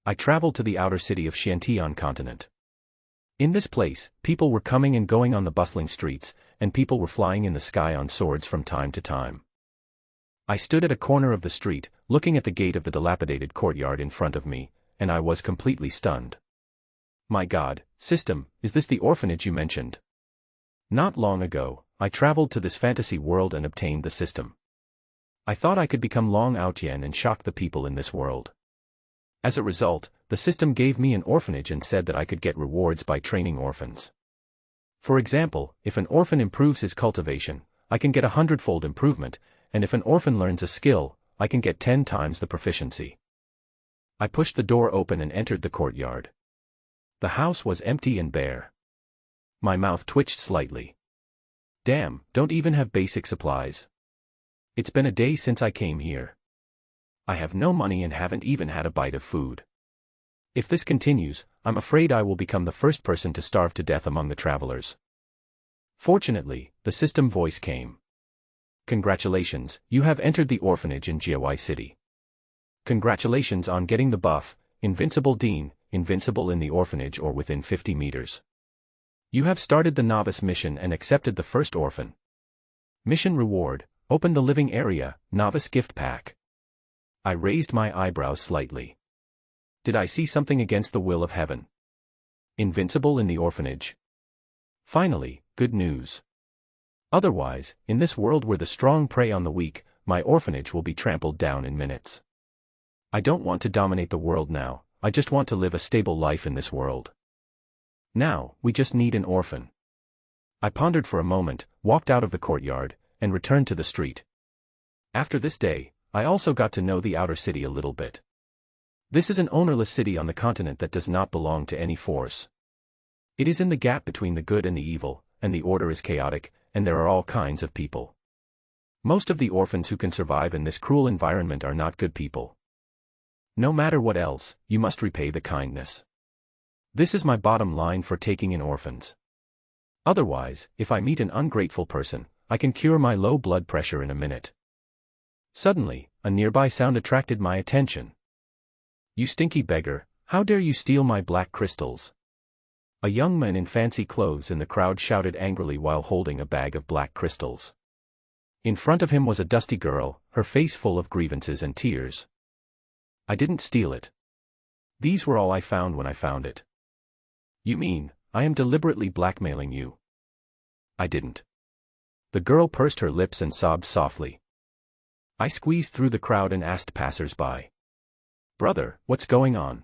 I traveled to the outer city of Xiantian continent. In this place, people were coming and going on the bustling streets, and people were flying in the sky on swords from time to time. I stood at a corner of the street, looking at the gate of the dilapidated courtyard in front of me, and I was completely stunned. My God, system, is this the orphanage you mentioned? Not long ago, I traveled to this fantasy world and obtained the system. I thought I could become Long Outyan and shock the people in this world. As a result, the system gave me an orphanage and said that I could get rewards by training orphans. For example, if an orphan improves his cultivation, I can get 100-fold improvement, and if an orphan learns a skill, I can get 10 times the proficiency. I pushed the door open and entered the courtyard. The house was empty and bare. My mouth twitched slightly. Damn, don't even have basic supplies. It's been a day since I came here. I have no money and haven't even had a bite of food. If this continues, I'm afraid I will become the first person to starve to death among the travelers. Fortunately, the system voice came. Congratulations, you have entered the orphanage in Jiawai City. Congratulations on getting the buff, Invincible Dean, invincible in the orphanage or within 50 meters. You have started the novice mission and accepted the first orphan. Mission reward, open the living area, novice gift pack. I raised my eyebrows slightly. Did I see something against the will of heaven? Invincible in the orphanage. Finally, good news. Otherwise, in this world where the strong prey on the weak, my orphanage will be trampled down in minutes. I don't want to dominate the world now, I just want to live a stable life in this world. Now, we just need an orphan. I pondered for a moment, walked out of the courtyard, and returned to the street. After this day, I also got to know the outer city a little bit. This is an ownerless city on the continent that does not belong to any force. It is in the gap between the good and the evil, and the order is chaotic, and there are all kinds of people. Most of the orphans who can survive in this cruel environment are not good people. No matter what else, you must repay the kindness. This is my bottom line for taking in orphans. Otherwise, if I meet an ungrateful person, I can cure my low blood pressure in a minute. Suddenly, a nearby sound attracted my attention. You stinky beggar, how dare you steal my black crystals? A young man in fancy clothes in the crowd shouted angrily while holding a bag of black crystals. In front of him was a dusty girl, her face full of grievances and tears. I didn't steal it. These were all I found when I found it. You mean, I am deliberately blackmailing you? I didn't. The girl pursed her lips and sobbed softly. I squeezed through the crowd and asked passers-by. Brother, what's going on?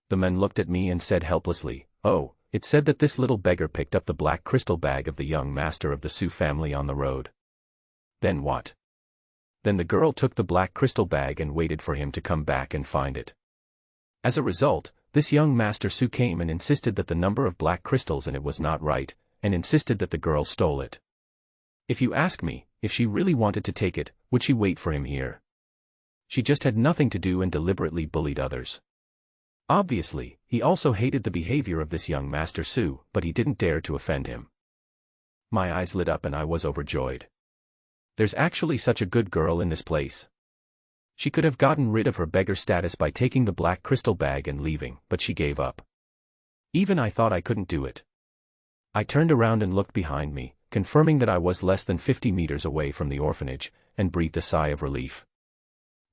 The men looked at me and said helplessly, oh, it said that this little beggar picked up the black crystal bag of the young master of the Su family on the road. Then what? Then the girl took the black crystal bag and waited for him to come back and find it. As a result, this young master Su came and insisted that the number of black crystals in it was not right, and insisted that the girl stole it. If you ask me, if she really wanted to take it, would she wait for him here? She just had nothing to do and deliberately bullied others. Obviously, he also hated the behavior of this young Master Su, but he didn't dare to offend him. My eyes lit up and I was overjoyed. There's actually such a good girl in this place. She could have gotten rid of her beggar status by taking the black crystal bag and leaving, but she gave up. Even I thought I couldn't do it. I turned around and looked behind me, confirming that I was less than 50 meters away from the orphanage, and breathed a sigh of relief.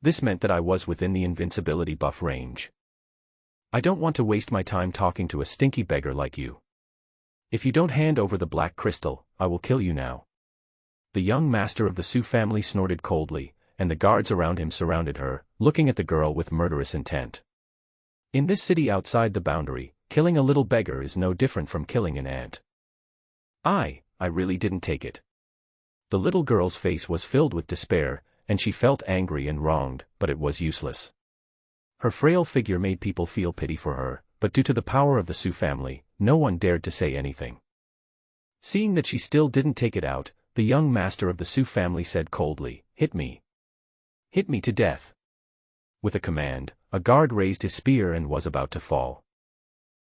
This meant that I was within the invincibility buff range. I don't want to waste my time talking to a stinky beggar like you. If you don't hand over the black crystal, I will kill you now. The young master of the Su family snorted coldly, and the guards around him surrounded her, looking at the girl with murderous intent. In this city outside the boundary, killing a little beggar is no different from killing an ant. I really didn't take it. The little girl's face was filled with despair, and she felt angry and wronged, but it was useless. Her frail figure made people feel pity for her, but due to the power of the Su family, no one dared to say anything. Seeing that she still didn't take it out, the young master of the Su family said coldly, "Hit me. Hit me to death." With a command, a guard raised his spear and was about to fall.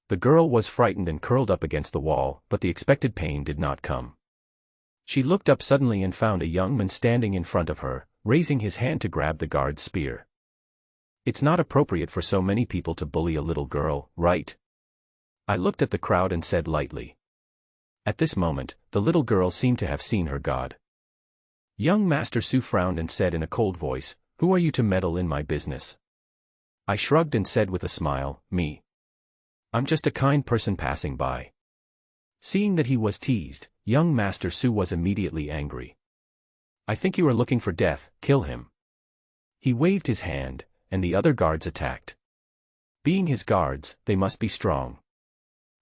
The girl was frightened and curled up against the wall, but the expected pain did not come. She looked up suddenly and found a young man standing in front of her, raising his hand to grab the guard's spear. It's not appropriate for so many people to bully a little girl, right? I looked at the crowd and said lightly. At this moment, the little girl seemed to have seen her god. Young Master Su frowned and said in a cold voice, "Who are you to meddle in my business?" I shrugged and said with a smile, "Me. I'm just a kind person passing by." Seeing that he was teased, young Master Su was immediately angry. "I think you are looking for death, kill him." He waved his hand, and the other guards attacked. Being his guards, they must be strong.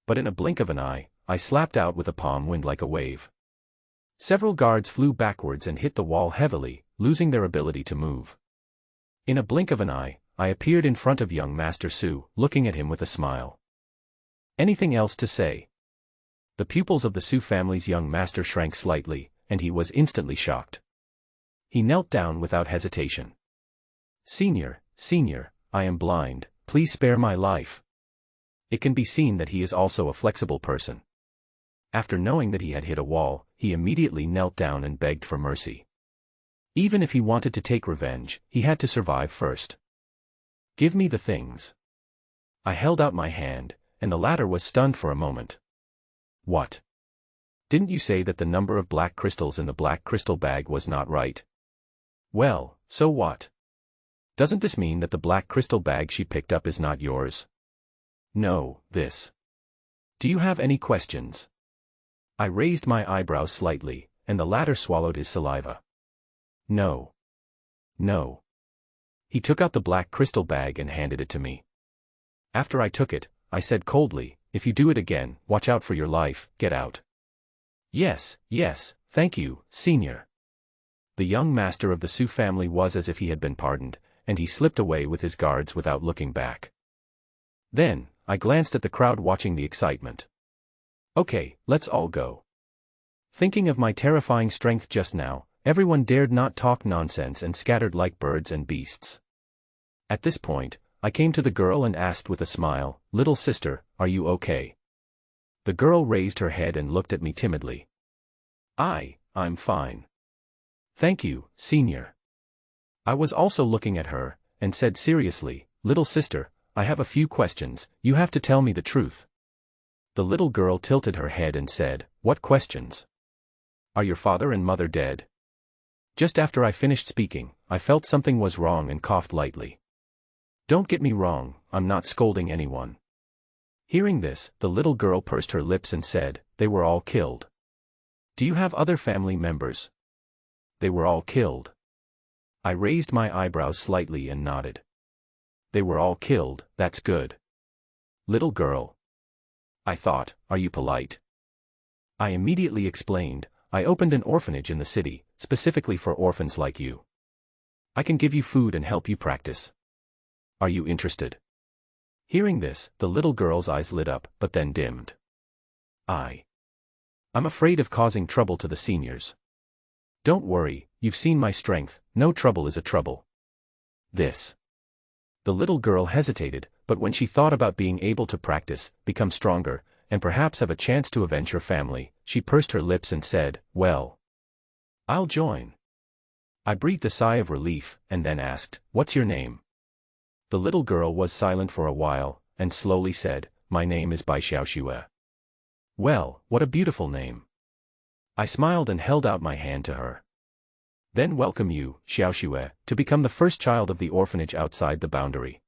But in a blink of an eye, I slapped out with a palm wind like a wave. Several guards flew backwards and hit the wall heavily, losing their ability to move. In a blink of an eye, I appeared in front of young Master Su, looking at him with a smile. "Anything else to say?" The pupils of the Su family's young master shrank slightly, and he was instantly shocked. He knelt down without hesitation. Senior, I am blind, please spare my life." It can be seen that he is also a flexible person. After knowing that he had hit a wall, he immediately knelt down and begged for mercy. Even if he wanted to take revenge, he had to survive first. "Give me the things." I held out my hand, and the latter was stunned for a moment. "What? Didn't you say that the number of black crystals in the black crystal bag was not right?" "Well, so what? Doesn't this mean that the black crystal bag she picked up is not yours?" "No, this. Do you have any questions?" I raised my eyebrows slightly, and the latter swallowed his saliva. "No. No." He took out the black crystal bag and handed it to me. After I took it, I said coldly, "If you do it again, watch out for your life, get out." Yes, thank you, senior." The young master of the Su family was as if he had been pardoned, and he slipped away with his guards without looking back. Then, I glanced at the crowd watching the excitement. "Okay, let's all go." Thinking of my terrifying strength just now, everyone dared not talk nonsense and scattered like birds and beasts. At this point, I came to the girl and asked with a smile, "Little sister, are you okay?" The girl raised her head and looked at me timidly. I'm fine. Thank you, senior." I was also looking at her, and said seriously, "Little sister, I have a few questions, you have to tell me the truth." The little girl tilted her head and said, "What questions? Are your father and mother dead?" Just after I finished speaking, I felt something was wrong and coughed lightly. Don't get me wrong, I'm not scolding anyone. Hearing this, the little girl pursed her lips and said, "They were all killed." "Do you have other family members?" "They were all killed." I raised my eyebrows slightly and nodded. "They were all killed, that's good." "Little girl," I thought, "are you polite?" I immediately explained, "I opened an orphanage in the city, specifically for orphans like you. I can give you food and help you practice. Are you interested?" Hearing this, the little girl's eyes lit up, but then dimmed. I'm afraid of causing trouble to the seniors." "Don't worry, you've seen my strength, no trouble is a trouble." "This." The little girl hesitated, but when she thought about being able to practice, become stronger, and perhaps have a chance to avenge her family, she pursed her lips and said, "Well, I'll join." I breathed a sigh of relief, and then asked, "What's your name?" The little girl was silent for a while, and slowly said, "My name is B Xia." "Well, what a beautiful name." I smiled and held out my hand to her. "Then welcome you, Xia, to become the first child of the orphanage outside the boundary."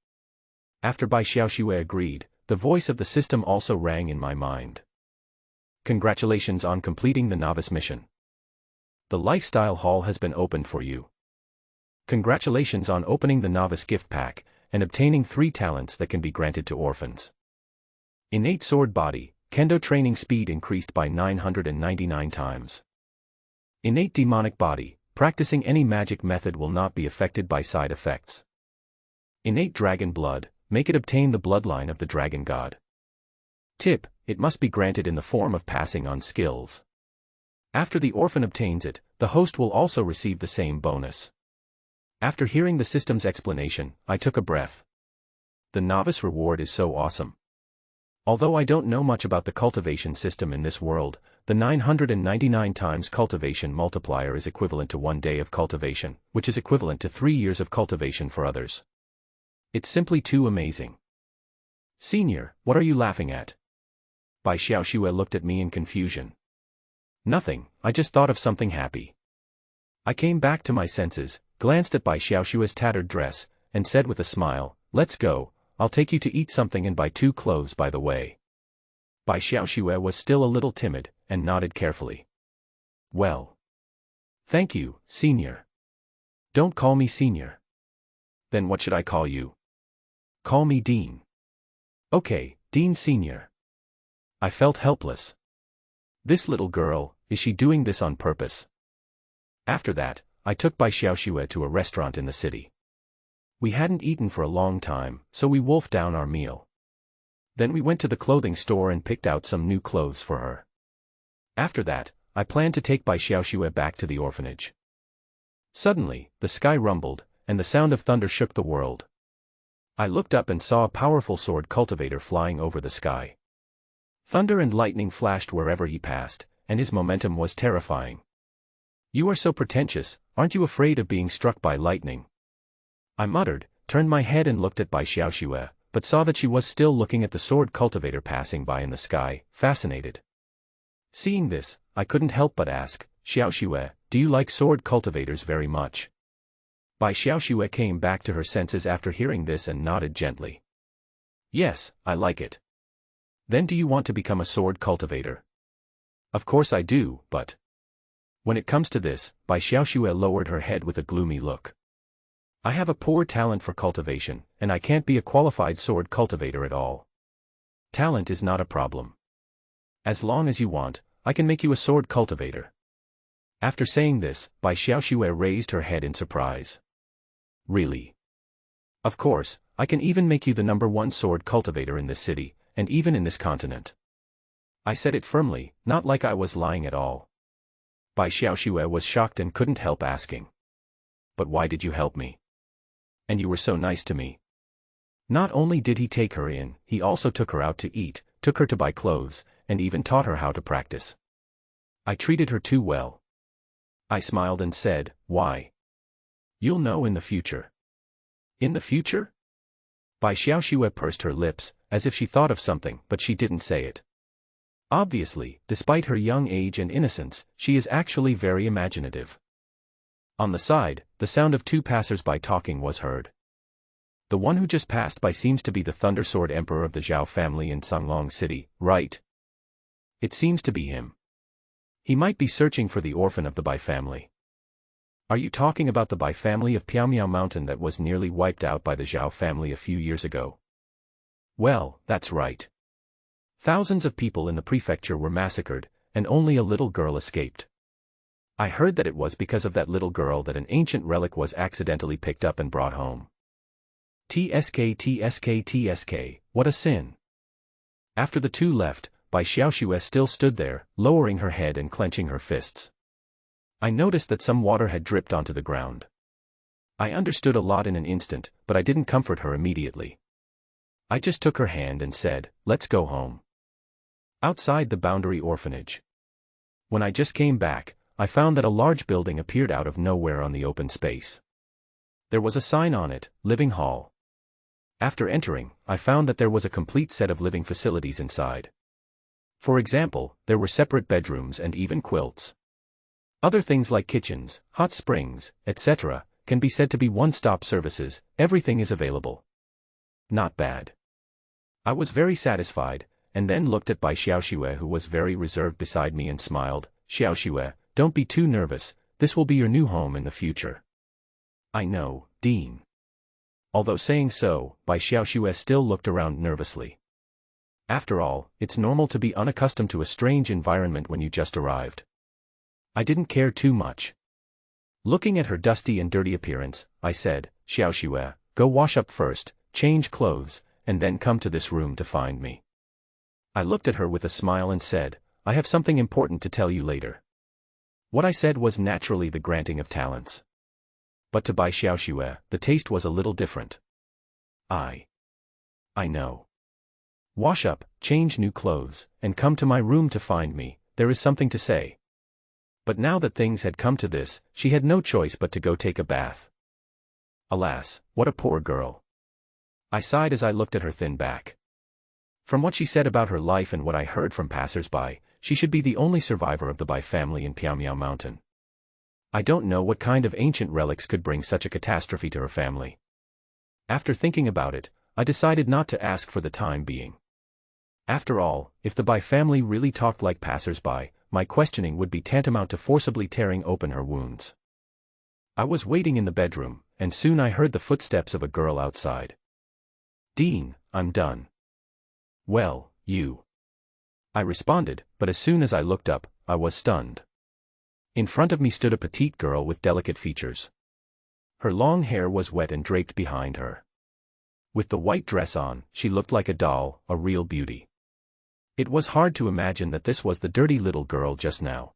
After B Xia agreed, the voice of the system also rang in my mind. "Congratulations on completing the novice mission. The lifestyle hall has been opened for you. Congratulations on opening the novice gift pack, and obtaining 3 talents that can be granted to orphans. Innate sword body, kendo training speed increased by 999 times. Innate demonic body, practicing any magic method will not be affected by side effects. Innate dragon blood, make it obtain the bloodline of the dragon god. Tip, it must be granted in the form of passing on skills. After the orphan obtains it, the host will also receive the same bonus. After hearing the system's explanation, I took a breath. The novice reward is so awesome. Although I don't know much about the cultivation system in this world, the 999 times cultivation multiplier is equivalent to 1 day of cultivation, which is equivalent to 3 years of cultivation for others. It's simply too amazing. Senior, what are you laughing at? Bai Xiaoxue looked at me in confusion. Nothing, I just thought of something happy. I came back to my senses, glanced at Bai Xiaoxue's tattered dress, and said with a smile, let's go, I'll take you to eat something and buy 2 clothes by the way. Bai Xiaoxue was still a little timid, and nodded carefully. Well. Thank you, Senior. Don't call me Senior. Then what should I call you? Call me Dean. Okay, Dean Senior. I felt helpless. This little girl, is she doing this on purpose? After that, I took Bai Xiaoxue to a restaurant in the city. We hadn't eaten for a long time, so we wolfed down our meal. Then we went to the clothing store and picked out some new clothes for her. After that, I planned to take Bai Xiaoxue back to the orphanage. Suddenly, the sky rumbled, and the sound of thunder shook the world. I looked up and saw a powerful sword cultivator flying over the sky. Thunder and lightning flashed wherever he passed, and his momentum was terrifying. You are so pretentious, aren't you afraid of being struck by lightning? I muttered, turned my head and looked at Bai Xiaoxue, but saw that she was still looking at the sword cultivator passing by in the sky, fascinated. Seeing this, I couldn't help but ask, Xiaoxue, do you like sword cultivators very much? Bai Xiaoxue came back to her senses after hearing this and nodded gently. Yes, I like it. Then do you want to become a sword cultivator? Of course I do, but... When it comes to this, Bai Xiaoxue lowered her head with a gloomy look. I have a poor talent for cultivation, and I can't be a qualified sword cultivator at all. Talent is not a problem. As long as you want, I can make you a sword cultivator. After saying this, Bai Xiaoxue raised her head in surprise. Really? Of course, I can even make you the #1 sword cultivator in this city, and even in this continent. I said it firmly, not like I was lying at all. Bai Xiaoxue was shocked and couldn't help asking. But why did you help me? And you were so nice to me. Not only did he take her in, he also took her out to eat, took her to buy clothes, and even taught her how to practice. I treated her too well. I smiled and said, why? You'll know in the future. In the future? Bai Xiaoxue pursed her lips, as if she thought of something, but she didn't say it. Obviously, despite her young age and innocence, she is actually very imaginative. On the side, the sound of 2 passers-by talking was heard. The one who just passed by seems to be the Thunder Sword Emperor of the Zhao family in Songlong City, right? It seems to be him. He might be searching for the orphan of the Bai family. Are you talking about the Bai family of Piaomiao Mountain that was nearly wiped out by the Zhao family a few years ago? Well, that's right. Thousands of people in the prefecture were massacred, and only a little girl escaped. I heard that it was because of that little girl that an ancient relic was accidentally picked up and brought home. TSK, what a sin. After the 2 left, Bai Xiaoxue still stood there, lowering her head and clenching her fists. I noticed that some water had dripped onto the ground. I understood a lot in an instant, but I didn't comfort her immediately. I just took her hand and said, let's go home. Outside the boundary orphanage. When I just came back, I found that a large building appeared out of nowhere on the open space. There was a sign on it, Living Hall. After entering, I found that there was a complete set of living facilities inside. For example, there were separate bedrooms and even quilts. Other things like kitchens, hot springs, etc., can be said to be one-stop services. Everything is available. Not bad. I was very satisfied, and then looked at Bai Xiaoxue, who was very reserved beside me, and smiled. Xiaoxue, don't be too nervous, this will be your new home in the future. I know, Dean. Although saying so, Bai Xiaoxue still looked around nervously. After all, it's normal to be unaccustomed to a strange environment when you just arrived. I didn't care too much. Looking at her dusty and dirty appearance, I said, Xiaoxue, go wash up first, change clothes, and then come to this room to find me. I looked at her with a smile and said, I have something important to tell you later. What I said was naturally the granting of talents. But to Bai Xiaoxue, the taste was a little different. I know. Wash up, change new clothes, and come to my room to find me, there is something to say. But now that things had come to this, she had no choice but to go take a bath. Alas, what a poor girl. I sighed as I looked at her thin back. From what she said about her life and what I heard from passers-by, she should be the only survivor of the Bai family in Piaomiao Mountain. I don't know what kind of ancient relics could bring such a catastrophe to her family. After thinking about it, I decided not to ask for the time being. After all, if the Bai family really talked like passers-by, my questioning would be tantamount to forcibly tearing open her wounds. I was waiting in the bedroom, and soon I heard the footsteps of a girl outside. "Dean, I'm done." "Well, you." I responded, but as soon as I looked up, I was stunned. In front of me stood a petite girl with delicate features. Her long hair was wet and draped behind her. With the white dress on, she looked like a doll, a real beauty. It was hard to imagine that this was the dirty little girl just now.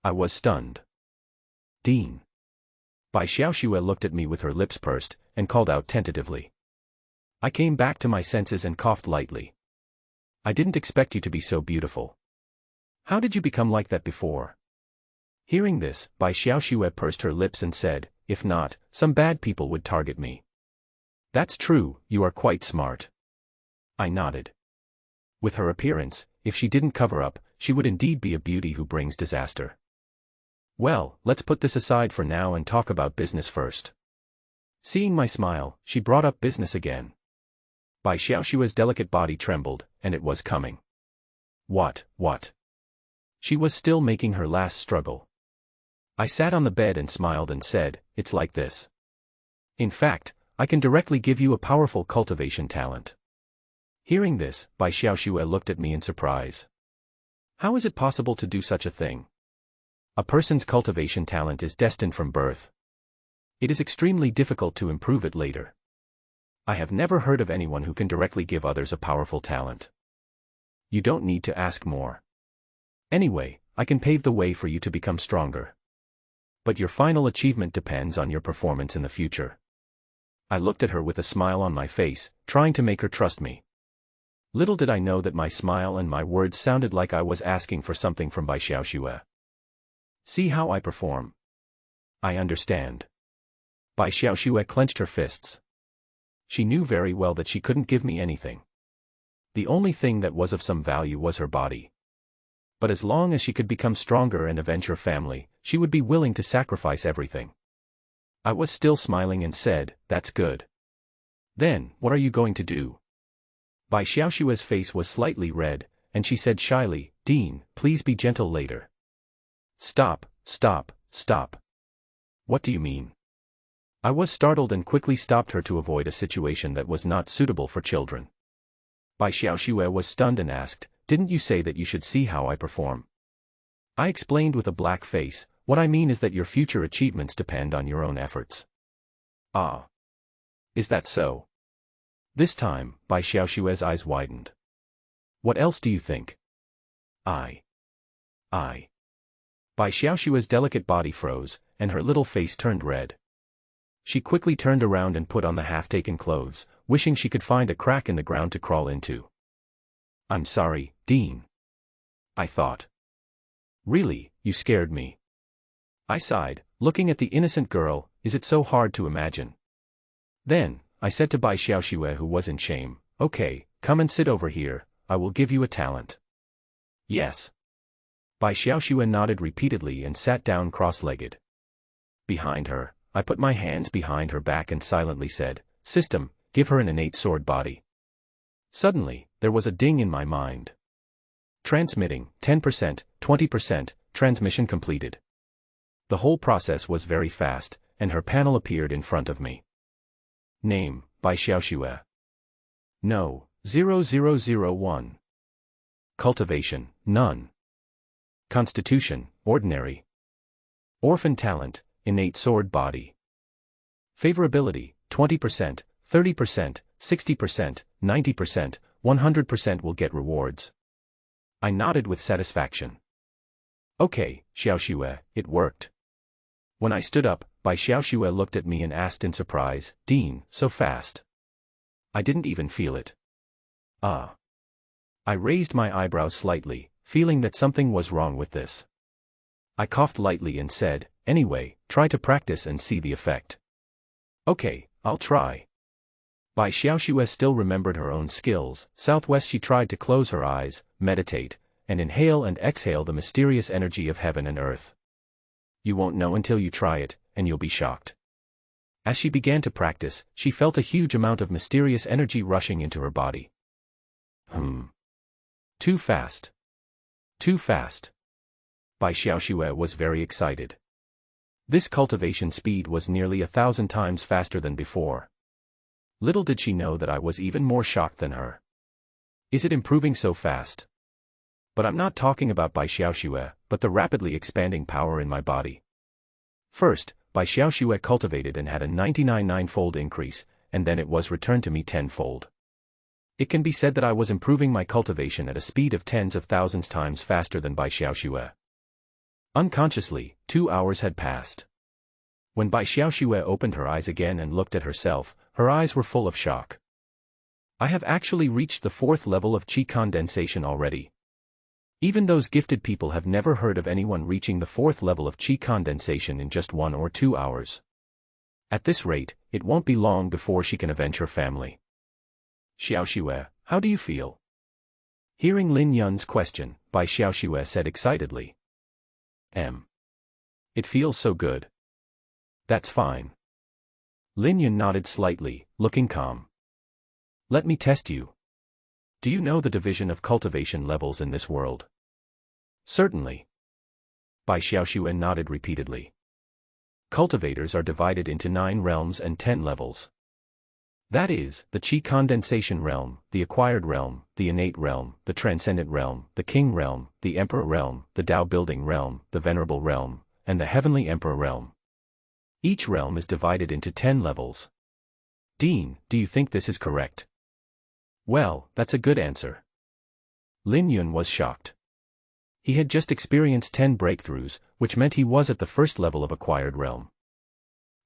I was stunned. "Dean." Bai Xiaoxue looked at me with her lips pursed, and called out tentatively. I came back to my senses and coughed lightly. "I didn't expect you to be so beautiful. How did you become like that before?" Hearing this, Bai Xiaoxue pursed her lips and said, "If not, some bad people would target me." "That's true, you are quite smart." I nodded. With her appearance, if she didn't cover up, she would indeed be a beauty who brings disaster. "Well, let's put this aside for now and talk about business first." Seeing my smile, she brought up business again. Bai Xiaoxue's delicate body trembled, and it was coming. What? She was still making her last struggle. I sat on the bed and smiled and said, "It's like this. In fact, I can directly give you a powerful cultivation talent." Hearing this, Bai Xiaoxue looked at me in surprise. "How is it possible to do such a thing? A person's cultivation talent is destined from birth. It is extremely difficult to improve it later. I have never heard of anyone who can directly give others a powerful talent. You don't need to ask more. Anyway, I can pave the way for you to become stronger. But your final achievement depends on your performance in the future." I looked at her with a smile on my face, trying to make her trust me. Little did I know that my smile and my words sounded like I was asking for something from Bai Xiaoxue. "See how I perform." "I understand." Bai Xiaoxue clenched her fists. She knew very well that she couldn't give me anything. The only thing that was of some value was her body. But as long as she could become stronger and avenge her family, she would be willing to sacrifice everything. I was still smiling and said, "That's good. Then, what are you going to do?" Bai Xiaoxue's face was slightly red, and she said shyly, "Dean, please be gentle later." Stop. What do you mean?" I was startled and quickly stopped her to avoid a situation that was not suitable for children. Bai Xiaoxue was stunned and asked, "Didn't you say that you should see how I perform?" I explained with a black face, "What I mean is that your future achievements depend on your own efforts." "Ah. Is that so?" This time, Bai Xiaoxue's eyes widened. "What else do you think?" I. Bai Xiaoxue's delicate body froze, and her little face turned red. She quickly turned around and put on the half-taken clothes, wishing she could find a crack in the ground to crawl into. "I'm sorry, Dean," I thought. "Really, you scared me." I sighed, looking at the innocent girl. "Is it so hard to imagine?" Then, I said to Bai Xiaoxue, who was in shame, "Okay, come and sit over here, I will give you a talent." "Yes." Bai Xiaoxue nodded repeatedly and sat down cross-legged. Behind her, I put my hands behind her back and silently said, "System, give her an innate sword body." Suddenly, there was a ding in my mind. Transmitting, 10%, 20%, transmission completed. The whole process was very fast, and her panel appeared in front of me. Name, Bai Xiaoxue. No, 0001. Cultivation, none. Constitution, ordinary. Orphan talent, innate sword body. Favorability, 20%, 30%, 60%, 90%, 100% will get rewards. I nodded with satisfaction. Okay, Xiaoxue, it worked. When I stood up, Bai Xiaoxue looked at me and asked in surprise, "Dean, so fast." I didn't even feel it. Ah. I raised my eyebrows slightly, feeling that something was wrong with this. I coughed lightly and said, "Anyway, try to practice and see the effect." "Okay, I'll try." Bai Xiaoxue still remembered her own skills. Southwest she tried to close her eyes, meditate, and inhale and exhale the mysterious energy of heaven and earth. You won't know until you try it, and you'll be shocked. As she began to practice, she felt a huge amount of mysterious energy rushing into her body. Too fast. Too fast. Bai Xiaoxue was very excited. This cultivation speed was nearly 1,000 times faster than before. Little did she know that I was even more shocked than her. Is it improving so fast? But I'm not talking about Bai Xiaoxue, but the rapidly expanding power in my body. First, Bai Xiaoxue cultivated and had a 99.9-fold increase, and then it was returned to me 10-fold. It can be said that I was improving my cultivation at a speed of tens of thousands times faster than Bai Xiaoxue. Unconsciously, 2 hours had passed. When Bai Xiaoxue opened her eyes again and looked at herself, her eyes were full of shock. I have actually reached the 4th level of qi condensation already. Even those gifted people have never heard of anyone reaching the 4th level of qi condensation in just 1 or 2 hours. At this rate, it won't be long before she can avenge her family. Xiaoxue, how do you feel? Hearing Lin Yun's question, Bai Xiaoxue said excitedly. It feels so good. That's fine. Lin Yun nodded slightly, looking calm. Let me test you. Do you know the division of cultivation levels in this world? Certainly. Bai Xiaoxue nodded repeatedly. Cultivators are divided into 9 realms and 10 levels. That is, the qi condensation realm, the acquired realm, the innate realm, the transcendent realm, the king realm, the emperor realm, the Tao building realm, the venerable realm, and the heavenly emperor realm. Each realm is divided into 10 levels. Dean, do you think this is correct? Well, that's a good answer. Lin Yun was shocked. He had just experienced 10 breakthroughs, which meant he was at the 1st level of acquired realm.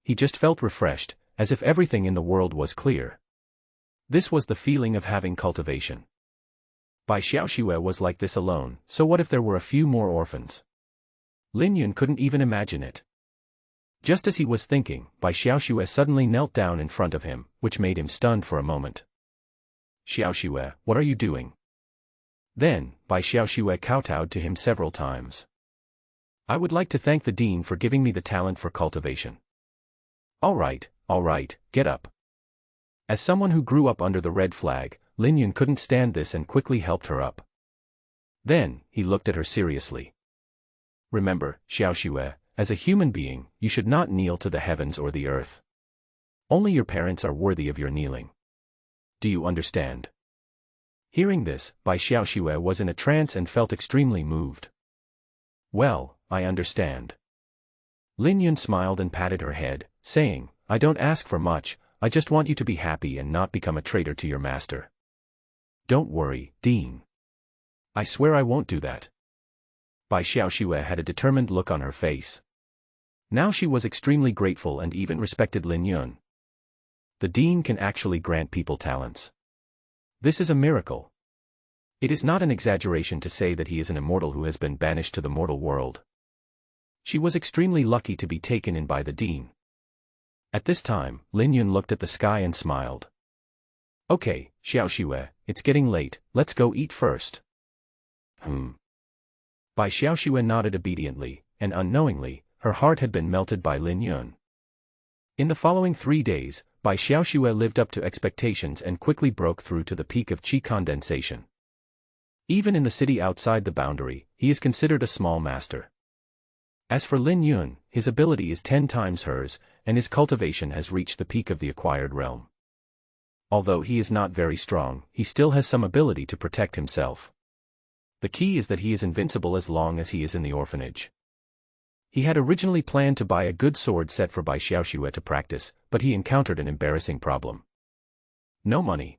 He just felt refreshed, as if everything in the world was clear. This was the feeling of having cultivation. Bai Xiaoxue was like this alone, so what if there were a few more orphans? Lin Yun couldn't even imagine it. Just as he was thinking, Bai Xiaoxue suddenly knelt down in front of him, which made him stunned for a moment. Xiaoxue, what are you doing? Then, Bai Xiaoxue kowtowed to him several times. I would like to thank the dean for giving me the talent for cultivation. All right, get up. As someone who grew up under the red flag, Lin Yun couldn't stand this and quickly helped her up. Then, he looked at her seriously. Remember, Xiaoxue, as a human being, you should not kneel to the heavens or the earth. Only your parents are worthy of your kneeling. Do you understand? Hearing this, Bai Xiaoxue was in a trance and felt extremely moved. Well, I understand. Lin Yun smiled and patted her head, saying, I don't ask for much, I just want you to be happy and not become a traitor to your master. Don't worry, Dean. I swear I won't do that. Bai Xiaoxue had a determined look on her face. Now she was extremely grateful and even respected Lin Yun. The dean can actually grant people talents. This is a miracle. It is not an exaggeration to say that he is an immortal who has been banished to the mortal world. She was extremely lucky to be taken in by the dean. At this time, Lin Yun looked at the sky and smiled. Okay, Xiaoxue, it's getting late, let's go eat first. Bai Xiaoxue nodded obediently, and unknowingly, her heart had been melted by Lin Yun. In the following 3 days, Bai Xiaoxue lived up to expectations and quickly broke through to the peak of qi condensation. Even in the city outside the boundary, he is considered a small master. As for Lin Yun, his ability is 10 times hers, and his cultivation has reached the peak of the acquired realm. Although he is not very strong, he still has some ability to protect himself. The key is that he is invincible as long as he is in the orphanage. He had originally planned to buy a good sword set for Bai Xiaoxue to practice, but he encountered an embarrassing problem. No money.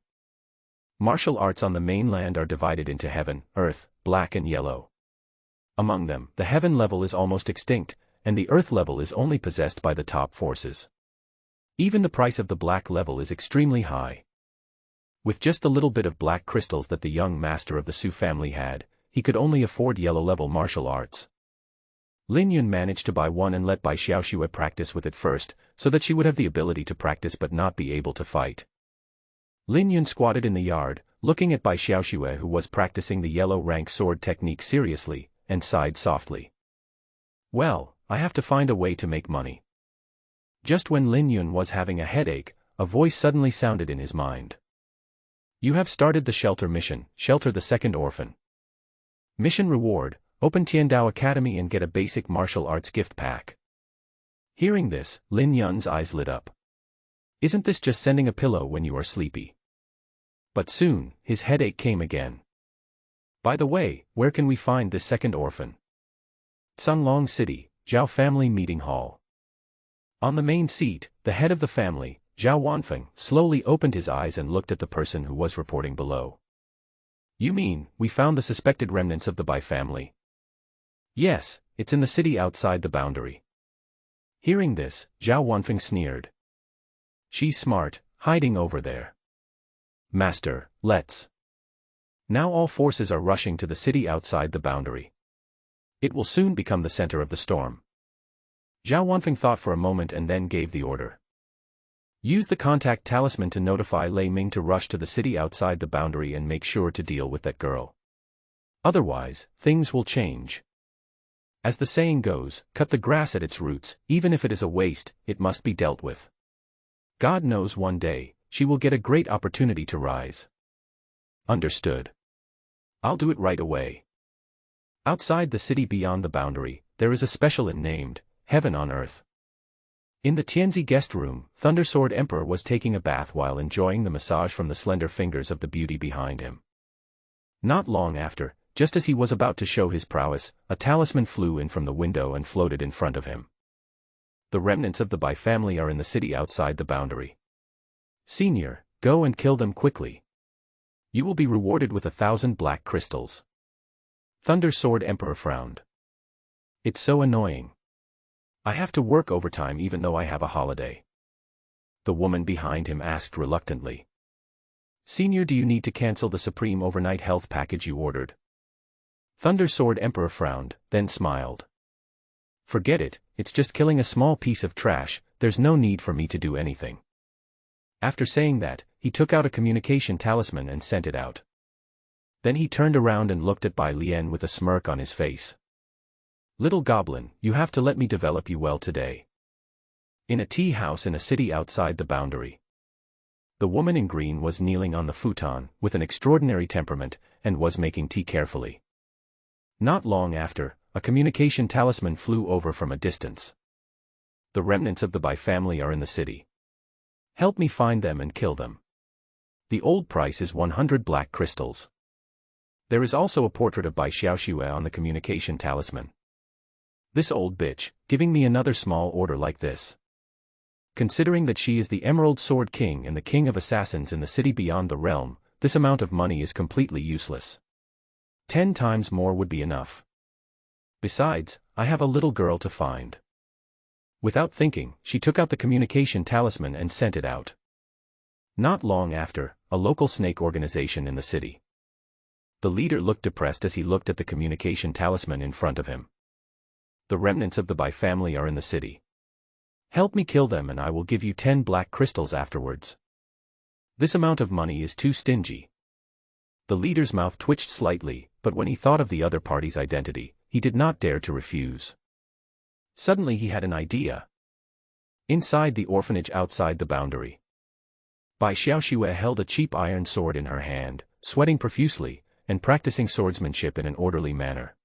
Martial arts on the mainland are divided into heaven, earth, black and yellow. Among them, the heaven level is almost extinct, and the earth level is only possessed by the top forces. Even the price of the black level is extremely high. With just the little bit of black crystals that the young master of the Su family had, he could only afford yellow level martial arts. Lin Yun managed to buy one and let Bai Xiaoxue practice with it first, so that she would have the ability to practice but not be able to fight. Lin Yun squatted in the yard, looking at Bai Xiaoxue who was practicing the yellow rank sword technique seriously, and sighed softly. Well, I have to find a way to make money. Just when Lin Yun was having a headache, a voice suddenly sounded in his mind. You have started the shelter mission, shelter the second orphan. Mission reward, open Tiandao Academy and get a basic martial arts gift pack. Hearing this, Lin Yun's eyes lit up. Isn't this just sending a pillow when you are sleepy? But soon, his headache came again. By the way, where can we find this second orphan? Sunlong City, Zhao Family Meeting Hall. On the main seat, the head of the family, Zhao Wanfeng, slowly opened his eyes and looked at the person who was reporting below. You mean, we found the suspected remnants of the Bai family? Yes, it's in the city outside the boundary. Hearing this, Zhao Wanfeng sneered. She's smart, hiding over there. Master, let's. Now all forces are rushing to the city outside the boundary. It will soon become the center of the storm. Zhao Wanfeng thought for a moment and then gave the order. Use the contact talisman to notify Lei Ming to rush to the city outside the boundary and make sure to deal with that girl. Otherwise, things will change. As the saying goes, cut the grass at its roots, even if it is a waste, it must be dealt with. God knows one day, she will get a great opportunity to rise. Understood. I'll do it right away. Outside the city beyond the boundary, there is a special inn named Heaven on Earth. In the Tianzi guest room, Thundersword Emperor was taking a bath while enjoying the massage from the slender fingers of the beauty behind him. Not long after, just as he was about to show his prowess, a talisman flew in from the window and floated in front of him. The remnants of the Bai family are in the city outside the boundary. Senior, go and kill them quickly. You will be rewarded with 1,000 black crystals. Thundersword Emperor frowned. It's so annoying. I have to work overtime even though I have a holiday. The woman behind him asked reluctantly. Senior, do you need to cancel the Supreme Overnight Health package you ordered? Thundersword Emperor frowned, then smiled. Forget it, it's just killing a small piece of trash, there's no need for me to do anything. After saying that, he took out a communication talisman and sent it out. Then he turned around and looked at Bai Lian with a smirk on his face. Little goblin, you have to let me develop you well today. In a tea house in a city outside the boundary. The woman in green was kneeling on the futon, with an extraordinary temperament, and was making tea carefully. Not long after, a communication talisman flew over from a distance. The remnants of the Bai family are in the city. Help me find them and kill them. The old price is 100 black crystals. There is also a portrait of Bai Xiaoxue on the communication talisman. This old bitch, giving me another small order like this. Considering that she is the Emerald Sword King and the King of Assassins in the city beyond the realm, this amount of money is completely useless. 10 times more would be enough. Besides, I have a little girl to find. Without thinking, she took out the communication talisman and sent it out. Not long after, a local snake organization in the city. The leader looked depressed as he looked at the communication talisman in front of him. The remnants of the Bai family are in the city. Help me kill them and I will give you 10 black crystals afterwards. This amount of money is too stingy. The leader's mouth twitched slightly, but when he thought of the other party's identity, he did not dare to refuse. Suddenly he had an idea. Inside the orphanage outside the boundary. Bai Xiaoxue held a cheap iron sword in her hand, sweating profusely, and practicing swordsmanship in an orderly manner.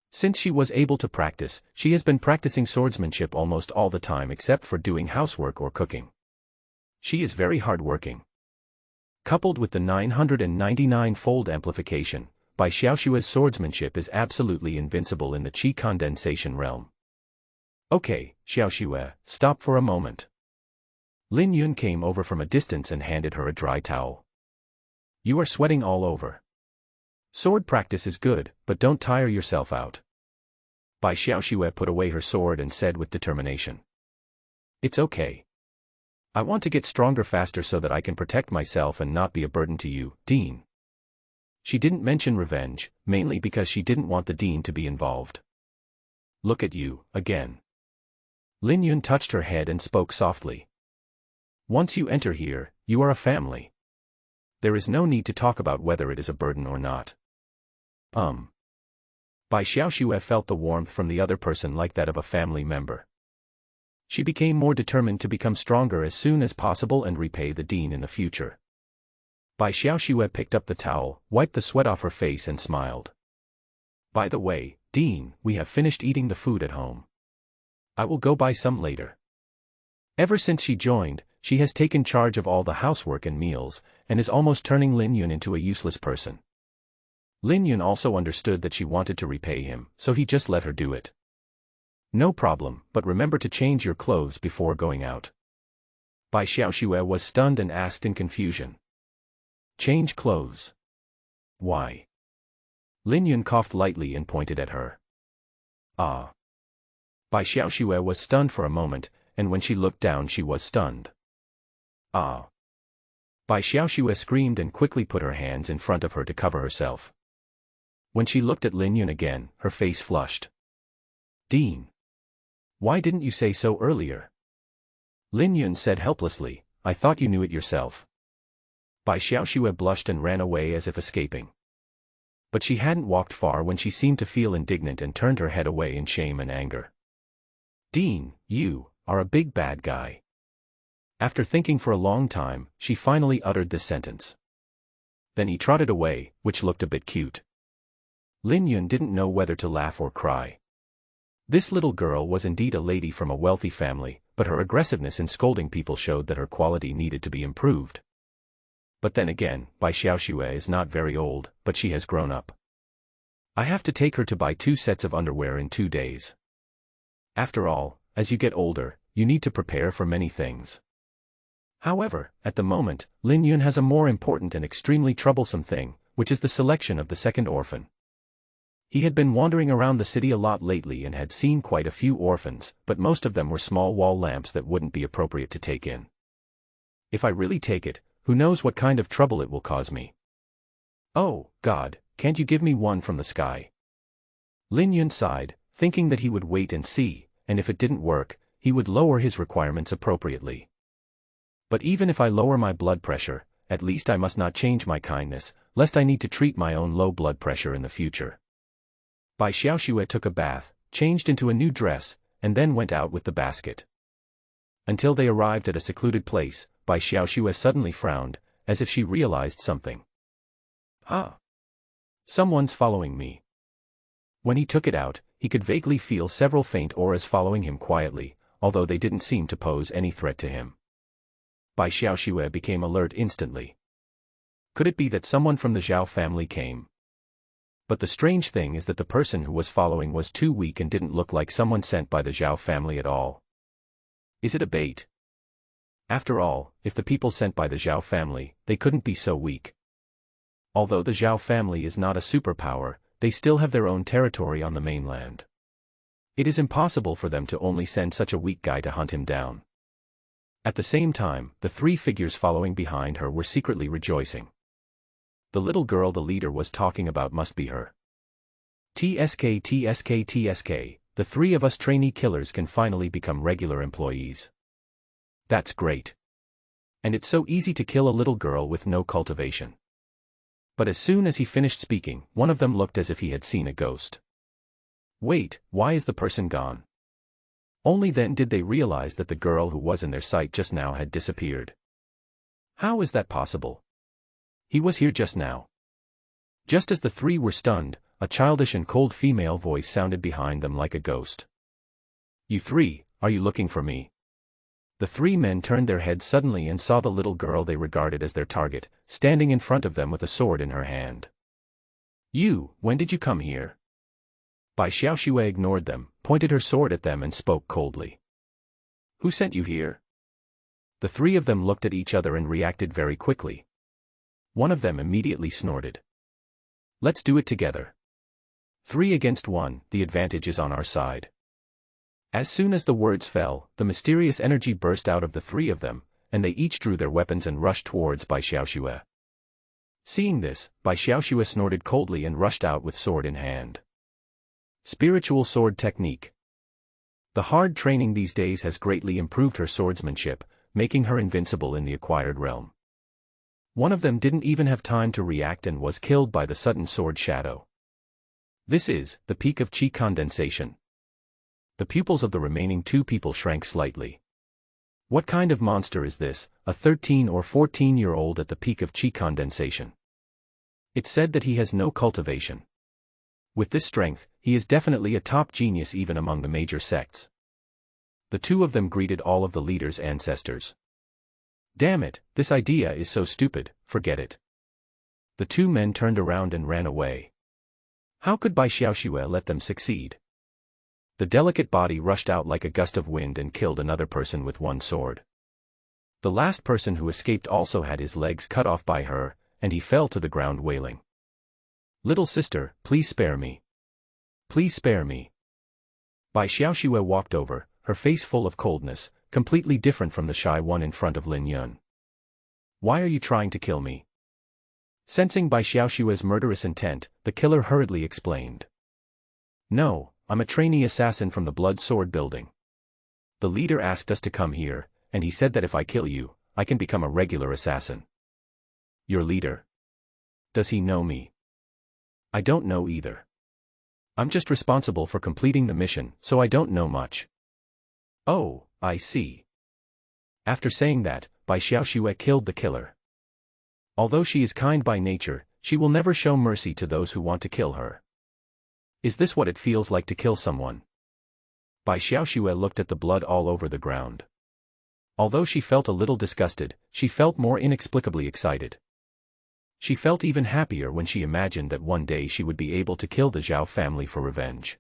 Since she was able to practice, she has been practicing swordsmanship almost all the time except for doing housework or cooking. She is very hardworking. Coupled with the 999-fold amplification, Bai Xiaoxue's swordsmanship is absolutely invincible in the qi condensation realm. Okay, Xiaoxue, stop for a moment. Lin Yun came over from a distance and handed her a dry towel. You are sweating all over. Sword practice is good, but don't tire yourself out. Bai Xiaoxue put away her sword and said with determination. It's okay. I want to get stronger faster so that I can protect myself and not be a burden to you, Dean. She didn't mention revenge, mainly because she didn't want the Dean to be involved. Look at you, again. Lin Yun touched her head and spoke softly. Once you enter here, you are a family. there is no need to talk about whether it is a burden or not. Bai Xiaoxue felt the warmth from the other person like that of a family member. She became more determined to become stronger as soon as possible and repay the dean in the future. Bai Xiaoxue picked up the towel, wiped the sweat off her face and smiled. By the way, Dean, we have finished eating the food at home. I will go buy some later. Ever since she joined, she has taken charge of all the housework and meals, and is almost turning Lin Yun into a useless person. Lin Yun also understood that she wanted to repay him, so he just let her do it. No problem, but remember to change your clothes before going out. Bai Xiaoxue was stunned and asked in confusion. Change clothes? Why? Lin Yun coughed lightly and pointed at her. Ah. Bai Xiaoxue was stunned for a moment, and when she looked down she was stunned. Ah. Bai Xiaoxue screamed and quickly put her hands in front of her to cover herself. When she looked at Lin Yun again, her face flushed. Dean. Why didn't you say so earlier? Lin Yun said helplessly, I thought you knew it yourself. Bai Xiaoxue blushed and ran away as if escaping. But she hadn't walked far when she seemed to feel indignant and turned her head away in shame and anger. Dean, you are a big bad guy. After thinking for a long time, she finally uttered this sentence. Then he trotted away, which looked a bit cute. Lin Yun didn't know whether to laugh or cry. This little girl was indeed a lady from a wealthy family, but her aggressiveness in scolding people showed that her quality needed to be improved. But then again, Bai Xiaoxue is not very old, but she has grown up. I have to take her to buy 2 sets of underwear in 2 days. After all, as you get older, you need to prepare for many things. However, at the moment, Lin Yun has a more important and extremely troublesome thing, which is the selection of the second orphan. He had been wandering around the city a lot lately and had seen quite a few orphans, but most of them were small wall lamps that wouldn't be appropriate to take in. If I really take it, who knows what kind of trouble it will cause me. Oh, God, can't you give me one from the sky? Lin Yun sighed, thinking that he would wait and see, and if it didn't work, he would lower his requirements appropriately. But even if I lower my blood pressure, at least I must not change my kindness, lest I need to treat my own low blood pressure in the future. Bai Xiaoxue took a bath, changed into a new dress, and then went out with the basket. Until they arrived at a secluded place, Bai Xiaoxue suddenly frowned, as if she realized something. Ah! Someone's following me. When he took it out, he could vaguely feel several faint auras following him quietly, although they didn't seem to pose any threat to him. Bai Xiaoxue became alert instantly. Could it be that someone from the Zhao family came? But the strange thing is that the person who was following was too weak and didn't look like someone sent by the Zhao family at all. Is it a bait? After all, if the people sent by the Zhao family, they couldn't be so weak. Although the Zhao family is not a superpower, they still have their own territory on the mainland. It is impossible for them to only send such a weak guy to hunt him down. At the same time, the 3 figures following behind her were secretly rejoicing. The little girl the leader was talking about must be her. TSK, the 3 of us trainee killers can finally become regular employees. That's great. And it's so easy to kill a little girl with no cultivation. But as soon as he finished speaking, one of them looked as if he had seen a ghost. Wait, why is the person gone? Only then did they realize that the girl who was in their sight just now had disappeared. How is that possible? He was here just now. Just as the 3 were stunned, a childish and cold female voice sounded behind them like a ghost. You 3, are you looking for me? The 3 men turned their heads suddenly and saw the little girl they regarded as their target, standing in front of them with a sword in her hand. You, when did you come here? Bai Xiaoxue ignored them, pointed her sword at them and spoke coldly. Who sent you here? The 3 of them looked at each other and reacted very quickly. One of them immediately snorted. Let's do it together. 3 against 1, the advantage is on our side. As soon as the words fell, the mysterious energy burst out of the 3 of them, and they each drew their weapons and rushed towards Bai Xiaoxue. Seeing this, Bai Xiaoxue snorted coldly and rushed out with sword in hand. Spiritual sword technique. The hard training these days has greatly improved her swordsmanship, making her invincible in the acquired realm. One of them didn't even have time to react and was killed by the sudden sword shadow. This is the peak of chi condensation. The pupils of the remaining two people shrank slightly. What kind of monster is this, a 13 or 14-year-old at the peak of chi condensation? It's said that he has no cultivation. With this strength, he is definitely a top genius even among the major sects. The two of them greeted all of the leaders' ancestors. Damn it, this idea is so stupid, forget it. The two men turned around and ran away. How could Bai Xiaoxue let them succeed? The delicate body rushed out like a gust of wind and killed another person with one sword. The last person who escaped also had his legs cut off by her, and he fell to the ground wailing. Little sister, please spare me. Please spare me. Bai Xiaoxue walked over, her face full of coldness, completely different from the shy one in front of Lin Yun. Why are you trying to kill me? Sensing Bai Xiaoxue's murderous intent, the killer hurriedly explained. No, I'm a trainee assassin from the Blood Sword building. The leader asked us to come here, and he said that if I kill you, I can become a regular assassin. Your leader? Does he know me? I don't know either. I'm just responsible for completing the mission, so I don't know much. Oh, I see. After saying that, Bai Xiaoxue killed the killer. Although she is kind by nature, she will never show mercy to those who want to kill her. Is this what it feels like to kill someone? Bai Xiaoxue looked at the blood all over the ground. Although she felt a little disgusted, she felt more inexplicably excited. She felt even happier when she imagined that one day she would be able to kill the Zhao family for revenge.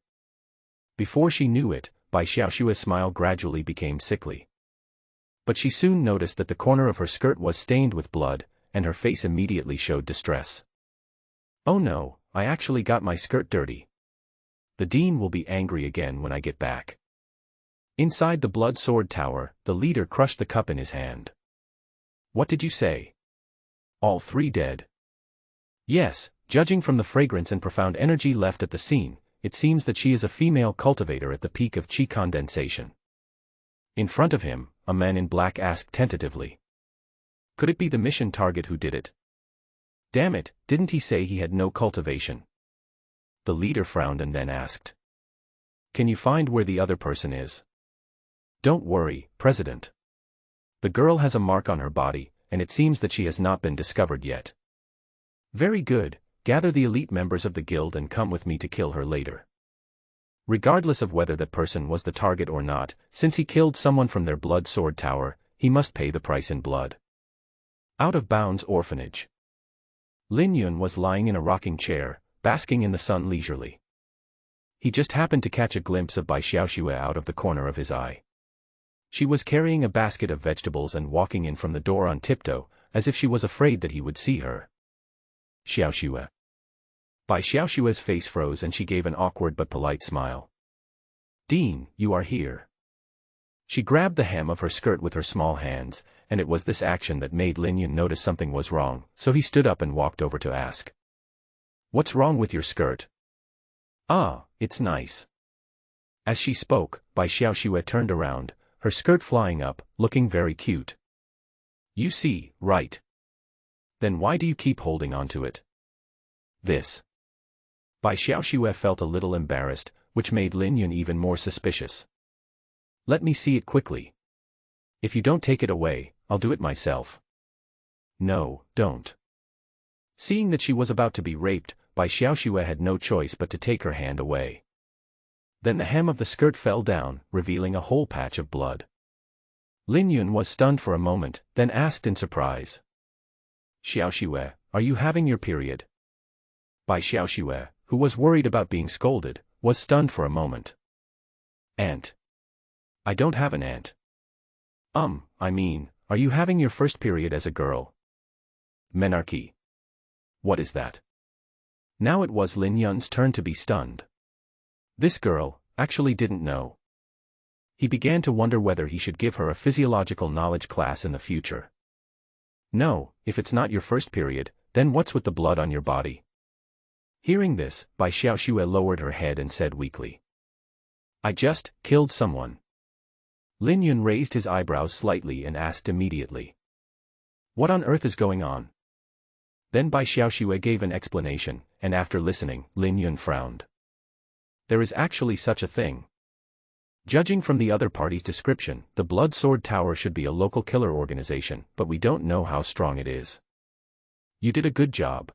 Before she knew it, Bai Xiaoxue's smile gradually became sickly. But she soon noticed that the corner of her skirt was stained with blood, and her face immediately showed distress. Oh no, I actually got my skirt dirty. The dean will be angry again when I get back. Inside the Blood Sword Tower, the leader crushed the cup in his hand. What did you say? All three dead? Yes, judging from the fragrance and profound energy left at the scene, it seems that she is a female cultivator at the peak of chi condensation. In front of him, a man in black asked tentatively. Could it be the mission target who did it? Damn it, didn't he say he had no cultivation? The leader frowned and then asked. Can you find where the other person is? Don't worry, President. The girl has a mark on her body, and it seems that she has not been discovered yet. Very good, gather the elite members of the guild and come with me to kill her later. Regardless of whether that person was the target or not, since he killed someone from their Blood Sword Tower, he must pay the price in blood. Out of bounds orphanage. Lin Yun was lying in a rocking chair, basking in the sun leisurely. He just happened to catch a glimpse of Bai Xiaoxue out of the corner of his eye. She was carrying a basket of vegetables and walking in from the door on tiptoe, as if she was afraid that he would see her. Xiaoxue. Bai Xiaoxue's face froze and she gave an awkward but polite smile. Dean, you are here. She grabbed the hem of her skirt with her small hands, and it was this action that made Lin Yun notice something was wrong, so he stood up and walked over to ask. What's wrong with your skirt? Ah, it's nice. As she spoke, Bai Xiaoxue turned around, her skirt flying up, looking very cute. You see, right? Then why do you keep holding on to it? This. Bai Xiaoxue felt a little embarrassed, which made Lin Yun even more suspicious. Let me see it quickly. If you don't take it away, I'll do it myself. No, don't. Seeing that she was about to be raped, Bai Xiaoxue had no choice but to take her hand away. Then the hem of the skirt fell down, revealing a whole patch of blood. Lin Yun was stunned for a moment, then asked in surprise. Xiaoxue, are you having your period? Bai Xiaoxue, who was worried about being scolded, was stunned for a moment. Aunt. I don't have an aunt. Are you having your first period as a girl? Menarche. What is that? Now it was Lin Yun's turn to be stunned. This girl actually didn't know. He began to wonder whether he should give her a physiological knowledge class in the future. No, if it's not your first period, then what's with the blood on your body? Hearing this, Bai Xiaoxue lowered her head and said weakly. I just killed someone. Lin Yun raised his eyebrows slightly and asked immediately. What on earth is going on? Then Bai Xiaoxue gave an explanation, and after listening, Lin Yun frowned. There is actually such a thing. Judging from the other party's description, the Blood Sword Tower should be a local killer organization, but we don't know how strong it is. You did a good job.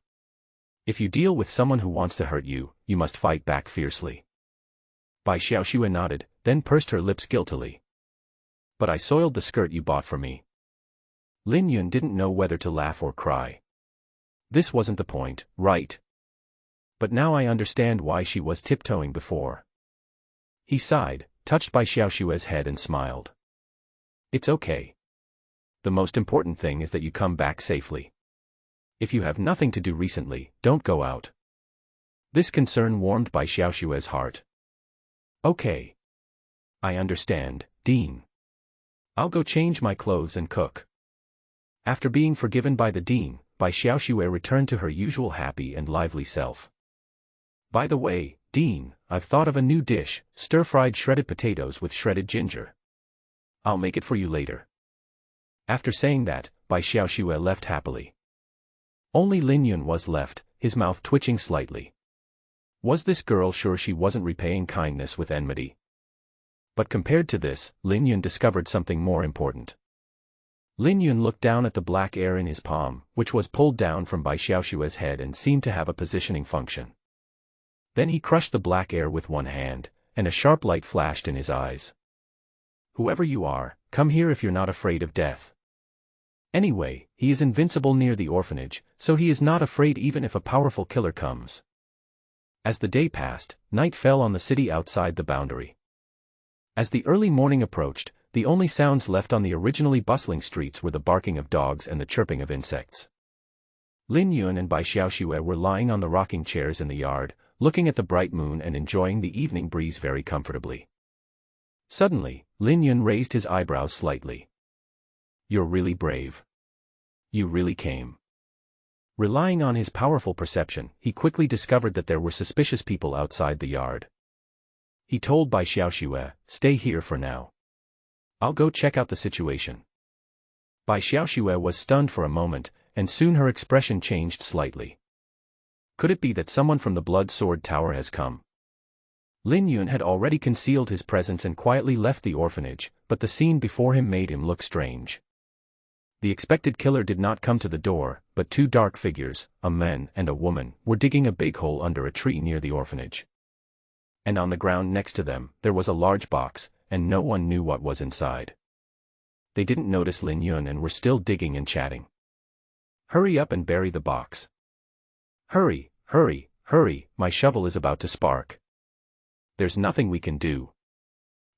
If you deal with someone who wants to hurt you, you must fight back fiercely. Bai Xiaoxue nodded, then pursed her lips guiltily. But I soiled the skirt you bought for me. Lin Yun didn't know whether to laugh or cry. This wasn't the point, right? But now I understand why she was tiptoeing before. He sighed, touched Bai Xiaoxue's head and smiled. It's okay. The most important thing is that you come back safely. If you have nothing to do recently, don't go out. This concern warmed Bai Xiaoxue's heart. Okay. I understand, Dean. I'll go change my clothes and cook. After being forgiven by the Dean, Bai Xiaoxue returned to her usual happy and lively self. By the way, Dean, I've thought of a new dish, stir-fried shredded potatoes with shredded ginger. I'll make it for you later. After saying that, Bai Xiaoxue left happily. Only Lin Yun was left, his mouth twitching slightly. Was this girl sure she wasn't repaying kindness with enmity? But compared to this, Lin Yun discovered something more important. Lin Yun looked down at the black air in his palm, which was pulled down from Bai Xiaoxue's head and seemed to have a positioning function. Then he crushed the black air with one hand, and a sharp light flashed in his eyes. Whoever you are, come here if you're not afraid of death. Anyway, he is invincible near the orphanage, so he is not afraid even if a powerful killer comes. As the day passed, night fell on the city outside the boundary. As the early morning approached, the only sounds left on the originally bustling streets were the barking of dogs and the chirping of insects. Lin Yun and Bai Xiaoxue were lying on the rocking chairs in the yard, looking at the bright moon and enjoying the evening breeze very comfortably. Suddenly, Lin Yun raised his eyebrows slightly. You're really brave. You really came. Relying on his powerful perception, he quickly discovered that there were suspicious people outside the yard. He told Bai Xiaoxue, stay here for now. I'll go check out the situation. Bai Xiaoxue was stunned for a moment, and soon her expression changed slightly. Could it be that someone from the Blood Sword Tower has come? Lin Yun had already concealed his presence and quietly left the orphanage, but the scene before him made him look strange. The expected killer did not come to the door, but two dark figures, a man and a woman, were digging a big hole under a tree near the orphanage. And on the ground next to them, there was a large box, and no one knew what was inside. They didn't notice Lin Yun and were still digging and chatting. Hurry up and bury the box. Hurry, hurry, hurry, my shovel is about to spark. There's nothing we can do.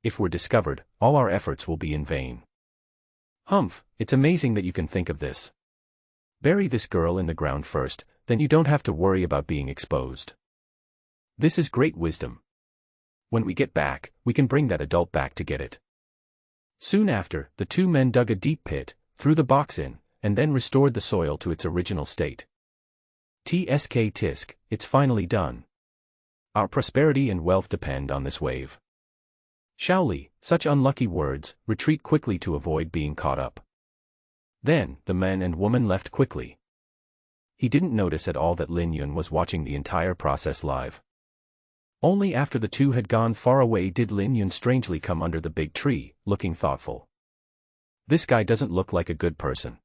If we're discovered, all our efforts will be in vain. Humph, it's amazing that you can think of this. Bury this girl in the ground first, then you don't have to worry about being exposed. This is great wisdom. When we get back, we can bring that adult back to get it. Soon after, the two men dug a deep pit, threw the box in, and then restored the soil to its original state. Tsk tisk, it's finally done. Our prosperity and wealth depend on this wave. Shaoli, such unlucky words, retreat quickly to avoid being caught up. Then, the man and woman left quickly. He didn't notice at all that Lin Yun was watching the entire process live. Only after the two had gone far away did Lin Yun strangely come under the big tree, looking thoughtful. This guy doesn't look like a good person.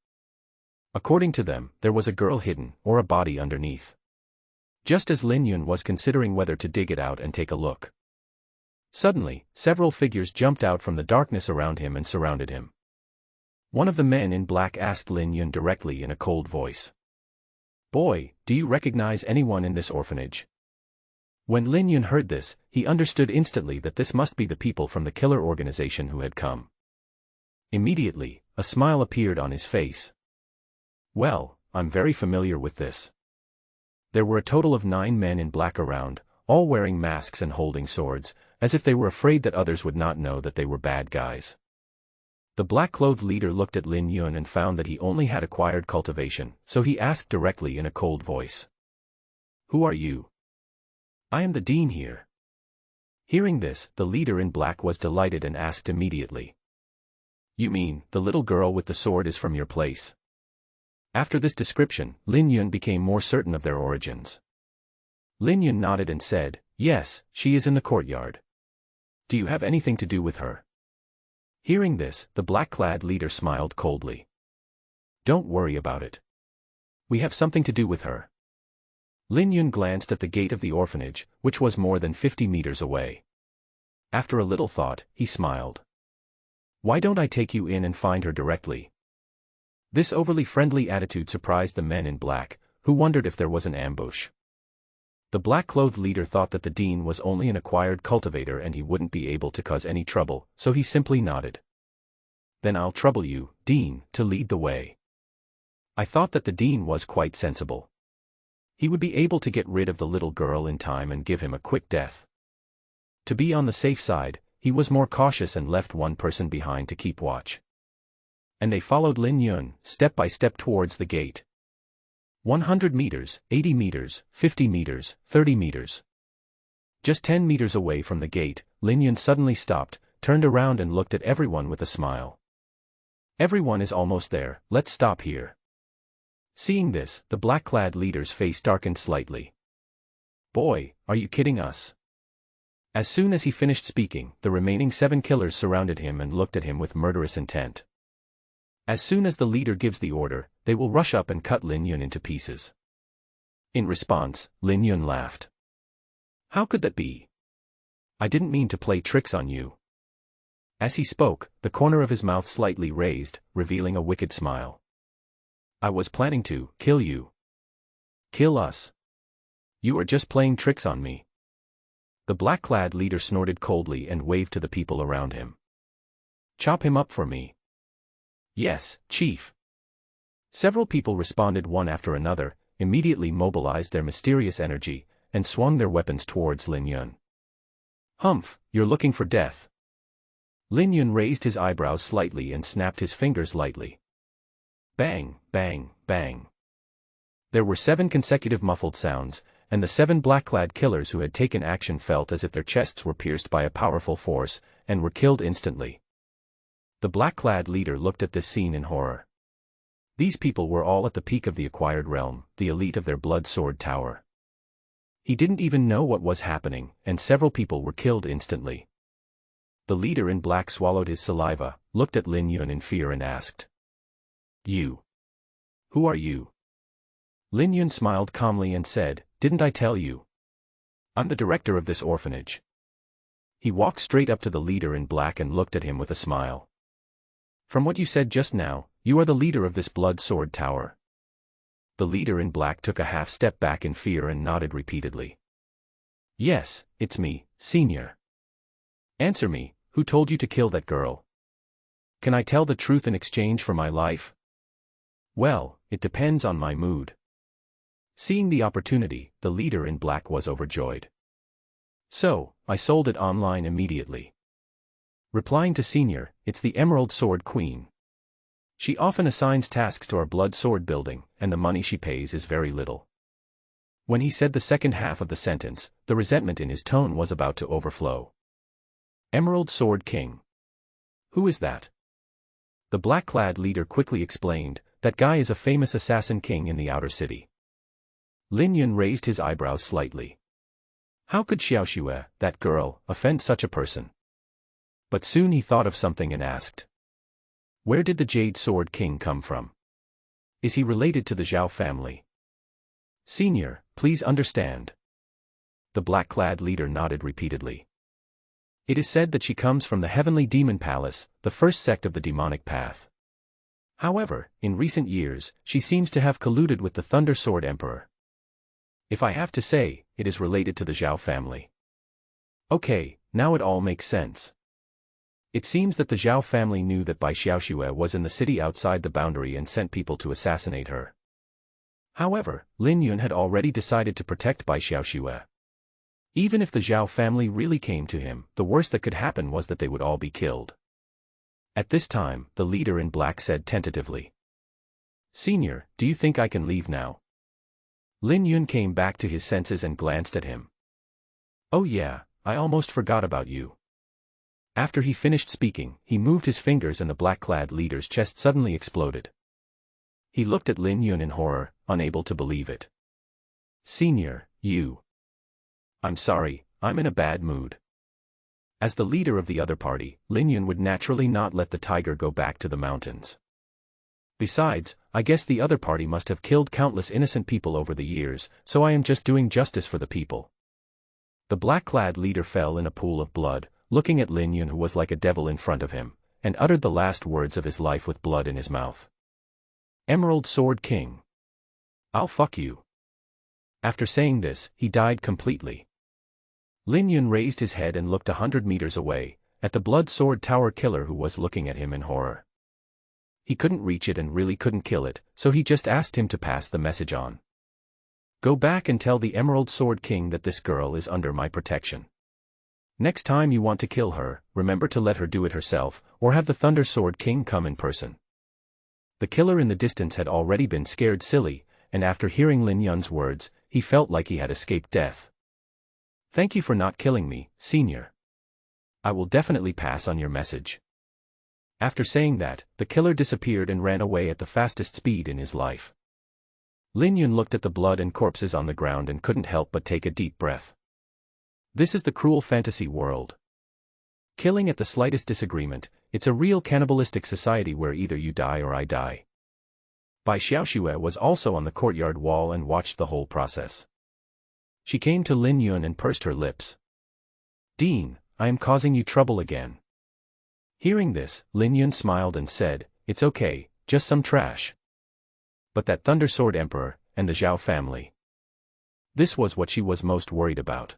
According to them, there was a girl hidden, or a body underneath. Just as Lin Yun was considering whether to dig it out and take a look. Suddenly, several figures jumped out from the darkness around him and surrounded him. One of the men in black asked Lin Yun directly in a cold voice. Boy, do you recognize anyone in this orphanage? When Lin Yun heard this, he understood instantly that this must be the people from the killer organization who had come. Immediately, a smile appeared on his face. Well, I'm very familiar with this. There were a total of 9 men in black around, all wearing masks and holding swords, as if they were afraid that others would not know that they were bad guys. The black-clothed leader looked at Lin Yun and found that he only had acquired cultivation, so he asked directly in a cold voice. Who are you? I am the dean here. Hearing this, the leader in black was delighted and asked immediately. You mean, the little girl with the sword is from your place? After this description, Lin Yun became more certain of their origins. Lin Yun nodded and said, "Yes, she is in the courtyard. Do you have anything to do with her?" Hearing this, the black-clad leader smiled coldly. "Don't worry about it. We have something to do with her." Lin Yun glanced at the gate of the orphanage, which was more than 50 meters away. After a little thought, he smiled. "Why don't I take you in and find her directly?" This overly friendly attitude surprised the men in black, who wondered if there was an ambush. The black-clothed leader thought that the dean was only an acquired cultivator and he wouldn't be able to cause any trouble, so he simply nodded. "Then I'll trouble you, Dean, to lead the way." I thought that the dean was quite sensible. He would be able to get rid of the little girl in time and give him a quick death. To be on the safe side, he was more cautious and left one person behind to keep watch. And they followed Lin Yun, step by step towards the gate. 100 meters, 80 meters, 50 meters, 30 meters. Just 10 meters away from the gate, Lin Yun suddenly stopped, turned around and looked at everyone with a smile. "Everyone is almost there, let's stop here." Seeing this, the black-clad leader's face darkened slightly. "Boy, are you kidding us?" As soon as he finished speaking, the remaining 7 killers surrounded him and looked at him with murderous intent. As soon as the leader gives the order, they will rush up and cut Lin Yun into pieces. In response, Lin Yun laughed. "How could that be? I didn't mean to play tricks on you." As he spoke, the corner of his mouth slightly raised, revealing a wicked smile. "I was planning to kill you." "Kill us? You are just playing tricks on me." The black-clad leader snorted coldly and waved to the people around him. "Chop him up for me." "Yes, Chief." Several people responded one after another, immediately mobilized their mysterious energy, and swung their weapons towards Lin Yun. "Humph, you're looking for death." Lin Yun raised his eyebrows slightly and snapped his fingers lightly. Bang, bang, bang. There were 7 consecutive muffled sounds, and the 7 black-clad killers who had taken action felt as if their chests were pierced by a powerful force, and were killed instantly. The black-clad leader looked at this scene in horror. These people were all at the peak of the acquired realm, the elite of their blood sword tower. He didn't even know what was happening, and several people were killed instantly. The leader in black swallowed his saliva, looked at Lin Yun in fear and asked, "You? Who are you?" Lin Yun smiled calmly and said, "Didn't I tell you? I'm the director of this orphanage." He walked straight up to the leader in black and looked at him with a smile. "From what you said just now, you are the leader of this blood sword tower." The leader in black took a half step back in fear and nodded repeatedly. "Yes, it's me, Senior." "Answer me, who told you to kill that girl? Can I tell the truth in exchange for my life?" "Well, it depends on my mood." Seeing the opportunity, the leader in black was overjoyed. "So, I sold it online immediately." Replying to Senior, "It's the Emerald Sword Queen. She often assigns tasks to our blood sword building, and the money she pays is very little." When he said the second half of the sentence, the resentment in his tone was about to overflow. "Emerald Sword King? Who is that?" The black-clad leader quickly explained, "That guy is a famous assassin king in the outer city." Lin Yun raised his eyebrows slightly. How could Xiaoxue, that girl, offend such a person? But soon he thought of something and asked, "Where did the Jade Sword King come from? Is he related to the Zhao family?" "Senior, please understand." The black-clad leader nodded repeatedly. "It is said that she comes from the Heavenly Demon Palace, the first sect of the demonic path. However, in recent years, she seems to have colluded with the Thunder Sword Emperor. If I have to say, it is related to the Zhao family." "Okay, now it all makes sense. It seems that the Zhao family knew that Bai Xiaoxue was in the city outside the boundary and sent people to assassinate her. However, Lin Yun had already decided to protect Bai Xiaoxue. Even if the Zhao family really came to him, the worst that could happen was that they would all be killed." At this time, the leader in black said tentatively, "Senior, do you think I can leave now?" Lin Yun came back to his senses and glanced at him. "Oh yeah, I almost forgot about you." After he finished speaking, he moved his fingers and the black-clad leader's chest suddenly exploded. He looked at Lin Yun in horror, unable to believe it. Senior, you. I'm sorry, I'm in a bad mood. As the leader of the other party, Lin Yun would naturally not let the tiger go back to the mountains. Besides, I guess the other party must have killed countless innocent people over the years, so I am just doing justice for the people. The black-clad leader fell in a pool of blood, looking at Lin Yun, who was like a devil in front of him, and uttered the last words of his life with blood in his mouth. Emerald Sword King. I'll fuck you. After saying this, he died completely. Lin Yun raised his head and looked 100 meters away, at the Blood Sword Tower killer who was looking at him in horror. He couldn't reach it and really couldn't kill it, so he just asked him to pass the message on. Go back and tell the Emerald Sword King that this girl is under my protection. Next time you want to kill her, remember to let her do it herself, or have the Thunder Sword King come in person. The killer in the distance had already been scared silly, and after hearing Lin Yun's words, he felt like he had escaped death. Thank you for not killing me, Senior. I will definitely pass on your message. After saying that, the killer disappeared and ran away at the fastest speed in his life. Lin Yun looked at the blood and corpses on the ground and couldn't help but take a deep breath. This is the cruel fantasy world. Killing at the slightest disagreement, it's a real cannibalistic society where either you die or I die. Bai Xiaoxue was also on the courtyard wall and watched the whole process. She came to Lin Yun and pursed her lips. Dean, I am causing you trouble again. Hearing this, Lin Yun smiled and said, it's okay, just some trash. But that Thunder Sword Emperor, and the Zhao family. This was what she was most worried about.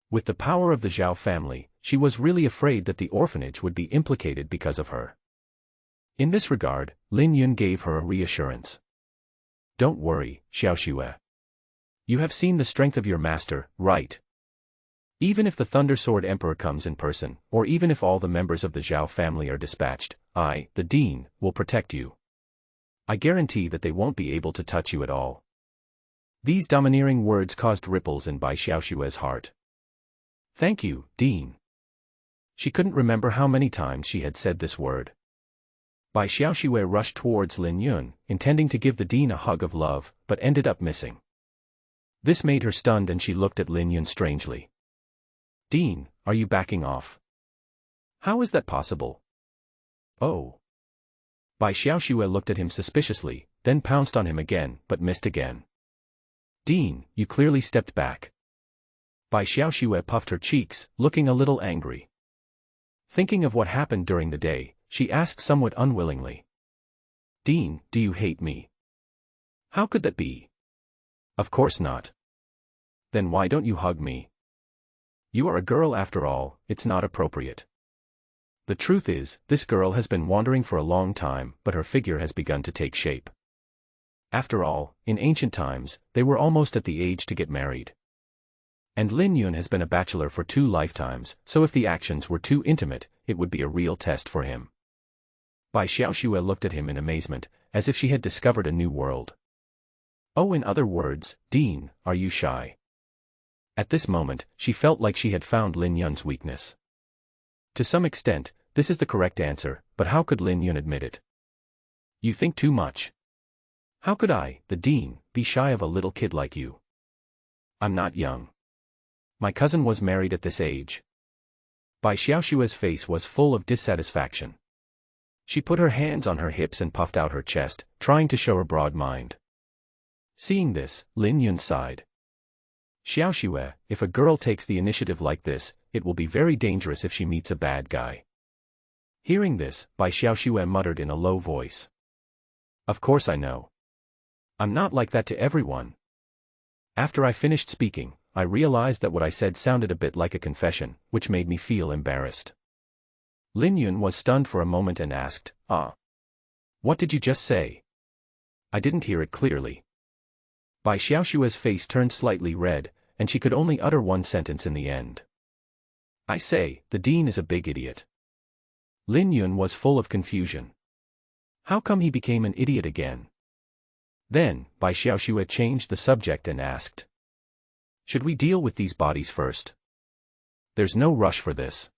With the power of the Zhao family, she was really afraid that the orphanage would be implicated because of her. In this regard, Lin Yun gave her a reassurance. Don't worry, Xiaoxue. You have seen the strength of your master, right? Even if the Thunder Sword Emperor comes in person, or even if all the members of the Zhao family are dispatched, I, the Dean, will protect you. I guarantee that they won't be able to touch you at all. These domineering words caused ripples in Bai Xiaoxue's heart. Thank you, Dean. She couldn't remember how many times she had said this word. Bai Xiaoxue rushed towards Lin Yun, intending to give the Dean a hug of love, but ended up missing. This made her stunned and she looked at Lin Yun strangely. Dean, are you backing off? How is that possible? Oh. Bai Xiaoxue looked at him suspiciously, then pounced on him again, but missed again. Dean, you clearly stepped back. Bai Xiaoxue puffed her cheeks, looking a little angry. Thinking of what happened during the day, she asked somewhat unwillingly. Dean, do you hate me? How could that be? Of course not. Then why don't you hug me? You are a girl after all, it's not appropriate. The truth is, this girl has been wandering for a long time, but her figure has begun to take shape. After all, in ancient times, they were almost at the age to get married. And Lin Yun has been a bachelor for 2 lifetimes, so if the actions were too intimate, it would be a real test for him. Bai Xiaoxue looked at him in amazement, as if she had discovered a new world. Oh, in other words, Dean, are you shy? At this moment, she felt like she had found Lin Yun's weakness. To some extent, this is the correct answer, but how could Lin Yun admit it? You think too much. How could I, the Dean, be shy of a little kid like you? I'm not young. My cousin was married at this age. Bai Xiaoxue's face was full of dissatisfaction. She put her hands on her hips and puffed out her chest, trying to show her broad mind. Seeing this, Lin Yun sighed. Xiaoxue, if a girl takes the initiative like this, it will be very dangerous if she meets a bad guy. Hearing this, Bai Xiaoxue muttered in a low voice. Of course I know. I'm not like that to everyone. After I finished speaking, I realized that what I said sounded a bit like a confession, which made me feel embarrassed. Lin Yun was stunned for a moment and asked, what did you just say? I didn't hear it clearly. Bai Xiaoxue's face turned slightly red, and she could only utter one sentence in the end. I say, the Dean is a big idiot. Lin Yun was full of confusion. How come he became an idiot again? Then, Bai Xiaoxue changed the subject and asked. Should we deal with these bodies first? There's no rush for this.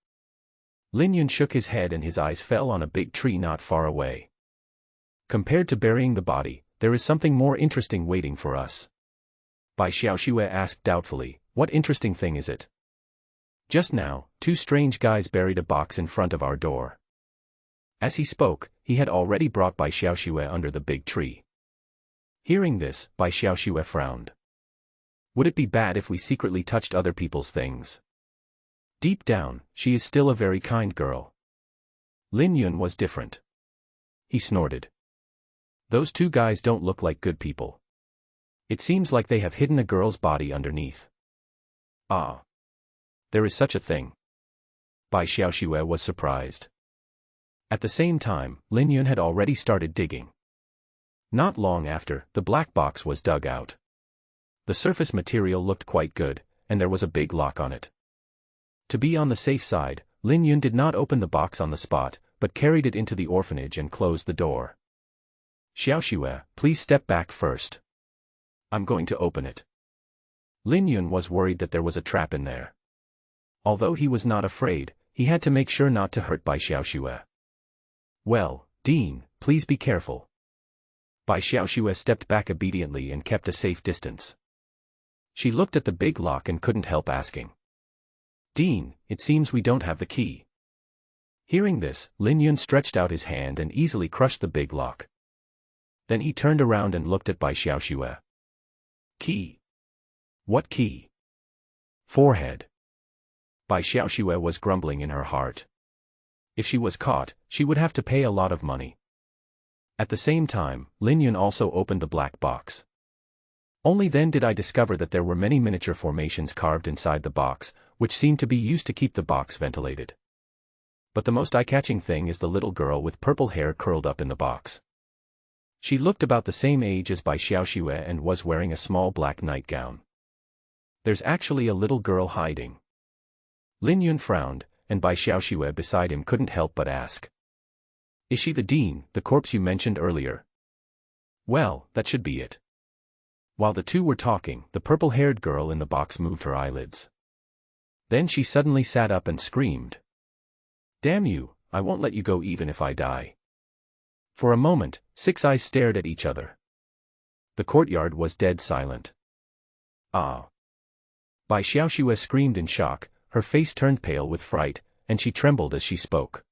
Lin Yun shook his head and his eyes fell on a big tree not far away. Compared to burying the body, there is something more interesting waiting for us. Bai Xiaoxue asked doubtfully, what interesting thing is it? Just now, two strange guys buried a box in front of our door. As he spoke, he had already brought Bai Xiaoxue under the big tree. Hearing this, Bai Xiaoxue frowned. Would it be bad if we secretly touched other people's things? Deep down, she is still a very kind girl. Lin Yun was different. He snorted. Those two guys don't look like good people. It seems like they have hidden a girl's body underneath. Ah. There is such a thing. Bai Xiaoxue was surprised. At the same time, Lin Yun had already started digging. Not long after, the black box was dug out. The surface material looked quite good, and there was a big lock on it. To be on the safe side, Lin Yun did not open the box on the spot, but carried it into the orphanage and closed the door. Xiaoxue, please step back first. I'm going to open it. Lin Yun was worried that there was a trap in there. Although he was not afraid, he had to make sure not to hurt Bai Xiaoxue. Well, Dean, please be careful. Bai Xiaoxue stepped back obediently and kept a safe distance. She looked at the big lock and couldn't help asking. Dean, it seems we don't have the key. Hearing this, Lin Yun stretched out his hand and easily crushed the big lock. Then he turned around and looked at Bai Xiaoxue. Key? What key? Forehead. Bai Xiaoxue was grumbling in her heart. If she was caught, she would have to pay a lot of money. At the same time, Lin Yun also opened the black box. Only then did I discover that there were many miniature formations carved inside the box, which seemed to be used to keep the box ventilated. But the most eye-catching thing is the little girl with purple hair curled up in the box. She looked about the same age as Bai Xiaoxue and was wearing a small black nightgown. There's actually a little girl hiding. Lin Yun frowned, and Bai Xiaoxue beside him couldn't help but ask. Is she the dean, the corpse you mentioned earlier? Well, that should be it. While the two were talking, the purple-haired girl in the box moved her eyelids. Then she suddenly sat up and screamed. Damn you, I won't let you go even if I die. For a moment, six eyes stared at each other. The courtyard was dead silent. Ah. Bai Xiaoxue screamed in shock, her face turned pale with fright, and she trembled as she spoke.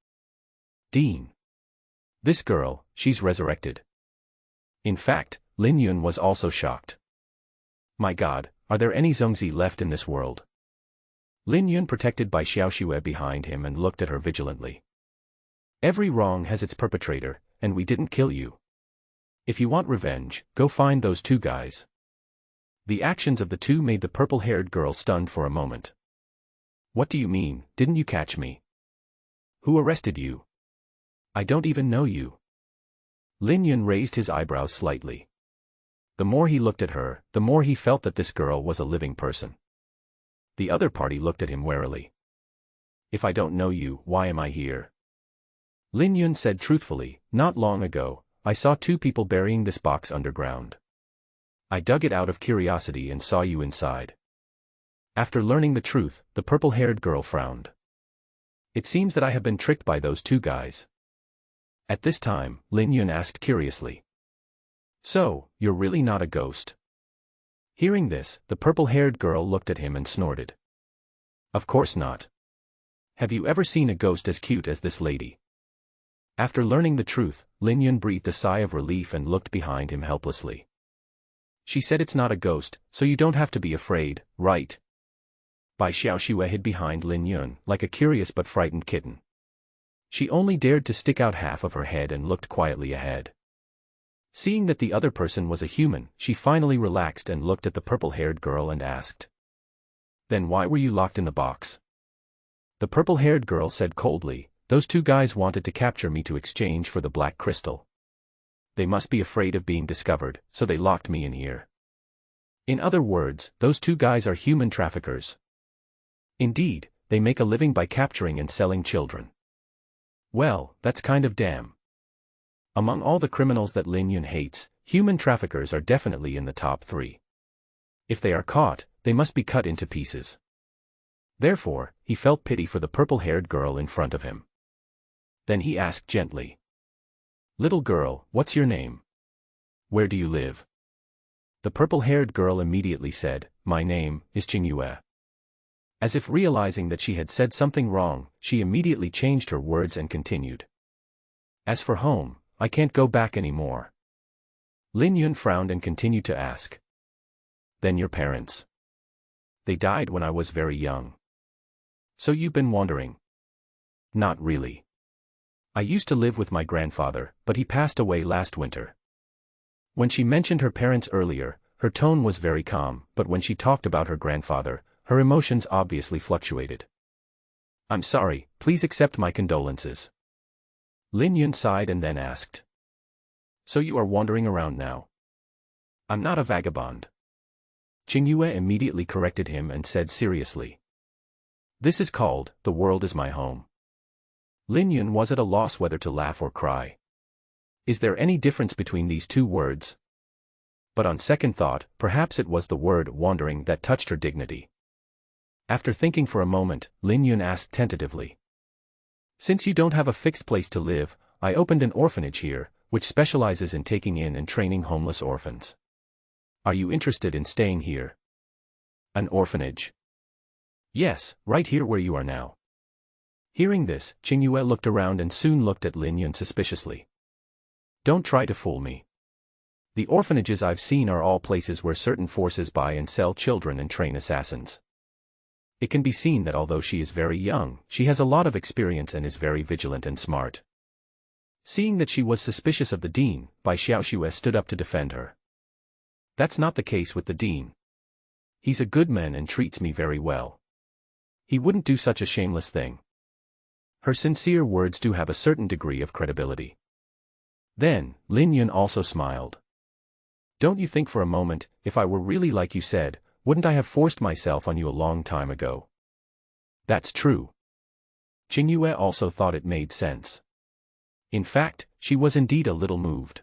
Dean. This girl, she's resurrected. In fact, Lin Yun was also shocked. My God, are there any Zongzi left in this world? Lin Yun protected Bai Xiaoxue behind him and looked at her vigilantly. Every wrong has its perpetrator, and we didn't kill you. If you want revenge, go find those two guys. The actions of the two made the purple-haired girl stunned for a moment. What do you mean, didn't you catch me? Who arrested you? I don't even know you. Lin Yun raised his eyebrows slightly. The more he looked at her, the more he felt that this girl was a living person. The other party looked at him warily. If I don't know you, why am I here? Lin Yun said truthfully, not long ago, I saw two people burying this box underground. I dug it out of curiosity and saw you inside. After learning the truth, the purple-haired girl frowned. It seems that I have been tricked by those two guys. At this time, Lin Yun asked curiously. So, you're really not a ghost? Hearing this, the purple-haired girl looked at him and snorted. Of course not. Have you ever seen a ghost as cute as this lady? After learning the truth, Lin Yun breathed a sigh of relief and looked behind him helplessly. She said it's not a ghost, so you don't have to be afraid, right? Bai Xiaoxue hid behind Lin Yun, like a curious but frightened kitten. She only dared to stick out half of her head and looked quietly ahead. Seeing that the other person was a human, she finally relaxed and looked at the purple-haired girl and asked. Then why were you locked in the box? The purple-haired girl said coldly, those two guys wanted to capture me to exchange for the black crystal. They must be afraid of being discovered, so they locked me in here. In other words, those two guys are human traffickers. Indeed, they make a living by capturing and selling children. Well, that's kind of damn. Among all the criminals that Lin Yun hates, human traffickers are definitely in the top 3. If they are caught, they must be cut into pieces. Therefore, he felt pity for the purple-haired girl in front of him. Then he asked gently. Little girl, what's your name? Where do you live? The purple-haired girl immediately said, my name is Chingun. As if realizing that she had said something wrong, she immediately changed her words and continued. As for home, I can't go back anymore. Lin Yun frowned and continued to ask. Then your parents? They died when I was very young. So you've been wandering? Not really. I used to live with my grandfather, but he passed away last winter. When she mentioned her parents earlier, her tone was very calm, but when she talked about her grandfather, her emotions obviously fluctuated. I'm sorry, please accept my condolences. Lin Yun sighed and then asked. So you are wandering around now? I'm not a vagabond. Chingun immediately corrected him and said seriously. This is called, the world is my home. Lin Yun was at a loss whether to laugh or cry. Is there any difference between these two words? But on second thought, perhaps it was the word wandering that touched her dignity. After thinking for a moment, Lin Yun asked tentatively. Since you don't have a fixed place to live, I opened an orphanage here, which specializes in taking in and training homeless orphans. Are you interested in staying here? An orphanage? Yes, right here where you are now. Hearing this, Chingun looked around and soon looked at Lin Yun suspiciously. Don't try to fool me. The orphanages I've seen are all places where certain forces buy and sell children and train assassins. It can be seen that although she is very young, she has a lot of experience and is very vigilant and smart. Seeing that she was suspicious of the dean, Bi Xia stood up to defend her. That's not the case with the dean. He's a good man and treats me very well. He wouldn't do such a shameless thing. Her sincere words do have a certain degree of credibility. Then, Lin Yun also smiled. Don't you think for a moment, if I were really like you said, wouldn't I have forced myself on you a long time ago? That's true. Chingun also thought it made sense. In fact, she was indeed a little moved.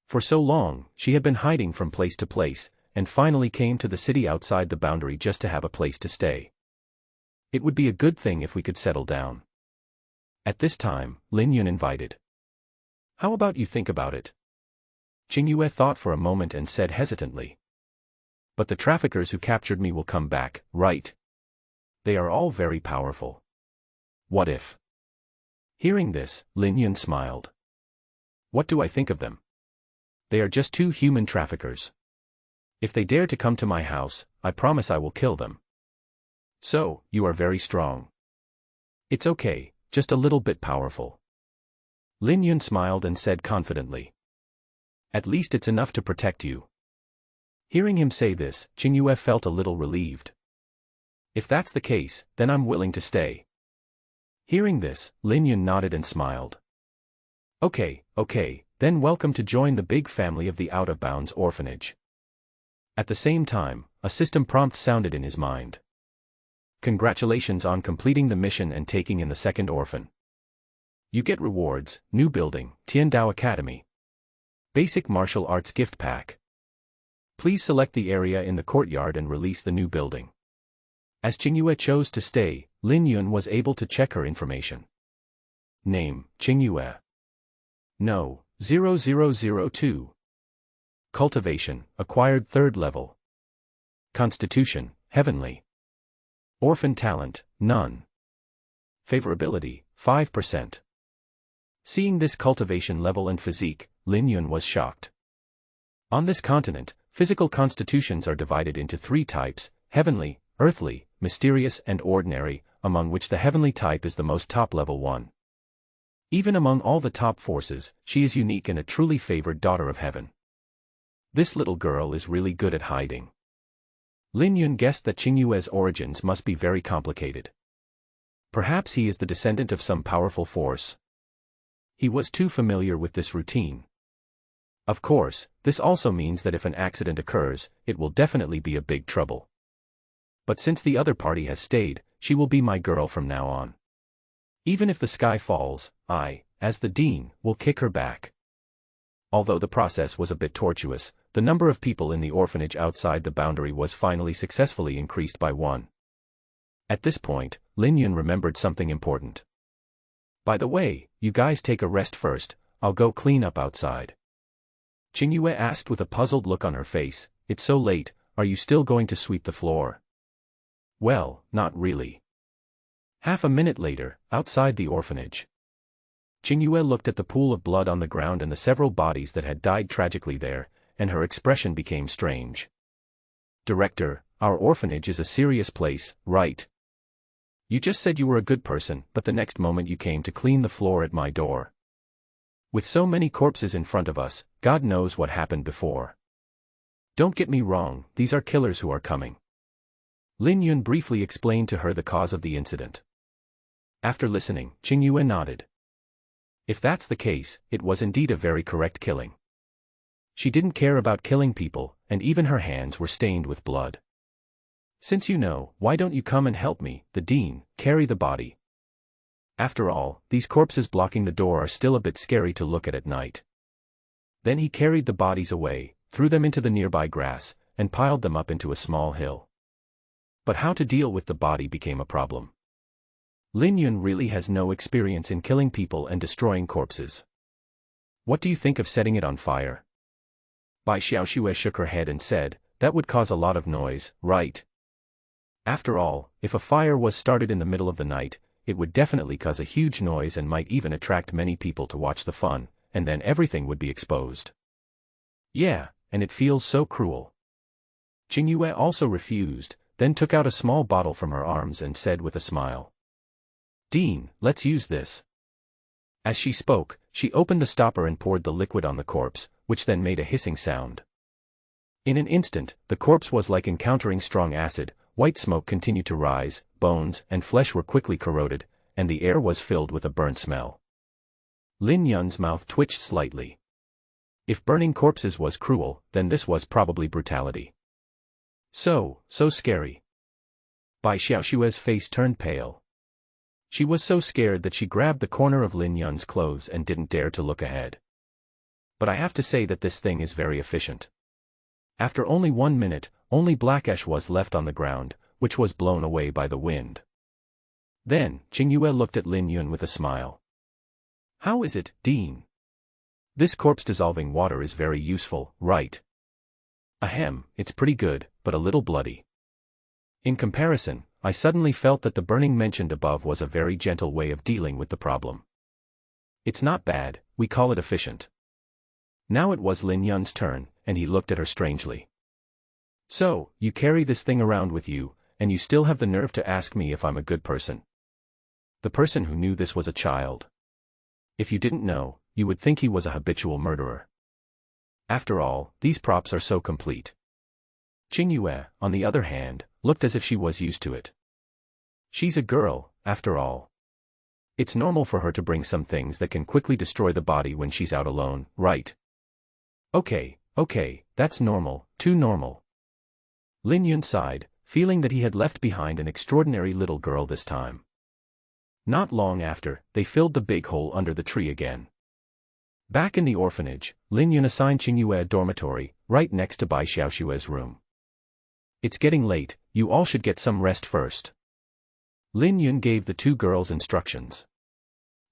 For so long, she had been hiding from place to place, and finally came to the city outside the boundary just to have a place to stay. It would be a good thing if we could settle down. At this time, Lin Yun invited. How about you think about it? Chingun thought for a moment and said hesitantly. But the traffickers who captured me will come back, right? They are all very powerful. What if? Hearing this, Lin Yun smiled. What do I think of them? They are just two human traffickers. If they dare to come to my house, I promise I will kill them. So, you are very strong. It's okay, just a little bit powerful. Lin Yun smiled and said confidently. At least it's enough to protect you. Hearing him say this, Chingun felt a little relieved. If that's the case, then I'm willing to stay. Hearing this, Lin Yun nodded and smiled. Okay, then welcome to join the big family of the out-of-bounds orphanage. At the same time, a system prompt sounded in his mind. Congratulations on completing the mission and taking in the second orphan. You get rewards, new building, Tiandao Academy. Basic martial arts gift pack. Please select the area in the courtyard and release the new building. As Chingun chose to stay, Lin Yun was able to check her information. Name, Chingun. No, 0002. Cultivation, acquired 3rd level. Constitution, heavenly. Orphan talent, none. Favorability, 5%. Seeing this cultivation level and physique, Lin Yun was shocked. On this continent, physical constitutions are divided into 3 types, heavenly, earthly, mysterious and ordinary, among which the heavenly type is the most top-level one. Even among all the top forces, she is unique and a truly favored daughter of heaven. This little girl is really good at hiding. Lin Yun guessed that Chingun's origins must be very complicated. Perhaps he is the descendant of some powerful force. He was too familiar with this routine. Of course, this also means that if an accident occurs, it will definitely be a big trouble. But since the other party has stayed, she will be my girl from now on. Even if the sky falls, I, as the dean, will kick her back. Although the process was a bit tortuous, the number of people in the orphanage outside the boundary was finally successfully increased by 1. At this point, Lin Yun remembered something important. By the way, you guys take a rest first, I'll go clean up outside. Qingyue asked with a puzzled look on her face, it's so late, are you still going to sweep the floor? Well, not really. Half a minute later, outside the orphanage. Qingyue looked at the pool of blood on the ground and the several bodies that had died tragically there, and her expression became strange. Director, our orphanage is a serious place, right? You just said you were a good person, but the next moment you came to clean the floor at my door. With so many corpses in front of us, God knows what happened before. Don't get me wrong, these are killers who are coming. Lin Yun briefly explained to her the cause of the incident. After listening, Qingyue nodded. If that's the case, it was indeed a very correct killing. She didn't care about killing people, and even her hands were stained with blood. Since you know, why don't you come and help me, the dean, carry the body? After all, these corpses blocking the door are still a bit scary to look at night. Then he carried the bodies away, threw them into the nearby grass, and piled them up into a small hill. But how to deal with the body became a problem. Lin Yun really has no experience in killing people and destroying corpses. What do you think of setting it on fire? Bai Xiaoxue shook her head and said, that would cause a lot of noise, right? After all, if a fire was started in the middle of the night, it would definitely cause a huge noise and might even attract many people to watch the fun, and then everything would be exposed. Yeah, and it feels so cruel. Qingyue also refused, then took out a small bottle from her arms and said with a smile. Dean, let's use this. As she spoke, she opened the stopper and poured the liquid on the corpse, which then made a hissing sound. In an instant, the corpse was like encountering strong acid, white smoke continued to rise, bones and flesh were quickly corroded, and the air was filled with a burnt smell. Lin Yun's mouth twitched slightly. If burning corpses was cruel, then this was probably brutality. So scary. Bai Xiaoxue's face turned pale. She was so scared that she grabbed the corner of Lin Yun's clothes and didn't dare to look ahead. But I have to say that this thing is very efficient. After only 1 minute, only black ash was left on the ground, which was blown away by the wind. Then, Qingyue looked at Lin Yun with a smile. How is it, Dean? This corpse-dissolving water is very useful, right? Ahem, it's pretty good, but a little bloody. In comparison, I suddenly felt that the burning mentioned above was a very gentle way of dealing with the problem. It's not bad, we call it efficient. Now it was Lin Yun's turn, and he looked at her strangely. So, you carry this thing around with you, and you still have the nerve to ask me if I'm a good person. The person who knew this was a child. If you didn't know, you would think he was a habitual murderer. After all, these props are so complete. Qingyue, on the other hand, looked as if she was used to it. She's a girl, after all. It's normal for her to bring some things that can quickly destroy the body when she's out alone, right? Okay, that's normal, too normal. Lin Yun sighed, feeling that he had left behind an extraordinary little girl this time. Not long after, they filled the big hole under the tree again. Back in the orphanage, Lin Yun assigned Qingyue a dormitory, right next to Bai Xiaoxue's room. It's getting late, you all should get some rest first. Lin Yun gave the 2 girls instructions.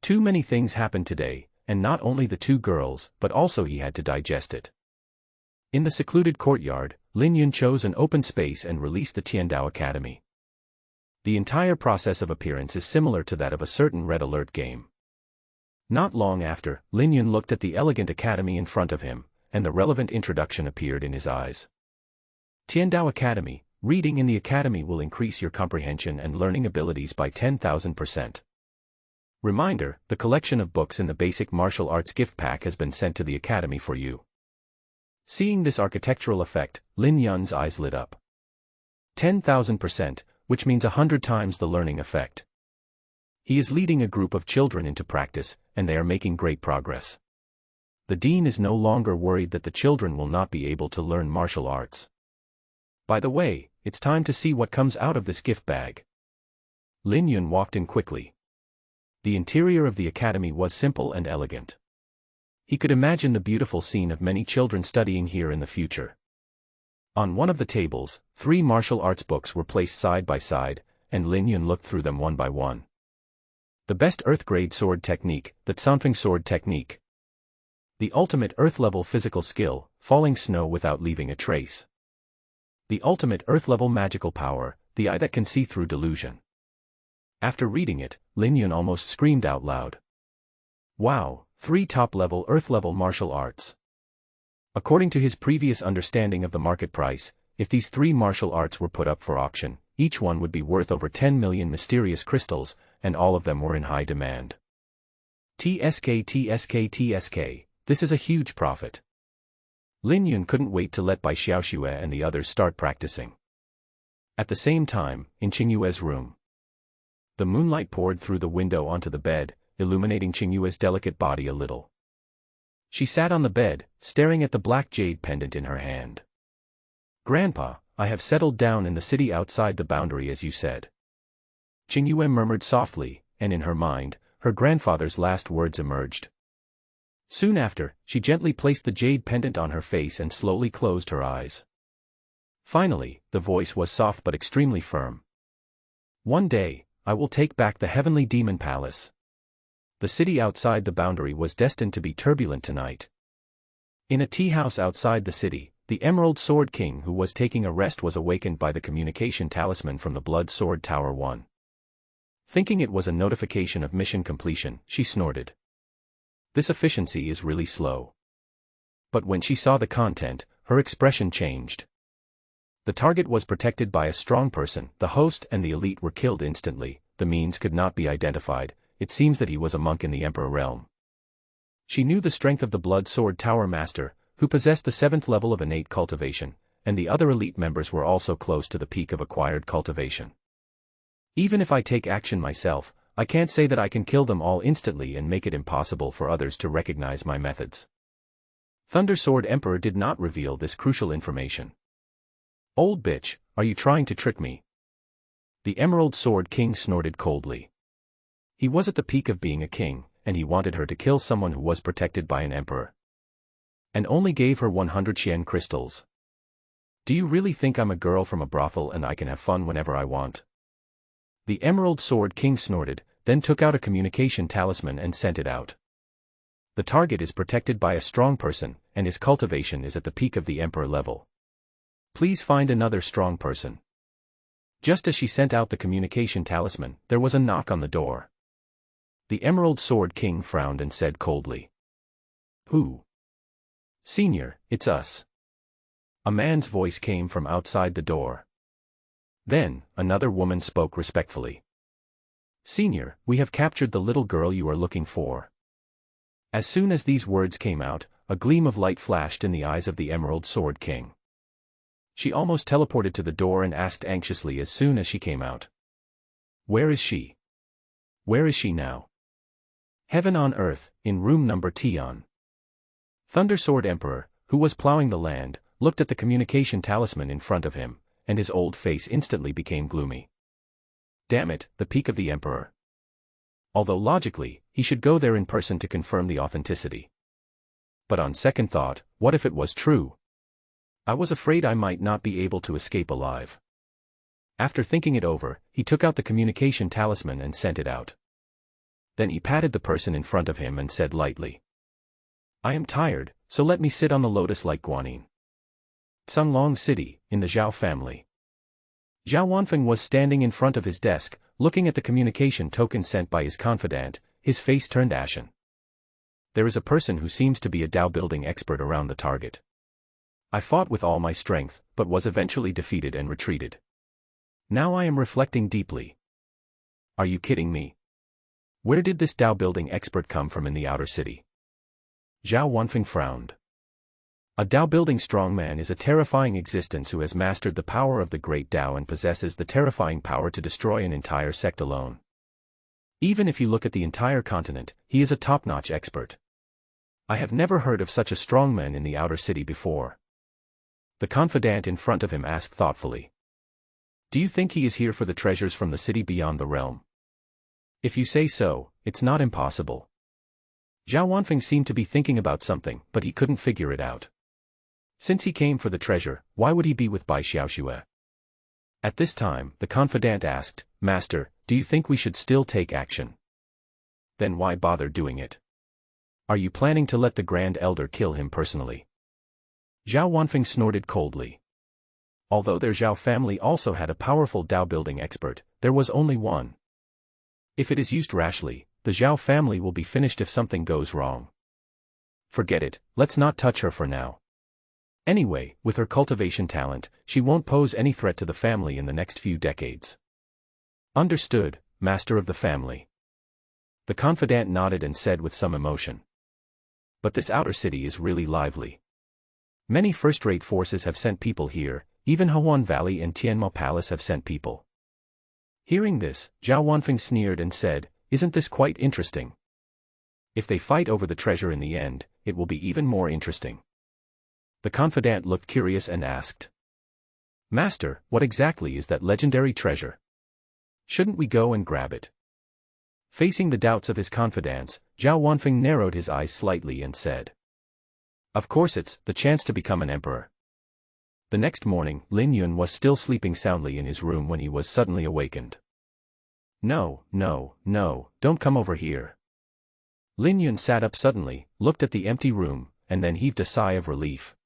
Too many things happened today, and not only the 2 girls, but also he had to digest it. In the secluded courtyard, Lin Yun chose an open space and released the Tiandao Academy. The entire process of appearance is similar to that of a certain Red Alert game. Not long after, Lin Yun looked at the elegant academy in front of him, and the relevant introduction appeared in his eyes. Tiandao Academy, reading in the academy will increase your comprehension and learning abilities by 10,000%. Reminder, the collection of books in the basic martial arts gift pack has been sent to the academy for you. Seeing this architectural effect, Lin Yun's eyes lit up. 10,000%, which means 100 times the learning effect. He is leading a group of children into practice, and they are making great progress. The dean is no longer worried that the children will not be able to learn martial arts. By the way, it's time to see what comes out of this gift bag. Lin Yun walked in quickly. The interior of the academy was simple and elegant. He could imagine the beautiful scene of many children studying here in the future. On one of the tables, 3 martial arts books were placed side by side, and Lin Yun looked through them one by one. The best Earth Grade Sword Technique, the Tsanfeng Sword Technique. The ultimate Earth-level physical skill, falling snow without leaving a trace. The ultimate Earth-level magical power, the eye that can see through delusion. After reading it, Lin Yun almost screamed out loud. Wow, 3 top-level Earth-level martial arts. According to his previous understanding of the market price, if these 3 martial arts were put up for auction, each one would be worth over 10 million mysterious crystals, and all of them were in high demand. TSK, this is a huge profit. Lin Yun couldn't wait to let Bai Xiaoxue and the others start practicing. At the same time, in Qingyue's room, the moonlight poured through the window onto the bed, illuminating Qingyue's delicate body a little. She sat on the bed, staring at the black jade pendant in her hand. Grandpa, I have settled down in the city outside the boundary as you said. Qingyue murmured softly, and in her mind, her grandfather's last words emerged. Soon after, she gently placed the jade pendant on her face and slowly closed her eyes. Finally, the voice was soft but extremely firm. One day, I will take back the heavenly demon palace. The city outside the boundary was destined to be turbulent tonight. In a tea house outside the city, the Emerald Sword King who was taking a rest was awakened by the communication talisman from the Blood Sword Tower 1. Thinking it was a notification of mission completion, she snorted. This efficiency is really slow. But when she saw the content, her expression changed. The target was protected by a strong person, the host and the elite were killed instantly, the means could not be identified, it seems that he was a monk in the Emperor realm. She knew the strength of the Blood Sword Tower Master, who possessed the 7th level of innate cultivation, and the other elite members were also close to the peak of acquired cultivation. Even if I take action myself, I can't say that I can kill them all instantly and make it impossible for others to recognize my methods. Thunder Sword Emperor did not reveal this crucial information. Old bitch, are you trying to trick me? The Emerald Sword King snorted coldly. He was at the peak of being a king, and he wanted her to kill someone who was protected by an emperor. And only gave her 100 Xian crystals. Do you really think I'm a girl from a brothel and I can have fun whenever I want? The Emerald Sword King snorted, then took out a communication talisman and sent it out. The target is protected by a strong person, and his cultivation is at the peak of the emperor level. Please find another strong person. Just as she sent out the communication talisman, there was a knock on the door. The Emerald Sword King frowned and said coldly. Who? Senior, it's us. A man's voice came from outside the door. Then, another woman spoke respectfully. Senior, we have captured the little girl you are looking for. As soon as these words came out, a gleam of light flashed in the eyes of the Emerald Sword King. She almost teleported to the door and asked anxiously as soon as she came out. Where is she? Where is she now? Heaven on earth, in room number Tion. Thundersword Emperor, who was plowing the land, looked at the communication talisman in front of him, and his old face instantly became gloomy. Damn it, the peak of the Emperor. Although logically, he should go there in person to confirm the authenticity. But on second thought, what if it was true? I was afraid I might not be able to escape alive. After thinking it over, he took out the communication talisman and sent it out. Then he patted the person in front of him and said lightly. I am tired, so let me sit on the lotus like Guanyin. Sunglong City, in the Zhao family. Zhao Wanfeng was standing in front of his desk, looking at the communication token sent by his confidant, his face turned ashen. There is a person who seems to be a Dao building expert around the target. I fought with all my strength, but was eventually defeated and retreated. Now I am reflecting deeply. Are you kidding me? Where did this Dao building expert come from in the outer city? Zhao Wanfeng frowned. A Dao building strongman is a terrifying existence who has mastered the power of the great Dao and possesses the terrifying power to destroy an entire sect alone. Even if you look at the entire continent, he is a top-notch expert. I have never heard of such a strongman in the outer city before. The confidant in front of him asked thoughtfully. Do you think he is here for the treasures from the city beyond the realm? If you say so, it's not impossible. Zhao Wanfeng seemed to be thinking about something, but he couldn't figure it out. Since he came for the treasure, why would he be with Bai Xiaoxue? At this time, the confidant asked, Master, do you think we should still take action? Then why bother doing it? Are you planning to let the Grand Elder kill him personally? Zhao Wanfeng snorted coldly. Although their Zhao family also had a powerful Dao building expert, there was only one. If it is used rashly, the Zhao family will be finished if something goes wrong. Forget it, let's not touch her for now. Anyway, with her cultivation talent, she won't pose any threat to the family in the next few decades. Understood, master of the family. The confidant nodded and said with some emotion. But this outer city is really lively. Many first-rate forces have sent people here, even Huan Valley and Tianma Palace have sent people. Hearing this, Zhao Wanfeng sneered and said, "Isn't this quite interesting? If they fight over the treasure in the end, it will be even more interesting." The confidant looked curious and asked, "Master, what exactly is that legendary treasure? Shouldn't we go and grab it?" Facing the doubts of his confidants, Zhao Wanfeng narrowed his eyes slightly and said, "Of course it's the chance to become an emperor." The next morning, Lin Yun was still sleeping soundly in his room when he was suddenly awakened. "No, no, no, don't come over here." Lin Yun sat up suddenly, looked at the empty room, and then heaved a sigh of relief.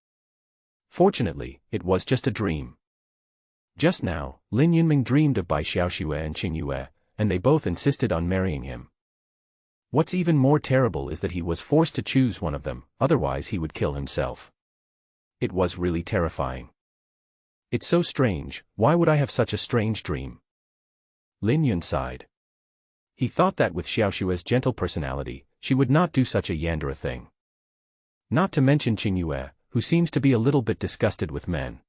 Fortunately, it was just a dream. Just now, Lin Yunming dreamed of Bai Xiaoxue and Qing Yue, and they both insisted on marrying him. What's even more terrible is that he was forced to choose one of them, otherwise he would kill himself. It was really terrifying. It's so strange, why would I have such a strange dream? Lin Yun sighed. He thought that with Xiaoxue's gentle personality, she would not do such a Yandere thing. Not to mention Qing Yue, who seems to be a little bit disgusted with men.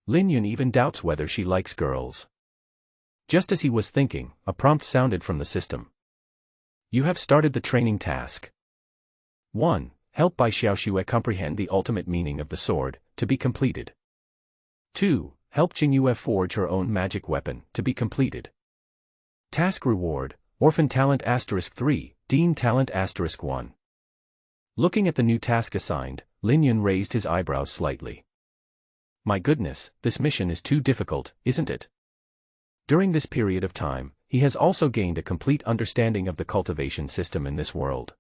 Lin Yun even doubts whether she likes girls. Just as he was thinking, a prompt sounded from the system. You have started the training task. 1. Help Bai Xiaoxue comprehend the ultimate meaning of the sword, to be completed. 2. Help Qing Yue forge her own magic weapon, to be completed. Task reward, Orphan Talent *3, Dean Talent *1. Looking at the new task assigned, Lin Yun raised his eyebrows slightly. My goodness, this mission is too difficult, isn't it? During this period of time, he has also gained a complete understanding of the cultivation system in this world.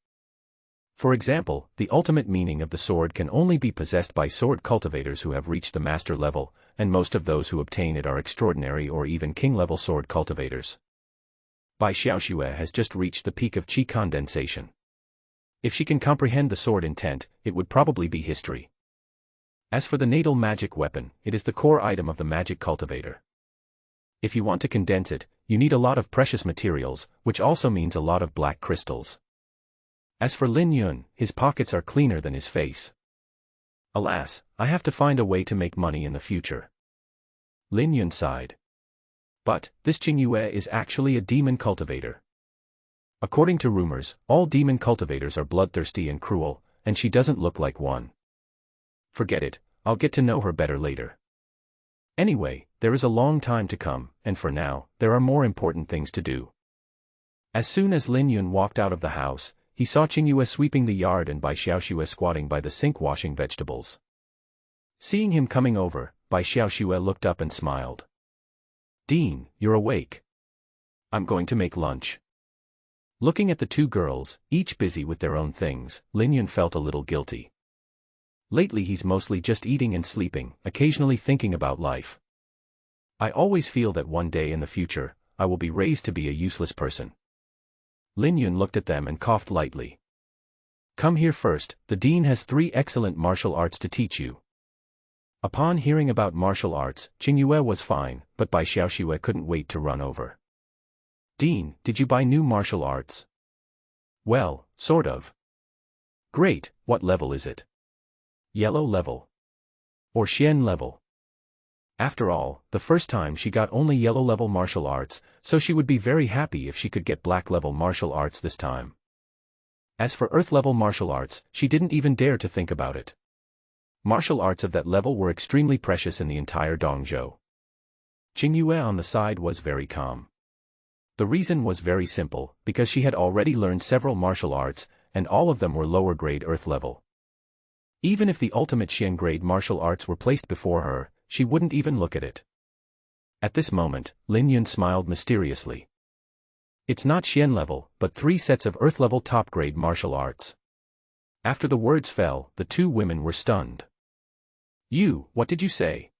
For example, the ultimate meaning of the sword can only be possessed by sword cultivators who have reached the master level, and most of those who obtain it are extraordinary or even king-level sword cultivators. Bai Xiaoxue has just reached the peak of qi condensation. If she can comprehend the sword intent, it would probably be history. As for the natal magic weapon, it is the core item of the magic cultivator. If you want to condense it, you need a lot of precious materials, which also means a lot of black crystals. As for Lin Yun, his pockets are cleaner than his face. Alas, I have to find a way to make money in the future. Lin Yun sighed. But, this Qing Yue is actually a demon cultivator. According to rumors, all demon cultivators are bloodthirsty and cruel, and she doesn't look like one. Forget it, I'll get to know her better later. Anyway, there is a long time to come, and for now, there are more important things to do. As soon as Lin Yun walked out of the house, he saw Qing Yue sweeping the yard and Bai Xiaoxue squatting by the sink washing vegetables. Seeing him coming over, Bai Xiaoxue looked up and smiled. Dean, you're awake. I'm going to make lunch. Looking at the two girls, each busy with their own things, Lin Yun felt a little guilty. Lately he's mostly just eating and sleeping, occasionally thinking about life. I always feel that one day in the future, I will be raised to be a useless person. Lin Yun looked at them and coughed lightly. Come here first, the dean has 3 excellent martial arts to teach you. Upon hearing about martial arts, Qing Yue was fine, but Bai Xiaoxue couldn't wait to run over. Dean, did you buy new martial arts? Well, sort of. Great, what level is it? Yellow level. Or Xian level. After all, the first time she got only yellow level martial arts, so she would be very happy if she could get black level martial arts this time. As for earth level martial arts, she didn't even dare to think about it. Martial arts of that level were extremely precious in the entire Dongzhou. Qing Yue on the side was very calm. The reason was very simple, because she had already learned several martial arts, and all of them were lower grade earth level. Even if the ultimate Xian grade martial arts were placed before her, she wouldn't even look at it. At this moment, Lin Yun smiled mysteriously. It's not Xian level, but 3 sets of earth level top grade martial arts. After the words fell, the two women were stunned. What did you say?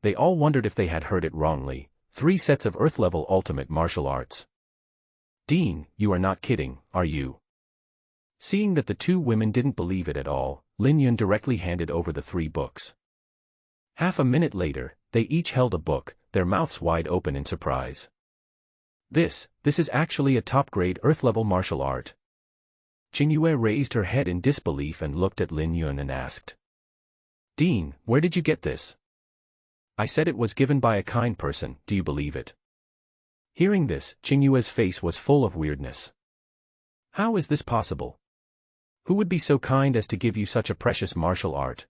They all wondered if they had heard it wrongly. 3 sets of Earth-level ultimate martial arts. Dean, you are not kidding, are you? Seeing that the two women didn't believe it at all, Lin Yun directly handed over the 3 books. Half a minute later, they each held a book, their mouths wide open in surprise. This is actually a top-grade Earth-level martial art. Qingyue raised her head in disbelief and looked at Lin Yun and asked. Dean, where did you get this? I said it was given by a kind person, do you believe it? Hearing this, Qingyue's face was full of weirdness. How is this possible? Who would be so kind as to give you such a precious martial art?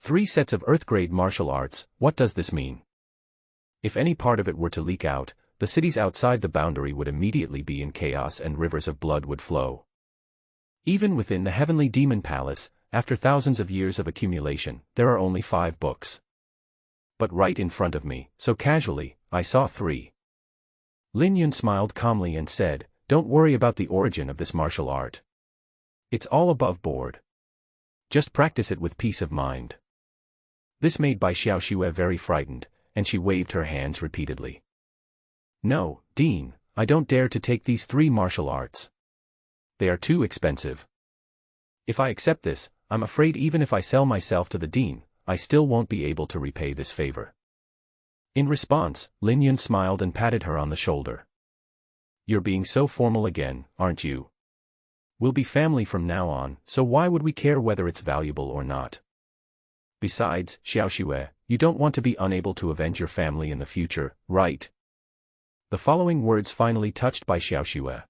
3 sets of Earth-grade martial arts, what does this mean? If any part of it were to leak out, the cities outside the boundary would immediately be in chaos and rivers of blood would flow. Even within the Heavenly Demon Palace, after thousands of years of accumulation, there are only 5 books. But right in front of me, so casually, I saw 3. Lin Yun smiled calmly and said, don't worry about the origin of this martial art. It's all above board. Just practice it with peace of mind. This made Bai Xiaoxue very frightened, and she waved her hands repeatedly. No, Dean, I don't dare to take these 3 martial arts. They are too expensive. If I accept this, I'm afraid even if I sell myself to the Dean, I still won't be able to repay this favor. In response, Lin Yun smiled and patted her on the shoulder. You're being so formal again, aren't you? We'll be family from now on, so why would we care whether it's valuable or not? Besides, Xiaoxue, you don't want to be unable to avenge your family in the future, right? The following words finally touched Bai Xiaoxue.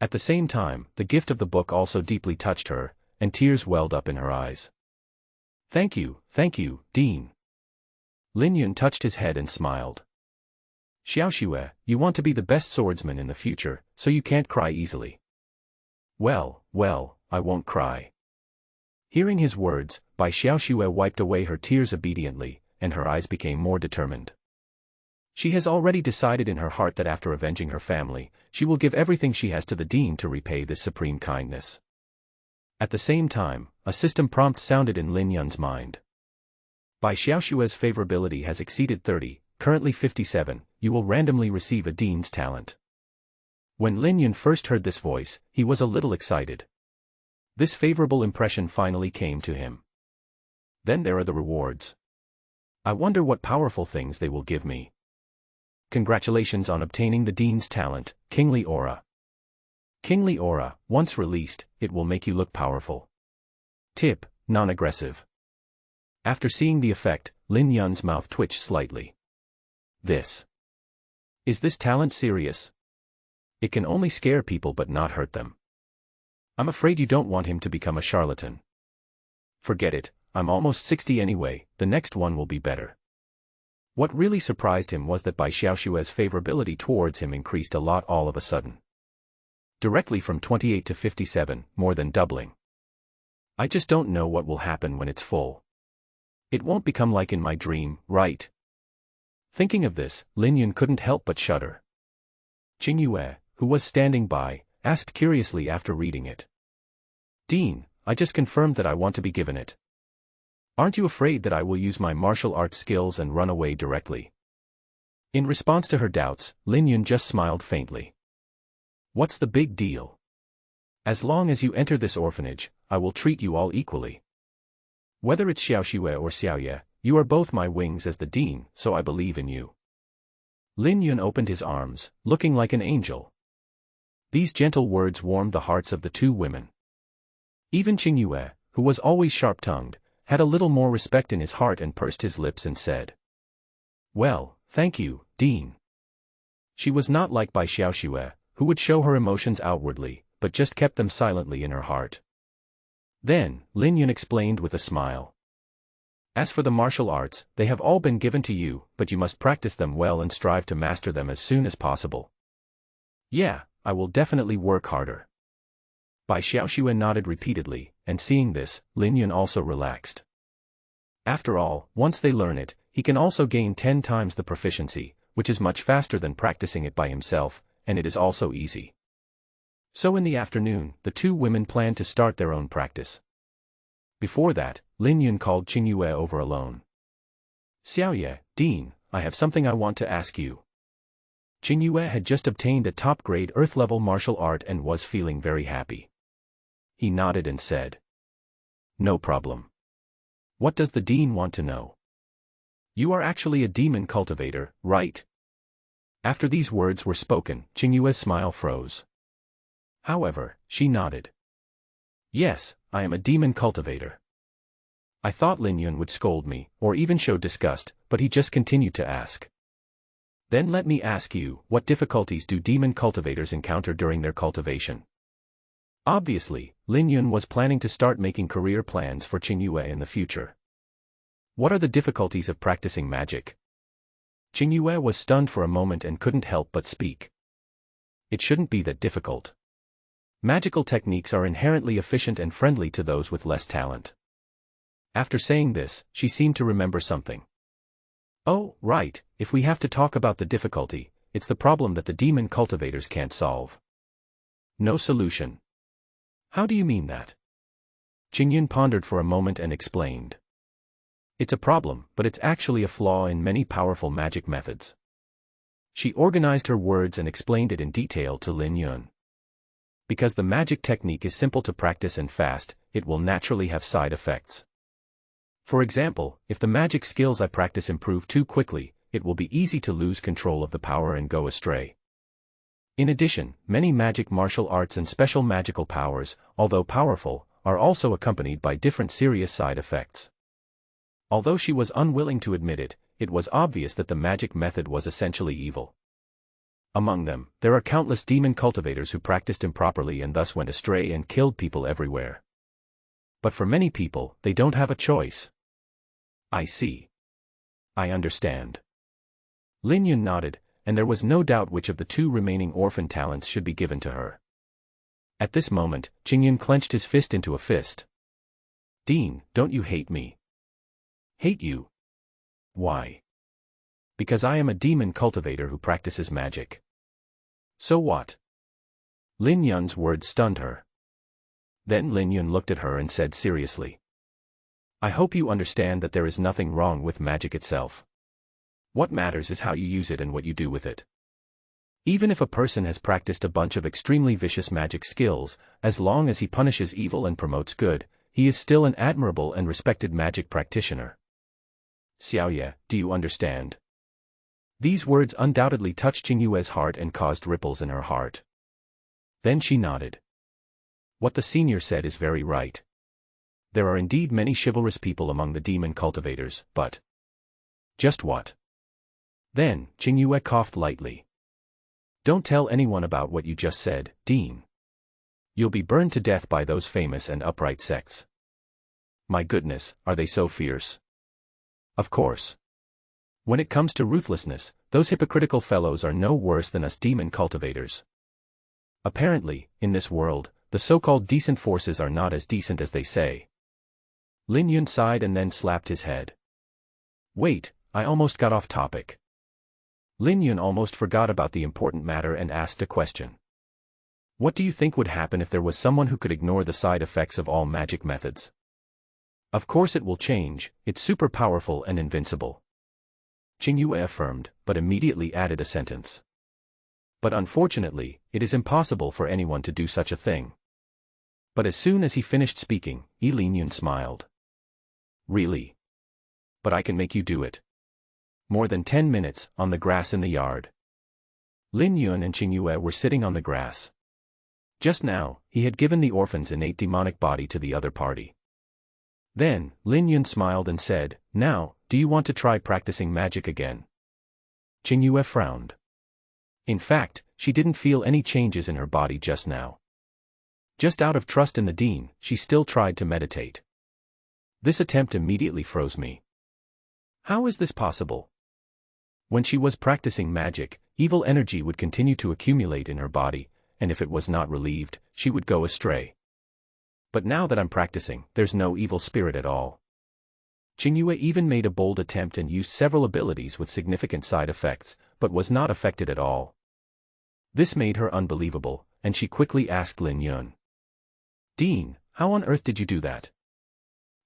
At the same time, the gift of the book also deeply touched her, and tears welled up in her eyes. Thank you, Dean. Lin Yun touched his head and smiled. Xiaoxue, you want to be the best swordsman in the future, so you can't cry easily. Well, I won't cry. Hearing his words, Bai Xiaoxue wiped away her tears obediently, and her eyes became more determined. She has already decided in her heart that after avenging her family, she will give everything she has to the Dean to repay this supreme kindness. At the same time, a system prompt sounded in Lin Yun's mind. Bai Xiaoxue's favorability has exceeded 30, currently 57, you will randomly receive a Dean's talent. When Lin Yun first heard this voice, he was a little excited. This favorable impression finally came to him. Then there are the rewards. I wonder what powerful things they will give me. Congratulations on obtaining the Dean's talent, Kingly Aura. Kingly Aura, once released, it will make you look powerful. Tip, non-aggressive. After seeing the effect, Lin Yun's mouth twitched slightly. Is this talent serious? It can only scare people but not hurt them. I'm afraid you don't want him to become a charlatan. Forget it, I'm almost 60 anyway, the next one will be better. What really surprised him was that Bai Xiaoxue's favorability towards him increased a lot all of a sudden. Directly from 28 to 57, more than doubling. I just don't know what will happen when it's full. It won't become like in my dream, right? Thinking of this, Lin Yun couldn't help but shudder. Qingyue, who was standing by, asked curiously after reading it. Dean, I just confirmed that I want to be given it. Aren't you afraid that I will use my martial arts skills and run away directly? In response to her doubts, Lin Yun just smiled faintly. What's the big deal? As long as you enter this orphanage, I will treat you all equally. Whether it's Xiaoxue or Xiaoye, you are both my wings as the Dean, so I believe in you. Lin Yun opened his arms, looking like an angel. These gentle words warmed the hearts of the two women. Even Qingyue, who was always sharp-tongued, had a little more respect in his heart and pursed his lips and said, Well, thank you, Dean. She was not like Bai Xiaoxue, who would show her emotions outwardly, but just kept them silently in her heart. Then, Lin Yun explained with a smile. As for the martial arts, they have all been given to you, but you must practice them well and strive to master them as soon as possible. Yeah, I will definitely work harder. Bai Xiaoxue nodded repeatedly, and seeing this, Lin Yun also relaxed. After all, once they learn it, he can also gain 10 times the proficiency, which is much faster than practicing it by himself, and it is also easy. So in the afternoon, the two women planned to start their own practice. Before that, Lin Yun called Qingyue over alone. "Xiaoye, Dean, I have something I want to ask you." Qingyue had just obtained a top-grade Earth-level martial art and was feeling very happy. He nodded and said, "No problem. What does the Dean want to know?" "You are actually a demon cultivator, right?" After these words were spoken, Qingyue's smile froze. However, she nodded. "Yes, I am a demon cultivator." I thought Lin Yun would scold me, or even show disgust, but he just continued to ask. "Then let me ask you, what difficulties do demon cultivators encounter during their cultivation?" Obviously, Lin Yun was planning to start making career plans for Qingyue in the future. "What are the difficulties of practicing magic?" Qingyue was stunned for a moment and couldn't help but speak. "It shouldn't be that difficult. Magical techniques are inherently efficient and friendly to those with less talent." After saying this, she seemed to remember something. "Oh, right, if we have to talk about the difficulty, it's the problem that the demon cultivators can't solve." "No solution." "How do you mean that?" Chingun pondered for a moment and explained. "It's a problem, but it's actually a flaw in many powerful magic methods." She organized her words and explained it in detail to Lin Yun. "Because the magic technique is simple to practice and fast, it will naturally have side effects. For example, if the magic skills I practice improve too quickly, it will be easy to lose control of the power and go astray. In addition, many magic martial arts and special magical powers, although powerful, are also accompanied by different serious side effects." Although she was unwilling to admit it, it was obvious that the magic method was essentially evil. Among them, there are countless demon cultivators who practiced improperly and thus went astray and killed people everywhere. But for many people, they don't have a choice. "I see. I understand." Lin Yun nodded, and there was no doubt which of the two remaining orphan talents should be given to her. At this moment, Qingyun clenched his fist into a fist. "Dean, don't you hate me?" "Hate you? Why?" "Because I am a demon cultivator who practices magic." "So what?" Lin Yun's words stunned her. Then Lin Yun looked at her and said seriously, "I hope you understand that there is nothing wrong with magic itself. What matters is how you use it and what you do with it. Even if a person has practiced a bunch of extremely vicious magic skills, as long as he punishes evil and promotes good, he is still an admirable and respected magic practitioner. Xiaoye, do you understand?" These words undoubtedly touched Qingyue's heart and caused ripples in her heart. Then she nodded. "What the senior said is very right. There are indeed many chivalrous people among the demon cultivators, but..." "Just what?" Then, Qingyue coughed lightly. "Don't tell anyone about what you just said, Dean. You'll be burned to death by those famous and upright sects." "My goodness, are they so fierce?" "Of course. When it comes to ruthlessness, those hypocritical fellows are no worse than us demon cultivators. Apparently, in this world, the so-called decent forces are not as decent as they say." Lin Yun sighed and then slapped his head. "Wait, I almost got off topic." Lin Yun almost forgot about the important matter and asked a question. "What do you think would happen if there was someone who could ignore the side effects of all magic methods?" "Of course it will change, it's super powerful and invincible." Qingyue affirmed, but immediately added a sentence. "But unfortunately, it is impossible for anyone to do such a thing." But as soon as he finished speaking, Lin Yun smiled. "Really? But I can make you do it." More than 10 minutes, on the grass in the yard. Lin Yun and Qingyue were sitting on the grass. Just now, he had given the orphan's innate demonic body to the other party. Then, Lin Yun smiled and said, "Now, do you want to try practicing magic again?" Qingyue frowned. In fact, she didn't feel any changes in her body just now. Just out of trust in the Dean, she still tried to meditate. This attempt immediately froze me. How is this possible? When she was practicing magic, evil energy would continue to accumulate in her body, and if it was not relieved, she would go astray. But now that I'm practicing, there's no evil spirit at all. Qingyue even made a bold attempt and used several abilities with significant side effects, but was not affected at all. This made her unbelievable, and she quickly asked Lin Yun. "Dean, how on earth did you do that?"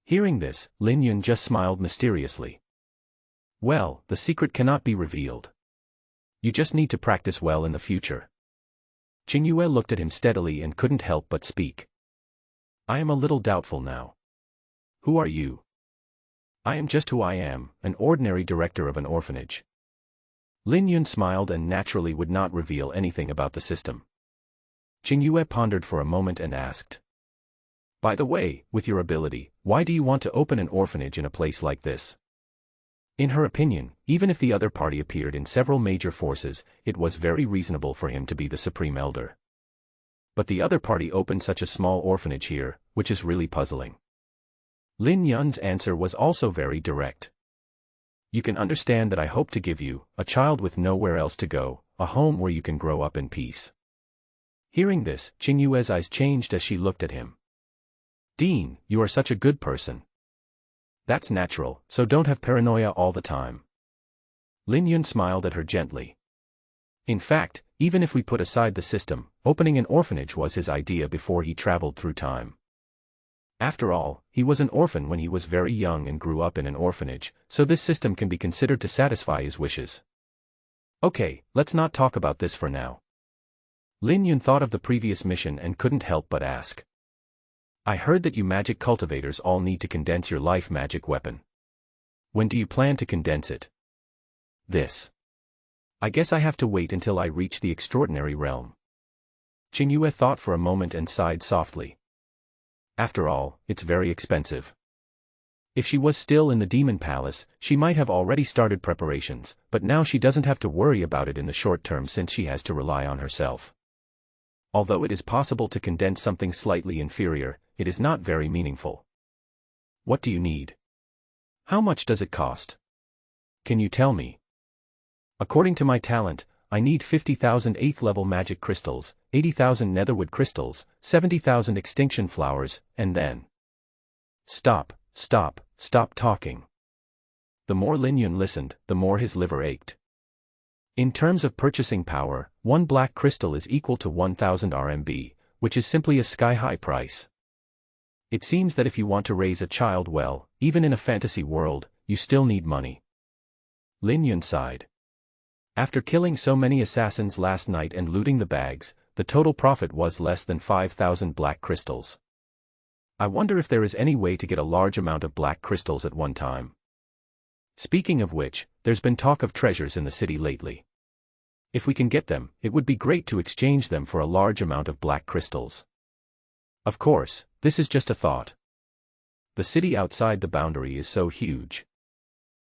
Hearing this, Lin Yun just smiled mysteriously. "Well, the secret cannot be revealed. You just need to practice well in the future." Qingyue looked at him steadily and couldn't help but speak. "I am a little doubtful now. Who are you?" "I am just who I am, an ordinary director of an orphanage." Lin Yun smiled and naturally would not reveal anything about the system. Qingyue pondered for a moment and asked, "By the way, with your ability, why do you want to open an orphanage in a place like this?" In her opinion, even if the other party appeared in several major forces, it was very reasonable for him to be the supreme elder. But the other party opened such a small orphanage here, which is really puzzling. Lin Yun's answer was also very direct. "You can understand that I hope to give you, a child with nowhere else to go, a home where you can grow up in peace." Hearing this, Qingyue's eyes changed as she looked at him. "Dean, you are such a good person." "That's natural, so don't have paranoia all the time." Lin Yun smiled at her gently. In fact, even if we put aside the system, opening an orphanage was his idea before he traveled through time. After all, he was an orphan when he was very young and grew up in an orphanage, so this system can be considered to satisfy his wishes. Okay, let's not talk about this for now. Lin Yun thought of the previous mission and couldn't help but ask. "I heard that you magic cultivators all need to condense your life magic weapon. When do you plan to condense it?" "This. I guess I have to wait until I reach the extraordinary realm." Qingyue thought for a moment and sighed softly. After all, it's very expensive. If she was still in the Demon Palace, she might have already started preparations, but now she doesn't have to worry about it in the short term since she has to rely on herself. Although it is possible to condense something slightly inferior, it is not very meaningful. "What do you need? How much does it cost? Can you tell me?" "According to my talent, I need 50,000 8th-level magic crystals, 80,000 netherwood crystals, 70,000 extinction flowers, and then—" Stop talking. The more Lin Yun listened, the more his liver ached. In terms of purchasing power, one black crystal is equal to 1,000 RMB, which is simply a sky-high price. It seems that if you want to raise a child well, even in a fantasy world, you still need money. Lin Yun sighed. After killing so many assassins last night and looting the bags, the total profit was less than 5,000 black crystals. I wonder if there is any way to get a large amount of black crystals at one time. Speaking of which, there's been talk of treasures in the city lately. If we can get them, it would be great to exchange them for a large amount of black crystals. Of course, this is just a thought. The city outside the boundary is so huge.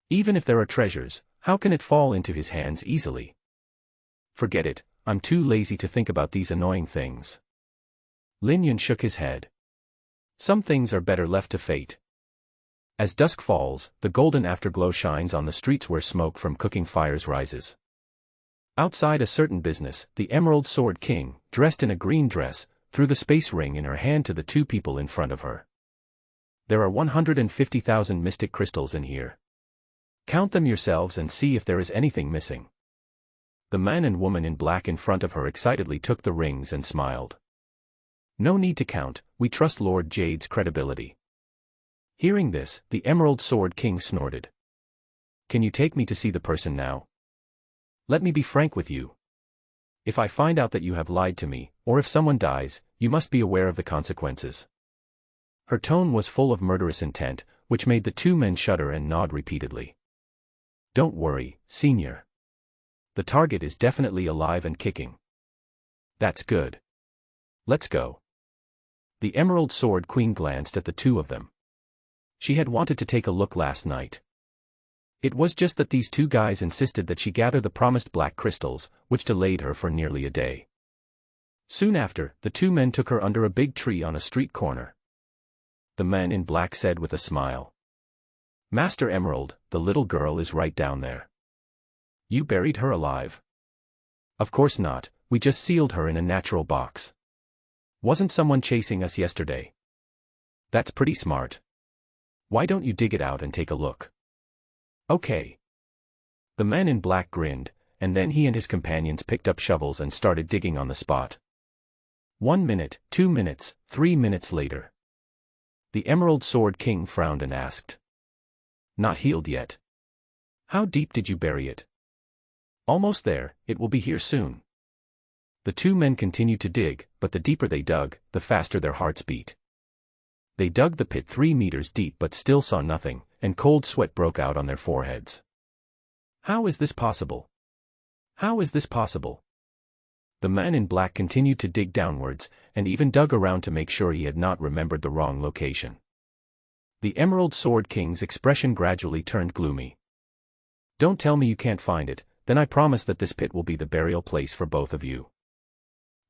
Even if there are treasures, how can it fall into his hands easily? Forget it, I'm too lazy to think about these annoying things. Lin Yun shook his head. Some things are better left to fate. As dusk falls, the golden afterglow shines on the streets where smoke from cooking fires rises. Outside a certain business, the Emerald Sword King, dressed in a green dress, threw the space ring in her hand to the two people in front of her. "There are 150,000 mystic crystals in here. Count them yourselves and see if there is anything missing." The man and woman in black in front of her excitedly took the rings and smiled. "No need to count, we trust Lord Jade's credibility." Hearing this, the Emerald Sword King snorted. "Can you take me to see the person now? Let me be frank with you. If I find out that you have lied to me, or if someone dies, you must be aware of the consequences." Her tone was full of murderous intent, which made the two men shudder and nod repeatedly. "Don't worry, Senior. The target is definitely alive and kicking." "That's good. Let's go." The Emerald Sword Queen glanced at the two of them. She had wanted to take a look last night. It was just that these two guys insisted that she gather the promised black crystals, which delayed her for nearly a day. Soon after, the two men took her under a big tree on a street corner. The man in black said with a smile, "Master Emerald, the little girl is right down there." "You buried her alive?" "Of course not, we just sealed her in a natural box. Wasn't someone chasing us yesterday?" "That's pretty smart. Why don't you dig it out and take a look?" "Okay." The man in black grinned, and then he and his companions picked up shovels and started digging on the spot. 1 minute, 2 minutes, 3 minutes later. The Emerald Sword King frowned and asked. Not healed yet. How deep did you bury it? Almost there, it will be here soon. The two men continued to dig, but the deeper they dug, the faster their hearts beat. They dug the pit 3 meters deep but still saw nothing, and cold sweat broke out on their foreheads. How is this possible? How is this possible? The man in black continued to dig downwards, and even dug around to make sure he had not remembered the wrong location. The Emerald Sword King's expression gradually turned gloomy. Don't tell me you can't find it, then I promise that this pit will be the burial place for both of you.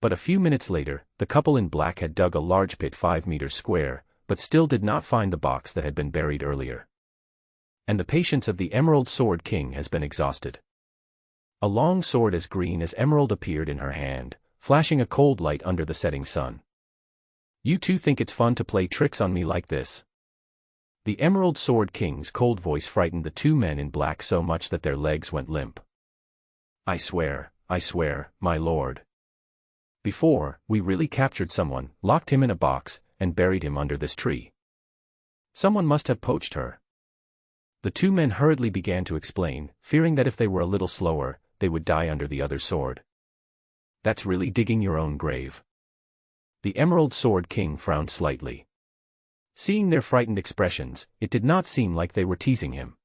But a few minutes later, the couple in black had dug a large pit 5 meters square, but still did not find the box that had been buried earlier. And the patience of the Emerald Sword King has been exhausted. A long sword as green as emerald appeared in her hand, flashing a cold light under the setting sun. You two think it's fun to play tricks on me like this? The Emerald Sword King's cold voice frightened the two men in black so much that their legs went limp. I swear, my lord. Before, we really captured someone, locked him in a box, and buried him under this tree. Someone must have poached her. The two men hurriedly began to explain, fearing that if they were a little slower, they would die under the other sword. That's really digging your own grave. The Emerald Sword King frowned slightly. Seeing their frightened expressions, it did not seem like they were teasing him.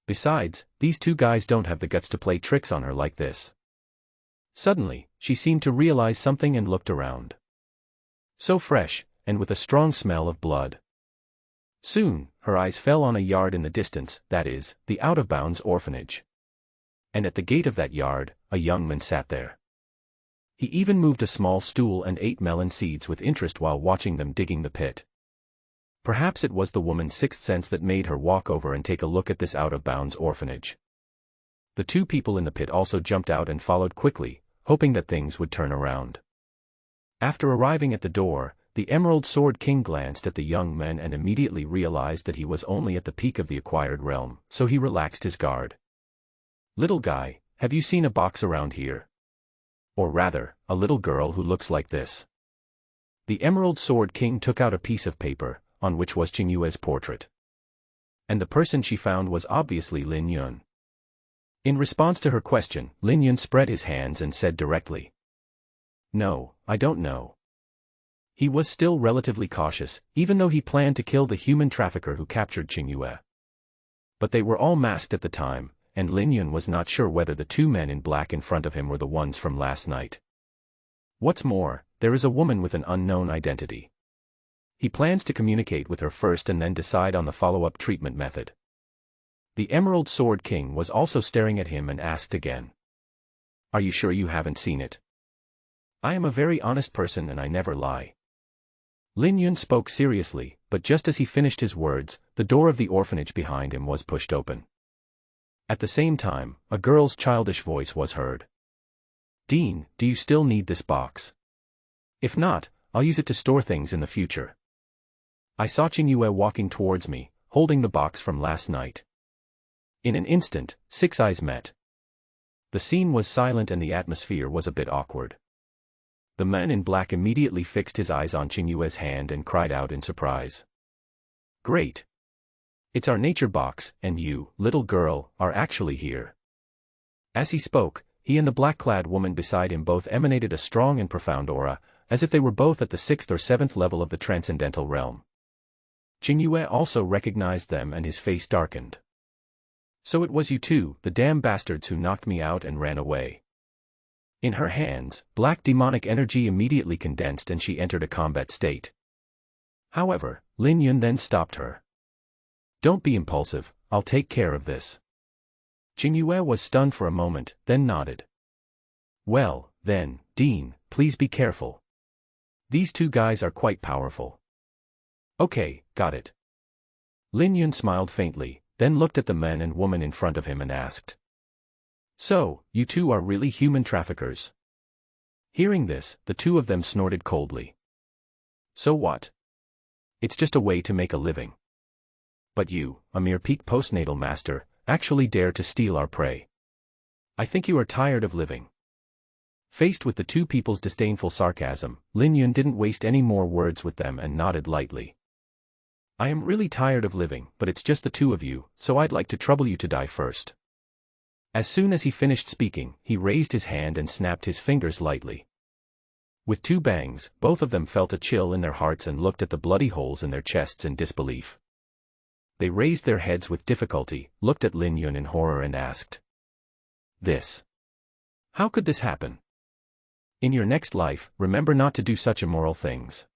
Besides, these two guys don't have the guts to play tricks on her like this. Suddenly, she seemed to realize something and looked around. So fresh, and with a strong smell of blood. Soon, her eyes fell on a yard in the distance, that is, the out-of-bounds orphanage. And at the gate of that yard, a young man sat there. He even moved a small stool and ate melon seeds with interest while watching them digging the pit. Perhaps it was the woman's sixth sense that made her walk over and take a look at this out-of-bounds orphanage. The two people in the pit also jumped out and followed quickly, hoping that things would turn around. After arriving at the door, the Emerald Sword King glanced at the young men and immediately realized that he was only at the peak of the acquired realm, so he relaxed his guard. Little guy, have you seen a box around here? Or rather, a little girl who looks like this. The Emerald Sword King took out a piece of paper, on which was Chingue's portrait. And the person she found was obviously Lin Yun. In response to her question, Lin Yun spread his hands and said directly. No, I don't know. He was still relatively cautious, even though he planned to kill the human trafficker who captured Chingue. But they were all masked at the time, and Lin Yun was not sure whether the two men in black in front of him were the ones from last night. What's more, there is a woman with an unknown identity. He plans to communicate with her first and then decide on the follow-up treatment method. The Emerald Sword King was also staring at him and asked again. Are you sure you haven't seen it? I am a very honest person and I never lie. Lin Yun spoke seriously, but just as he finished his words, the door of the orphanage behind him was pushed open. At the same time, a girl's childish voice was heard. Dean, do you still need this box? If not, I'll use it to store things in the future. I saw Chingue walking towards me, holding the box from last night. In an instant, six eyes met. The scene was silent and the atmosphere was a bit awkward. The man in black immediately fixed his eyes on Chingue's hand and cried out in surprise. Great! It's our nature box, and you, little girl, are actually here. As he spoke, he and the black-clad woman beside him both emanated a strong and profound aura, as if they were both at the 6th or 7th level of the transcendental realm. Chingue also recognized them and his face darkened. So it was you two, the damn bastards who knocked me out and ran away. In her hands, black demonic energy immediately condensed and she entered a combat state. However, Lin Yun then stopped her. Don't be impulsive, I'll take care of this. Chingue was stunned for a moment, then nodded. Well, then, Dean, please be careful. These two guys are quite powerful. Okay, got it. Lin Yun smiled faintly, then looked at the man and woman in front of him and asked. So, you two are really human traffickers? Hearing this, the two of them snorted coldly. So what? It's just a way to make a living. But you, a mere peak postnatal master, actually dare to steal our prey. I think you are tired of living. Faced with the two people's disdainful sarcasm, Lin Yun didn't waste any more words with them and nodded lightly. I am really tired of living, but it's just the two of you, so I'd like to trouble you to die first. As soon as he finished speaking, he raised his hand and snapped his fingers lightly. With two bangs, both of them felt a chill in their hearts and looked at the bloody holes in their chests in disbelief. They raised their heads with difficulty, looked at Lin Yun in horror and asked, "This? How could this happen? In your next life, remember not to do such immoral things."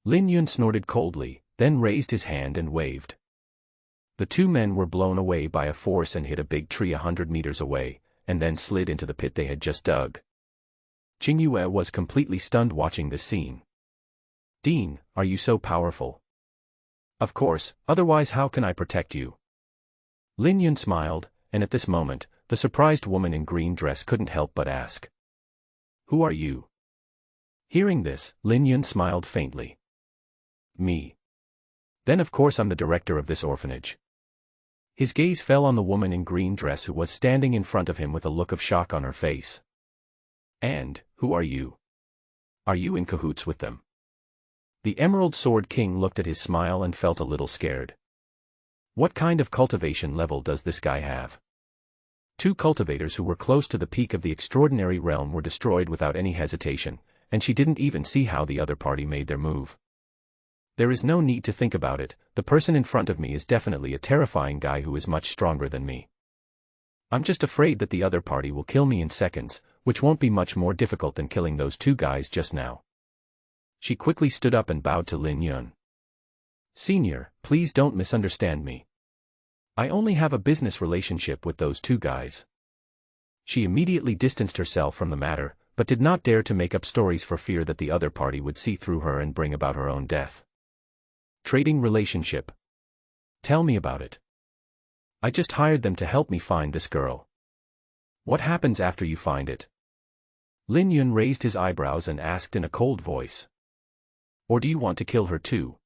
Lin Yun snorted coldly, then raised his hand and waved. The two men were blown away by a force and hit a big tree 100 meters away, and then slid into the pit they had just dug. Chingun was completely stunned watching this scene. "Dean, are you so powerful?" "Of course, otherwise how can I protect you?" Lin Yun smiled, and at this moment, the surprised woman in green dress couldn't help but ask, "Who are you?" Hearing this, Lin Yun smiled faintly. "Me. Then of course I'm the director of this orphanage." His gaze fell on the woman in green dress who was standing in front of him with a look of shock on her face. "And, who are you? Are you in cahoots with them?" The Emerald Sword King looked at his smile and felt a little scared. What kind of cultivation level does this guy have? Two cultivators who were close to the peak of the extraordinary realm were destroyed without any hesitation, and she didn't even see how the other party made their move. There is no need to think about it, the person in front of me is definitely a terrifying guy who is much stronger than me. I'm just afraid that the other party will kill me in seconds, which won't be much more difficult than killing those two guys just now. She quickly stood up and bowed to Lin Yun. "Senior, please don't misunderstand me. I only have a business relationship with those two guys." She immediately distanced herself from the matter, but did not dare to make up stories for fear that the other party would see through her and bring about her own death. "Trading relationship? Tell me about it. I just hired them to help me find this girl. What happens after you find it?" Lin Yun raised his eyebrows and asked in a cold voice. "Or do you want to kill her too?"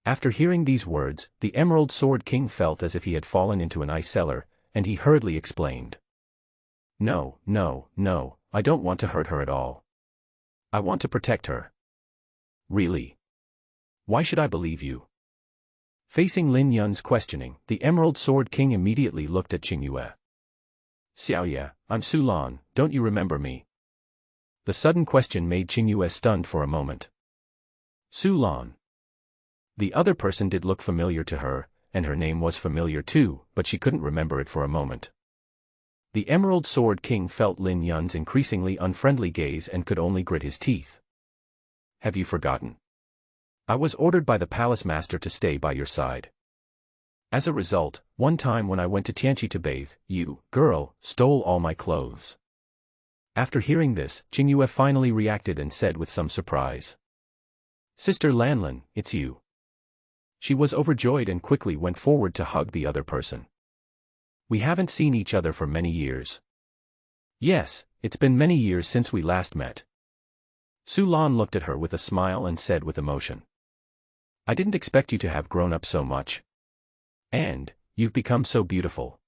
After hearing these words, the Emerald Sword King felt as if he had fallen into an ice cellar, and he hurriedly explained. No, I don't want to hurt her at all. I want to protect her." "Really? Why should I believe you?" Facing Lin Yun's questioning, the Emerald Sword King immediately looked at Chingun. "Xiaoye, I'm Su Lan, don't you remember me?" The sudden question made Chingun stunned for a moment. Su Lan. The other person did look familiar to her, and her name was familiar too, but she couldn't remember it for a moment. The Emerald Sword King felt Lin Yun's increasingly unfriendly gaze and could only grit his teeth. "Have you forgotten? I was ordered by the palace master to stay by your side. As a result, one time when I went to Tianqi to bathe, you, girl, stole all my clothes." After hearing this, Chingun finally reacted and said with some surprise, "Sister Lanlin, it's you." She was overjoyed and quickly went forward to hug the other person. "We haven't seen each other for many years." "Yes, it's been many years since we last met." Su Lan looked at her with a smile and said with emotion, "I didn't expect you to have grown up so much. And, you've become so beautiful.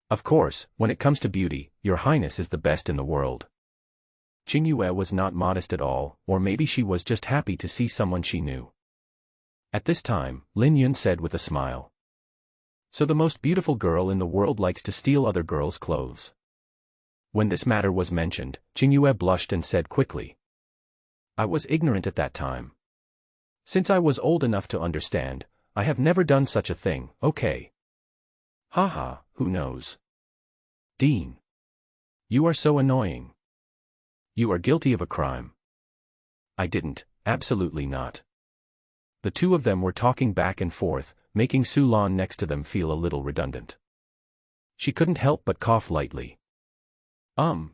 Of course, when it comes to beauty, your highness is the best in the world." Chingun was not modest at all, or maybe she was just happy to see someone she knew. At this time, Lin Yun said with a smile, "So the most beautiful girl in the world likes to steal other girls' clothes." When this matter was mentioned, Chingun blushed and said quickly, "I was ignorant at that time. Since I was old enough to understand, I have never done such a thing, okay? Haha, who knows? Dean. You are so annoying. You are guilty of a crime." "I didn't, absolutely not." The two of them were talking back and forth, making Su Lan next to them feel a little redundant. She couldn't help but cough lightly.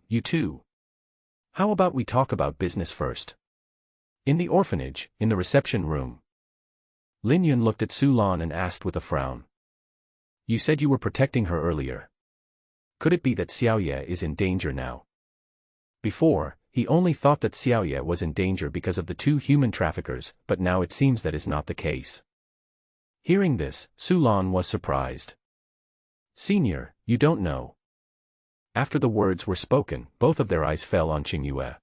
You two. How about we talk about business first?" In the orphanage, in the reception room. Lin Yun looked at Su Lan and asked with a frown. "You said you were protecting her earlier. Could it be that Xiaoye is in danger now?" Before, he only thought that Xiaoye was in danger because of the two human traffickers, but now it seems that is not the case. Hearing this, Su Lan was surprised. "Senior, you don't know." After the words were spoken, both of their eyes fell on Qingyue.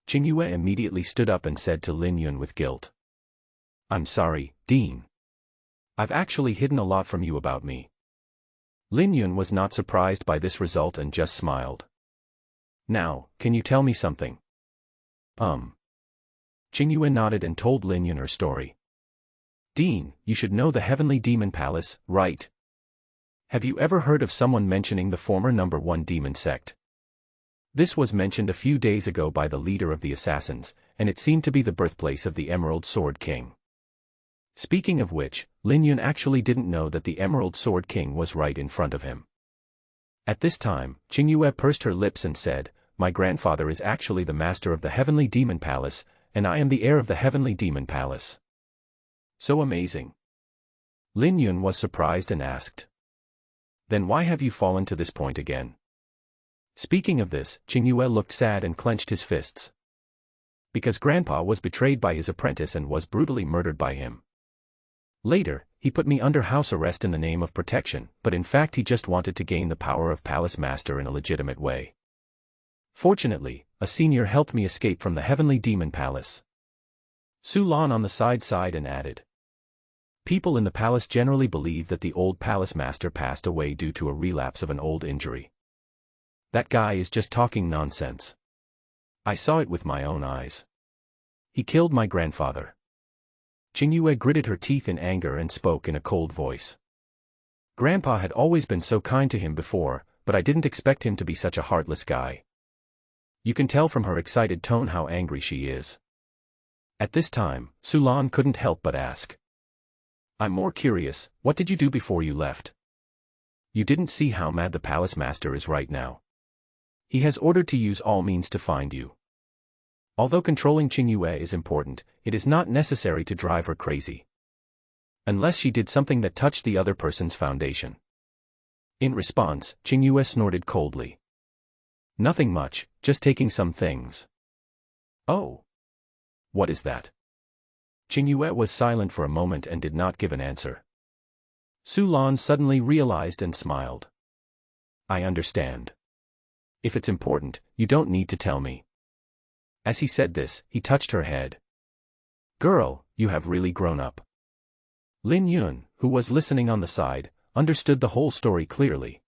Qingyue immediately stood up and said to Lin Yun with guilt. I'm sorry, Dean. I've actually hidden a lot from you about me. Lin Yun was not surprised by this result and just smiled. Now, can you tell me something? Qingyue nodded and told Lin Yun her story. Dean, you should know the Heavenly Demon Palace, right? Have you ever heard of someone mentioning the former #1 demon sect? This was mentioned a few days ago by the leader of the assassins, and it seemed to be the birthplace of the Emerald Sword King. Speaking of which, Lin Yun actually didn't know that the Emerald Sword King was right in front of him. At this time, Qingyue pursed her lips and said, my grandfather is actually the master of the Heavenly Demon Palace, and I am the heir of the Heavenly Demon Palace. So amazing. Lin Yun was surprised and asked. Then why have you fallen to this point again? Speaking of this, Qingyue looked sad and clenched his fists. Because Grandpa was betrayed by his apprentice and was brutally murdered by him. Later, he put me under house arrest in the name of protection, but in fact he just wanted to gain the power of Palace Master in a legitimate way. Fortunately, a senior helped me escape from the Heavenly Demon Palace. Su Lan on the side sighed and added. People in the palace generally believe that the old Palace Master passed away due to a relapse of an old injury. That guy is just talking nonsense. I saw it with my own eyes. He killed my grandfather. Qingyue gritted her teeth in anger and spoke in a cold voice. Grandpa had always been so kind to him before, but I didn't expect him to be such a heartless guy. You can tell from her excited tone how angry she is. At this time, Su Lan couldn't help but ask. I'm more curious, what did you do before you left? You didn't see how mad the Palace Master is right now. He has ordered to use all means to find you. Although controlling Qingyue is important, it is not necessary to drive her crazy. Unless she did something that touched the other person's foundation. In response, Qingyue snorted coldly. Nothing much, just taking some things. Oh. What is that? Qingyue was silent for a moment and did not give an answer. Su Lan suddenly realized and smiled. I understand. If it's important, you don't need to tell me. As he said this, he touched her head. Girl, you have really grown up. Lin Yun, who was listening on the side, understood the whole story clearly.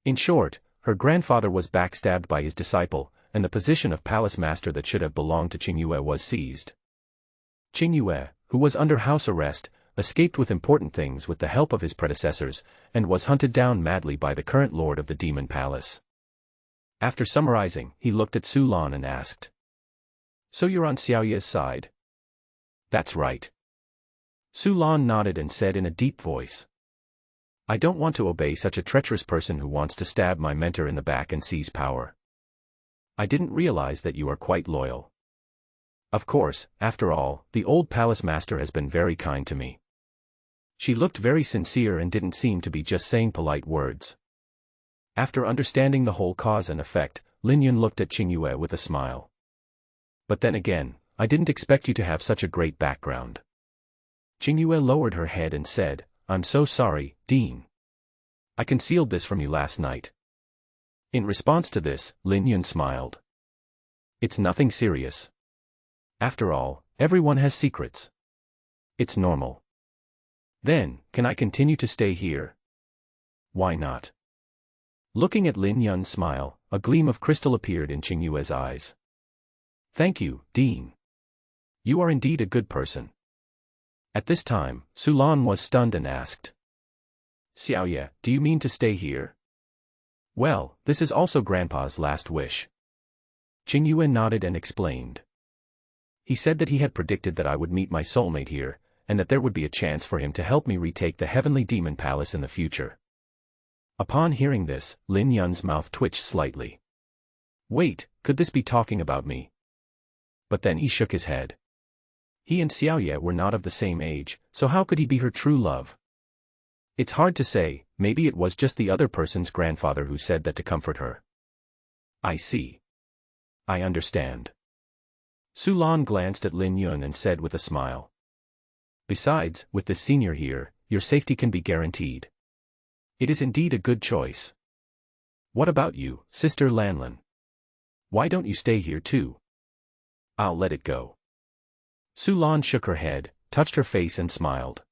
In short, her grandfather was backstabbed by his disciple, and the position of Palace Master that should have belonged to Qingyue was seized. Qingyue, who was under house arrest, escaped with important things with the help of his predecessors, and was hunted down madly by the current lord of the Demon Palace. After summarizing, he looked at Su Lan and asked. So you're on Xiaoye's side? That's right. Su Lan nodded and said in a deep voice. I don't want to obey such a treacherous person who wants to stab my mentor in the back and seize power. I didn't realize that you are quite loyal. Of course, after all, the old Palace Master has been very kind to me. She looked very sincere and didn't seem to be just saying polite words. After understanding the whole cause and effect, Lin Yun looked at Qingyue with a smile. But then again, I didn't expect you to have such a great background. Qingyue lowered her head and said, I'm so sorry, Dean. I concealed this from you last night. In response to this, Lin Yun smiled. It's nothing serious. After all, everyone has secrets. It's normal. Then, can I continue to stay here? Why not? Looking at Lin Yun's smile, a gleam of crystal appeared in Qingyue's eyes. Thank you, Dean. You are indeed a good person. At this time, Su Lan was stunned and asked. Xiaoye, do you mean to stay here? Well, this is also Grandpa's last wish. Qingyue nodded and explained. He said that he had predicted that I would meet my soulmate here, and that there would be a chance for him to help me retake the Heavenly Demon Palace in the future. Upon hearing this, Lin Yun's mouth twitched slightly. Wait, could this be talking about me? But then he shook his head. He and Xiaoye were not of the same age, so how could he be her true love? It's hard to say, maybe it was just the other person's grandfather who said that to comfort her. I see. I understand. Su Lan glanced at Lin Yun and said with a smile. Besides, with this senior here, your safety can be guaranteed. It is indeed a good choice. What about you, Sister Lanlin? Why don't you stay here too? I'll let it go. Su Lan shook her head, touched her face and smiled.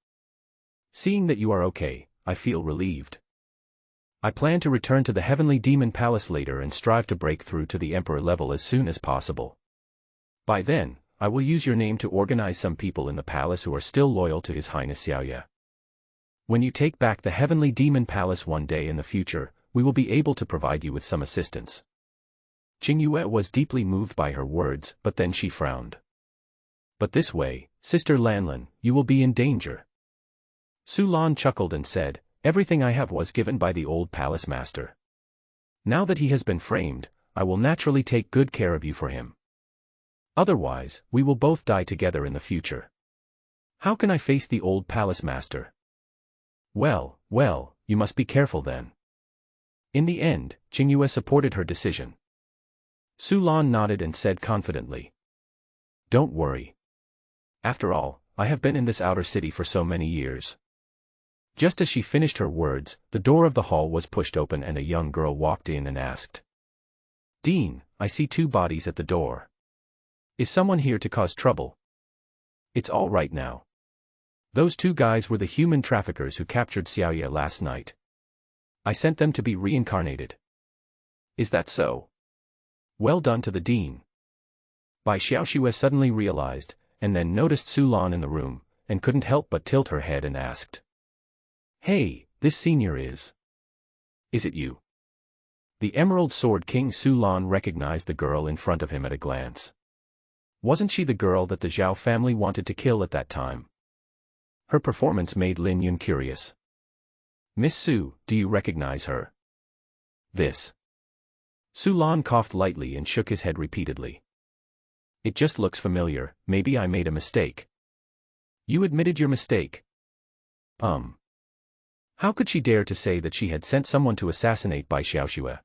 Seeing that you are okay, I feel relieved. I plan to return to the Heavenly Demon Palace later and strive to break through to the Emperor level as soon as possible. By then, I will use your name to organize some people in the palace who are still loyal to His Highness Xiaoya. When you take back the Heavenly Demon Palace one day in the future, we will be able to provide you with some assistance. Chingun was deeply moved by her words, but then she frowned. But this way, Sister Lanlin, you will be in danger. Su Lan chuckled and said, everything I have was given by the old palace master. Now that he has been framed, I will naturally take good care of you for him. Otherwise, we will both die together in the future. How can I face the old palace master? Well, you must be careful then. In the end, Chingun supported her decision. Su Lan nodded and said confidently, don't worry. After all, I have been in this outer city for so many years. Just as she finished her words, the door of the hall was pushed open and a young girl walked in and asked, Dean, I see 2 bodies at the door. Is someone here to cause trouble? It's all right now. Those 2 guys were the human traffickers who captured Xiaoya last night. I sent them to be reincarnated. Is that so? Well done to the Dean. Bai Xiaoxue suddenly realized, and then noticed Su Lan in the room, and couldn't help but tilt her head and asked, Hey, this senior is it you? The Emerald Sword King Su Lan recognized the girl in front of him at a glance. Wasn't she the girl that the Zhao family wanted to kill at that time? Her performance made Lin Yun curious. Miss Su, do you recognize her? This. Su Lan coughed lightly and shook his head repeatedly. It just looks familiar, maybe I made a mistake. You admitted your mistake? How could she dare to say that she had sent someone to assassinate Bai Xiaoxue?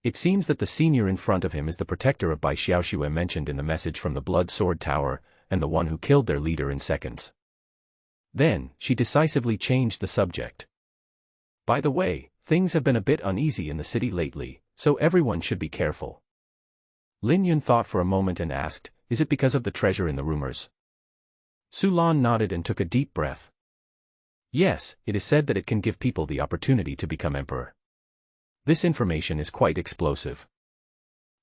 It seems that the senior in front of him is the protector of Bai Xiaoxue mentioned in the message from the Blood Sword Tower, and the one who killed their leader in seconds. Then, she decisively changed the subject. By the way, things have been a bit uneasy in the city lately, so everyone should be careful. Lin Yun thought for a moment and asked, is it because of the treasure in the rumors? Su Lan nodded and took a deep breath. Yes, it is said that it can give people the opportunity to become emperor. This information is quite explosive.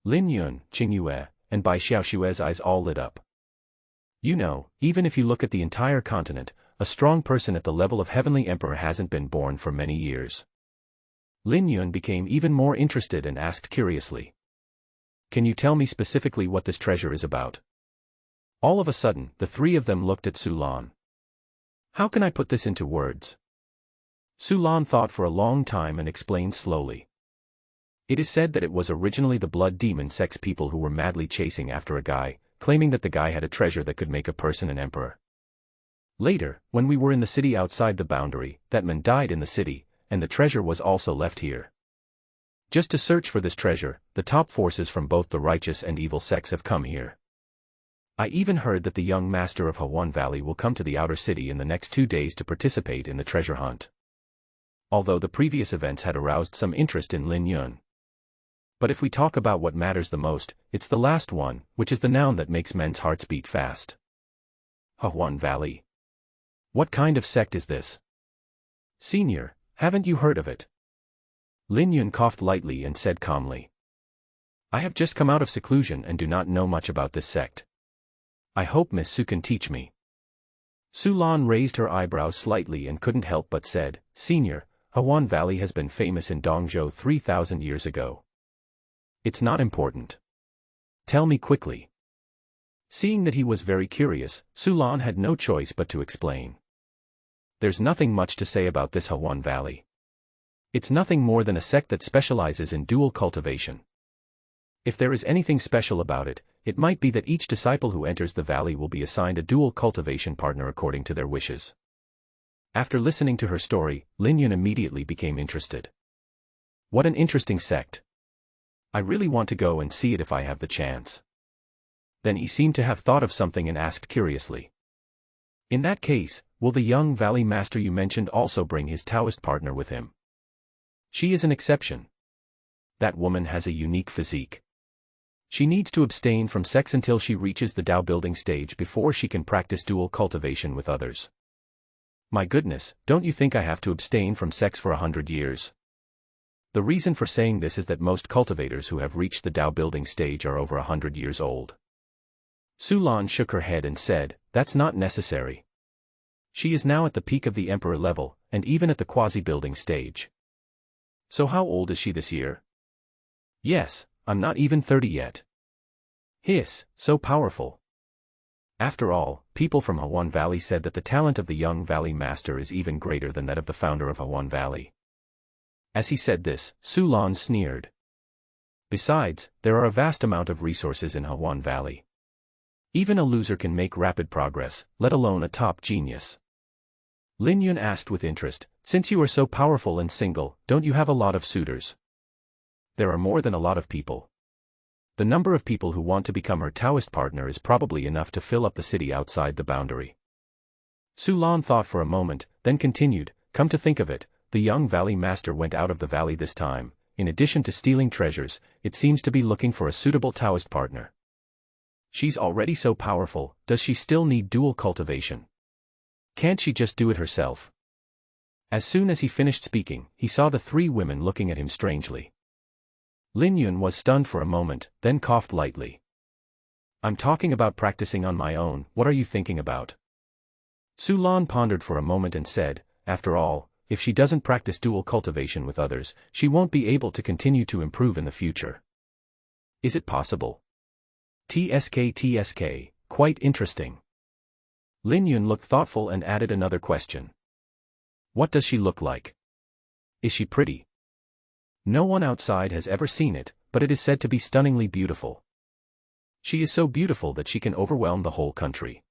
Lin Yun, Chingun, and Bai Xiaoxue's eyes all lit up. You know, even if you look at the entire continent, a strong person at the level of Heavenly Emperor hasn't been born for many years. Lin Yun became even more interested and asked curiously. Can you tell me specifically what this treasure is about? All of a sudden, the 3 of them looked at Su Lan. How can I put this into words? Su Lan thought for a long time and explained slowly. It is said that it was originally the blood demon sex people who were madly chasing after a guy, claiming that the guy had a treasure that could make a person an emperor. Later, when we were in the city outside the boundary, that man died in the city, and the treasure was also left here. Just to search for this treasure, the top forces from both the righteous and evil sects have come here. I even heard that the young master of Hawan Valley will come to the outer city in the next 2 days to participate in the treasure hunt. Although the previous events had aroused some interest in Lin Yun. But if we talk about what matters the most, it's the last one, which is the noun that makes men's hearts beat fast. Hawan Valley. What kind of sect is this? Senior, haven't you heard of it? Lin Yun coughed lightly and said calmly. I have just come out of seclusion and do not know much about this sect. I hope Miss Su can teach me. Su Lan raised her eyebrows slightly and couldn't help but said, Senior, Hawan Valley has been famous in Dongzhou 3,000 years ago. It's not important. Tell me quickly. Seeing that he was very curious, Su Lan had no choice but to explain. There's nothing much to say about this Hawan Valley. It's nothing more than a sect that specializes in dual cultivation. If there is anything special about it, it might be that each disciple who enters the valley will be assigned a dual cultivation partner according to their wishes. After listening to her story, Lin Yun immediately became interested. What an interesting sect. I really want to go and see it if I have the chance. Then he seemed to have thought of something and asked curiously. In that case, will the young valley master you mentioned also bring his Taoist partner with him? She is an exception. That woman has a unique physique. She needs to abstain from sex until she reaches the Dao building stage before she can practice dual cultivation with others. My goodness, don't you think I have to abstain from sex for 100 years? The reason for saying this is that most cultivators who have reached the Dao building stage are over 100 years old. Su Lan shook her head and said, that's not necessary. She is now at the peak of the emperor level, and even at the quasi-building stage. So how old is she this year? Yes, I'm not even 30 yet. Hiss, so powerful. After all, people from Hawan Valley said that the talent of the young Valley Master is even greater than that of the founder of Hawan Valley. As he said this, Su Lan sneered. Besides, there are a vast amount of resources in Hawan Valley. Even a loser can make rapid progress, let alone a top genius. Lin Yun asked with interest, since you are so powerful and single, don't you have a lot of suitors? There are more than a lot of people. The number of people who want to become her Taoist partner is probably enough to fill up the city outside the boundary. Su Lan thought for a moment, then continued, come to think of it, the young Valley Master went out of the valley this time. In addition to stealing treasures, it seems to be looking for a suitable Taoist partner. She's already so powerful, does she still need dual cultivation? Can't she just do it herself? As soon as he finished speaking, he saw the three women looking at him strangely. Lin Yun was stunned for a moment, then coughed lightly. I'm talking about practicing on my own, what are you thinking about? Su Lan pondered for a moment and said, after all, if she doesn't practice dual cultivation with others, she won't be able to continue to improve in the future. Is it possible? TSK, quite interesting. Lin Yun looked thoughtful and added another question. What does she look like? Is she pretty? No one outside has ever seen it, but it is said to be stunningly beautiful. She is so beautiful that she can overwhelm the whole country.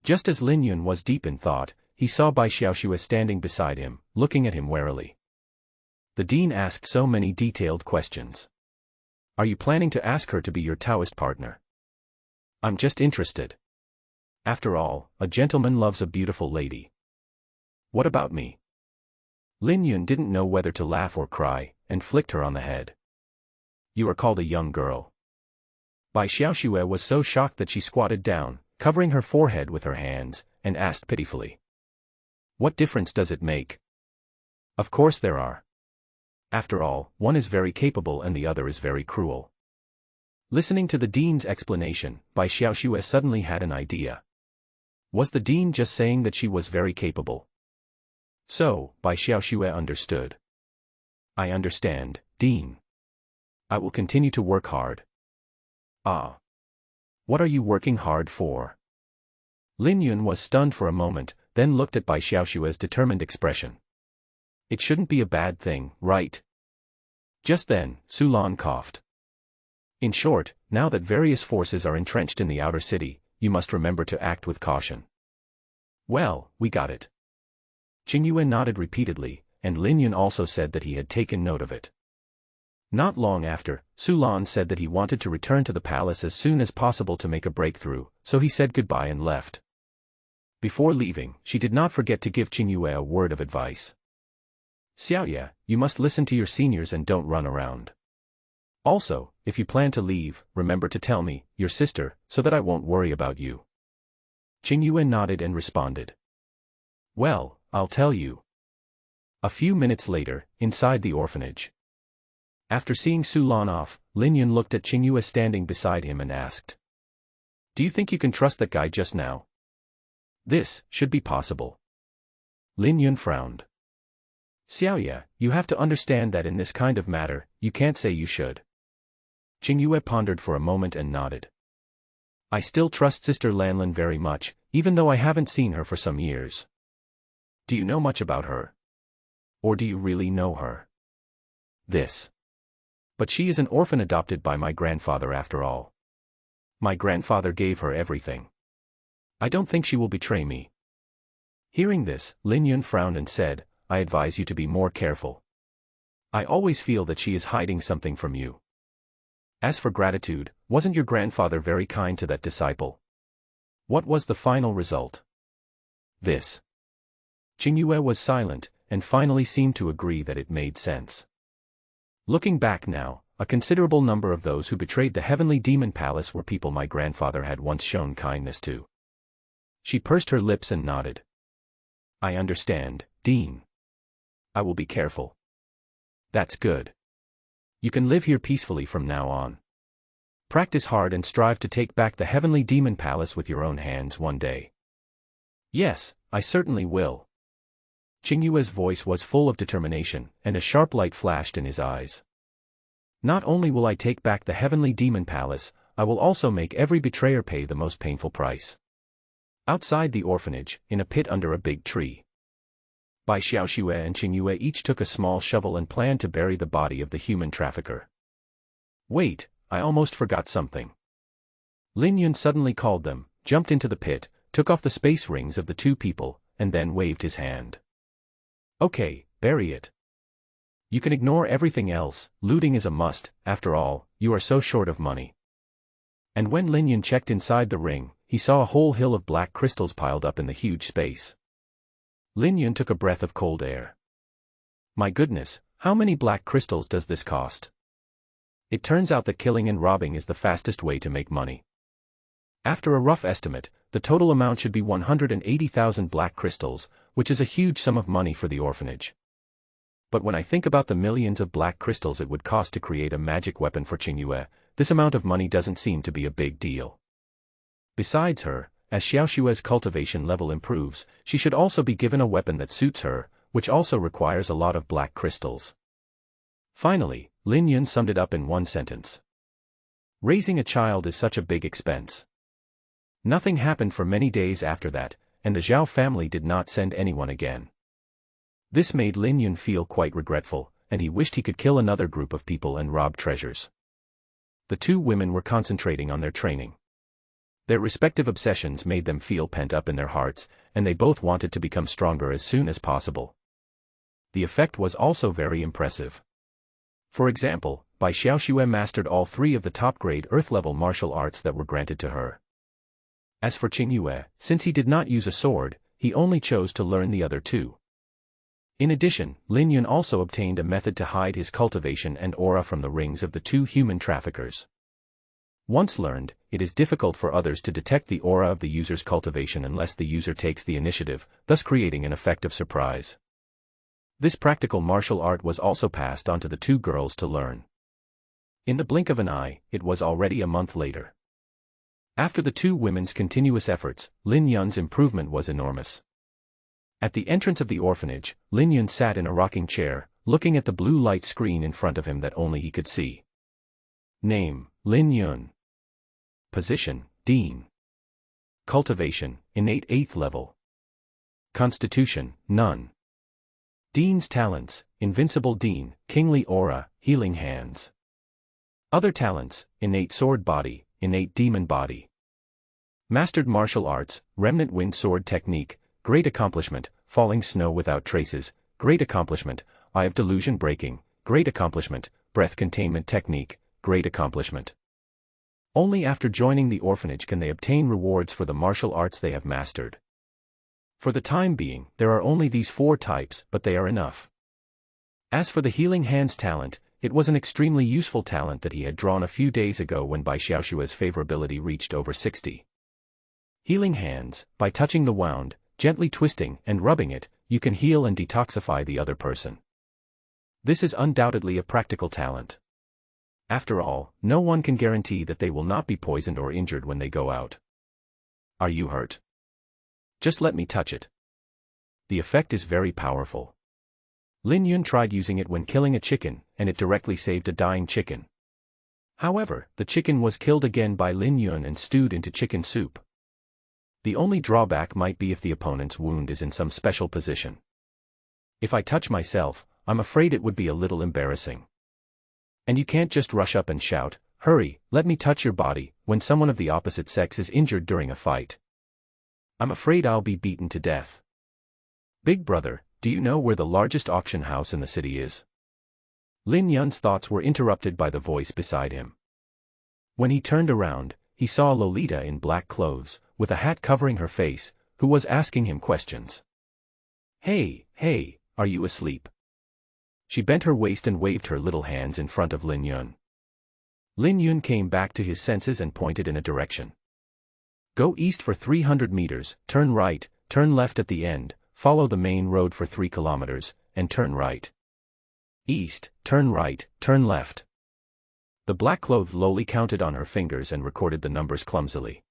Just as Lin Yun was deep in thought, he saw Bai Xiaoxue standing beside him, looking at him warily. The dean asked so many detailed questions. Are you planning to ask her to be your Taoist partner? I'm just interested. After all, a gentleman loves a beautiful lady. What about me? Lin Yun didn't know whether to laugh or cry, and flicked her on the head. You are called a young girl. Bai Xiaoxue was so shocked that she squatted down, covering her forehead with her hands, and asked pitifully. What difference does it make? Of course there are. After all, one is very capable and the other is very cruel. Listening to the dean's explanation, Bai Xiaoxue suddenly had an idea. Was the dean just saying that she was very capable? So, Bai Xiaoxue understood. I understand, Dean. I will continue to work hard. Ah. What are you working hard for? Lin Yun was stunned for a moment, then looked at Bai Xiaoxue's determined expression. It shouldn't be a bad thing, right? Just then, Su Lan coughed. In short, now that various forces are entrenched in the outer city, you must remember to act with caution. Well, we got it. Qingyue nodded repeatedly, and Lin Yun also said that he had taken note of it. Not long after, Su Lan said that he wanted to return to the palace as soon as possible to make a breakthrough, so he said goodbye and left. Before leaving, she did not forget to give Qingyue a word of advice. Xiaoya, you must listen to your seniors and don't run around. Also, if you plan to leave, remember to tell me, your sister, so that I won't worry about you. Qingyue nodded and responded. Well, I'll tell you. A few minutes later, inside the orphanage. After seeing Su Lan off, Lin Yun looked at Qingyue standing beside him and asked. Do you think you can trust that guy just now? This should be possible. Lin Yun frowned. Xiaoya, you have to understand that in this kind of matter, you can't say you should. Qingyue pondered for a moment and nodded. I still trust Sister Lanlin very much, even though I haven't seen her for some years. Do you know much about her? Or do you really know her? This. But she is an orphan adopted by my grandfather after all. My grandfather gave her everything. I don't think she will betray me. Hearing this, Lin Yun frowned and said, I advise you to be more careful. I always feel that she is hiding something from you. As for gratitude, wasn't your grandfather very kind to that disciple? What was the final result? This. Qingyue was silent, and finally seemed to agree that it made sense. Looking back now, a considerable number of those who betrayed the heavenly demon palace were people my grandfather had once shown kindness to. She pursed her lips and nodded. I understand, Dean. I will be careful. That's good. You can live here peacefully from now on. Practice hard and strive to take back the heavenly demon palace with your own hands one day. Yes, I certainly will. Qingyue's voice was full of determination, and a sharp light flashed in his eyes. Not only will I take back the heavenly demon palace, I will also make every betrayer pay the most painful price. Outside the orphanage, in a pit under a big tree, Bai Xiaoxue and Qingyue each took a small shovel and planned to bury the body of the human trafficker. Wait, I almost forgot something. Lin Yun suddenly called them, jumped into the pit, took off the space rings of the two people, and then waved his hand. Okay, bury it. You can ignore everything else, looting is a must, after all, you are so short of money. And when Lin Yun checked inside the ring, he saw a whole hill of black crystals piled up in the huge space. Lin Yun took a breath of cold air. My goodness, how many black crystals does this cost? It turns out that killing and robbing is the fastest way to make money. After a rough estimate, the total amount should be 180,000 black crystals, which is a huge sum of money for the orphanage. But when I think about the millions of black crystals it would cost to create a magic weapon for Qingyue, this amount of money doesn't seem to be a big deal. Besides her, as Xiaoxue's cultivation level improves, she should also be given a weapon that suits her, which also requires a lot of black crystals. Finally, Lin Yun summed it up in one sentence. Raising a child is such a big expense. Nothing happened for many days after that, and the Zhao family did not send anyone again. This made Lin Yun feel quite regretful, and he wished he could kill another group of people and rob treasures. The two women were concentrating on their training. Their respective obsessions made them feel pent up in their hearts, and they both wanted to become stronger as soon as possible. The effect was also very impressive. For example, Bai Xiaoxue mastered all three of the top-grade Earth-level martial arts that were granted to her. As for Qingyue, since he did not use a sword, he only chose to learn the other two. In addition, Lin Yun also obtained a method to hide his cultivation and aura from the rings of the two human traffickers. Once learned, it is difficult for others to detect the aura of the user's cultivation unless the user takes the initiative, thus creating an effect of surprise. This practical martial art was also passed on to the two girls to learn. In the blink of an eye, it was already a month later. After the two women's continuous efforts, Lin Yun's improvement was enormous. At the entrance of the orphanage, Lin Yun sat in a rocking chair, looking at the blue light screen in front of him that only he could see. Name, Lin Yun. Position, Dean. Cultivation, innate 8th level. Constitution, none. Dean's talents, Invincible Dean, Kingly Aura, Healing Hands. Other talents, Innate Sword Body, Innate Demon Body. Mastered Martial Arts, Remnant Wind Sword Technique, Great Accomplishment, Falling Snow Without Traces, Great Accomplishment, Eye of Delusion Breaking, Great Accomplishment, Breath Containment Technique, Great Accomplishment. Only after joining the orphanage can they obtain rewards for the martial arts they have mastered. For the time being, there are only these 4 types, but they are enough. As for the Healing Hands talent, it was an extremely useful talent that he had drawn a few days ago when Bai Xiaoxue's favorability reached over 60. Healing Hands, by touching the wound, gently twisting and rubbing it, you can heal and detoxify the other person. This is undoubtedly a practical talent. After all, no one can guarantee that they will not be poisoned or injured when they go out. Are you hurt? Just let me touch it. The effect is very powerful. Lin Yun tried using it when killing a chicken, and it directly saved a dying chicken. However, the chicken was killed again by Lin Yun and stewed into chicken soup. The only drawback might be if the opponent's wound is in some special position. If I touch myself, I'm afraid it would be a little embarrassing. And you can't just rush up and shout, "Hurry, let me touch your body," when someone of the opposite sex is injured during a fight. I'm afraid I'll be beaten to death. Big brother, do you know where the largest auction house in the city is? Lin Yun's thoughts were interrupted by the voice beside him. When he turned around, he saw Lolita in black clothes, with a hat covering her face, who was asking him questions. Hey, are you asleep? She bent her waist and waved her little hands in front of Lin Yun. Lin Yun came back to his senses and pointed in a direction. Go east for 300 meters, turn right, turn left at the end, follow the main road for 3 kilometers, and turn right. East, turn right, turn left. The black-clothed lowly counted on her fingers and recorded the numbers clumsily.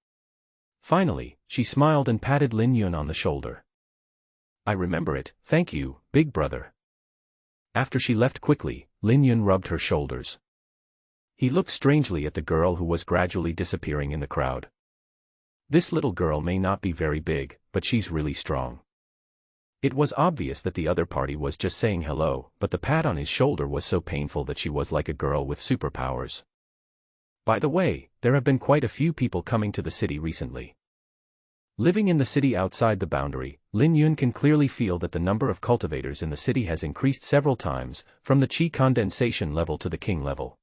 Finally, she smiled and patted Lin Yun on the shoulder. I remember it, thank you, big brother. After she left quickly, Lin Yun rubbed her shoulders. He looked strangely at the girl who was gradually disappearing in the crowd. This little girl may not be very big, but she's really strong. It was obvious that the other party was just saying hello, but the pat on his shoulder was so painful that she was like a girl with superpowers. By the way, there have been quite a few people coming to the city recently. Living in the city outside the boundary, Lin Yun can clearly feel that the number of cultivators in the city has increased several times, from the qi condensation level to the king level.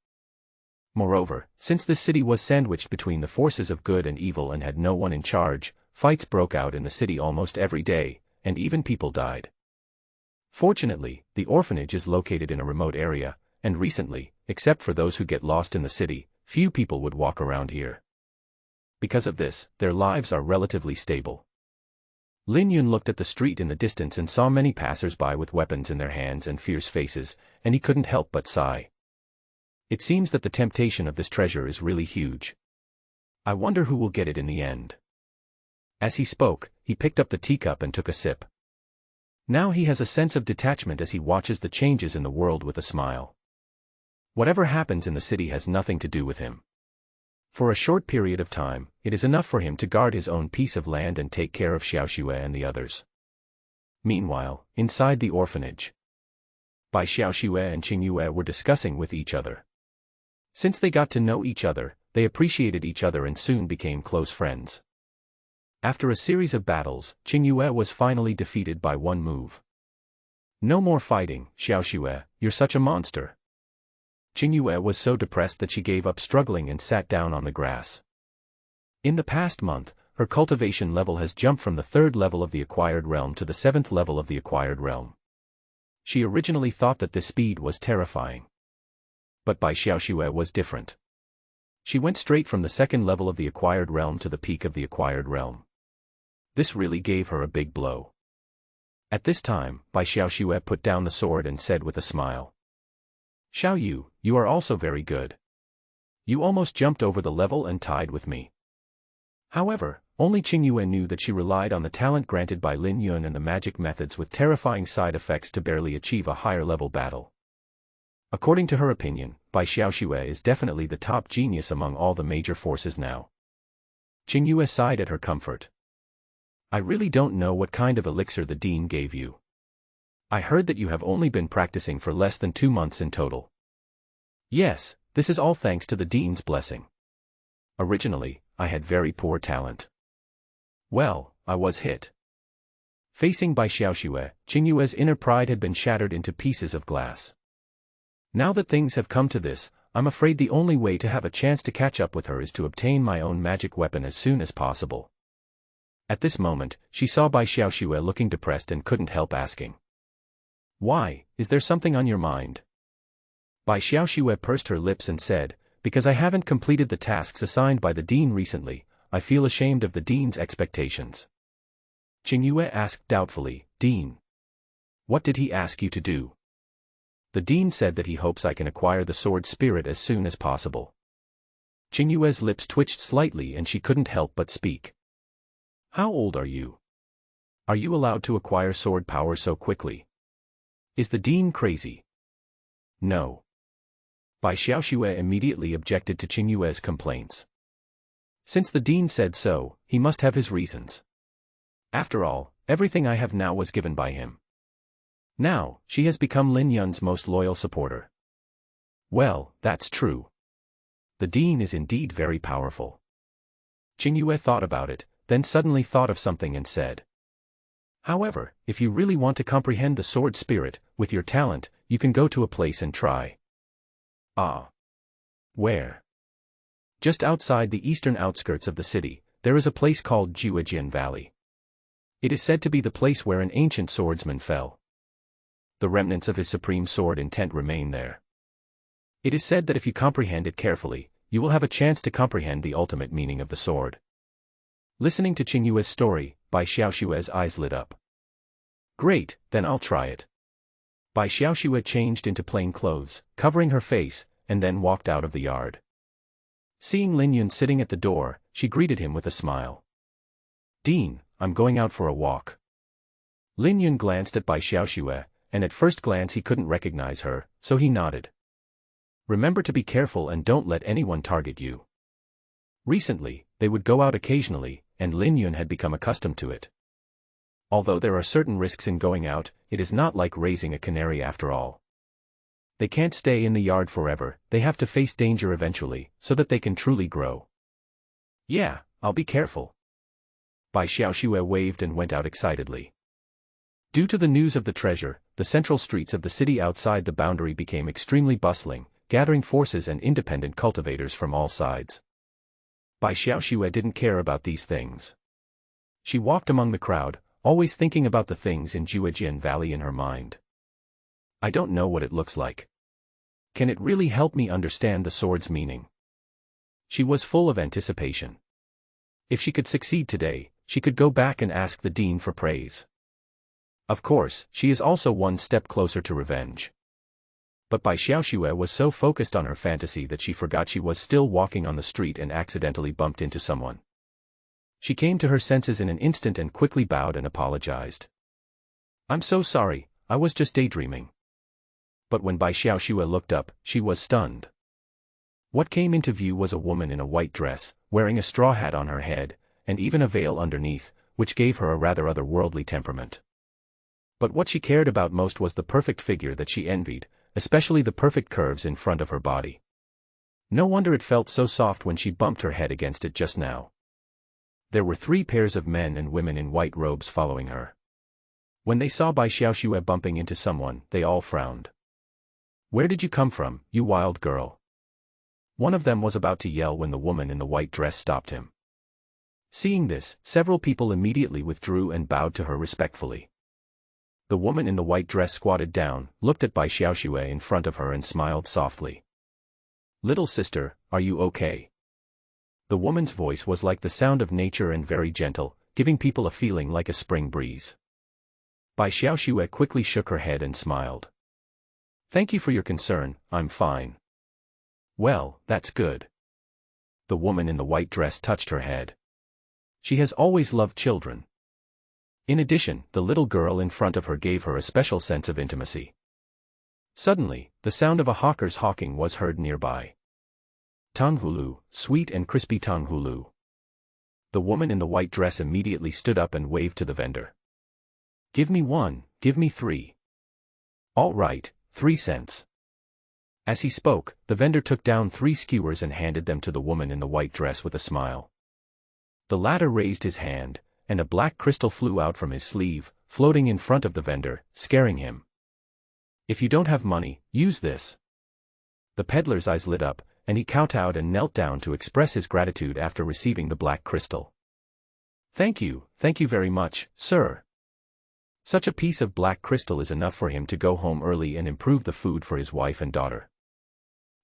Moreover, since this city was sandwiched between the forces of good and evil and had no one in charge, fights broke out in the city almost every day, and even people died. Fortunately, the orphanage is located in a remote area, and recently, except for those who get lost in the city, few people would walk around here. Because of this, their lives are relatively stable. Lin Yun looked at the street in the distance and saw many passers-by with weapons in their hands and fierce faces, and he couldn't help but sigh. It seems that the temptation of this treasure is really huge. I wonder who will get it in the end. As he spoke, he picked up the teacup and took a sip. Now he has a sense of detachment as he watches the changes in the world with a smile. Whatever happens in the city has nothing to do with him. For a short period of time, it is enough for him to guard his own piece of land and take care of Xiaoxue and the others. Meanwhile, inside the orphanage, Bai Xiaoxue and Qingyue were discussing with each other. Since they got to know each other, they appreciated each other and soon became close friends. After a series of battles, Qingyue was finally defeated by one move. No more fighting, Xiaoxue, you're such a monster. Qingyue was so depressed that she gave up struggling and sat down on the grass. In the past month, her cultivation level has jumped from the 3rd level of the acquired realm to the 7th level of the acquired realm. She originally thought that this speed was terrifying. But Bai Xiaoxue was different. She went straight from the 2nd level of the acquired realm to the peak of the acquired realm. This really gave her a big blow. At this time, Bai Xiaoxue put down the sword and said with a smile, Xiao Yu, you are also very good. You almost jumped over the level and tied with me. However, only Qingyue knew that she relied on the talent granted by Lin Yun and the magic methods with terrifying side effects to barely achieve a higher level battle. According to her opinion, Bai Xiaoxue is definitely the top genius among all the major forces now. Qingyue sighed at her comfort. I really don't know what kind of elixir the dean gave you. I heard that you have only been practicing for less than 2 months in total. Yes, this is all thanks to the dean's blessing. Originally, I had very poor talent. Well, I was hit. Facing Bai Xiaoxue, Qingyue's inner pride had been shattered into pieces of glass. Now that things have come to this, I'm afraid the only way to have a chance to catch up with her is to obtain my own magic weapon as soon as possible. At this moment, she saw Bai Xiaoxue looking depressed and couldn't help asking. Why, is there something on your mind? Bai Xiaoxue pursed her lips and said, Because I haven't completed the tasks assigned by the dean recently, I feel ashamed of the dean's expectations. Qingyue asked doubtfully, Dean, what did he ask you to do? The dean said that he hopes I can acquire the sword spirit as soon as possible. Qingyue's lips twitched slightly and she couldn't help but speak. How old are you? Are you allowed to acquire sword power so quickly? Is the dean crazy? No. Bai Xiaoxue immediately objected to Qingyue's complaints. Since the dean said so, he must have his reasons. After all, everything I have now was given by him. Now, she has become Lin Yun's most loyal supporter. Well, that's true. The dean is indeed very powerful. Qingyue thought about it, then suddenly thought of something and said. However, if you really want to comprehend the sword spirit, with your talent, you can go to a place and try. Ah. Where? Just outside the eastern outskirts of the city, there is a place called Jiuejian Valley. It is said to be the place where an ancient swordsman fell. The remnants of his supreme sword intent remain there. It is said that if you comprehend it carefully, you will have a chance to comprehend the ultimate meaning of the sword. Listening to Qingyue's story, Bai Xiaoxue's eyes lit up. Great, then I'll try it. Bai Xiaoxue changed into plain clothes, covering her face, and then walked out of the yard. Seeing Lin Yun sitting at the door, she greeted him with a smile. Dean, I'm going out for a walk. Lin Yun glanced at Bai Xiaoxue, and at first glance he couldn't recognize her, so he nodded. Remember to be careful and don't let anyone target you. Recently, they would go out occasionally, and Lin Yun had become accustomed to it. Although there are certain risks in going out, it is not like raising a canary after all. They can't stay in the yard forever, they have to face danger eventually, so that they can truly grow. Yeah, I'll be careful. Bai Xiaoxue waved and went out excitedly. Due to the news of the treasure, the central streets of the city outside the boundary became extremely bustling, gathering forces and independent cultivators from all sides. Bai Xiaoxue didn't care about these things. She walked among the crowd, always thinking about the things in Juejian Valley in her mind. I don't know what it looks like. Can it really help me understand the sword's meaning? She was full of anticipation. If she could succeed today, she could go back and ask the dean for praise. Of course, she is also one step closer to revenge. But Bai Xiaoxue was so focused on her fantasy that she forgot she was still walking on the street and accidentally bumped into someone. She came to her senses in an instant and quickly bowed and apologized. I'm so sorry, I was just daydreaming. But when Bai Xiaoxue looked up, she was stunned. What came into view was a woman in a white dress, wearing a straw hat on her head, and even a veil underneath, which gave her a rather otherworldly temperament. But what she cared about most was the perfect figure that she envied, especially the perfect curves in front of her body. No wonder it felt so soft when she bumped her head against it just now. There were 3 pairs of men and women in white robes following her. When they saw Bai Xiaoxue bumping into someone, they all frowned. Where did you come from, you wild girl? One of them was about to yell when the woman in the white dress stopped him. Seeing this, several people immediately withdrew and bowed to her respectfully. The woman in the white dress squatted down, looked at Bai Xiaoxue in front of her and smiled softly. Little sister, are you okay? The woman's voice was like the sound of nature and very gentle, giving people a feeling like a spring breeze. Bai Xiaoxue quickly shook her head and smiled. Thank you for your concern, I'm fine. Well, that's good. The woman in the white dress touched her head. She has always loved children. In addition, the little girl in front of her gave her a special sense of intimacy. Suddenly, the sound of a hawker's hawking was heard nearby. Tanghulu, sweet and crispy tanghulu. The woman in the white dress immediately stood up and waved to the vendor. Give me 1, give me 3. All right, 3 cents. As he spoke, the vendor took down 3 skewers and handed them to the woman in the white dress with a smile. The latter raised his hand, and a black crystal flew out from his sleeve, floating in front of the vendor, scaring him. If you don't have money, use this. The peddler's eyes lit up, and he kowtowed and knelt down to express his gratitude after receiving the black crystal. Thank you very much, sir. Such a piece of black crystal is enough for him to go home early and improve the food for his wife and daughter.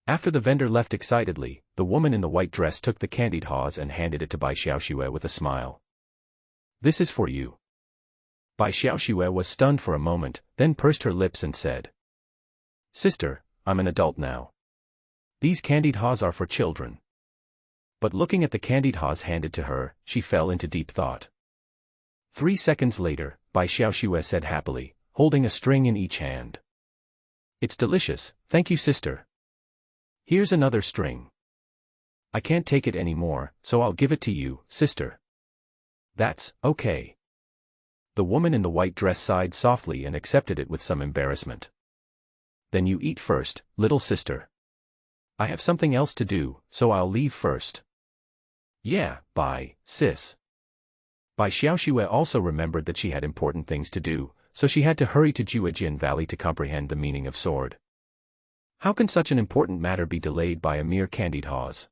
After the vendor left excitedly, the woman in the white dress took the candied haws and handed it to Bai Xiaoxue with a smile. This is for you. Bai Xiaoxue was stunned for a moment, then pursed her lips and said. Sister, I'm an adult now. These candied haws are for children. But looking at the candied haws handed to her, she fell into deep thought. 3 seconds later, Bai Xiaoxue said happily, holding a string in each hand. It's delicious, thank you sister. Here's another string. I can't take it anymore, so I'll give it to you, sister. That's okay. The woman in the white dress sighed softly and accepted it with some embarrassment. Then you eat first, little sister. I have something else to do, so I'll leave first. Yeah, bye, sis. Bai Xiaoxue also remembered that she had important things to do, so she had to hurry to Juejian Valley to comprehend the meaning of sword. How can such an important matter be delayed by a mere candied haws?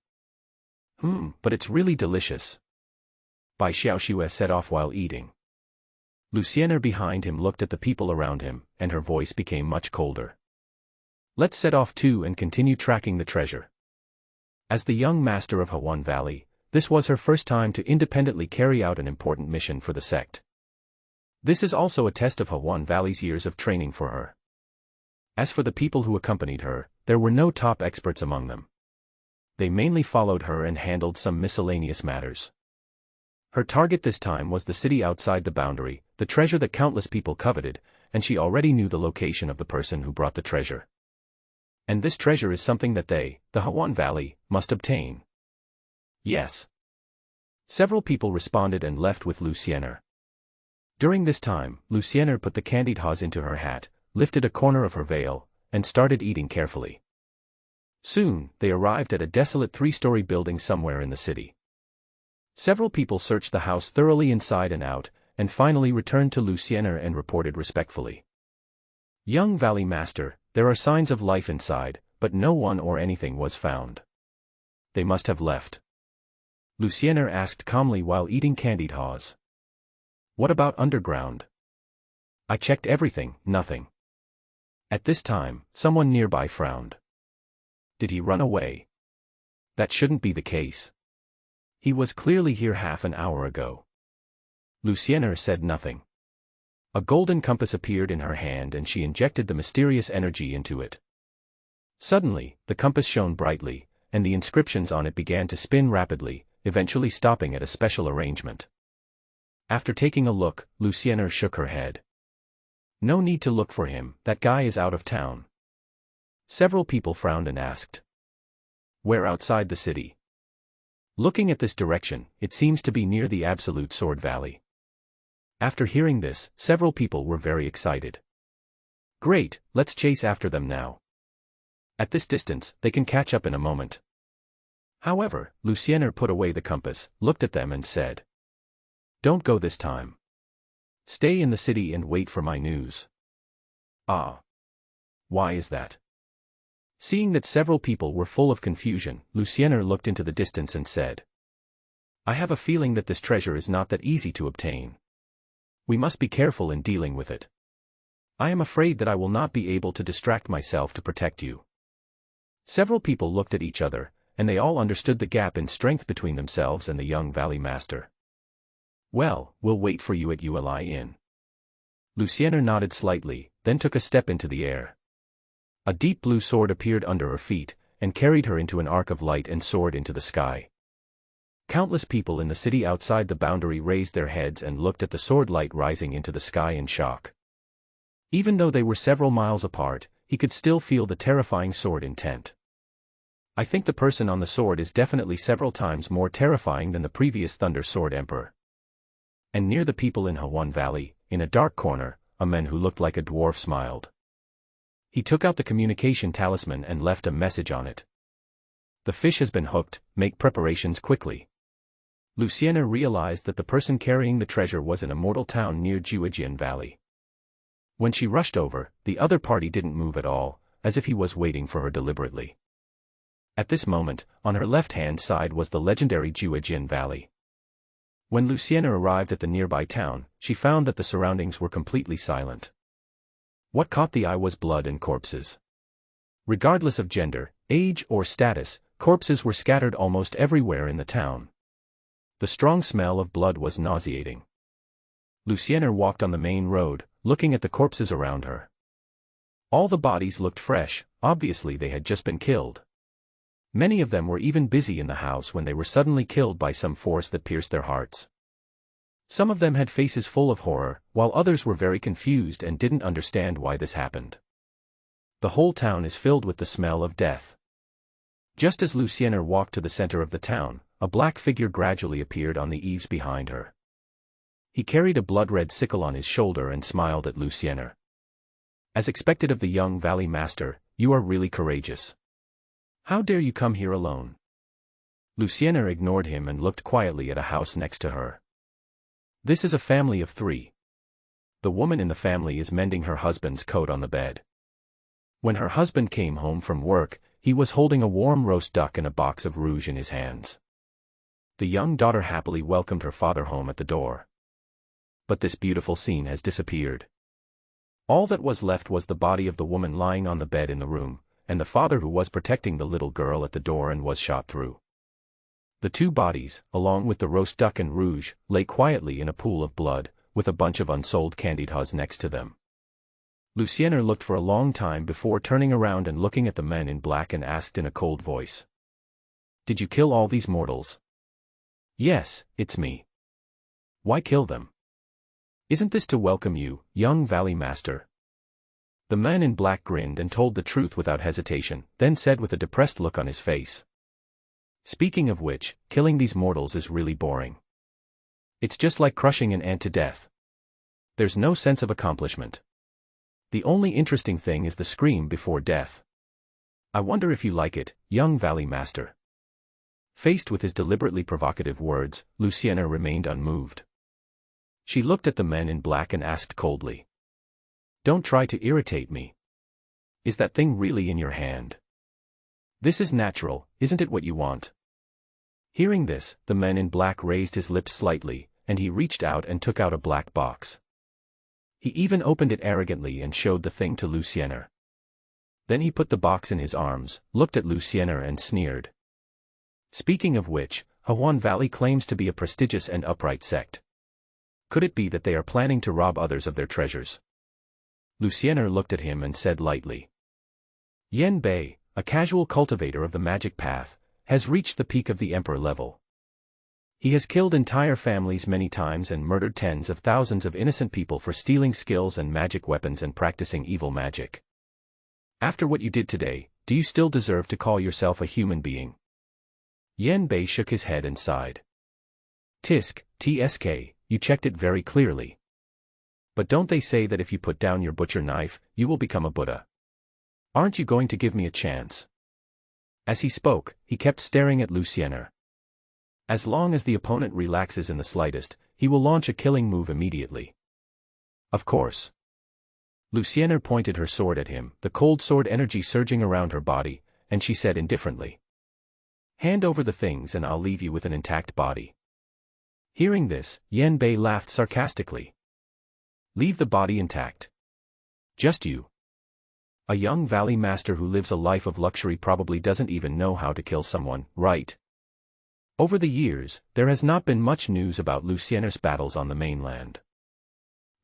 But it's really delicious. Bai Xiaoxue set off while eating. Lucienne behind him looked at the people around him, and her voice became much colder. Let's set off too and continue tracking the treasure. As the young master of Hawan Valley, this was her first time to independently carry out an important mission for the sect. This is also a test of Hawan Valley's years of training for her. As for the people who accompanied her, there were no top experts among them. They mainly followed her and handled some miscellaneous matters. Her target this time was the city outside the boundary, the treasure that countless people coveted, and she already knew the location of the person who brought the treasure. And this treasure is something that they, the Hawan Valley, must obtain. Yes. Several people responded and left with Lucienne. During this time, Lucienne put the candied haws into her hat, lifted a corner of her veil, and started eating carefully. Soon, they arrived at a desolate 3-story building somewhere in the city. Several people searched the house thoroughly inside and out, and finally returned to Lucienne and reported respectfully. Young Valley Master, there are signs of life inside, but no one or anything was found. They must have left. Lucienne asked calmly while eating candied haws. What about underground? I checked everything, nothing. At this time, someone nearby frowned. Did he run away? That shouldn't be the case. He was clearly here half an hour ago. Lucienne said nothing. A golden compass appeared in her hand and she injected the mysterious energy into it. Suddenly, the compass shone brightly, and the inscriptions on it began to spin rapidly, eventually stopping at a special arrangement. After taking a look, Lucienne shook her head. No need to look for him, that guy is out of town. Several people frowned and asked. Where outside the city? Looking at this direction, it seems to be near the Absolute Sword Valley. After hearing this, several people were very excited. Great, let's chase after them now. At this distance, they can catch up in a moment. However, Lucienne put away the compass, looked at them and said. Don't go this time. Stay in the city and wait for my news. Ah. Why is that? Seeing that several people were full of confusion, Lucienne looked into the distance and said. I have a feeling that this treasure is not that easy to obtain. We must be careful in dealing with it. I am afraid that I will not be able to distract myself to protect you. Several people looked at each other, and they all understood the gap in strength between themselves and the young Valley Master. Well, we'll wait for you at Uli Inn. Lucienne nodded slightly, then took a step into the air. A deep blue sword appeared under her feet, and carried her into an arc of light and soared into the sky. Countless people in the city outside the boundary raised their heads and looked at the sword light rising into the sky in shock. Even though they were several miles apart, he could still feel the terrifying sword intent. I think the person on the sword is definitely several times more terrifying than the previous Thunder Sword Emperor. And near the people in Hawan Valley, in a dark corner, a man who looked like a dwarf smiled. He took out the communication talisman and left a message on it. The fish has been hooked, make preparations quickly. Lucienne realized that the person carrying the treasure was in a mortal town near Jiujian Valley. When she rushed over, the other party didn't move at all, as if he was waiting for her deliberately. At this moment, on her left-hand side was the legendary Jiujian Valley. When Lucienne arrived at the nearby town, she found that the surroundings were completely silent. What caught the eye was blood and corpses. Regardless of gender, age or status, corpses were scattered almost everywhere in the town. The strong smell of blood was nauseating. Lucienne walked on the main road, looking at the corpses around her. All the bodies looked fresh, obviously they had just been killed. Many of them were even busy in the house when they were suddenly killed by some force that pierced their hearts. Some of them had faces full of horror, while others were very confused and didn't understand why this happened. The whole town is filled with the smell of death. Just as Lucienne walked to the center of the town, a black figure gradually appeared on the eaves behind her. He carried a blood-red sickle on his shoulder and smiled at Lucienne. As expected of the young Valley Master, you are really courageous. How dare you come here alone? Lucienne ignored him and looked quietly at a house next to her. This is a family of 3. The woman in the family is mending her husband's coat on the bed. When her husband came home from work, he was holding a warm roast duck and a box of rouge in his hands. The young daughter happily welcomed her father home at the door. but this beautiful scene has disappeared. All that was left was the body of the woman lying on the bed in the room, and the father who was protecting the little girl at the door and was shot through. The two bodies, along with the roast duck and rouge, lay quietly in a pool of blood, with a bunch of unsold candied hus next to them. Lucienne looked for a long time before turning around and looking at the men in black and asked in a cold voice, "Did you kill all these mortals?" "Yes, it's me." "Why kill them? Isn't this to welcome you, young Valley Master?" The man in black grinned and told the truth without hesitation, then said with a depressed look on his face, "Speaking of which, killing these mortals is really boring. It's just like crushing an ant to death. There's no sense of accomplishment. The only interesting thing is the scream before death. I wonder if you like it, young Valley Master." Faced with his deliberately provocative words, Lucienne remained unmoved. She looked at the men in black and asked coldly, "Don't try to irritate me. Is that thing really in your hand? This is natural, isn't it what you want?" Hearing this, the man in black raised his lips slightly, and he reached out and took out a black box. He even opened it arrogantly and showed the thing to Lucienne. Then he put the box in his arms, looked at Lucienne and sneered. "Speaking of which, Hawan Valley claims to be a prestigious and upright sect. Could it be that they are planning to rob others of their treasures?" Lucienne looked at him and said lightly, "Yen Bei, a casual cultivator of the magic path, has reached the peak of the emperor level. He has killed entire families many times and murdered tens of thousands of innocent people for stealing skills and magic weapons and practicing evil magic. After what you did today, do you still deserve to call yourself a human being?" Yen Bei shook his head and sighed. "Tsk, you checked it very clearly. But don't they say that if you put down your butcher knife, you will become a Buddha? Aren't you going to give me a chance?" As he spoke, he kept staring at Lucienne. As long as the opponent relaxes in the slightest, he will launch a killing move immediately. "Of course." Lucienne pointed her sword at him, the cold sword energy surging around her body, and she said indifferently, "Hand over the things and I'll leave you with an intact body." Hearing this, Yen Bei laughed sarcastically. "Leave the body intact? Just you? A young Valley Master who lives a life of luxury probably doesn't even know how to kill someone, right?" Over the years, there has not been much news about Lucienne's battles on the mainland.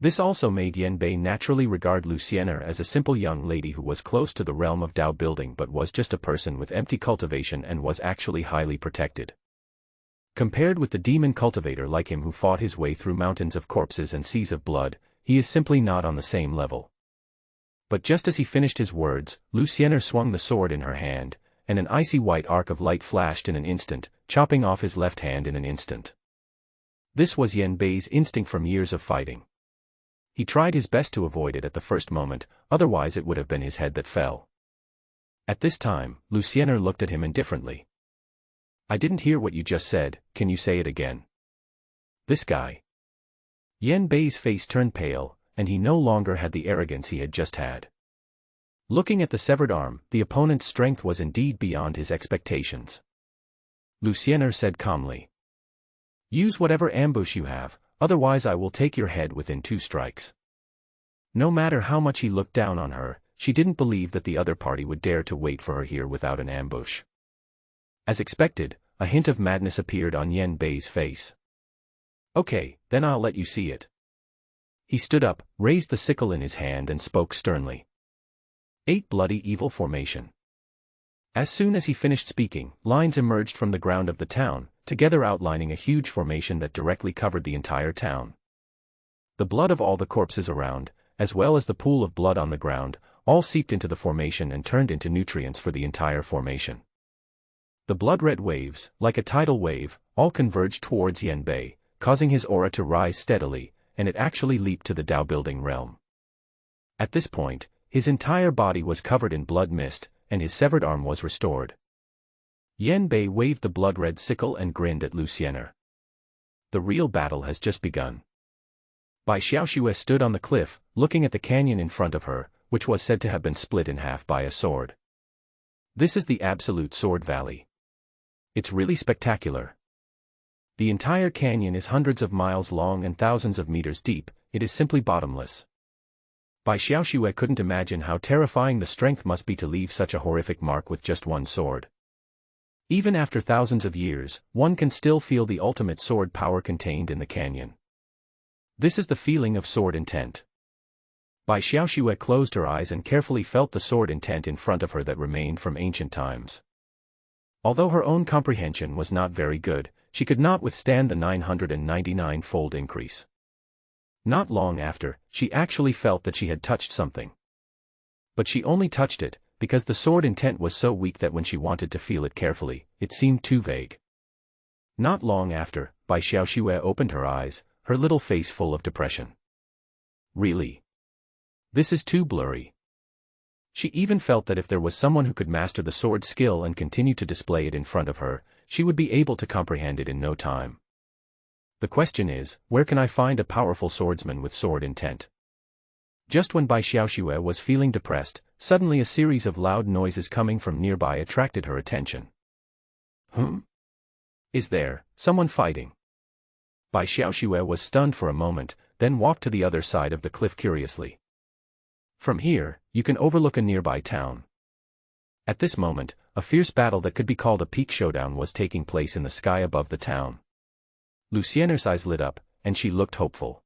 This also made Yen Bei naturally regard Lucienne as a simple young lady who was close to the realm of Dao building but was just a person with empty cultivation and was actually highly protected. Compared with the demon cultivator like him who fought his way through mountains of corpses and seas of blood, he is simply not on the same level. But just as he finished his words, Lucienne swung the sword in her hand, and an icy white arc of light flashed in an instant, chopping off his left hand in an instant. This was Yen Bei's instinct from years of fighting. He tried his best to avoid it at the first moment, otherwise it would have been his head that fell. At this time, Lucienne looked at him indifferently. "I didn't hear what you just said, can you say it again?" "This guy." Yen Bei's face turned pale, and he no longer had the arrogance he had just had. Looking at the severed arm, the opponent's strength was indeed beyond his expectations. Lucienne said calmly, "Use whatever ambush you have, otherwise I will take your head within 2 strikes." No matter how much he looked down on her, she didn't believe that the other party would dare to wait for her here without an ambush. As expected, a hint of madness appeared on Yen Bei's face. "Okay, then I'll let you see it." He stood up, raised the sickle in his hand and spoke sternly. 8 bloody evil formation. As soon as he finished speaking, lines emerged from the ground of the town, together outlining a huge formation that directly covered the entire town. The blood of all the corpses around, as well as the pool of blood on the ground, all seeped into the formation and turned into nutrients for the entire formation. The blood-red waves, like a tidal wave, all converged towards Yen Bei, causing his aura to rise steadily, and it actually leaped to the Dao building realm. At this point, his entire body was covered in blood mist, and his severed arm was restored. Yen Bei waved the blood-red sickle and grinned at Lucienne. The real battle has just begun. Bai Xiaoxue stood on the cliff, looking at the canyon in front of her, which was said to have been split in half by a sword. This is the absolute Sword Valley. It's really spectacular. The entire canyon is hundreds of miles long and thousands of meters deep. It is simply bottomless. Bai Xiaoxue couldn't imagine how terrifying the strength must be to leave such a horrific mark with just one sword. Even after thousands of years, one can still feel the ultimate sword power contained in the canyon. This is the feeling of sword intent. Bai Xiaoxue closed her eyes and carefully felt the sword intent in front of her that remained from ancient times. Although her own comprehension was not very good, she could not withstand the 999-fold increase. Not long after, she actually felt that she had touched something. But she only touched it, because the sword intent was so weak that when she wanted to feel it carefully, it seemed too vague. Not long after, Bai Xiaoxue opened her eyes, her little face full of depression. Really? This is too blurry. She even felt that if there was someone who could master the sword skill and continue to display it in front of her, she would be able to comprehend it in no time. The question is, where can I find a powerful swordsman with sword intent? Just when Bai Xiaoxue was feeling depressed, suddenly a series of loud noises coming from nearby attracted her attention. Is there someone fighting? Bai Xiaoxue was stunned for a moment, then walked to the other side of the cliff curiously. From here, you can overlook a nearby town. At this moment, a fierce battle that could be called a peak showdown was taking place in the sky above the town. Luciener's eyes lit up, and she looked hopeful.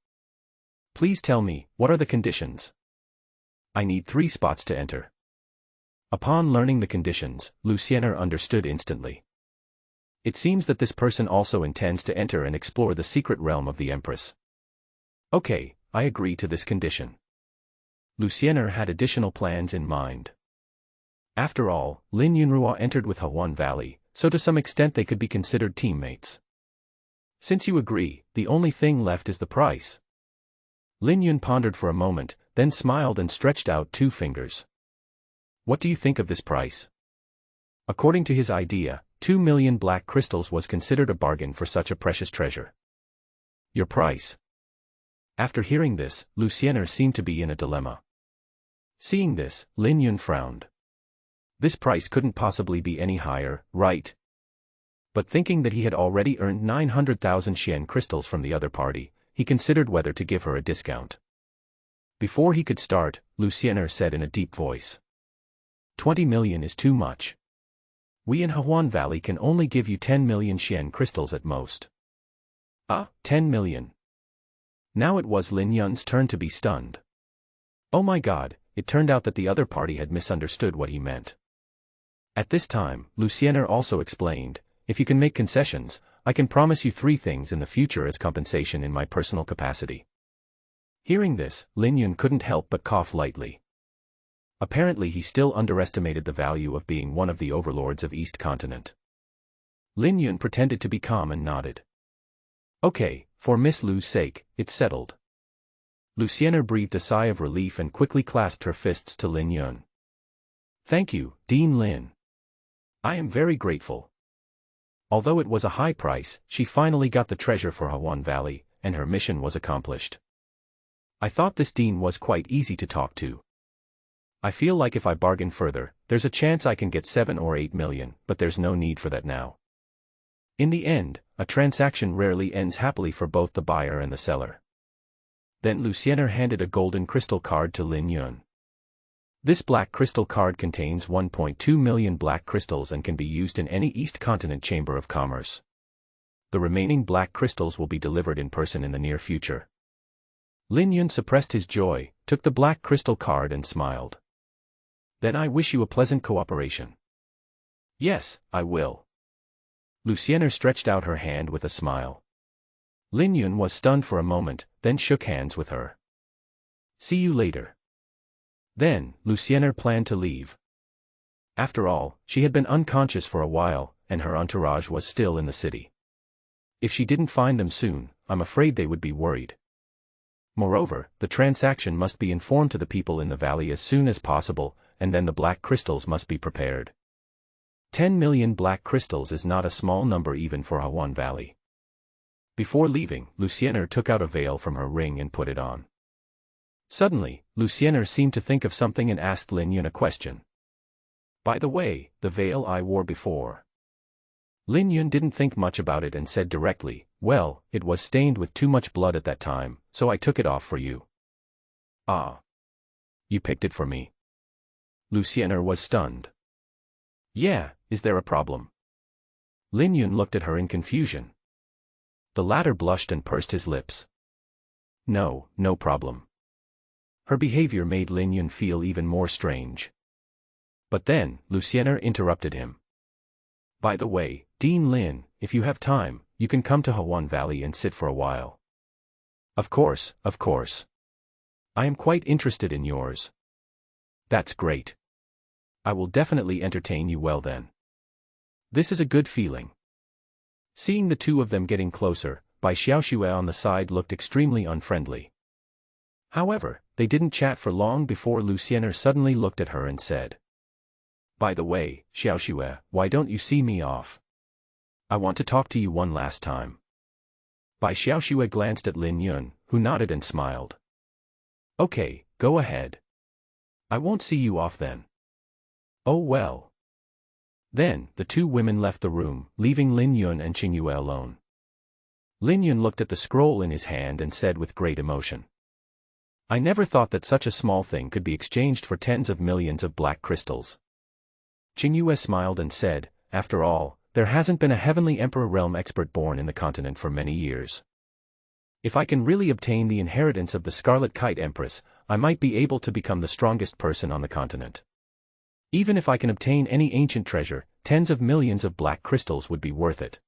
Please tell me, what are the conditions? I need 3 spots to enter. Upon learning the conditions, Luciener understood instantly. It seems that this person also intends to enter and explore the secret realm of the Empress. Okay, I agree to this condition. Luciener had additional plans in mind. After all, Lin Yunruo entered with Hawan Valley, so to some extent they could be considered teammates. Since you agree, the only thing left is the price. Lin Yun pondered for a moment, then smiled and stretched out 2 fingers. What do you think of this price? According to his idea, 2 million black crystals was considered a bargain for such a precious treasure. Your price? After hearing this, Luciener seemed to be in a dilemma. Seeing this, Lin Yun frowned. This price couldn't possibly be any higher, right? But thinking that he had already earned 900,000 Xian crystals from the other party, he considered whether to give her a discount. Before he could start, Luciener said in a deep voice. 20 million is too much. We in Hawan Valley can only give you 10 million Xian crystals at most. 10 million. Now it was Lin Yun's turn to be stunned. Oh my god, it turned out that the other party had misunderstood what he meant. At this time, Luciener also explained, if you can make concessions, I can promise you 3 things in the future as compensation in my personal capacity. Hearing this, Lin Yun couldn't help but cough lightly. Apparently he still underestimated the value of being one of the overlords of East Continent. Lin Yun pretended to be calm and nodded. Okay, for Miss Lu's sake, it's settled. Luciener breathed a sigh of relief and quickly clasped her fists to Lin Yun. Thank you, Dean Lin. I am very grateful. Although it was a high price, she finally got the treasure for Hawan Valley, and her mission was accomplished. I thought this Dean was quite easy to talk to. I feel like if I bargain further, there's a chance I can get 7 or 8 million, but there's no need for that now. In the end, a transaction rarely ends happily for both the buyer and the seller. Then Luciener handed a golden crystal card to Lin Yun. This black crystal card contains 1.2 million black crystals and can be used in any East Continent Chamber of Commerce. The remaining black crystals will be delivered in person in the near future. Lin Yun suppressed his joy, took the black crystal card and smiled. Then I wish you a pleasant cooperation. Yes, I will. Luciener stretched out her hand with a smile. Lin Yun was stunned for a moment, then shook hands with her. See you later. Then, Luciener planned to leave. After all, she had been unconscious for a while, and her entourage was still in the city. If she didn't find them soon, I'm afraid they would be worried. Moreover, the transaction must be informed to the people in the valley as soon as possible, and then the black crystals must be prepared. 10 million black crystals is not a small number even for Hawan Valley. Before leaving, Luciener took out a veil from her ring and put it on. Suddenly, Luciener seemed to think of something and asked Lin Yun a question. By the way, the veil I wore before. Lin Yun didn't think much about it and said directly, "Well, it was stained with too much blood at that time, so I took it off for you." "Ah. You picked it for me?" Lucianer was stunned. "Yeah, is there a problem?" Lin Yun looked at her in confusion. The latter blushed and pursed his lips. No, no problem." Her behavior made Lin Yun feel even more strange. But then, Lucianer interrupted him. "By the way, Dean Lin, if you have time, you can come to Hawan Valley and sit for a while." Of course, of course. I am quite interested in yours." "That's great. I will definitely entertain you well then." This is a good feeling. Seeing the two of them getting closer, Bai Xiaoxue on the side looked extremely unfriendly. However, they didn't chat for long before Lucianer suddenly looked at her and said, "By the way, Xiaoxue, why don't you see me off? I want to talk to you one last time." Bai Xiaoxue glanced at Lin Yun, who nodded and smiled. "Okay, go ahead. I won't see you off then." "Oh well." Then, the two women left the room, leaving Lin Yun and Qingyue alone. Lin Yun looked at the scroll in his hand and said with great emotion, "I never thought that such a small thing could be exchanged for tens of millions of black crystals." Qingyue smiled and said, "After all, there hasn't been a heavenly emperor realm expert born in the continent for many years. If I can really obtain the inheritance of the Scarlet Kite Empress, I might be able to become the strongest person on the continent. Even if I can obtain any ancient treasure, tens of millions of black crystals would be worth it."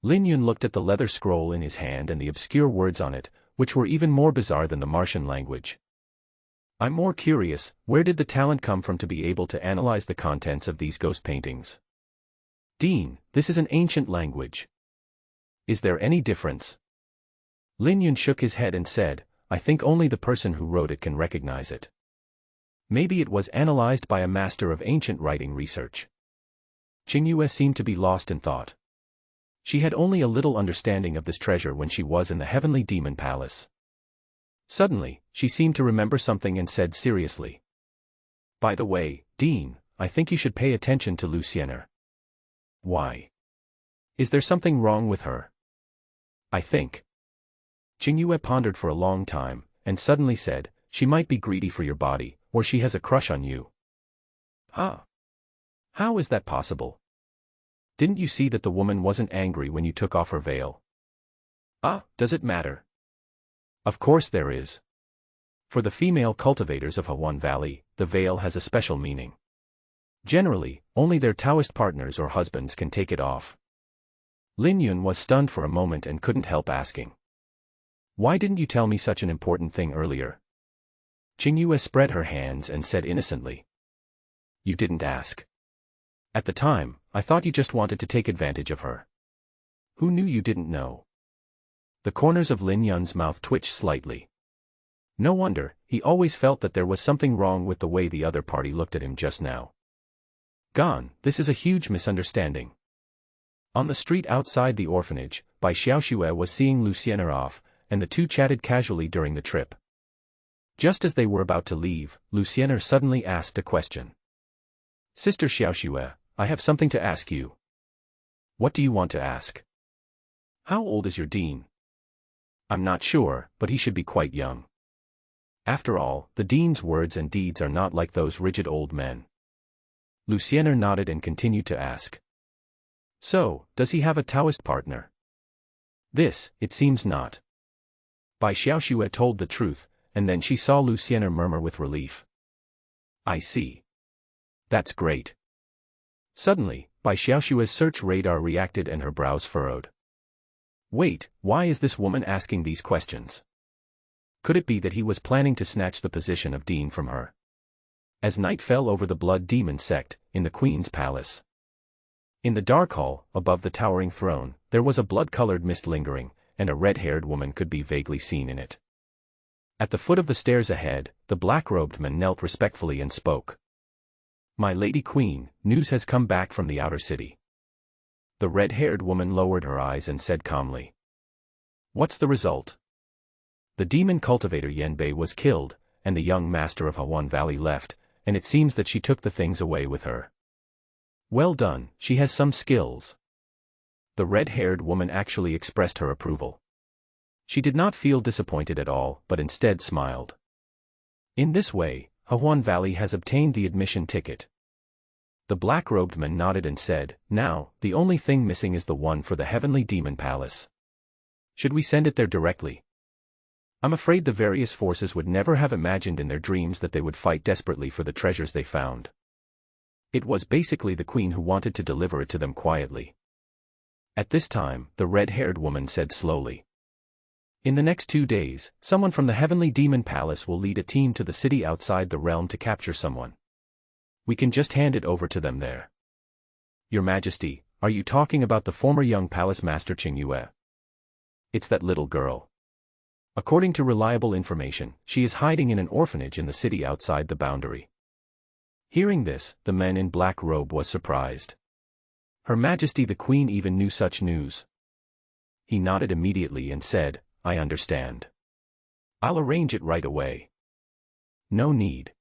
Lin Yun looked at the leather scroll in his hand and the obscure words on it, which were even more bizarre than the Martian language. "I'm more curious, where did the talent come from to be able to analyze the contents of these ghost paintings?" "Dean, this is an ancient language. Is there any difference?" Lin Yun shook his head and said, "I think only the person who wrote it can recognize it. Maybe it was analyzed by a master of ancient writing research." Qingyue seemed to be lost in thought. She had only a little understanding of this treasure when she was in the Heavenly Demon Palace. Suddenly, she seemed to remember something and said seriously, "By the way, Dean, I think you should pay attention to Lucianer." "Why? Is there something wrong with her?" "I think." Qingyue pondered for a long time, and suddenly said, "She might be greedy for your body, or she has a crush on you." "Huh? How is that possible? Didn't you see that the woman wasn't angry when you took off her veil?" "Ah, does it matter?" "Of course there is. For the female cultivators of Hawan Valley, the veil has a special meaning. Generally, only their Taoist partners or husbands can take it off." Lin Yun was stunned for a moment and couldn't help asking, "Why didn't you tell me such an important thing earlier?" Qingyue spread her hands and said innocently, "You didn't ask. At the time, I thought you just wanted to take advantage of her. Who knew you didn't know?" The corners of Lin Yun's mouth twitched slightly. No wonder, he always felt that there was something wrong with the way the other party looked at him just now. Gone, this is a huge misunderstanding. On the street outside the orphanage, Bai Xiaoxue was seeing Lucianer off, and the two chatted casually during the trip. Just as they were about to leave, Lucianer suddenly asked a question. "Sister Xiaoxue, I have something to ask you." "What do you want to ask?" "How old is your dean?" "I'm not sure, but he should be quite young. After all, the dean's words and deeds are not like those rigid old men." Lucianer nodded and continued to ask, "So, does he have a Taoist partner?" "This, it seems not." Bai Xiaoxue told the truth, and then she saw Lucianer murmur with relief. "I see. That's great." Suddenly, Bai Xiaoxue's search radar reacted and her brows furrowed. Wait, why is this woman asking these questions? Could it be that he was planning to snatch the position of dean from her? As night fell over the blood demon sect, in the queen's palace. In the dark hall, above the towering throne, there was a blood-colored mist lingering, and a red-haired woman could be vaguely seen in it. At the foot of the stairs ahead, the black-robed man knelt respectfully and spoke. "My lady queen, news has come back from the outer city." The red-haired woman lowered her eyes and said calmly, "What's the result?" "The demon cultivator Yanbei was killed, and the young master of Hawan Valley left, and it seems that she took the things away with her." "Well done, she has some skills." The red-haired woman actually expressed her approval. She did not feel disappointed at all, but instead smiled. In this way, Hahuan Valley has obtained the admission ticket. The black-robed man nodded and said, "Now, the only thing missing is the one for the Heavenly Demon Palace. Should we send it there directly? I'm afraid the various forces would never have imagined in their dreams that they would fight desperately for the treasures they found. It was basically the queen who wanted to deliver it to them quietly." At this time, the red-haired woman said slowly, "In the next 2 days, someone from the Heavenly Demon Palace will lead a team to the city outside the realm to capture someone. We can just hand it over to them there." "Your Majesty, are you talking about the former young palace master Chingun? It's that little girl. According to reliable information, she is hiding in an orphanage in the city outside the boundary." Hearing this, the man in black robe was surprised. Her Majesty the Queen even knew such news. He nodded immediately and said, "I understand. I'll arrange it right away." "No need."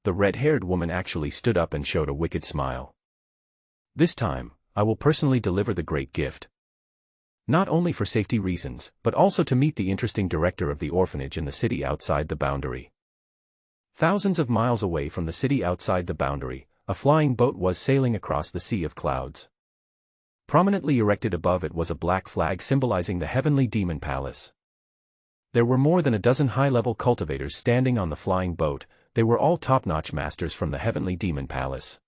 The red-haired woman actually stood up and showed a wicked smile. "This time, I will personally deliver the great gift. Not only for safety reasons, but also to meet the interesting director of the orphanage in the city outside the boundary." Thousands of miles away from the city outside the boundary, a flying boat was sailing across the sea of clouds. Prominently erected above it was a black flag symbolizing the Heavenly Demon Palace. There were more than a dozen high-level cultivators standing on the flying boat. They were all top-notch masters from the Heavenly Demon Palace.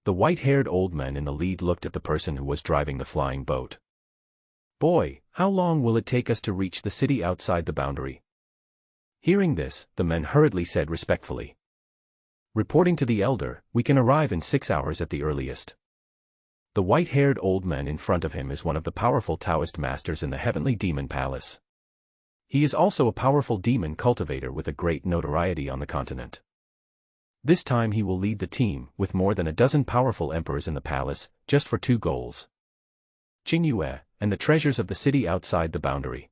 The white-haired old man in the lead looked at the person who was driving the flying boat. "Boy, how long will it take us to reach the city outside the boundary?" Hearing this, the man hurriedly said respectfully, "Reporting to the elder, we can arrive in 6 hours at the earliest." The white-haired old man in front of him is one of the powerful Taoist masters in the Heavenly Demon Palace. He is also a powerful demon cultivator with a great notoriety on the continent. This time he will lead the team, with more than a dozen powerful emperors in the palace, just for 2 goals: Chingun, and the treasures of the city outside the boundary.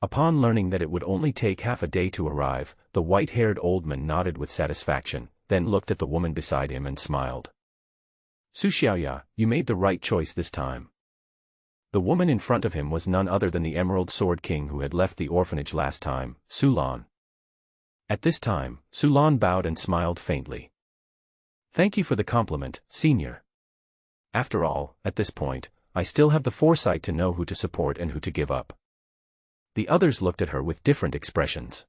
Upon learning that it would only take half a day to arrive, the white-haired old man nodded with satisfaction, then looked at the woman beside him and smiled. "Su Xiaoya, you made the right choice this time." The woman in front of him was none other than the Emerald Sword King who had left the orphanage last time, Su Lan. At this time, Su Lan bowed and smiled faintly. "Thank you for the compliment, Senior. After all, at this point, I still have the foresight to know who to support and who to give up." The others looked at her with different expressions.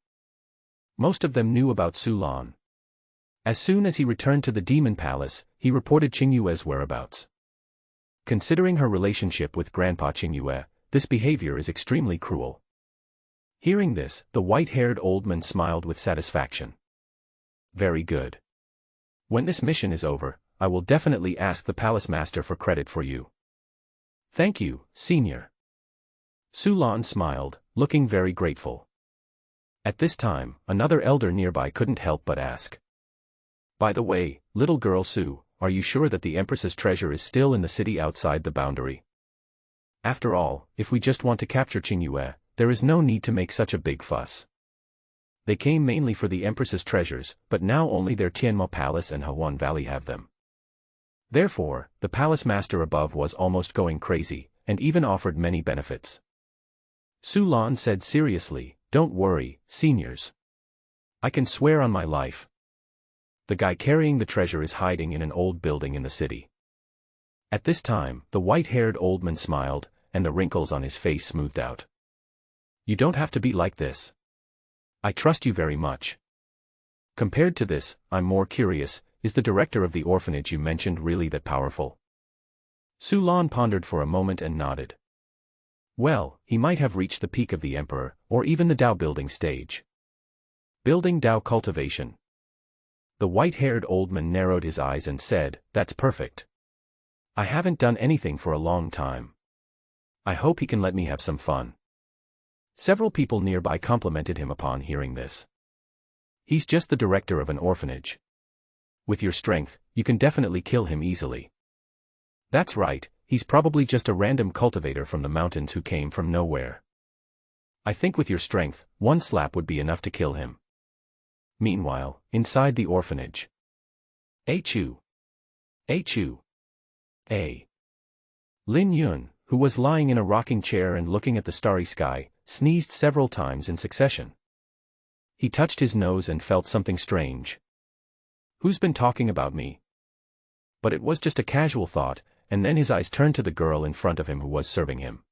Most of them knew about Su Lan. As soon as he returned to the Demon Palace, he reported Chingyue's whereabouts. Considering her relationship with Grandpa Chingyue, this behavior is extremely cruel. Hearing this, the white-haired old man smiled with satisfaction. "Very good. When this mission is over, I will definitely ask the Palace Master for credit for you." "Thank you, Senior." Su Lan smiled, looking very grateful. At this time, another elder nearby couldn't help but ask, "By the way, little girl Su, are you sure that the Empress's treasure is still in the city outside the boundary? After all, if we just want to capture Chingyue, there is no need to make such a big fuss. They came mainly for the Empress's treasures, but now only their Tianmo Palace and Hahuan Valley have them." Therefore, the palace master above was almost going crazy, and even offered many benefits. Su Lan said seriously, "Don't worry, seniors. I can swear on my life. The guy carrying the treasure is hiding in an old building in the city." At this time, the white-haired old man smiled, and the wrinkles on his face smoothed out. "You don't have to be like this. I trust you very much. Compared to this, I'm more curious, is the director of the orphanage you mentioned really that powerful?" Su Lan pondered for a moment and nodded. "Well, he might have reached the peak of the emperor, or even the Dao building stage. Building Dao cultivation." The white-haired old man narrowed his eyes and said, "That's perfect. I haven't done anything for a long time. I hope he can let me have some fun." Several people nearby complimented him upon hearing this. "He's just the director of an orphanage. With your strength, you can definitely kill him easily." "That's right, he's probably just a random cultivator from the mountains who came from nowhere. I think with your strength, one slap would be enough to kill him." Meanwhile, inside the orphanage. Achoo! Achoo! A. Lin Yun, who was lying in a rocking chair and looking at the starry sky, sneezed several times in succession. He touched his nose and felt something strange. Who's been talking about me? But it was just a casual thought, and then his eyes turned to the girl in front of him who was serving him.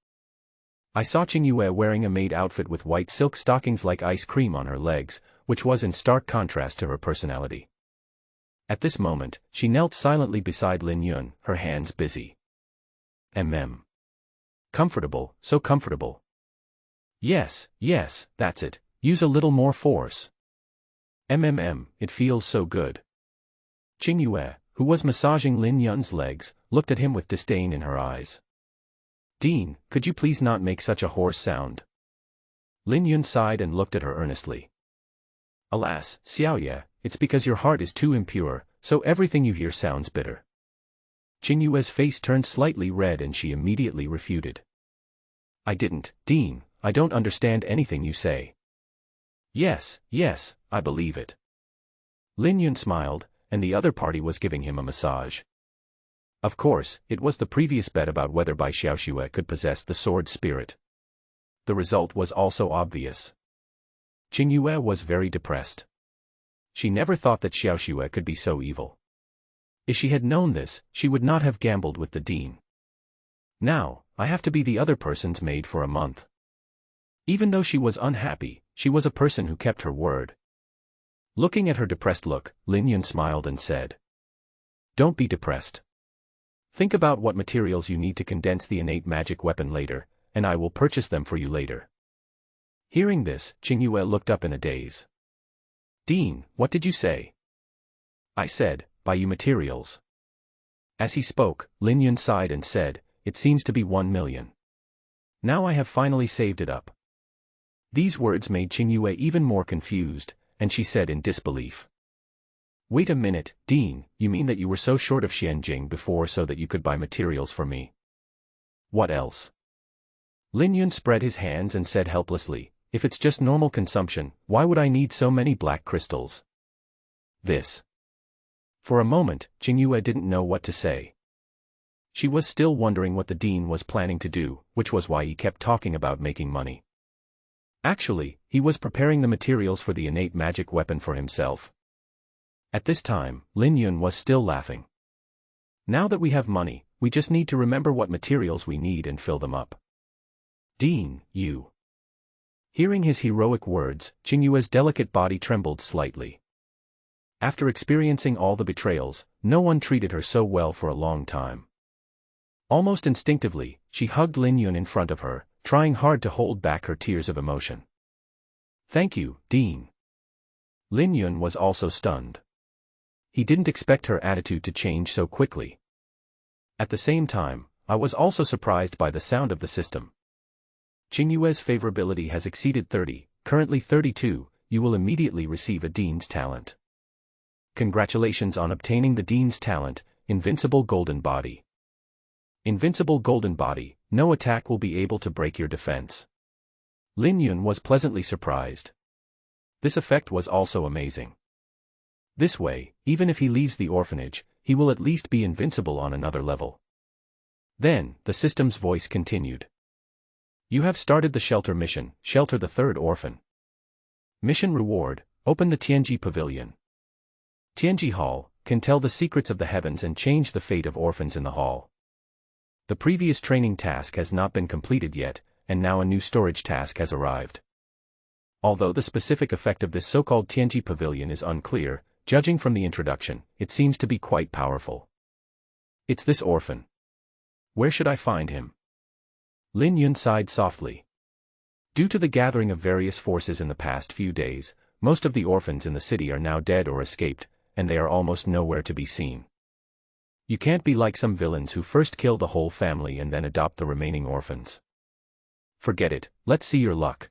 I saw Chingun wearing a maid outfit with white silk stockings like ice cream on her legs, which was in stark contrast to her personality. At this moment, she knelt silently beside Lin Yun, her hands busy. Comfortable, so comfortable. Yes, that's it, use a little more force. It feels so good. Chingun, who was massaging Lin Yun's legs, looked at him with disdain in her eyes. Dean, could you please not make such a hoarse sound? Lin Yun sighed and looked at her earnestly. Alas, Xiaoye, it's because your heart is too impure, so everything you hear sounds bitter. Chingyue's face turned slightly red and she immediately refuted. I didn't, Dean, I don't understand anything you say. Yes, I believe it. Lin Yun smiled, and the other party was giving him a massage. Of course, it was the previous bet about whether Bai Xiaoxue could possess the sword spirit. The result was also obvious. Chingyue was very depressed. She never thought that Xiaoxue could be so evil. If she had known this, she would not have gambled with the dean. Now, I have to be the other person's maid for a month. Even though she was unhappy, she was a person who kept her word. Looking at her depressed look, Lin Yun smiled and said, Don't be depressed. Think about what materials you need to condense the innate magic weapon later, and I will purchase them for you later. Hearing this, Chingyue looked up in a daze. Dean, what did you say? I said, buy you materials. As he spoke, Lin Yun sighed and said, it seems to be 1 million. Now I have finally saved it up. These words made Chingyue even more confused, and she said in disbelief. Wait a minute, Dean, you mean that you were so short of Xianjing before so that you could buy materials for me? What else? Lin Yun spread his hands and said helplessly, if it's just normal consumption, why would I need so many black crystals? This. For a moment, Chingyue didn't know what to say. She was still wondering what the dean was planning to do, which was why he kept talking about making money. Actually, he was preparing the materials for the innate magic weapon for himself. At this time, Lin Yun was still laughing. Now that we have money, we just need to remember what materials we need and fill them up. Dean, you. Hearing his heroic words, Chingyue's delicate body trembled slightly. After experiencing all the betrayals, no one treated her so well for a long time. Almost instinctively, she hugged Lin Yun in front of her, trying hard to hold back her tears of emotion. Thank you, Dean. Lin Yun was also stunned. He didn't expect her attitude to change so quickly. At the same time, I was also surprised by the sound of the system. Chingyue's favorability has exceeded 30, currently 32, you will immediately receive a Dean's Talent. Congratulations on obtaining the Dean's Talent, Invincible Golden Body. Invincible Golden Body, no attack will be able to break your defense. Lin Yun was pleasantly surprised. This effect was also amazing. This way, even if he leaves the orphanage, he will at least be invincible on another level. Then, the system's voice continued. You have started the shelter mission, shelter the third orphan. Mission reward, open the Tianji Pavilion. Tianji Hall, can tell the secrets of the heavens and change the fate of orphans in the hall. The previous training task has not been completed yet, and now a new storage task has arrived. Although the specific effect of this so-called Tianji Pavilion is unclear, judging from the introduction, it seems to be quite powerful. It's this orphan. Where should I find him? Lin Yun sighed softly. Due to the gathering of various forces in the past few days, most of the orphans in the city are now dead or escaped, and they are almost nowhere to be seen. You can't be like some villains who first kill the whole family and then adopt the remaining orphans. Forget it, let's see your luck.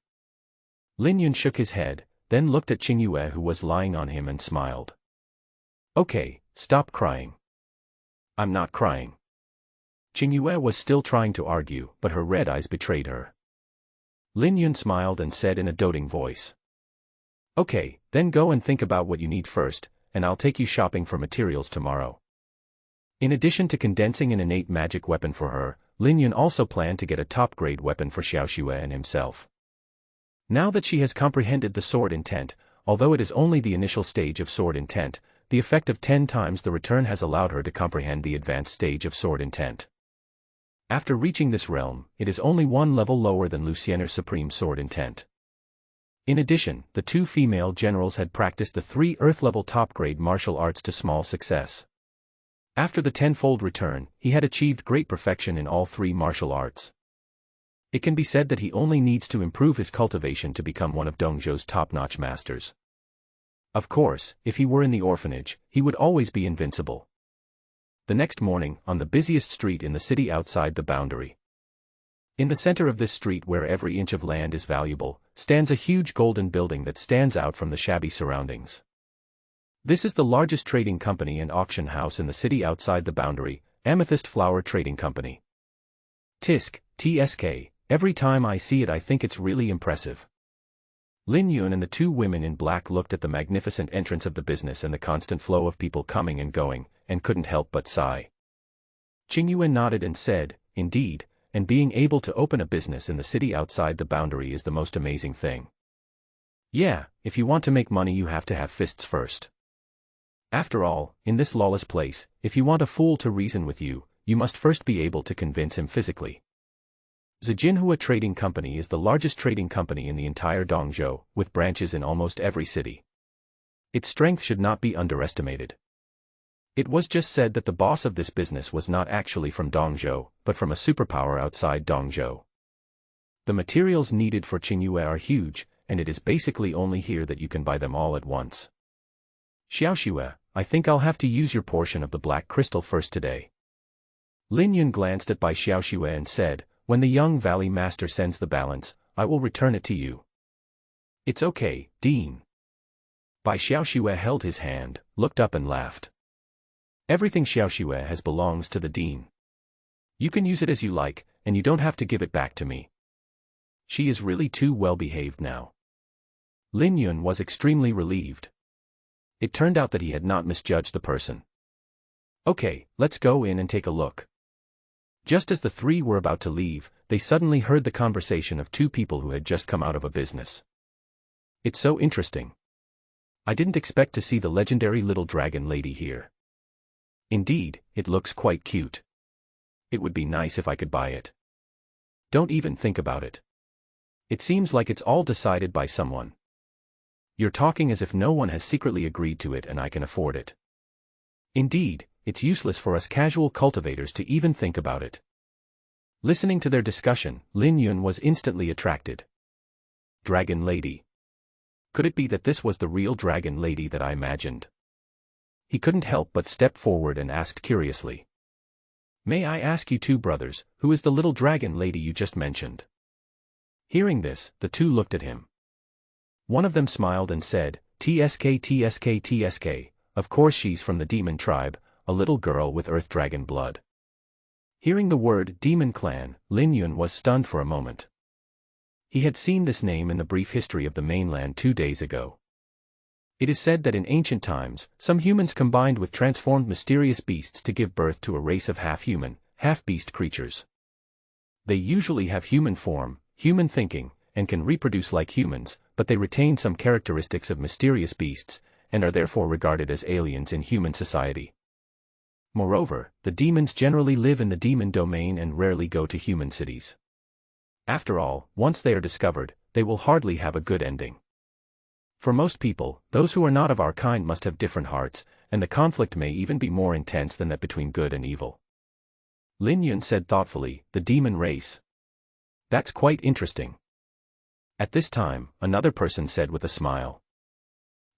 Lin Yun shook his head, then looked at Chingyue who was lying on him and smiled. Okay, stop crying. I'm not crying. Chingyue was still trying to argue, but her red eyes betrayed her. Lin Yun smiled and said in a doting voice. Okay, then go and think about what you need first, and I'll take you shopping for materials tomorrow. In addition to condensing an innate magic weapon for her, Lin Yun also planned to get a top-grade weapon for Xiao Xue and himself. Now that she has comprehended the sword intent, although it is only the initial stage of sword intent, the effect of 10 times the return has allowed her to comprehend the advanced stage of sword intent. After reaching this realm, it is only one level lower than Luciener's supreme sword intent. In addition, the two female generals had practiced the 3 Earth-level top-grade martial arts to small success. After the tenfold return, he had achieved great perfection in all 3 martial arts. It can be said that he only needs to improve his cultivation to become one of Dongzhou's top-notch masters. Of course, if he were in the orphanage, he would always be invincible. The next morning, on the busiest street in the city outside the boundary. In the center of this street, where every inch of land is valuable, stands a huge golden building that stands out from the shabby surroundings. This is the largest trading company and auction house in the city outside the boundary, Amethyst Flower Trading Company. TSK, every time I see it I think it's really impressive. Lin Yun and the 2 women in black looked at the magnificent entrance of the business and the constant flow of people coming and going, and couldn't help but sigh. Chingun nodded and said, "Indeed, and being able to open a business in the city outside the boundary is the most amazing thing. Yeah, if you want to make money you have to have fists first. After all, in this lawless place, if you want a fool to reason with you, you must first be able to convince him physically." Zijinhua Trading Company is the largest trading company in the entire Dongzhou, with branches in almost every city. Its strength should not be underestimated. It was just said that the boss of this business was not actually from Dongzhou, but from a superpower outside Dongzhou. The materials needed for Qingyue are huge, and it is basically only here that you can buy them all at once. Xiao Xue, I think I'll have to use your portion of the black crystal first today. Lin Yun glanced at Bai Xiao Xue and said, "When the young valley master sends the balance, I will return it to you." "It's okay, Dean." Bai Xiao Xue held his hand, looked up and laughed. "Everything Xiao Xue has belongs to the Dean. You can use it as you like, and you don't have to give it back to me. She is really too well behaved now." Lin Yun was extremely relieved. It turned out that he had not misjudged the person. "Okay, let's go in and take a look." Just as the 3 were about to leave, they suddenly heard the conversation of 2 people who had just come out of a business. "It's so interesting. I didn't expect to see the legendary little dragon lady here. Indeed, it looks quite cute. It would be nice if I could buy it. Don't even think about it. It seems like it's all decided by someone. You're talking as if no one has secretly agreed to it and I can afford it. Indeed, it's useless for us casual cultivators to even think about it." Listening to their discussion, Lin Yun was instantly attracted. Dragon Lady. Could it be that this was the real Dragon Lady that I imagined? He couldn't help but step forward and asked curiously. "May I ask you 2 brothers, who is the little dragon lady you just mentioned?" Hearing this, the 2 looked at him. One of them smiled and said, TSK, of course she's from the demon tribe, a little girl with earth dragon blood." Hearing the word demon clan, Lin Yun was stunned for a moment. He had seen this name in the brief history of the mainland 2 days ago. It is said that in ancient times, some humans combined with transformed mysterious beasts to give birth to a race of half-human, half-beast creatures. They usually have human form, human thinking, and can reproduce like humans, but they retain some characteristics of mysterious beasts, and are therefore regarded as aliens in human society. Moreover, the demons generally live in the demon domain and rarely go to human cities. After all, once they are discovered, they will hardly have a good ending. For most people, those who are not of our kind must have different hearts, and the conflict may even be more intense than that between good and evil. Lin Yun said thoughtfully, "The demon race. That's quite interesting." At this time, another person said with a smile,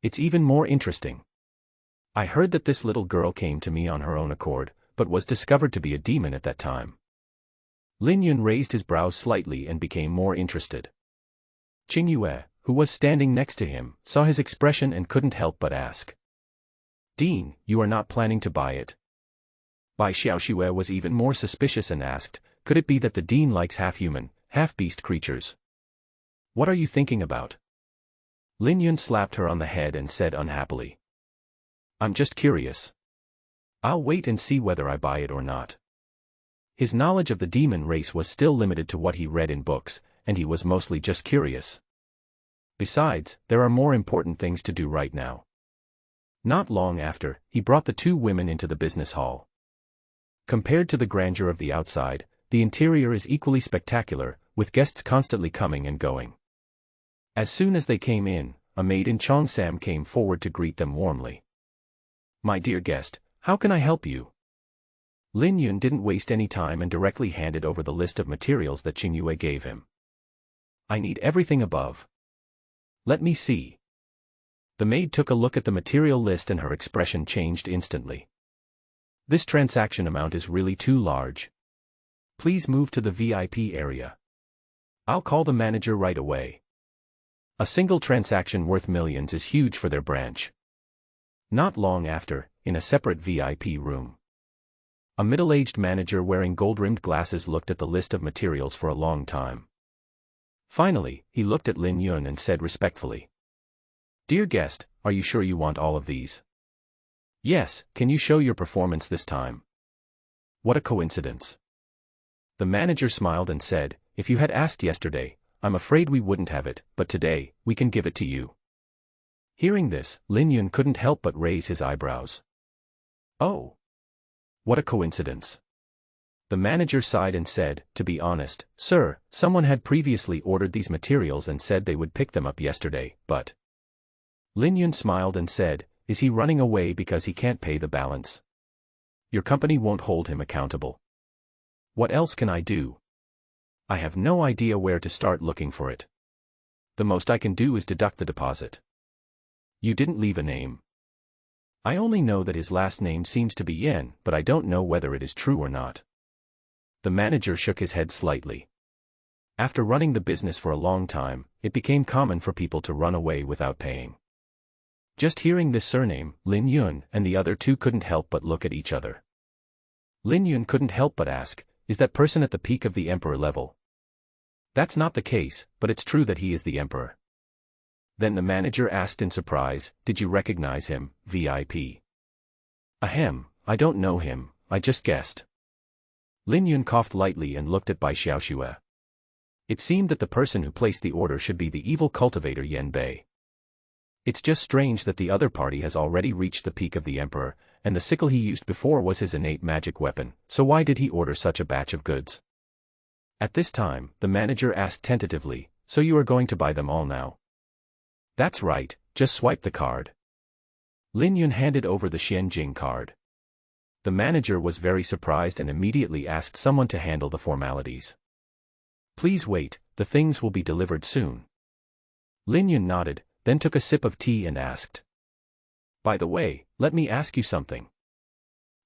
"It's even more interesting. I heard that this little girl came to me on her own accord, but was discovered to be a demon at that time." Lin Yun raised his brows slightly and became more interested. Qingyue, who was standing next to him, saw his expression and couldn't help but ask, "Dean, you are not planning to buy it?" Bai Xiaoxue was even more suspicious and asked, "Could it be that the Dean likes half-human, half-beast creatures? What are you thinking about?" Lin Yun slapped her on the head and said unhappily, "I'm just curious. I'll wait and see whether I buy it or not." His knowledge of the demon race was still limited to what he read in books, and he was mostly just curious. Besides, there are more important things to do right now. Not long after, he brought the two women into the business hall. Compared to the grandeur of the outside, the interior is equally spectacular, with guests constantly coming and going. As soon as they came in, a maid in Cheongsam came forward to greet them warmly. "My dear guest, how can I help you?" Lin Yun didn't waste any time and directly handed over the list of materials that Qingyue gave him. "I need everything above." "Let me see." The maid took a look at the material list and her expression changed instantly. "This transaction amount is really too large. Please move to the VIP area. I'll call the manager right away." A single transaction worth millions is huge for their branch. Not long after, in a separate VIP room, a middle-aged manager wearing gold-rimmed glasses looked at the list of materials for a long time. Finally, he looked at Lin Yun and said respectfully, "Dear guest, are you sure you want all of these?" "Yes, can you show your performance this time?" "What a coincidence." The manager smiled and said, "If you had asked yesterday, I'm afraid we wouldn't have it, but today, we can give it to you." Hearing this, Lin Yun couldn't help but raise his eyebrows. "Oh. What a coincidence." The manager sighed and said, "To be honest, sir, someone had previously ordered these materials and said they would pick them up yesterday, but..." Lin Yun smiled and said, "Is he running away because he can't pay the balance? Your company won't hold him accountable. What else can I do? I have no idea where to start looking for it. The most I can do is deduct the deposit." "You didn't leave a name." "I only know that his last name seems to be Yen, but I don't know whether it is true or not." The manager shook his head slightly. After running the business for a long time, it became common for people to run away without paying. Just hearing this surname, Lin Yun and the other two couldn't help but look at each other. Lin Yun couldn't help but ask, "Is that person at the peak of the emperor level?" "That's not the case, but it's true that he is the emperor." Then the manager asked in surprise, "Did you recognize him, VIP?" "Ahem, I don't know him, I just guessed." Lin Yun coughed lightly and looked at Bai Xiaoxue. It seemed that the person who placed the order should be the evil cultivator Yan Bei. It's just strange that the other party has already reached the peak of the emperor, and the sickle he used before was his innate magic weapon, so why did he order such a batch of goods? At this time, the manager asked tentatively, "So you are going to buy them all now?" "That's right, just swipe the card." Lin Yun handed over the Xianjing card. The manager was very surprised and immediately asked someone to handle the formalities. "Please wait, the things will be delivered soon." Lin Yun nodded, then took a sip of tea and asked, "By the way, let me ask you something.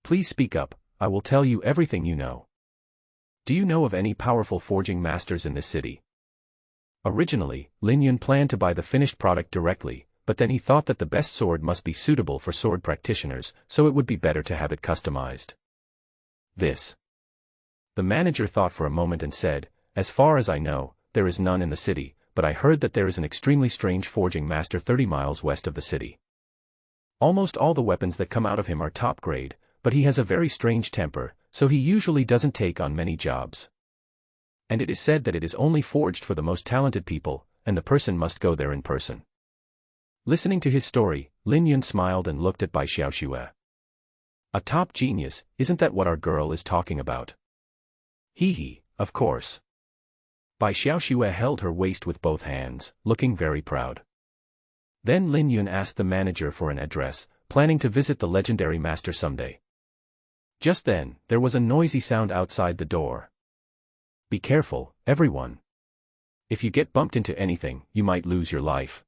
Please speak up, I will tell you everything you know. Do you know of any powerful forging masters in this city?" Originally, Lin Yun planned to buy the finished product directly, but then he thought that the best sword must be suitable for sword practitioners, so it would be better to have it customized. The manager thought for a moment and said, "As far as I know, there is none in the city, but I heard that there is an extremely strange forging master 30 miles west of the city. Almost all the weapons that come out of him are top grade, but he has a very strange temper, so he usually doesn't take on many jobs. And it is said that it is only forged for the most talented people, and the person must go there in person." Listening to his story, Lin Yun smiled and looked at Bai Xiaoxue. "A top genius, isn't that what our girl is talking about?" "Hee, of course." Bai Xiaoxue held her waist with both hands, looking very proud. Then Lin Yun asked the manager for an address, planning to visit the legendary master someday. Just then, there was a noisy sound outside the door. "Be careful, everyone. If you get bumped into anything, you might lose your life."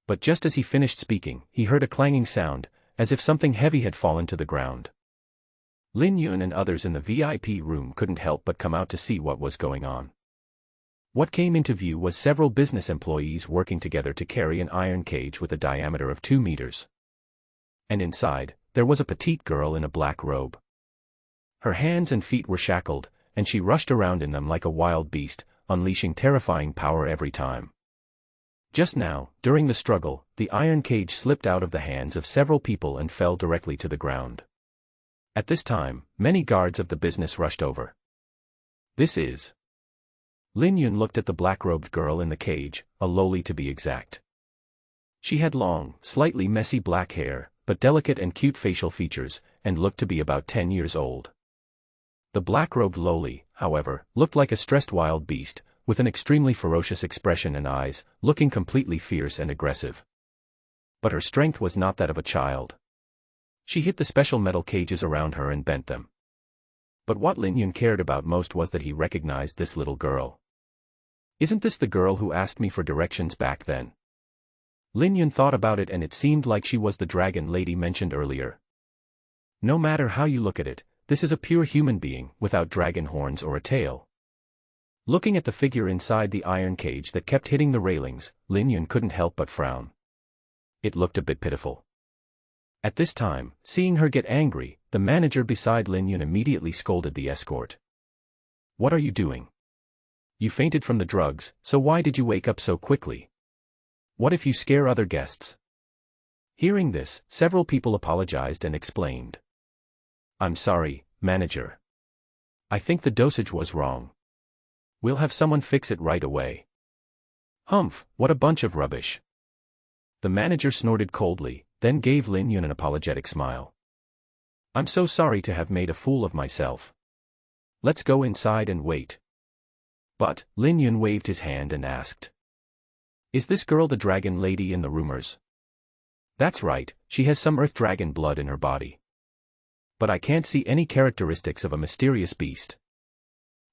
But just as he finished speaking, he heard a clanging sound, as if something heavy had fallen to the ground. Lin Yun and others in the VIP room couldn't help but come out to see what was going on. What came into view was several business employees working together to carry an iron cage with a diameter of 2 meters. And inside, there was a petite girl in a black robe. Her hands and feet were shackled, and she rushed around in them like a wild beast, unleashing terrifying power every time. Just now, during the struggle, the iron cage slipped out of the hands of several people and fell directly to the ground. At this time, many guards of the business rushed over. This is. Lin Yun looked at the black-robed girl in the cage, a loli to be exact. She had long, slightly messy black hair, but delicate and cute facial features, and looked to be about 10 years old. The black-robed loli, however, looked like a stressed wild beast, with an extremely ferocious expression and eyes, looking completely fierce and aggressive. But her strength was not that of a child. She hit the special metal cages around her and bent them. But what Lin Yun cared about most was that he recognized this little girl. Isn't this the girl who asked me for directions back then? Lin Yun thought about it, and it seemed like she was the dragon lady mentioned earlier. No matter how you look at it, this is a pure human being, without dragon horns or a tail. Looking at the figure inside the iron cage that kept hitting the railings, Lin Yun couldn't help but frown. It looked a bit pitiful. At this time, seeing her get angry, the manager beside Lin Yun immediately scolded the escort. "What are you doing? You fainted from the drugs, so why did you wake up so quickly? What if you scare other guests?" Hearing this, several people apologized and explained. "I'm sorry, manager. I think the dosage was wrong. We'll have someone fix it right away." "Humph, what a bunch of rubbish." The manager snorted coldly, then gave Lin Yun an apologetic smile. "I'm so sorry to have made a fool of myself. Let's go inside and wait." But Lin Yun waved his hand and asked, "Is this girl the dragon lady in the rumors?" "That's right, she has some earth dragon blood in her body. But I can't see any characteristics of a mysterious beast.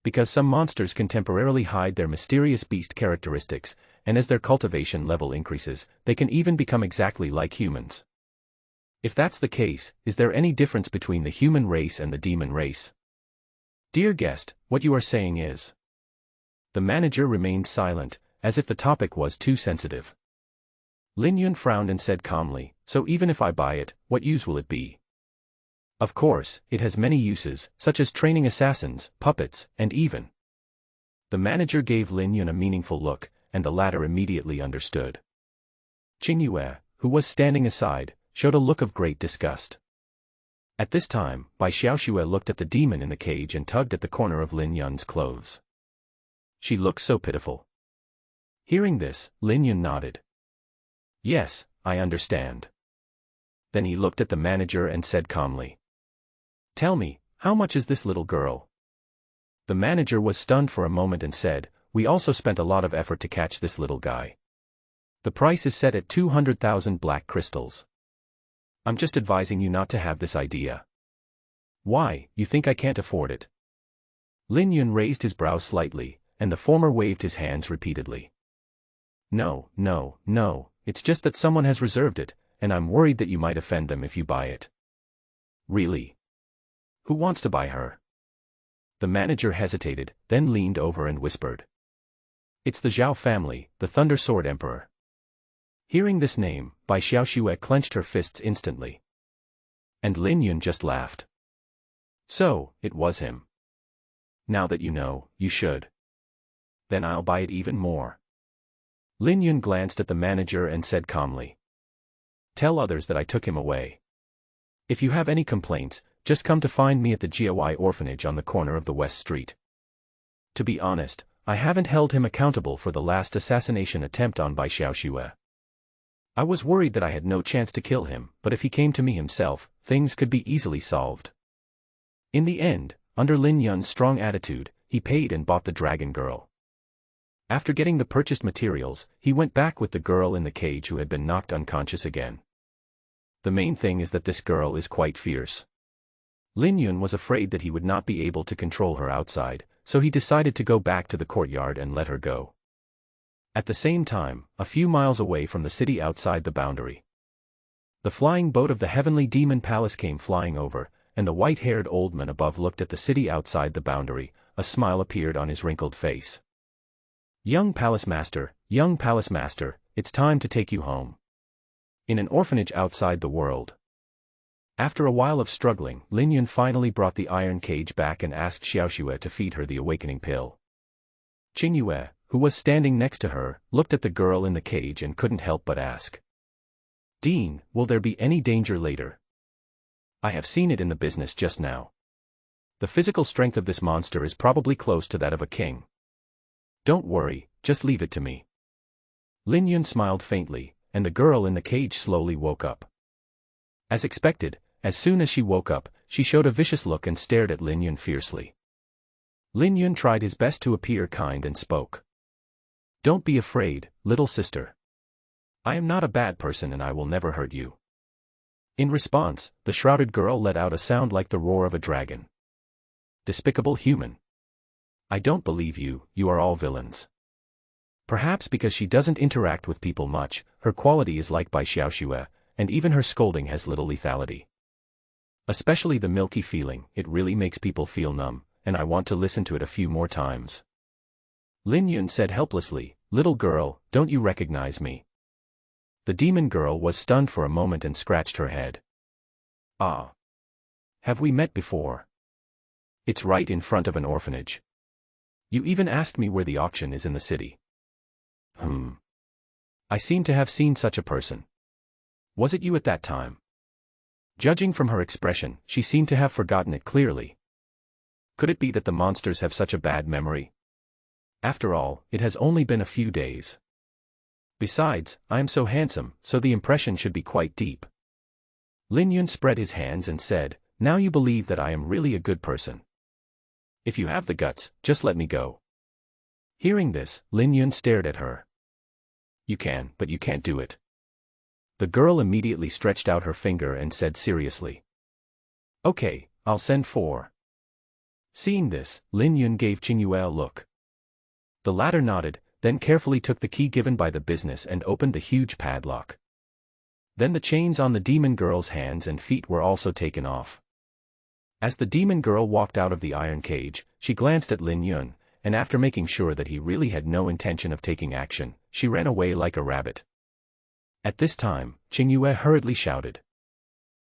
Because some monsters can temporarily hide their mysterious beast characteristics, and as their cultivation level increases, they can even become exactly like humans. If that's the case, is there any difference between the human race and the demon race?" "Dear guest, what you are saying is..." The manager remained silent, as if the topic was too sensitive. Lin Yun frowned and said calmly, "So even if I buy it, what use will it be?" "Of course, it has many uses, such as training assassins, puppets, and even..." The manager gave Lin Yun a meaningful look, and the latter immediately understood. Chingun, who was standing aside, showed a look of great disgust. At this time, Bai Xiaoxue looked at the demon in the cage and tugged at the corner of Lin Yun's clothes. She looked so pitiful. Hearing this, Lin Yun nodded. "Yes, I understand." Then he looked at the manager and said calmly, "Tell me, how much is this little girl?" The manager was stunned for a moment and said, "We also spent a lot of effort to catch this little guy. The price is set at 200,000 black crystals. I'm just advising you not to have this idea." "Why, you think I can't afford it?" Lin Yun raised his brows slightly, and the former waved his hands repeatedly. "No, no, no, it's just that someone has reserved it, and I'm worried that you might offend them if you buy it." "Really? Who wants to buy her?" The manager hesitated, then leaned over and whispered. "It's the Zhao family, the Thunder Sword Emperor." Hearing this name, Bai Xiaoxue clenched her fists instantly. And Lin Yun just laughed. "So, it was him. Now that you know, you should. Then I'll buy it even more." Lin Yun glanced at the manager and said calmly, "Tell others that I took him away. If you have any complaints, just come to find me at the Xia Orphanage on the corner of the West Street. To be honest, I haven't held him accountable for the last assassination attempt on Bai Xiaoxue. I was worried that I had no chance to kill him, but if he came to me himself, things could be easily solved." In the end, under Lin Yun's strong attitude, he paid and bought the dragon girl. After getting the purchased materials, he went back with the girl in the cage who had been knocked unconscious again. The main thing is that this girl is quite fierce. Lin Yun was afraid that he would not be able to control her outside, so he decided to go back to the courtyard and let her go. At the same time, a few miles away from the city outside the boundary, the flying boat of the heavenly demon palace came flying over, and the white-haired old man above looked at the city outside the boundary. A smile appeared on his wrinkled face. young palace master, it's time to take you home." In an orphanage outside the world. After a while of struggling, Lin Yun finally brought the iron cage back and asked Xiaoxue to feed her the awakening pill. Chingun, who was standing next to her, looked at the girl in the cage and couldn't help but ask, "Dean, will there be any danger later?" I have seen it in the business just now. The physical strength of this monster is probably close to that of a king. Don't worry, just leave it to me. Lin Yun smiled faintly, and the girl in the cage slowly woke up. As expected, as soon as she woke up, she showed a vicious look and stared at Lin Yun fiercely. Lin Yun tried his best to appear kind and spoke. Don't be afraid, little sister. I am not a bad person and I will never hurt you. In response, the shrouded girl let out a sound like the roar of a dragon. Despicable human. I don't believe you, you are all villains. Perhaps because she doesn't interact with people much, her quality is like Bai Xiaoxue, and even her scolding has little lethality. Especially the milky feeling, it really makes people feel numb, and I want to listen to it a few more times. Lin Yun said helplessly, little girl, don't you recognize me? The demon girl was stunned for a moment and scratched her head. Ah. Have we met before? It's right in front of an orphanage. You even asked me where the auction is in the city. I seem to have seen such a person. Was it you at that time? Judging from her expression, she seemed to have forgotten it clearly. Could it be that the monsters have such a bad memory? After all, it has only been a few days. Besides, I am so handsome, so the impression should be quite deep. Lin Yun spread his hands and said, now you believe that I am really a good person. If you have the guts, just let me go. Hearing this, Lin Yun stared at her. You can, but you can't do it. The girl immediately stretched out her finger and said seriously. Okay, I'll send for. Seeing this, Lin Yun gave Qingyue a look. The latter nodded, then carefully took the key given by the business and opened the huge padlock. Then the chains on the demon girl's hands and feet were also taken off. As the demon girl walked out of the iron cage, she glanced at Lin Yun, and after making sure that he really had no intention of taking action, she ran away like a rabbit. At this time, Qingyue hurriedly shouted.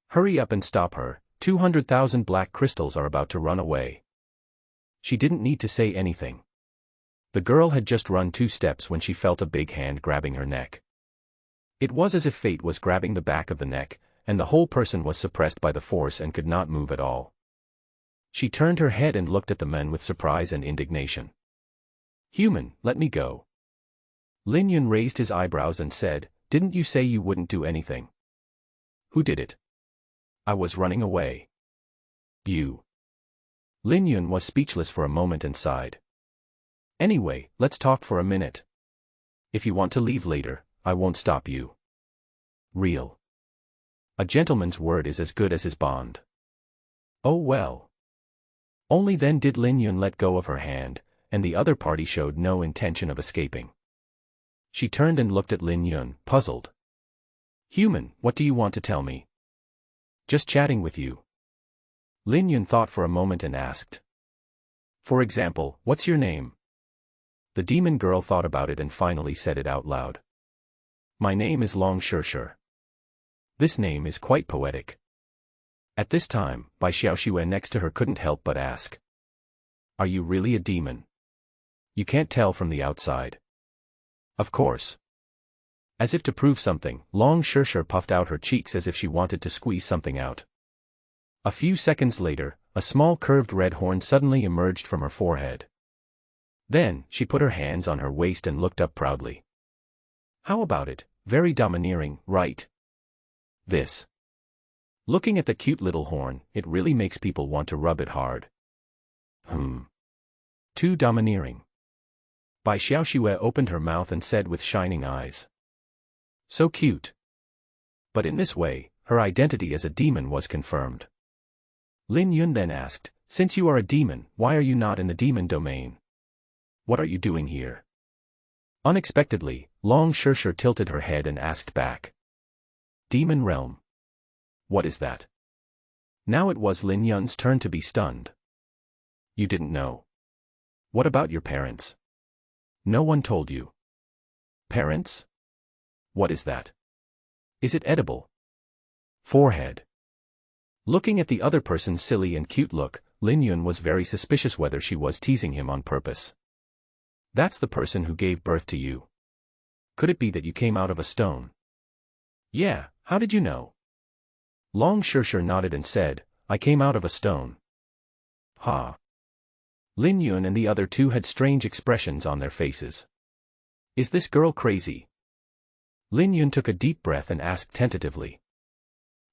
Hurry up and stop her, 200,000 black crystals are about to run away. She didn't need to say anything. The girl had just run 2 steps when she felt a big hand grabbing her neck. It was as if fate was grabbing the back of the neck, and the whole person was suppressed by the force and could not move at all. She turned her head and looked at the men with surprise and indignation. Human, let me go. Lin Yun raised his eyebrows and said, didn't you say you wouldn't do anything? Who did it? I was running away. You. Lin Yun was speechless for a moment and sighed. Anyway, let's talk for a minute. If you want to leave later, I won't stop you. Real. A gentleman's word is as good as his bond. Oh well. Only then did Lin Yun let go of her hand, and the other party showed no intention of escaping. She turned and looked at Lin Yun, puzzled. Human, what do you want to tell me? Just chatting with you. Lin Yun thought for a moment and asked. For example, what's your name? The demon girl thought about it and finally said it out loud. My name is Long Shirshir. This name is quite poetic. At this time, Bai Xiaoxue next to her couldn't help but ask. Are you really a demon? You can't tell from the outside. Of course. As if to prove something, Long Shirshir puffed out her cheeks as if she wanted to squeeze something out. A few seconds later, a small curved red horn suddenly emerged from her forehead. Then, she put her hands on her waist and looked up proudly. How about it? Very domineering, right? This. Looking at the cute little horn, it really makes people want to rub it hard. Too domineering. Bai Xiaoxue opened her mouth and said with shining eyes. So cute. But in this way, her identity as a demon was confirmed. Lin Yun then asked, since you are a demon, why are you not in the demon domain? What are you doing here? Unexpectedly, Long Shirshir tilted her head and asked back. Demon realm. What is that? Now it was Lin Yun's turn to be stunned. You didn't know. What about your parents? No one told you. Parents? What is that? Is it edible? Forehead. Looking at the other person's silly and cute look, Lin Yun was very suspicious whether she was teasing him on purpose. That's the person who gave birth to you. Could it be that you came out of a stone? Yeah, how did you know? Long Shirshir nodded and said, I came out of a stone. Ha! Lin Yun and the other two had strange expressions on their faces. Is this girl crazy? Lin Yun took a deep breath and asked tentatively.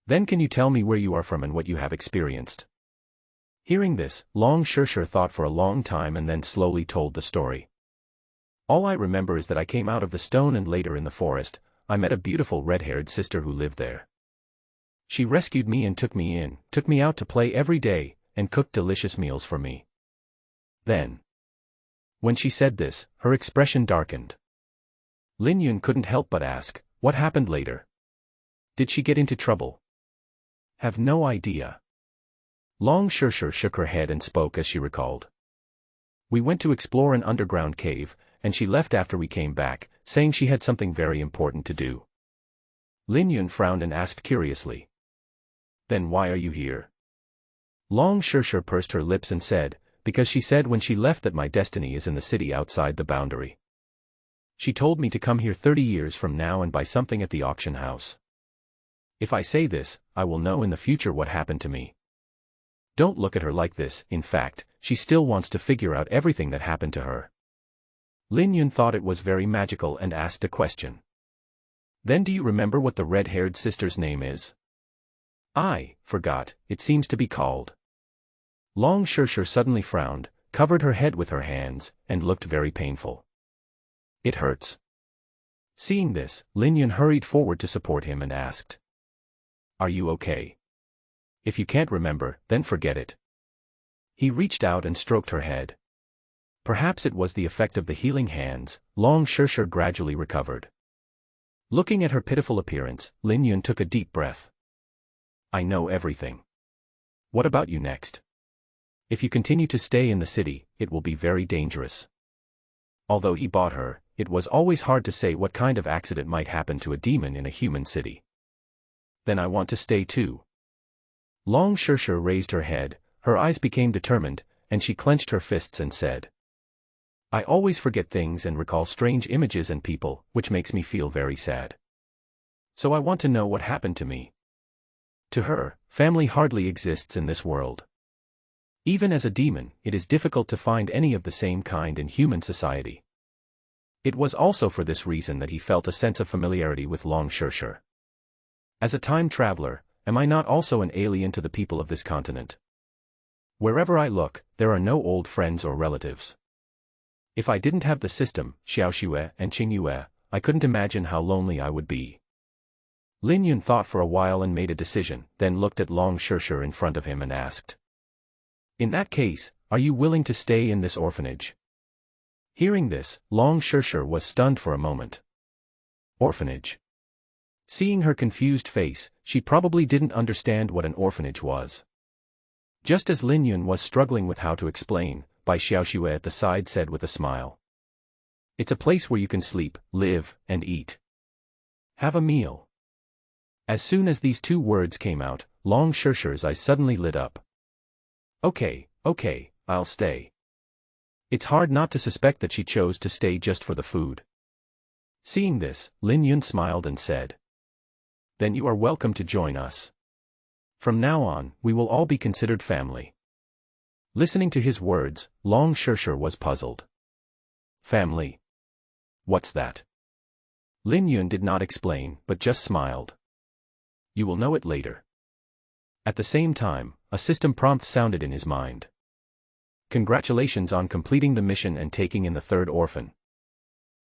Then can you tell me where you are from and what you have experienced? Hearing this, Long Shirshir thought for a long time and then slowly told the story. All I remember is that I came out of the stone and later in the forest, I met a beautiful red-haired sister who lived there. She rescued me and took me out to play every day, and cooked delicious meals for me. Then, when she said this, her expression darkened. Lin Yun couldn't help but ask, what happened later? Did she get into trouble? Have no idea. Long Shirshir shook her head and spoke as she recalled. We went to explore an underground cave, and she left after we came back, saying she had something very important to do. Lin Yun frowned and asked curiously. Then why are you here? Long Shirshir pursed her lips and said, because she said when she left that my destiny is in the city outside the boundary. She told me to come here 30 years from now and buy something at the auction house. If I say this, I will know in the future what happened to me. Don't look at her like this, in fact, she still wants to figure out everything that happened to her. Lin Yun thought it was very magical and asked a question. Then do you remember what the red-haired sister's name is? I forgot, it seems to be called. Long Shirshir suddenly frowned, covered her head with her hands, and looked very painful. It hurts. Seeing this, Lin Yun hurried forward to support him and asked. Are you okay? If you can't remember, then forget it. He reached out and stroked her head. Perhaps it was the effect of the healing hands. Long Shirshir gradually recovered. Looking at her pitiful appearance, Lin Yun took a deep breath. I know everything. What about you next? If you continue to stay in the city, it will be very dangerous. Although he bought her, it was always hard to say what kind of accident might happen to a demon in a human city. Then I want to stay too. Long Shirshir raised her head, her eyes became determined, and she clenched her fists and said. I always forget things and recall strange images and people, which makes me feel very sad. So I want to know what happened to me. To her, family hardly exists in this world. Even as a demon, it is difficult to find any of the same kind in human society. It was also for this reason that he felt a sense of familiarity with Long Shirshir. As a time traveler, am I not also an alien to the people of this continent? Wherever I look, there are no old friends or relatives. If I didn't have the system, Xiaoxue and Qingyue, I couldn't imagine how lonely I would be. Lin Yun thought for a while and made a decision, then looked at Long Shirshir in front of him and asked. In that case, are you willing to stay in this orphanage? Hearing this, Long Shirshir was stunned for a moment. Orphanage. Seeing her confused face, she probably didn't understand what an orphanage was. Just as Lin Yun was struggling with how to explain, Bai Xiaoxue at the side said with a smile. It's a place where you can sleep, live, and eat. Have a meal. As soon as these two words came out, Long Shirshir's eyes suddenly lit up. Okay, I'll stay. It's hard not to suspect that she chose to stay just for the food. Seeing this, Lin Yun smiled and said. Then you are welcome to join us. From now on, we will all be considered family. Listening to his words, Long Shirshir was puzzled. Family? What's that? Lin Yun did not explain, but just smiled. You will know it later. At the same time, a system prompt sounded in his mind. Congratulations on completing the mission and taking in the third orphan.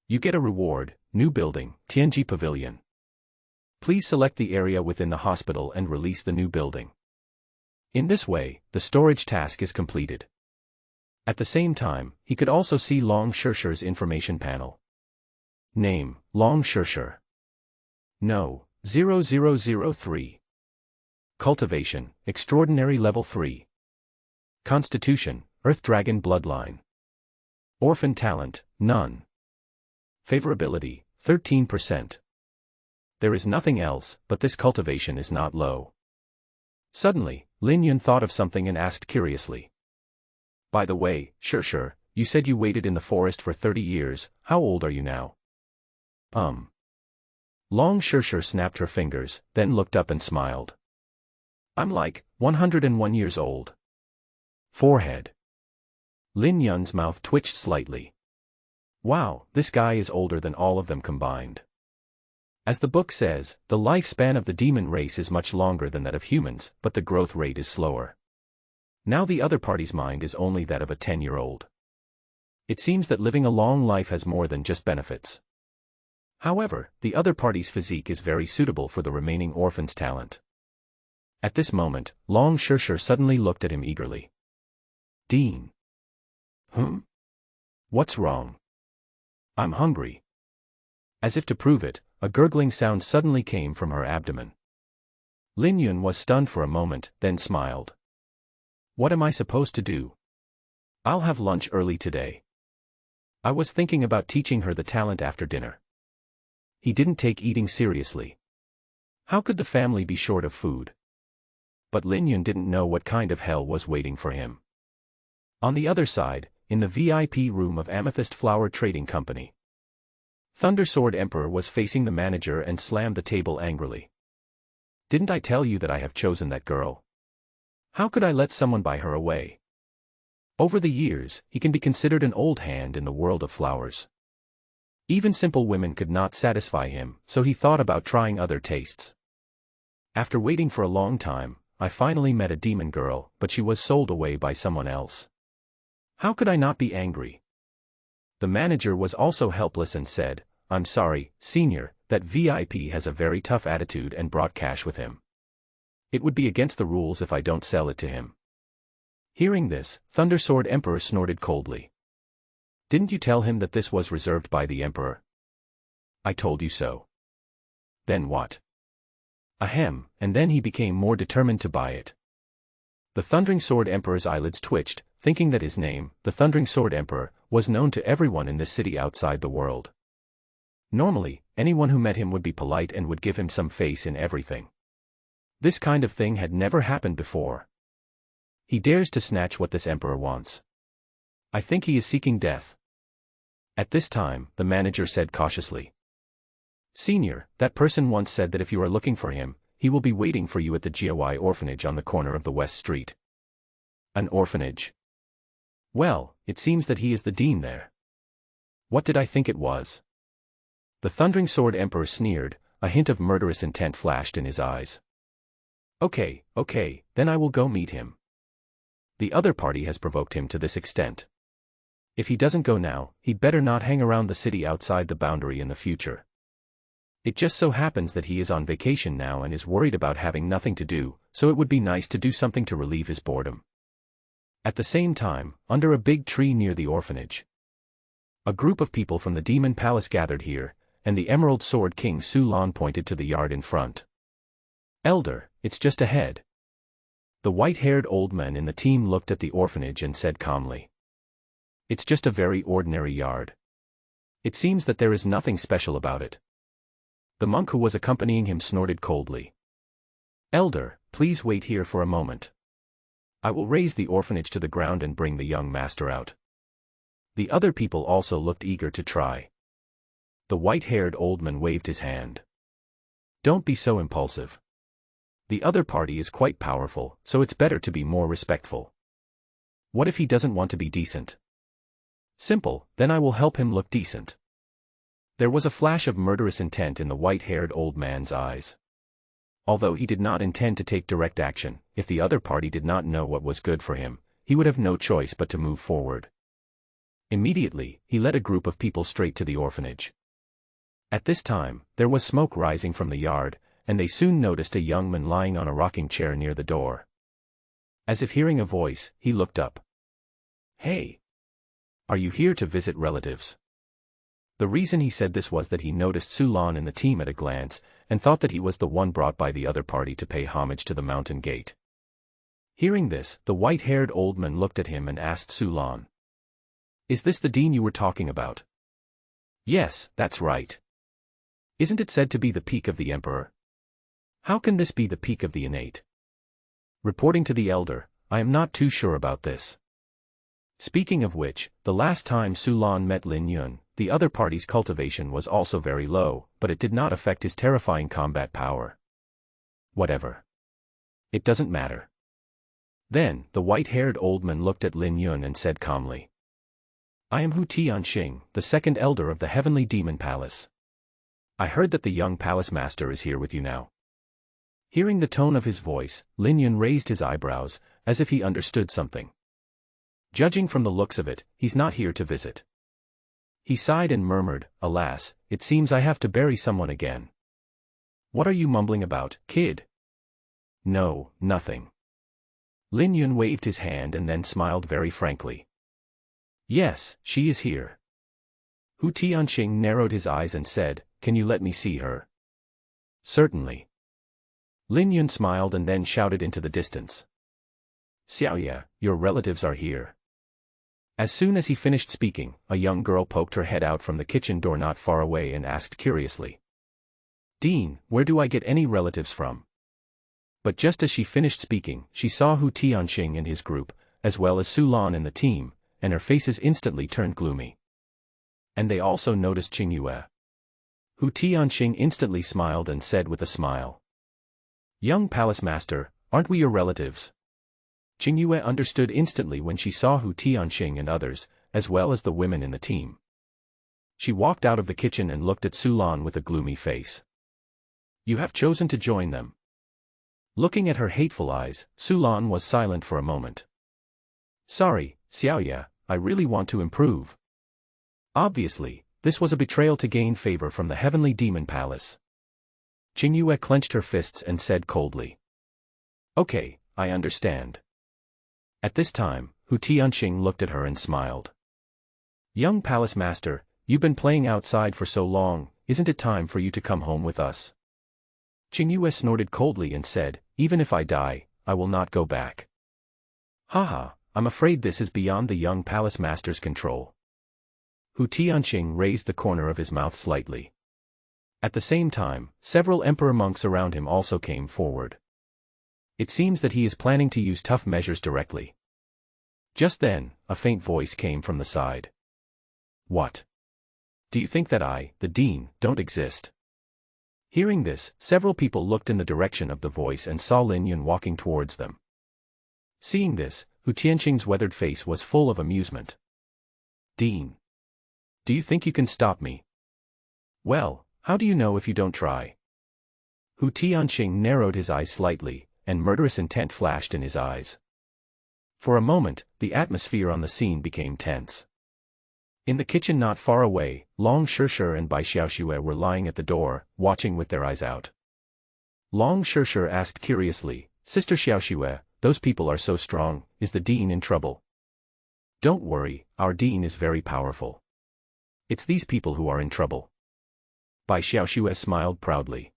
You get a reward, new building, Tianji Pavilion. Please select the area within the hospital and release the new building. In this way, the storage task is completed. At the same time, he could also see Long Shirshir's information panel. Name, Long Shirshir. No, 0003. Cultivation, Extraordinary Level 3. Constitution, Earth Dragon Bloodline. Orphan Talent, none. Favorability, 13%. There is nothing else, but this cultivation is not low. Suddenly, Lin Yun thought of something and asked curiously. By the way, Shirshir, you said you waited in the forest for 30 years, how old are you now? Long Shirshir snapped her fingers, then looked up and smiled. I'm like 101 years old. Forehead. Lin Yun's mouth twitched slightly. Wow, this guy is older than all of them combined. As the book says, the lifespan of the demon race is much longer than that of humans, but the growth rate is slower. Now the other party's mind is only that of a 10-year-old. It seems that living a long life has more than just benefits. However, the other party's physique is very suitable for the remaining orphan's talent. At this moment, Long Shirshir suddenly looked at him eagerly. Dean. What's wrong? I'm hungry. As if to prove it, a gurgling sound suddenly came from her abdomen. Lin Yun was stunned for a moment, then smiled. What am I supposed to do? I'll have lunch early today. I was thinking about teaching her the talent after dinner. He didn't take eating seriously. How could the family be short of food? But Lin Yun didn't know what kind of hell was waiting for him. On the other side, in the VIP room of Amethyst Flower Trading Company, Thundersword Emperor was facing the manager and slammed the table angrily. Didn't I tell you that I have chosen that girl? How could I let someone buy her away? Over the years, he can be considered an old hand in the world of flowers. Even simple women could not satisfy him, so he thought about trying other tastes. After waiting for a long time, I finally met a demon girl, but she was sold away by someone else. How could I not be angry? The manager was also helpless and said, I'm sorry, senior, that VIP has a very tough attitude and brought cash with him. It would be against the rules if I don't sell it to him. Hearing this, Thundersword Emperor snorted coldly. Didn't you tell him that this was reserved by the Emperor? I told you so. Then what? Ahem, and then he became more determined to buy it. The Thundering Sword Emperor's eyelids twitched, thinking that his name, the Thundering Sword Emperor, was known to everyone in this city outside the world. Normally, anyone who met him would be polite and would give him some face in everything. This kind of thing had never happened before. He dares to snatch what this emperor wants. I think he is seeking death. At this time, the manager said cautiously. Senior, that person once said that if you are looking for him, he will be waiting for you at the Xia Orphanage on the corner of the West Street. An orphanage? Well, it seems that he is the dean there. What did I think it was? The Thundering Sword Emperor sneered, a hint of murderous intent flashed in his eyes. Okay, then I will go meet him. The other party has provoked him to this extent. If he doesn't go now, he'd better not hang around the city outside the boundary in the future. It just so happens that he is on vacation now and is worried about having nothing to do, so it would be nice to do something to relieve his boredom. At the same time, under a big tree near the orphanage, a group of people from the Demon Palace gathered here, and the Emerald Sword King Su Lan pointed to the yard in front. Elder, it's just ahead. The white-haired old man in the team looked at the orphanage and said calmly. It's just a very ordinary yard. It seems that there is nothing special about it. The monk who was accompanying him snorted coldly. Elder, please wait here for a moment. I will raise the orphanage to the ground and bring the young master out. The other people also looked eager to try. The white-haired old man waved his hand. Don't be so impulsive. The other party is quite powerful, so it's better to be more respectful. What if he doesn't want to be decent? Simple, then I will help him look decent. There was a flash of murderous intent in the white-haired old man's eyes. Although he did not intend to take direct action, if the other party did not know what was good for him, he would have no choice but to move forward. Immediately, he led a group of people straight to the orphanage. At this time, there was smoke rising from the yard, and they soon noticed a young man lying on a rocking chair near the door. As if hearing a voice, he looked up. Hey! Are you here to visit relatives? The reason he said this was that he noticed Su Lan in the team at a glance, and thought that he was the one brought by the other party to pay homage to the mountain gate. Hearing this, the white-haired old man looked at him and asked Su Lan. Is this the dean you were talking about? Yes, that's right. Isn't it said to be the peak of the emperor? How can this be the peak of the innate? Reporting to the elder, I am not too sure about this. Speaking of which, the last time Su Lan met Lin Yun, the other party's cultivation was also very low, but it did not affect his terrifying combat power. Whatever. It doesn't matter. Then, the white-haired old man looked at Lin Yun and said calmly, I am Hu Tianxing, the second elder of the Heavenly Demon Palace. I heard that the young palace master is here with you now. Hearing the tone of his voice, Lin Yun raised his eyebrows, as if he understood something. Judging from the looks of it, he's not here to visit. He sighed and murmured, alas, it seems I have to bury someone again. What are you mumbling about, kid? No, nothing. Lin Yun waved his hand and then smiled very frankly. Yes, she is here. Hu Tianxing narrowed his eyes and said, Can you let me see her? Certainly. Lin Yun smiled and then shouted into the distance. Xiaoya, your relatives are here. As soon as he finished speaking, a young girl poked her head out from the kitchen door not far away and asked curiously, Dean, where do I get any relatives from? But just as she finished speaking, she saw Hu Tianxing and his group, as well as Su Lan and the team, and her faces instantly turned gloomy. And they also noticed Qingyue. Hu Tianxing instantly smiled and said with a smile, Young palace master, aren't we your relatives? Qingyue understood instantly when she saw Hu Tianxing and others, as well as the women in the team. She walked out of the kitchen and looked at Su Lan with a gloomy face. You have chosen to join them. Looking at her hateful eyes, Su Lan was silent for a moment. Sorry, Xiaoya, I really want to improve. Obviously, this was a betrayal to gain favor from the Heavenly Demon Palace. Qingyue clenched her fists and said coldly. Okay, I understand. At this time, Hu Tianxing looked at her and smiled. Young palace master, you've been playing outside for so long, isn't it time for you to come home with us? Qingyue snorted coldly and said, Even if I die, I will not go back. Haha, I'm afraid this is beyond the young palace master's control. Hu Tianxing raised the corner of his mouth slightly. At the same time, several emperor monks around him also came forward. It seems that he is planning to use tough measures directly. Just then, a faint voice came from the side. What? Do you think that I, the dean, don't exist? Hearing this, several people looked in the direction of the voice and saw Lin Yun walking towards them. Seeing this, Hu Tianxing's weathered face was full of amusement. Dean. Do you think you can stop me? Well, how do you know if you don't try? Hu Tianxing narrowed his eyes slightly, and murderous intent flashed in his eyes. For a moment, the atmosphere on the scene became tense. In the kitchen not far away, Long Shishir and Bai Xiaoxue were lying at the door, watching with their eyes out. Long Shishir asked curiously, Sister Xiaoxue, those people are so strong, is the dean in trouble? Don't worry, our dean is very powerful. It's these people who are in trouble. Bai Xiaoxue smiled proudly.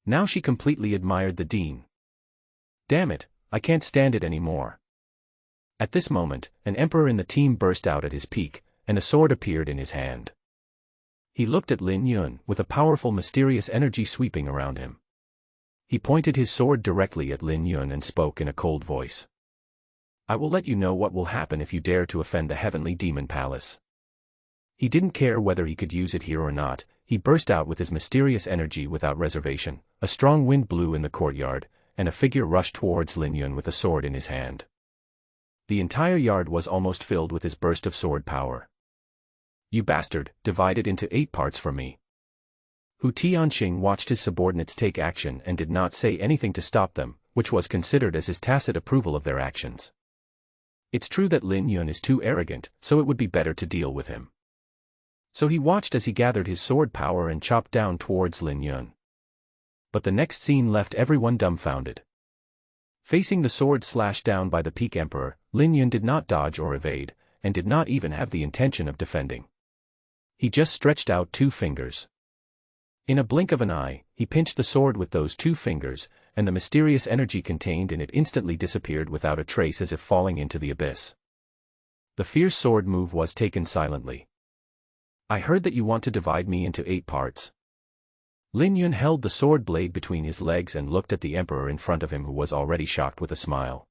Now she completely admired the dean. Damn it, I can't stand it anymore. At this moment, an emperor in the team burst out at his peak, and a sword appeared in his hand. He looked at Lin Yun with a powerful mysterious energy sweeping around him. He pointed his sword directly at Lin Yun and spoke in a cold voice. I will let you know what will happen if you dare to offend the Heavenly Demon Palace. He didn't care whether he could use it here or not, he burst out with his mysterious energy without reservation, a strong wind blew in the courtyard, and a figure rushed towards Lin Yun with a sword in his hand. The entire yard was almost filled with his burst of sword power. You bastard, divide it into 8 parts for me. Hu Tianxing watched his subordinates take action and did not say anything to stop them, which was considered as his tacit approval of their actions. It's true that Lin Yun is too arrogant, so it would be better to deal with him. So he watched as he gathered his sword power and chopped down towards Lin Yun. But the next scene left everyone dumbfounded. Facing the sword slashed down by the Peak Emperor, Lin Yun did not dodge or evade, and did not even have the intention of defending. He just stretched out 2 fingers. In a blink of an eye, he pinched the sword with those 2 fingers, and the mysterious energy contained in it instantly disappeared without a trace as if falling into the abyss. The fierce sword move was taken silently. I heard that you want to divide me into 8 parts. Lin Yun held the sword blade between his legs and looked at the emperor in front of him, who was already shocked, with a smile.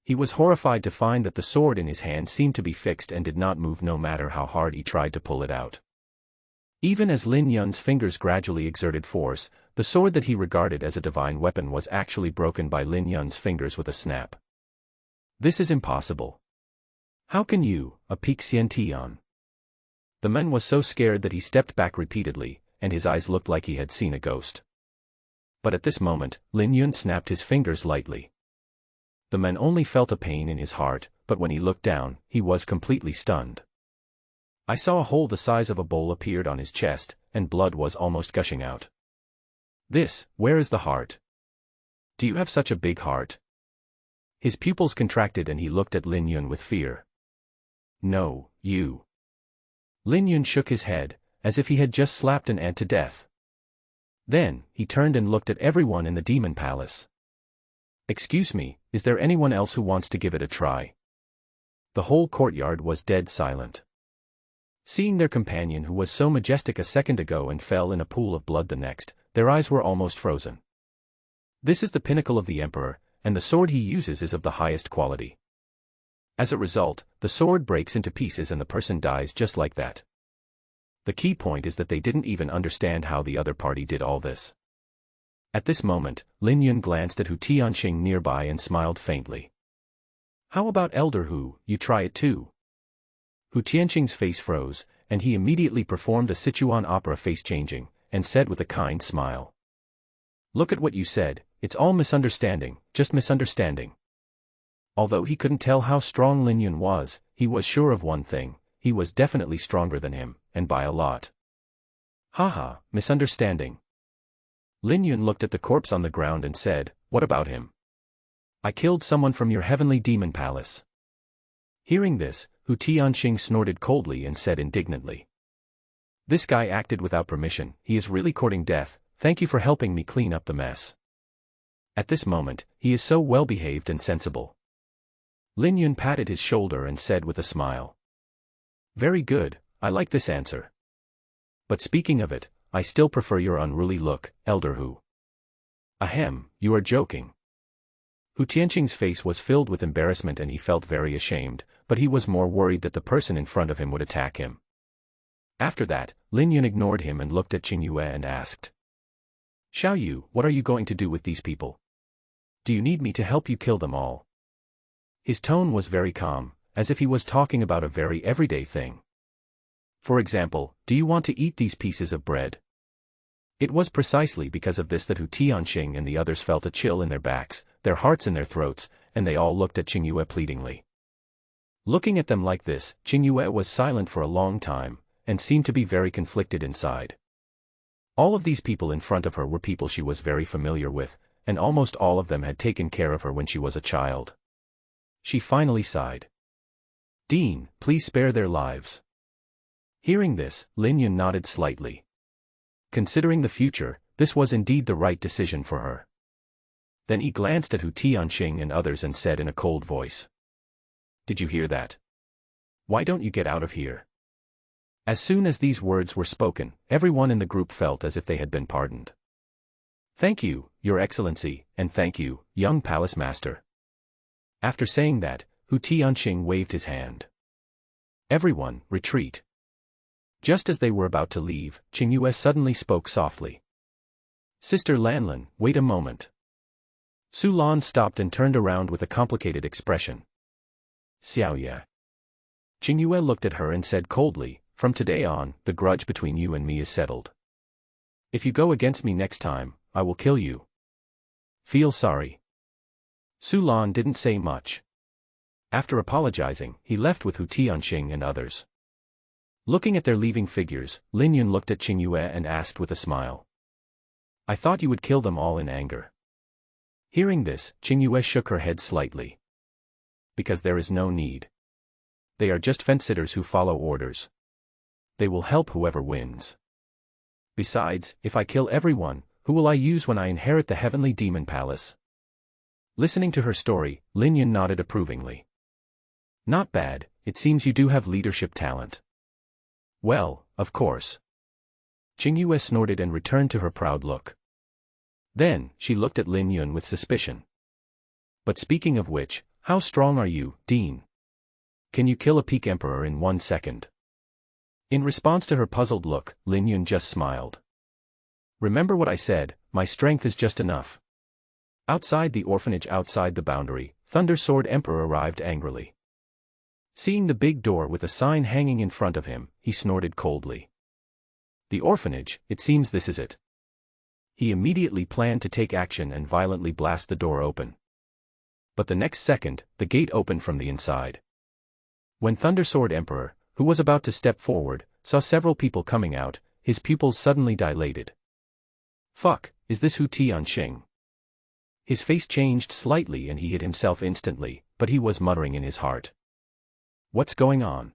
He was horrified to find that the sword in his hand seemed to be fixed and did not move no matter how hard he tried to pull it out. Even as Lin Yun's fingers gradually exerted force, the sword that he regarded as a divine weapon was actually broken by Lin Yun's fingers with a snap. This is impossible. How can you, a B Xia? The man was so scared that he stepped back repeatedly, and his eyes looked like he had seen a ghost. But at this moment, Lin Yun snapped his fingers lightly. The man only felt a pain in his heart, but when he looked down, he was completely stunned. I saw a hole the size of a bowl appeared on his chest, and blood was almost gushing out. Where is the heart? Do you have such a big heart? His pupils contracted and he looked at Lin Yun with fear. No, you. Lin Yun shook his head, as if he had just slapped an ant to death. Then, he turned and looked at everyone in the demon palace. Excuse me, is there anyone else who wants to give it a try? The whole courtyard was dead silent. Seeing their companion who was so majestic a second ago and fell in a pool of blood the next, their eyes were almost frozen. This is the pinnacle of the emperor, and the sword he uses is of the highest quality. As a result, the sword breaks into pieces and the person dies just like that. The key point is that they didn't even understand how the other party did all this. At this moment, Lin Yun glanced at Hu Tianxing nearby and smiled faintly. How about Elder Hu, you try it too? Hu Tianxing's face froze, and he immediately performed a Sichuan opera face-changing, and said with a kind smile. Look at what you said, it's all misunderstanding, just misunderstanding. Although he couldn't tell how strong Lin Yun was, he was sure of one thing, he was definitely stronger than him, and by a lot. Haha, misunderstanding. Lin Yun looked at the corpse on the ground and said, what about him? I killed someone from your heavenly demon palace. Hearing this, Hu Tianxing snorted coldly and said indignantly. This guy acted without permission, he is really courting death, thank you for helping me clean up the mess. At this moment, he is so well-behaved and sensible. Lin Yun patted his shoulder and said with a smile. Very good, I like this answer. But speaking of it, I still prefer your unruly look, Elder Hu. Ahem, you are joking. Hu Tianxing's face was filled with embarrassment and he felt very ashamed, but he was more worried that the person in front of him would attack him. After that, Lin Yun ignored him and looked at Qingyue and asked. Xiao Yu, what are you going to do with these people? Do you need me to help you kill them all? His tone was very calm, as if he was talking about a very everyday thing. For example, do you want to eat these pieces of bread? It was precisely because of this that Hu Tianxing and the others felt a chill in their backs, their hearts in their throats, and they all looked at Qingyue pleadingly. Looking at them like this, Qingyue was silent for a long time, and seemed to be very conflicted inside. All of these people in front of her were people she was very familiar with, and almost all of them had taken care of her when she was a child. She finally sighed. Dean, please spare their lives. Hearing this, Lin Yun nodded slightly. Considering the future, this was indeed the right decision for her. Then he glanced at Hu Tianxing and others and said in a cold voice. Did you hear that? Why don't you get out of here? As soon as these words were spoken, everyone in the group felt as if they had been pardoned. Thank you, Your Excellency, and thank you, young palace master. After saying that, Hu Tianxing waved his hand. Everyone, retreat. Just as they were about to leave, Qingyue suddenly spoke softly. Sister Lanlin, wait a moment. Su Lan stopped and turned around with a complicated expression. Xiaoye. Qingyue looked at her and said coldly, from today on, the grudge between you and me is settled. If you go against me next time, I will kill you. Feel sorry. Su Lan didn't say much. After apologizing, he left with Hu Tianxing and others. Looking at their leaving figures, Lin Yun looked at Qingyue and asked with a smile. I thought you would kill them all in anger. Hearing this, Qingyue shook her head slightly. Because there is no need. They are just fence-sitters who follow orders. They will help whoever wins. Besides, if I kill everyone, who will I use when I inherit the heavenly demon palace? Listening to her story, Lin Yun nodded approvingly. Not bad, it seems you do have leadership talent. Well, of course. Qingyue snorted and returned to her proud look. Then, she looked at Lin Yun with suspicion. But speaking of which, how strong are you, Dean? Can you kill a peak emperor in 1 second? In response to her puzzled look, Lin Yun just smiled. Remember what I said, my strength is just enough. Outside the orphanage, outside the boundary, Thunder Sword Emperor arrived angrily. Seeing the big door with a sign hanging in front of him, he snorted coldly. The orphanage, it seems this is it. He immediately planned to take action and violently blast the door open. But the next second, the gate opened from the inside. When Thunder Sword Emperor, who was about to step forward, saw several people coming out, his pupils suddenly dilated. Fuck, is this Hu Tianxing? His face changed slightly and he hid himself instantly, but he was muttering in his heart. What's going on?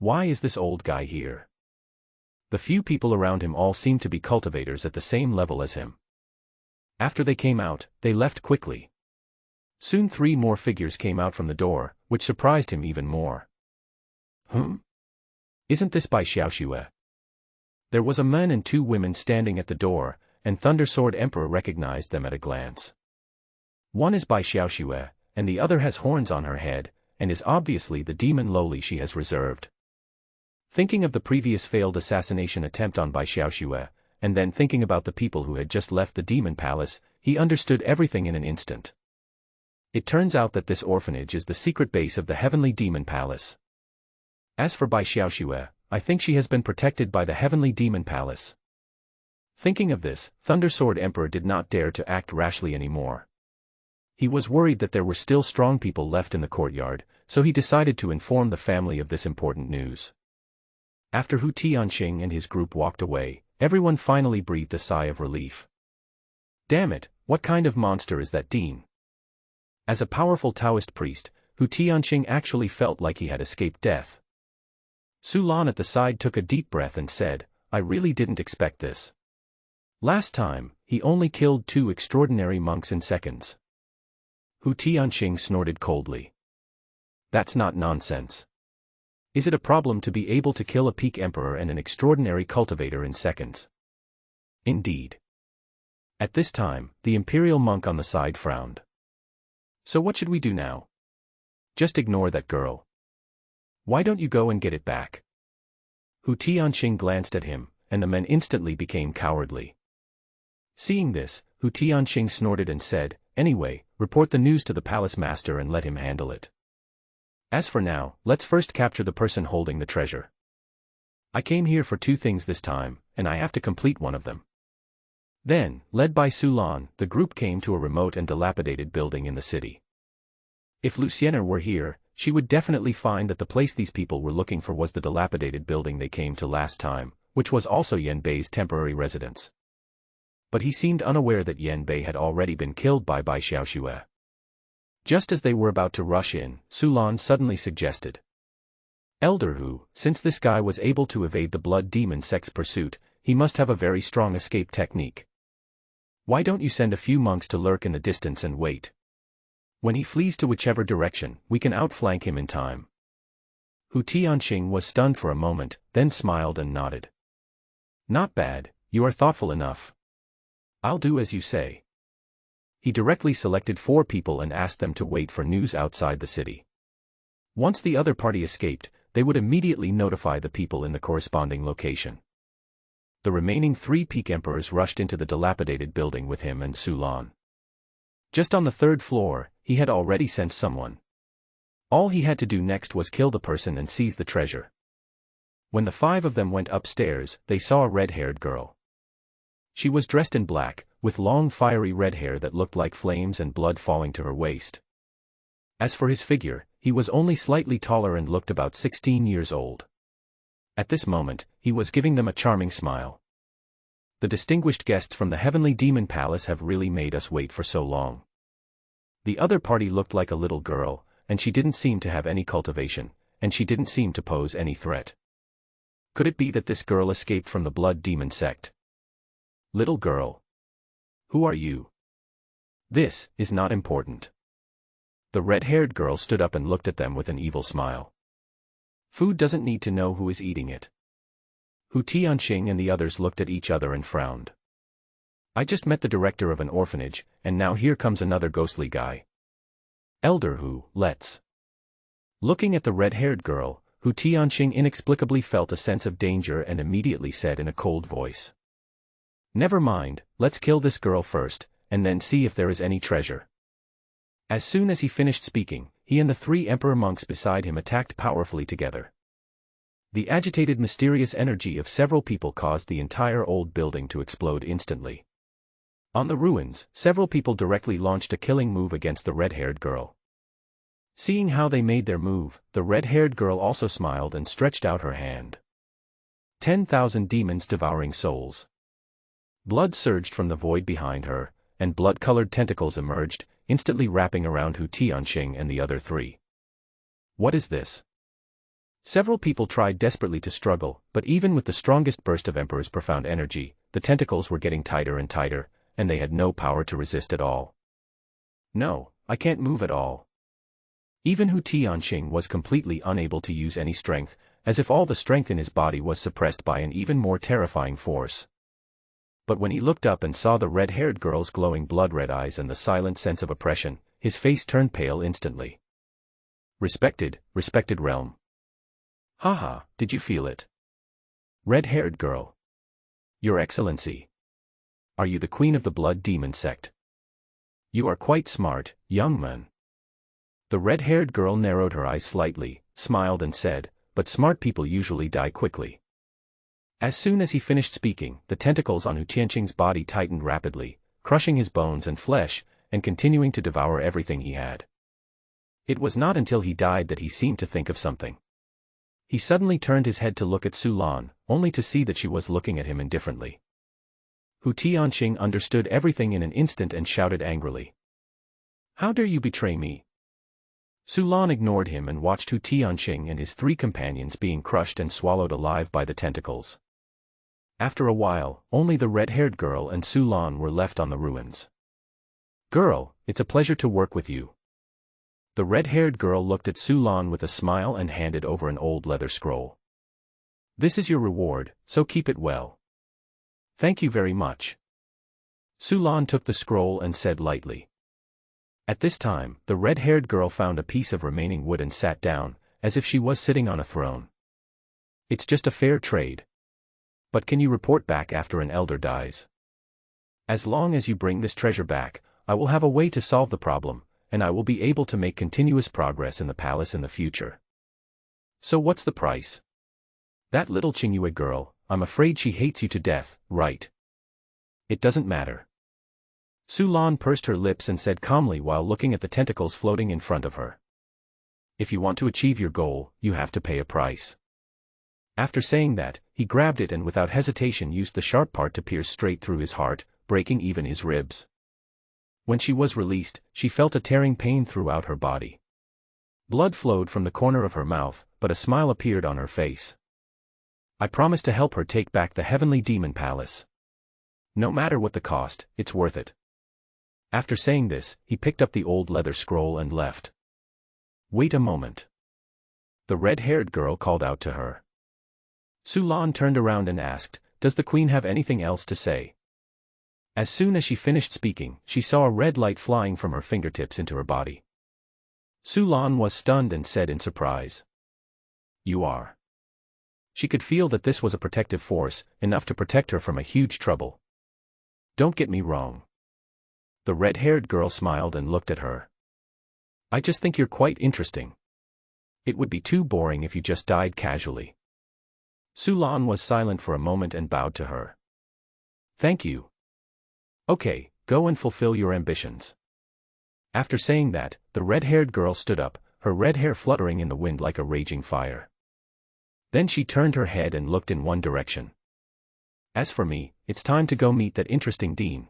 Why is this old guy here? The few people around him all seemed to be cultivators at the same level as him. After they came out, they left quickly. Soon 3 more figures came out from the door, which surprised him even more. Isn't this Bai Xiaoxue? There was a man and 2 women standing at the door, and Thunder Sword Emperor recognized them at a glance. One is Bai Xiaoxue, and the other has horns on her head, and is obviously the demon Loli she has reserved. Thinking of the previous failed assassination attempt on Bai Xiaoxue, and then thinking about the people who had just left the demon palace, he understood everything in an instant. It turns out that this orphanage is the secret base of the Heavenly Demon Palace. As for Bai Xiaoxue, I think she has been protected by the Heavenly Demon Palace. Thinking of this, Thunder Sword Emperor did not dare to act rashly anymore. He was worried that there were still strong people left in the courtyard, so he decided to inform the family of this important news. After Hu Tianxing and his group walked away, everyone finally breathed a sigh of relief. Damn it, what kind of monster is that Dean? As a powerful Taoist priest, Hu Tianxing actually felt like he had escaped death. Su Lan at the side took a deep breath and said, I really didn't expect this. Last time, he only killed 2 extraordinary monks in seconds. Hu Tianxing snorted coldly. That's not nonsense. Is it a problem to be able to kill a peak emperor and an extraordinary cultivator in seconds? Indeed. At this time, the imperial monk on the side frowned. So what should we do now? Just ignore that girl. Why don't you go and get it back? Hu Tianxing glanced at him, and the men instantly became cowardly. Seeing this, Hu Tianxing snorted and said, anyway, report the news to the palace master and let him handle it. As for now, let's first capture the person holding the treasure. I came here for 2 things this time, and I have to complete one of them. Then, led by Su Lan, the group came to a remote and dilapidated building in the city. If Luciana were here, she would definitely find that the place these people were looking for was the dilapidated building they came to last time, which was also Yan Bei's temporary residence. But he seemed unaware that Yan Bei had already been killed by Bai Xiaoxue. Just as they were about to rush in, Su Lan suddenly suggested. Elder Hu, since this guy was able to evade the blood demon sect's pursuit, he must have a very strong escape technique. Why don't you send a few monks to lurk in the distance and wait? When he flees to whichever direction, we can outflank him in time. Hu Tianxing was stunned for a moment, then smiled and nodded. Not bad, you are thoughtful enough. I'll do as you say. He directly selected 4 people and asked them to wait for news outside the city. Once the other party escaped, they would immediately notify the people in the corresponding location. The remaining 3 peak emperors rushed into the dilapidated building with him and Su Lan. Just on the 3rd floor, he had already sent someone. All he had to do next was kill the person and seize the treasure. When the 5 of them went upstairs, they saw a red-haired girl. She was dressed in black, with long fiery red hair that looked like flames and blood falling to her waist. As for his figure, he was only slightly taller and looked about 16 years old. At this moment, he was giving them a charming smile. The distinguished guests from the Heavenly Demon Palace have really made us wait for so long. The other party looked like a little girl, and she didn't seem to have any cultivation, and she didn't seem to pose any threat. Could it be that this girl escaped from the blood demon sect? Little girl. Who are you? This is not important. The red-haired girl stood up and looked at them with an evil smile. Food doesn't need to know who is eating it. Hu Tianxing and the others looked at each other and frowned. I just met the director of an orphanage, and now here comes another ghostly guy. Elder Hu, let's. Looking at the red-haired girl, Hu Tianqing inexplicably felt a sense of danger and immediately said in a cold voice. Never mind, let's kill this girl first, and then see if there is any treasure. As soon as he finished speaking, he and the 3 emperor monks beside him attacked powerfully together. The agitated mysterious energy of several people caused the entire old building to explode instantly. On the ruins, several people directly launched a killing move against the red-haired girl. Seeing how they made their move, the red-haired girl also smiled and stretched out her hand. 10,000 demons devouring souls. Blood surged from the void behind her, and blood-colored tentacles emerged, instantly wrapping around Hu Tianqing and the other 3. What is this? Several people tried desperately to struggle, but even with the strongest burst of Emperor's profound energy, the tentacles were getting tighter and tighter, and they had no power to resist at all. No, I can't move at all. Even Hu Tianqing was completely unable to use any strength, as if all the strength in his body was suppressed by an even more terrifying force. But when he looked up and saw the red-haired girl's glowing blood-red eyes and the silent sense of oppression, his face turned pale instantly. Respected realm. Haha, did you feel it? Red-haired girl. Your Excellency. Are you the queen of the blood demon sect? You are quite smart, young man. The red-haired girl narrowed her eyes slightly, smiled and said, but smart people usually die quickly. As soon as he finished speaking, the tentacles on Hu Tianqing's body tightened rapidly, crushing his bones and flesh, and continuing to devour everything he had. It was not until he died that he seemed to think of something. He suddenly turned his head to look at Su Lan, only to see that she was looking at him indifferently. Hu Tianqing understood everything in an instant and shouted angrily. How dare you betray me? Su Lan ignored him and watched Hu Tianqing and his 3 companions being crushed and swallowed alive by the tentacles. After a while, only the red-haired girl and Su Lan were left on the ruins. Girl, it's a pleasure to work with you. The red-haired girl looked at Su Lan with a smile and handed over an old leather scroll. This is your reward, so keep it well. Thank you very much. Su Lan took the scroll and said lightly. At this time, the red-haired girl found a piece of remaining wood and sat down, as if she was sitting on a throne. It's just a fair trade. But can you report back after an elder dies? As long as you bring this treasure back, I will have a way to solve the problem, and I will be able to make continuous progress in the palace in the future. So what's the price? That little Qingyue girl, I'm afraid she hates you to death, right? It doesn't matter. Su Lan pursed her lips and said calmly while looking at the tentacles floating in front of her. If you want to achieve your goal, you have to pay a price. After saying that, he grabbed it and without hesitation used the sharp part to pierce straight through his heart, breaking even his ribs. When she was released, she felt a tearing pain throughout her body. Blood flowed from the corner of her mouth, but a smile appeared on her face. I promise to help her take back the heavenly demon palace. No matter what the cost, it's worth it. After saying this, he picked up the old leather scroll and left. Wait a moment. The red-haired girl called out to her. Su Lan turned around and asked, Does the queen have anything else to say? As soon as she finished speaking, she saw a red light flying from her fingertips into her body. Su Lan was stunned and said in surprise. You are. She could feel that this was a protective force, enough to protect her from a huge trouble. Don't get me wrong. The red-haired girl smiled and looked at her. I just think you're quite interesting. It would be too boring if you just died casually. Su Lan was silent for a moment and bowed to her. Thank you. Okay, go and fulfill your ambitions. After saying that, the red-haired girl stood up, her red hair fluttering in the wind like a raging fire. Then she turned her head and looked in one direction. As for me, it's time to go meet that interesting dean.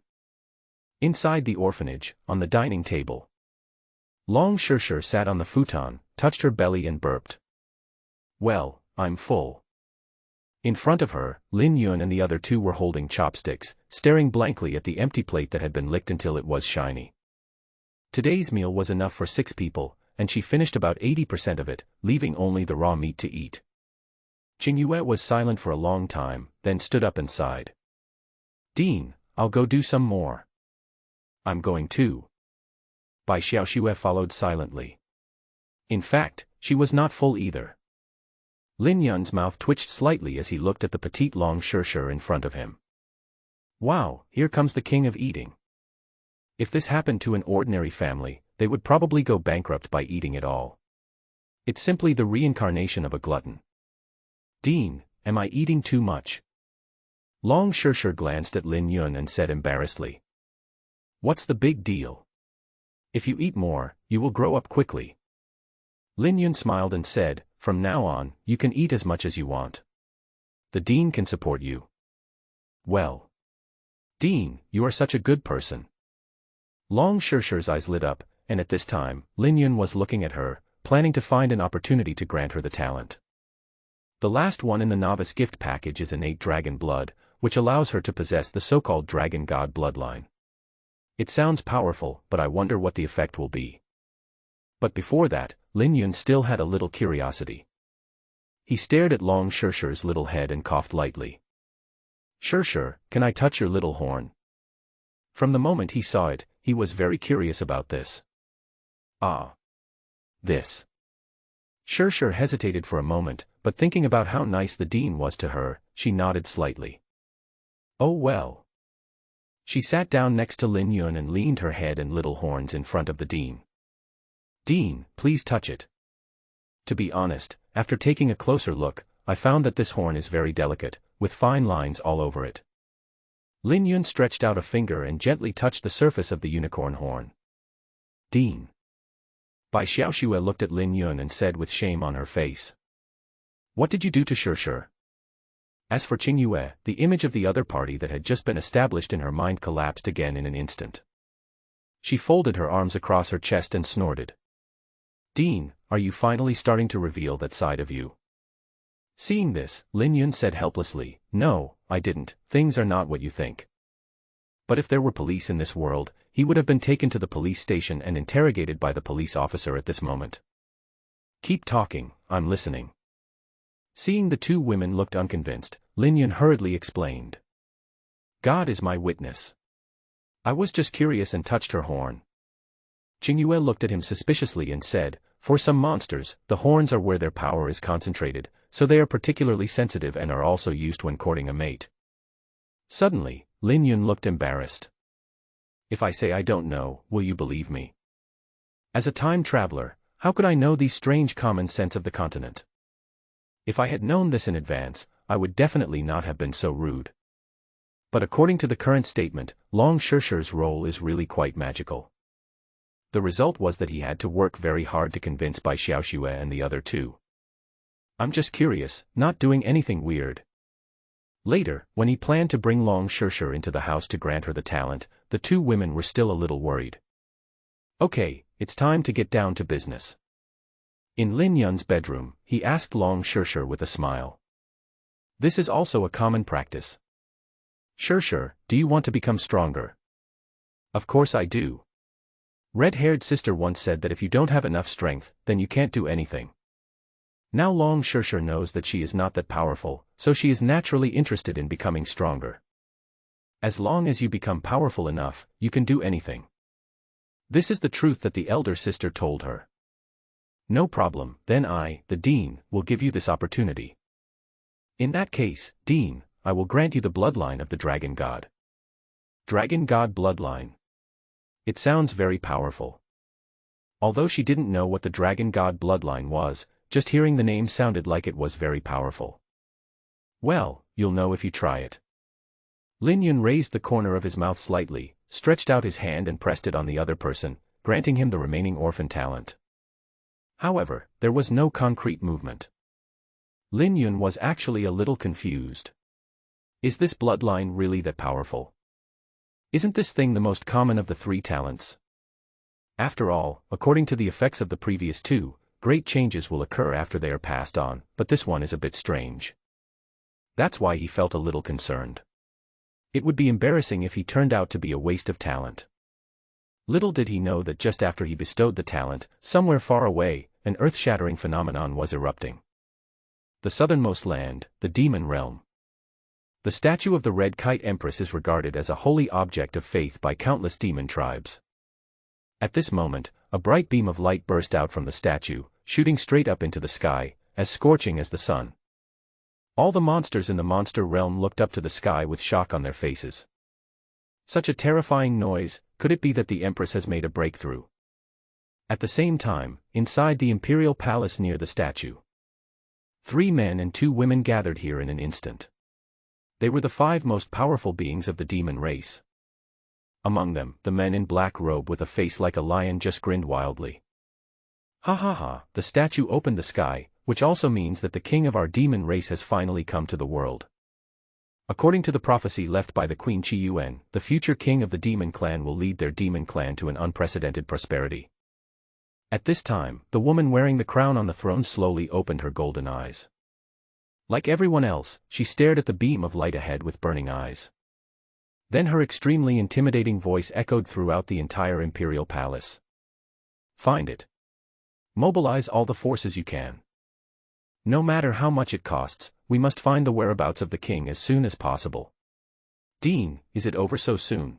Inside the orphanage, on the dining table. Long Shirshir sat on the futon, touched her belly and burped. Well, I'm full. In front of her, Lin Yun and the other 2 were holding chopsticks, staring blankly at the empty plate that had been licked until it was shiny. Today's meal was enough for 6 people, and she finished about 80% of it, leaving only the raw meat to eat. Qingyue was silent for a long time, then stood up and sighed. Dean, I'll go do some more. I'm going too. Bai Xiaoxue followed silently. In fact, she was not full either. Lin Yun's mouth twitched slightly as he looked at the petite Long Shirshir in front of him. Wow, here comes the king of eating. If this happened to an ordinary family, they would probably go bankrupt by eating it all. It's simply the reincarnation of a glutton. Dean, am I eating too much? Long Shirshir glanced at Lin Yun and said embarrassedly. What's the big deal? If you eat more, you will grow up quickly. Lin Yun smiled and said, from now on, you can eat as much as you want. The dean can support you. Well. Dean, you are such a good person. Long Shirshir's eyes lit up, and at this time, Lin Yun was looking at her, planning to find an opportunity to grant her the talent. The last one in the novice gift package is innate dragon blood, which allows her to possess the so-called dragon god bloodline. It sounds powerful, but I wonder what the effect will be. But before that, Lin Yun still had a little curiosity. He stared at Long Shirshir's little head and coughed lightly. Shirshir, can I touch your little horn? From the moment he saw it, he was very curious about this. Ah. This. Shirshir hesitated for a moment, but thinking about how nice the dean was to her, she nodded slightly. Oh well. She sat down next to Lin Yun and leaned her head and little horns in front of the dean. Dean, please touch it. To be honest, after taking a closer look, I found that this horn is very delicate, with fine lines all over it. Lin Yun stretched out a finger and gently touched the surface of the unicorn horn. Dean. Bai Xiaoxue looked at Lin Yun and said with shame on her face. What did you do to Shirshir? As for Qingyue, the image of the other party that had just been established in her mind collapsed again in an instant. She folded her arms across her chest and snorted. Dean, are you finally starting to reveal that side of you? Seeing this, Lin Yun said helplessly, no, I didn't, things are not what you think. But if there were police in this world, he would have been taken to the police station and interrogated by the police officer at this moment. Keep talking, I'm listening. Seeing the two women looked unconvinced, Lin Yun hurriedly explained. God is my witness. I was just curious and touched her horn. Qingyue looked at him suspiciously and said, for some monsters, the horns are where their power is concentrated, so they are particularly sensitive and are also used when courting a mate. Suddenly, Lin Yun looked embarrassed. If I say I don't know, will you believe me? As a time traveler, how could I know these strange common sense of the continent? If I had known this in advance, I would definitely not have been so rude. But according to the current statement, Long Shirshir's role is really quite magical. The result was that he had to work very hard to convince Bai Xiaoxue and the other two. I'm just curious, not doing anything weird. Later, when he planned to bring Long Shirshir into the house to grant her the talent, the two women were still a little worried. Okay, it's time to get down to business. In Lin Yun's bedroom, he asked Long Shirshir with a smile. This is also a common practice. Shirshir, do you want to become stronger? Of course I do. Red-haired sister once said that if you don't have enough strength, then you can't do anything. Now Long Shirshir knows that she is not that powerful, so she is naturally interested in becoming stronger. As long as you become powerful enough, you can do anything. This is the truth that the elder sister told her. No problem, then I, the Dean, will give you this opportunity. In that case, Dean, I will grant you the bloodline of the Dragon God. Dragon God bloodline. It sounds very powerful. Although she didn't know what the Dragon God bloodline was, just hearing the name sounded like it was very powerful. Well, you'll know if you try it. Lin Yun raised the corner of his mouth slightly, stretched out his hand and pressed it on the other person, granting him the remaining orphan talent. However, there was no concrete movement. Lin Yun was actually a little confused. Is this bloodline really that powerful? Isn't this thing the most common of the three talents? After all, according to the effects of the previous two, great changes will occur after they are passed on, but this one is a bit strange. That's why he felt a little concerned. It would be embarrassing if he turned out to be a waste of talent. Little did he know that just after he bestowed the talent, somewhere far away, an earth-shattering phenomenon was erupting. The southernmost land, the demon realm. The statue of the Red Kite Empress is regarded as a holy object of faith by countless demon tribes. At this moment, a bright beam of light burst out from the statue, shooting straight up into the sky, as scorching as the sun. All the monsters in the monster realm looked up to the sky with shock on their faces. Such a terrifying noise, could it be that the Empress has made a breakthrough? At the same time, inside the imperial palace near the statue, 3 men and 2 women gathered here in an instant. They were the 5 most powerful beings of the demon race. Among them, the men in black robe with a face like a lion just grinned wildly. Ha ha ha, the statue opened the sky, which also means that the king of our demon race has finally come to the world. According to the prophecy left by the Queen Chingun, the future king of the demon clan will lead their demon clan to an unprecedented prosperity. At this time, the woman wearing the crown on the throne slowly opened her golden eyes. Like everyone else, she stared at the beam of light ahead with burning eyes. Then her extremely intimidating voice echoed throughout the entire imperial palace. Find it. Mobilize all the forces you can. No matter how much it costs, we must find the whereabouts of the king as soon as possible. Dean, is it over so soon?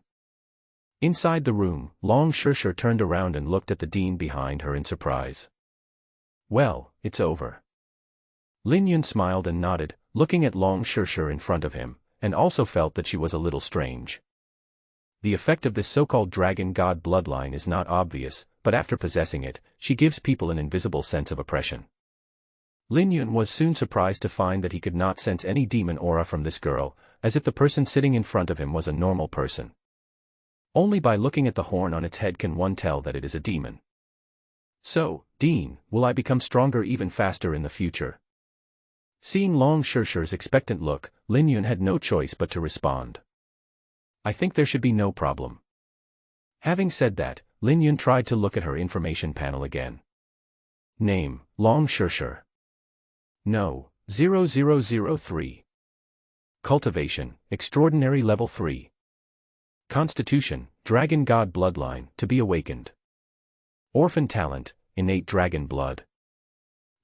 Inside the room, Long Shurshur turned around and looked at the dean behind her in surprise. Well, it's over. Lin Yun smiled and nodded, looking at Long Shurshur in front of him, and also felt that she was a little strange. The effect of this so-called dragon god bloodline is not obvious, but after possessing it, she gives people an invisible sense of oppression. Lin Yun was soon surprised to find that he could not sense any demon aura from this girl, as if the person sitting in front of him was a normal person. Only by looking at the horn on its head can one tell that it is a demon. So, Dean, will I become stronger even faster in the future? Seeing Long Shurshur's expectant look, Lin Yun had no choice but to respond. I think there should be no problem. Having said that, Lin Yun tried to look at her information panel again. Name, Long Shurshur. No, 0003. Cultivation, Extraordinary Level 3. Constitution, Dragon God Bloodline, to be awakened. Orphan Talent, Innate Dragon Blood.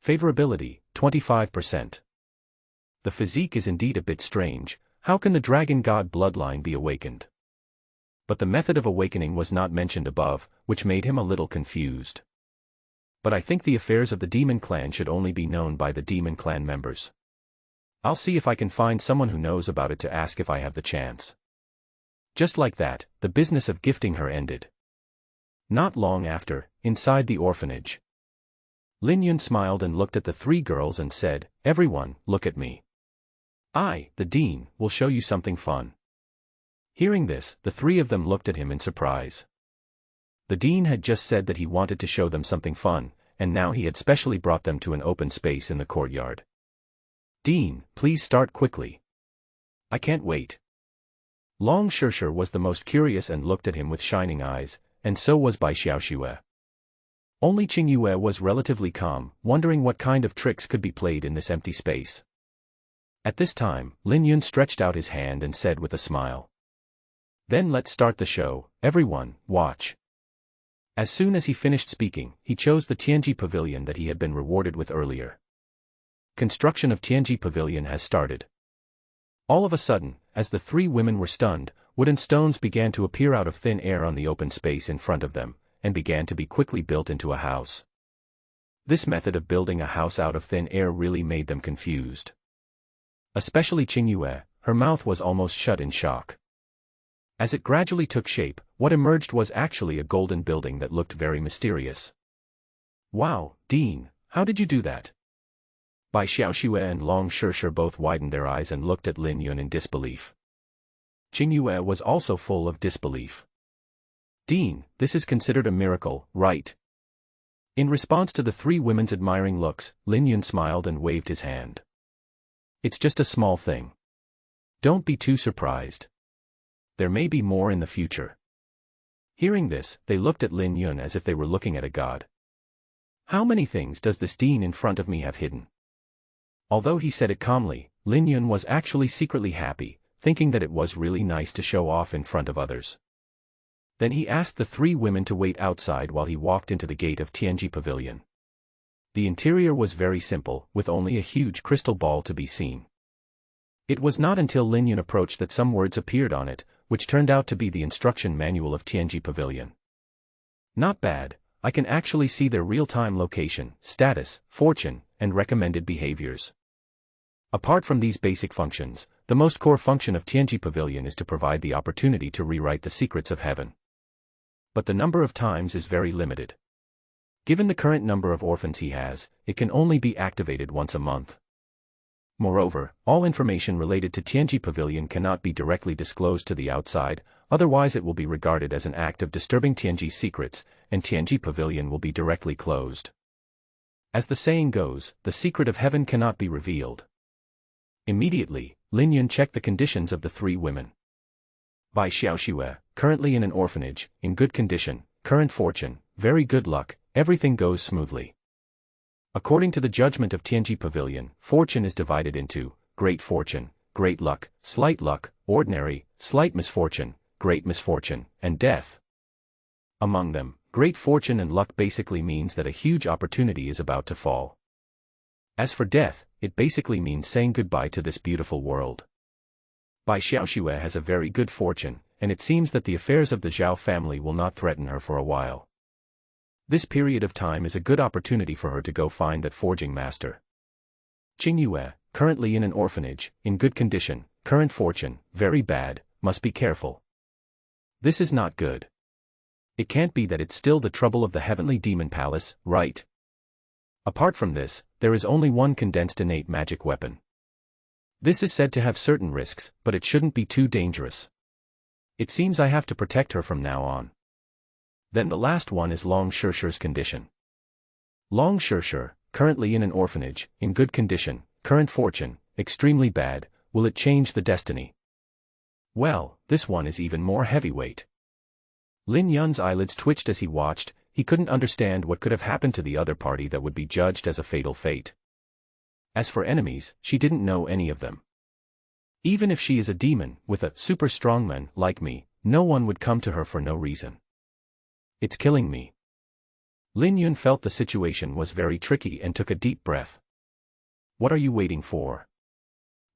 Favorability, 25%. The physique is indeed a bit strange. How can the Dragon God Bloodline be awakened? But the method of awakening was not mentioned above, which made him a little confused. But I think the affairs of the Demon Clan should only be known by the Demon Clan members. I'll see if I can find someone who knows about it to ask if I have the chance. Just like that, the business of gifting her ended. Not long after, inside the orphanage, Lin Yun smiled and looked at the 3 girls and said, "Everyone, look at me. I, the Dean, will show you something fun." Hearing this, the 3 of them looked at him in surprise. The Dean had just said that he wanted to show them something fun, and now he had specially brought them to an open space in the courtyard. "Dean, please start quickly. I can't wait." Long Shurshur was the most curious and looked at him with shining eyes, and so was Bai Xiaoxue. Only Qingyue was relatively calm, wondering what kind of tricks could be played in this empty space. At this time, Lin Yun stretched out his hand and said with a smile, "Then let's start the show, everyone, watch." As soon as he finished speaking, he chose the Tianji Pavilion that he had been rewarded with earlier. Construction of Tianji Pavilion has started. All of a sudden, as the 3 women were stunned, wooden stones began to appear out of thin air on the open space in front of them, and began to be quickly built into a house. This method of building a house out of thin air really made them confused. Especially Qingyue, her mouth was almost shut in shock. As it gradually took shape, what emerged was actually a golden building that looked very mysterious. "Wow, Dean, how did you do that?" Bai Xiaoxue and Long Shurshur both widened their eyes and looked at Lin Yun in disbelief. Qingyue was also full of disbelief. "Dean, this is considered a miracle, right?" In response to the 3 women's admiring looks, Lin Yun smiled and waved his hand. "It's just a small thing. Don't be too surprised. There may be more in the future." Hearing this, they looked at Lin Yun as if they were looking at a god. How many things does this Dean in front of me have hidden? Although he said it calmly, Lin Yun was actually secretly happy, thinking that it was really nice to show off in front of others. Then he asked the 3 women to wait outside while he walked into the gate of Tianji Pavilion. The interior was very simple, with only a huge crystal ball to be seen. It was not until Lin Yun approached that some words appeared on it, which turned out to be the instruction manual of Tianji Pavilion. Not bad, I can actually see their real-time location, status, fortune, and recommended behaviors. Apart from these basic functions, the most core function of Tianji Pavilion is to provide the opportunity to rewrite the secrets of heaven. But the number of times is very limited. Given the current number of orphans he has, it can only be activated once a month. Moreover, all information related to Tianji Pavilion cannot be directly disclosed to the outside, otherwise it will be regarded as an act of disturbing Tianji's secrets, and Tianji Pavilion will be directly closed. As the saying goes, the secret of heaven cannot be revealed. Immediately, Lin Yun checked the conditions of the three women. Bai Xiaoxue, currently in an orphanage, in good condition, current fortune, very good luck, everything goes smoothly. According to the judgment of Tianji Pavilion, fortune is divided into great fortune, great luck, slight luck, ordinary, slight misfortune, great misfortune, and death. Among them, great fortune and luck basically means that a huge opportunity is about to fall. As for death, it basically means saying goodbye to this beautiful world. Bai Xiaoxue has a very good fortune, and it seems that the affairs of the Zhao family will not threaten her for a while. This period of time is a good opportunity for her to go find that forging master. Qingyue, currently in an orphanage, in good condition, current fortune, very bad, must be careful. This is not good. It can't be that it's still the trouble of the heavenly demon palace, right? Apart from this, there is only one condensed innate magic weapon. This is said to have certain risks, but it shouldn't be too dangerous. It seems I have to protect her from now on. Then the last one is Long Shishi's condition. Long Shishi, currently in an orphanage, in good condition, current fortune, extremely bad, will it change the destiny? Well, this one is even more heavyweight. Lin Yun's eyelids twitched as he watched, he couldn't understand what could have happened to the other party that would be judged as a fatal fate. As for enemies, she didn't know any of them. Even if she is a demon, with a super strongman like me, no one would come to her for no reason. It's killing me. Lin Yun felt the situation was very tricky and took a deep breath. What are you waiting for?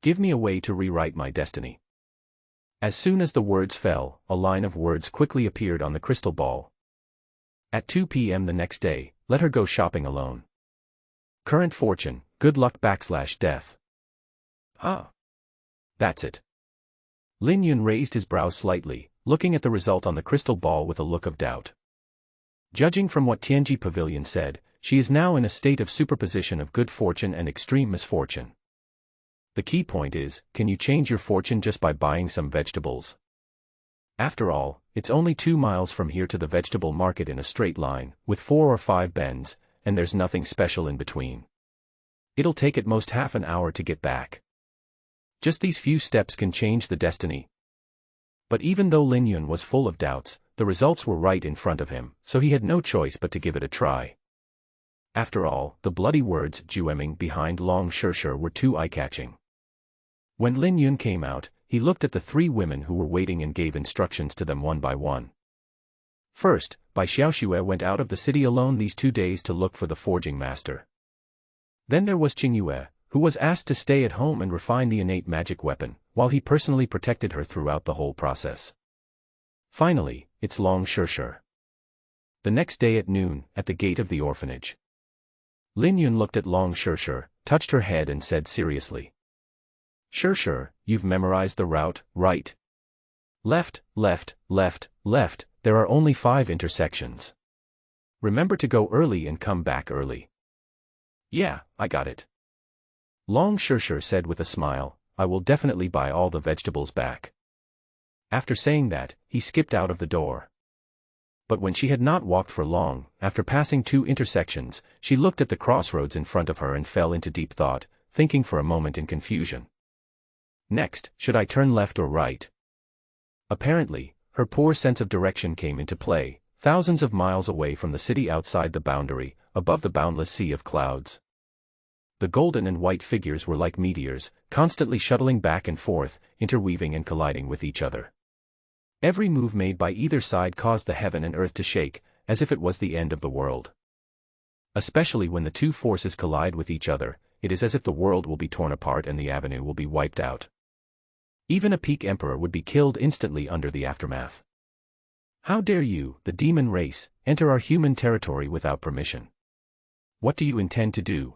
Give me a way to rewrite my destiny. As soon as the words fell, a line of words quickly appeared on the crystal ball. At 2 p.m. the next day, let her go shopping alone. Current fortune, good luck / death. Ah. That's it. Lin Yun raised his brows slightly, looking at the result on the crystal ball with a look of doubt. Judging from what Tianji Pavilion said, she is now in a state of superposition of good fortune and extreme misfortune. The key point is, can you change your fortune just by buying some vegetables? After all, it's only 2 miles from here to the vegetable market in a straight line, with 4 or 5 bends, and there's nothing special in between. It'll take at most half an hour to get back. Just these few steps can change the destiny. But even though Lin Yun was full of doubts, the results were right in front of him, so he had no choice but to give it a try. After all, the bloody words "Jueming" behind Long Shishi were too eye-catching. When Lin Yun came out, he looked at the 3 women who were waiting and gave instructions to them one by one. First, Bai Xiaoxue went out of the city alone these 2 days to look for the forging master. Then there was Qingyue, who was asked to stay at home and refine the innate magic weapon, while he personally protected her throughout the whole process. Finally, it's Long Shishi. The next day at noon, at the gate of the orphanage. Lin Yun looked at Long Shishi, touched her head and said seriously. Shishi, you've memorized the route, right? Left, left, left, left, there are only 5 intersections. Remember to go early and come back early. Yeah, I got it. Long Shishi said with a smile, I will definitely buy all the vegetables back. After saying that, he skipped out of the door. But when she had not walked for long, after passing 2 intersections, she looked at the crossroads in front of her and fell into deep thought, thinking for a moment in confusion. Next, should I turn left or right? Apparently, her poor sense of direction came into play, thousands of miles away from the city outside the boundary, above the boundless sea of clouds. The golden and white figures were like meteors, constantly shuttling back and forth, interweaving and colliding with each other. Every move made by either side caused the heaven and earth to shake, as if it was the end of the world. Especially when the 2 forces collide with each other, it is as if the world will be torn apart and the avenue will be wiped out. Even a peak emperor would be killed instantly under the aftermath. How dare you, the demon race, enter our human territory without permission? What do you intend to do?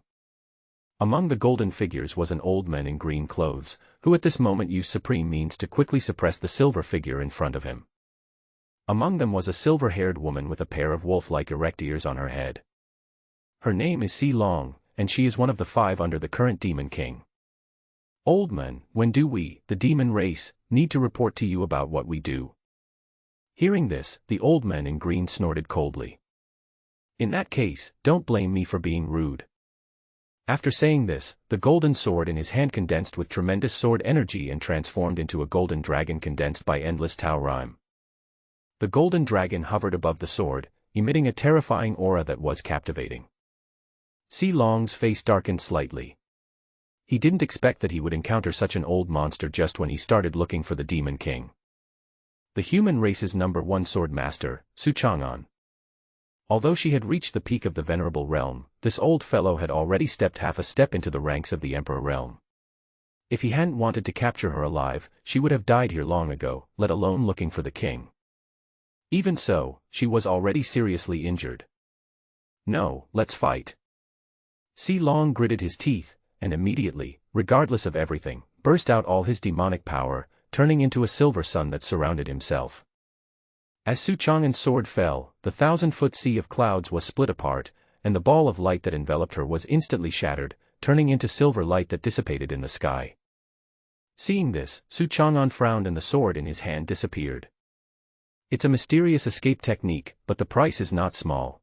Among the golden figures was an old man in green clothes, who at this moment used supreme means to quickly suppress the silver figure in front of him. Among them was a silver-haired woman with a pair of wolf-like erect ears on her head. Her name is Si Long, and she is one of the 5 under the current Demon King. Old man, when do we, the demon race, need to report to you about what we do? Hearing this, the old man in green snorted coldly. In that case, don't blame me for being rude. After saying this, the golden sword in his hand condensed with tremendous sword energy and transformed into a golden dragon condensed by endless Tao rhyme. The golden dragon hovered above the sword, emitting a terrifying aura that was captivating. Si Long's face darkened slightly. He didn't expect that he would encounter such an old monster just when he started looking for the Demon King. The human race's #1 sword master, Su Chang'an. Although she had reached the peak of the venerable realm, this old fellow had already stepped half a step into the ranks of the Emperor realm. If he hadn't wanted to capture her alive, she would have died here long ago, let alone looking for the king. Even so, she was already seriously injured. No, let's fight. Si Long gritted his teeth, and immediately, regardless of everything, burst out all his demonic power, turning into a silver sun that surrounded himself. As Su Chang'an's sword fell, the 1,000-foot sea of clouds was split apart, and the ball of light that enveloped her was instantly shattered, turning into silver light that dissipated in the sky. Seeing this, Su Chang'an frowned and the sword in his hand disappeared. It's a mysterious escape technique, but the price is not small.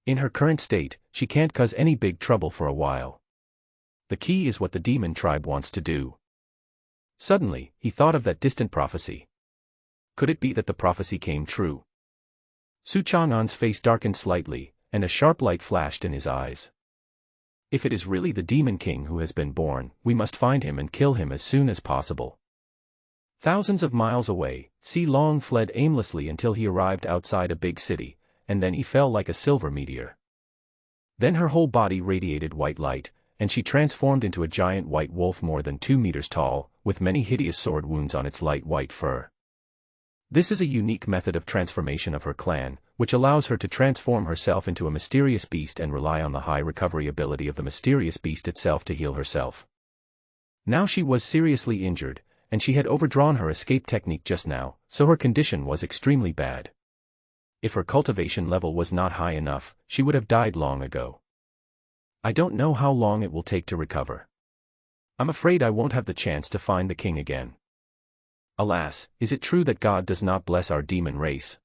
In her current state, she can't cause any big trouble for a while. The key is what the demon tribe wants to do. Suddenly, he thought of that distant prophecy. Could it be that the prophecy came true? Su Chang'an's face darkened slightly, and a sharp light flashed in his eyes. If it is really the Demon King who has been born, we must find him and kill him as soon as possible. Thousands of miles away, Si Long fled aimlessly until he arrived outside a big city, and then he fell like a silver meteor. Then her whole body radiated white light, and she transformed into a giant white wolf more than 2 meters tall, with many hideous sword wounds on its light white fur. This is a unique method of transformation of her clan, which allows her to transform herself into a mysterious beast and rely on the high recovery ability of the mysterious beast itself to heal herself. Now she was seriously injured, and she had overdrawn her escape technique just now, so her condition was extremely bad. If her cultivation level was not high enough, she would have died long ago. I don't know how long it will take to recover. I'm afraid I won't have the chance to find the king again. Alas, is it true that God does not bless our demon race?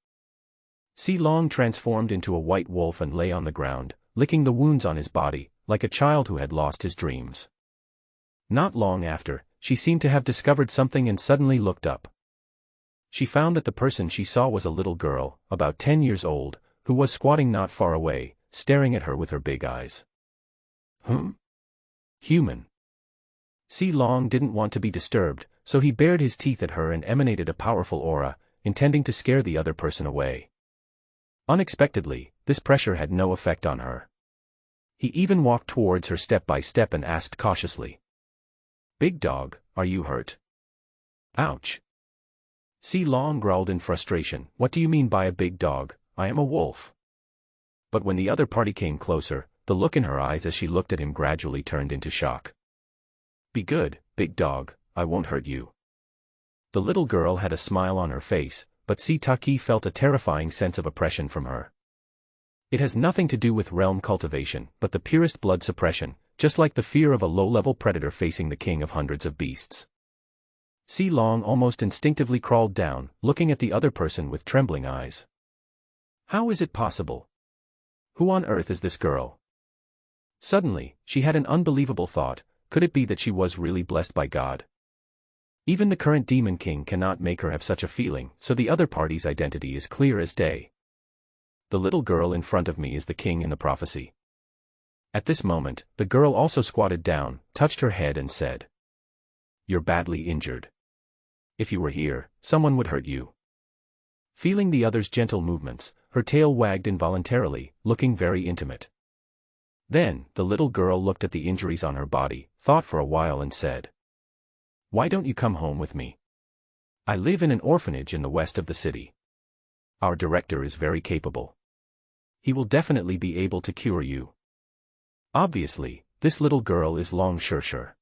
Si Long transformed into a white wolf and lay on the ground, licking the wounds on his body, like a child who had lost his dreams. Not long after, she seemed to have discovered something and suddenly looked up. She found that the person she saw was a little girl, about 10 years old, who was squatting not far away, staring at her with her big eyes. Human. Si Long didn't want to be disturbed, so he bared his teeth at her and emanated a powerful aura, intending to scare the other person away. Unexpectedly, this pressure had no effect on her. He even walked towards her step by step and asked cautiously, "Big dog, are you hurt?" Ouch. Si Long growled in frustration, "What do you mean by a big dog? I am a wolf." But when the other party came closer, the look in her eyes as she looked at him gradually turned into shock. "Be good, big dog, I won't hurt you." The little girl had a smile on her face, but Si Taki felt a terrifying sense of oppression from her. It has nothing to do with realm cultivation, but the purest blood suppression, just like the fear of a low-level predator facing the king of hundreds of beasts. Si Long almost instinctively crawled down, looking at the other person with trembling eyes. How is it possible? Who on earth is this girl? Suddenly, she had an unbelievable thought. Could it be that she was really blessed by God? Even the current Demon King cannot make her have such a feeling, so the other party's identity is clear as day. The little girl in front of me is the king in the prophecy. At this moment, the girl also squatted down, touched her head and said, "You're badly injured. If you were here, someone would hurt you." Feeling the other's gentle movements, her tail wagged involuntarily, looking very intimate. Then, the little girl looked at the injuries on her body, thought for a while and said, "Why don't you come home with me? I live in an orphanage in the west of the city. Our director is very capable. He will definitely be able to cure you." Obviously, this little girl is Long Shirshir.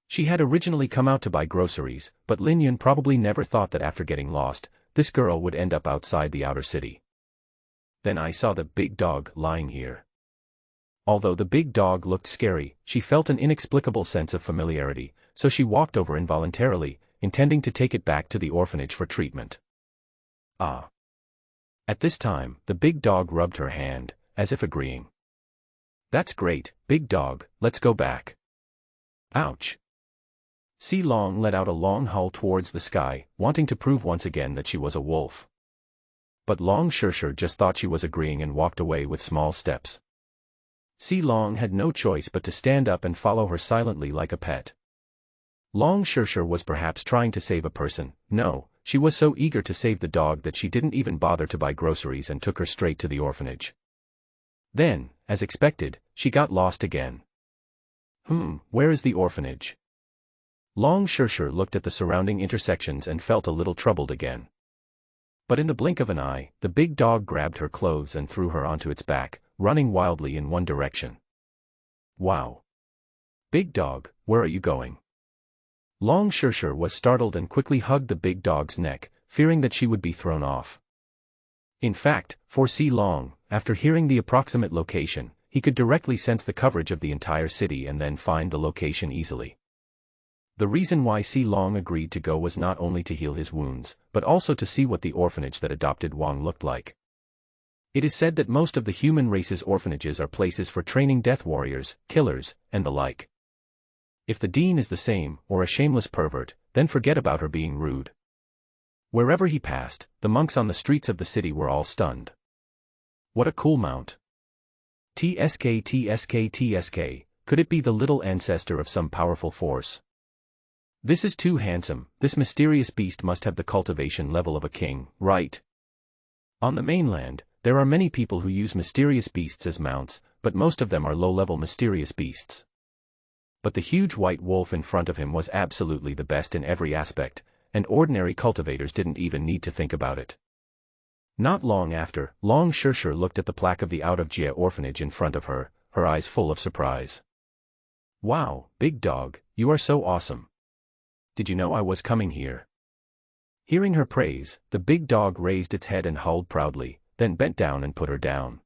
She had originally come out to buy groceries, but Lin Yun probably never thought that after getting lost, this girl would end up outside the outer city. Then I saw the big dog lying here. Although the big dog looked scary, she felt an inexplicable sense of familiarity, so she walked over involuntarily, intending to take it back to the orphanage for treatment. Ah. At this time, the big dog rubbed her hand, as if agreeing. That's great, big dog, let's go back. Ouch. Si Long let out a long howl towards the sky, wanting to prove once again that she was a wolf. But Long Shirshir just thought she was agreeing and walked away with small steps. Si Long had no choice but to stand up and follow her silently like a pet. Long Shirshir was perhaps trying to save a person. No, she was so eager to save the dog that she didn't even bother to buy groceries and took her straight to the orphanage. Then, as expected, she got lost again. Where is the orphanage? Long Shirshir looked at the surrounding intersections and felt a little troubled again. But in the blink of an eye, the big dog grabbed her clothes and threw her onto its back, running wildly in one direction. Wow. Big dog, where are you going? Long Shirshir was startled and quickly hugged the big dog's neck, fearing that she would be thrown off. In fact, for Si Long, after hearing the approximate location, he could directly sense the coverage of the entire city and then find the location easily. The reason why Si Long agreed to go was not only to heal his wounds, but also to see what the orphanage that adopted Wang looked like. It is said that most of the human race's orphanages are places for training death warriors, killers, and the like. If the dean is the same, or a shameless pervert, then forget about her being rude. Wherever he passed, the monks on the streets of the city were all stunned. What a cool mount. TSK, could it be the little ancestor of some powerful force? This is too handsome, this mysterious beast must have the cultivation level of a king, right? On the mainland, there are many people who use mysterious beasts as mounts, but most of them are low-level mysterious beasts. But the huge white wolf in front of him was absolutely the best in every aspect, and ordinary cultivators didn't even need to think about it. Not long after, Long Shirshir looked at the plaque of the Out of Jia orphanage in front of her, her eyes full of surprise. Wow, big dog, you are so awesome. Did you know I was coming here? Hearing her praise, the big dog raised its head and howled proudly, then bent down and put her down.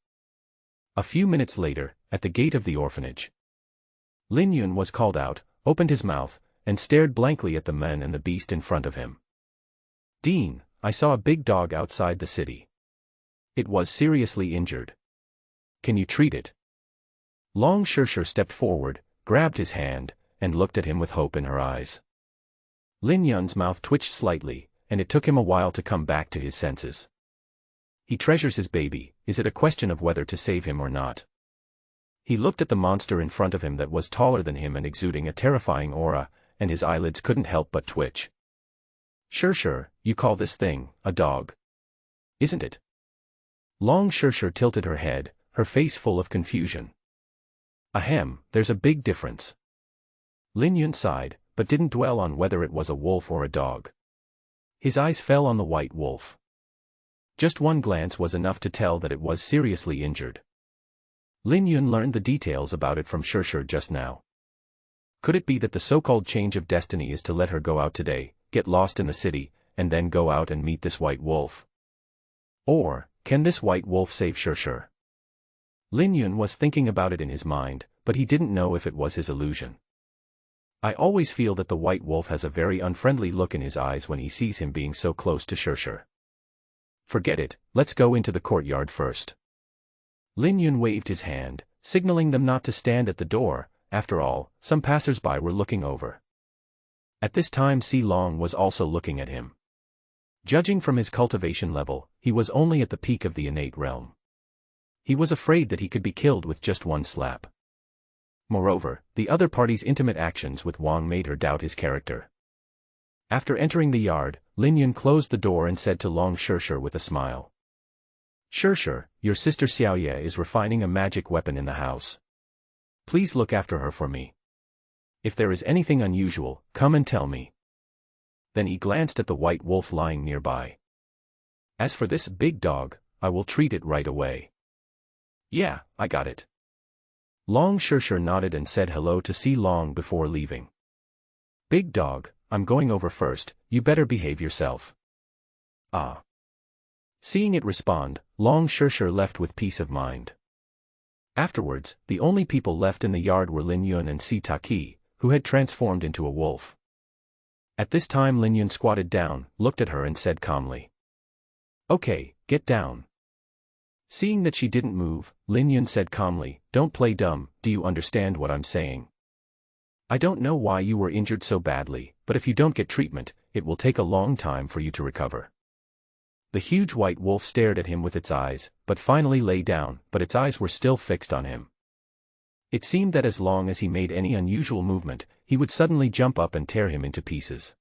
A few minutes later, at the gate of the orphanage, Lin Yun was called out, opened his mouth, and stared blankly at the men and the beast in front of him. Dean, I saw a big dog outside the city. It was seriously injured. Can you treat it? Long Shirshir stepped forward, grabbed his hand, and looked at him with hope in her eyes. Lin Yun's mouth twitched slightly, and it took him a while to come back to his senses. He treasures his baby, is it a question of whether to save him or not? He looked at the monster in front of him that was taller than him and exuding a terrifying aura, and his eyelids couldn't help but twitch. Shirshir, you call this thing a dog? Isn't it? Long Shirshir tilted her head, her face full of confusion. Ahem, there's a big difference. Lin Yun sighed, but didn't dwell on whether it was a wolf or a dog. His eyes fell on the white wolf. Just one glance was enough to tell that it was seriously injured. Lin Yun learned the details about it from Shirshir just now. Could it be that the so-called change of destiny is to let her go out today, get lost in the city, and then go out and meet this white wolf? Or, can this white wolf save Shirshir? Lin Yun was thinking about it in his mind, but he didn't know if it was his illusion. I always feel that the white wolf has a very unfriendly look in his eyes when he sees him being so close to Shirshir. Forget it, let's go into the courtyard first. Lin Yun waved his hand, signaling them not to stand at the door. After all, some passers-by were looking over. At this time Si Long was also looking at him. Judging from his cultivation level, he was only at the peak of the innate realm. He was afraid that he could be killed with just one slap. Moreover, the other party's intimate actions with Wang made her doubt his character. After entering the yard, Lin Yun closed the door and said to Long Shirshir with a smile. Shirshir, your sister Xiaoye is refining a magic weapon in the house. Please look after her for me. If there is anything unusual, come and tell me. Then he glanced at the white wolf lying nearby. As for this big dog, I will treat it right away. Yeah, I got it. Long Shirshir nodded and said hello to Si Long before leaving. Big dog, I'm going over first, you better behave yourself. Ah. Seeing it respond, Long Shirshir left with peace of mind. Afterwards, the only people left in the yard were Lin Yun and Si Taki, who had transformed into a wolf. At this time Lin Yun squatted down, looked at her and said calmly, "Okay, get down." Seeing that she didn't move, Lin Yun said calmly, "Don't play dumb, do you understand what I'm saying? I don't know why you were injured so badly, but if you don't get treatment, it will take a long time for you to recover." The huge white wolf stared at him with its eyes, but finally lay down, but its eyes were still fixed on him. It seemed that as long as he made any unusual movement, he would suddenly jump up and tear him into pieces.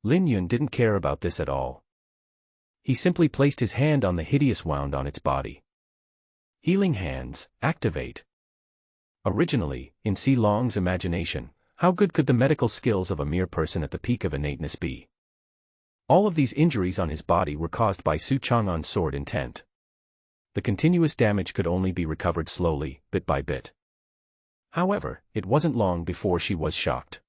Lin Yun didn't care about this at all. He simply placed his hand on the hideous wound on its body. Healing hands, activate. Originally, in Si Long's imagination, how good could the medical skills of a mere person at the peak of innateness be? All of these injuries on his body were caused by Su Chang'an's sword intent. The continuous damage could only be recovered slowly, bit by bit. However, it wasn't long before she was shocked.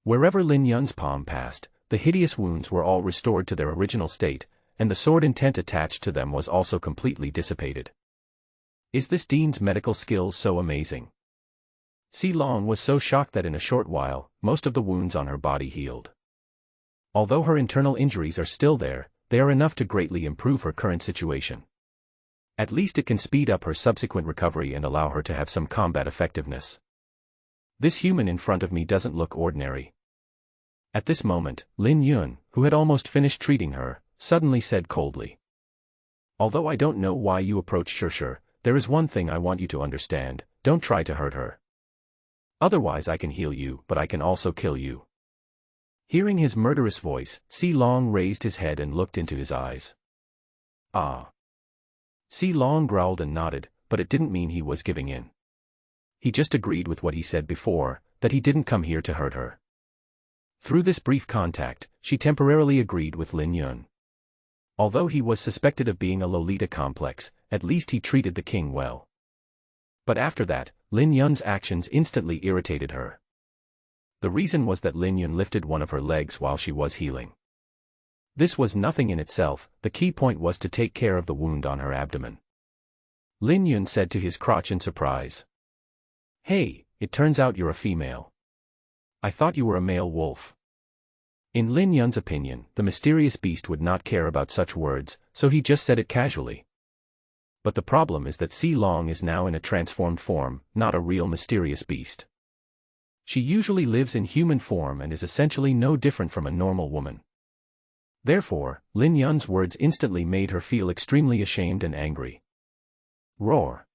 Wherever Lin Yun's palm passed, the hideous wounds were all restored to their original state, and the sword intent attached to them was also completely dissipated. Is this Dean's medical skills so amazing? Si Long was so shocked that in a short while, most of the wounds on her body healed. Although her internal injuries are still there, they are enough to greatly improve her current situation. At least it can speed up her subsequent recovery and allow her to have some combat effectiveness. This human in front of me doesn't look ordinary. At this moment, Lin Yun, who had almost finished treating her, suddenly said coldly, "Although I don't know why you approached Shirshir, there is one thing I want you to understand, don't try to hurt her. Otherwise I can heal you, but I can also kill you." Hearing his murderous voice, Si Long raised his head and looked into his eyes. Ah. Si Long growled and nodded, but it didn't mean he was giving in. He just agreed with what he said before, that he didn't come here to hurt her. Through this brief contact, she temporarily agreed with Lin Yun. Although he was suspected of being a Lolita complex, at least he treated the king well. But after that, Lin Yun's actions instantly irritated her. The reason was that Lin Yun lifted one of her legs while she was healing. This was nothing in itself, the key point was to take care of the wound on her abdomen. Lin Yun said to his crotch in surprise, "Hey, it turns out you're a female. I thought you were a male wolf." In Lin Yun's opinion, the mysterious beast would not care about such words, so he just said it casually. But the problem is that Si Long is now in a transformed form, not a real mysterious beast. She usually lives in human form and is essentially no different from a normal woman. Therefore, Lin Yun's words instantly made her feel extremely ashamed and angry. Roar.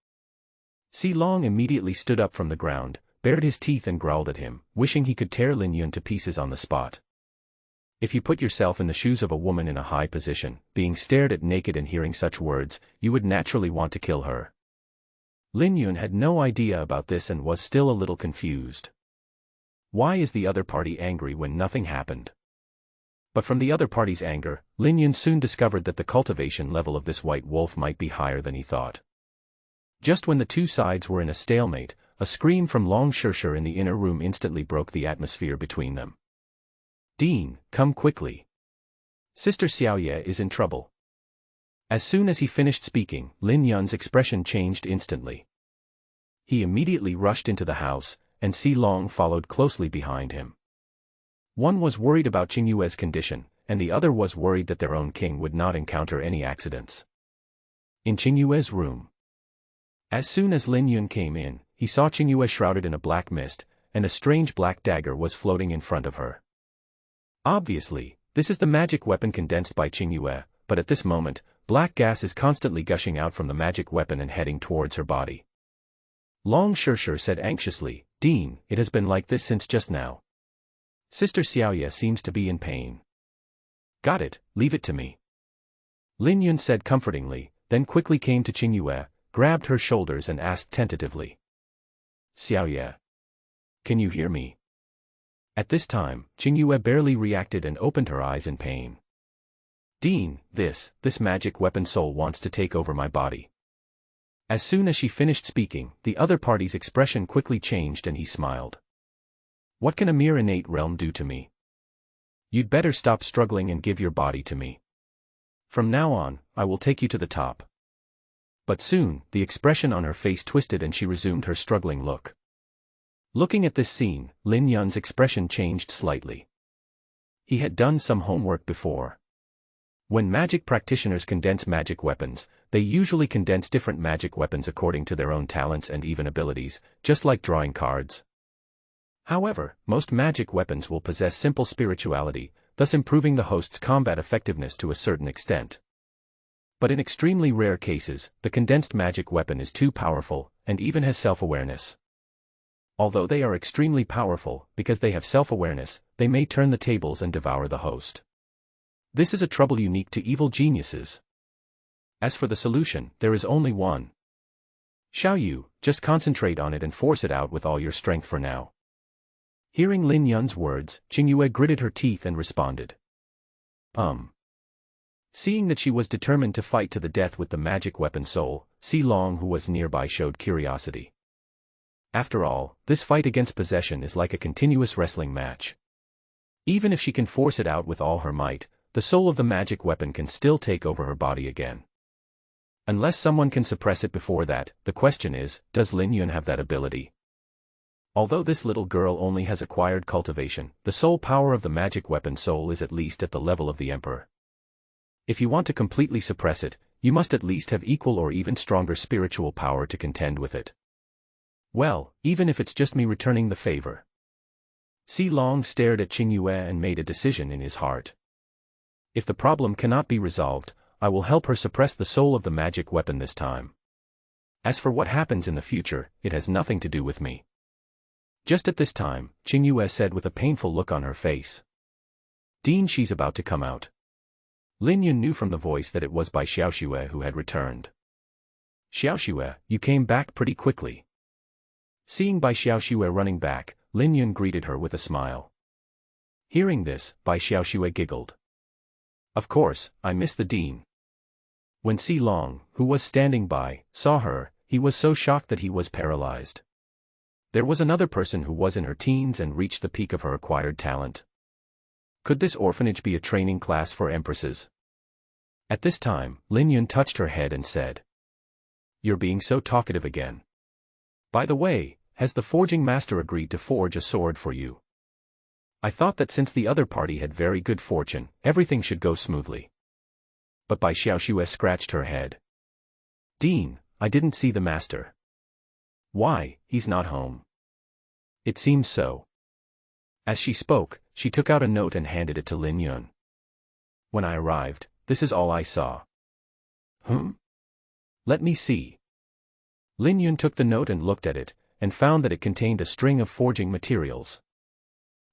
Si Long immediately stood up from the ground, bared his teeth and growled at him, wishing he could tear Lin Yun to pieces on the spot. If you put yourself in the shoes of a woman in a high position, being stared at naked and hearing such words, you would naturally want to kill her. Lin Yun had no idea about this and was still a little confused. Why is the other party angry when nothing happened? But from the other party's anger, Lin Yun soon discovered that the cultivation level of this white wolf might be higher than he thought. Just when the two sides were in a stalemate, a scream from Long Shirshir in the inner room instantly broke the atmosphere between them. "Dean, come quickly. Sister Xiaoye is in trouble." As soon as he finished speaking, Lin Yun's expression changed instantly. He immediately rushed into the house, and Si Long followed closely behind him. One was worried about Qingyue's condition, and the other was worried that their own king would not encounter any accidents. In Qingyue's room. As soon as Lin Yun came in, he saw Qingyue shrouded in a black mist, and a strange black dagger was floating in front of her. Obviously, this is the magic weapon condensed by Qingyue, but at this moment, black gas is constantly gushing out from the magic weapon and heading towards her body. Long Shirshir said anxiously, "Dean, it has been like this since just now. Sister Xiaoye seems to be in pain." "Got it, leave it to me." Lin Yun said comfortingly, then quickly came to Qingyue, grabbed her shoulders and asked tentatively, "Xiaoye, can you hear me?" At this time, Qingyue barely reacted and opened her eyes in pain. "Dean, this magic weapon soul wants to take over my body. As soon as she finished speaking, the other party's expression quickly changed and he smiled. What can a mere innate realm do to me? You'd better stop struggling and give your body to me. From now on, I will take you to the top. But soon, the expression on her face twisted and she resumed her struggling look. Looking at this scene, Lin Yun's expression changed slightly. He had done some homework before. When magic practitioners condense magic weapons, they usually condense different magic weapons according to their own talents and even abilities, just like drawing cards. However, most magic weapons will possess simple spirituality, thus improving the host's combat effectiveness to a certain extent. But in extremely rare cases, the condensed magic weapon is too powerful, and even has self-awareness. Although they are extremely powerful, because they have self-awareness, they may turn the tables and devour the host. This is a trouble unique to evil geniuses. As for the solution, there is only one. Xiaoyu, just concentrate on it and force it out with all your strength for now. Hearing Lin Yun's words, Qingyue gritted her teeth and responded. Seeing that she was determined to fight to the death with the magic weapon soul, Si Long who was nearby showed curiosity. After all, this fight against possession is like a continuous wrestling match. Even if she can force it out with all her might, the soul of the magic weapon can still take over her body again. Unless someone can suppress it before that, the question is, does Lin Yun have that ability? Although this little girl only has acquired cultivation, the soul power of the magic weapon soul is at least at the level of the emperor. If you want to completely suppress it, you must at least have equal or even stronger spiritual power to contend with it. Well, even if it's just me returning the favor. Si Long stared at Qingyue and made a decision in his heart. If the problem cannot be resolved, I will help her suppress the soul of the magic weapon this time. As for what happens in the future, it has nothing to do with me. Just at this time, Qingyue said with a painful look on her face. Dean, she's about to come out. Lin Yun knew from the voice that it was Bai Xiaoxue who had returned. Xiaoxue, you came back pretty quickly. Seeing Bai Xiaoxue running back, Lin Yun greeted her with a smile. Hearing this, Bai Xiaoxue giggled. Of course, I miss the dean. When Si Long, who was standing by, saw her, he was so shocked that he was paralyzed. There was another person who was in her teens and reached the peak of her acquired talent. Could this orphanage be a training class for empresses? At this time, Lin Yun touched her head and said. You're being so talkative again. By the way, has the forging master agreed to forge a sword for you? I thought that since the other party had very good fortune, everything should go smoothly. But Bai Xiaoxue scratched her head. Dean, I didn't see the master. Why, he's not home. It seems so. As she spoke, she took out a note and handed it to Lin Yun. When I arrived, this is all I saw. Let me see. Lin Yun took the note and looked at it, and found that it contained a string of forging materials.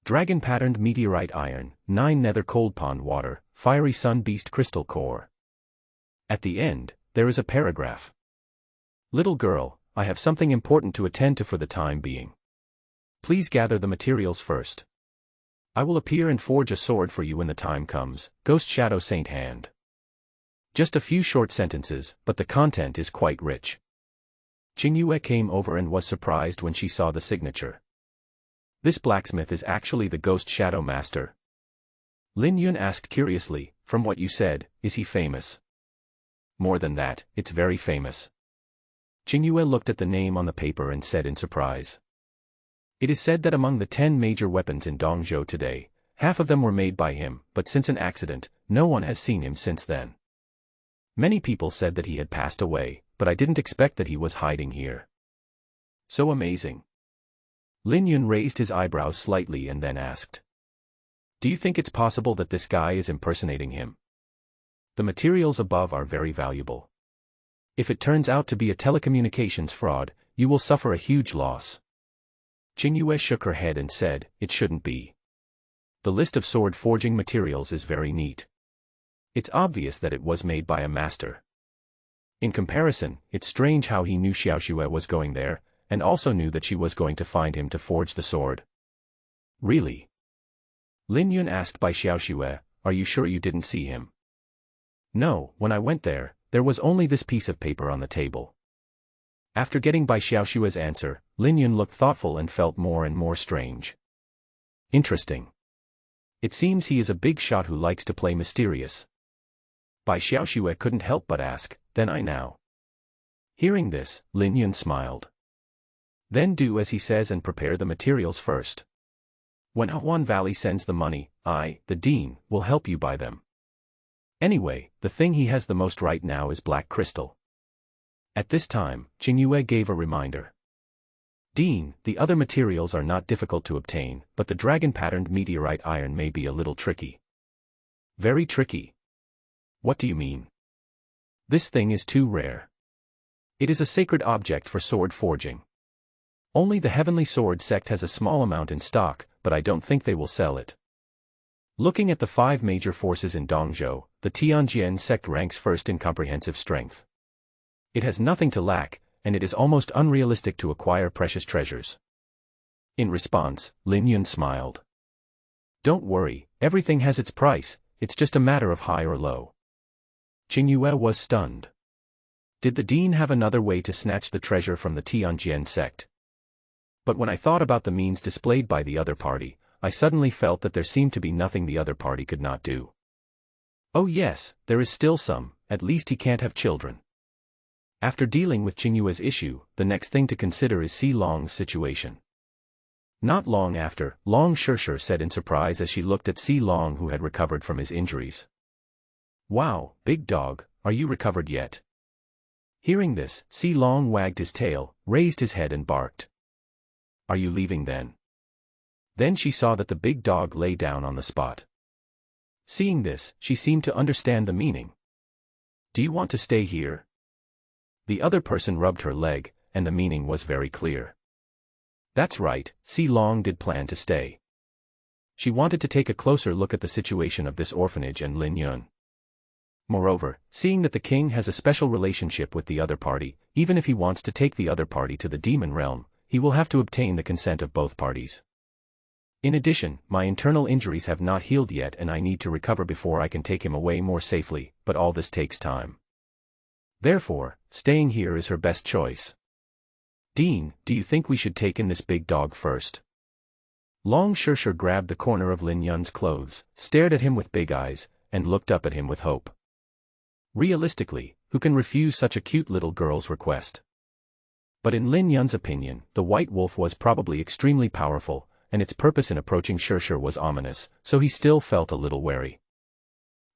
Dragon-patterned meteorite iron, 9 nether cold pond water, fiery sun beast crystal core. At the end, there is a paragraph. Little girl, I have something important to attend to for the time being. Please gather the materials first. I will appear and forge a sword for you when the time comes, Ghost Shadow Saint Hand. Just a few short sentences, but the content is quite rich. Qingyue came over and was surprised when she saw the signature. This blacksmith is actually the Ghost Shadow Master. Lin Yun asked curiously, from what you said, is he famous? More than that, it's very famous. Qingyue looked at the name on the paper and said in surprise. It is said that among the 10 major weapons in Dongzhou today, half of them were made by him, but since an accident, no one has seen him since then. Many people said that he had passed away, but I didn't expect that he was hiding here. So amazing. Lin Yun raised his eyebrows slightly and then asked. Do you think it's possible that this guy is impersonating him? The materials above are very valuable. If it turns out to be a telecommunications fraud, you will suffer a huge loss. Qingyue shook her head and said, it shouldn't be. The list of sword forging materials is very neat. It's obvious that it was made by a master. In comparison, it's strange how he knew Xiaoxue was going there, and also knew that she was going to find him to forge the sword. Really? Lin Yun asked by Xiaoxue, are you sure you didn't see him? No, when I went there, there was only this piece of paper on the table. After getting Bai Xiaoshua's answer, Lin Yun looked thoughtful and felt more and more strange. Interesting. It seems he is a big shot who likes to play mysterious. Bai Xiaoshue couldn't help but ask, then I now. Hearing this, Lin Yun smiled. Then do as he says and prepare the materials first. When Huan Valley sends the money, I, the dean, will help you buy them. Anyway, the thing he has the most right now is black crystal. At this time, Qingyue gave a reminder. Dean, the other materials are not difficult to obtain, but the dragon-patterned meteorite iron may be a little tricky. Very tricky. What do you mean? This thing is too rare. It is a sacred object for sword forging. Only the Heavenly Sword sect has a small amount in stock, but I don't think they will sell it. Looking at the 5 major forces in Dongzhou, the Tianjian sect ranks first in comprehensive strength. It has nothing to lack, and it is almost unrealistic to acquire precious treasures. In response, Lin Yun smiled. Don't worry, everything has its price, it's just a matter of high or low. Qingyue was stunned. Did the dean have another way to snatch the treasure from the Tianjian sect? But when I thought about the means displayed by the other party, I suddenly felt that there seemed to be nothing the other party could not do. Oh yes, there is still some, at least he can't have children. After dealing with Qingyue's issue, the next thing to consider is Si Long's situation. Not long after, Long Shishir said in surprise as she looked at Si Long who had recovered from his injuries. Wow, big dog, are you recovered yet? Hearing this, Si Long wagged his tail, raised his head and barked. Are you leaving then? Then she saw that the big dog lay down on the spot. Seeing this, she seemed to understand the meaning. Do you want to stay here? The other person rubbed her leg, and the meaning was very clear. That's right, Si Long did plan to stay. She wanted to take a closer look at the situation of this orphanage and Lin Yun. Moreover, seeing that the king has a special relationship with the other party, even if he wants to take the other party to the demon realm, he will have to obtain the consent of both parties. In addition, my internal injuries have not healed yet and I need to recover before I can take him away more safely, but all this takes time. Therefore, staying here is her best choice. Dean, do you think we should take in this big dog first? Long Shishir grabbed the corner of Lin Yun's clothes, stared at him with big eyes, and looked up at him with hope. Realistically, who can refuse such a cute little girl's request? But in Lin Yun's opinion, the white wolf was probably extremely powerful, and its purpose in approaching Shishir was ominous, so he still felt a little wary.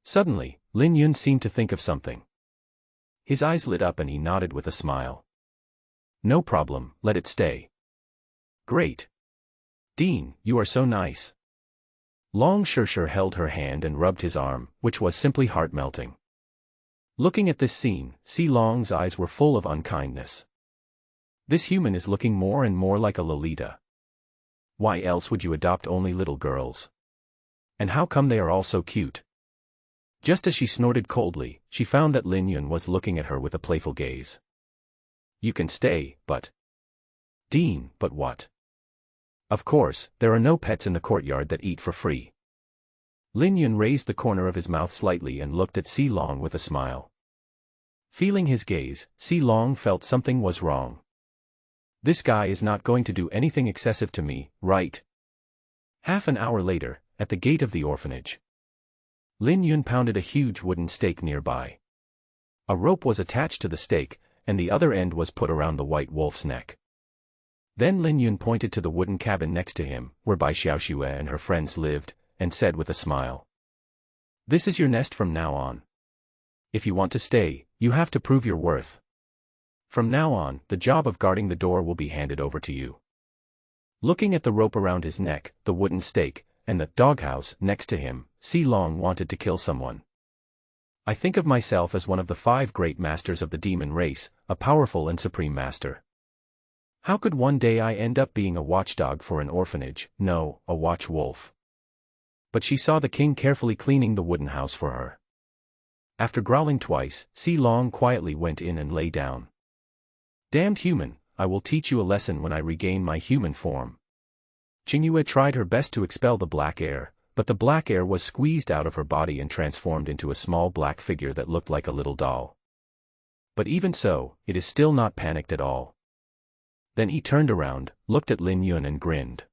Suddenly, Lin Yun seemed to think of something. His eyes lit up and he nodded with a smile. No problem, let it stay. Great. Dean, you are so nice. Long Shishir held her hand and rubbed his arm, which was simply heart-melting. Looking at this scene, Si Long's eyes were full of unkindness. This human is looking more and more like a Lolita. Why else would you adopt only little girls? And how come they are all so cute? Just as she snorted coldly, she found that Lin Yun was looking at her with a playful gaze. You can stay, but... Dean, but what? Of course, there are no pets in the courtyard that eat for free. Lin Yun raised the corner of his mouth slightly and looked at Si Long with a smile. Feeling his gaze, Si Long felt something was wrong. This guy is not going to do anything excessive to me, right? Half an hour later, at the gate of the orphanage. Lin Yun pounded a huge wooden stake nearby. A rope was attached to the stake, and the other end was put around the white wolf's neck. Then Lin Yun pointed to the wooden cabin next to him, where Bai Xiaoshue and her friends lived, and said with a smile. This is your nest from now on. If you want to stay, you have to prove your worth. From now on, the job of guarding the door will be handed over to you. Looking at the rope around his neck, the wooden stake, and the doghouse next to him, Si Long wanted to kill someone. I think of myself as one of the 5 great masters of the demon race, a powerful and supreme master. How could one day I end up being a watchdog for an orphanage, no, a watch wolf? But she saw the king carefully cleaning the wooden house for her. After growling twice, Si Long quietly went in and lay down. Damned human, I will teach you a lesson when I regain my human form. Qingyue tried her best to expel the black air, but the black air was squeezed out of her body and transformed into a small black figure that looked like a little doll. But even so, it is still not panicked at all. Then he turned around, looked at Lin Yun and grinned.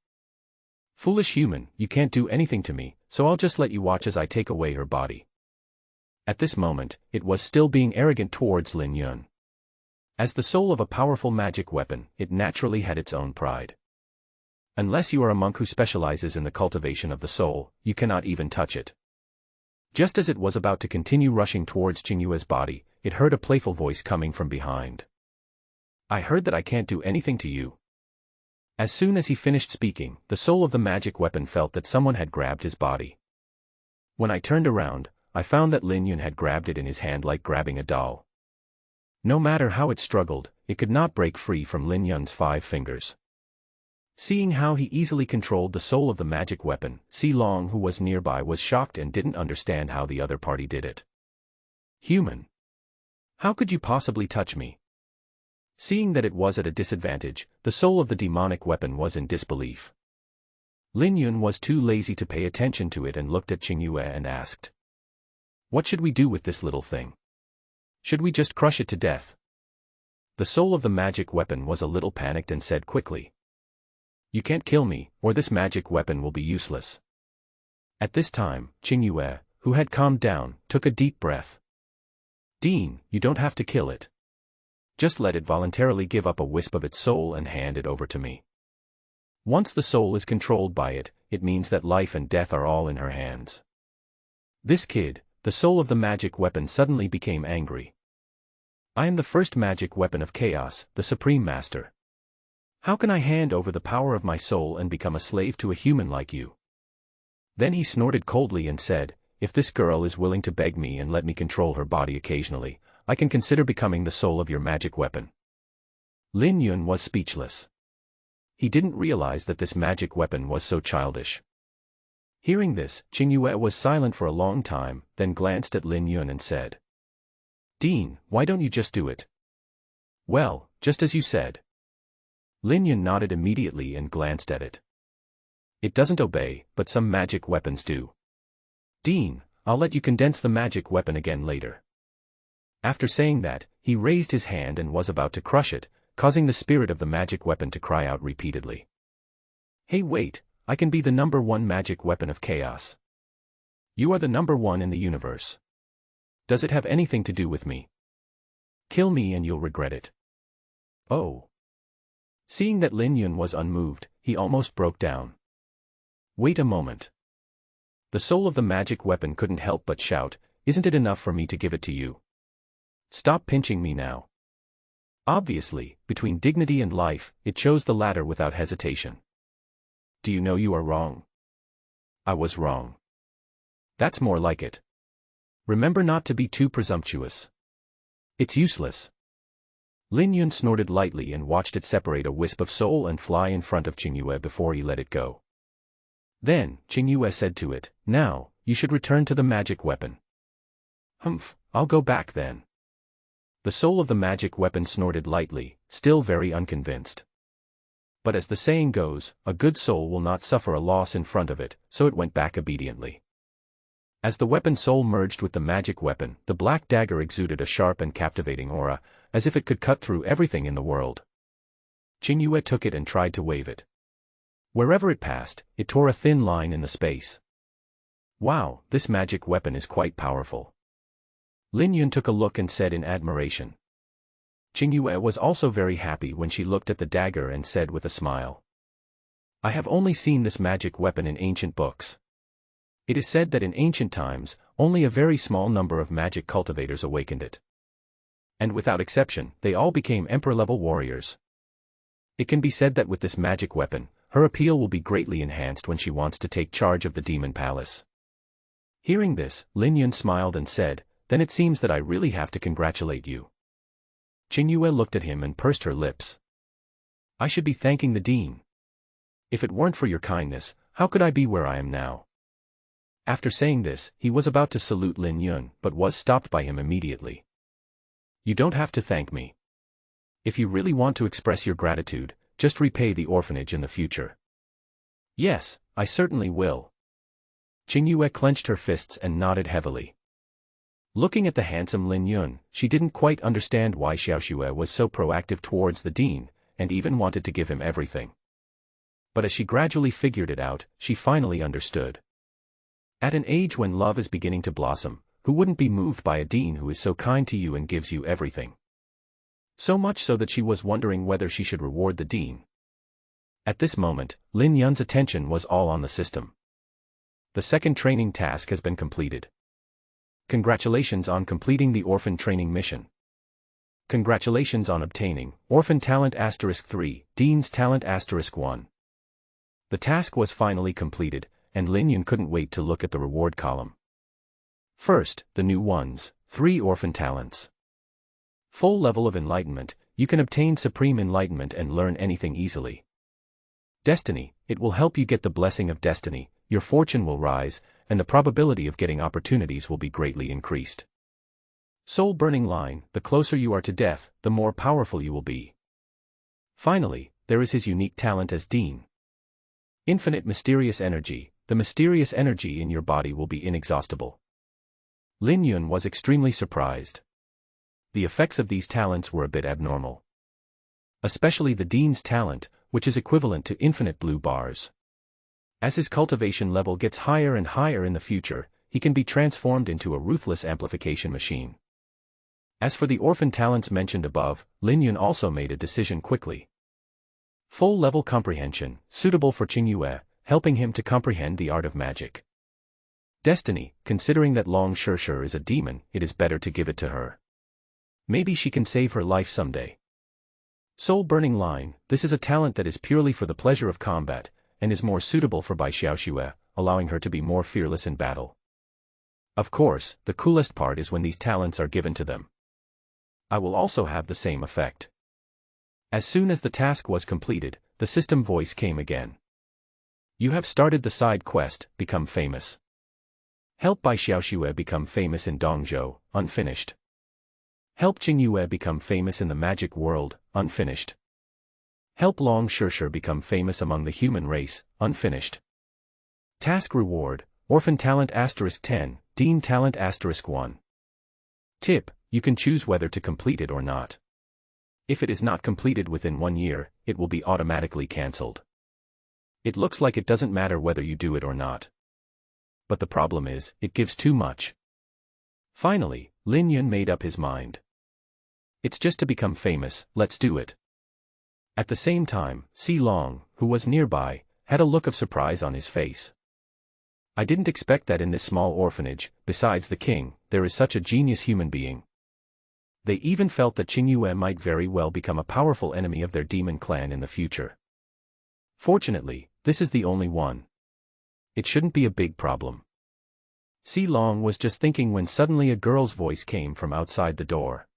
Foolish human, you can't do anything to me, so I'll just let you watch as I take away her body. At this moment, it was still being arrogant towards Lin Yun. As the soul of a powerful magic weapon, it naturally had its own pride. Unless you are a monk who specializes in the cultivation of the soul, you cannot even touch it. Just as it was about to continue rushing towards Qingyue's body, it heard a playful voice coming from behind. I heard that I can't do anything to you. As soon as he finished speaking, the soul of the magic weapon felt that someone had grabbed his body. When I turned around, I found that Lin Yun had grabbed it in his hand like grabbing a doll. No matter how it struggled, it could not break free from Lin Yun's 5 fingers. Seeing how he easily controlled the soul of the magic weapon, Si Long, who was nearby, was shocked and didn't understand how the other party did it. Human. How could you possibly touch me? Seeing that it was at a disadvantage, the soul of the demonic weapon was in disbelief. Lin Yun was too lazy to pay attention to it and looked at Qingyue and asked, "What should we do with this little thing? Should we just crush it to death?" The soul of the magic weapon was a little panicked and said quickly, "You can't kill me, or this magic weapon will be useless." At this time, Qingyue, who had calmed down, took a deep breath. "Dean, you don't have to kill it. Just let it voluntarily give up a wisp of its soul and hand it over to me. Once the soul is controlled by it, it means that life and death are all in her hands." This kid, the soul of the magic weapon, suddenly became angry. "I am the first magic weapon of chaos, the supreme master. How can I hand over the power of my soul and become a slave to a human like you?" Then he snorted coldly and said, "If this girl is willing to beg me and let me control her body occasionally, I can consider becoming the soul of your magic weapon." Lin Yun was speechless. He didn't realize that this magic weapon was so childish. Hearing this, Qingyue was silent for a long time, then glanced at Lin Yun and said, "Dean, why don't you just do it?" "Well, just as you said." Lin Yun nodded immediately and glanced at it. "It doesn't obey, but some magic weapons do. Dean, I'll let you condense the magic weapon again later." After saying that, he raised his hand and was about to crush it, causing the spirit of the magic weapon to cry out repeatedly. "Hey, wait, I can be the #1 magic weapon of chaos. You are the #1 in the universe. Does it have anything to do with me? Kill me and you'll regret it." "Oh." Seeing that Lin Yun was unmoved, he almost broke down. "Wait a moment." The soul of the magic weapon couldn't help but shout, "Isn't it enough for me to give it to you? Stop pinching me now." Obviously, between dignity and life, it chose the latter without hesitation. "Do you know you are wrong?" "I was wrong." "That's more like it. Remember not to be too presumptuous. It's useless." Lin Yun snorted lightly and watched it separate a wisp of soul and fly in front of Qingyue before he let it go. Then, Qingyue said to it, "Now, you should return to the magic weapon." "Humph, I'll go back then." The soul of the magic weapon snorted lightly, still very unconvinced. But as the saying goes, a good soul will not suffer a loss in front of it, so it went back obediently. As the weapon soul merged with the magic weapon, the black dagger exuded a sharp and captivating aura, as if it could cut through everything in the world. Qingyue took it and tried to wave it. Wherever it passed, it tore a thin line in the space. "Wow, this magic weapon is quite powerful." Lin Yun took a look and said in admiration. Qingyue was also very happy when she looked at the dagger and said with a smile, "I have only seen this magic weapon in ancient books. It is said that in ancient times, only a very small number of magic cultivators awakened it. And without exception, they all became emperor-level warriors. It can be said that with this magic weapon, her appeal will be greatly enhanced when she wants to take charge of the demon palace." Hearing this, Lin Yun smiled and said, "Then it seems that I really have to congratulate you." Qingyue looked at him and pursed her lips. "I should be thanking the dean. If it weren't for your kindness, how could I be where I am now?" After saying this, he was about to salute Lin Yun, but was stopped by him immediately. "You don't have to thank me. If you really want to express your gratitude, just repay the orphanage in the future." "Yes, I certainly will." Qingyue clenched her fists and nodded heavily. Looking at the handsome Lin Yun, she didn't quite understand why Xiaoxue was so proactive towards the dean, and even wanted to give him everything. But as she gradually figured it out, she finally understood. At an age when love is beginning to blossom, who wouldn't be moved by a dean who is so kind to you and gives you everything? So much so that she was wondering whether she should reward the dean. At this moment, Lin Yun's attention was all on the system. The second training task has been completed. Congratulations on completing the orphan training mission. Congratulations on obtaining Orphan Talent *3, Dean's Talent *1. The task was finally completed, and Lin Yun couldn't wait to look at the reward column. First, the new ones, 3 Orphan Talents. Full level of enlightenment, you can obtain supreme enlightenment and learn anything easily. Destiny, it will help you get the blessing of destiny, your fortune will rise, and the probability of getting opportunities will be greatly increased. Soul burning line, the closer you are to death, the more powerful you will be. Finally, there is his unique talent as Dean. Infinite mysterious energy, the mysterious energy in your body will be inexhaustible. Lin Yun was extremely surprised. The effects of these talents were a bit abnormal. Especially the Dean's talent, which is equivalent to infinite blue bars. As his cultivation level gets higher and higher in the future, he can be transformed into a ruthless amplification machine. As for the orphan talents mentioned above, Lin Yun also made a decision quickly. Full-level comprehension, suitable for Qingyue, helping him to comprehend the art of magic. Destiny, considering that Long Shishir is a demon, it is better to give it to her. Maybe she can save her life someday. Soul burning line, this is a talent that is purely for the pleasure of combat, and is more suitable for Bai Xiaoxue, allowing her to be more fearless in battle. Of course, the coolest part is when these talents are given to them. I will also have the same effect. As soon as the task was completed, the system voice came again. You have started the side quest, become famous. Help Bai Xiaoxue become famous in Dongzhou, unfinished. Help Qingyue become famous in the magic world, unfinished. Help Long Shishir become famous among the human race, unfinished. Task reward, Orphan Talent *10, Dean Talent *1. Tip, you can choose whether to complete it or not. If it is not completed within 1 year, it will be automatically cancelled. It looks like it doesn't matter whether you do it or not. But the problem is, it gives too much. Finally, Lin Yun made up his mind. It's just to become famous, let's do it. At the same time, Si Long, who was nearby, had a look of surprise on his face. I didn't expect that in this small orphanage, besides the king, there is such a genius human being. They even felt that Qingyue might very well become a powerful enemy of their demon clan in the future. Fortunately, this is the only one. It shouldn't be a big problem. Si Long was just thinking when suddenly a girl's voice came from outside the door.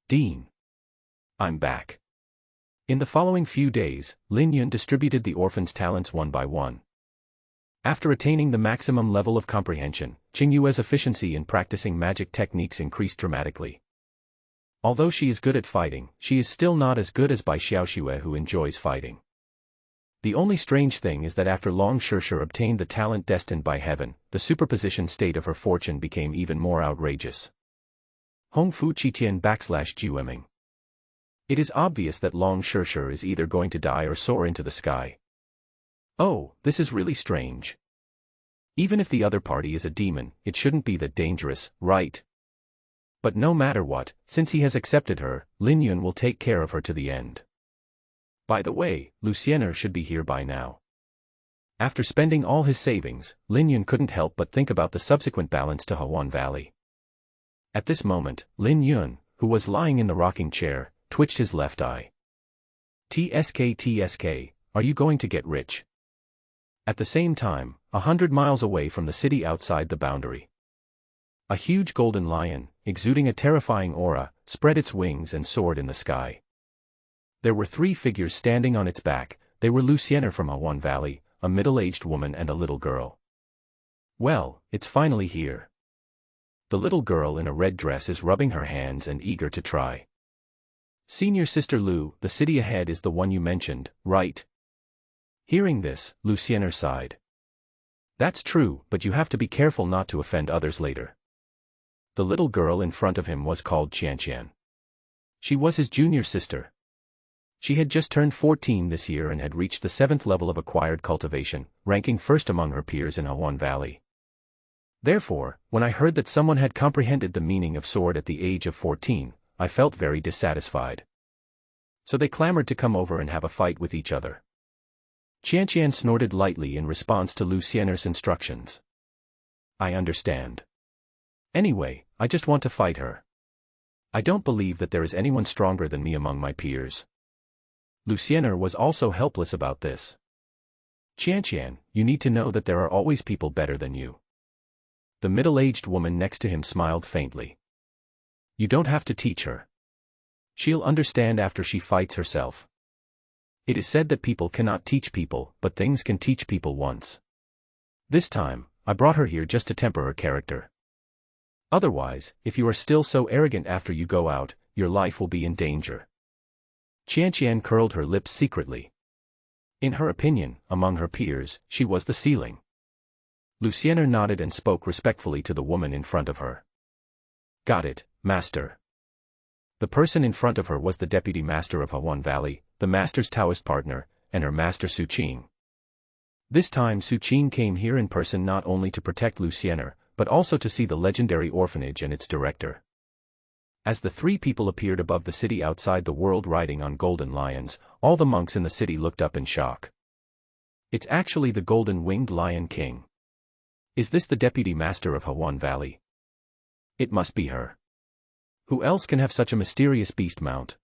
Dean. I'm back. In the following few days, Lin Yun distributed the orphans' talents one by one. After attaining the maximum level of comprehension, Qingyue's efficiency in practicing magic techniques increased dramatically. Although she is good at fighting, she is still not as good as Bai Xiaoxue, who enjoys fighting. The only strange thing is that after Long Shishir obtained the talent destined by heaven, the superposition state of her fortune became even more outrageous. Hong Fu Qitian /Jueming. It is obvious that Long Shishir is either going to die or soar into the sky. Oh, this is really strange. Even if the other party is a demon, it shouldn't be that dangerous, right? But no matter what, since he has accepted her, Lin Yun will take care of her to the end. By the way, Luciener should be here by now. After spending all his savings, Lin Yun couldn't help but think about the subsequent balance to Huan Valley. At this moment, Lin Yun, who was lying in the rocking chair, twitched his left eye. TSK, are you going to get rich? At the same time, 100 miles away from the city outside the boundary, a huge golden lion, exuding a terrifying aura, spread its wings and soared in the sky. There were 3 figures standing on its back. They were Luciener from Huan Valley, a middle-aged woman and a little girl. Well, it's finally here. The little girl in a red dress is rubbing her hands and eager to try. Senior Sister Lu, the city ahead is the one you mentioned, right? Hearing this, Luciener sighed. That's true, but you have to be careful not to offend others later. The little girl in front of him was called Qianqian. She was his junior sister. She had just turned 14 this year and had reached the 7th level of acquired cultivation, ranking first among her peers in Hawan Valley. Therefore, when I heard that someone had comprehended the meaning of sword at the age of 14, I felt very dissatisfied. So they clamored to come over and have a fight with each other. Qianqian snorted lightly in response to Lu Xianer's instructions. I understand. Anyway, I just want to fight her. I don't believe that there is anyone stronger than me among my peers. Lu Xiener was also helpless about this. Qianqian, you need to know that there are always people better than you. The middle-aged woman next to him smiled faintly. You don't have to teach her. She'll understand after she fights herself. It is said that people cannot teach people, but things can teach people once. This time, I brought her here just to temper her character. Otherwise, if you are still so arrogant after you go out, your life will be in danger. Qianqian curled her lips secretly. In her opinion, among her peers, she was the ceiling. Lu Xiener nodded and spoke respectfully to the woman in front of her. Got it, master. The person in front of her was the deputy master of Hawan Valley, the master's Taoist partner, and her master Su Qing. This time Su Qing came here in person not only to protect Lu Xiener, but also to see the legendary orphanage and its director. As the three people appeared above the city outside the world riding on golden lions, all the monks in the city looked up in shock. It's actually the golden-winged lion king. Is this the deputy master of Hawan Valley? It must be her. Who else can have such a mysterious beast mount?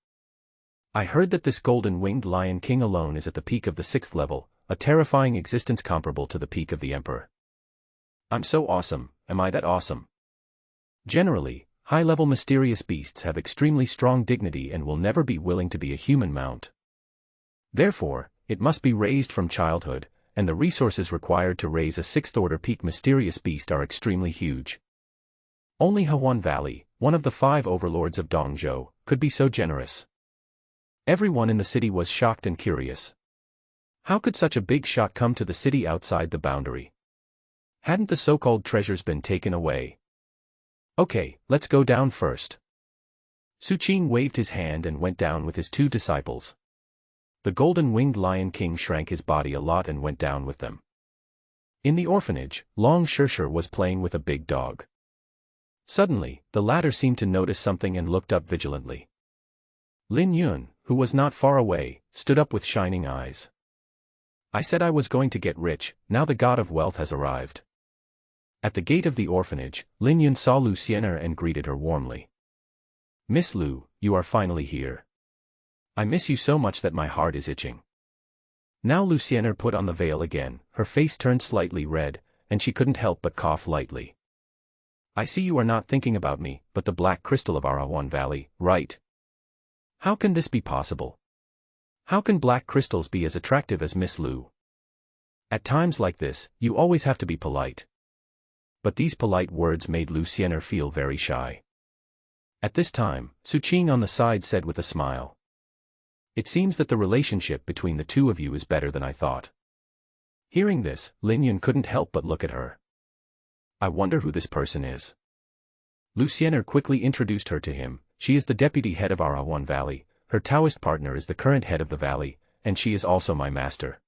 I heard that this golden-winged lion king alone is at the peak of the 6th level, a terrifying existence comparable to the peak of the emperor. I'm so awesome, am I that awesome? Generally, high-level mysterious beasts have extremely strong dignity and will never be willing to be a human mount. Therefore, it must be raised from childhood, and the resources required to raise a 6th-order peak mysterious beast are extremely huge. Only Hawan Valley, one of the 5 overlords of Dongzhou, could be so generous. Everyone in the city was shocked and curious. How could such a big shot come to the city outside the boundary? Hadn't the so-called treasures been taken away? Okay, let's go down first. Su Qing waved his hand and went down with his 2 disciples. The golden-winged lion king shrank his body a lot and went down with them. In the orphanage, Long Shirshir was playing with a big dog. Suddenly, the latter seemed to notice something and looked up vigilantly. Lin Yun, who was not far away, stood up with shining eyes. I said I was going to get rich, now the god of wealth has arrived. At the gate of the orphanage, Lin Yun saw Lu Xiener and greeted her warmly. Miss Lu, you are finally here. I miss you so much that my heart is itching. Now Lu Xiener put on the veil again, her face turned slightly red, and she couldn't help but cough lightly. I see you are not thinking about me, but the black crystal of our Hawan Valley, right? How can this be possible? How can black crystals be as attractive as Miss Lu? At times like this, you always have to be polite. But these polite words made Lu Xiener feel very shy. At this time, Su Qing on the side said with a smile. It seems that the relationship between the two of you is better than I thought. Hearing this, Lin Yun couldn't help but look at her. I wonder who this person is. Lu Xiener quickly introduced her to him. She is the deputy head of our Hawan Valley, her Taoist partner is the current head of the valley, and she is also my master.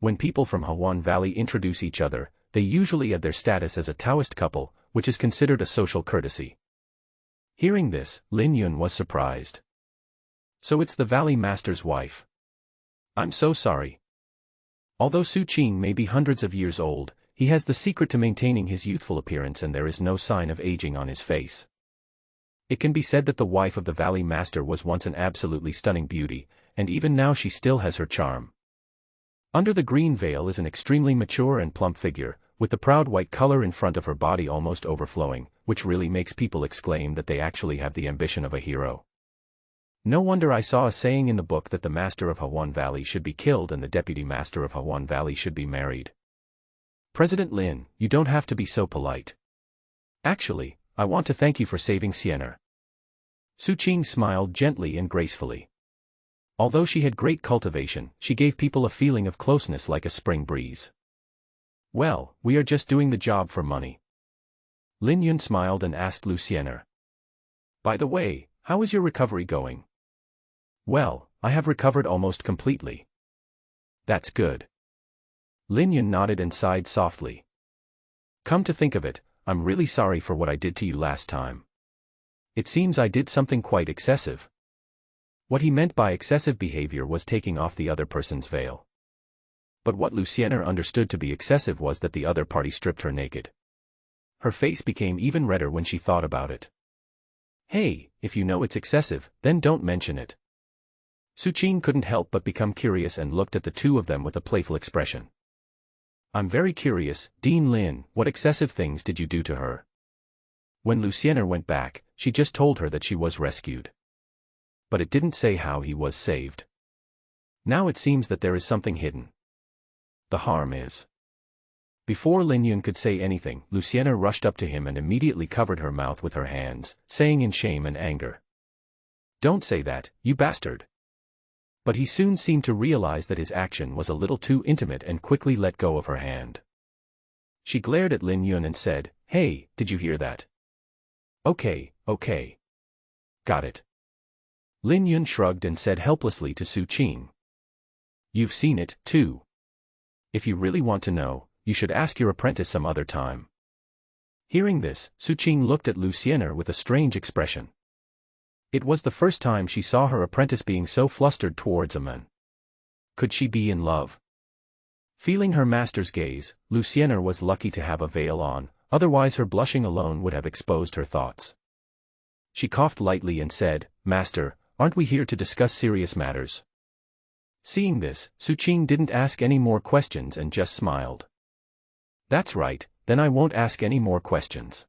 When people from Hawan Valley introduce each other, they usually add their status as a Taoist couple, which is considered a social courtesy. Hearing this, Lin Yun was surprised. So it's the valley master's wife. I'm so sorry. Although Su Qing may be hundreds of years old, he has the secret to maintaining his youthful appearance and there is no sign of aging on his face. It can be said that the wife of the valley master was once an absolutely stunning beauty, and even now she still has her charm. Under the green veil is an extremely mature and plump figure, with the proud white color in front of her body almost overflowing, which really makes people exclaim that they actually have the ambition of a hero. No wonder I saw a saying in the book that the master of Hawan Valley should be killed and the deputy master of Hawan Valley should be married. President Lin, you don't have to be so polite. Actually, I want to thank you for saving Xiener. Su Qing smiled gently and gracefully. Although she had great cultivation, she gave people a feeling of closeness like a spring breeze. Well, we are just doing the job for money. Lin Yun smiled and asked Lucienne. By the way, how is your recovery going? Well, I have recovered almost completely. That's good. Lin Yun nodded and sighed softly. Come to think of it, I'm really sorry for what I did to you last time. It seems I did something quite excessive. What he meant by excessive behavior was taking off the other person's veil. But what Lucienne understood to be excessive was that the other party stripped her naked. Her face became even redder when she thought about it. Hey, if you know it's excessive, then don't mention it. Suqing couldn't help but become curious and looked at the two of them with a playful expression. I'm very curious, Dean Lin, what excessive things did you do to her? When Lucienne went back, she just told her that she was rescued. But it didn't say how he was saved. Now it seems that there is something hidden. The harm is. Before Lin Yun could say anything, Lucienne rushed up to him and immediately covered her mouth with her hands, saying in shame and anger. Don't say that, you bastard. But he soon seemed to realize that his action was a little too intimate and quickly let go of her hand. She glared at Lin Yun and said, Hey, did you hear that? Okay. Got it. Lin Yun shrugged and said helplessly to Suqing. You've seen it, too. If you really want to know, you should ask your apprentice some other time. Hearing this, Suqing looked at Lucienne with a strange expression. It was the first time she saw her apprentice being so flustered towards a man. Could she be in love? Feeling her master's gaze, Lucienne was lucky to have a veil on, otherwise her blushing alone would have exposed her thoughts. She coughed lightly and said, Master, aren't we here to discuss serious matters? Seeing this, Suqing didn't ask any more questions and just smiled. That's right, then I won't ask any more questions.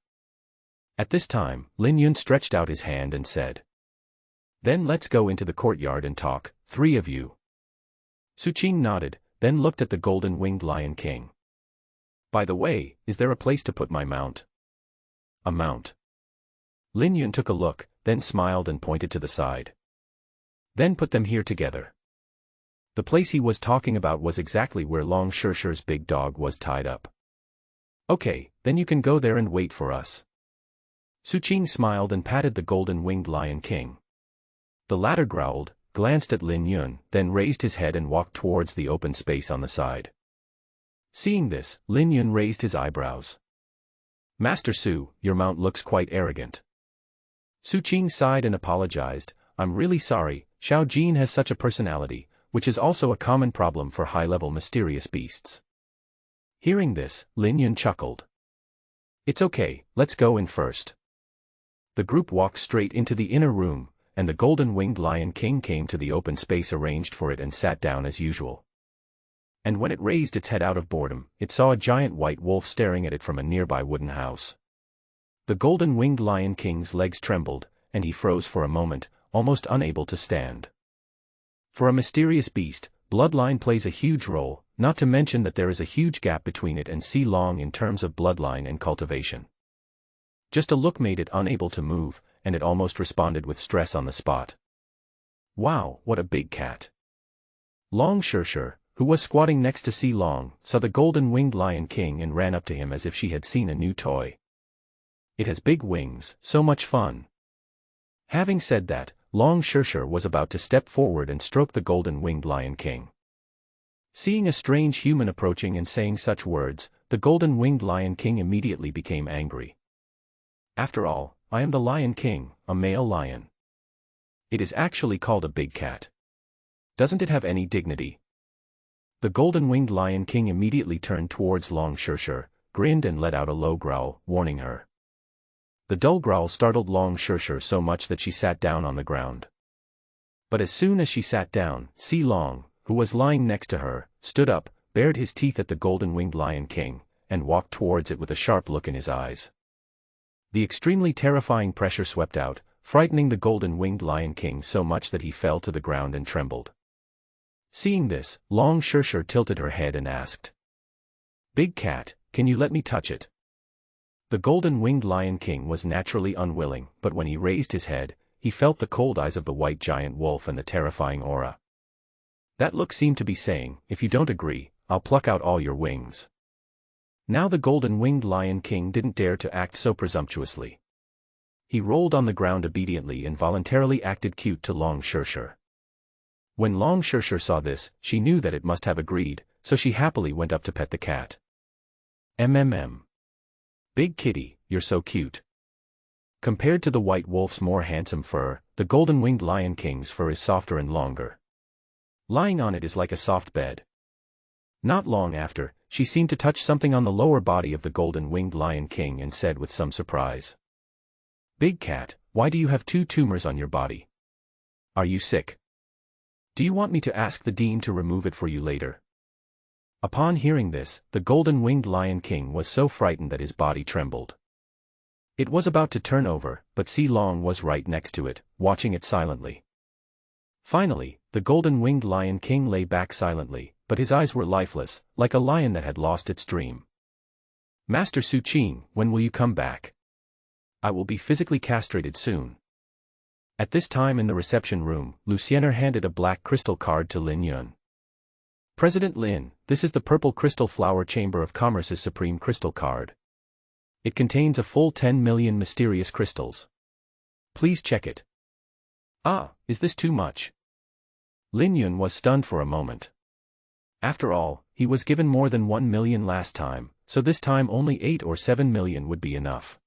At this time, Lin Yun stretched out his hand and said, Then let's go into the courtyard and talk, three of you. Suqing nodded, then looked at the golden-winged Lion King. By the way, is there a place to put my mount? A mount. Lin Yun took a look, then smiled and pointed to the side. Then put them here together. The place he was talking about was exactly where Long Shirshi's big dog was tied up. Okay, then you can go there and wait for us. Suqing smiled and patted the golden-winged Lion King. The latter growled, glanced at Lin Yun, then raised his head and walked towards the open space on the side. Seeing this, Lin Yun raised his eyebrows. Master Su, your mount looks quite arrogant. Suqing sighed and apologized, I'm really sorry, Xiao Jin has such a personality, which is also a common problem for high-level mysterious beasts. Hearing this, Lin Yun chuckled. It's okay, let's go in first. The group walked straight into the inner room, and the golden-winged Lion King came to the open space arranged for it and sat down as usual. And when it raised its head out of boredom, it saw a giant white wolf staring at it from a nearby wooden house. The golden-winged Lion King's legs trembled, and he froze for a moment, almost unable to stand. For a mysterious beast, bloodline plays a huge role, not to mention that there is a huge gap between it and Xilong in terms of bloodline and cultivation. Just a look made it unable to move, and it almost responded with stress on the spot. Wow, what a big cat. Long Shirshir, who was squatting next to Xilong, saw the golden-winged Lion King and ran up to him as if she had seen a new toy. It has big wings, so much fun. Having said that, Long Shirshir was about to step forward and stroke the golden-winged Lion King. Seeing a strange human approaching and saying such words, the golden-winged Lion King immediately became angry. After all, I am the Lion King, a male lion. It is actually called a big cat. Doesn't it have any dignity? The golden-winged Lion King immediately turned towards Long Shirshir, grinned and let out a low growl, warning her. The dull growl startled Long Shirshir so much that she sat down on the ground. But as soon as she sat down, Xilong, who was lying next to her, stood up, bared his teeth at the golden-winged Lion King, and walked towards it with a sharp look in his eyes. The extremely terrifying pressure swept out, frightening the golden-winged Lion King so much that he fell to the ground and trembled. Seeing this, Long Shirshir tilted her head and asked, Big cat, can you let me touch it? The golden-winged Lion King was naturally unwilling, but when he raised his head, he felt the cold eyes of the white giant wolf and the terrifying aura. That look seemed to be saying, if you don't agree, I'll pluck out all your wings. Now the golden-winged Lion King didn't dare to act so presumptuously. He rolled on the ground obediently and voluntarily acted cute to Long Shirshir. When Long Shirshir saw this, she knew that it must have agreed, so she happily went up to pet the cat. MMM. Big kitty, you're so cute. Compared to the white wolf's more handsome fur, the golden-winged Lion King's fur is softer and longer. Lying on it is like a soft bed. Not long after, she seemed to touch something on the lower body of the golden-winged Lion King and said with some surprise. Big cat, why do you have 2 tumors on your body? Are you sick? Do you want me to ask the dean to remove it for you later? Upon hearing this, the golden-winged Lion King was so frightened that his body trembled. It was about to turn over, but Si Long was right next to it, watching it silently. Finally, the golden-winged Lion King lay back silently, but his eyes were lifeless, like a lion that had lost its dream. Master Su Qing, when will you come back? I will be physically castrated soon. At this time in the reception room, Luciener handed a black crystal card to Lin Yun. President Lin, this is the Purple Crystal Flower Chamber of Commerce's Supreme Crystal Card. It contains a full 10 million mysterious crystals. Please check it. Ah, is this too much? Lin Yun was stunned for a moment. After all, he was given more than 1 million last time, so this time only 8 or 7 million would be enough.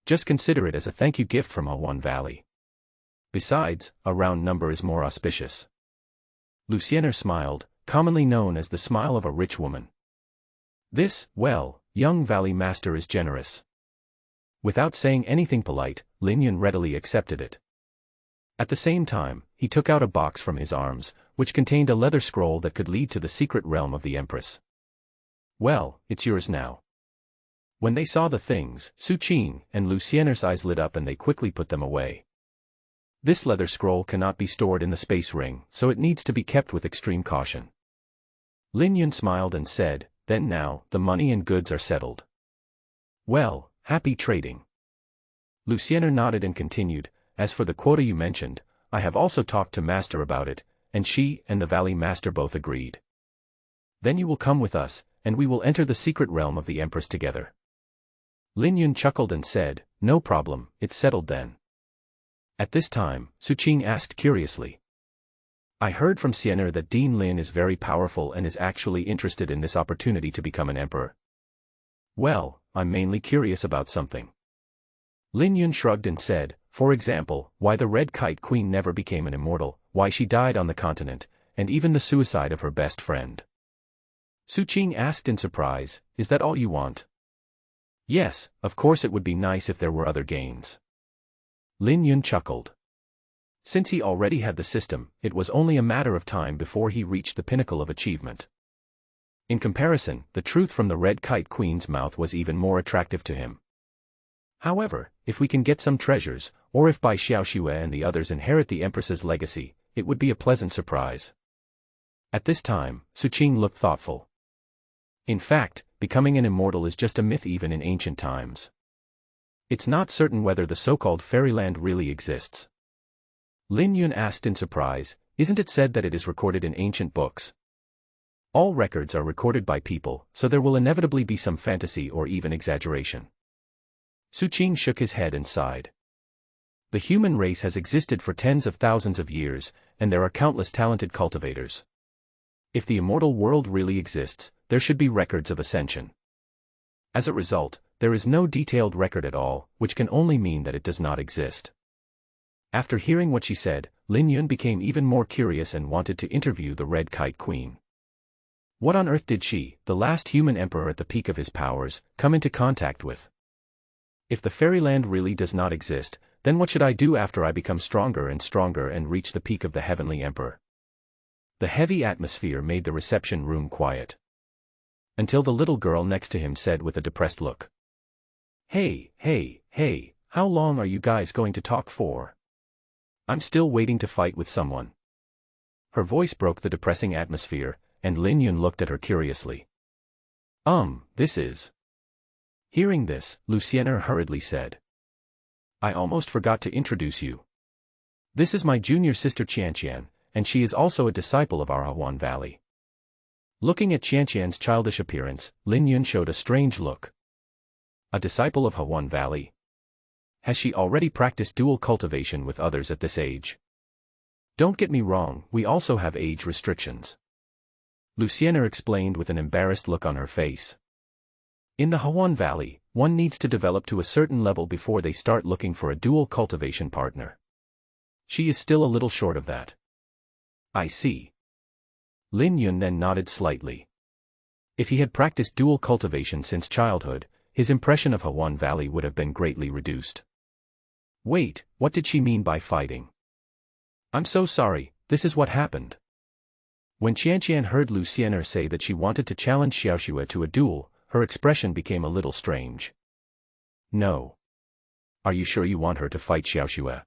Just consider it as a thank you gift from Awan Valley. Besides, a round number is more auspicious. Luciener smiled, commonly known as the smile of a rich woman. This, well, young Valley Master is generous. Without saying anything polite, Lin Yun readily accepted it. At the same time, he took out a box from his arms, which contained a leather scroll that could lead to the secret realm of the Empress. Well, it's yours now. When they saw the things, Su Qing and Luciener's eyes lit up and they quickly put them away. This leather scroll cannot be stored in the space ring, so it needs to be kept with extreme caution. Lin Yun smiled and said, then now, the money and goods are settled. Well, happy trading. Luciener nodded and continued, as for the quota you mentioned, I have also talked to Master about it, and she and the Valley Master both agreed. Then you will come with us, and we will enter the secret realm of the Empress together. Lin Yun chuckled and said, no problem, it's settled then. At this time, Su Qing asked curiously. I heard from Siener that Dean Lin is very powerful and is actually interested in this opportunity to become an emperor. Well, I'm mainly curious about something. Lin Yun shrugged and said, for example, why the Red Kite Queen never became an immortal, why she died on the continent, and even the suicide of her best friend. Su Qing asked in surprise, is that all you want? Yes, of course it would be nice if there were other gains. Lin Yun chuckled. Since he already had the system, it was only a matter of time before he reached the pinnacle of achievement. In comparison, the truth from the Red Kite Queen's mouth was even more attractive to him. However, if we can get some treasures, or if Bai Xiaoxue and the others inherit the Empress's legacy, it would be a pleasant surprise. At this time, Su Qing looked thoughtful. In fact, becoming an immortal is just a myth even in ancient times. It's not certain whether the so-called fairyland really exists. Lin Yun asked in surprise, isn't it said that it is recorded in ancient books? All records are recorded by people, so there will inevitably be some fantasy or even exaggeration. Su Qing shook his head and sighed. The human race has existed for tens of thousands of years, and there are countless talented cultivators. If the immortal world really exists, there should be records of ascension. As a result, there is no detailed record at all, which can only mean that it does not exist. After hearing what she said, Lin Yun became even more curious and wanted to interview the Red Kite Queen. What on earth did she, the last human emperor at the peak of his powers, come into contact with? If the fairyland really does not exist, then what should I do after I become stronger and reach the peak of the heavenly emperor? The heavy atmosphere made the reception room quiet. Until the little girl next to him said with a depressed look. Hey, how long are you guys going to talk for? I'm still waiting to fight with someone. Her voice broke the depressing atmosphere, and Lin Yun looked at her curiously. This is... Hearing this, Luciener hurriedly said. I almost forgot to introduce you. This is my junior sister Qianqian, and she is also a disciple of our Awan Valley. Looking at Qianqian's childish appearance, Lin Yun showed a strange look. A disciple of Hawan Valley? Has she already practiced dual cultivation with others at this age? Don't get me wrong, we also have age restrictions. Luciana explained with an embarrassed look on her face. In the Hawan Valley, one needs to develop to a certain level before they start looking for a dual cultivation partner. She is still a little short of that. I see. Lin Yun then nodded slightly. If he had practiced dual cultivation since childhood, his impression of Hawan Valley would have been greatly reduced. Wait, what did she mean by fighting? I'm so sorry, this is what happened. When Qianqian heard Luciana say that she wanted to challenge Xiaoxue to a duel, her expression became a little strange. No. Are you sure you want her to fight Xiaoxue?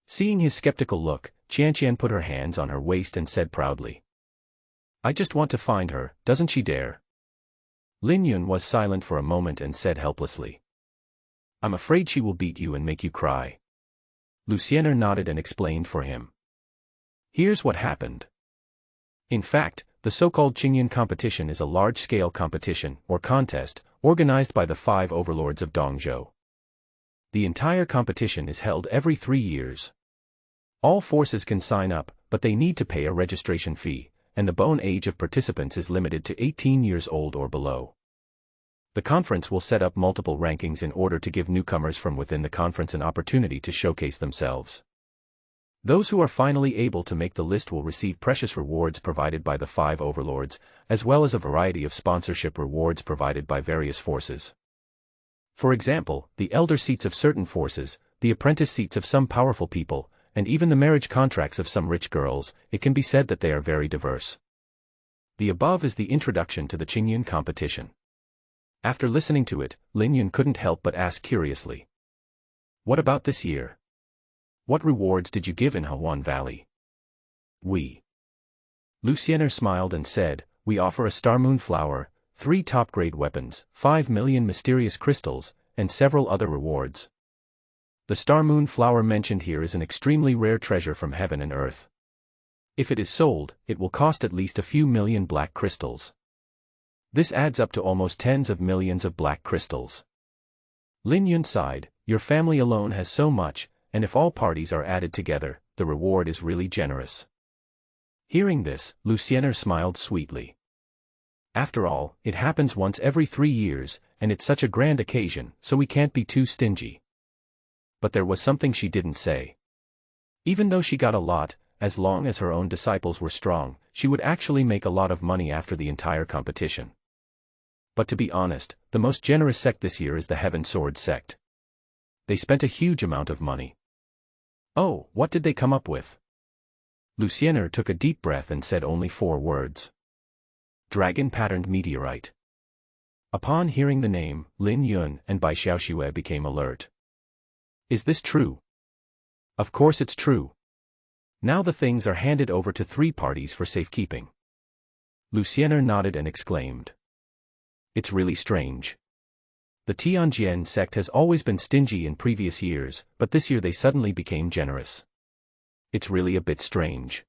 Seeing his skeptical look, Qianqian put her hands on her waist and said proudly. I just want to find her, doesn't she dare? Lin Yun was silent for a moment and said helplessly. I'm afraid she will beat you and make you cry. Luciana nodded and explained for him. Here's what happened. In fact, the so-called Chingun competition is a large-scale competition, or contest, organized by the 5 overlords of Dongzhou. The entire competition is held every 3 years. All forces can sign up, but they need to pay a registration fee, and the bone age of participants is limited to 18 years old or below. The conference will set up multiple rankings in order to give newcomers from within the conference an opportunity to showcase themselves. Those who are finally able to make the list will receive precious rewards provided by the 5 overlords, as well as a variety of sponsorship rewards provided by various forces. For example, the elder seats of certain forces, the apprentice seats of some powerful people, and even the marriage contracts of some rich girls. It can be said that they are very diverse. The above is the introduction to the Chingun competition. After listening to it, Lin Yun couldn't help but ask curiously. What about this year? What rewards did you give in Hawan Valley? We. Luciana smiled and said, we offer a star moon flower, 3 top-grade weapons, 5 million mysterious crystals, and several other rewards. The star moon flower mentioned here is an extremely rare treasure from heaven and earth. If it is sold, it will cost at least a few million black crystals. This adds up to almost tens of millions of black crystals. Lin Yun sighed, your family alone has so much, and if all parties are added together, the reward is really generous. Hearing this, Luciana smiled sweetly. After all, it happens once every 3 years, and it's such a grand occasion, so we can't be too stingy. But there was something she didn't say. Even though she got a lot, as long as her own disciples were strong, she would actually make a lot of money after the entire competition. But to be honest, the most generous sect this year is the Heaven Sword sect. They spent a huge amount of money. Oh, what did they come up with? Luciana took a deep breath and said only 4 words. Dragon-patterned meteorite. Upon hearing the name, Lin Yun and Bai Xiaoxue became alert. Is this true? Of course it's true. Now the things are handed over to 3 parties for safekeeping. Luciana nodded and exclaimed. It's really strange. The Tianjian sect has always been stingy in previous years, but this year they suddenly became generous. It's really a bit strange.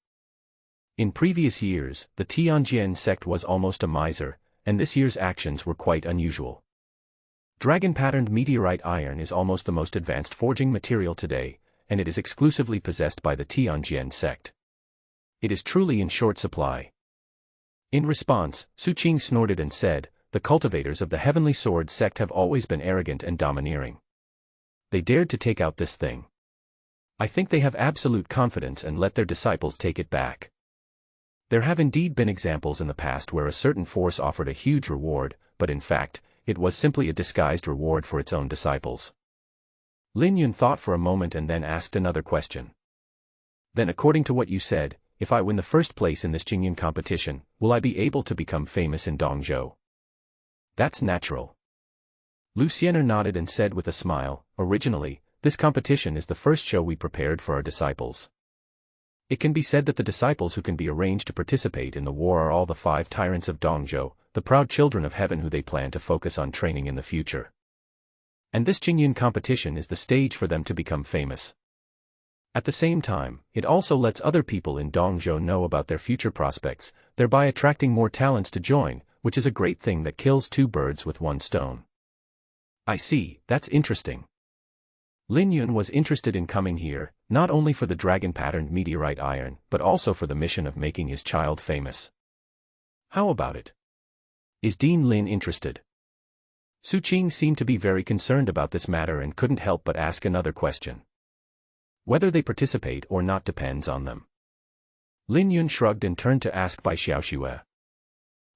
In previous years, the Tianjian sect was almost a miser, and this year's actions were quite unusual. Dragon-patterned meteorite iron is almost the most advanced forging material today, and it is exclusively possessed by the Tianjian sect. It is truly in short supply. In response, Su Qing snorted and said, the cultivators of the Heavenly Sword sect have always been arrogant and domineering. They dared to take out this thing. I think they have absolute confidence and let their disciples take it back. There have indeed been examples in the past where a certain force offered a huge reward, but in fact, it was simply a disguised reward for its own disciples. Lin Yun thought for a moment and then asked another question. Then according to what you said, if I win the first place in this Chingun competition, will I be able to become famous in Dongzhou? That's natural. Luciana nodded and said with a smile, originally, this competition is the first show we prepared for our disciples. It can be said that the disciples who can be arranged to participate in the war are all the 5 tyrants of Dongzhou, the proud children of heaven who they plan to focus on training in the future. And this Chingun competition is the stage for them to become famous. At the same time, it also lets other people in Dongzhou know about their future prospects, thereby attracting more talents to join, which is a great thing that kills two birds with one stone. I see, that's interesting. Lin Yun was interested in coming here, not only for the dragon-patterned meteorite iron, but also for the mission of making his child famous. How about it? Is Dean Lin interested? Su Qing seemed to be very concerned about this matter and couldn't help but ask another question. Whether they participate or not depends on them. Lin Yun shrugged and turned to ask Bai Xiaoxue.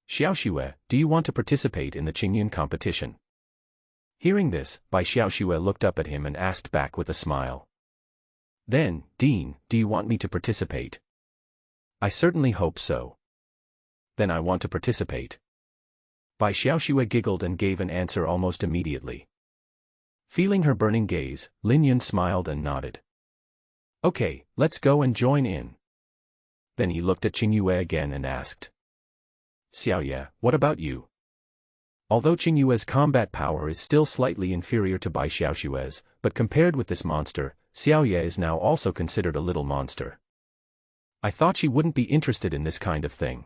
Xiaoxue, do you want to participate in the Chingun competition? Hearing this, Bai Xiaoxue looked up at him and asked back with a smile. Then, Dean, do you want me to participate? I certainly hope so. Then I want to participate. Bai Xiaoxue giggled and gave an answer almost immediately. Feeling her burning gaze, Lin Yun smiled and nodded. Okay, let's go and join in. Then he looked at Qingyue again and asked. Xiaoye, what about you? Although Qingyue's combat power is still slightly inferior to Bai Xiaoxue's, but compared with this monster, Xiaoye is now also considered a little monster. I thought she wouldn't be interested in this kind of thing.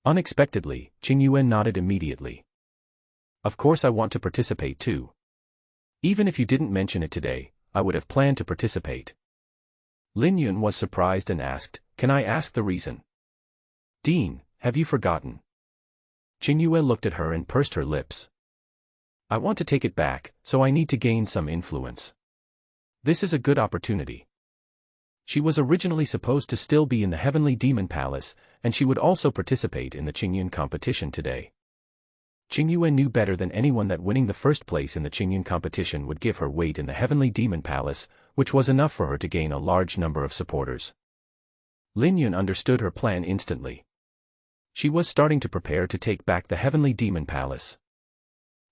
Unexpectedly, Qingyue nodded immediately. Of course I want to participate too. Even if you didn't mention it today, I would have planned to participate. Lin Yun was surprised and asked, can I ask the reason? Dean, have you forgotten? Qingyue looked at her and pursed her lips. I want to take it back, so I need to gain some influence. This is a good opportunity. She was originally supposed to still be in the Heavenly Demon Palace, and she would also participate in the Chingun competition today. Qingyue knew better than anyone that winning the first place in the Chingun competition would give her weight in the Heavenly Demon Palace, which was enough for her to gain a large number of supporters. Lin Yun understood her plan instantly. She was starting to prepare to take back the Heavenly Demon Palace.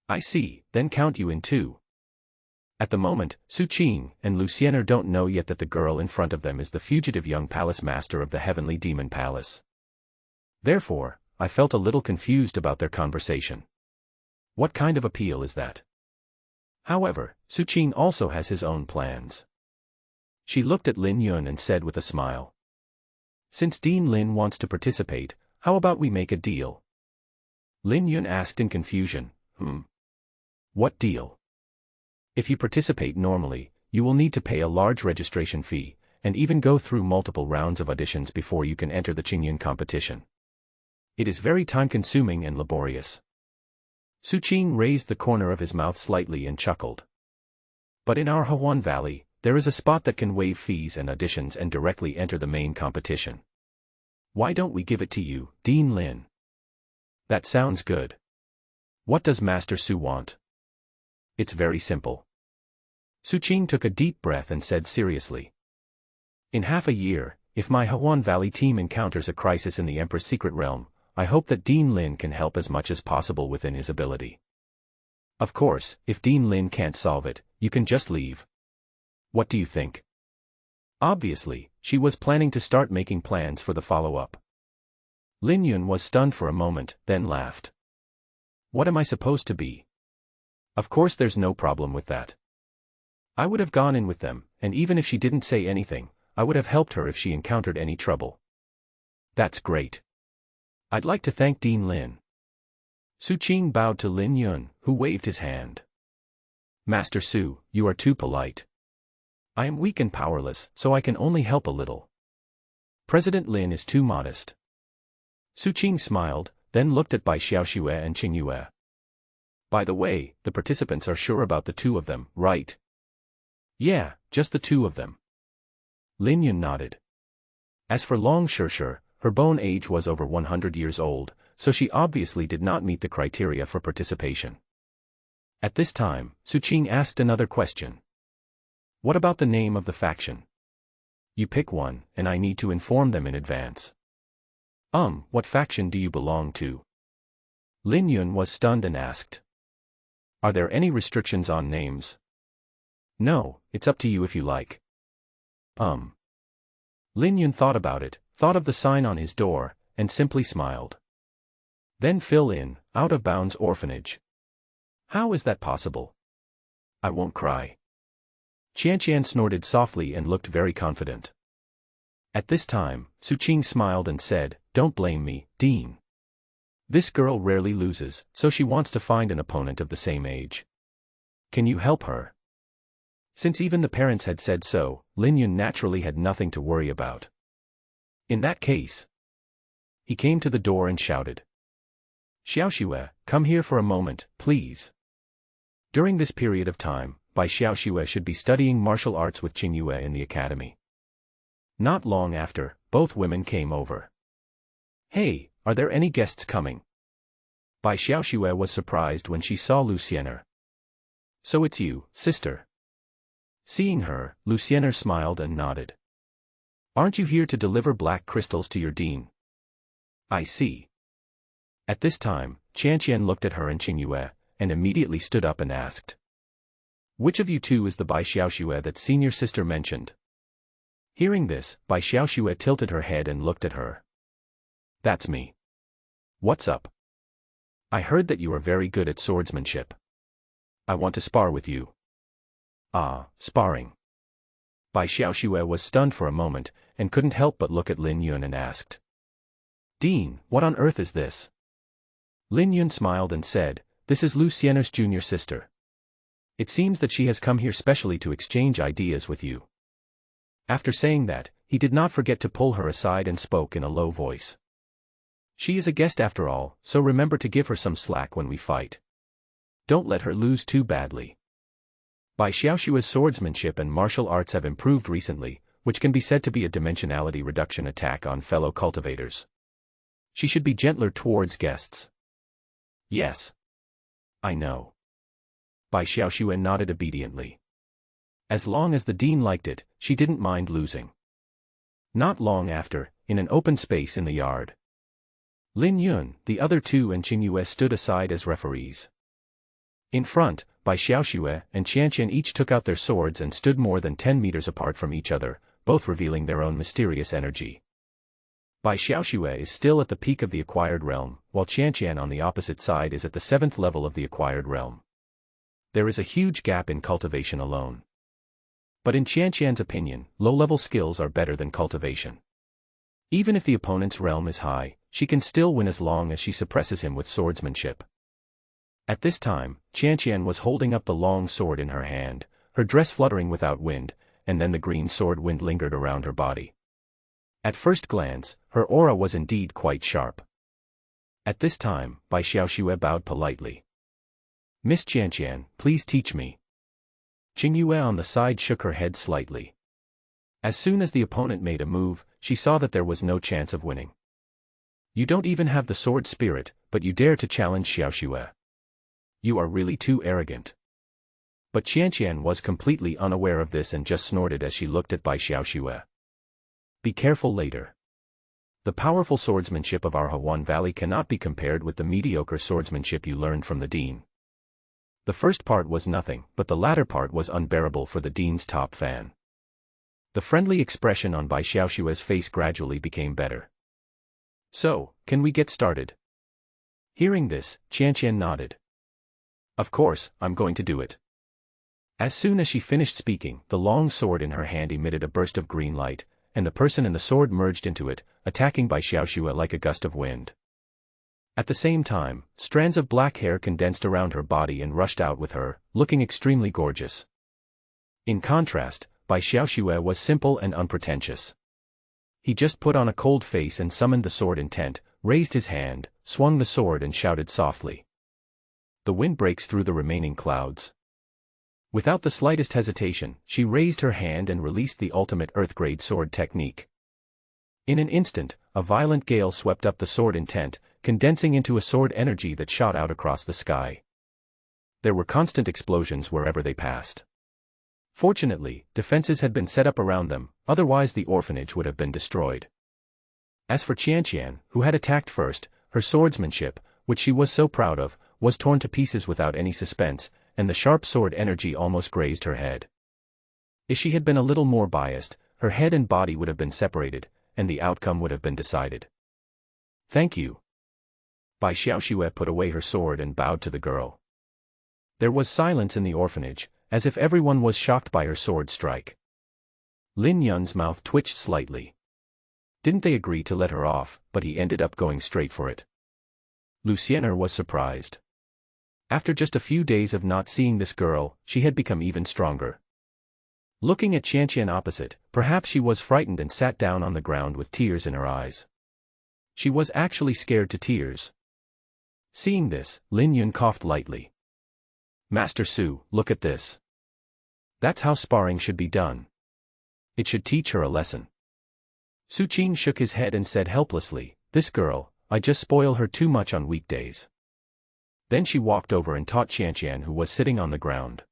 I see, then count you in too. At the moment, Su Qing and Luciener don't know yet that the girl in front of them is the fugitive young palace master of the Heavenly Demon Palace. Therefore, I felt a little confused about their conversation. What kind of appeal is that? However, Su Qing also has his own plans. She looked at Lin Yun and said with a smile. Since Dean Lin wants to participate, how about we make a deal? Lin Yun asked in confusion, What deal? If you participate normally, you will need to pay a large registration fee, and even go through multiple rounds of auditions before you can enter the Chingun competition. It is very time-consuming and laborious. Su Qing raised the corner of his mouth slightly and chuckled. But in our Hawan Valley, there is a spot that can waive fees and auditions and directly enter the main competition. Why don't we give it to you, Dean Lin? That sounds good. What does Master Su want? It's very simple. Su Qing took a deep breath and said seriously. In half a year, if my Hawan Valley team encounters a crisis in the Emperor's secret realm, I hope that Dean Lin can help as much as possible within his ability. Of course, if Dean Lin can't solve it, you can just leave. What do you think? Obviously, she was planning to start making plans for the follow-up. Lin Yun was stunned for a moment, then laughed. What am I supposed to be? Of course there's no problem with that. I would have gone in with them, and even if she didn't say anything, I would have helped her if she encountered any trouble. That's great. I'd like to thank Dean Lin. Su Qing bowed to Lin Yun, who waved his hand. Master Su, you are too polite. I am weak and powerless, so I can only help a little. President Lin is too modest. Su Qing smiled, then looked at Bai Xiaoxue and Qingyue. By the way, the participants are sure about the two of them, right? Yeah, just the two of them. Lin Yun nodded. As for Long Shishir, her bone age was over 100 years old, so she obviously did not meet the criteria for participation. At this time, Su Qing asked another question. What about the name of the faction? You pick one, and I need to inform them in advance. What faction do you belong to? Lin Yun was stunned and asked. Are there any restrictions on names? No, it's up to you if you like. Lin Yun thought about it, thought of the sign on his door, and simply smiled. Then fill in, out of bounds orphanage. How is that possible? I won't cry. Qian snorted softly and looked very confident. At this time, Su Qing smiled and said, "Don't blame me, Dean. This girl rarely loses, so she wants to find an opponent of the same age. Can you help her?" Since even the parents had said so, Lin Yun naturally had nothing to worry about. In that case, he came to the door and shouted, "Xiaoxue, come here for a moment, please." During this period of time, Bai Xiaoxue should be studying martial arts with Qingyue in the academy. Not long after, both women came over. "Hey, are there any guests coming?" Bai Xiaoxue was surprised when she saw Luciener. "So it's you, sister." Seeing her, Luciener smiled and nodded. "Aren't you here to deliver black crystals to your dean?" "I see." At this time, Qian looked at her and Qingyue, and immediately stood up and asked, "Which of you two is the Bai Xiaoxue that senior sister mentioned?" Hearing this, Bai Xiaoxue tilted her head and looked at her. "That's me. What's up? I heard that you are very good at swordsmanship. I want to spar with you." "Ah, sparring." Bai Xiaoxue was stunned for a moment, and couldn't help but look at Lin Yun and asked, "Dean, what on earth is this?" Lin Yun smiled and said, "This is Luciener's junior sister. It seems that she has come here specially to exchange ideas with you." After saying that, he did not forget to pull her aside and spoke in a low voice. "She is a guest after all, so remember to give her some slack when we fight. Don't let her lose too badly." Bai Xiaoxue's swordsmanship and martial arts have improved recently, which can be said to be a dimensionality reduction attack on fellow cultivators. She should be gentler towards guests. "Yes. I know." Bai Xiaoxue nodded obediently. As long as the dean liked it, she didn't mind losing. Not long after, in an open space in the yard, Lin Yun, the other two and Qingyue stood aside as referees. In front, Bai Xiaoxue and Qian each took out their swords and stood more than 10 meters apart from each other, both revealing their own mysterious energy. Bai Xiaoxue is still at the peak of the acquired realm, while Qian on the opposite side is at the 7th level of the acquired realm. There is a huge gap in cultivation alone. But in Qian's opinion, low-level skills are better than cultivation. Even if the opponent's realm is high, she can still win as long as she suppresses him with swordsmanship. At this time, Qian was holding up the long sword in her hand, her dress fluttering without wind, and then the green sword wind lingered around her body. At first glance, her aura was indeed quite sharp. At this time, Bai Xiaoxue bowed politely. "Miss Qian, please teach me." Qingyue on the side shook her head slightly. As soon as the opponent made a move, she saw that there was no chance of winning. "You don't even have the sword spirit, but you dare to challenge Xiaoxue. You are really too arrogant." But Qian was completely unaware of this and just snorted as she looked at Bai Xiaoxue. "Be careful later. The powerful swordsmanship of our Hawan Valley cannot be compared with the mediocre swordsmanship you learned from the dean." The first part was nothing, but the latter part was unbearable for the dean's top fan. The friendly expression on Bai Xiaoxue's face gradually became better. "So, can we get started?" Hearing this, Qian nodded. "Of course, I'm going to do it." As soon as she finished speaking, the long sword in her hand emitted a burst of green light, and the person and the sword merged into it, attacking Bai Xiaoxue like a gust of wind. At the same time, strands of black hair condensed around her body and rushed out with her, looking extremely gorgeous. In contrast, Bai Xiaoxue was simple and unpretentious. He just put on a cold face and summoned the sword intent, raised his hand, swung the sword and shouted softly. The wind breaks through the remaining clouds. Without the slightest hesitation, she raised her hand and released the ultimate earth-grade sword technique. In an instant, a violent gale swept up the sword intent, condensing into a sword energy that shot out across the sky. There were constant explosions wherever they passed. Fortunately, defenses had been set up around them, otherwise the orphanage would have been destroyed. As for Qian, who had attacked first, her swordsmanship, which she was so proud of, was torn to pieces without any suspense, and the sharp sword energy almost grazed her head. If she had been a little more biased, her head and body would have been separated, and the outcome would have been decided. "Thank you." Bai Xiaoxue put away her sword and bowed to the girl. There was silence in the orphanage, as if everyone was shocked by her sword strike. Lin Yun's mouth twitched slightly. Didn't they agree to let her off, but he ended up going straight for it. Lucienne was surprised. After just a few days of not seeing this girl, she had become even stronger. Looking at Qianqian opposite, perhaps she was frightened and sat down on the ground with tears in her eyes. She was actually scared to tears. Seeing this, Lin Yun coughed lightly. Master Su, look at this. That's how sparring should be done. It should teach her a lesson. Su Qing shook his head and said helplessly, this girl, I just spoil her too much on weekdays. Then she walked over and taught Qianqian, who was sitting on the ground.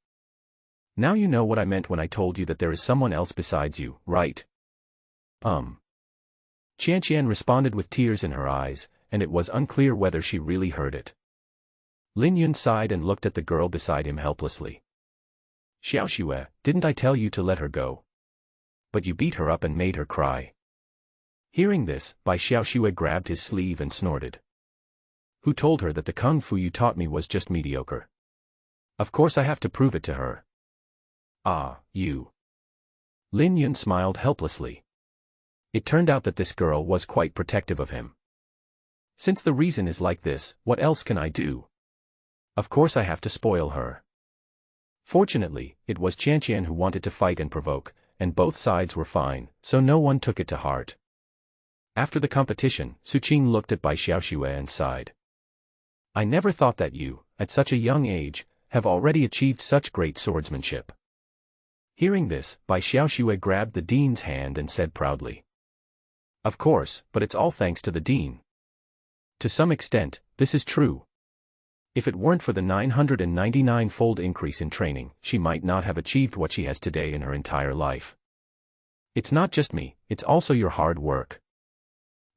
Now you know what I meant when I told you that there is someone else besides you, right? Qianqian responded with tears in her eyes, and it was unclear whether she really heard it. Lin Yun sighed and looked at the girl beside him helplessly. Xiaoxue, didn't I tell you to let her go? But you beat her up and made her cry. Hearing this, Bai Xiaoxue grabbed his sleeve and snorted. Who told her that the kung fu you taught me was just mediocre? Of course I have to prove it to her. Ah, you. Lin Yun smiled helplessly. It turned out that this girl was quite protective of him. Since the reason is like this, what else can I do? Of course I have to spoil her. Fortunately, it was Qianqian who wanted to fight and provoke, and both sides were fine, so no one took it to heart. After the competition, Su Qing looked at Bai Xiaoxue and sighed. I never thought that you, at such a young age, have already achieved such great swordsmanship. Hearing this, Bai Xiaoxue grabbed the dean's hand and said proudly. Of course, but it's all thanks to the dean. To some extent, this is true. If it weren't for the 999-fold increase in training, she might not have achieved what she has today in her entire life. It's not just me, it's also your hard work.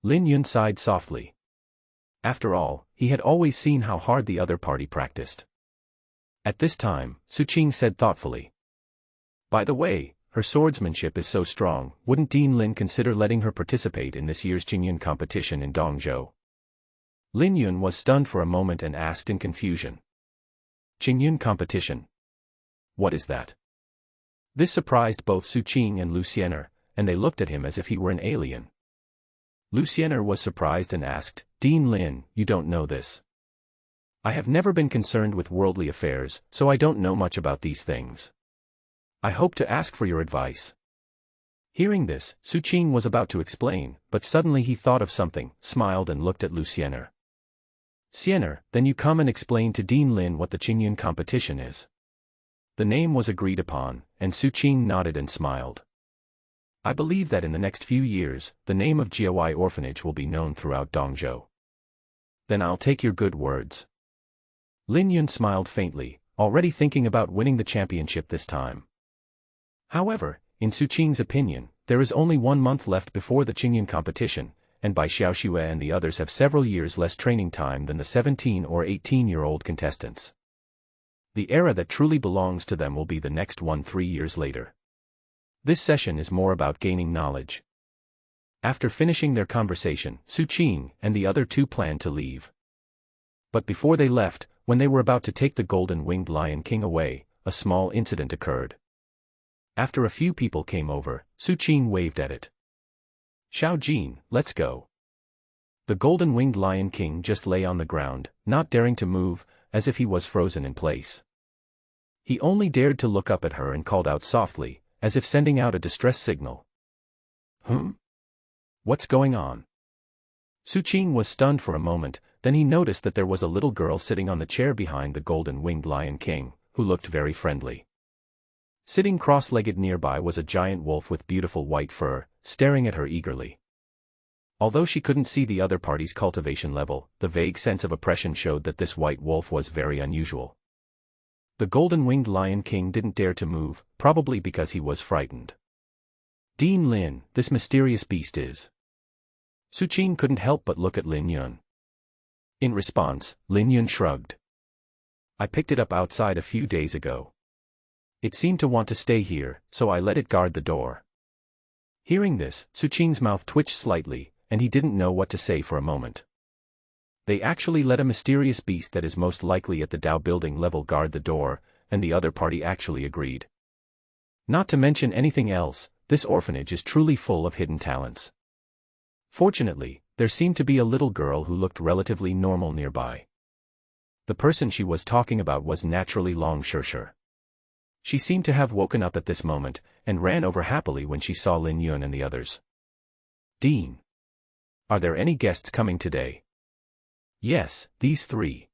Lin Yun sighed softly. After all, he had always seen how hard the other party practiced. At this time, Su Qing said thoughtfully. By the way, her swordsmanship is so strong, wouldn't Dean Lin consider letting her participate in this year's Chingun competition in Dongzhou? Lin Yun was stunned for a moment and asked in confusion. Chingun competition? What is that? This surprised both Su Qing and Lucienne, and they looked at him as if he were an alien. Lucienne was surprised and asked, Dean Lin, you don't know this. I have never been concerned with worldly affairs, so I don't know much about these things. I hope to ask for your advice. Hearing this, Su Qing was about to explain, but suddenly he thought of something, smiled and looked at Lucienne. Sienna, then you come and explain to Dean Lin what the Chingun competition is. The name was agreed upon, and Su Qing nodded and smiled. I believe that in the next few years, the name of Jiawai Orphanage will be known throughout Dongzhou. Then I'll take your good words. Lin Yun smiled faintly, already thinking about winning the championship this time. However, in Su Qing's opinion, there is only 1 month left before the Chingun competition, and Bai Xiaoxue and the others have several years less training time than the 17 or 18-year-old contestants. The era that truly belongs to them will be the next one 3 years later. This session is more about gaining knowledge. After finishing their conversation, Su Qing and the other two planned to leave. But before they left, when they were about to take the golden-winged Lion King away, a small incident occurred. After a few people came over, Su Qing waved at it. Xiao Jin, let's go. The golden-winged Lion King just lay on the ground, not daring to move, as if he was frozen in place. He only dared to look up at her and called out softly, as if sending out a distress signal. What's going on? Su Qing was stunned for a moment, then he noticed that there was a little girl sitting on the chair behind the golden-winged Lion King, who looked very friendly. Sitting cross-legged nearby was a giant wolf with beautiful white fur, staring at her eagerly. Although she couldn't see the other party's cultivation level, the vague sense of oppression showed that this white wolf was very unusual. The golden-winged Lion King didn't dare to move, probably because he was frightened. Dean Lin, this mysterious beast is. Su Qing couldn't help but look at Lin Yun. In response, Lin Yun shrugged. I picked it up outside a few days ago. It seemed to want to stay here, so I let it guard the door. Hearing this, Su Qing's mouth twitched slightly, and he didn't know what to say for a moment. They actually let a mysterious beast that is most likely at the Dao building level guard the door, and the other party actually agreed. Not to mention anything else, this orphanage is truly full of hidden talents. Fortunately, there seemed to be a little girl who looked relatively normal nearby. The person she was talking about was naturally Long Shirshir. She seemed to have woken up at this moment, and ran over happily when she saw Lin Yun and the others. "Dean. Are there any guests coming today?" "Yes, these three."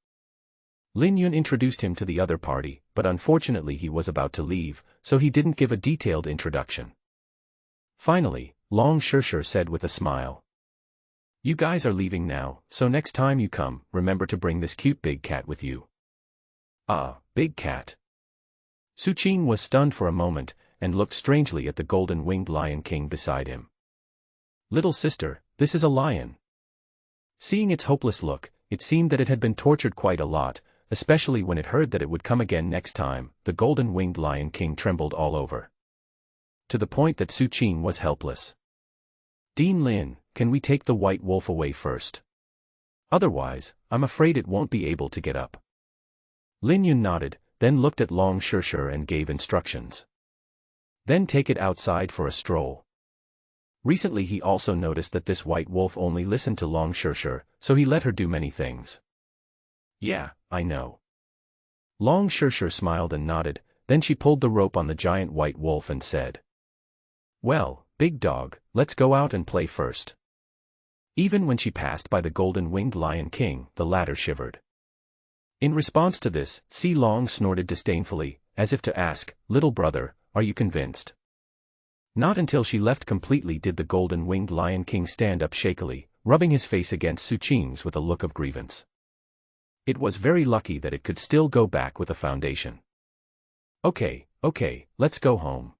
Lin Yun introduced him to the other party, but unfortunately he was about to leave, so he didn't give a detailed introduction. Finally, Long Shirshir said with a smile, "You guys are leaving now, so next time you come, remember to bring this cute big cat with you." "Ah, big cat." Su Qing was stunned for a moment, and looked strangely at the golden-winged Lion King beside him. "Little sister, this is a lion." Seeing its hopeless look, it seemed that it had been tortured quite a lot, especially when it heard that it would come again next time. The golden-winged Lion King trembled all over, to the point that Su Qing was helpless. "Dean Lin, can we take the white wolf away first? Otherwise, I'm afraid it won't be able to get up." Lin Yun nodded, then looked at Long Shirshir and gave instructions. "Then take it outside for a stroll." Recently he also noticed that this white wolf only listened to Long Shirshir, so he let her do many things. "Yeah, I know." Long Shirshir smiled and nodded, then she pulled the rope on the giant white wolf and said, "Well, big dog, let's go out and play first." Even when she passed by the golden-winged Lion King, the latter shivered. In response to this, Si Long snorted disdainfully, as if to ask, "Little brother, are you convinced?" Not until she left completely did the golden-winged Lion King stand up shakily, rubbing his face against Su Qing's with a look of grievance. It was very lucky that it could still go back with a foundation. Okay, let's go home."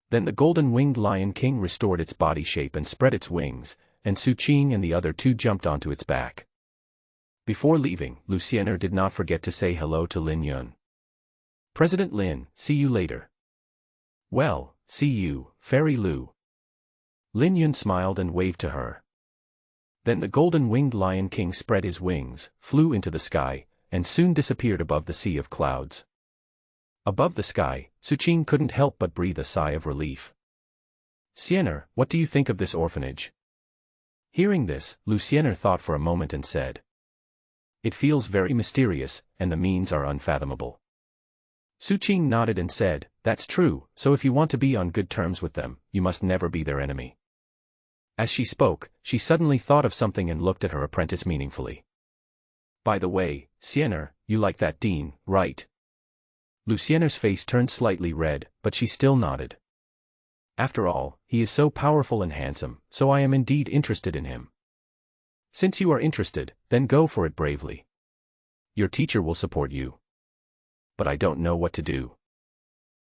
Then the golden-winged Lion King restored its body shape and spread its wings, and Su Qing and the other two jumped onto its back. Before leaving, Luciener did not forget to say hello to Lin Yun. "President Lin, see you later." "Well, see you, Fairy Lu." Lin Yun smiled and waved to her. Then the golden-winged Lion King spread his wings, flew into the sky, and soon disappeared above the sea of clouds. Above the sky, Su Qing couldn't help but breathe a sigh of relief. "Siener, what do you think of this orphanage?" Hearing this, Luciener thought for a moment and said, "It feels very mysterious, and the means are unfathomable." Su Qing nodded and said, "That's true, so if you want to be on good terms with them, you must never be their enemy." As she spoke, she suddenly thought of something and looked at her apprentice meaningfully. "By the way, Siener, you like that Dean, right?" Luciener's face turned slightly red, but she still nodded. "After all, he is so powerful and handsome, so I am indeed interested in him." "Since you are interested, then go for it bravely. Your teacher will support you." "But I don't know what to do."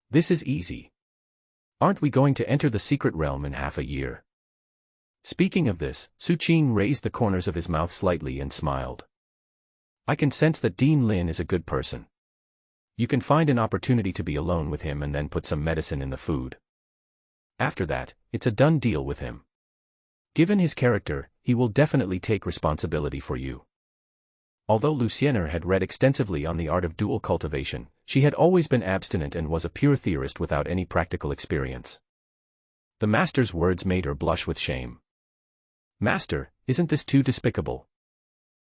"This is easy. Aren't we going to enter the secret realm in half a year?" Speaking of this, Su Qing raised the corners of his mouth slightly and smiled. "I can sense that Dean Lin is a good person. You can find an opportunity to be alone with him and then put some medicine in the food. After that, it's a done deal with him. Given his character, he will definitely take responsibility for you." Although Luciener had read extensively on the art of dual cultivation, she had always been abstinent and was a pure theorist without any practical experience. The master's words made her blush with shame. "Master, isn't this too despicable?"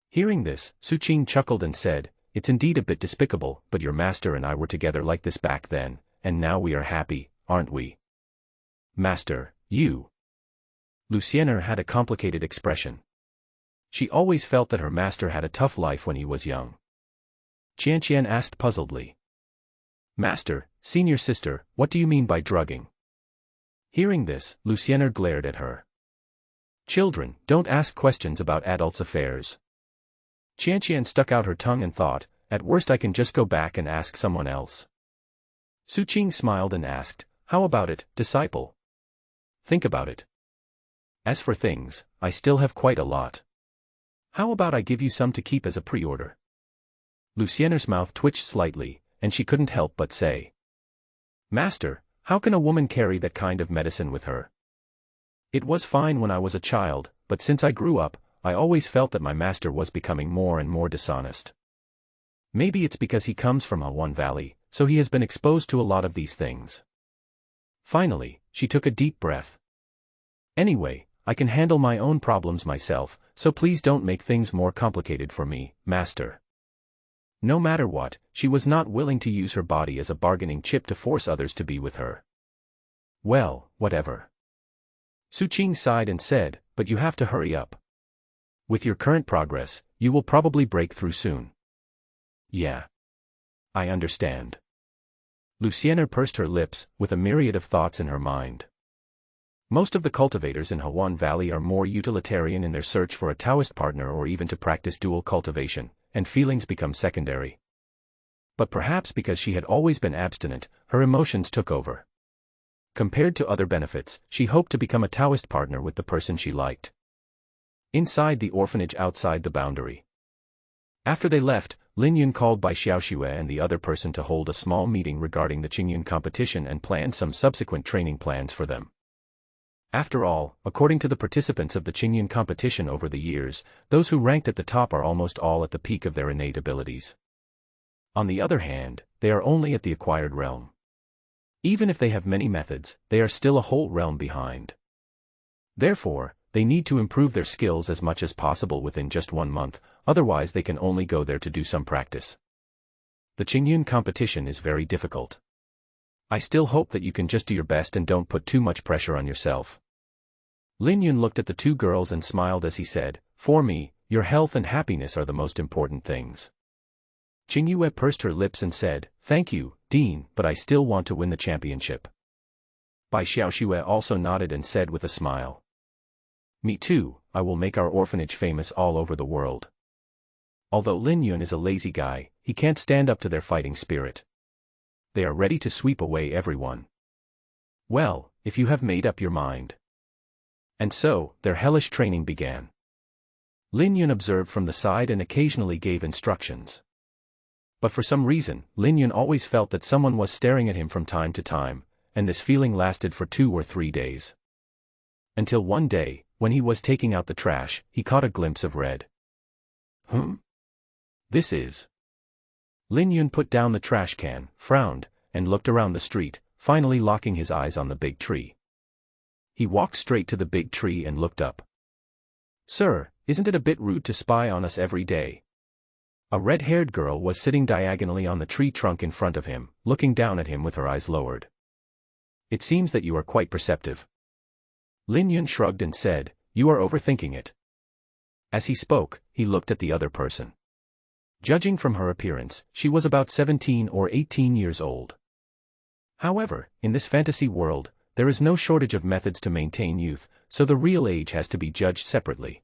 Hearing this, Su Qing chuckled and said, "It's indeed a bit despicable, but your master and I were together like this back then, and now we are happy, aren't we?" "Master, you..." Luciener had a complicated expression. She always felt that her master had a tough life when he was young. Qianqian asked puzzledly. "Master, senior sister, what do you mean by drugging?" Hearing this, Luciener glared at her. "Children, don't ask questions about adults' affairs." Qianqian stuck out her tongue and thought, "At worst I can just go back and ask someone else." Su Qing smiled and asked, "How about it, disciple? Think about it. As for things, I still have quite a lot. How about I give you some to keep as a pre-order?" Luciener's mouth twitched slightly, and she couldn't help but say, "Master, how can a woman carry that kind of medicine with her? It was fine when I was a child, but since I grew up, I always felt that my master was becoming more and more dishonest. Maybe it's because he comes from a one valley, so he has been exposed to a lot of these things. Finally, she took a deep breath. Anyway, I can handle my own problems myself, so please don't make things more complicated for me, master. No matter what, she was not willing to use her body as a bargaining chip to force others to be with her. Well, whatever. Su Qing sighed and said, but you have to hurry up. With your current progress, you will probably break through soon. Yeah. I understand. Lucienne pursed her lips, with a myriad of thoughts in her mind. Most of the cultivators in Hawan Valley are more utilitarian in their search for a Taoist partner or even to practice dual cultivation, and feelings become secondary. But perhaps because she had always been abstinent, her emotions took over. Compared to other benefits, she hoped to become a Taoist partner with the person she liked. Inside the orphanage outside the boundary. After they left, Lin Yun called Bai Xiaoxue and the other person to hold a small meeting regarding the Chingun competition and plan some subsequent training plans for them. After all, according to the participants of the Chingun competition over the years, those who ranked at the top are almost all at the peak of their innate abilities. On the other hand, they are only at the acquired realm. Even if they have many methods, they are still a whole realm behind. Therefore, they need to improve their skills as much as possible within just 1 month, otherwise they can only go there to do some practice. The Chingun competition is very difficult. I still hope that you can just do your best and don't put too much pressure on yourself. Lin Yun looked at the two girls and smiled as he said, for me, your health and happiness are the most important things. Qingyue pursed her lips and said, thank you, Dean, but I still want to win the championship. Bai Xiaoxue also nodded and said with a smile. Me too, I will make our orphanage famous all over the world. Although Lin Yun is a lazy guy, he can't stand up to their fighting spirit. They are ready to sweep away everyone. Well, if you have made up your mind. And so, their hellish training began. Lin Yun observed from the side and occasionally gave instructions. But for some reason, Lin Yun always felt that someone was staring at him from time to time, and this feeling lasted for 2 or 3 days. Until one day, when he was taking out the trash, he caught a glimpse of red. This is... Lin Yun put down the trash can, frowned, and looked around the street, finally locking his eyes on the big tree. He walked straight to the big tree and looked up. Sir, isn't it a bit rude to spy on us every day? A red-haired girl was sitting diagonally on the tree trunk in front of him, looking down at him with her eyes lowered. It seems that you are quite perceptive. Lin Yun shrugged and said, you are overthinking it. As he spoke, he looked at the other person. Judging from her appearance, she was about 17 or 18 years old. However, in this fantasy world, there is no shortage of methods to maintain youth, so the real age has to be judged separately.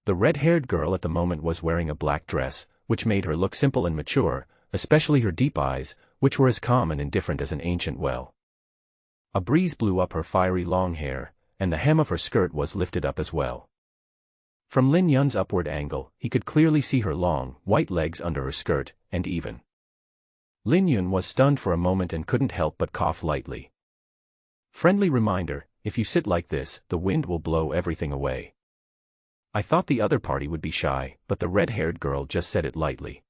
The red-haired girl at the moment was wearing a black dress, which made her look simple and mature, especially her deep eyes, which were as calm and indifferent as an ancient well. A breeze blew up her fiery long hair, and the hem of her skirt was lifted up as well. From Lin Yun's upward angle, he could clearly see her long, white legs under her skirt, and even. Lin Yun was stunned for a moment and couldn't help but cough lightly. Friendly reminder, if you sit like this, the wind will blow everything away. I thought the other party would be shy, but the red-haired girl just said it lightly.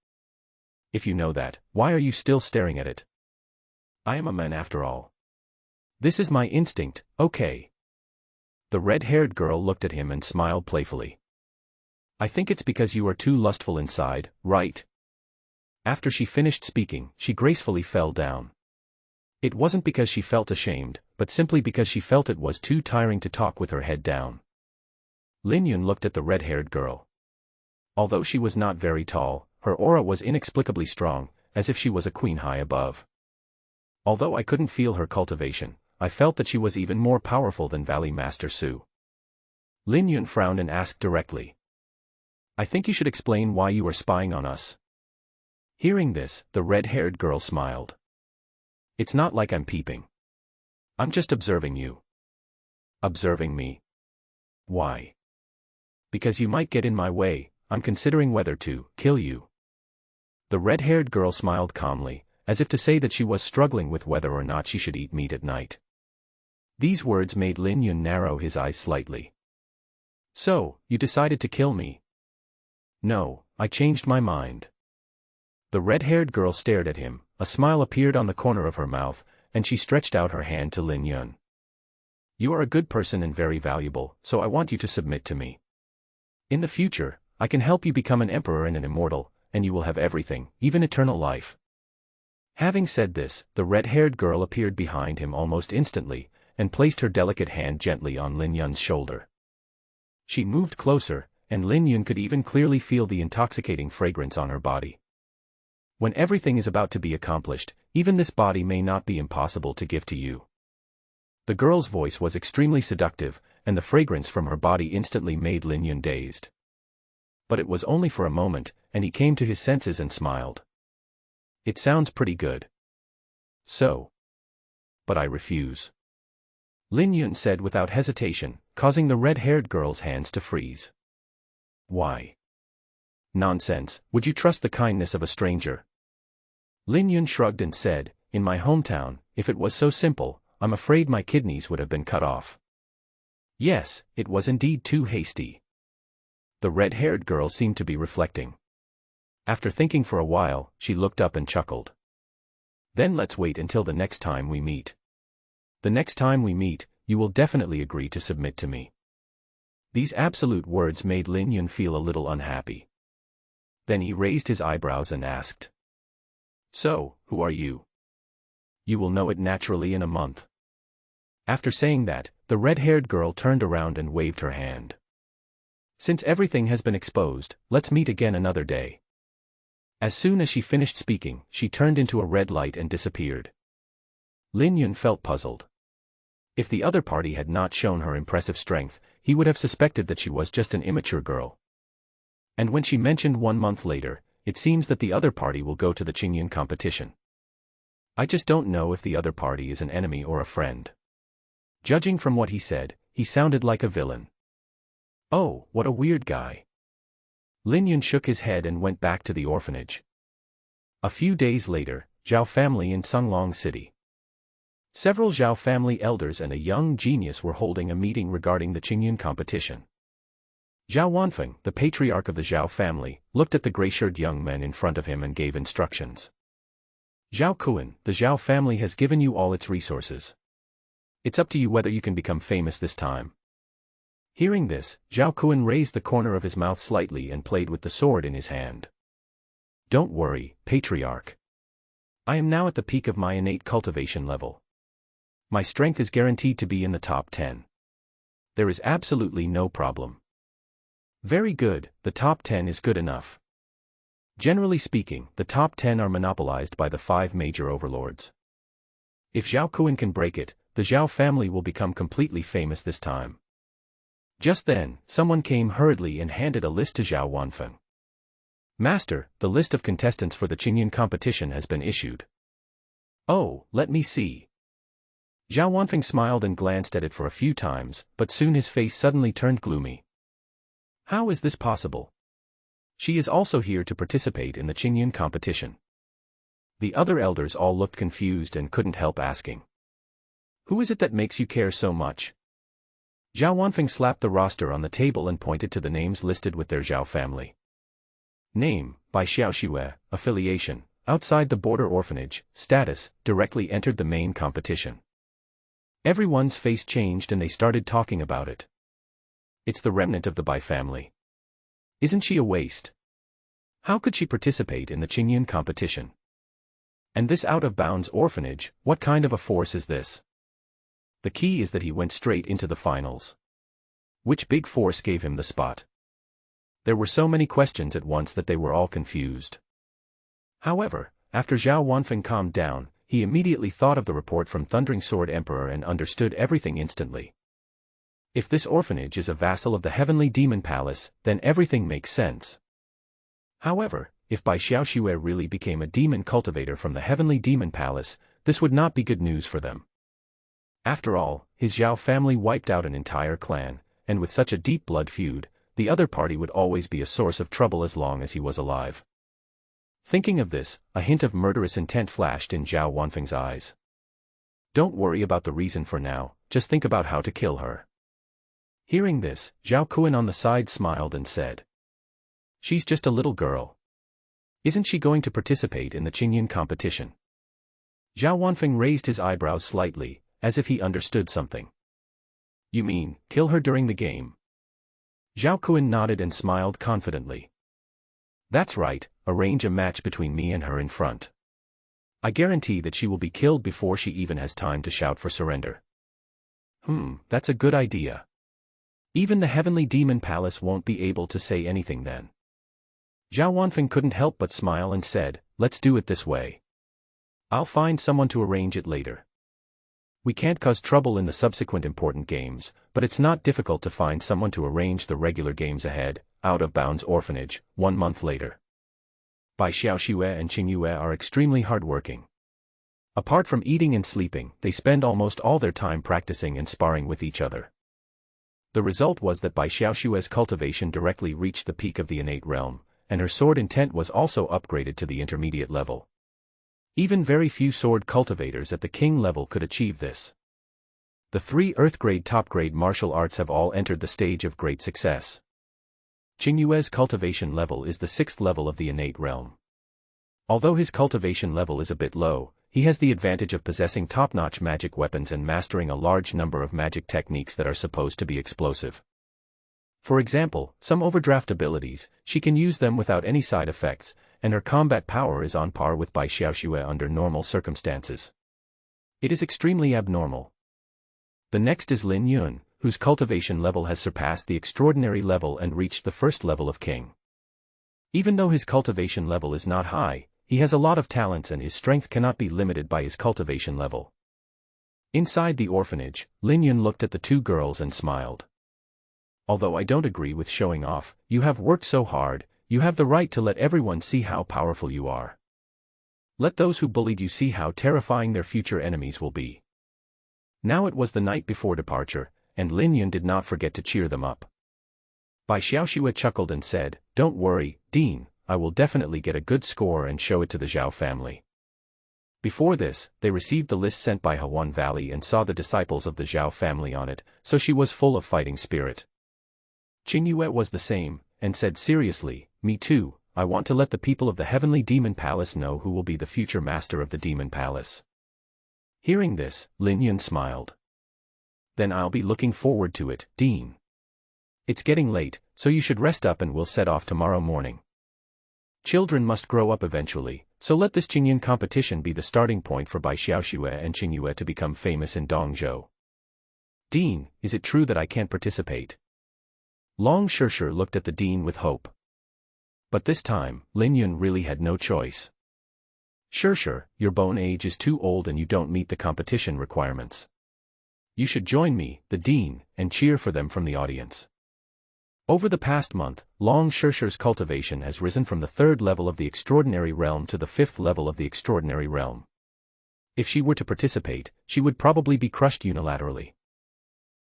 If you know that, why are you still staring at it? I am a man after all. This is my instinct, okay. The red-haired girl looked at him and smiled playfully. I think it's because you are too lustful inside, right? After she finished speaking, she gracefully fell down. It wasn't because she felt ashamed, but simply because she felt it was too tiring to talk with her head down. Lin Yun looked at the red-haired girl. Although she was not very tall, her aura was inexplicably strong, as if she was a queen high above. Although I couldn't feel her cultivation, I felt that she was even more powerful than Valley Master Su. Lin Yun frowned and asked directly. I think you should explain why you are spying on us. Hearing this, the red-haired girl smiled. It's not like I'm peeping. I'm just observing you. Observing me? Why? Because you might get in my way, I'm considering whether to kill you. The red-haired girl smiled calmly, as if to say that she was struggling with whether or not she should eat meat at night. These words made Lin Yun narrow his eyes slightly. So, you decided to kill me? No, I changed my mind. The red-haired girl stared at him, a smile appeared on the corner of her mouth, and she stretched out her hand to Lin Yun. You are a good person and very valuable, so I want you to submit to me. In the future, I can help you become an emperor and an immortal, and you will have everything, even eternal life. Having said this, the red-haired girl appeared behind him almost instantly, and placed her delicate hand gently on Lin Yun's shoulder. She moved closer, and Lin Yun could even clearly feel the intoxicating fragrance on her body. When everything is about to be accomplished, even this body may not be impossible to give to you. The girl's voice was extremely seductive, and the fragrance from her body instantly made Lin Yun dazed. But it was only for a moment, and he came to his senses and smiled. It sounds pretty good. So. But I refuse. Lin Yun said without hesitation, causing the red-haired girl's hands to freeze. Why? Nonsense, would you trust the kindness of a stranger? Lin Yun shrugged and said, in my hometown, if it was so simple, I'm afraid my kidneys would have been cut off. Yes, it was indeed too hasty. The red-haired girl seemed to be reflecting. After thinking for a while, she looked up and chuckled. Then let's wait until the next time we meet. The next time we meet, you will definitely agree to submit to me. These absolute words made Lin Yun feel a little unhappy. Then he raised his eyebrows and asked. So, who are you? You will know it naturally in a month. After saying that, the red-haired girl turned around and waved her hand. Since everything has been exposed, let's meet again another day. As soon as she finished speaking, she turned into a red light and disappeared. Lin Yun felt puzzled. If the other party had not shown her impressive strength, he would have suspected that she was just an immature girl. And when she mentioned 1 month later, it seems that the other party will go to the Chingun competition. I just don't know if the other party is an enemy or a friend. Judging from what he said, he sounded like a villain. Oh, what a weird guy. Lin Yun shook his head and went back to the orphanage. A few days later, Zhao family in Sunglong City. Several Zhao family elders and a young genius were holding a meeting regarding the Chingun competition. Zhao Wanfeng, the patriarch of the Zhao family, looked at the gray-shirted young men in front of him and gave instructions. Zhao Kuan, the Zhao family has given you all its resources. It's up to you whether you can become famous this time. Hearing this, Zhao Kuan raised the corner of his mouth slightly and played with the sword in his hand. Don't worry, patriarch. I am now at the peak of my innate cultivation level. My strength is guaranteed to be in the top 10. There is absolutely no problem. Very good, the top 10 is good enough. Generally speaking, the top 10 are monopolized by the 5 major overlords. If Zhao Kuan can break it, the Zhao family will become completely famous this time. Just then, someone came hurriedly and handed a list to Zhao Wanfeng. Master, the list of contestants for the Chingun competition has been issued. Oh, let me see. Zhao Wanfeng smiled and glanced at it for a few times, but soon his face suddenly turned gloomy. How is this possible? She is also here to participate in the Chingun competition. The other elders all looked confused and couldn't help asking. Who is it that makes you care so much? Zhao Wanfeng slapped the roster on the table and pointed to the names listed with their Zhao family. Name, by Xiaoxiwe, affiliation, outside the border orphanage, status, directly entered the main competition. Everyone's face changed and they started talking about it. It's the remnant of the Bai family. Isn't she a waste? How could she participate in the Chingun competition? And this out-of-bounds orphanage, what kind of a force is this? The key is that he went straight into the finals. Which big force gave him the spot? There were so many questions at once that they were all confused. However, after Zhao Wanfeng calmed down, he immediately thought of the report from Thundering Sword Emperor and understood everything instantly. If this orphanage is a vassal of the Heavenly Demon Palace, then everything makes sense. However, if Bai Xiaoxiwe really became a demon cultivator from the Heavenly Demon Palace, this would not be good news for them. After all, his Zhao family wiped out an entire clan, and with such a deep blood feud, the other party would always be a source of trouble as long as he was alive. Thinking of this, a hint of murderous intent flashed in Zhao Wanfeng's eyes. Don't worry about the reason for now, just think about how to kill her. Hearing this, Zhao Kuan on the side smiled and said. She's just a little girl. Isn't she going to participate in the Chingun competition? Zhao Wanfeng raised his eyebrows slightly, as if he understood something. You mean, kill her during the game? Zhao Kuan nodded and smiled confidently. That's right, arrange a match between me and her in front. I guarantee that she will be killed before she even has time to shout for surrender. That's a good idea. Even the Heavenly Demon Palace won't be able to say anything then. Zhao Wanfeng couldn't help but smile and said, let's do it this way. I'll find someone to arrange it later. We can't cause trouble in the subsequent important games, but it's not difficult to find someone to arrange the regular games ahead. Out of Bounds Orphanage, 1 month later. Bai Xiaoxue and Qingyue are extremely hardworking. Apart from eating and sleeping, they spend almost all their time practicing and sparring with each other. The result was that Bai Xiaoxue's cultivation directly reached the peak of the innate realm, and her sword intent was also upgraded to the intermediate level. Even very few sword cultivators at the king level could achieve this. The 3 Earth-grade top-grade martial arts have all entered the stage of great success. Qingyue's cultivation level is the 6th level of the innate realm. Although his cultivation level is a bit low, he has the advantage of possessing top-notch magic weapons and mastering a large number of magic techniques that are supposed to be explosive. For example, some overdraft abilities, she can use them without any side effects, and her combat power is on par with Bai Xiaoxue under normal circumstances. It is extremely abnormal. The next is Lin Yun, whose cultivation level has surpassed the extraordinary level and reached the 1st level of king. Even though his cultivation level is not high, he has a lot of talents and his strength cannot be limited by his cultivation level. Inside the orphanage, Lin Yun looked at the 2 girls and smiled. Although I don't agree with showing off, you have worked so hard, you have the right to let everyone see how powerful you are. Let those who bullied you see how terrifying their future enemies will be. Now it was the night before departure, and Lin Yun did not forget to cheer them up. Bai Xiaoxue chuckled and said, don't worry, Dean, I will definitely get a good score and show it to the Zhao family. Before this, they received the list sent by Hewan Valley and saw the disciples of the Zhao family on it, so she was full of fighting spirit. Qingyue was the same, and said seriously, me too, I want to let the people of the Heavenly Demon Palace know who will be the future master of the Demon Palace. Hearing this, Lin Yun smiled. Then I'll be looking forward to it, Dean. It's getting late, so you should rest up and we'll set off tomorrow morning. Children must grow up eventually, so let this Qingyun competition be the starting point for Bai Xiaoxue and Qingyue to become famous in Dongzhou. Dean, is it true that I can't participate? Long Shishir looked at the dean with hope. But this time, Lin Yun really had no choice. Shishir, your bone age is too old and you don't meet the competition requirements. You should join me, the dean, and cheer for them from the audience. Over the past month, Long Shishir's cultivation has risen from the 3rd level of the extraordinary realm to the 5th level of the extraordinary realm. If she were to participate, she would probably be crushed unilaterally.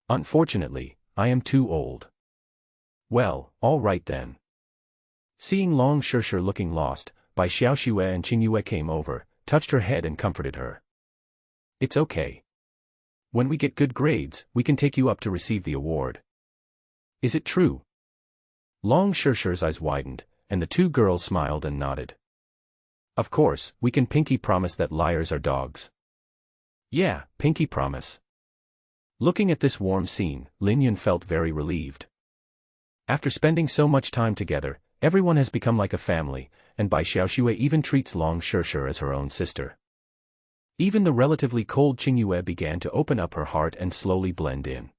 Unfortunately, I am too old. Well, all right then. Seeing Long Shishir looking lost, Bai Xiaoxue and Qingyue came over, touched her head and comforted her. It's okay. When we get good grades, we can take you up to receive the award. Is it true? Long Shishir's eyes widened, and the 2 girls smiled and nodded. Of course, we can pinky promise that liars are dogs. Yeah, pinky promise. Looking at this warm scene, Lin Yun felt very relieved. After spending so much time together, everyone has become like a family, and Bai Xiaoxue even treats Long Shishir as her own sister. Even the relatively cold Qingyue began to open up her heart and slowly blend in.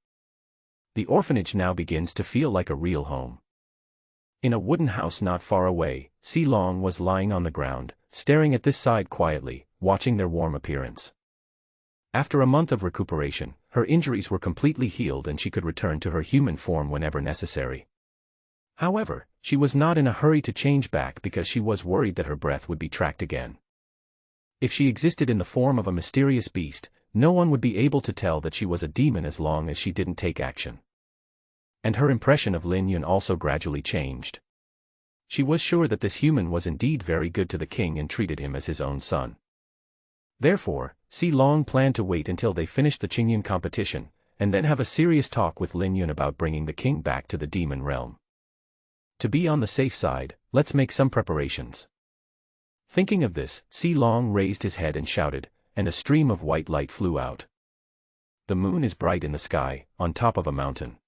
The orphanage now begins to feel like a real home. In a wooden house not far away, Si Long was lying on the ground, staring at this side quietly, watching their warm appearance. After a month of recuperation, her injuries were completely healed and she could return to her human form whenever necessary. However, she was not in a hurry to change back because she was worried that her breath would be tracked again. If she existed in the form of a mysterious beast, no one would be able to tell that she was a demon as long as she didn't take action. And her impression of Lin Yun also gradually changed. She was sure that this human was indeed very good to the king and treated him as his own son. Therefore, Si Long planned to wait until they finished the Qingyun competition, and then have a serious talk with Lin Yun about bringing the king back to the demon realm. To be on the safe side, let's make some preparations. Thinking of this, Si Long raised his head and shouted, and a stream of white light flew out. The moon is bright in the sky, on top of a mountain.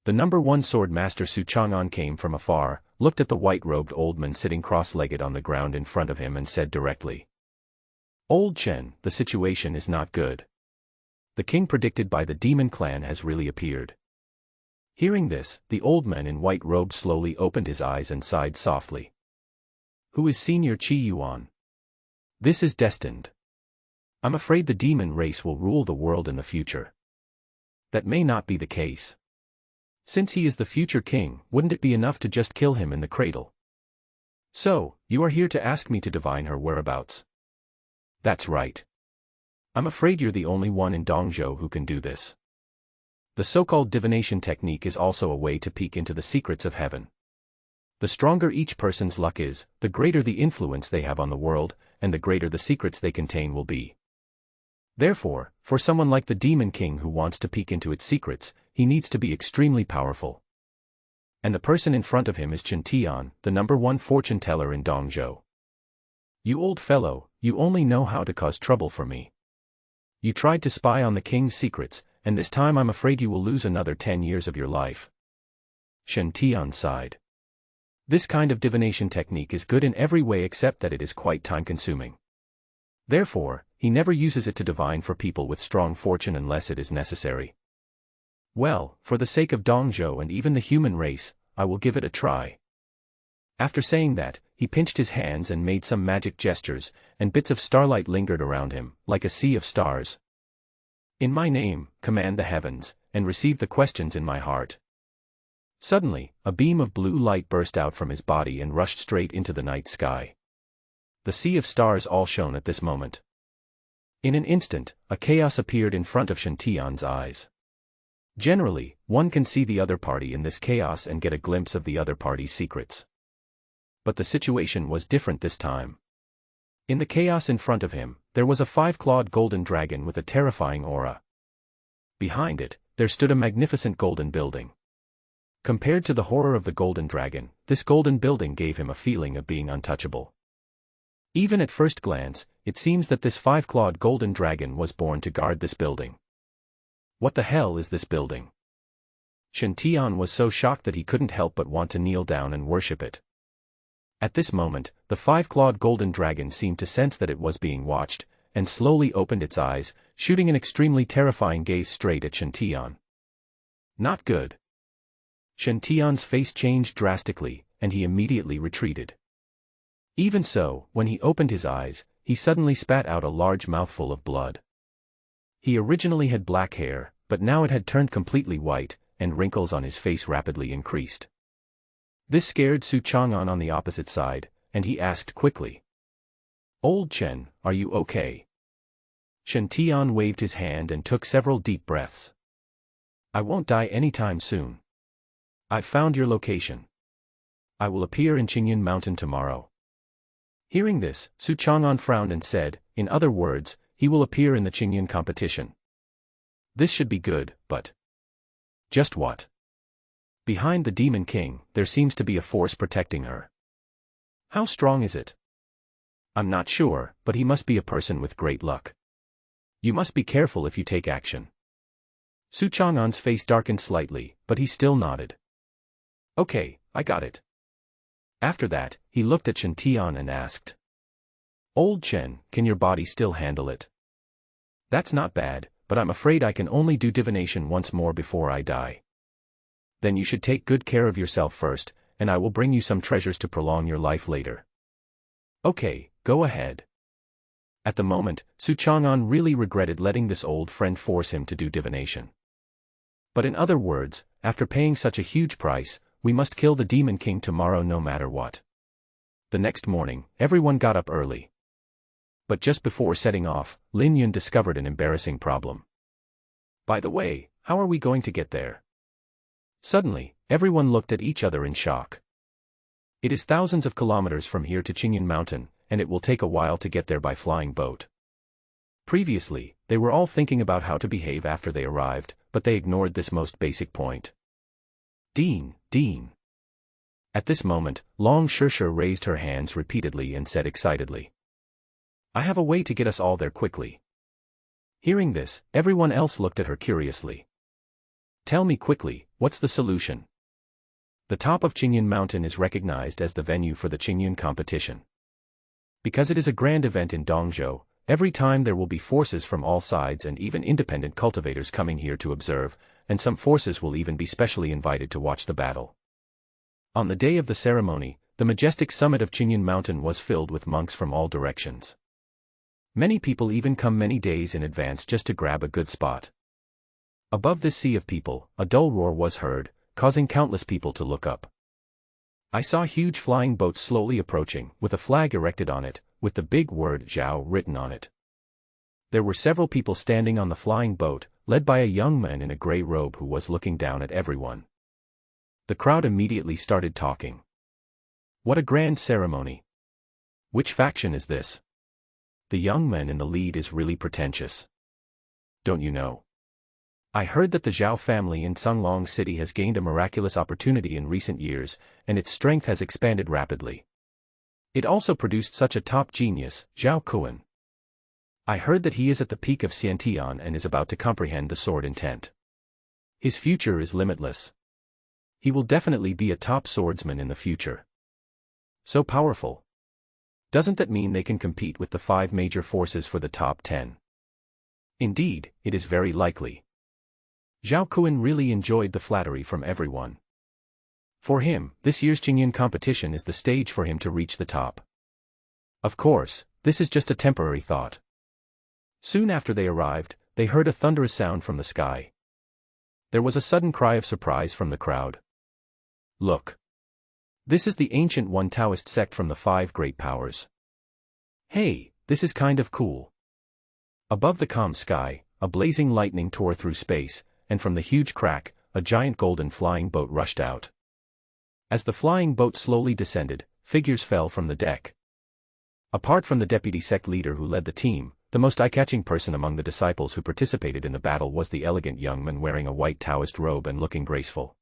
The number one sword master Su Chang'an came from afar, looked at the white-robed old man sitting cross-legged on the ground in front of him and said directly, "Old Chen, the situation is not good. The king predicted by the demon clan has really appeared." Hearing this, the old man in white robe slowly opened his eyes and sighed softly. "Who is Senior Qi Yuan? This is destined. I'm afraid the demon race will rule the world in the future." "That may not be the case. Since he is the future king, wouldn't it be enough to just kill him in the cradle? So, you are here to ask me to divine her whereabouts?" "That's right. I'm afraid you're the only one in Dongzhou who can do this. The so-called divination technique is also a way to peek into the secrets of heaven. The stronger each person's luck is, the greater the influence they have on the world, and the greater the secrets they contain will be. Therefore, for someone like the Demon King who wants to peek into its secrets, he needs to be extremely powerful. And the person in front of him is Chen Tian, the number one fortune teller in Dongzhou. You old fellow, you only know how to cause trouble for me. You tried to spy on the king's secrets, and this time I'm afraid you will lose another 10 years of your life." Shen Tian sighed. This kind of divination technique is good in every way except that it is quite time-consuming. Therefore, he never uses it to divine for people with strong fortune unless it is necessary. "Well, for the sake of Dongzhou and even the human race, I will give it a try." After saying that, he pinched his hands and made some magic gestures, and bits of starlight lingered around him, like a sea of stars. "In my name, command the heavens, and receive the questions in my heart." Suddenly, a beam of blue light burst out from his body and rushed straight into the night sky. The sea of stars all shone at this moment. In an instant, a chaos appeared in front of Shen Tian's eyes. Generally, one can see the other party in this chaos and get a glimpse of the other party's secrets. But the situation was different this time. In the chaos in front of him, there was a 5-clawed golden dragon with a terrifying aura. Behind it, there stood a magnificent golden building. Compared to the horror of the golden dragon, this golden building gave him a feeling of being untouchable. Even at first glance, it seems that this 5-clawed golden dragon was born to guard this building. What the hell is this building? Shen Tian was so shocked that he couldn't help but want to kneel down and worship it. At this moment, the 5-clawed golden dragon seemed to sense that it was being watched, and slowly opened its eyes, shooting an extremely terrifying gaze straight at Shen Tian. Not good. Shen Tian's face changed drastically, and he immediately retreated. Even so, when he opened his eyes, he suddenly spat out a large mouthful of blood. He originally had black hair, but now it had turned completely white, and wrinkles on his face rapidly increased. This scared Su Chang'an on the opposite side, and he asked quickly, "Old Chen, are you okay?" Shen Tian waved his hand and took several deep breaths. "I won't die anytime soon. I've found your location. I will appear in Chingun Mountain tomorrow." Hearing this, Su Chang'an frowned and said, "In other words, he will appear in the Chingun competition. This should be good, but just what? Behind the Demon King, there seems to be a force protecting her. How strong is it? I'm not sure, but he must be a person with great luck. You must be careful if you take action." Su Chang'an's face darkened slightly, but he still nodded. "Okay, I got it." After that, he looked at Shen Tian and asked, "Old Chen, can your body still handle it?" "That's not bad, but I'm afraid I can only do divination once more before I die." "Then you should take good care of yourself first, and I will bring you some treasures to prolong your life later." "Okay, go ahead." At the moment, Su Chang'an really regretted letting this old friend force him to do divination. But in other words, after paying such a huge price, we must kill the Demon King tomorrow no matter what. The next morning, everyone got up early. But just before setting off, Lin Yun discovered an embarrassing problem. "By the way, how are we going to get there?" Suddenly, everyone looked at each other in shock. It is thousands of kilometers from here to Chingun Mountain, and it will take a while to get there by flying boat. Previously, they were all thinking about how to behave after they arrived, but they ignored this most basic point. "Dean, Dean." At this moment, Long Shishir raised her hands repeatedly and said excitedly, I have a way to get us all there quickly. Hearing this, everyone else looked at her curiously. Tell me quickly, what's the solution? The top of Chingun Mountain is recognized as the venue for the Chingun competition. Because it is a grand event in Dongzhou, every time there will be forces from all sides and even independent cultivators coming here to observe, and some forces will even be specially invited to watch the battle. On the day of the ceremony, the majestic summit of Chingun Mountain was filled with monks from all directions. Many people even come many days in advance just to grab a good spot. Above this sea of people, a dull roar was heard, causing countless people to look up. I saw huge flying boats slowly approaching, with a flag erected on it, with the big word Zhao written on it. There were several people standing on the flying boat, led by a young man in a gray robe who was looking down at everyone. The crowd immediately started talking. What a grand ceremony! Which faction is this? The young man in the lead is really pretentious. Don't you know? I heard that the Zhao family in Songlong City has gained a miraculous opportunity in recent years, and its strength has expanded rapidly. It also produced such a top genius, Zhao Kuan. I heard that he is at the peak of Xiantian and is about to comprehend the sword intent. His future is limitless. He will definitely be a top swordsman in the future. So powerful. Doesn't that mean they can compete with the 5 major forces for the top 10? Indeed, it is very likely. Zhao Kuan really enjoyed the flattery from everyone. For him, this year's Chingun competition is the stage for him to reach the top. Of course, this is just a temporary thought. Soon after they arrived, they heard a thunderous sound from the sky. There was a sudden cry of surprise from the crowd. Look! This is the ancient one Taoist sect from the 5 great powers. Hey, this is kind of cool. Above the calm sky, a blazing lightning tore through space, and from the huge crack, a giant golden flying boat rushed out. As the flying boat slowly descended, figures fell from the deck. Apart from the deputy sect leader who led the team, the most eye-catching person among the disciples who participated in the battle was the elegant young man wearing a white Taoist robe and looking graceful.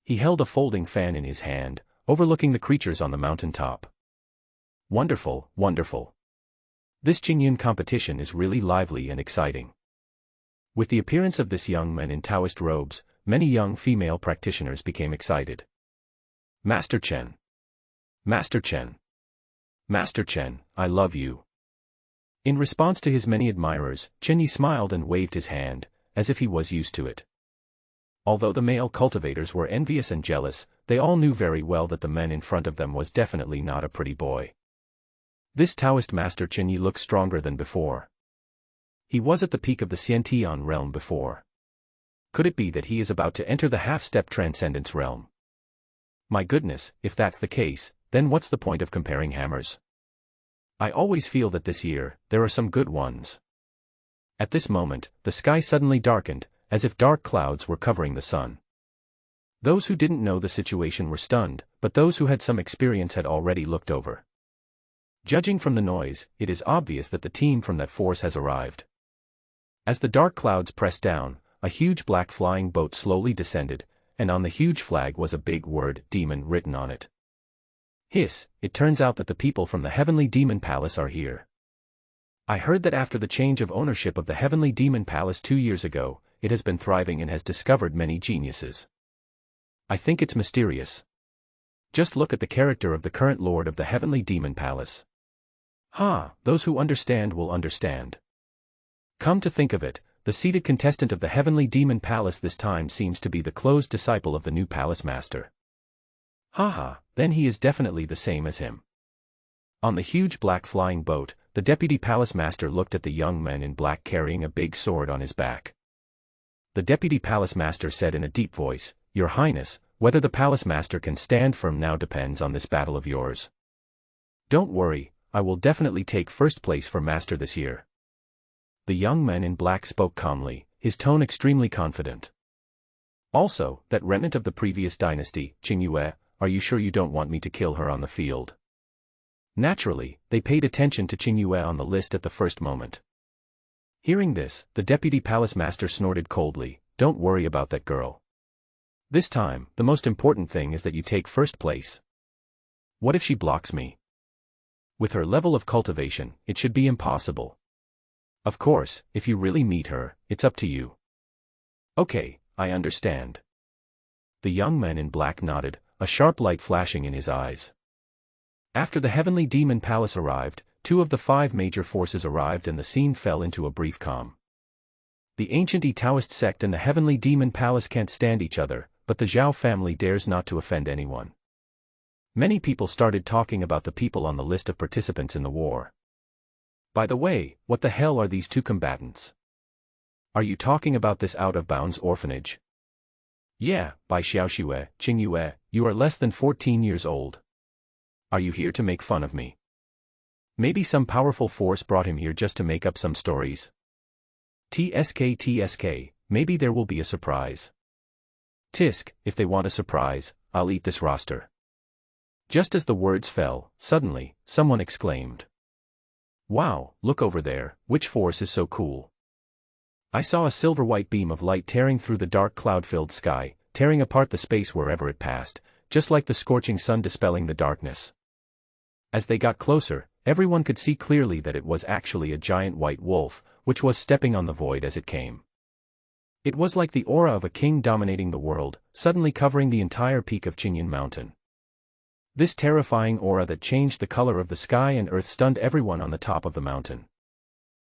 He held a folding fan in his hand, overlooking the creatures on the mountain top. Wonderful, wonderful. This Chingun competition is really lively and exciting. With the appearance of this young man in Taoist robes, many young female practitioners became excited. Master Chen. Master Chen. Master Chen, I love you. In response to his many admirers, Chen Yi smiled and waved his hand, as if he was used to it. Although the male cultivators were envious and jealous, they all knew very well that the man in front of them was definitely not a pretty boy. This Taoist master Chen Yi looked stronger than before. He was at the peak of the Xiantian realm before. Could it be that he is about to enter the half-step transcendence realm? My goodness, if that's the case, then what's the point of comparing hammers? I always feel that this year, there are some good ones. At this moment, the sky suddenly darkened, as if dark clouds were covering the sun. Those who didn't know the situation were stunned, but those who had some experience had already looked over. Judging from the noise, it is obvious that the team from that force has arrived. As the dark clouds pressed down, a huge black flying boat slowly descended, and on the huge flag was a big word, demon, written on it. Hiss, it turns out that the people from the Heavenly Demon Palace are here. I heard that after the change of ownership of the Heavenly Demon Palace 2 years ago, it has been thriving and has discovered many geniuses. I think it's mysterious. Just look at the character of the current lord of the Heavenly Demon Palace. Those who understand will understand. Come to think of it, the seated contestant of the Heavenly Demon Palace this time seems to be the closed disciple of the new palace master. Then he is definitely the same as him. On the huge black flying boat, the deputy palace master looked at the young man in black carrying a big sword on his back. The deputy palace master said in a deep voice, Your Highness, whether the palace master can stand firm now depends on this battle of yours. Don't worry, I will definitely take first place for master this year. The young man in black spoke calmly, his tone extremely confident. Also, that remnant of the previous dynasty, Qingyue, are you sure you don't want me to kill her on the field? Naturally, they paid attention to Qingyue on the list at the first moment. Hearing this, the deputy palace master snorted coldly, Don't worry about that girl. This time, the most important thing is that you take first place. What if she blocks me? With her level of cultivation, it should be impossible. Of course, if you really meet her, it's up to you. Okay, I understand. The young man in black nodded, a sharp light flashing in his eyes. After the Heavenly Demon Palace arrived, 2 of the 5 major forces arrived and the scene fell into a brief calm. The ancient Taoist sect and the Heavenly Demon Palace can't stand each other, but the Zhao family dares not to offend anyone. Many people started talking about the people on the list of participants in the war. By the way, what the hell are these 2 combatants? Are you talking about this out-of-bounds orphanage? Yeah, by Xiaoxue, Qingyue, you are less than 14 years old. Are you here to make fun of me? Maybe some powerful force brought him here just to make up some stories. TSK, maybe there will be a surprise. Tisk, if they want a surprise, I'll eat this roster. Just as the words fell, suddenly, someone exclaimed. Wow, look over there, which force is so cool? I saw a silver-white beam of light tearing through the dark cloud-filled sky, tearing apart the space wherever it passed, just like the scorching sun dispelling the darkness. As they got closer, everyone could see clearly that it was actually a giant white wolf, which was stepping on the void as it came. It was like the aura of a king dominating the world, suddenly covering the entire peak of Chingun Mountain. This terrifying aura that changed the color of the sky and earth stunned everyone on the top of the mountain.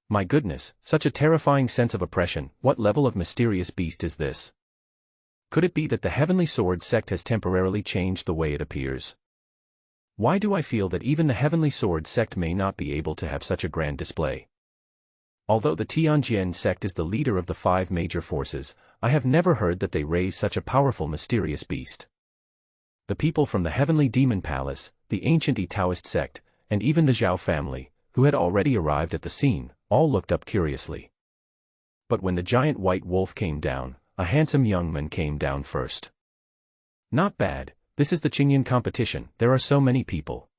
My goodness, such a terrifying sense of oppression, what level of mysterious beast is this? Could it be that the Heavenly Sword sect has temporarily changed the way it appears? Why do I feel that even the Heavenly Sword sect may not be able to have such a grand display? Although the Tianjian sect is the leader of the 5 major forces, I have never heard that they raise such a powerful mysterious beast. The people from the Heavenly Demon Palace, the ancient Taoist sect, and even the Zhao family, who had already arrived at the scene, all looked up curiously. But when the giant white wolf came down, a handsome young man came down first. Not bad, this is the Chingun competition, there are so many people.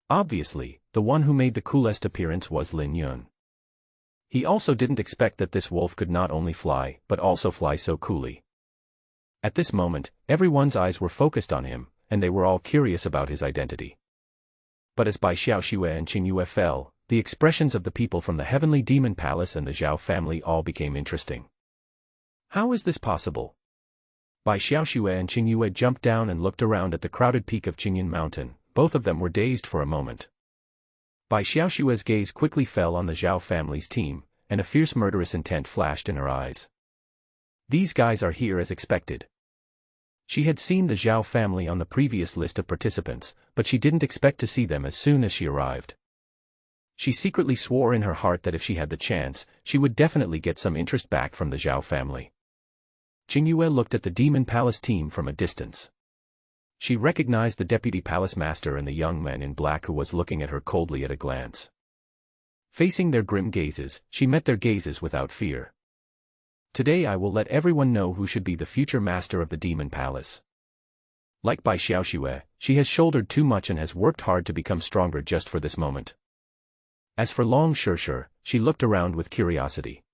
Obviously, the one who made the coolest appearance was Lin Yun. He also didn't expect that this wolf could not only fly, but also fly so coolly. At this moment, everyone's eyes were focused on him, and they were all curious about his identity. But as Bai Xiaoxue and Qingyue fell, the expressions of the people from the Heavenly Demon Palace and the Zhao family all became interesting. How is this possible? Bai Xiaoxue and Qingyue jumped down and looked around at the crowded peak of Chingun Mountain, both of them were dazed for a moment. Bai Xiaoxue's gaze quickly fell on the Zhao family's team, and a fierce murderous intent flashed in her eyes. These guys are here as expected. She had seen the Zhao family on the previous list of participants, but she didn't expect to see them as soon as she arrived. She secretly swore in her heart that if she had the chance, she would definitely get some interest back from the Zhao family. Qingyue looked at the Demon Palace team from a distance. She recognized the Deputy Palace Master and the young man in black who was looking at her coldly at a glance. Facing their grim gazes, she met their gazes without fear. Today I will let everyone know who should be the future master of the Demon Palace. Like Bai Xiaoxue, she has shouldered too much and has worked hard to become stronger just for this moment. As for Long Shirshir, she looked around with curiosity.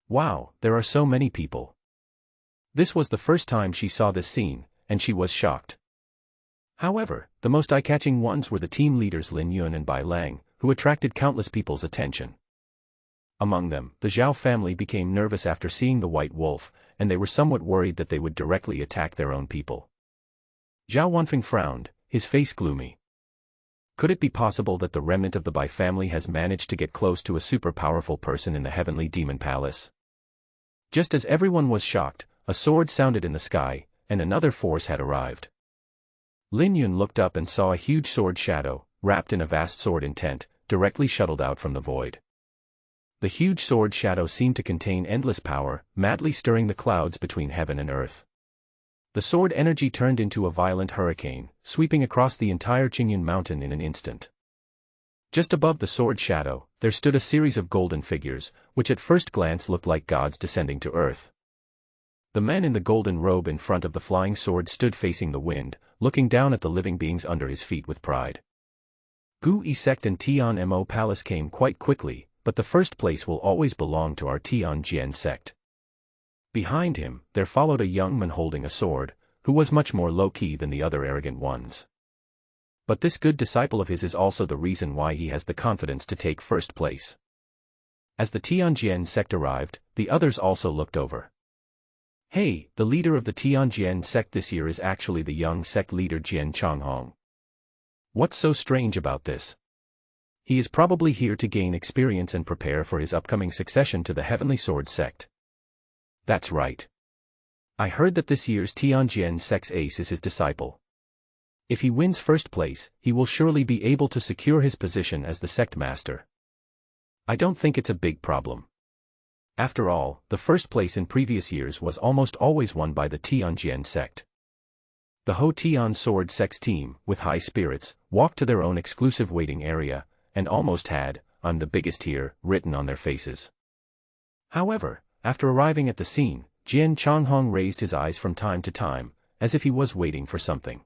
Wow, there are so many people. This was the first time she saw this scene, and she was shocked. However, the most eye-catching ones were the team leaders Lin Yun and Bai Lang, who attracted countless people's attention. Among them, the Zhao family became nervous after seeing the white wolf, and they were somewhat worried that they would directly attack their own people. Zhao Wanfeng frowned, his face gloomy. Could it be possible that the remnant of the Bai family has managed to get close to a super-powerful person in the Heavenly Demon Palace? Just as everyone was shocked, a sword sounded in the sky, and another force had arrived. Lin Yun looked up and saw a huge sword shadow, wrapped in a vast sword intent, directly shuttled out from the void. The huge sword shadow seemed to contain endless power, madly stirring the clouds between heaven and earth. The sword energy turned into a violent hurricane, sweeping across the entire Chingun Mountain in an instant. Just above the sword shadow, there stood a series of golden figures, which at first glance looked like gods descending to earth. The man in the golden robe in front of the flying sword stood facing the wind, looking down at the living beings under his feet with pride. Gu Yi sect and Tian Mo Palace came quite quickly, but the first place will always belong to our Tianjian sect. Behind him, there followed a young man holding a sword, who was much more low-key than the other arrogant ones. But this good disciple of his is also the reason why he has the confidence to take first place. As the Tianjian sect arrived, the others also looked over. Hey, the leader of the Tianjian sect this year is actually the young sect leader Jian Changhong. What's so strange about this? He is probably here to gain experience and prepare for his upcoming succession to the Heavenly Sword sect. That's right. I heard that this year's Tianjian sect's ace is his disciple. If he wins first place, he will surely be able to secure his position as the sect master. I don't think it's a big problem. After all, the first place in previous years was almost always won by the Tianjian sect. The Ho Tian Sword sect's team, with high spirits, walked to their own exclusive waiting area, and almost had, "I'm the biggest here," written on their faces. However, after arriving at the scene, Jian Changhong raised his eyes from time to time, as if he was waiting for something.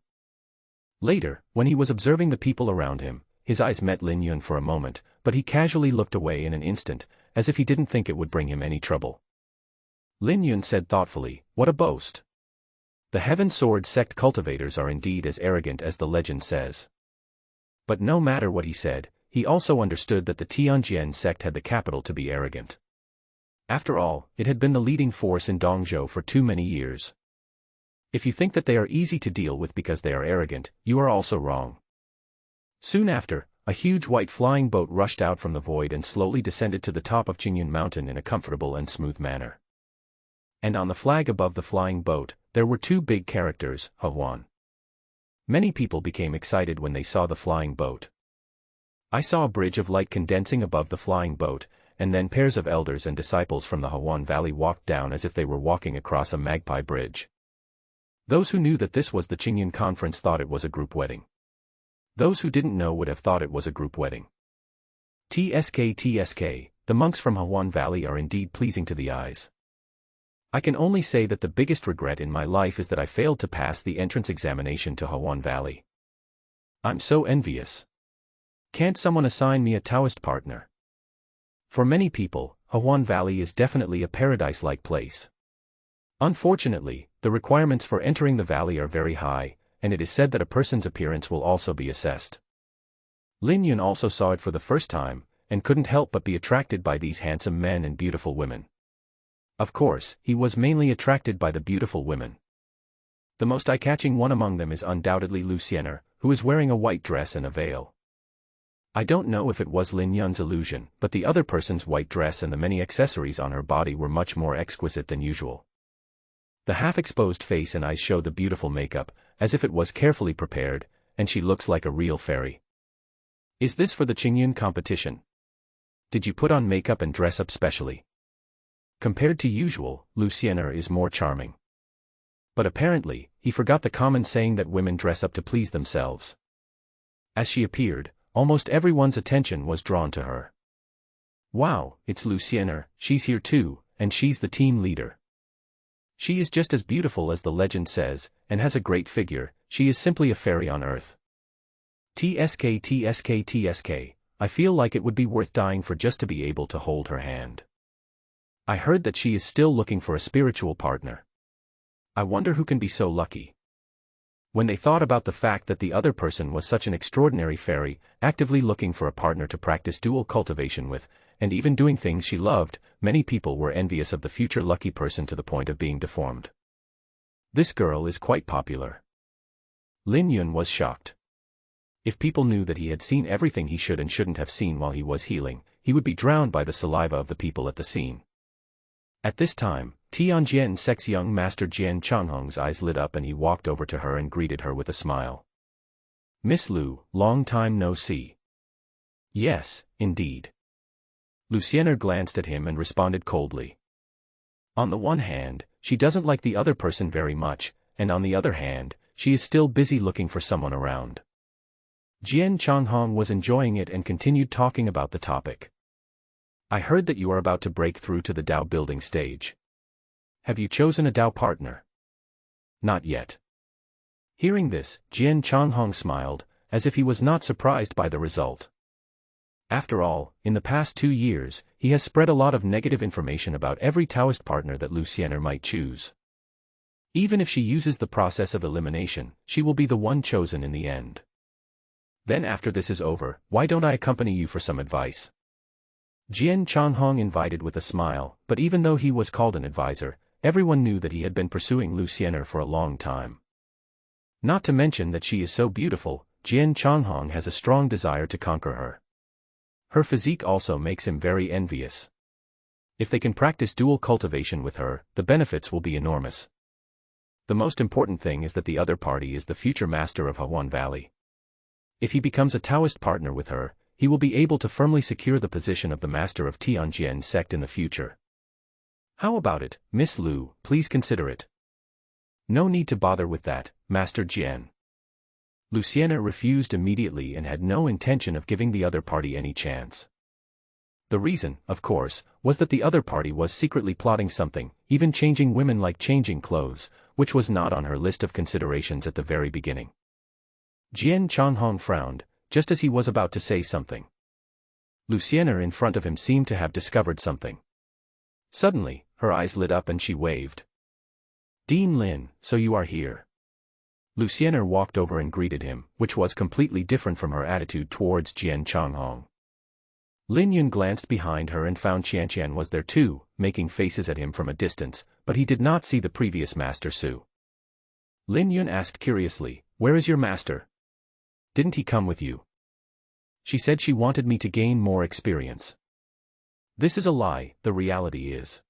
Later, when he was observing the people around him, his eyes met Lin Yun for a moment, but he casually looked away in an instant, as if he didn't think it would bring him any trouble. Lin Yun said thoughtfully, "What a boast. The Heaven Sword sect cultivators are indeed as arrogant as the legend says." But no matter what he said, he also understood that the Tianjian sect had the capital to be arrogant. After all, it had been the leading force in Dongzhou for too many years. If you think that they are easy to deal with because they are arrogant, you are also wrong. Soon after, a huge white flying boat rushed out from the void and slowly descended to the top of Chingun Mountain in a comfortable and smooth manner. And on the flag above the flying boat, there were two big characters, Huan. Many people became excited when they saw the flying boat. I saw a bridge of light condensing above the flying boat, and then pairs of elders and disciples from the Huan Valley walked down as if they were walking across a magpie bridge. Those who knew that this was the Chingun conference thought it was a group wedding. Those who didn't know would have thought it was a group wedding. TSK, the monks from Huan Valley are indeed pleasing to the eyes. I can only say that the biggest regret in my life is that I failed to pass the entrance examination to Huan Valley. I'm so envious. Can't someone assign me a Taoist partner? For many people, Huan Valley is definitely a paradise-like place. Unfortunately, the requirements for entering the valley are very high, and it is said that a person's appearance will also be assessed. Lin Yun also saw it for the first time, and couldn't help but be attracted by these handsome men and beautiful women. Of course, he was mainly attracted by the beautiful women. The most eye-catching one among them is undoubtedly Lucienne, who is wearing a white dress and a veil. I don't know if it was Lin Yun's illusion, but the other person's white dress and the many accessories on her body were much more exquisite than usual. The half-exposed face and eyes show the beautiful makeup, as if it was carefully prepared, and she looks like a real fairy. Is this for the Chingun competition? Did you put on makeup and dress up specially? Compared to usual, Lucienne is more charming. But apparently, he forgot the common saying that women dress up to please themselves. As she appeared, almost everyone's attention was drawn to her. Wow, it's Lucienne, she's here too, and she's the team leader. She is just as beautiful as the legend says, and has a great figure. She is simply a fairy on earth. TSK, I feel like it would be worth dying for just to be able to hold her hand. I heard that she is still looking for a spiritual partner. I wonder who can be so lucky. When they thought about the fact that the other person was such an extraordinary fairy, actively looking for a partner to practice dual cultivation with, and even doing things she loved, many people were envious of the future lucky person to the point of being deformed. This girl is quite popular. Lin Yun was shocked. If people knew that he had seen everything he should and shouldn't have seen while he was healing, he would be drowned by the saliva of the people at the scene. At this time, Tianjian sect's young master Jian Changhong's eyes lit up and he walked over to her and greeted her with a smile. "Miss Lu, long time no see." "Yes, indeed." Lucienne glanced at him and responded coldly. On the one hand, she doesn't like the other person very much, and on the other hand, she is still busy looking for someone around. Jian Changhong was enjoying it and continued talking about the topic. "I heard that you are about to break through to the Dao building stage. Have you chosen a Dao partner?" "Not yet." Hearing this, Jian Changhong smiled, as if he was not surprised by the result. After all, in the past 2 years, he has spread a lot of negative information about every Taoist partner that Lucienne might choose. Even if she uses the process of elimination, she will be the one chosen in the end. Then after this is over, why don't I accompany you for some advice? Jian Changhong invited with a smile, but even though he was called an advisor, everyone knew that he had been pursuing Lu Xianer for a long time. Not to mention that she is so beautiful, Jian Changhong has a strong desire to conquer her. Her physique also makes him very envious. If they can practice dual cultivation with her, the benefits will be enormous. The most important thing is that the other party is the future master of Hawan Valley. If he becomes a Taoist partner with her, he will be able to firmly secure the position of the master of Tianjian sect in the future. How about it, Miss Lu, please consider it. No need to bother with that, Master Jian. Lu Xianer refused immediately and had no intention of giving the other party any chance. The reason, of course, was that the other party was secretly plotting something, even changing women like changing clothes, which was not on her list of considerations at the very beginning. Jian Changhong frowned, just as he was about to say something. Lu Xianer in front of him seemed to have discovered something. Suddenly, her eyes lit up and she waved. Dean Lin, so you are here. Lu Xianer walked over and greeted him, which was completely different from her attitude towards Jian Changhong. Lin Yun glanced behind her and found Qianqian was there too, making faces at him from a distance, but he did not see the previous Master Su. Lin Yun asked curiously, "Where is your master? Didn't he come with you?" She said she wanted me to gain more experience. This is a lie, the reality is.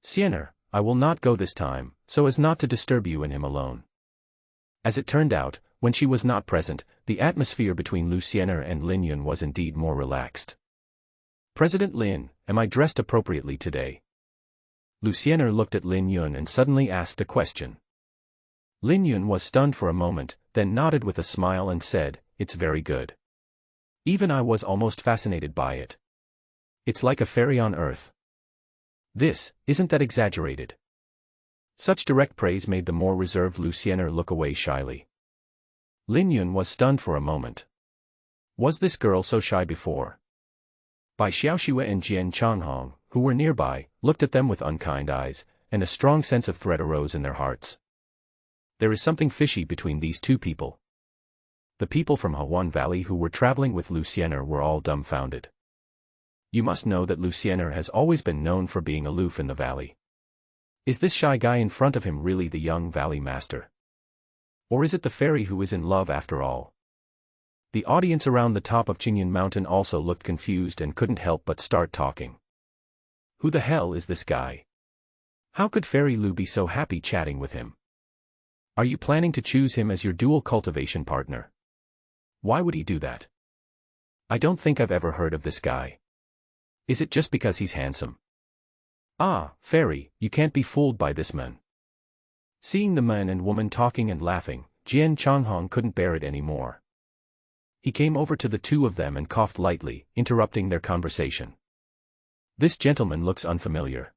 Xianer, I will not go this time, so as not to disturb you and him alone. As it turned out, when she was not present, the atmosphere between Lu Xianer and Lin Yun was indeed more relaxed. President Lin, am I dressed appropriately today? Lu Xianer looked at Lin Yun and suddenly asked a question. Lin Yun was stunned for a moment, then nodded with a smile and said, "It's very good. Even I was almost fascinated by it. It's like a fairy on earth." Isn't that exaggerated? Such direct praise made the more reserved Lu Xianer look away shyly. Lin Yun was stunned for a moment. Was this girl so shy before? Bai Xiaoxue and Jian Changhong, who were nearby, looked at them with unkind eyes, and a strong sense of threat arose in their hearts. There is something fishy between these two people. The people from Hawan Valley who were traveling with Lu Xianer were all dumbfounded. You must know that Lu Xianer has always been known for being aloof in the valley. Is this shy guy in front of him really the young valley master? Or is it the fairy who is in love after all? The audience around the top of Chingun Mountain also looked confused and couldn't help but start talking. Who the hell is this guy? How could Fairy Lu be so happy chatting with him? Are you planning to choose him as your dual cultivation partner? Why would he do that? I don't think I've ever heard of this guy. Is it just because he's handsome? Ah, Fairy, you can't be fooled by this man. Seeing the man and woman talking and laughing, Jian Changhong couldn't bear it anymore. He came over to the two of them and coughed lightly, interrupting their conversation. This gentleman looks unfamiliar.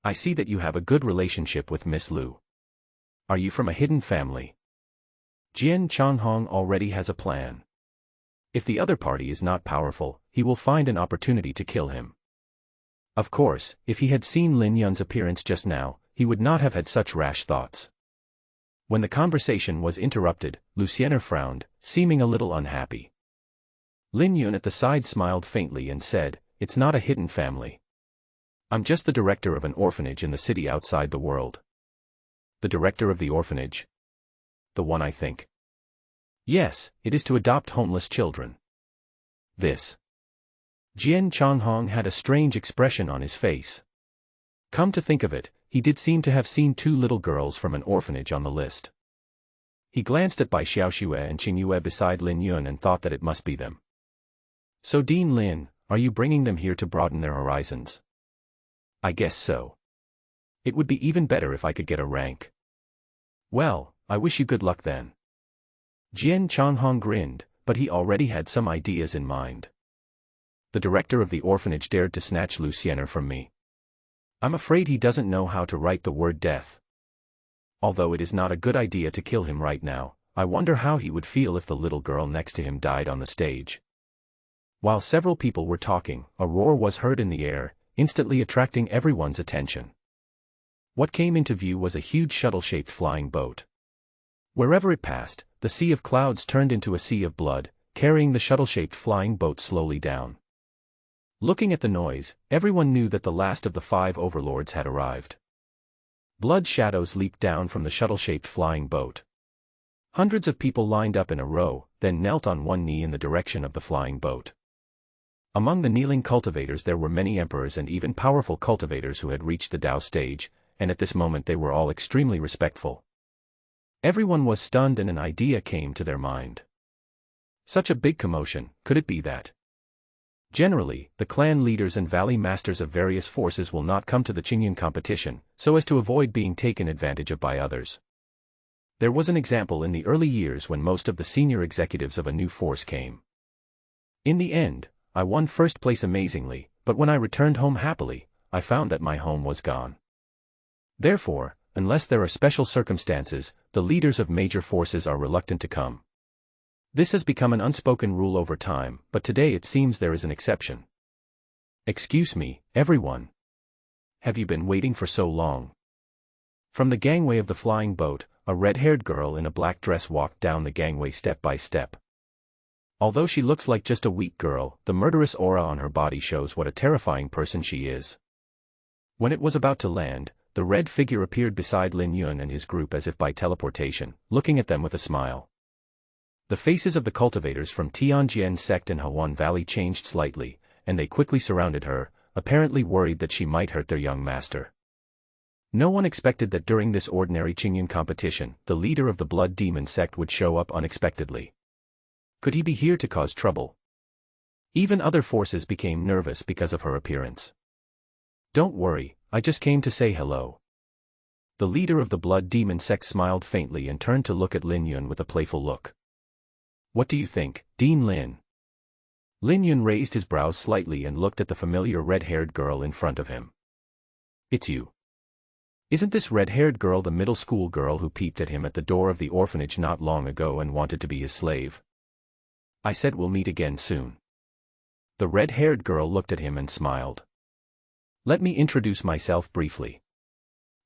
I see that you have a good relationship with Miss Lu. Are you from a hidden family? Jian Changhong already has a plan. If the other party is not powerful, he will find an opportunity to kill him. Of course, if he had seen Lin Yun's appearance just now, he would not have had such rash thoughts. When the conversation was interrupted, Lu Xianer frowned, seeming a little unhappy. Lin Yun at the side smiled faintly and said, "It's not a hidden family. I'm just the director of an orphanage in the city outside the world." The director of the orphanage? The one I think. Yes, it is to adopt homeless children. This. Jian Changhong had a strange expression on his face. Come to think of it, he did seem to have seen two little girls from an orphanage on the list. He glanced at Bai Xiaoxue and Qingyue beside Lin Yun and thought that it must be them. So Dean Lin, are you bringing them here to broaden their horizons? I guess so. It would be even better if I could get a rank. Well, I wish you good luck then. Jian Changhong grinned, but he already had some ideas in mind. The director of the orphanage dared to snatch Lu Xianer from me. I'm afraid he doesn't know how to write the word death. Although it is not a good idea to kill him right now, I wonder how he would feel if the little girl next to him died on the stage. While several people were talking, a roar was heard in the air, instantly attracting everyone's attention. What came into view was a huge shuttle-shaped flying boat. Wherever it passed, the sea of clouds turned into a sea of blood, carrying the shuttle-shaped flying boat slowly down. Looking at the noise, everyone knew that the last of the 5 overlords had arrived. Blood shadows leaped down from the shuttle-shaped flying boat. Hundreds of people lined up in a row, then knelt on one knee in the direction of the flying boat. Among the kneeling cultivators there were many emperors and even powerful cultivators who had reached the Tao stage, and at this moment they were all extremely respectful. Everyone was stunned and an idea came to their mind. Such a big commotion, could it be that? Generally, the clan leaders and valley masters of various forces will not come to the Chingun competition, so as to avoid being taken advantage of by others. There was an example in the early years when most of the senior executives of a new force came. In the end, I won first place amazingly, but when I returned home happily, I found that my home was gone. Therefore, unless there are special circumstances, the leaders of major forces are reluctant to come. This has become an unspoken rule over time, but today it seems there is an exception. Excuse me, everyone. Have you been waiting for so long? From the gangway of the flying boat, a red-haired girl in a black dress walked down the gangway step by step. Although she looks like just a weak girl, the murderous aura on her body shows what a terrifying person she is. When it was about to land, the red figure appeared beside Lin Yun and his group as if by teleportation, looking at them with a smile. The faces of the cultivators from Tianjian sect and Hawan Valley changed slightly, and they quickly surrounded her, apparently worried that she might hurt their young master. No one expected that during this ordinary Chingun competition, the leader of the Blood Demon sect would show up unexpectedly. Could he be here to cause trouble? Even other forces became nervous because of her appearance. Don't worry, I just came to say hello. The leader of the Blood Demon sect smiled faintly and turned to look at Lin Yun with a playful look. What do you think, Dean Lin? Lin Yun raised his brows slightly and looked at the familiar red-haired girl in front of him. It's you. Isn't this red-haired girl the middle school girl who peeped at him at the door of the orphanage not long ago and wanted to be his slave? I said we'll meet again soon. The red-haired girl looked at him and smiled. Let me introduce myself briefly.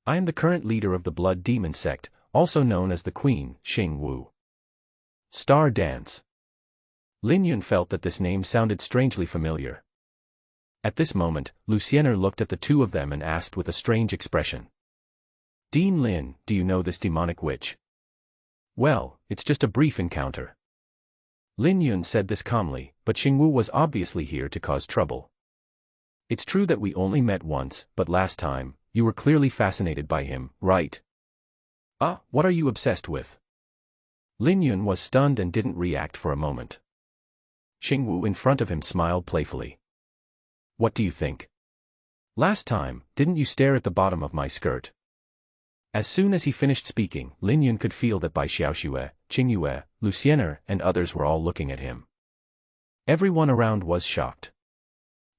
I am the current leader of the Blood Demon sect, also known as the Queen, Xing Wu. Star Dance. Lin Yun felt that this name sounded strangely familiar. At this moment, Luciener looked at the two of them and asked with a strange expression. Dean Lin, do you know this demonic witch? Well, it's just a brief encounter. Lin Yun said this calmly, but Xingwu was obviously here to cause trouble. It's true that we only met once, but last time, you were clearly fascinated by him, right? What are you obsessed with? Lin Yun was stunned and didn't react for a moment. Xingwu in front of him smiled playfully. What do you think? Last time, didn't you stare at the bottom of my skirt? As soon as he finished speaking, Lin Yun could feel that Bai Xiaoxue, Qingyue, Luciener, and others were all looking at him. Everyone around was shocked.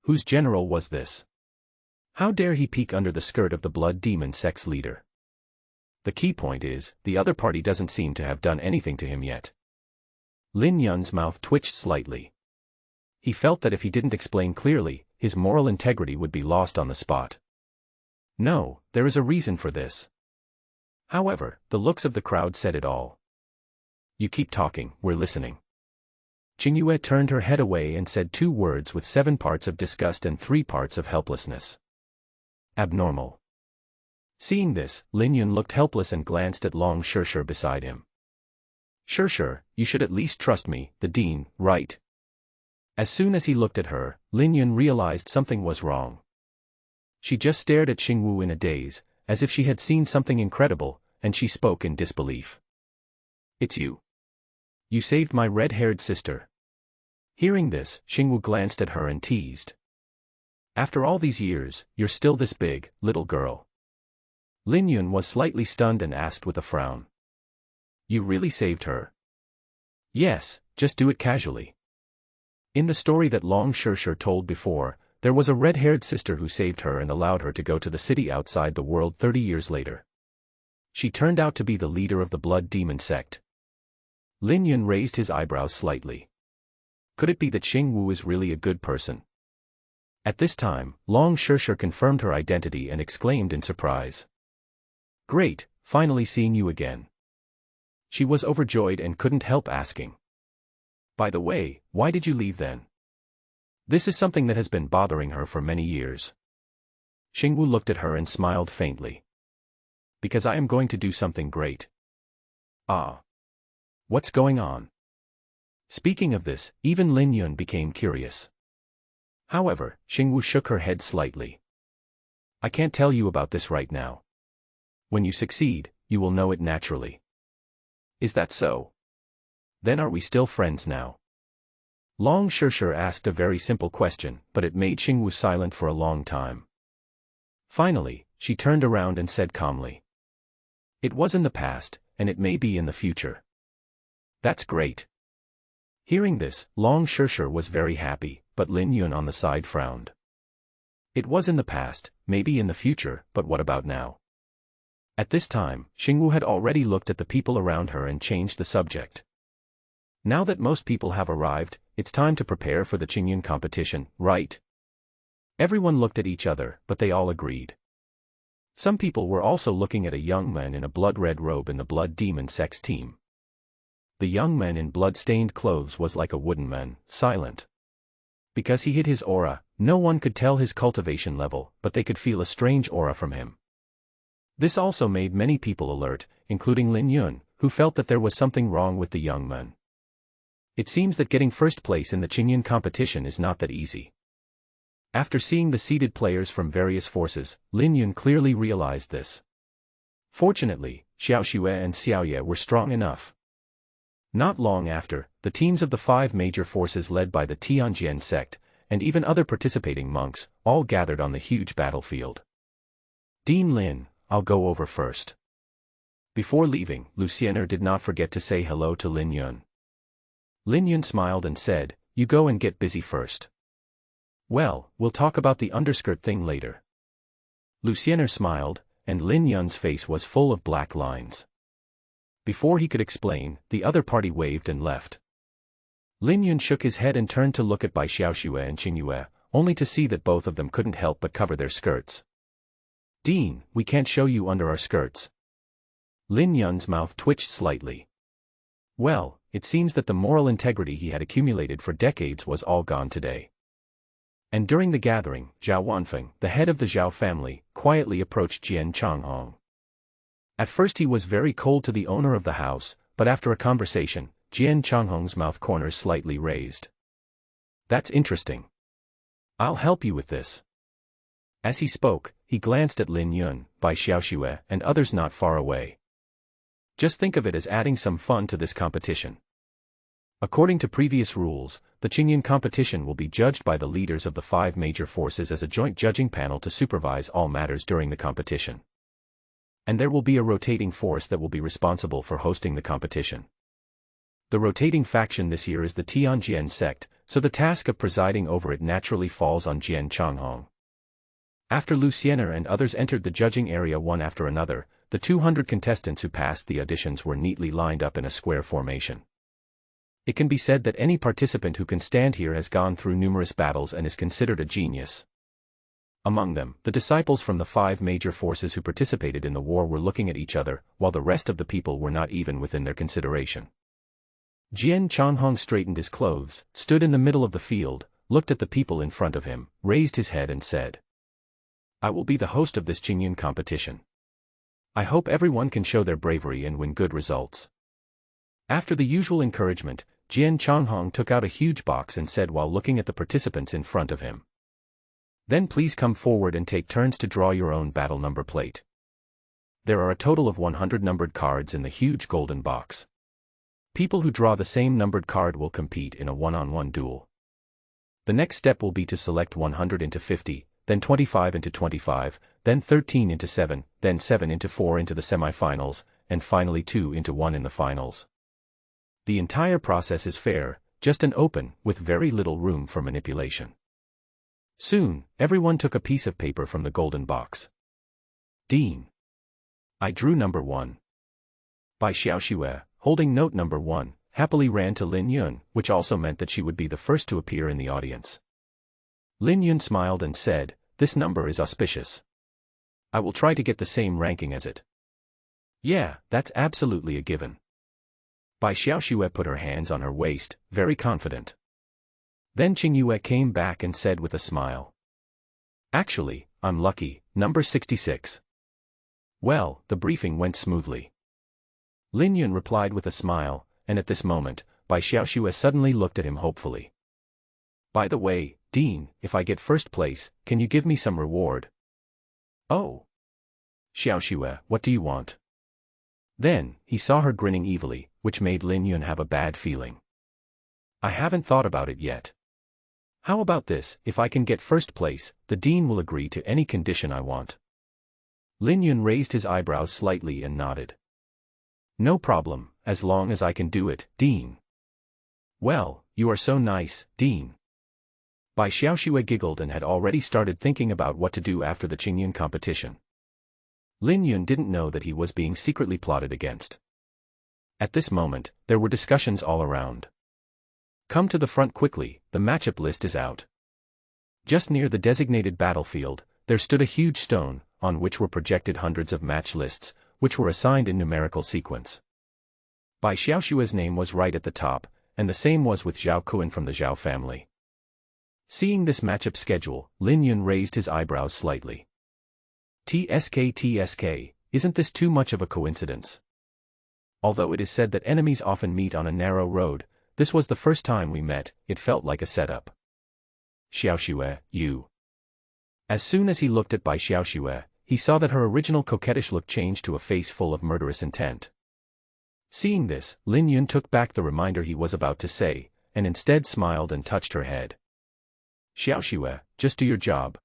Whose general was this? How dare he peek under the skirt of the Blood Demon sect's leader? The key point is, the other party doesn't seem to have done anything to him yet. Lin Yun's mouth twitched slightly. He felt that if he didn't explain clearly, his moral integrity would be lost on the spot. No, there is a reason for this. However, the looks of the crowd said it all. You keep talking, we're listening. Qingyue turned her head away and said 2 words with 7 parts of disgust and 3 parts of helplessness. Abnormal. Seeing this, Lin Yun looked helpless and glanced at Long Shirshir beside him. Shirshir, you should at least trust me, the dean, right? As soon as he looked at her, Lin Yun realized something was wrong. She just stared at Xingwu in a daze, as if she had seen something incredible, and she spoke in disbelief. It's you. You saved my red-haired sister. Hearing this, Xingwu glanced at her and teased. After all these years, you're still this big, little girl. Lin Yun was slightly stunned and asked with a frown. You really saved her? Yes, just do it casually. In the story that Long Shirshir told before, there was a red-haired sister who saved her and allowed her to go to the city outside the world 30 years later. She turned out to be the leader of the Blood Demon sect. Lin Yun raised his eyebrows slightly. Could it be that Xingwu is really a good person? At this time, Long Shirshir confirmed her identity and exclaimed in surprise. Great, finally seeing you again. She was overjoyed and couldn't help asking. By the way, why did you leave then? This is something that has been bothering her for many years. Xingwu looked at her and smiled faintly. Because I am going to do something great. Ah. What's going on? Speaking of this, even Lin Yun became curious. However, Xingwu shook her head slightly. I can't tell you about this right now. When you succeed, you will know it naturally. Is that so? Then are we still friends now? Long Shishir asked a very simple question, but it made Xingwu silent for a long time. Finally, she turned around and said calmly. It was in the past, and it may be in the future. That's great. Hearing this, Long Shishir was very happy, but Lin Yun on the side frowned. It was in the past, maybe in the future, but what about now? At this time, Xingwu had already looked at the people around her and changed the subject. Now that most people have arrived, it's time to prepare for the Chingun competition, right? Everyone looked at each other, but they all agreed. Some people were also looking at a young man in a blood-red robe in the Blood Demon Sex team. The young man in blood-stained clothes was like a wooden man, silent. Because he hid his aura, no one could tell his cultivation level, but they could feel a strange aura from him. This also made many people alert, including Lin Yun, who felt that there was something wrong with the young man. It seems that getting first place in the Chingun competition is not that easy. After seeing the seeded players from various forces, Lin Yun clearly realized this. Fortunately, Xiao Xue and Xiao Ye were strong enough. Not long after, the teams of the 5 major forces led by the Tianjian sect, and even other participating monks, all gathered on the huge battlefield. Dean Lin, I'll go over first. Before leaving, Luciener did not forget to say hello to Lin Yun. Lin Yun smiled and said, you go and get busy first. Well, we'll talk about the underskirt thing later. Luciener smiled, and Lin Yun's face was full of black lines. Before he could explain, the other party waved and left. Lin Yun shook his head and turned to look at Bai Xiaoxue and Qingyue, only to see that both of them couldn't help but cover their skirts. Dean, we can't show you under our skirts. Lin Yun's mouth twitched slightly. Well, it seems that the moral integrity he had accumulated for decades was all gone today. And during the gathering, Zhao Wanfeng, the head of the Zhao family, quietly approached Jian Changhong. At first he was very cold to the owner of the house, but after a conversation, Jian Changhong's mouth corners slightly raised. That's interesting. I'll help you with this. As he spoke, he glanced at Lin Yun, Bai Xiaoxue, and others not far away. Just think of it as adding some fun to this competition. According to previous rules, the Chingun competition will be judged by the leaders of the 5 major forces as a joint judging panel to supervise all matters during the competition. And there will be a rotating force that will be responsible for hosting the competition. The rotating faction this year is the Tianjian sect, so the task of presiding over it naturally falls on Jian Changhong. After Luciener and others entered the judging area one after another, the 200 contestants who passed the auditions were neatly lined up in a square formation. It can be said that any participant who can stand here has gone through numerous battles and is considered a genius. Among them, the disciples from the 5 major forces who participated in the war were looking at each other, while the rest of the people were not even within their consideration. Jian Changhong straightened his clothes, stood in the middle of the field, looked at the people in front of him, raised his head and said, I will be the host of this Chingun competition. I hope everyone can show their bravery and win good results. After the usual encouragement, Jian Changhong took out a huge box and said while looking at the participants in front of him. Then please come forward and take turns to draw your own battle number plate. There are a total of 100 numbered cards in the huge golden box. People who draw the same numbered card will compete in a one-on-one duel. The next step will be to select 100 into 50, then 25 into 25, then 13 into 7, then 7 into 4 into the semifinals, and finally 2 into 1 in the finals. The entire process is fair, just and open, with very little room for manipulation. Soon, everyone took a piece of paper from the golden box. Dean. I drew number 1. Bai Xiaoxue, holding note number 1, happily ran to Lin Yun, which also meant that she would be the first to appear in the audience. Lin Yun smiled and said, this number is auspicious. I will try to get the same ranking as it. Yeah, that's absolutely a given. Bai Xiaoxue put her hands on her waist, very confident. Then Qingyue came back and said with a smile. Actually, I'm lucky, number 66. Well, the briefing went smoothly. Lin Yun replied with a smile, and at this moment, Bai Xiaoxue suddenly looked at him hopefully. By the way, Dean, if I get first place, can you give me some reward? Oh. Xiaoxue, what do you want? Then, he saw her grinning evilly, which made Lin Yun have a bad feeling. I haven't thought about it yet. How about this, if I can get first place, the Dean will agree to any condition I want. Lin Yun raised his eyebrows slightly and nodded. No problem, as long as I can do it, Dean. Well, you are so nice, Dean. Bai Xiaoxue giggled and had already started thinking about what to do after the Chingun competition. Lin Yun didn't know that he was being secretly plotted against. At this moment, there were discussions all around. Come to the front quickly, the matchup list is out. Just near the designated battlefield, there stood a huge stone, on which were projected hundreds of match lists, which were assigned in numerical sequence. Bai Xiaoxue's name was right at the top, and the same was with Zhao Kun from the Zhao family. Seeing this matchup schedule, Lin Yun raised his eyebrows slightly. TSK, isn't this too much of a coincidence? Although it is said that enemies often meet on a narrow road, this was the first time we met, it felt like a setup. Xiaoxue, you. As soon as he looked at Bai Xiaoxue, he saw that her original coquettish look changed to a face full of murderous intent. Seeing this, Lin Yun took back the reminder he was about to say, and instead smiled and touched her head. Xiaoxue, just do your job.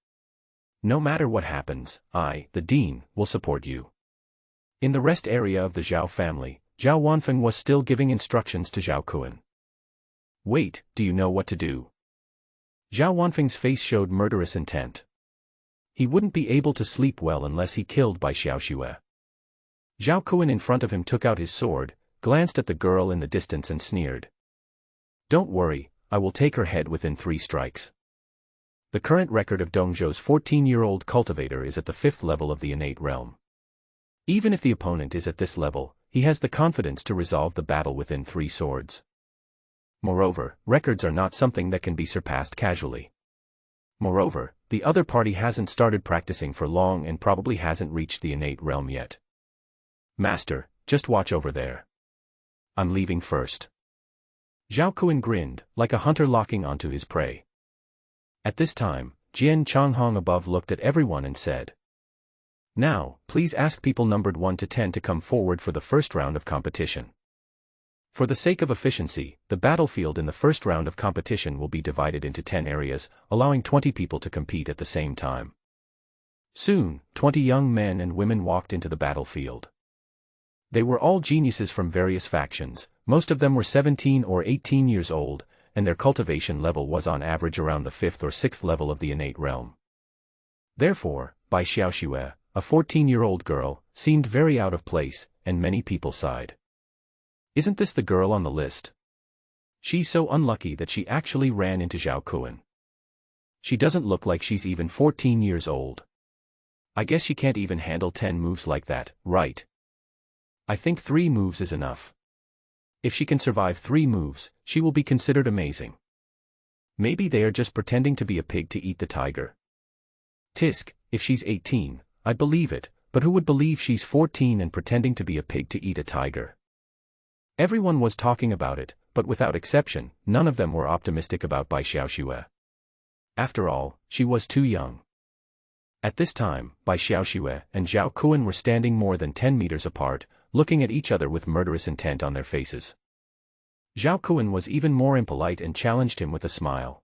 No matter what happens, I, the Dean, will support you. In the rest area of the Zhao family, Zhao Wanfeng was still giving instructions to Zhao Kun. Wait, do you know what to do? Zhao Wanfeng's face showed murderous intent. He wouldn't be able to sleep well unless he killed Bai Xiaoxue. Zhao Kun in front of him took out his sword, glanced at the girl in the distance and sneered. Don't worry, I will take her head within 3 strikes. The current record of Dongzhou's 14-year-old cultivator is at the 5th level of the innate realm. Even if the opponent is at this level, he has the confidence to resolve the battle within 3 swords. Moreover, records are not something that can be surpassed casually. Moreover, the other party hasn't started practicing for long and probably hasn't reached the innate realm yet. Master, just watch over there. I'm leaving first. Zhao Kun grinned, like a hunter locking onto his prey. At this time, Jian Changhong above looked at everyone and said, Now, please ask people numbered 1 to 10 to come forward for the first round of competition. For the sake of efficiency, the battlefield in the first round of competition will be divided into 10 areas, allowing 20 people to compete at the same time. Soon, 20 young men and women walked into the battlefield. They were all geniuses from various factions, most of them were 17 or 18 years old, and their cultivation level was on average around the 5th or 6th level of the innate realm. Therefore, Bai Xiaoxue, a 14-year-old girl, seemed very out of place, and many people sighed. Isn't this the girl on the list? She's so unlucky that she actually ran into Zhao Kun. She doesn't look like she's even 14 years old. I guess she can't even handle 10 moves like that, right? I think 3 moves is enough. If she can survive 3 moves, she will be considered amazing. Maybe they are just pretending to be a pig to eat the tiger. Tisk, if she's 18, I'd believe it, but who would believe she's 14 and pretending to be a pig to eat a tiger? Everyone was talking about it, but without exception, none of them were optimistic about Bai Xiaoxue. After all, she was too young. At this time, Bai Xiaoxue and Zhao Kun were standing more than 10 meters apart, looking at each other with murderous intent on their faces. Zhao Kun was even more impolite and challenged him with a smile.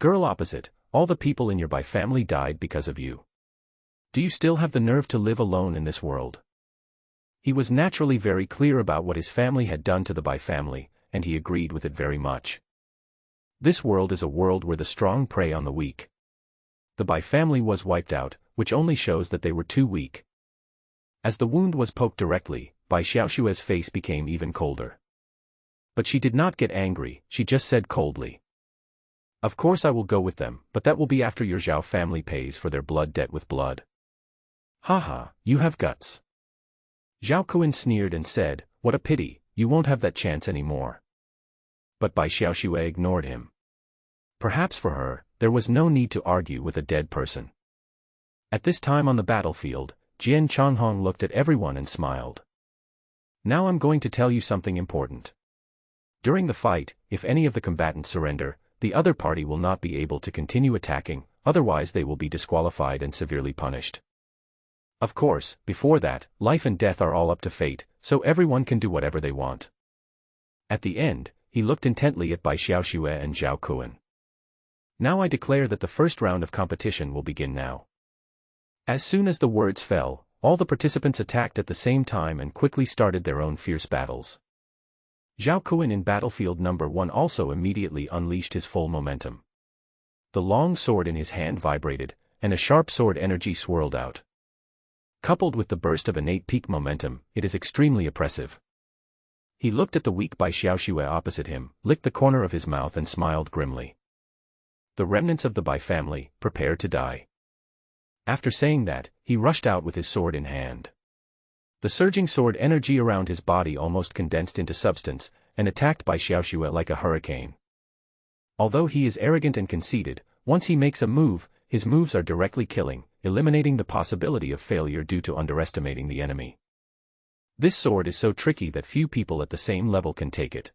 Girl opposite, all the people in your Bai family died because of you. Do you still have the nerve to live alone in this world? He was naturally very clear about what his family had done to the Bai family, and he agreed with it very much. This world is a world where the strong prey on the weak. The Bai family was wiped out, which only shows that they were too weak. As the wound was poked directly, Bai Xiaoxue's face became even colder. But she did not get angry, she just said coldly. Of course I will go with them, but that will be after your Zhao family pays for their blood debt with blood. Haha, you have guts. Zhao Kun sneered and said, what a pity, you won't have that chance anymore. But Bai Xiaoxue ignored him. Perhaps for her, there was no need to argue with a dead person. At this time on the battlefield, Jian Changhong looked at everyone and smiled. Now I'm going to tell you something important. During the fight, if any of the combatants surrender, the other party will not be able to continue attacking, otherwise they will be disqualified and severely punished. Of course, before that, life and death are all up to fate, so everyone can do whatever they want. At the end, he looked intently at Bai Xiaoxue and Zhao Kuan. Now I declare that the first round of competition will begin now. As soon as the words fell, all the participants attacked at the same time and quickly started their own fierce battles. Zhao Kuan in battlefield number 1 also immediately unleashed his full momentum. The long sword in his hand vibrated, and a sharp sword energy swirled out. Coupled with the burst of innate peak momentum, it is extremely oppressive. He looked at the weak Bai Xiaoxue opposite him, licked the corner of his mouth and smiled grimly. The remnants of the Bai family, prepare to die. After saying that, he rushed out with his sword in hand. The surging sword energy around his body almost condensed into substance, and attacked Bai Xiaoxue like a hurricane. Although he is arrogant and conceited, once he makes a move, his moves are directly killing, eliminating the possibility of failure due to underestimating the enemy. This sword is so tricky that few people at the same level can take it.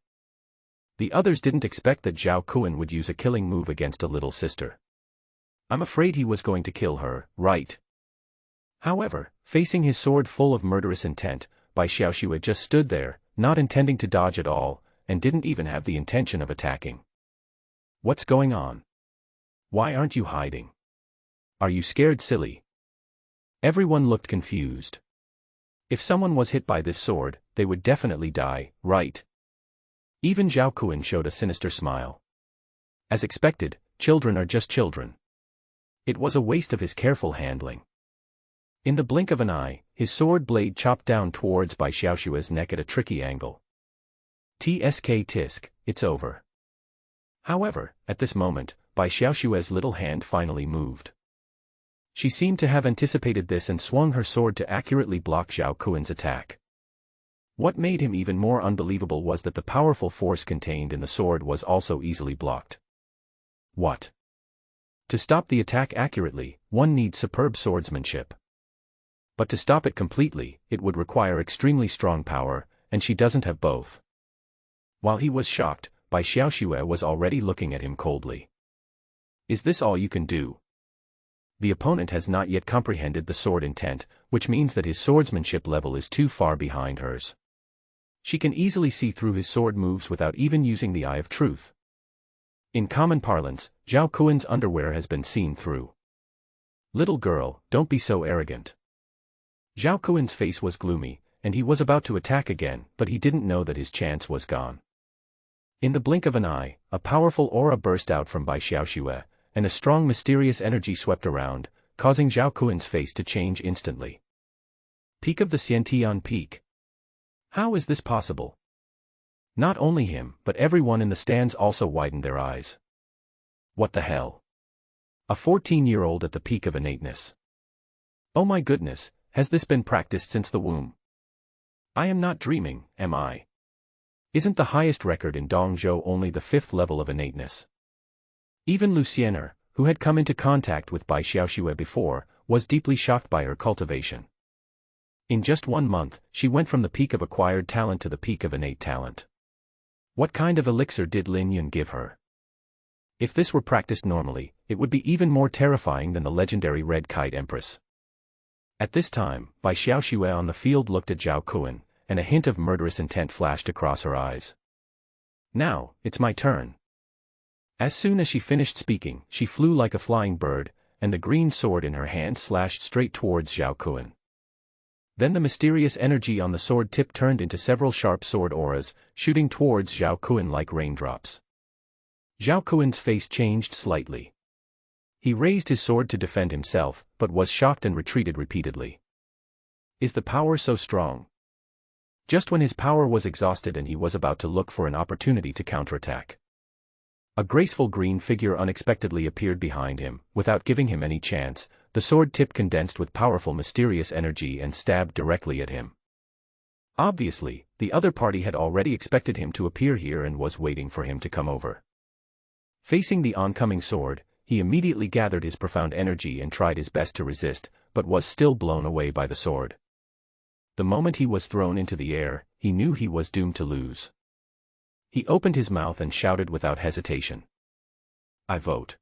The others didn't expect that Zhao Kuan would use a killing move against a little sister. I'm afraid he was going to kill her, right? However, facing his sword full of murderous intent, Bai Xiaoxue just stood there, not intending to dodge at all, and didn't even have the intention of attacking. What's going on? Why aren't you hiding? Are you scared, silly? Everyone looked confused. If someone was hit by this sword, they would definitely die, right? Even Zhao Kuan showed a sinister smile. As expected, children are just children. It was a waste of his careful handling. In the blink of an eye, his sword blade chopped down towards Bai Xiaoxue's neck at a tricky angle. Tsk tisk, it's over. However, at this moment, Bai Xiaoxue's little hand finally moved. She seemed to have anticipated this and swung her sword to accurately block Zhao Kuan's attack. What made him even more unbelievable was that the powerful force contained in the sword was also easily blocked. What? To stop the attack accurately, one needs superb swordsmanship. But to stop it completely, it would require extremely strong power, and she doesn't have both. While he was shocked, Bai Xiaoxue was already looking at him coldly. Is this all you can do? The opponent has not yet comprehended the sword intent, which means that his swordsmanship level is too far behind hers. She can easily see through his sword moves without even using the eye of truth. In common parlance, Zhao Kuan's underwear has been seen through. Little girl, don't be so arrogant. Zhao Kuan's face was gloomy, and he was about to attack again, but he didn't know that his chance was gone. In the blink of an eye, a powerful aura burst out from Bai Xiaoxue, and a strong mysterious energy swept around, causing Zhao Kuan's face to change instantly. Peak of the Xiantian Peak. How is this possible? Not only him, but everyone in the stands also widened their eyes. What the hell? A 14-year-old at the peak of innateness. Oh my goodness, has this been practiced since the womb? I am not dreaming, am I? Isn't the highest record in Dongzhou only the 5th level of innateness? Even Luciener, who had come into contact with Bai Xiaoxue before, was deeply shocked by her cultivation. In just 1 month, she went from the peak of acquired talent to the peak of innate talent. What kind of elixir did Lin Yun give her? If this were practiced normally, it would be even more terrifying than the legendary Red Kite Empress. At this time, Bai Xiaoxue on the field looked at Zhao Kuan, and a hint of murderous intent flashed across her eyes. Now, it's my turn. As soon as she finished speaking, she flew like a flying bird, and the green sword in her hand slashed straight towards Zhao Kuan. Then the mysterious energy on the sword tip turned into several sharp sword auras, shooting towards Zhao Kuan like raindrops. Zhao Kuan's face changed slightly. He raised his sword to defend himself, but was shocked and retreated repeatedly. Is the power so strong? Just when his power was exhausted and he was about to look for an opportunity to counterattack, a graceful green figure unexpectedly appeared behind him. Without giving him any chance, the sword tip condensed with powerful mysterious energy and stabbed directly at him. Obviously, the other party had already expected him to appear here and was waiting for him to come over. Facing the oncoming sword, he immediately gathered his profound energy and tried his best to resist, but was still blown away by the sword. The moment he was thrown into the air, he knew he was doomed to lose. He opened his mouth and shouted without hesitation, "I vote."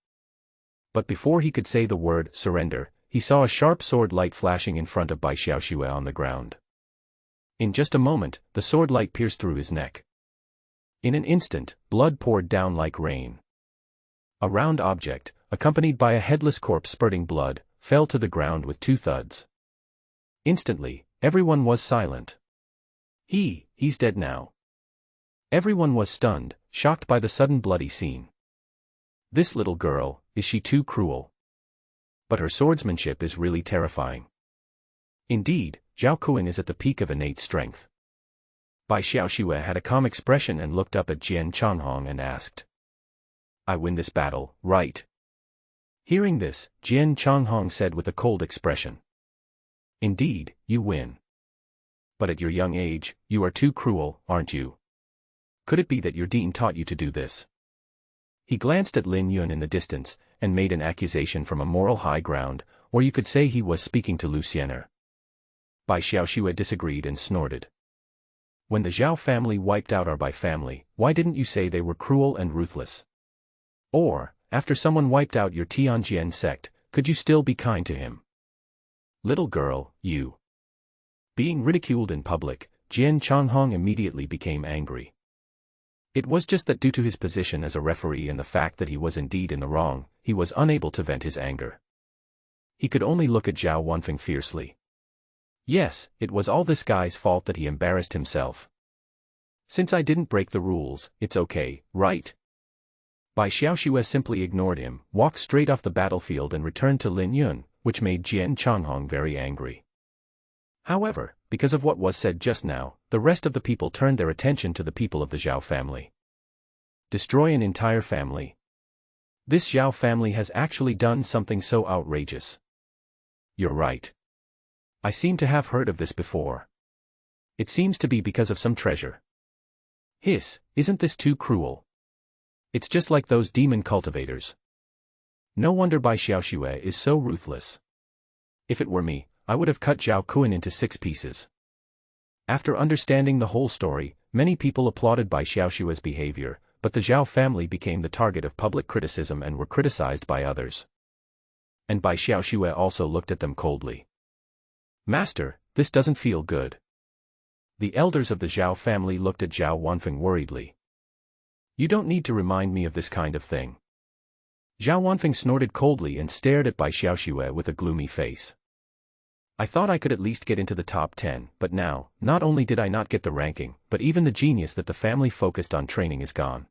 But before he could say the word surrender, he saw a sharp sword light flashing in front of Bai Xiaoxue on the ground. In just a moment, the sword light pierced through his neck. In an instant, blood poured down like rain. A round object, accompanied by a headless corpse spurting blood, fell to the ground with two thuds. Instantly, everyone was silent. He's dead now. Everyone was stunned, shocked by the sudden bloody scene. This little girl, is she too cruel? But her swordsmanship is really terrifying. Indeed, Zhao Kuan is at the peak of innate strength. Bai Xiaoxue had a calm expression and looked up at Jian Changhong and asked, "I win this battle, right?" Hearing this, Jian Changhong said with a cold expression, "Indeed, you win. But at your young age, you are too cruel, aren't you? Could it be that your dean taught you to do this?" He glanced at Lin Yun in the distance, and made an accusation from a moral high ground, or you could say he was speaking to Lu Xiener. Bai Xiaoxue disagreed and snorted. "When the Zhao family wiped out our Bai family, why didn't you say they were cruel and ruthless? Or, after someone wiped out your Tianjian sect, could you still be kind to him? Little girl, you." Being ridiculed in public, Jian Changhong immediately became angry. It was just that due to his position as a referee and the fact that he was indeed in the wrong, he was unable to vent his anger. He could only look at Zhao Wanfeng fiercely. Yes, it was all this guy's fault that he embarrassed himself. Since I didn't break the rules, it's okay, right? Bai Xiaoxue simply ignored him, walked straight off the battlefield and returned to Lin Yun, which made Jian Changhong very angry. However, because of what was said just now, the rest of the people turned their attention to the people of the Zhao family. Destroy an entire family. This Zhao family has actually done something so outrageous. You're right. I seem to have heard of this before. It seems to be because of some treasure. Isn't this too cruel? It's just like those demon cultivators. No wonder Bai Xiaoxue is so ruthless. If it were me, I would have cut Zhao Kuan into 6 pieces. After understanding the whole story, many people applauded Bai Xiaoxue's behavior, but the Zhao family became the target of public criticism and were criticized by others. And Bai Xiaoxue also looked at them coldly. "Master, this doesn't feel good." The elders of the Zhao family looked at Zhao Wanfeng worriedly. "You don't need to remind me of this kind of thing." Zhao Wanfeng snorted coldly and stared at Bai Xiaoxue with a gloomy face. "I thought I could at least get into the top 10, but now, not only did I not get the ranking, but even the genius that the family focused on training is gone."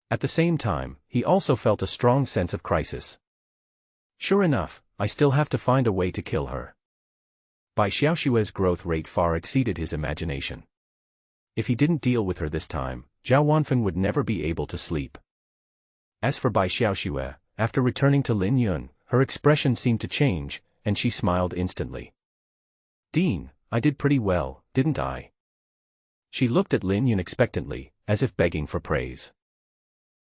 At the same time, he also felt a strong sense of crisis. Sure enough, I still have to find a way to kill her. Bai Xiaoxue's growth rate far exceeded his imagination. If he didn't deal with her this time, Zhao Wanfeng would never be able to sleep. As for Bai Xiaoxue, after returning to Lin Yun, her expression seemed to change, and she smiled instantly. "Dean, I did pretty well, didn't I?" She looked at Lin Yun expectantly, as if begging for praise.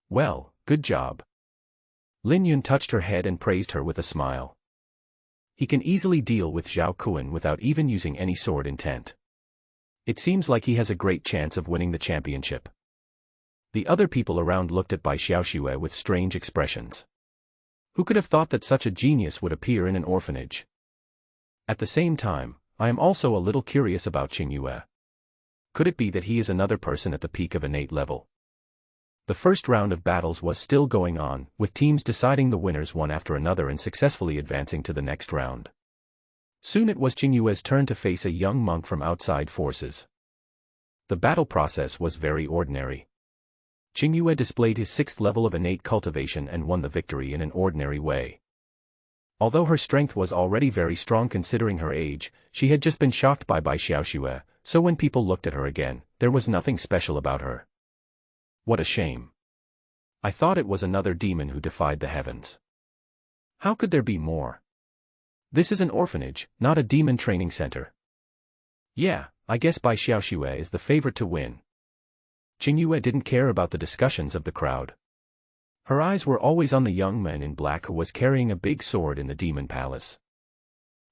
"Well, good job." Lin Yun touched her head and praised her with a smile. He can easily deal with Zhao Kuan without even using any sword intent. It seems like he has a great chance of winning the championship. The other people around looked at Bai Xiaoxue with strange expressions. Who could have thought that such a genius would appear in an orphanage? At the same time, I am also a little curious about Qingyue. Could it be that he is another person at the peak of innate level? The first round of battles was still going on, with teams deciding the winners one after another and successfully advancing to the next round. Soon it was Qingyue's turn to face a young monk from outside forces. The battle process was very ordinary. Qingyue displayed his 6th level of innate cultivation and won the victory in an ordinary way. Although her strength was already very strong considering her age, she had just been shocked by Bai Xiaoxue, so when people looked at her again, there was nothing special about her. What a shame. I thought it was another demon who defied the heavens. How could there be more? This is an orphanage, not a demon training center. Yeah, I guess Bai Xiaoxue is the favorite to win. Qingyue didn't care about the discussions of the crowd. Her eyes were always on the young man in black who was carrying a big sword in the demon palace.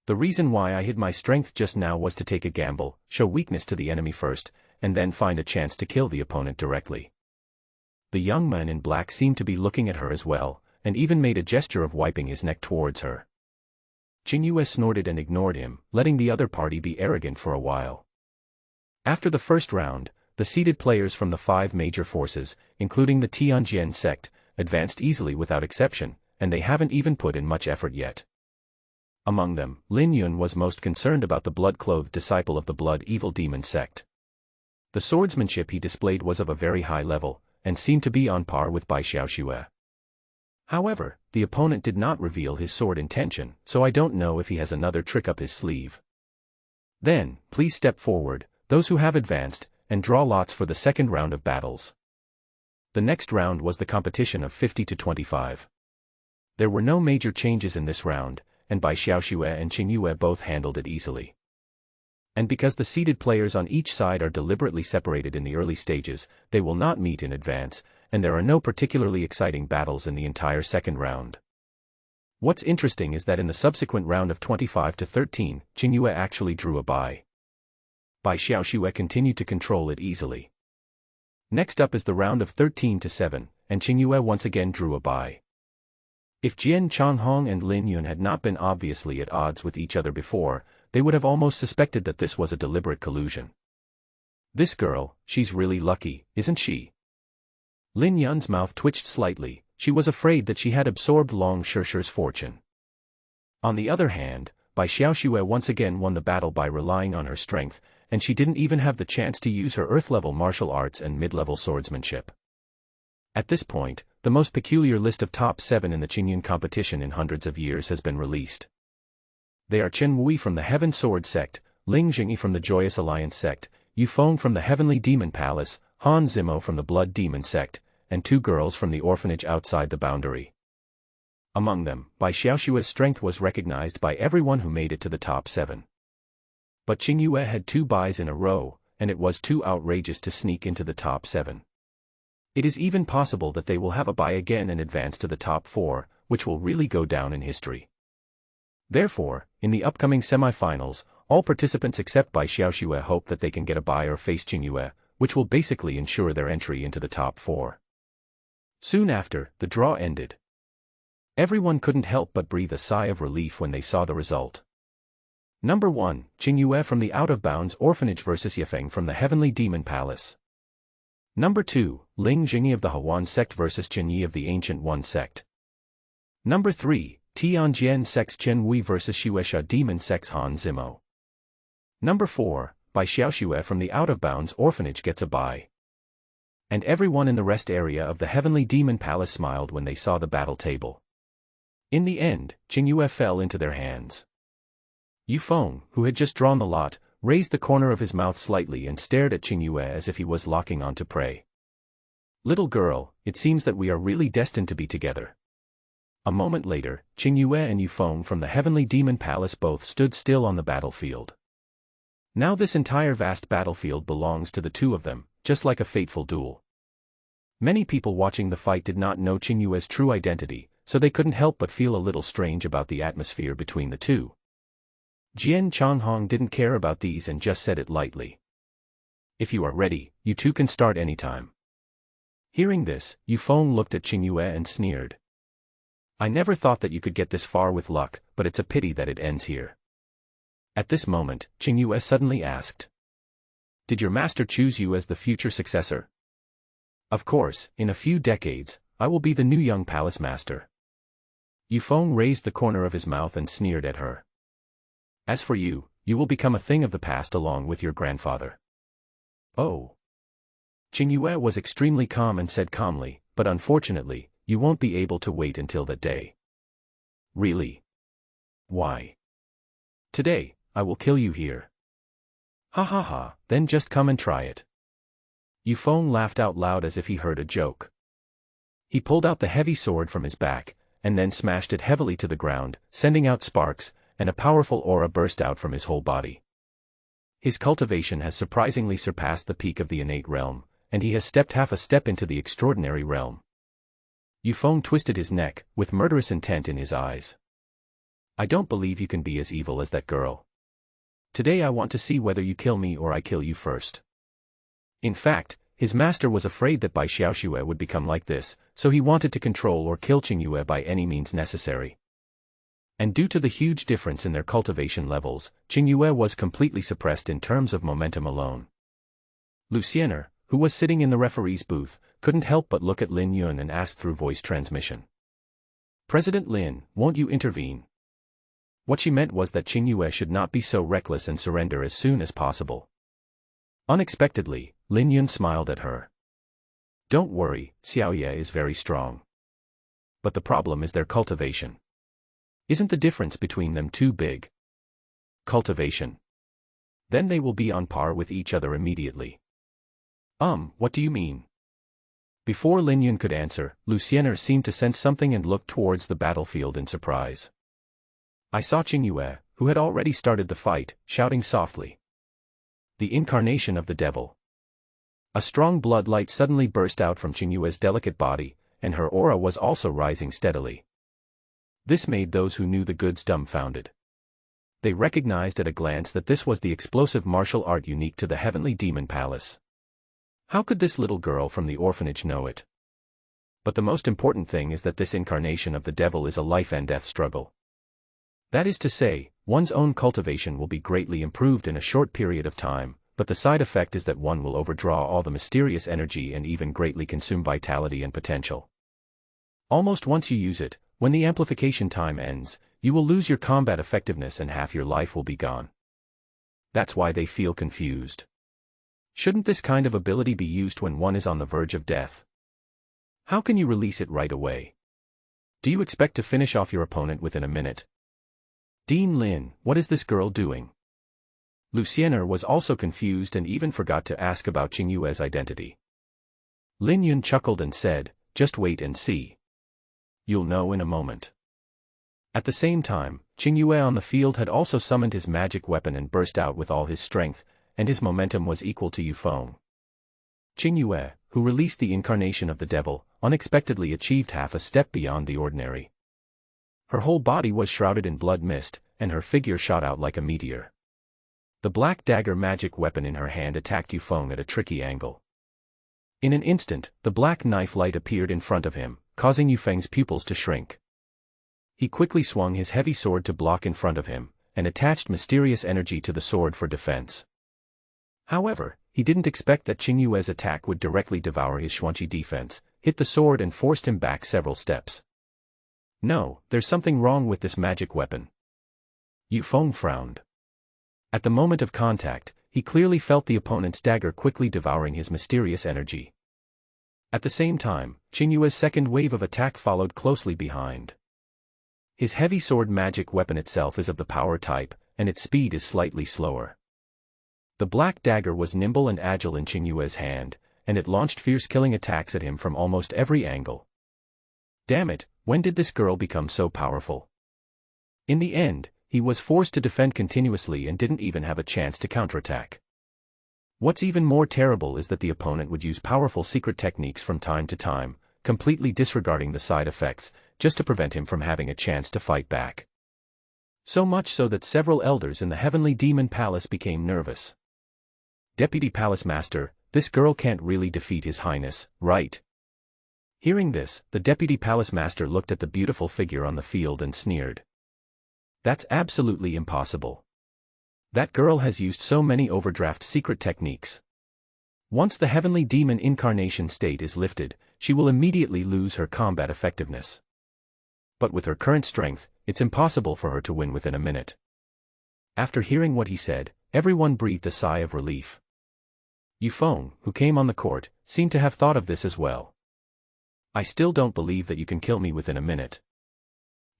The reason why I hid my strength just now was to take a gamble, show weakness to the enemy first, and then find a chance to kill the opponent directly. The young man in black seemed to be looking at her as well, and even made a gesture of wiping his neck towards her. Qingyue snorted and ignored him, letting the other party be arrogant for a while. After the first round, the seeded players from the 5 major forces, including the Tianjian sect, advanced easily without exception, and they haven't even put in much effort yet. Among them, Lin Yun was most concerned about the blood-clothed disciple of the blood evil demon sect. The swordsmanship he displayed was of a very high level, and seemed to be on par with Bai Xiaoxue. However, the opponent did not reveal his sword intention, so I don't know if he has another trick up his sleeve. Then, please step forward, those who have advanced, and draw lots for the second round of battles. The next round was the competition of 50 to 25. There were no major changes in this round, and Bai Xiaoxue and Qingyue both handled it easily. And because the seeded players on each side are deliberately separated in the early stages, they will not meet in advance, and there are no particularly exciting battles in the entire second round. What's interesting is that in the subsequent round of 25 to 13, Qingyue actually drew a Bai Xiaoxue continued to control it easily. Next up is the round of 13 to 7, and Qingyue once again drew a Bai. If Jian Changhong and Lin Yun had not been obviously at odds with each other before, they would have almost suspected that this was a deliberate collusion. This girl, she's really lucky, isn't she? Lin Yun's mouth twitched slightly, she was afraid that she had absorbed Long Shishi's fortune. On the other hand, Bai Xiaoxue once again won the battle by relying on her strength, and she didn't even have the chance to use her earth-level martial arts and mid-level swordsmanship. At this point, the most peculiar list of top 7 in the Chingun competition in hundreds of years has been released. They are Chen Wui from the Heaven Sword sect, Ling Jingyi from the Joyous Alliance sect, Yu Feng from the Heavenly Demon Palace, Han Zimo from the Blood Demon sect, and 2 girls from the orphanage outside the boundary. Among them, Bai Xiaoxue's strength was recognized by everyone who made it to the top 7. But Qingyue had 2 buys in a row, and it was too outrageous to sneak into the top 7. It is even possible that they will have a buy again and advance to the top 4, which will really go down in history. Therefore, in the upcoming semi-finals, all participants except Bai Xiaoxue hope that they can get a buy or face Qingyue, which will basically ensure their entry into the top 4. Soon after, the draw ended. Everyone couldn't help but breathe a sigh of relief when they saw the result. Number 1, Qingyue from the Out-of-Bounds Orphanage vs Yifeng from the Heavenly Demon Palace. Number 2, Ling Jingyi of the Hawan sect vs Chen Yi of the Ancient One sect. Number 3, Tianjian sect's Chen Wui vs Xuesha Demon sect's Han Zimo. Number 4, Bai Xiaoxue from the Out-of-Bounds Orphanage gets a buy. And everyone in the rest area of the Heavenly Demon Palace smiled when they saw the battle table. In the end, Qingyue fell into their hands. Yu Feng, who had just drawn the lot, raised the corner of his mouth slightly and stared at Qingyue as if he was locking on to prey. Little girl, it seems that we are really destined to be together. A moment later, Qingyue and Yu Feng from the Heavenly Demon Palace both stood still on the battlefield. Now this entire vast battlefield belongs to the 2 of them, just like a fateful duel. Many people watching the fight did not know Qingyue's true identity, so they couldn't help but feel a little strange about the atmosphere between the 2. Jian Changhong didn't care about these and just said it lightly. If you are ready, you 2 can start anytime. Hearing this, Yu Feng looked at Qingyue and sneered. I never thought that you could get this far with luck, but it's a pity that it ends here. At this moment, Qingyue suddenly asked. Did your master choose you as the future successor? Of course, in a few decades, I will be the new young palace master. Yu Feng raised the corner of his mouth and sneered at her. As for you, you will become a thing of the past along with your grandfather. Oh. Qingyue was extremely calm and said calmly, but unfortunately, you won't be able to wait until that day. Really? Why? Today, I will kill you here. Ha ha ha, then just come and try it. Yu Feng laughed out loud as if he heard a joke. He pulled out the heavy sword from his back, and then smashed it heavily to the ground, sending out sparks, and a powerful aura burst out from his whole body. His cultivation has surprisingly surpassed the peak of the innate realm, and he has stepped half a step into the extraordinary realm. Yufeng twisted his neck, with murderous intent in his eyes. I don't believe you can be as evil as that girl. Today I want to see whether you kill me or I kill you first. In fact, his master was afraid that Bai Xiaoxue would become like this, so he wanted to control or kill Qingyue by any means necessary. And due to the huge difference in their cultivation levels, Qingyue was completely suppressed in terms of momentum alone. Luciener, who was sitting in the referee's booth, couldn't help but look at Lin Yun and ask through voice transmission. President Lin, won't you intervene? What she meant was that Qingyue should not be so reckless and surrender as soon as possible. Unexpectedly, Lin Yun smiled at her. Don't worry, Xiaoye is very strong. But the problem is their cultivation. Isn't the difference between them too big? Cultivation. Then they will be on par with each other immediately. What do you mean? Before Lin Yun could answer, Luciener seemed to sense something and looked towards the battlefield in surprise. I saw Qingyue, who had already started the fight, shouting softly. The incarnation of the devil. A strong blood light suddenly burst out from Qingyue's delicate body, and her aura was also rising steadily. This made those who knew the goods dumbfounded. They recognized at a glance that this was the explosive martial art unique to the Heavenly Demon Palace. How could this little girl from the orphanage know it? But the most important thing is that this incarnation of the devil is a life and death struggle. That is to say, one's own cultivation will be greatly improved in a short period of time, but the side effect is that one will overdraw all the mysterious energy and even greatly consume vitality and potential. Almost once you use it, when the amplification time ends, you will lose your combat effectiveness and half your life will be gone. That's why they feel confused. Shouldn't this kind of ability be used when one is on the verge of death? How can you release it right away? Do you expect to finish off your opponent within a minute? Dean Lin, what is this girl doing? Luciener was also confused and even forgot to ask about Qingyue's identity. Lin Yun chuckled and said, just wait and see. You'll know in a moment. At the same time, Qingyue on the field had also summoned his magic weapon and burst out with all his strength, and his momentum was equal to Yufeng. Qingyue, who released the incarnation of the devil, unexpectedly achieved half a step beyond the ordinary. Her whole body was shrouded in blood mist, and her figure shot out like a meteor. The black dagger magic weapon in her hand attacked Yufeng at a tricky angle. In an instant, the black knife light appeared in front of him, causing Yufeng's pupils to shrink. He quickly swung his heavy sword to block in front of him, and attached mysterious energy to the sword for defense. However, he didn't expect that Qingyue's attack would directly devour his Xuanqi defense, hit the sword and forced him back several steps. No, there's something wrong with this magic weapon. Yufeng frowned. At the moment of contact, he clearly felt the opponent's dagger quickly devouring his mysterious energy. At the same time, Qingyue's second wave of attack followed closely behind. His heavy sword magic weapon itself is of the power type, and its speed is slightly slower. The black dagger was nimble and agile in Qingyue's hand, and it launched fierce killing attacks at him from almost every angle. Damn it, when did this girl become so powerful? In the end, he was forced to defend continuously and didn't even have a chance to counterattack. What's even more terrible is that the opponent would use powerful secret techniques from time to time, completely disregarding the side effects, just to prevent him from having a chance to fight back. So much so that several elders in the Heavenly Demon Palace became nervous. Deputy Palace Master, this girl can't really defeat His Highness, right? Hearing this, the Deputy Palace Master looked at the beautiful figure on the field and sneered. That's absolutely impossible. That girl has used so many overdraft secret techniques. Once the Heavenly Demon incarnation state is lifted, she will immediately lose her combat effectiveness. But with her current strength, it's impossible for her to win within a minute. After hearing what he said, everyone breathed a sigh of relief. Yufeng, who came on the court, seemed to have thought of this as well. I still don't believe that you can kill me within a minute.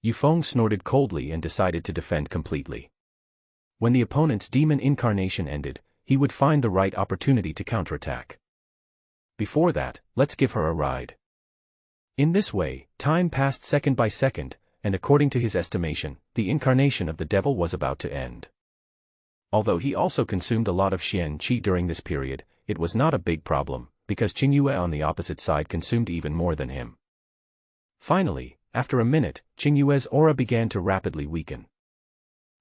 Yufeng snorted coldly and decided to defend completely. When the opponent's demon incarnation ended, he would find the right opportunity to counterattack. Before that, let's give her a ride. In this way, time passed second by second, and according to his estimation, the incarnation of the devil was about to end. Although he also consumed a lot of Xian Qi during this period, it was not a big problem, because Qingyue on the opposite side consumed even more than him. Finally, after a minute, Qingyue's aura began to rapidly weaken.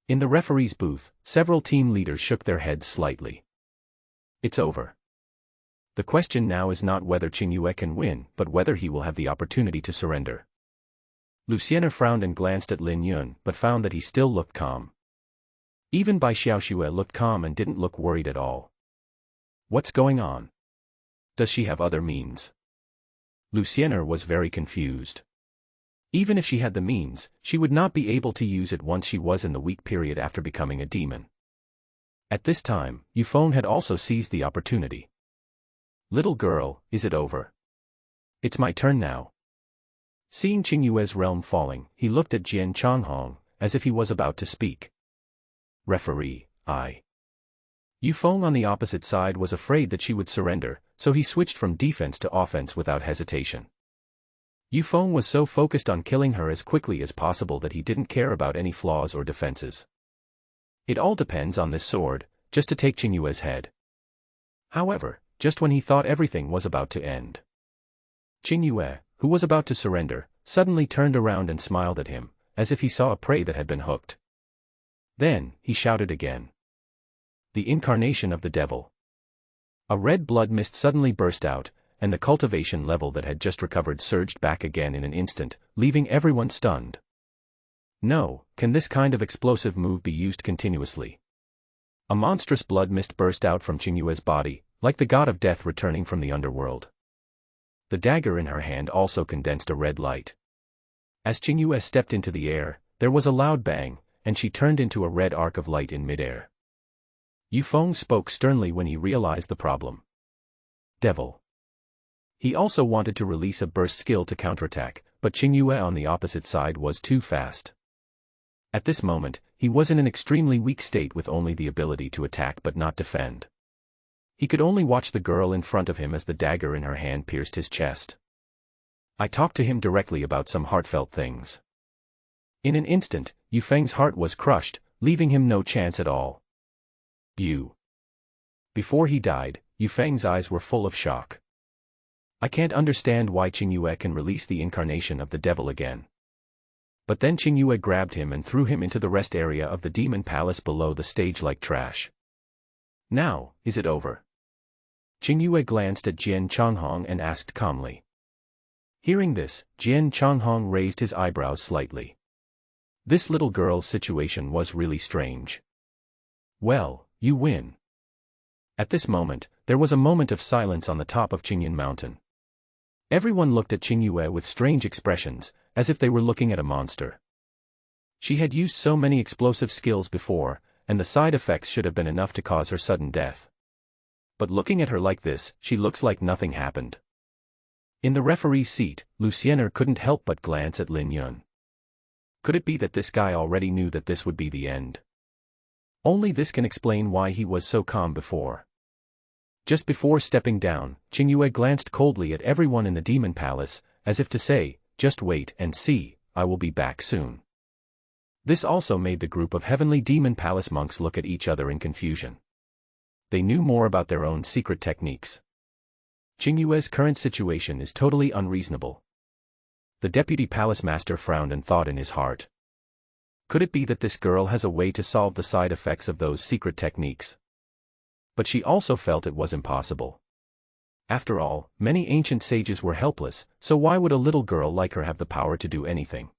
In the referee's booth, several team leaders shook their heads slightly. It's over. The question now is not whether Qingyue can win, but whether he will have the opportunity to surrender. Luciana frowned and glanced at Lin Yun, but found that he still looked calm. Even Bai Xiaoxue looked calm and didn't look worried at all. What's going on? Does she have other means? Luciana was very confused. Even if she had the means, she would not be able to use it once she was in the weak period after becoming a demon. At this time, Yufeng had also seized the opportunity. Little girl, is it over? It's my turn now. Seeing Qingyue's realm falling, he looked at Jian Changhong, as if he was about to speak. Referee, Yufeng on the opposite side was afraid that she would surrender, so he switched from defense to offense without hesitation. Yufeng was so focused on killing her as quickly as possible that he didn't care about any flaws or defenses. It all depends on this sword, just to take Qingyue's head. However, just when he thought everything was about to end, Qingyue, who was about to surrender, suddenly turned around and smiled at him, as if he saw a prey that had been hooked. Then, he shouted again. The incarnation of the devil. A red blood mist suddenly burst out, and the cultivation level that had just recovered surged back again in an instant, leaving everyone stunned. No, can this kind of explosive move be used continuously? A monstrous blood mist burst out from Qingyue's body, like the god of death returning from the underworld. The dagger in her hand also condensed a red light. As Qingyue stepped into the air, there was a loud bang, and she turned into a red arc of light in midair. Yufeng spoke sternly when he realized the problem. Devil. He also wanted to release a burst skill to counterattack, but Qingyue on the opposite side was too fast. At this moment, he was in an extremely weak state with only the ability to attack but not defend. He could only watch the girl in front of him as the dagger in her hand pierced his chest. I talked to him directly about some heartfelt things. In an instant, Yufeng's heart was crushed, leaving him no chance at all. Before he died, Yufeng's eyes were full of shock. I can't understand why Qingyue can release the incarnation of the devil again. But then Qingyue grabbed him and threw him into the rest area of the demon palace below the stage like trash. Now, is it over? Qingyue glanced at Jian Changhong and asked calmly. Hearing this, Jian Changhong raised his eyebrows slightly. This little girl's situation was really strange. Well, you win. At this moment, there was a moment of silence on the top of Qingyun Mountain. Everyone looked at Qingyue with strange expressions, as if they were looking at a monster. She had used so many explosive skills before, and the side effects should have been enough to cause her sudden death. But looking at her like this, she looks like nothing happened. In the referee's seat, Luciana couldn't help but glance at Lin Yun. Could it be that this guy already knew that this would be the end? Only this can explain why he was so calm before. Just before stepping down, Qingyue glanced coldly at everyone in the demon palace, as if to say, just wait and see, I will be back soon. This also made the group of heavenly demon palace monks look at each other in confusion. They knew more about their own secret techniques. Qingyue's current situation is totally unreasonable. The deputy palace master frowned and thought in his heart. Could it be that this girl has a way to solve the side effects of those secret techniques? But she also felt it was impossible. After all, many ancient sages were helpless, so why would a little girl like her have the power to do anything?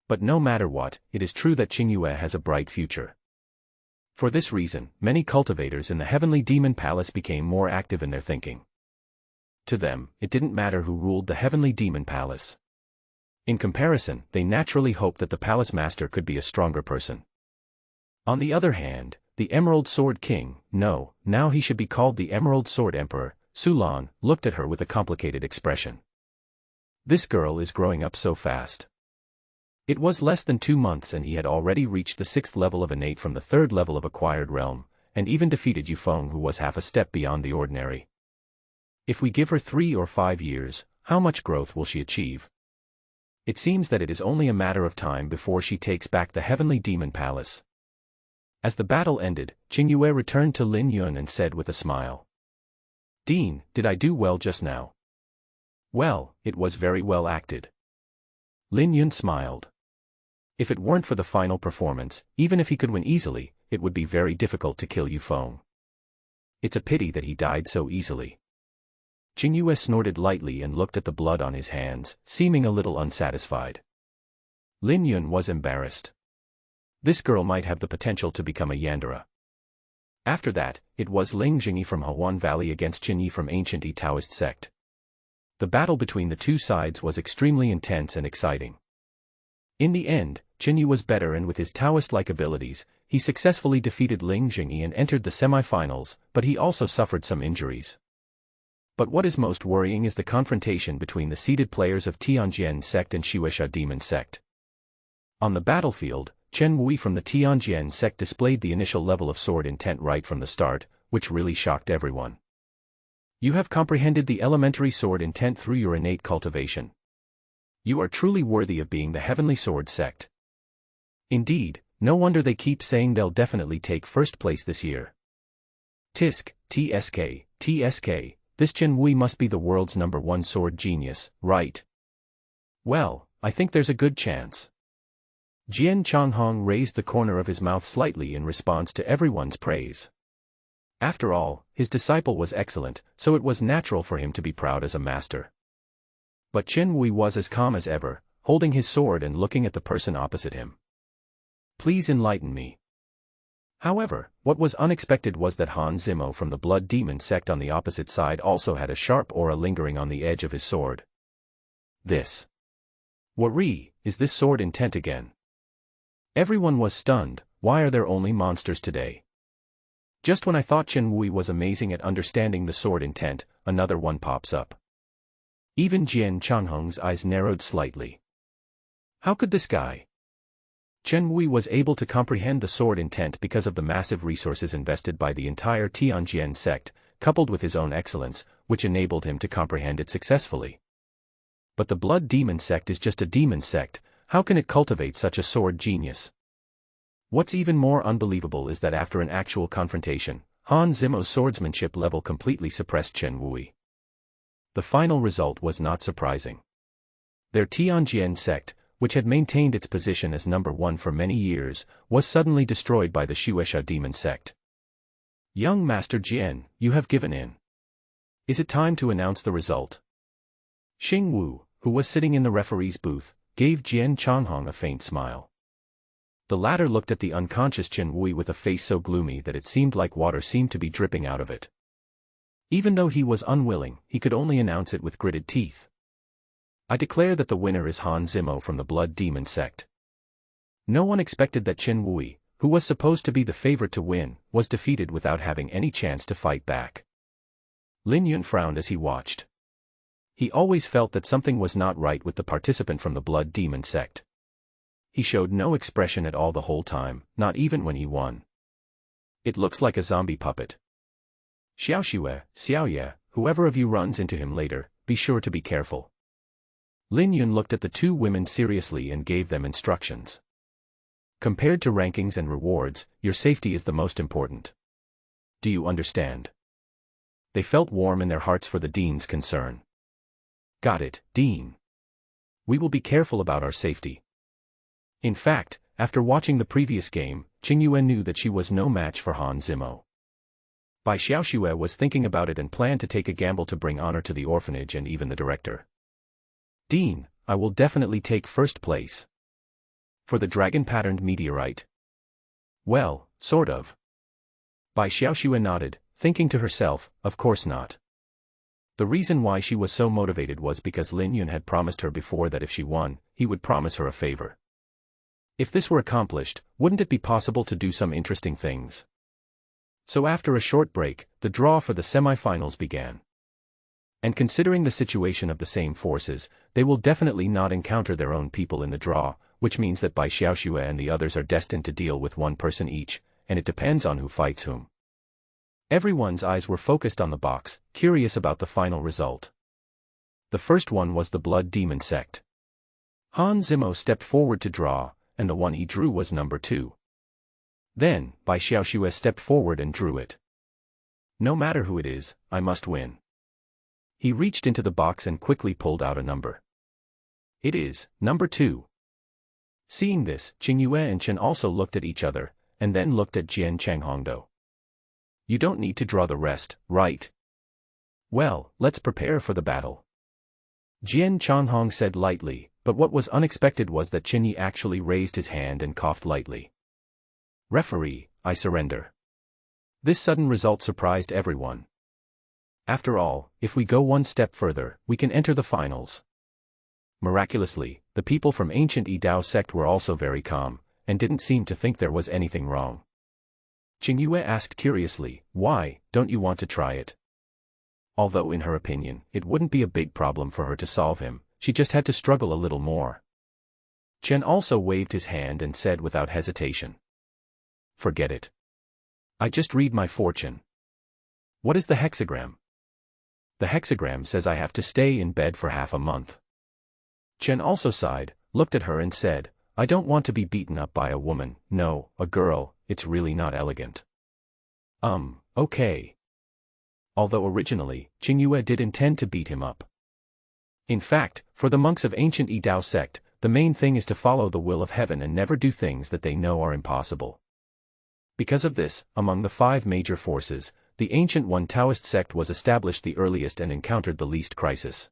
But no matter what, it is true that Qingyue has a bright future. For this reason, many cultivators in the heavenly demon palace became more active in their thinking. To them, it didn't matter who ruled the heavenly demon palace. In comparison, they naturally hoped that the palace master could be a stronger person. On the other hand, the Emerald Sword King, now he should be called the Emerald Sword Emperor, Sulan, looked at her with a complicated expression. This girl is growing up so fast. It was less than 2 months and he had already reached the 6th level of innate from the 3rd level of acquired realm, and even defeated Yufeng, who was half a step beyond the ordinary. If we give her 3 or 5 years, how much growth will she achieve? It seems that it is only a matter of time before she takes back the heavenly demon palace. As the battle ended, Qingyue returned to Lin Yun and said with a smile. "Dean, did I do well just now?" "Well, it was very well acted." Lin Yun smiled. If it weren't for the final performance, even if he could win easily, it would be very difficult to kill Yufeng. It's a pity that he died so easily. Qingyue snorted lightly and looked at the blood on his hands, seeming a little unsatisfied. Lin Yun was embarrassed. This girl might have the potential to become a Yandere. After that, it was Ling Jingyi from Hawan Valley against Qin Yi from ancient Yi Taoist sect. The battle between the two sides was extremely intense and exciting. In the end, Qin Yi was better, and with his Taoist-like abilities, he successfully defeated Ling Jingyi and entered the semi-finals, but he also suffered some injuries. But what is most worrying is the confrontation between the seeded players of Tianjian sect and Shueisha demon sect. On the battlefield, Chen Wui from the Tianjian sect displayed the initial level of sword intent right from the start, which really shocked everyone. "You have comprehended the elementary sword intent through your innate cultivation. You are truly worthy of being the heavenly sword sect. Indeed, no wonder they keep saying they'll definitely take first place this year. Tisk, TSK, TSK, this Chen Wui must be the world's #1 sword genius, right? Well, I think there's a good chance." Jian Changhong raised the corner of his mouth slightly in response to everyone's praise. After all, his disciple was excellent, so it was natural for him to be proud as a master. But Chen Wui was as calm as ever, holding his sword and looking at the person opposite him. "Please enlighten me." However, what was unexpected was that Han Zimo from the Blood Demon sect on the opposite side also had a sharp aura lingering on the edge of his sword. This. Wari, is this sword intent again? Everyone was stunned. Why are there only monsters today? Just when I thought Chen Wui was amazing at understanding the sword intent, another one pops up. Even Jian Changhong's eyes narrowed slightly. How could this guy? Chen Wui was able to comprehend the sword intent because of the massive resources invested by the entire Tianjian sect, coupled with his own excellence, which enabled him to comprehend it successfully. But the Blood Demon sect is just a demon sect. How can it cultivate such a sword genius? What's even more unbelievable is that after an actual confrontation, Han Zimo's swordsmanship level completely suppressed Chen Wui. The final result was not surprising. Their Tianjian sect, which had maintained its position as #1 for many years, was suddenly destroyed by the Shueisha demon sect. "Young Master Jian, you have given in. Is it time to announce the result?" Xing Wu, who was sitting in the referee's booth, gave Jian Changhong a faint smile. The latter looked at the unconscious Chen Wui with a face so gloomy that it seemed like water seemed to be dripping out of it. Even though he was unwilling, he could only announce it with gritted teeth. "I declare that the winner is Han Zimo from the Blood Demon sect." No one expected that Chen Wui, who was supposed to be the favorite to win, was defeated without having any chance to fight back. Lin Yun frowned as he watched. He always felt that something was not right with the participant from the Blood Demon sect. He showed no expression at all the whole time, not even when he won. "It looks like a zombie puppet. Xiaoxue, Xiaoye, whoever of you runs into him later, be sure to be careful." Lin Yun looked at the two women seriously and gave them instructions. "Compared to rankings and rewards, your safety is the most important. Do you understand?" They felt warm in their hearts for the Dean's concern. "Got it, Dean. We will be careful about our safety." In fact, after watching the previous game, Qingyue knew that she was no match for Han Zimo. Bai Xiaoxue was thinking about it and planned to take a gamble to bring honor to the orphanage and even the director. "Dean, I will definitely take first place." "For the dragon-patterned meteorite?" "Well, sort of." Bai Xiaoxue nodded, thinking to herself, of course not. The reason why she was so motivated was because Lin Yun had promised her before that if she won, he would promise her a favor. If this were accomplished, wouldn't it be possible to do some interesting things? So after a short break, the draw for the semi-finals began. And considering the situation of the same forces, they will definitely not encounter their own people in the draw, which means that Bai Xiaoxue and the others are destined to deal with one person each, and it depends on who fights whom. Everyone's eyes were focused on the box, curious about the final result. The first one was the Blood Demon sect. Han Zimo stepped forward to draw, and the one he drew was #2. Then, Bai Xiaoxue stepped forward and drew it. No matter who it is, I must win. He reached into the box and quickly pulled out a number. It is number 2. Seeing this, Qingyue and Chen also looked at each other, and then looked at Jian Changhongdo. You don't need to draw the rest, right? Well, let's prepare for the battle. Jian Changhong said lightly, but what was unexpected was that Qinyi actually raised his hand and coughed lightly. Referee, I surrender. This sudden result surprised everyone. After all, if we go one step further, we can enter the finals. Miraculously, the people from ancient Yidao sect were also very calm, and didn't seem to think there was anything wrong. Qingyue asked curiously, why, don't you want to try it? Although in her opinion, it wouldn't be a big problem for her to solve him, she just had to struggle a little more. Chen also waved his hand and said without hesitation. Forget it. I just read my fortune. What is the hexagram? The hexagram says I have to stay in bed for half a month. Chen also sighed, looked at her and said, I don't want to be beaten up by a woman, no, a girl, it's really not elegant. Okay. Although originally, Qingyue did intend to beat him up. In fact, for the monks of ancient Yidao sect, the main thing is to follow the will of heaven and never do things that they know are impossible. Because of this, among the 5 major forces, the ancient one Taoist sect was established the earliest and encountered the least crisis.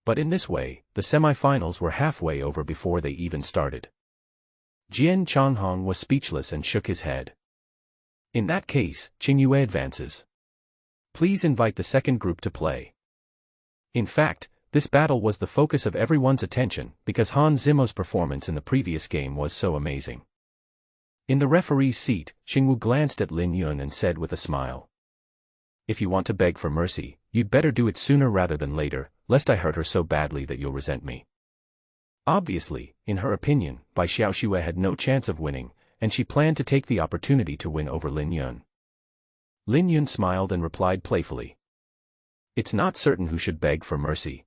But in this way, the semi-finals were halfway over before they even started. Jian Changhong was speechless and shook his head. In that case, Qingyue advances. Please invite the second group to play. In fact, this battle was the focus of everyone's attention because Han Zimo's performance in the previous game was so amazing. In the referee's seat, Xingwu glanced at Lin Yun and said with a smile. If you want to beg for mercy, you'd better do it sooner rather than later, lest I hurt her so badly that you'll resent me. Obviously, in her opinion, Bai Xiaoxue had no chance of winning, and she planned to take the opportunity to win over Lin Yun. Lin Yun smiled and replied playfully. It's not certain who should beg for mercy.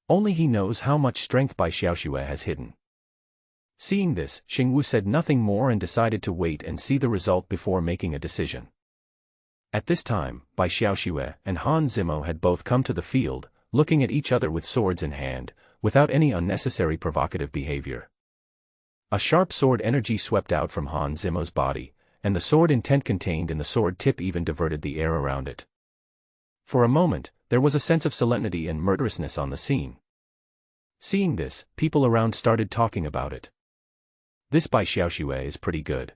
Only he knows how much strength Bai Xiaoxue has hidden. Seeing this, Xingwu said nothing more and decided to wait and see the result before making a decision. At this time, Bai Xiaoxue and Han Zimo had both come to the field, looking at each other with swords in hand, without any unnecessary provocative behavior. A sharp sword energy swept out from Han Zimo's body, and the sword intent contained in the sword tip even diverted the air around it. For a moment, there was a sense of solemnity and murderousness on the scene. Seeing this, people around started talking about it. This Bai Xiaoxue is pretty good.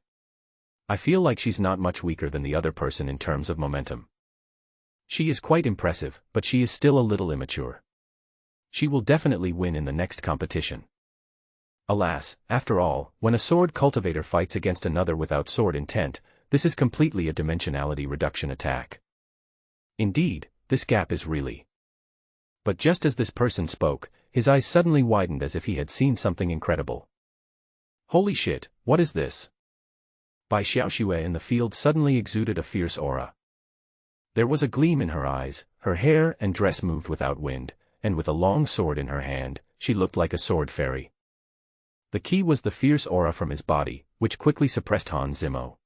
I feel like she's not much weaker than the other person in terms of momentum. She is quite impressive, but she is still a little immature. She will definitely win in the next competition. Alas, after all, when a sword cultivator fights against another without sword intent, this is completely a dimensionality reduction attack. Indeed, this gap is really. But just as this person spoke, his eyes suddenly widened as if he had seen something incredible. Holy shit, what is this? Bai Xiaoxue in the field suddenly exuded a fierce aura. There was a gleam in her eyes, her hair and dress moved without wind, and with a long sword in her hand, she looked like a sword fairy. The key was the fierce aura from his body, which quickly suppressed Han Zimo.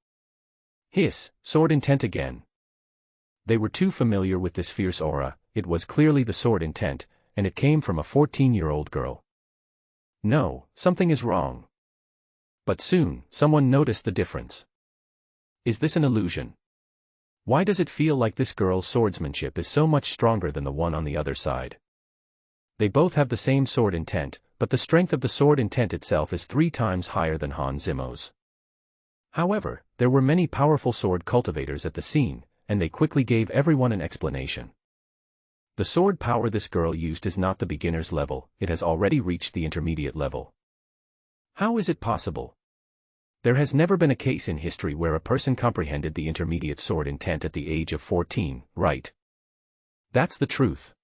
Hiss, sword intent again. They were too familiar with this fierce aura, it was clearly the sword intent, and it came from a 14-year-old girl. No, something is wrong. But soon, someone noticed the difference. Is this an illusion? Why does it feel like this girl's swordsmanship is so much stronger than the one on the other side? They both have the same sword intent, but the strength of the sword intent itself is 3 times higher than Han Zimo's. However, there were many powerful sword cultivators at the scene, and they quickly gave everyone an explanation. The sword power this girl used is not the beginner's level, it has already reached the intermediate level. How is it possible? There has never been a case in history where a person comprehended the intermediate sword intent at the age of 14, right? That's the truth.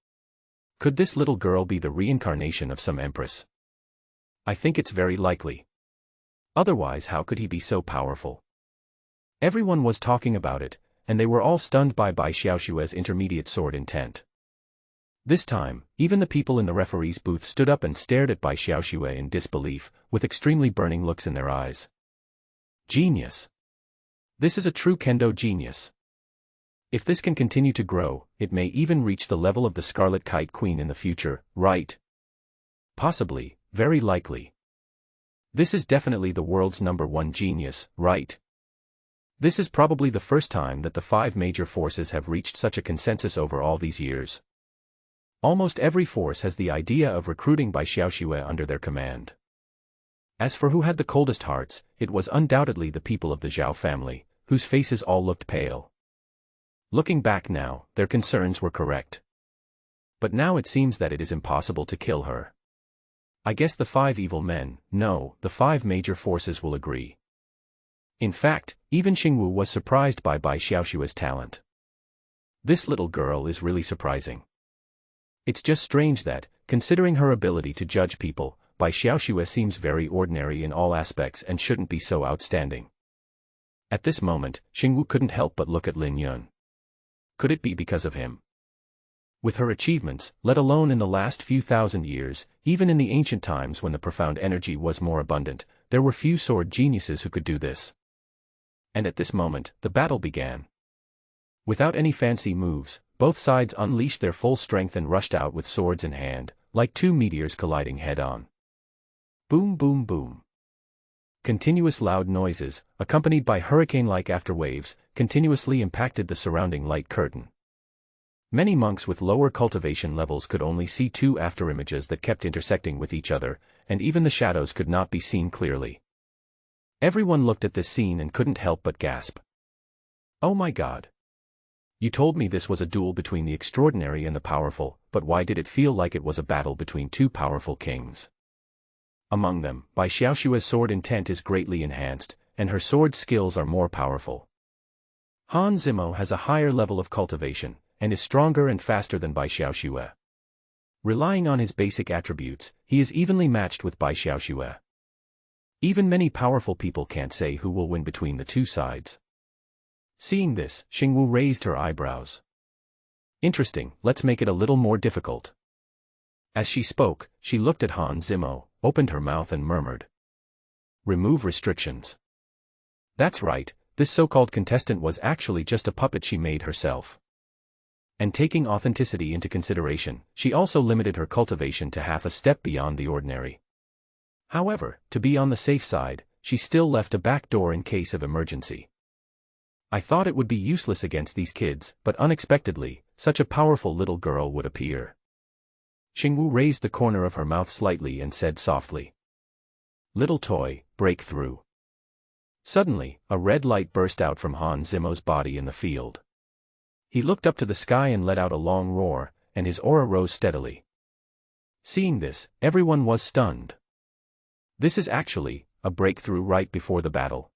Could this little girl be the reincarnation of some empress? I think it's very likely. Otherwise, how could he be so powerful? Everyone was talking about it, and they were all stunned by Bai Xiaoxue's intermediate sword intent. This time, even the people in the referee's booth stood up and stared at Bai Xiaoxue in disbelief, with extremely burning looks in their eyes. Genius. This is a true kendo genius. If this can continue to grow, it may even reach the level of the Scarlet Kite Queen in the future, right? Possibly, very likely. This is definitely the world's #1 genius, right? This is probably the first time that the 5 major forces have reached such a consensus over all these years. Almost every force has the idea of recruiting Bai Xiaoxue under their command. As for who had the coldest hearts, it was undoubtedly the people of the Zhao family, whose faces all looked pale. Looking back now, their concerns were correct. But now it seems that it is impossible to kill her. I guess the 5 evil men, no, the 5 major forces will agree. In fact, even Xingwu was surprised by Bai Xiaoxue's talent. This little girl is really surprising. It's just strange that, considering her ability to judge people, Bai Xiaoxue seems very ordinary in all aspects and shouldn't be so outstanding. At this moment, Xingwu couldn't help but look at Lin Yun. Could it be because of him? With her achievements, let alone in the last few thousand years, even in the ancient times when the profound energy was more abundant, there were few sword geniuses who could do this. And at this moment, the battle began. Without any fancy moves, both sides unleashed their full strength and rushed out with swords in hand, like 2 meteors colliding head-on. Boom boom boom. Continuous loud noises, accompanied by hurricane-like afterwaves, continuously impacted the surrounding light curtain. Many monks with lower cultivation levels could only see 2 afterimages that kept intersecting with each other, and even the shadows could not be seen clearly. Everyone looked at this scene and couldn't help but gasp. Oh my God. You told me this was a duel between the extraordinary and the powerful, but why did it feel like it was a battle between 2 powerful kings? Among them, Bai Xiaoxue's sword intent is greatly enhanced, and her sword skills are more powerful. Han Zimo has a higher level of cultivation, and is stronger and faster than Bai Xiaoxue. Relying on his basic attributes, he is evenly matched with Bai Xiaoxue. Even many powerful people can't say who will win between the 2 sides. Seeing this, Xingwu raised her eyebrows. Interesting, let's make it a little more difficult. As she spoke, she looked at Han Zimo, opened her mouth and murmured. Remove restrictions. That's right, this so-called contestant was actually just a puppet she made herself. And taking authenticity into consideration, she also limited her cultivation to half a step beyond the ordinary. However, to be on the safe side, she still left a back door in case of emergency. I thought it would be useless against these kids, but unexpectedly, such a powerful little girl would appear. Xingwu raised the corner of her mouth slightly and said softly. Little toy, break through. Suddenly, a red light burst out from Han Zimo's body in the field. He looked up to the sky and let out a long roar, and his aura rose steadily. Seeing this, everyone was stunned. This is actually a breakthrough right before the battle.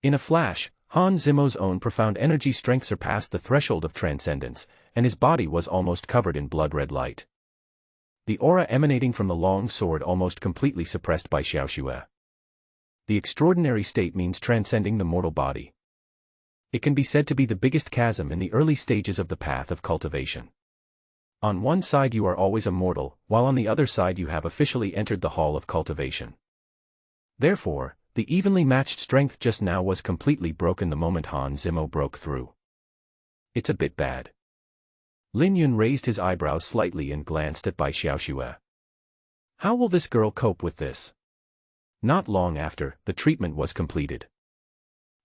In a flash, Han Zimo's own profound energy strength surpassed the threshold of transcendence, and his body was almost covered in blood-red light. The aura emanating from the long sword almost completely suppressed Bai Xiaoxue. The extraordinary state means transcending the mortal body. It can be said to be the biggest chasm in the early stages of the path of cultivation. On one side you are always a mortal, while on the other side you have officially entered the hall of cultivation. Therefore, the evenly matched strength just now was completely broken the moment Han Zimo broke through. It's a bit bad. Lin Yun raised his eyebrows slightly and glanced at Bai Xiaoxue. How will this girl cope with this? Not long after, the treatment was completed.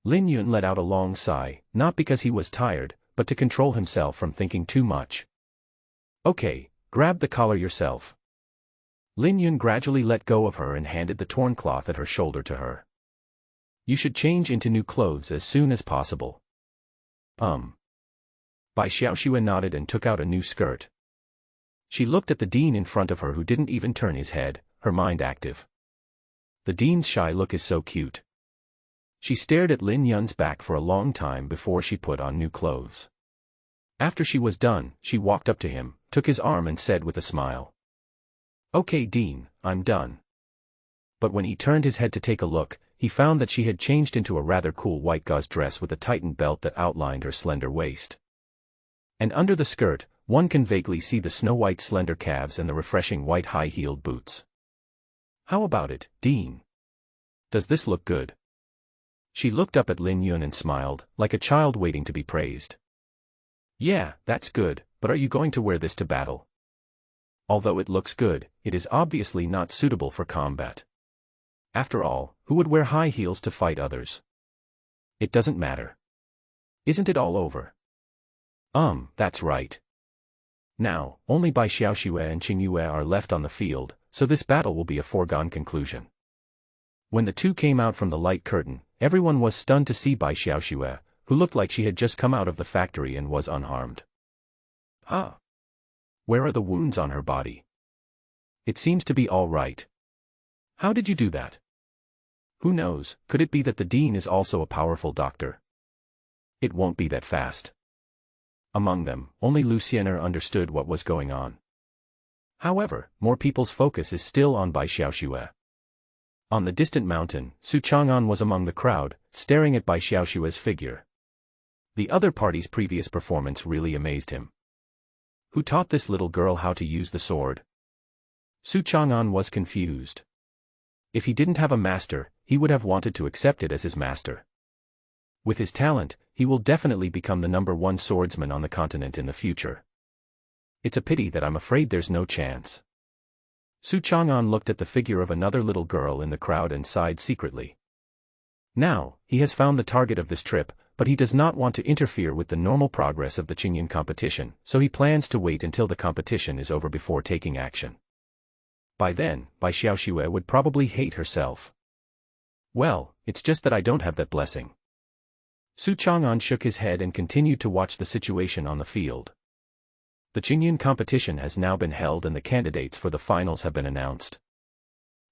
Lin Yun let out a long sigh, not because he was tired, but to control himself from thinking too much. Okay, grab the collar yourself. Lin Yun gradually let go of her and handed the torn cloth at her shoulder to her. You should change into new clothes as soon as possible. Bai Xiaoxue nodded and took out a new skirt. She looked at the dean in front of her who didn't even turn his head, her mind active. The dean's shy look is so cute. She stared at Lin Yun's back for a long time before she put on new clothes. After she was done, she walked up to him, took his arm and said with a smile. Okay Dean, I'm done. But when he turned his head to take a look, he found that she had changed into a rather cool white gauze dress with a tightened belt that outlined her slender waist. And under the skirt, one can vaguely see the snow-white slender calves and the refreshing white high-heeled boots. How about it, Dean? Does this look good? She looked up at Lin Yun and smiled, like a child waiting to be praised. Yeah, that's good, but are you going to wear this to battle? Although it looks good, it is obviously not suitable for combat. After all, who would wear high heels to fight others? It doesn't matter. Isn't it all over? That's right. Now, only Bai Xiaoxue and Qing Yue are left on the field, so this battle will be a foregone conclusion. When the two came out from the light curtain, everyone was stunned to see Bai Xiaoxue, who looked like she had just come out of the factory and was unharmed. Huh? Where are the wounds on her body? It seems to be all right. How did you do that? Who knows, could it be that the dean is also a powerful doctor? It won't be that fast. Among them, only Luciener understood what was going on. However, more people's focus is still on Bai Xiaoxue. On the distant mountain, Su Chang'an was among the crowd, staring at Bai Xiaoxue's figure. The other party's previous performance really amazed him. Who taught this little girl how to use the sword? Su Chang'an was confused. If he didn't have a master, he would have wanted to accept it as his master. With his talent, he will definitely become the #1 swordsman on the continent in the future. It's a pity that I'm afraid there's no chance. Su Chang'an looked at the figure of another little girl in the crowd and sighed secretly. Now, he has found the target of this trip, but he does not want to interfere with the normal progress of the Chingun competition, so he plans to wait until the competition is over before taking action. By then, Bai Xiaoxue would probably hate herself. Well, it's just that I don't have that blessing. Su Chang'an shook his head and continued to watch the situation on the field. The Chingun competition has now been held and the candidates for the finals have been announced.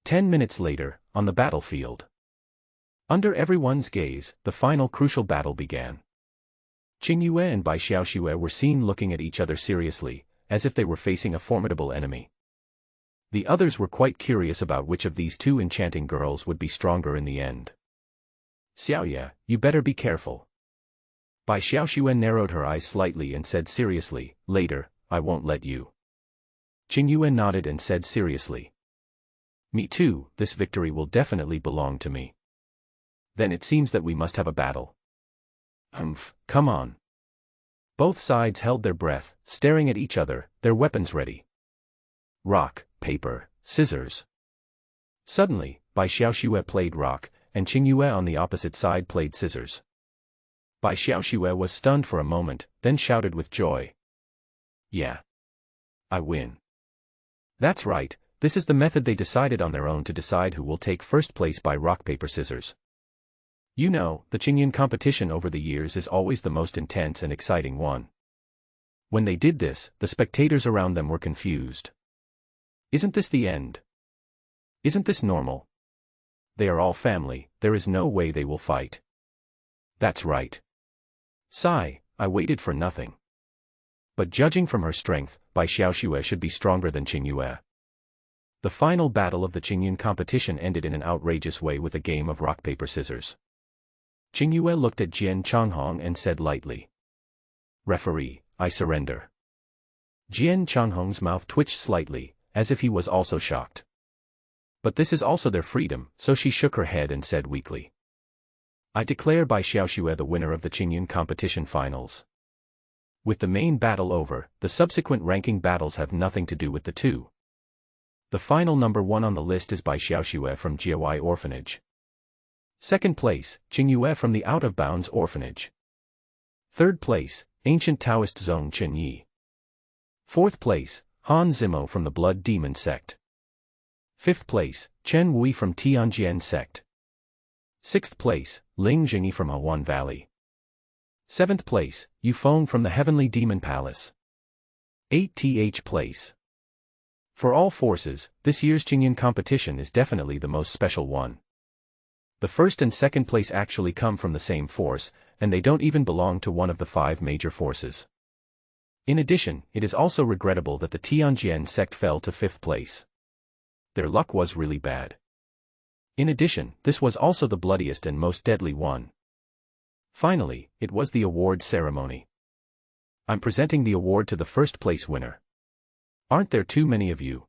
10 minutes later, on the battlefield. Under everyone's gaze, the final crucial battle began. Qing Yue and Bai Xiaoxue were seen looking at each other seriously, as if they were facing a formidable enemy. The others were quite curious about which of these two enchanting girls would be stronger in the end. Xiaoye, you better be careful. Bai Xiaoxue narrowed her eyes slightly and said seriously, later, I won't let you. Qing Yue nodded and said seriously. Me too, this victory will definitely belong to me. Then it seems that we must have a battle. Come on. Both sides held their breath, staring at each other, their weapons ready. Rock, paper, scissors. Suddenly, Bai Xiaoxue played rock, and Qing Yue on the opposite side played scissors. Bai Xiaoxue was stunned for a moment, then shouted with joy. Yeah. I win. That's right, this is the method they decided on their own to decide who will take first place by rock paper scissors. You know, the Chingun competition over the years is always the most intense and exciting one. When they did this, the spectators around them were confused. Isn't this the end? Isn't this normal? They are all family, there is no way they will fight. That's right. Sigh, I waited for nothing. But judging from her strength, Bai Xiaoxue should be stronger than Qing Yue. The final battle of the Chingun competition ended in an outrageous way with a game of rock paper scissors. Qing Yue looked at Jian Changhong and said lightly. Referee, I surrender. Jian Changhong's mouth twitched slightly, as if he was also shocked. But this is also their freedom, so she shook her head and said weakly. I declare Bai Xiaoxue the winner of the Chingun competition finals. With the main battle over, the subsequent ranking battles have nothing to do with the two. The final #1 on the list is Bai Xiaoxue from Jiawai Orphanage. Second place, Qing Yue from the Out of Bounds Orphanage. Third place, Ancient Taoist Zong Chenyi. Fourth place, Han Zimo from the Blood Demon Sect. Fifth place, Chen Wui from Tianjian Sect. Sixth place, Ling Jingyi from Hawan Valley. Seventh place, Yufeng from the Heavenly Demon Palace. 8th place. For all forces, this year's Chingun competition is definitely the most special one. The first and second place actually come from the same force, and they don't even belong to one of the 5 major forces. In addition, it is also regrettable that the Tianjian sect fell to 5th place. Their luck was really bad. In addition, this was also the bloodiest and most deadly one. Finally, it was the award ceremony. I'm presenting the award to the first place winner. Aren't there too many of you?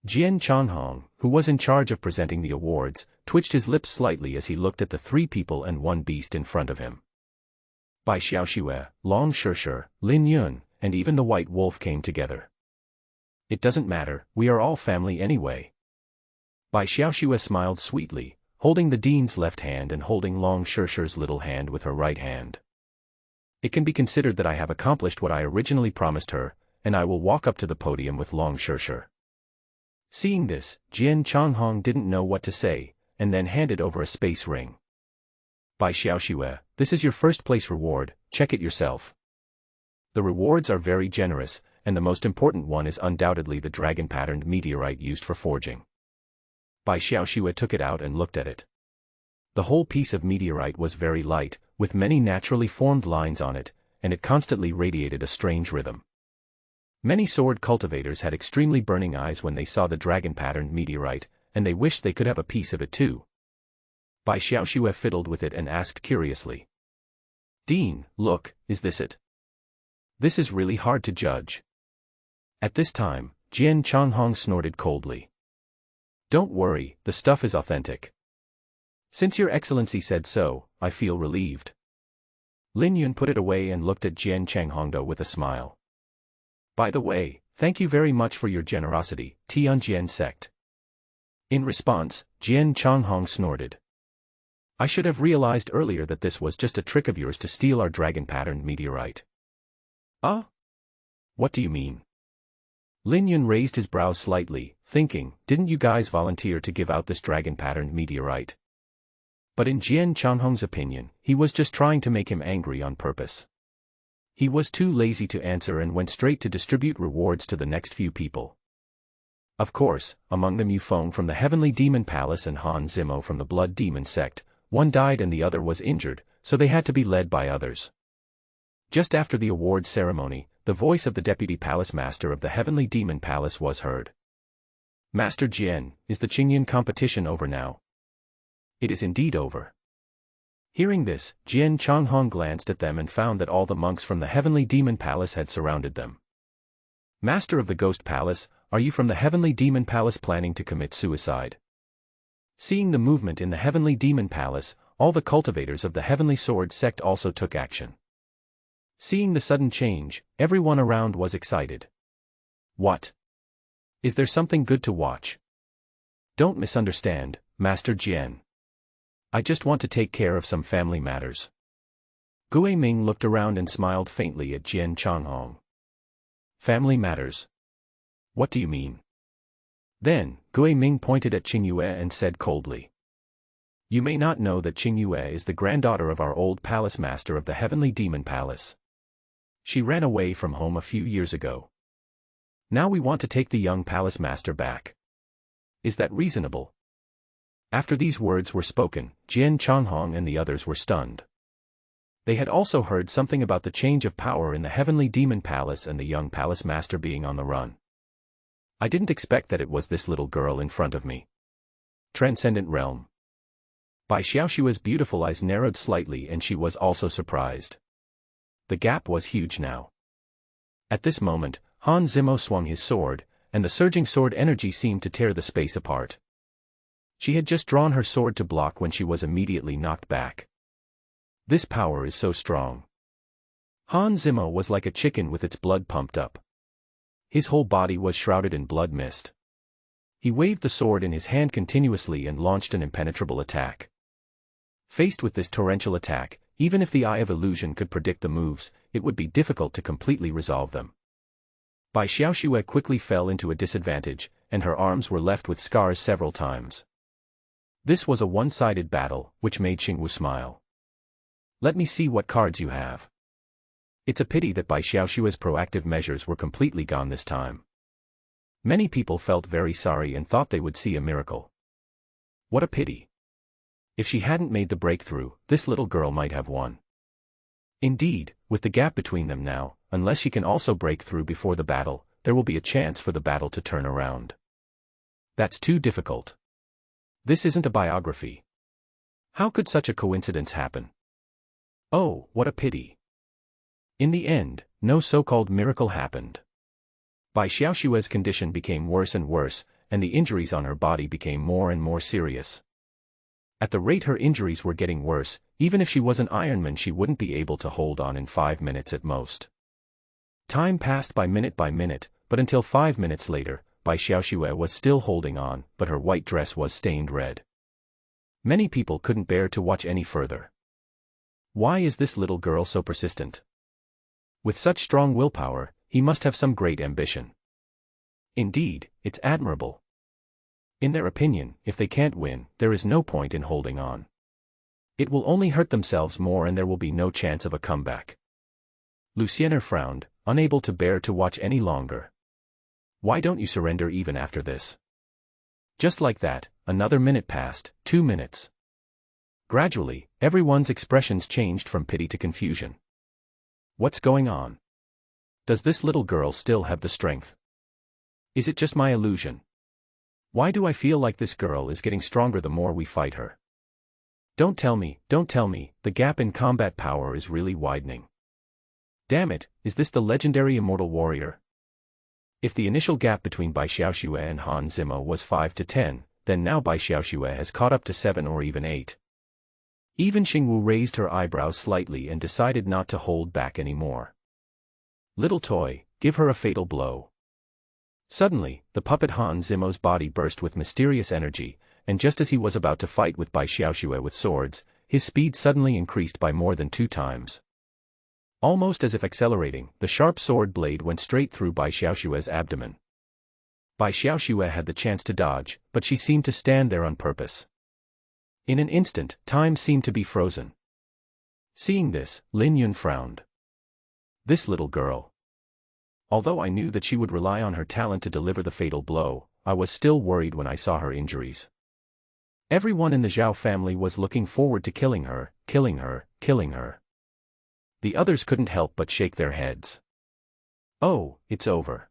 Jian Changhong, who was in charge of presenting the awards, twitched his lips slightly as he looked at the 3 people and 1 beast in front of him. Bai Xiaoxue, Long Shishir, Lin Yun, and even the White Wolf came together. It doesn't matter, we are all family anyway. Bai Xiaoxue smiled sweetly, holding the dean's left hand and holding Long Shishir's little hand with her right hand. It can be considered that I have accomplished what I originally promised her, and I will walk up to the podium with Long Shishir. Seeing this, Jian Changhong didn't know what to say, and then handed over a space ring. Bai Xiaoxue, this is your first place reward, check it yourself. The rewards are very generous, and the most important one is undoubtedly the dragon-patterned meteorite used for forging. Bai Xiaoxue took it out and looked at it. The whole piece of meteorite was very light, with many naturally formed lines on it, and it constantly radiated a strange rhythm. Many sword cultivators had extremely burning eyes when they saw the dragon-patterned meteorite, and they wished they could have a piece of it too. Bai Xiaoxue fiddled with it and asked curiously. Dean, look, is this it? This is really hard to judge. At this time, Jian Changhong snorted coldly. Don't worry, the stuff is authentic. Since your excellency said so, I feel relieved. Lin Yun put it away and looked at Jian Changhongdo with a smile. By the way, thank you very much for your generosity, Tianjian sect. In response, Jian Changhong snorted. I should have realized earlier that this was just a trick of yours to steal our dragon-patterned meteorite. Ah? What do you mean? Lin Yun raised his brows slightly, thinking, didn't you guys volunteer to give out this dragon-patterned meteorite? But in Jian Changhong's opinion, he was just trying to make him angry on purpose. He was too lazy to answer and went straight to distribute rewards to the next few people. Of course, among them Yufeng from the Heavenly Demon Palace and Han Zimo from the Blood Demon sect, one died and the other was injured, so they had to be led by others. Just after the award ceremony, the voice of the Deputy Palace Master of the Heavenly Demon Palace was heard. Master Jian, is the Chingun competition over now? It is indeed over. Hearing this, Jian Changhong glanced at them and found that all the monks from the Heavenly Demon Palace had surrounded them. Master of the Ghost Palace, are you from the Heavenly Demon Palace planning to commit suicide? Seeing the movement in the Heavenly Demon Palace, all the cultivators of the Heavenly Sword sect also took action. Seeing the sudden change, everyone around was excited. What? Is there something good to watch? Don't misunderstand, Master Jian. I just want to take care of some family matters. Gui Ming looked around and smiled faintly at Jian Changhong. Family matters? What do you mean? Then, Gui Ming pointed at Qingyue and said coldly. You may not know that Qingyue is the granddaughter of our old palace master of the Heavenly Demon Palace. She ran away from home a few years ago. Now we want to take the young palace master back. Is that reasonable? After these words were spoken, Jian Changhong and the others were stunned. They had also heard something about the change of power in the Heavenly Demon Palace and the young palace master being on the run. I didn't expect that it was this little girl in front of me. Transcendent Realm. Bai Xiaoxue's beautiful eyes narrowed slightly and she was also surprised. The gap was huge now. At this moment, Han Zimo swung his sword, and the surging sword energy seemed to tear the space apart. She had just drawn her sword to block when she was immediately knocked back. This power is so strong. Han Zimo was like a chicken with its blood pumped up. His whole body was shrouded in blood mist. He waved the sword in his hand continuously and launched an impenetrable attack. Faced with this torrential attack, even if the Eye of Illusion could predict the moves, it would be difficult to completely resolve them. Bai Xiaoxue quickly fell into a disadvantage, and her arms were left with scars several times. This was a one-sided battle, which made Xingwu smile. Let me see what cards you have. It's a pity that Bai Xiaoxue's proactive measures were completely gone this time. Many people felt very sorry and thought they would see a miracle. What a pity. If she hadn't made the breakthrough, this little girl might have won. Indeed, with the gap between them now, unless she can also break through before the battle, there will be a chance for the battle to turn around. That's too difficult. This isn't a biography. How could such a coincidence happen? Oh, what a pity. In the end, no so-called miracle happened. Bai Xiaoxue's condition became worse and worse, and the injuries on her body became more and more serious. At the rate her injuries were getting worse, even if she was an Ironman she wouldn't be able to hold on in 5 minutes at most. Time passed by minute, but until 5 minutes later, Bai Xiaoxue was still holding on, but her white dress was stained red. Many people couldn't bear to watch any further. Why is this little girl so persistent? With such strong willpower, he must have some great ambition. Indeed, it's admirable. In their opinion, if they can't win, there is no point in holding on. It will only hurt themselves more and there will be no chance of a comeback. Lucien frowned, unable to bear to watch any longer. Why don't you surrender even after this? Just like that, another minute passed, 2 minutes. Gradually, everyone's expressions changed from pity to confusion. What's going on? Does this little girl still have the strength? Is it just my illusion? Why do I feel like this girl is getting stronger the more we fight her? Don't tell me, the gap in combat power is really widening. Damn it, is this the legendary immortal warrior? If the initial gap between Bai Xiaoxue and Han Zimo was 5 to 10, then now Bai Xiaoxue has caught up to 7 or even 8. Even Xingwu raised her eyebrows slightly and decided not to hold back anymore. Little toy, give her a fatal blow. Suddenly, the puppet Han Zimo's body burst with mysterious energy, and just as he was about to fight with Bai Xiaoxue with swords, his speed suddenly increased by more than 2 times. Almost as if accelerating, the sharp sword blade went straight through Bai Xiaoxue's abdomen. Bai Xiaoxue had the chance to dodge, but she seemed to stand there on purpose. In an instant, time seemed to be frozen. Seeing this, Lin Yun frowned. This little girl. Although I knew that she would rely on her talent to deliver the fatal blow, I was still worried when I saw her injuries. Everyone in the Zhao family was looking forward to killing her. The others couldn't help but shake their heads. Oh, it's over.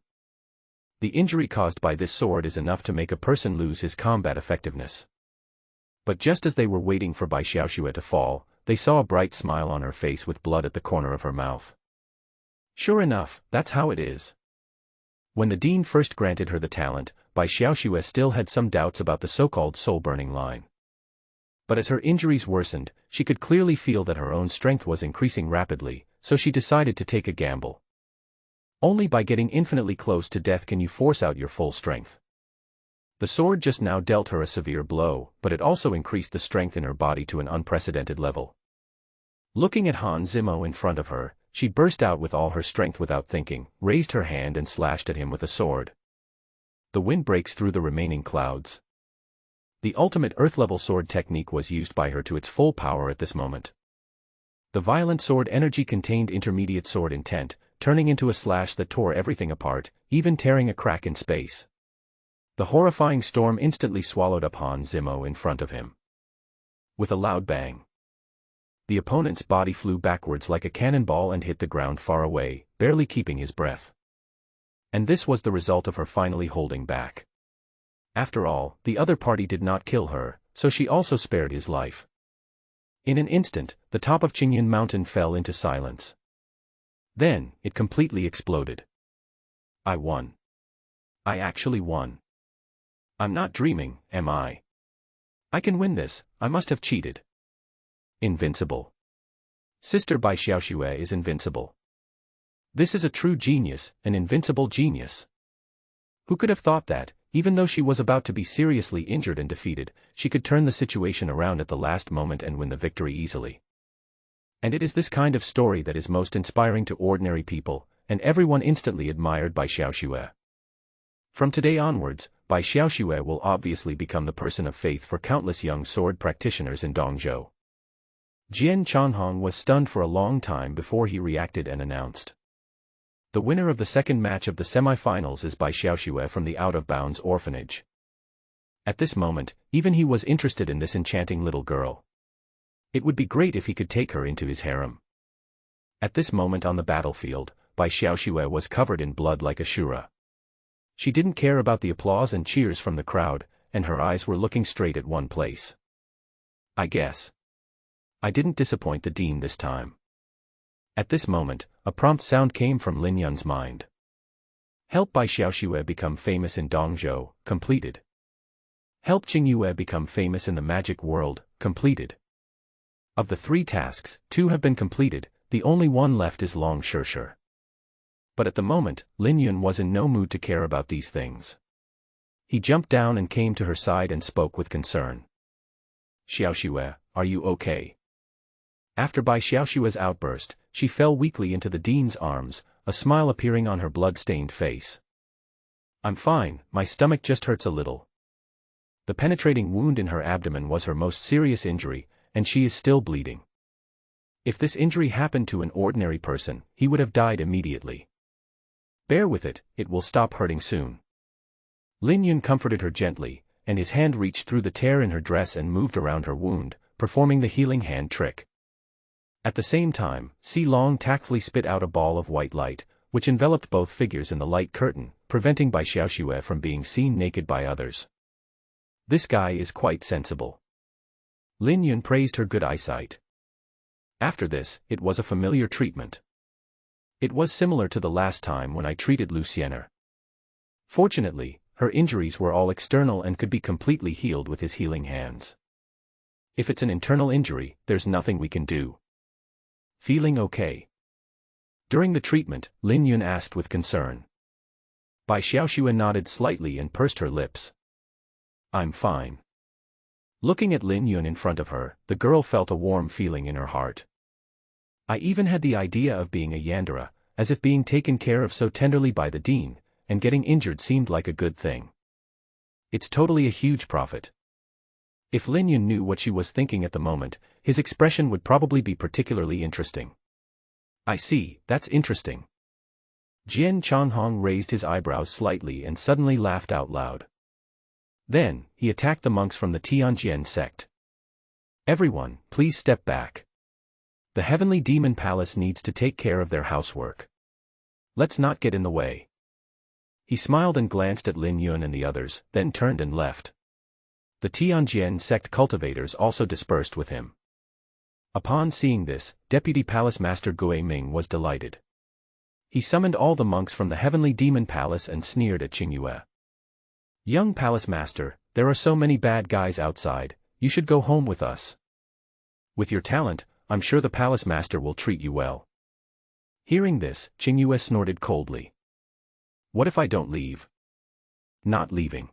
The injury caused by this sword is enough to make a person lose his combat effectiveness. But just as they were waiting for Bai Xiaoxue to fall, they saw a bright smile on her face with blood at the corner of her mouth. Sure enough, that's how it is. When the dean first granted her the talent, Bai Xiaoxue still had some doubts about the so-called soul-burning line. But as her injuries worsened, she could clearly feel that her own strength was increasing rapidly, so she decided to take a gamble. Only by getting infinitely close to death can you force out your full strength. The sword just now dealt her a severe blow, but it also increased the strength in her body to an unprecedented level. Looking at Han Zimo in front of her, she burst out with all her strength without thinking, raised her hand and slashed at him with a sword. The wind breaks through the remaining clouds. The ultimate earth-level sword technique was used by her to its full power at this moment. The violent sword energy contained intermediate sword intent, turning into a slash that tore everything apart, even tearing a crack in space. The horrifying storm instantly swallowed up Han Zimo in front of him. With a loud bang, the opponent's body flew backwards like a cannonball and hit the ground far away, barely keeping his breath. And this was the result of her finally holding back. After all, the other party did not kill her, so she also spared his life. In an instant, the top of Chingun mountain fell into silence. Then, it completely exploded. I won. I actually won. I'm not dreaming, am I? I can win this, I must have cheated. Invincible. Sister Bai Xiaoxue is invincible. This is a true genius, an invincible genius. Who could have thought that, even though she was about to be seriously injured and defeated, she could turn the situation around at the last moment and win the victory easily. And it is this kind of story that is most inspiring to ordinary people, and everyone instantly admired Bai Xiaoxue. From today onwards, Bai Xiaoxue will obviously become the person of faith for countless young sword practitioners in Dongzhou. Jian Changhong was stunned for a long time before he reacted and announced. The winner of the second match of the semi-finals is Bai Xiaoxue from the out-of-bounds orphanage. At this moment, even he was interested in this enchanting little girl. It would be great if he could take her into his harem. At this moment on the battlefield, Bai Xiaoxue was covered in blood like a shura. She didn't care about the applause and cheers from the crowd, and her eyes were looking straight at one place. I guess I didn't disappoint the dean this time. At this moment, a prompt sound came from Lin Yun's mind. Help Bai Xiaoxue become famous in Dongzhou, completed. Help Qingyue become famous in the magic world, completed. Of the 3 tasks, 2 have been completed, the only one left is Long Shirshir. But at the moment, Lin Yun was in no mood to care about these things. He jumped down and came to her side and spoke with concern. Xiaoxue, are you okay? After Bai Xiaoxue's outburst, she fell weakly into the dean's arms, a smile appearing on her blood-stained face. I'm fine, my stomach just hurts a little. The penetrating wound in her abdomen was her most serious injury, and she is still bleeding. If this injury happened to an ordinary person, he would have died immediately. Bear with it, it will stop hurting soon. Lin Yun comforted her gently, and his hand reached through the tear in her dress and moved around her wound, performing the healing hand trick. At the same time, Si Long tactfully spit out a ball of white light, which enveloped both figures in the light curtain, preventing Bai Xiaoxue from being seen naked by others. This guy is quite sensible. Lin Yun praised her good eyesight. After this, it was a familiar treatment. It was similar to the last time when I treated Luciener. Fortunately, her injuries were all external and could be completely healed with his healing hands. If it's an internal injury, there's nothing we can do. Feeling okay? During the treatment, Lin Yun asked with concern. Bai Xiaoxue nodded slightly and pursed her lips. I'm fine. Looking at Lin Yun in front of her, the girl felt a warm feeling in her heart. I even had the idea of being a yandere, as if being taken care of so tenderly by the dean, and getting injured seemed like a good thing. It's totally a huge profit. If Lin Yun knew what she was thinking at the moment, his expression would probably be particularly interesting. I see, that's interesting. Jian Changhong raised his eyebrows slightly and suddenly laughed out loud. Then, he attacked the monks from the Tianjian sect. Everyone, please step back. The Heavenly Demon Palace needs to take care of their housework. Let's not get in the way. He smiled and glanced at Lin Yun and the others, then turned and left. The Tianjian sect cultivators also dispersed with him. Upon seeing this, Deputy Palace Master Gui Ming was delighted. He summoned all the monks from the Heavenly Demon Palace and sneered at Qingyue. Young Palace Master, there are so many bad guys outside, you should go home with us. With your talent, I'm sure the Palace Master will treat you well. Hearing this, Qingyue snorted coldly. What if I don't leave? Not leaving.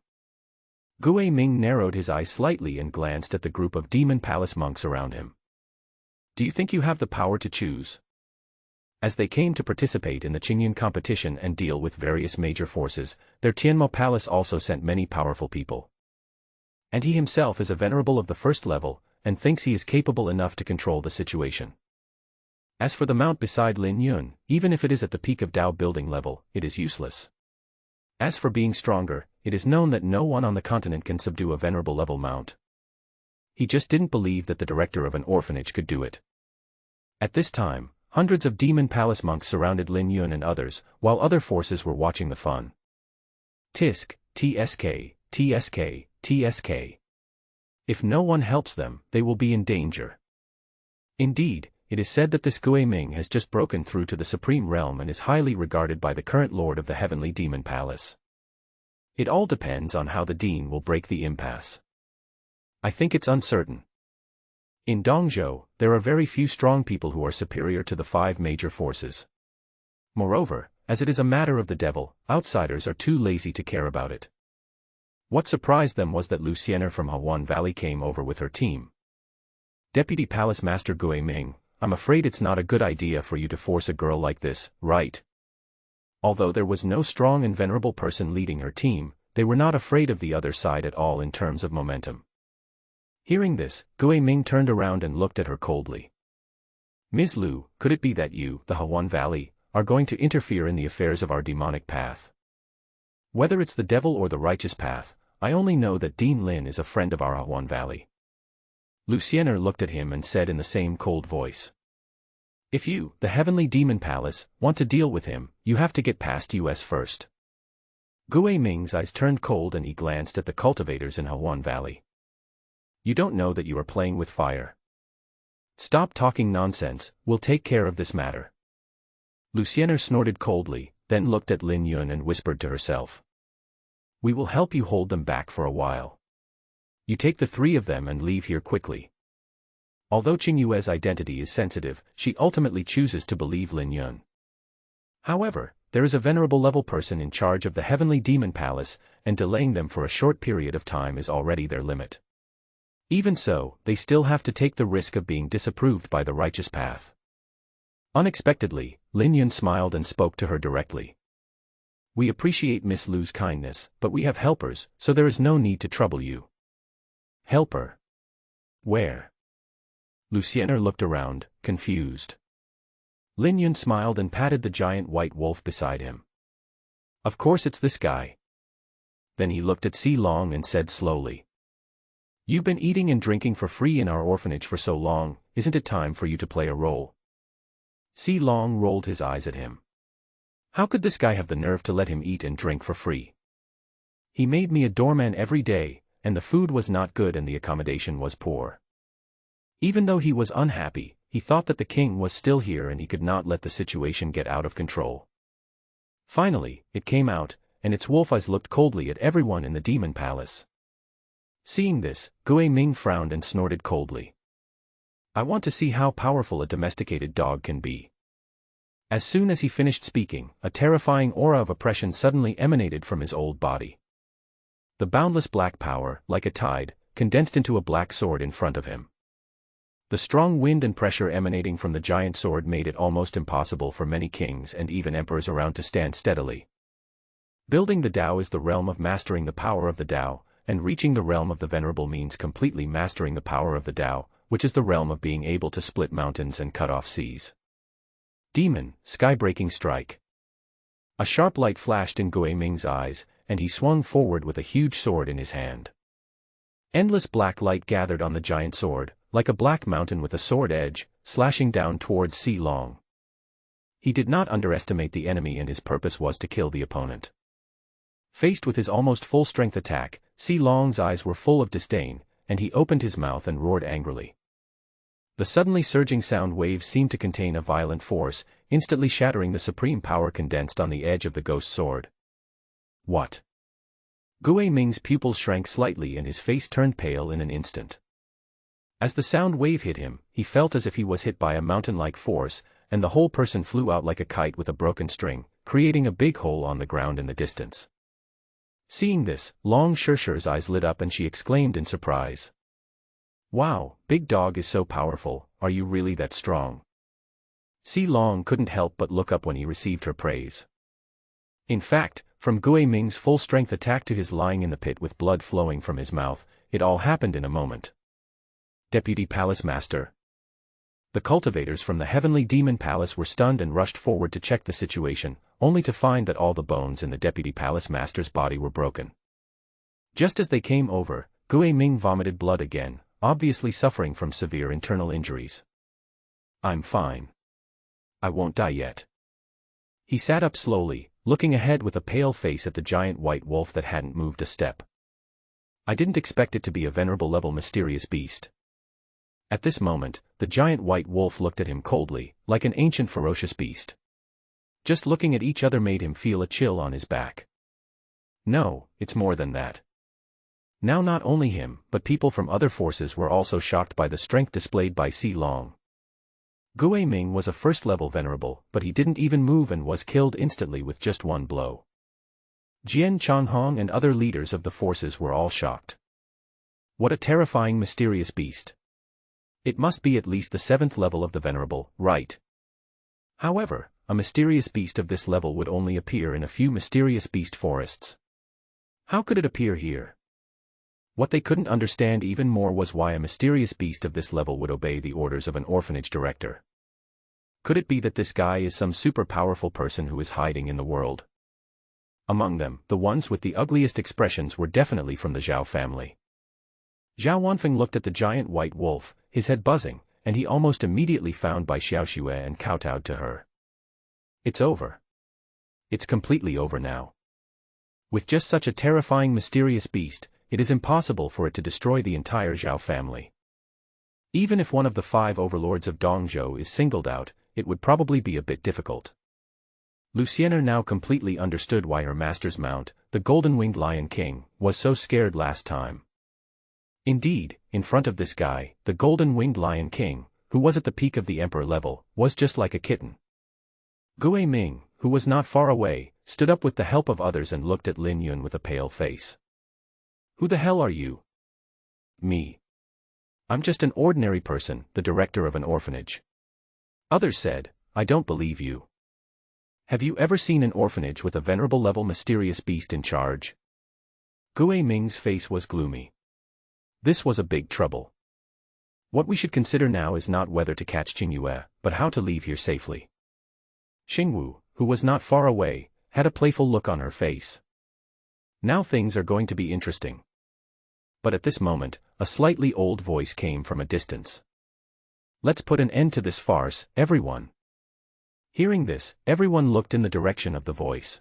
Gui Ming narrowed his eyes slightly and glanced at the group of Demon Palace monks around him. Do you think you have the power to choose? As they came to participate in the Chingun competition and deal with various major forces, their Tianmo Palace also sent many powerful people. And he himself is a venerable of the first level, and thinks he is capable enough to control the situation. As for the mount beside Lin Yun, even if it is at the peak of Dao building level, it is useless. As for being stronger, it is known that no one on the continent can subdue a venerable level mount. He just didn't believe that the director of an orphanage could do it. At this time, hundreds of Demon Palace monks surrounded Lin Yun and others, while other forces were watching the fun. Tisk, TSK, TSK, TSK. If no one helps them, they will be in danger. Indeed, it is said that this Gui Ming has just broken through to the Supreme Realm and is highly regarded by the current Lord of the Heavenly Demon Palace. It all depends on how the Dean will break the impasse. I think it's uncertain. In Dongzhou, there are very few strong people who are superior to the 5 major forces. Moreover, as it is a matter of the devil, outsiders are too lazy to care about it. What surprised them was that Luciener from Hawan Valley came over with her team. Deputy Palace Master Gui Ming, I'm afraid it's not a good idea for you to force a girl like this, right? Although there was no strong and venerable person leading her team, they were not afraid of the other side at all in terms of momentum. Hearing this, Gui Ming turned around and looked at her coldly. Ms. Lu, could it be that you, the Hawan Valley, are going to interfere in the affairs of our demonic path? Whether it's the devil or the righteous path, I only know that Dean Lin is a friend of our Hawan Valley. Luciener looked at him and said in the same cold voice. If you, the Heavenly Demon Palace, want to deal with him, you have to get past us first. Gui Ming's eyes turned cold and he glanced at the cultivators in Hawan Valley. You don't know that you are playing with fire. Stop talking nonsense, we'll take care of this matter. Luciener snorted coldly, then looked at Lin Yun and whispered to herself. We will help you hold them back for a while. You take the 3 of them and leave here quickly. Although Qingyue's identity is sensitive, she ultimately chooses to believe Lin Yun. However, there is a venerable level person in charge of the Heavenly Demon Palace, and delaying them for a short period of time is already their limit. Even so, they still have to take the risk of being disapproved by the righteous path. Unexpectedly, Lin Yun smiled and spoke to her directly. We appreciate Miss Lu's kindness, but we have helpers, so there is no need to trouble you. Helper? Where? Luciener looked around, confused. Lin Yun smiled and patted the giant white wolf beside him. Of course it's this guy. Then he looked at Si Long and said slowly. You've been eating and drinking for free in our orphanage for so long, isn't it time for you to play a role? Si Long rolled his eyes at him. How could this guy have the nerve to let him eat and drink for free? He made me a doorman every day, and the food was not good and the accommodation was poor. Even though he was unhappy, he thought that the king was still here and he could not let the situation get out of control. Finally, it came out, and its wolf eyes looked coldly at everyone in the demon palace. Seeing this, Gui Ming frowned and snorted coldly. I want to see how powerful a domesticated dog can be. As soon as he finished speaking, a terrifying aura of oppression suddenly emanated from his old body. The boundless black power, like a tide, condensed into a black sword in front of him. The strong wind and pressure emanating from the giant sword made it almost impossible for many kings and even emperors around to stand steadily. Building the Tao is the realm of mastering the power of the Tao, and reaching the realm of the Venerable means completely mastering the power of the Tao, which is the realm of being able to split mountains and cut off seas. Demon, sky-breaking strike. A sharp light flashed in Gui Ming's eyes, and he swung forward with a huge sword in his hand. Endless black light gathered on the giant sword, like a black mountain with a sword edge, slashing down towards Si Long. He did not underestimate the enemy and his purpose was to kill the opponent. Faced with his almost full-strength attack, Si Long's eyes were full of disdain, and he opened his mouth and roared angrily. The suddenly surging sound waves seemed to contain a violent force, instantly shattering the supreme power condensed on the edge of the ghost sword. What? Gui Ming's pupils shrank slightly and his face turned pale in an instant. As the sound wave hit him, he felt as if he was hit by a mountain-like force, and the whole person flew out like a kite with a broken string, creating a big hole on the ground in the distance. Seeing this, Long Shishi's eyes lit up and she exclaimed in surprise. Wow, Big Dog is so powerful, are you really that strong? Si Long couldn't help but look up when he received her praise. In fact, from Gui Ming's full-strength attack to his lying in the pit with blood flowing from his mouth, it all happened in a moment. Deputy Palace Master. The cultivators from the Heavenly Demon Palace were stunned and rushed forward to check the situation, only to find that all the bones in the Deputy Palace Master's body were broken. Just as they came over, Gui Ming vomited blood again, obviously suffering from severe internal injuries. I'm fine. I won't die yet. He sat up slowly, looking ahead with a pale face at the giant white wolf that hadn't moved a step. I didn't expect it to be a venerable level mysterious beast. At this moment, the giant white wolf looked at him coldly, like an ancient ferocious beast. Just looking at each other made him feel a chill on his back. No, it's more than that. Now not only him, but people from other forces were also shocked by the strength displayed by Si Long. Gui Ming was a first-level venerable, but he didn't even move and was killed instantly with just one blow. Jian Changhong and other leaders of the forces were all shocked. What a terrifying mysterious beast. It must be at least the 7th level of the venerable, right? However, a mysterious beast of this level would only appear in a few mysterious beast forests. How could it appear here? What they couldn't understand even more was why a mysterious beast of this level would obey the orders of an orphanage director. Could it be that this guy is some super powerful person who is hiding in the world? Among them, the ones with the ugliest expressions were definitely from the Zhao family. Zhao Wanfeng looked at the giant white wolf, his head buzzing, and he almost immediately found by Xiao Xue and kowtowed to her. It's over. It's completely over now. With just such a terrifying mysterious beast, it is impossible for it to destroy the entire Zhao family. Even if one of the 5 overlords of Dongzhou is singled out, it would probably be a bit difficult. Luciana now completely understood why her master's mount, the golden-winged Lion King, was so scared last time. Indeed, in front of this guy, the golden-winged Lion King, who was at the peak of the emperor level, was just like a kitten. Gui Ming, who was not far away, stood up with the help of others and looked at Lin Yun with a pale face. "Who the hell are you?" "Me. I'm just an ordinary person, the director of an orphanage." Others said, "I don't believe you. Have you ever seen an orphanage with a venerable level mysterious beast in charge?" Gui Ming's face was gloomy. This was a big trouble. What we should consider now is not whether to catch Qingyue, but how to leave here safely. Xingwu, who was not far away, had a playful look on her face. Now things are going to be interesting. But at this moment, a slightly old voice came from a distance. "Let's put an end to this farce, everyone." Hearing this, everyone looked in the direction of the voice.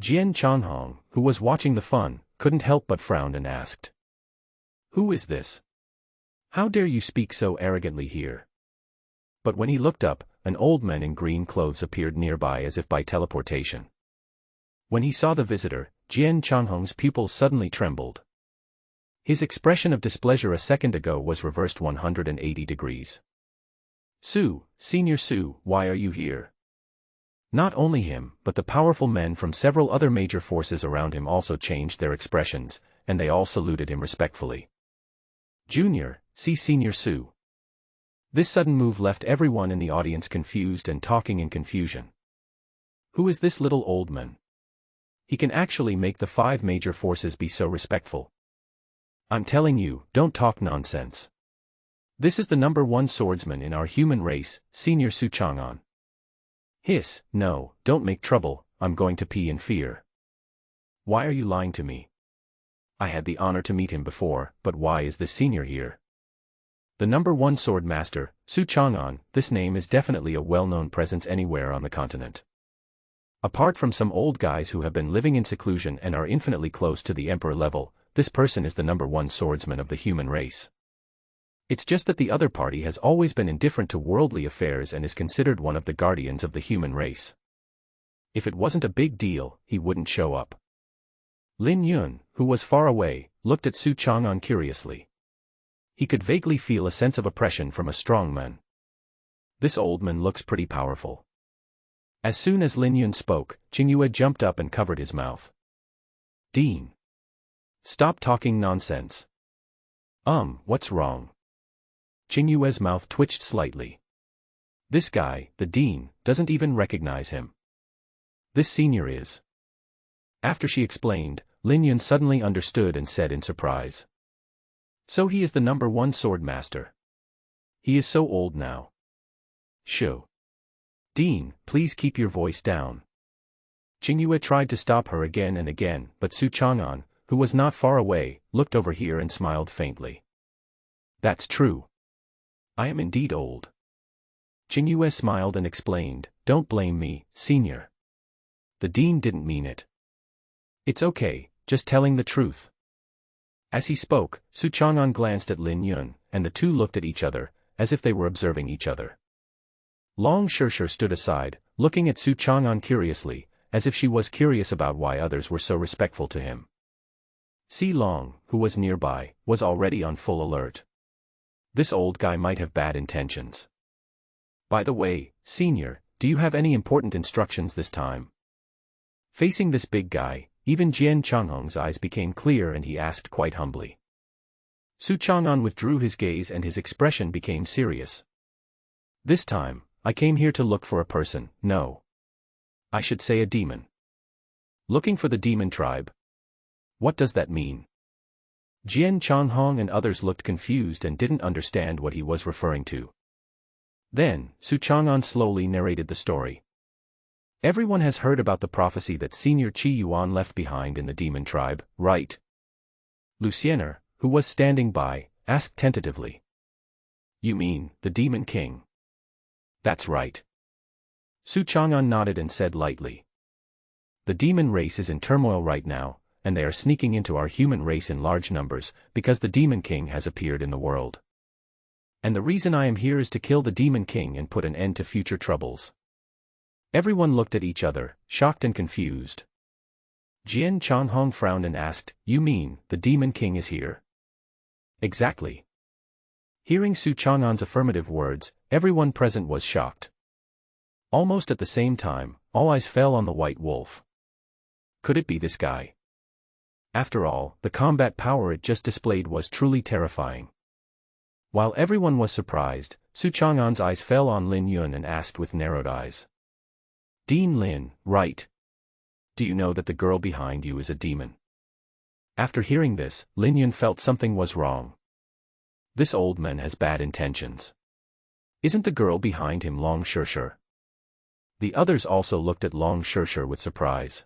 Jian Changhong, who was watching the fun, couldn't help but frown and asked, "Who is this? How dare you speak so arrogantly here?" But when he looked up, an old man in green clothes appeared nearby as if by teleportation. When he saw the visitor, Jian Changhong's pupils suddenly trembled. His expression of displeasure a second ago was reversed 180 degrees. "Su, Senior Su, why are you here?" Not only him, but the powerful men from several other major forces around him also changed their expressions, and they all saluted him respectfully. "Junior, see Senior Su." This sudden move left everyone in the audience confused and talking in confusion. Who is this little old man? He can actually make the 5 major forces be so respectful. I'm telling you, don't talk nonsense. This is the #1 swordsman in our human race, Senior Su Chang'an. Hiss, no, don't make trouble, I'm going to pee in fear. Why are you lying to me? I had the honor to meet him before, but why is this senior here? The #1 sword master, Su Chang'an, this name is definitely a well-known presence anywhere on the continent. Apart from some old guys who have been living in seclusion and are infinitely close to the emperor level, this person is the #1 swordsman of the human race. It's just that the other party has always been indifferent to worldly affairs and is considered one of the guardians of the human race. If it wasn't a big deal, he wouldn't show up. Lin Yun, who was far away, looked at Su Chang'an curiously. He could vaguely feel a sense of oppression from a strong man. This old man looks pretty powerful. As soon as Lin Yun spoke, Qingyue jumped up and covered his mouth. Dean. Stop talking nonsense. What's wrong? Qingyue's mouth twitched slightly. This guy, the dean, doesn't even recognize him. This senior is. After she explained, Lin Yun suddenly understood and said in surprise. So he is the #1 sword master. He is so old now. Shoo. Dean, please keep your voice down. Qingyue tried to stop her again and again, but Su Chang'an, who was not far away, looked over here and smiled faintly. That's true. I am indeed old. Qingyue smiled and explained, don't blame me, senior. The dean didn't mean it. It's okay, just telling the truth. As he spoke, Su Chang'an glanced at Lin Yun, and the two looked at each other, as if they were observing each other. Long Shishir stood aside, looking at Su Chang'an curiously, as if she was curious about why others were so respectful to him. Si Long, who was nearby, was already on full alert. This old guy might have bad intentions. By the way, senior, do you have any important instructions this time? Facing this big guy, even Jian Changhong's eyes became clear and he asked quite humbly. Su Chang'an withdrew his gaze and his expression became serious. This time, I came here to look for a person, no. I should say a demon. Looking for the demon tribe? What does that mean? Jian Changhong and others looked confused and didn't understand what he was referring to. Then, Su Chang'an slowly narrated the story. Everyone has heard about the prophecy that Senior Qi Yuan left behind in the demon tribe, right? Luciana, who was standing by, asked tentatively. You mean, the demon king? That's right. Su Chang'an nodded and said lightly. The demon race is in turmoil right now, and they are sneaking into our human race in large numbers, because the demon king has appeared in the world. And the reason I am here is to kill the demon king and put an end to future troubles. Everyone looked at each other, shocked and confused. Jian Changhong frowned and asked, "You mean, the Demon King is here?" "Exactly." Hearing Su Chang'an's affirmative words, everyone present was shocked. Almost at the same time, all eyes fell on the white wolf. Could it be this guy? After all, the combat power it just displayed was truly terrifying. While everyone was surprised, Su Chang'an's eyes fell on Lin Yun and asked with narrowed eyes. "Dean Lin, right? Do you know that the girl behind you is a demon?" After hearing this, Lin Yun felt something was wrong. This old man has bad intentions. Isn't the girl behind him Long Shishir? The others also looked at Long Shishir with surprise.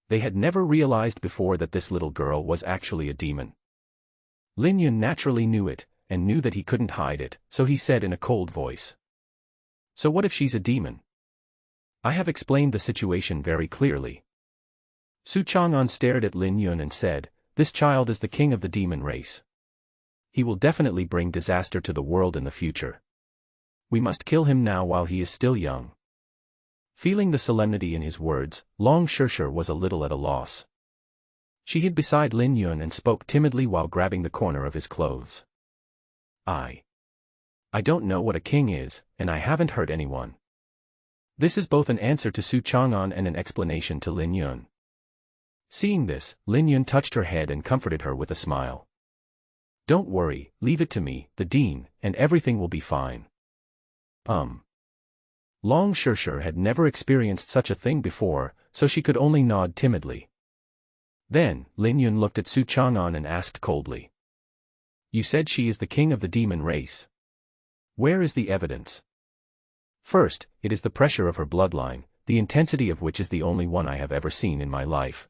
They had never realized before that this little girl was actually a demon. Lin Yun naturally knew it, and knew that he couldn't hide it, so he said in a cold voice. "So what if she's a demon? I have explained the situation very clearly." Su Chang'an stared at Lin Yun and said, "This child is the king of the demon race. He will definitely bring disaster to the world in the future. We must kill him now while he is still young." Feeling the solemnity in his words, Long Shishir was a little at a loss. She hid beside Lin Yun and spoke timidly while grabbing the corner of his clothes. I don't know what a king is, and I haven't hurt anyone." This is both an answer to Su Chang'an and an explanation to Lin Yun. Seeing this, Lin Yun touched her head and comforted her with a smile. "Don't worry, leave it to me, the Dean, and everything will be fine." Long Shishir had never experienced such a thing before, so she could only nod timidly. Then, Lin Yun looked at Su Chang'an and asked coldly. "You said she is the king of the demon race. Where is the evidence?" "First, it is the pressure of her bloodline, the intensity of which is the only one I have ever seen in my life."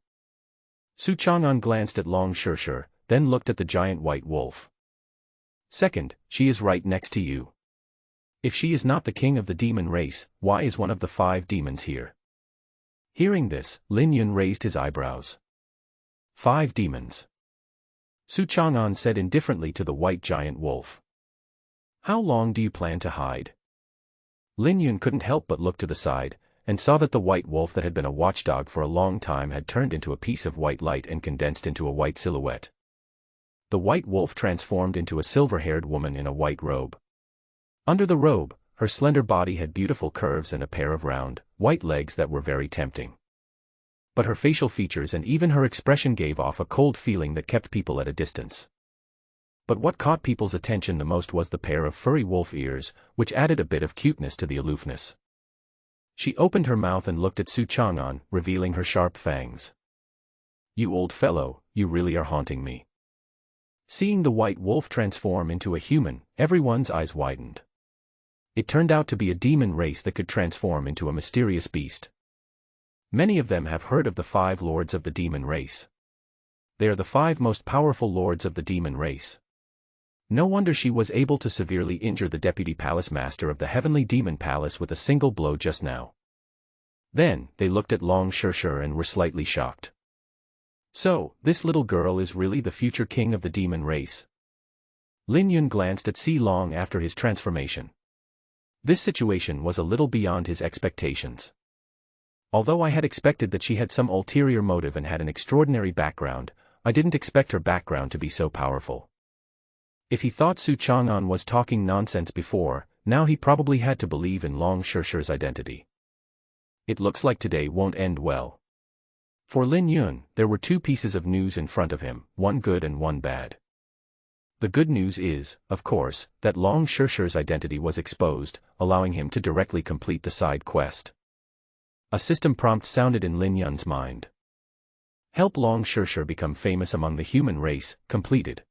Su Chang'an glanced at Long Shishir, then looked at the giant white wolf. "Second, she is right next to you. If she is not the king of the demon race, why is one of the 5 demons here?" Hearing this, Lin Yun raised his eyebrows. 5 demons. Su Chang'an said indifferently to the white giant wolf. "How long do you plan to hide?" Lin Yun couldn't help but look to the side, and saw that the white wolf that had been a watchdog for a long time had turned into a piece of white light and condensed into a white silhouette. The white wolf transformed into a silver-haired woman in a white robe. Under the robe, her slender body had beautiful curves and a pair of round, white legs that were very tempting. But her facial features and even her expression gave off a cold feeling that kept people at a distance. But what caught people's attention the most was the pair of furry wolf ears, which added a bit of cuteness to the aloofness. She opened her mouth and looked at Su Chang'an, revealing her sharp fangs. "You old fellow, you really are haunting me." Seeing the white wolf transform into a human, everyone's eyes widened. It turned out to be a demon race that could transform into a mysterious beast. Many of them have heard of the 5 lords of the demon race. They are the 5 most powerful lords of the demon race. No wonder she was able to severely injure the deputy palace master of the heavenly demon palace with a single blow just now. Then, they looked at Long Shishir and were slightly shocked. So, this little girl is really the future king of the demon race. Lin Yun glanced at Si Long after his transformation. This situation was a little beyond his expectations. Although I had expected that she had some ulterior motive and had an extraordinary background, I didn't expect her background to be so powerful. If he thought Su Chang'an was talking nonsense before, now he probably had to believe in Long Shishir's identity. It looks like today won't end well. For Lin Yun, there were 2 pieces of news in front of him, one good and one bad. The good news is, of course, that Long Shishir's identity was exposed, allowing him to directly complete the side quest. A system prompt sounded in Lin Yun's mind. "Help Long Shishir become famous among the human race," completed.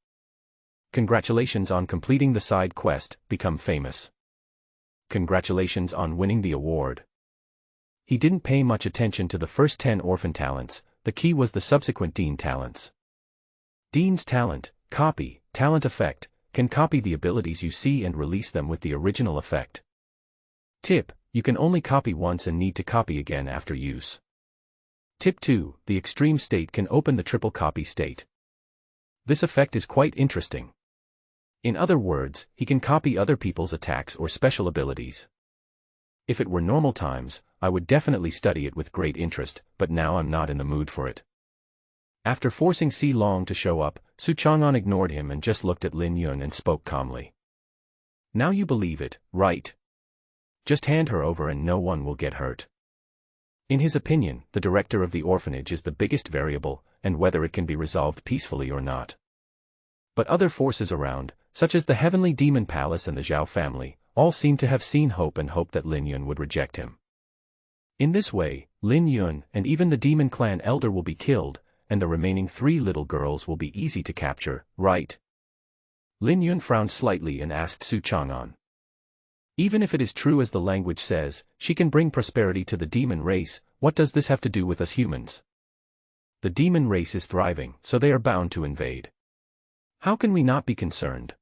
"Congratulations on completing the side quest, become famous. Congratulations on winning the award." He didn't pay much attention to the first 10 orphan talents, the key was the subsequent Dean talents. Dean's talent, copy, talent effect, can copy the abilities you see and release them with the original effect. Tip, you can only copy once and need to copy again after use. Tip 2, the extreme state can open the triple copy state. This effect is quite interesting. In other words, he can copy other people's attacks or special abilities. If it were normal times, I would definitely study it with great interest, but now I'm not in the mood for it. After forcing Si Long to show up, Su Chang'an ignored him and just looked at Lin Yun and spoke calmly. Now you believe it, right? Just hand her over and no one will get hurt. In his opinion, the director of the orphanage is the biggest variable, and whether it can be resolved peacefully or not. But other forces around, such as the Heavenly Demon Palace and the Zhao family, all seem to have seen hope and hoped that Lin Yun would reject him. In this way, Lin Yun and even the demon clan elder will be killed, and the remaining 3 little girls will be easy to capture, right? Lin Yun frowned slightly and asked Su Chang'an. Even if it is true as the language says, she can bring prosperity to the demon race, what does this have to do with us humans? The demon race is thriving, so they are bound to invade. How can we not be concerned?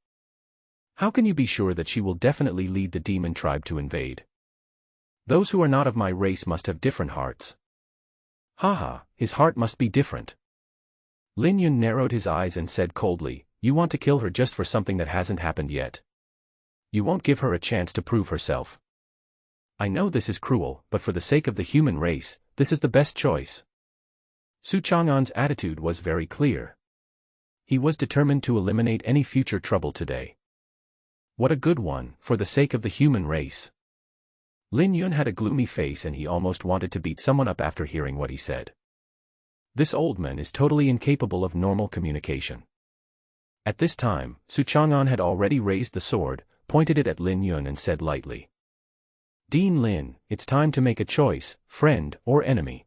How can you be sure that she will definitely lead the demon tribe to invade? Those who are not of my race must have different hearts. Haha, his heart must be different. Lin Yun narrowed his eyes and said coldly, you want to kill her just for something that hasn't happened yet. You won't give her a chance to prove herself. I know this is cruel, but for the sake of the human race, this is the best choice. Su Chang'an's attitude was very clear. He was determined to eliminate any future trouble today. What a good one, for the sake of the human race. Lin Yun had a gloomy face and he almost wanted to beat someone up after hearing what he said. This old man is totally incapable of normal communication. At this time, Su Chang'an had already raised the sword, pointed it at Lin Yun and said lightly. Dean Lin, it's time to make a choice, friend or enemy.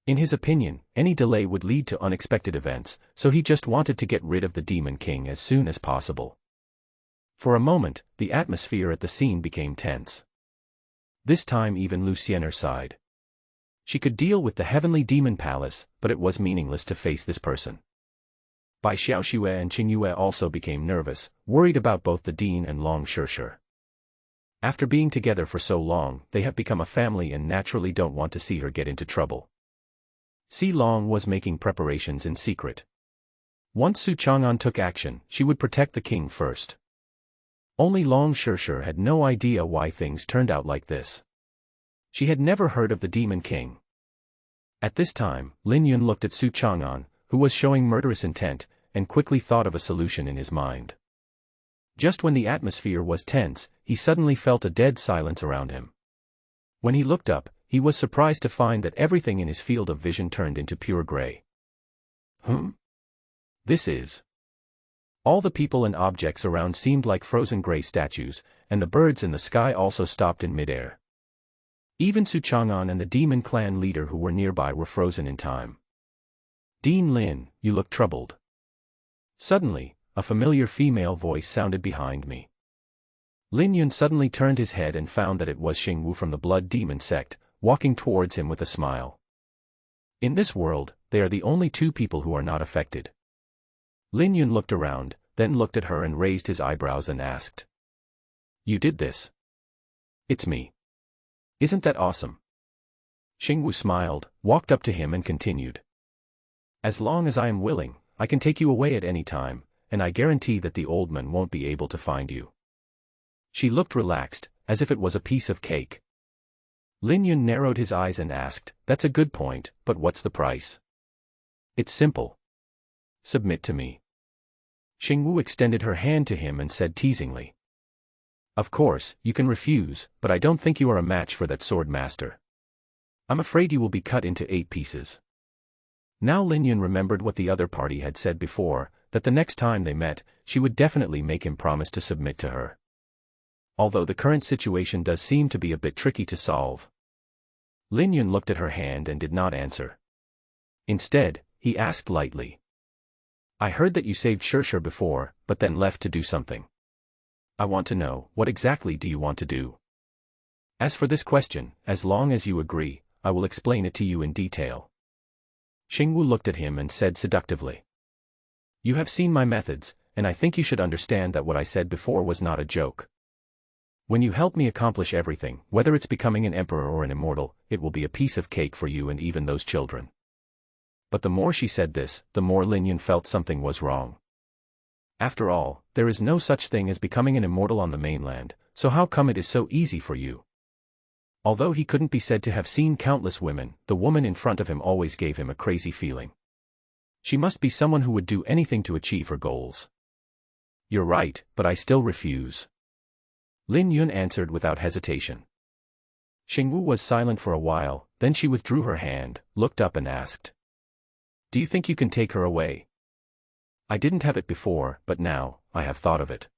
In his opinion, any delay would lead to unexpected events, so he just wanted to get rid of the Demon King as soon as possible. For a moment, the atmosphere at the scene became tense. This time even Lucienne sighed. She could deal with the Heavenly Demon Palace, but it was meaningless to face this person. Bai Xiaoxue and Qingyue also became nervous, worried about both the Dean and Long Shishir. After being together for so long, they have become a family and naturally don't want to see her get into trouble. Si Long was making preparations in secret. Once Su Chang'an took action, she would protect the king first. Only Long Shishir had no idea why things turned out like this. She had never heard of the Demon King. At this time, Lin Yun looked at Su Chang'an, who was showing murderous intent, and quickly thought of a solution in his mind. Just when the atmosphere was tense, he suddenly felt a dead silence around him. When he looked up, he was surprised to find that everything in his field of vision turned into pure gray. This is... All the people and objects around seemed like frozen gray statues, and the birds in the sky also stopped in midair. Even Su Chang'an and the demon clan leader who were nearby were frozen in time. Dean Lin, you look troubled. Suddenly, a familiar female voice sounded behind me. Lin Yun suddenly turned his head and found that it was Xingwu from the Blood Demon sect, walking towards him with a smile. In this world, they are the only 2 people who are not affected. Lin Yun looked around, then looked at her and raised his eyebrows and asked. You did this? It's me. Isn't that awesome? Xingwu smiled, walked up to him and continued. As long as I am willing, I can take you away at any time, and I guarantee that the old man won't be able to find you. She looked relaxed, as if it was a piece of cake. Lin Yun narrowed his eyes and asked, that's a good point, but what's the price? It's simple. Submit to me. Xingwu extended her hand to him and said teasingly. Of course, you can refuse, but I don't think you are a match for that sword master. I'm afraid you will be cut into 8 pieces. Now Lin Yun remembered what the other party had said before, that the next time they met, she would definitely make him promise to submit to her. Although the current situation does seem to be a bit tricky to solve. Lin Yun looked at her hand and did not answer. Instead, he asked lightly. I heard that you saved Shishir before, but then left to do something. I want to know, what exactly do you want to do? As for this question, as long as you agree, I will explain it to you in detail. Xingwu looked at him and said seductively. You have seen my methods, and I think you should understand that what I said before was not a joke. When you help me accomplish everything, whether it's becoming an emperor or an immortal, it will be a piece of cake for you and even those children. But the more she said this, the more Lin Yun felt something was wrong. After all, there is no such thing as becoming an immortal on the mainland, so how come it is so easy for you? Although he couldn't be said to have seen countless women, the woman in front of him always gave him a crazy feeling. She must be someone who would do anything to achieve her goals. You're right, but I still refuse. Lin Yun answered without hesitation. Xingwu was silent for a while, then she withdrew her hand, looked up and asked. Do you think you can take her away? I didn't have it before, but now, I have thought of it.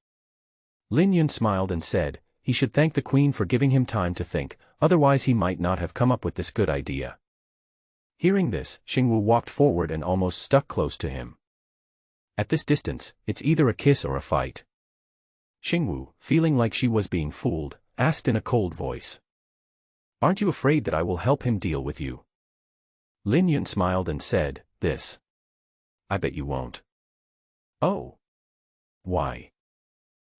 Lin Yun smiled and said, he should thank the queen for giving him time to think, otherwise he might not have come up with this good idea. Hearing this, Xingwu walked forward and almost stuck close to him. At this distance, it's either a kiss or a fight. Xingwu, feeling like she was being fooled, asked in a cold voice. Aren't you afraid that I will help him deal with you? Lin Yun smiled and said, this. I bet you won't. Oh. Why?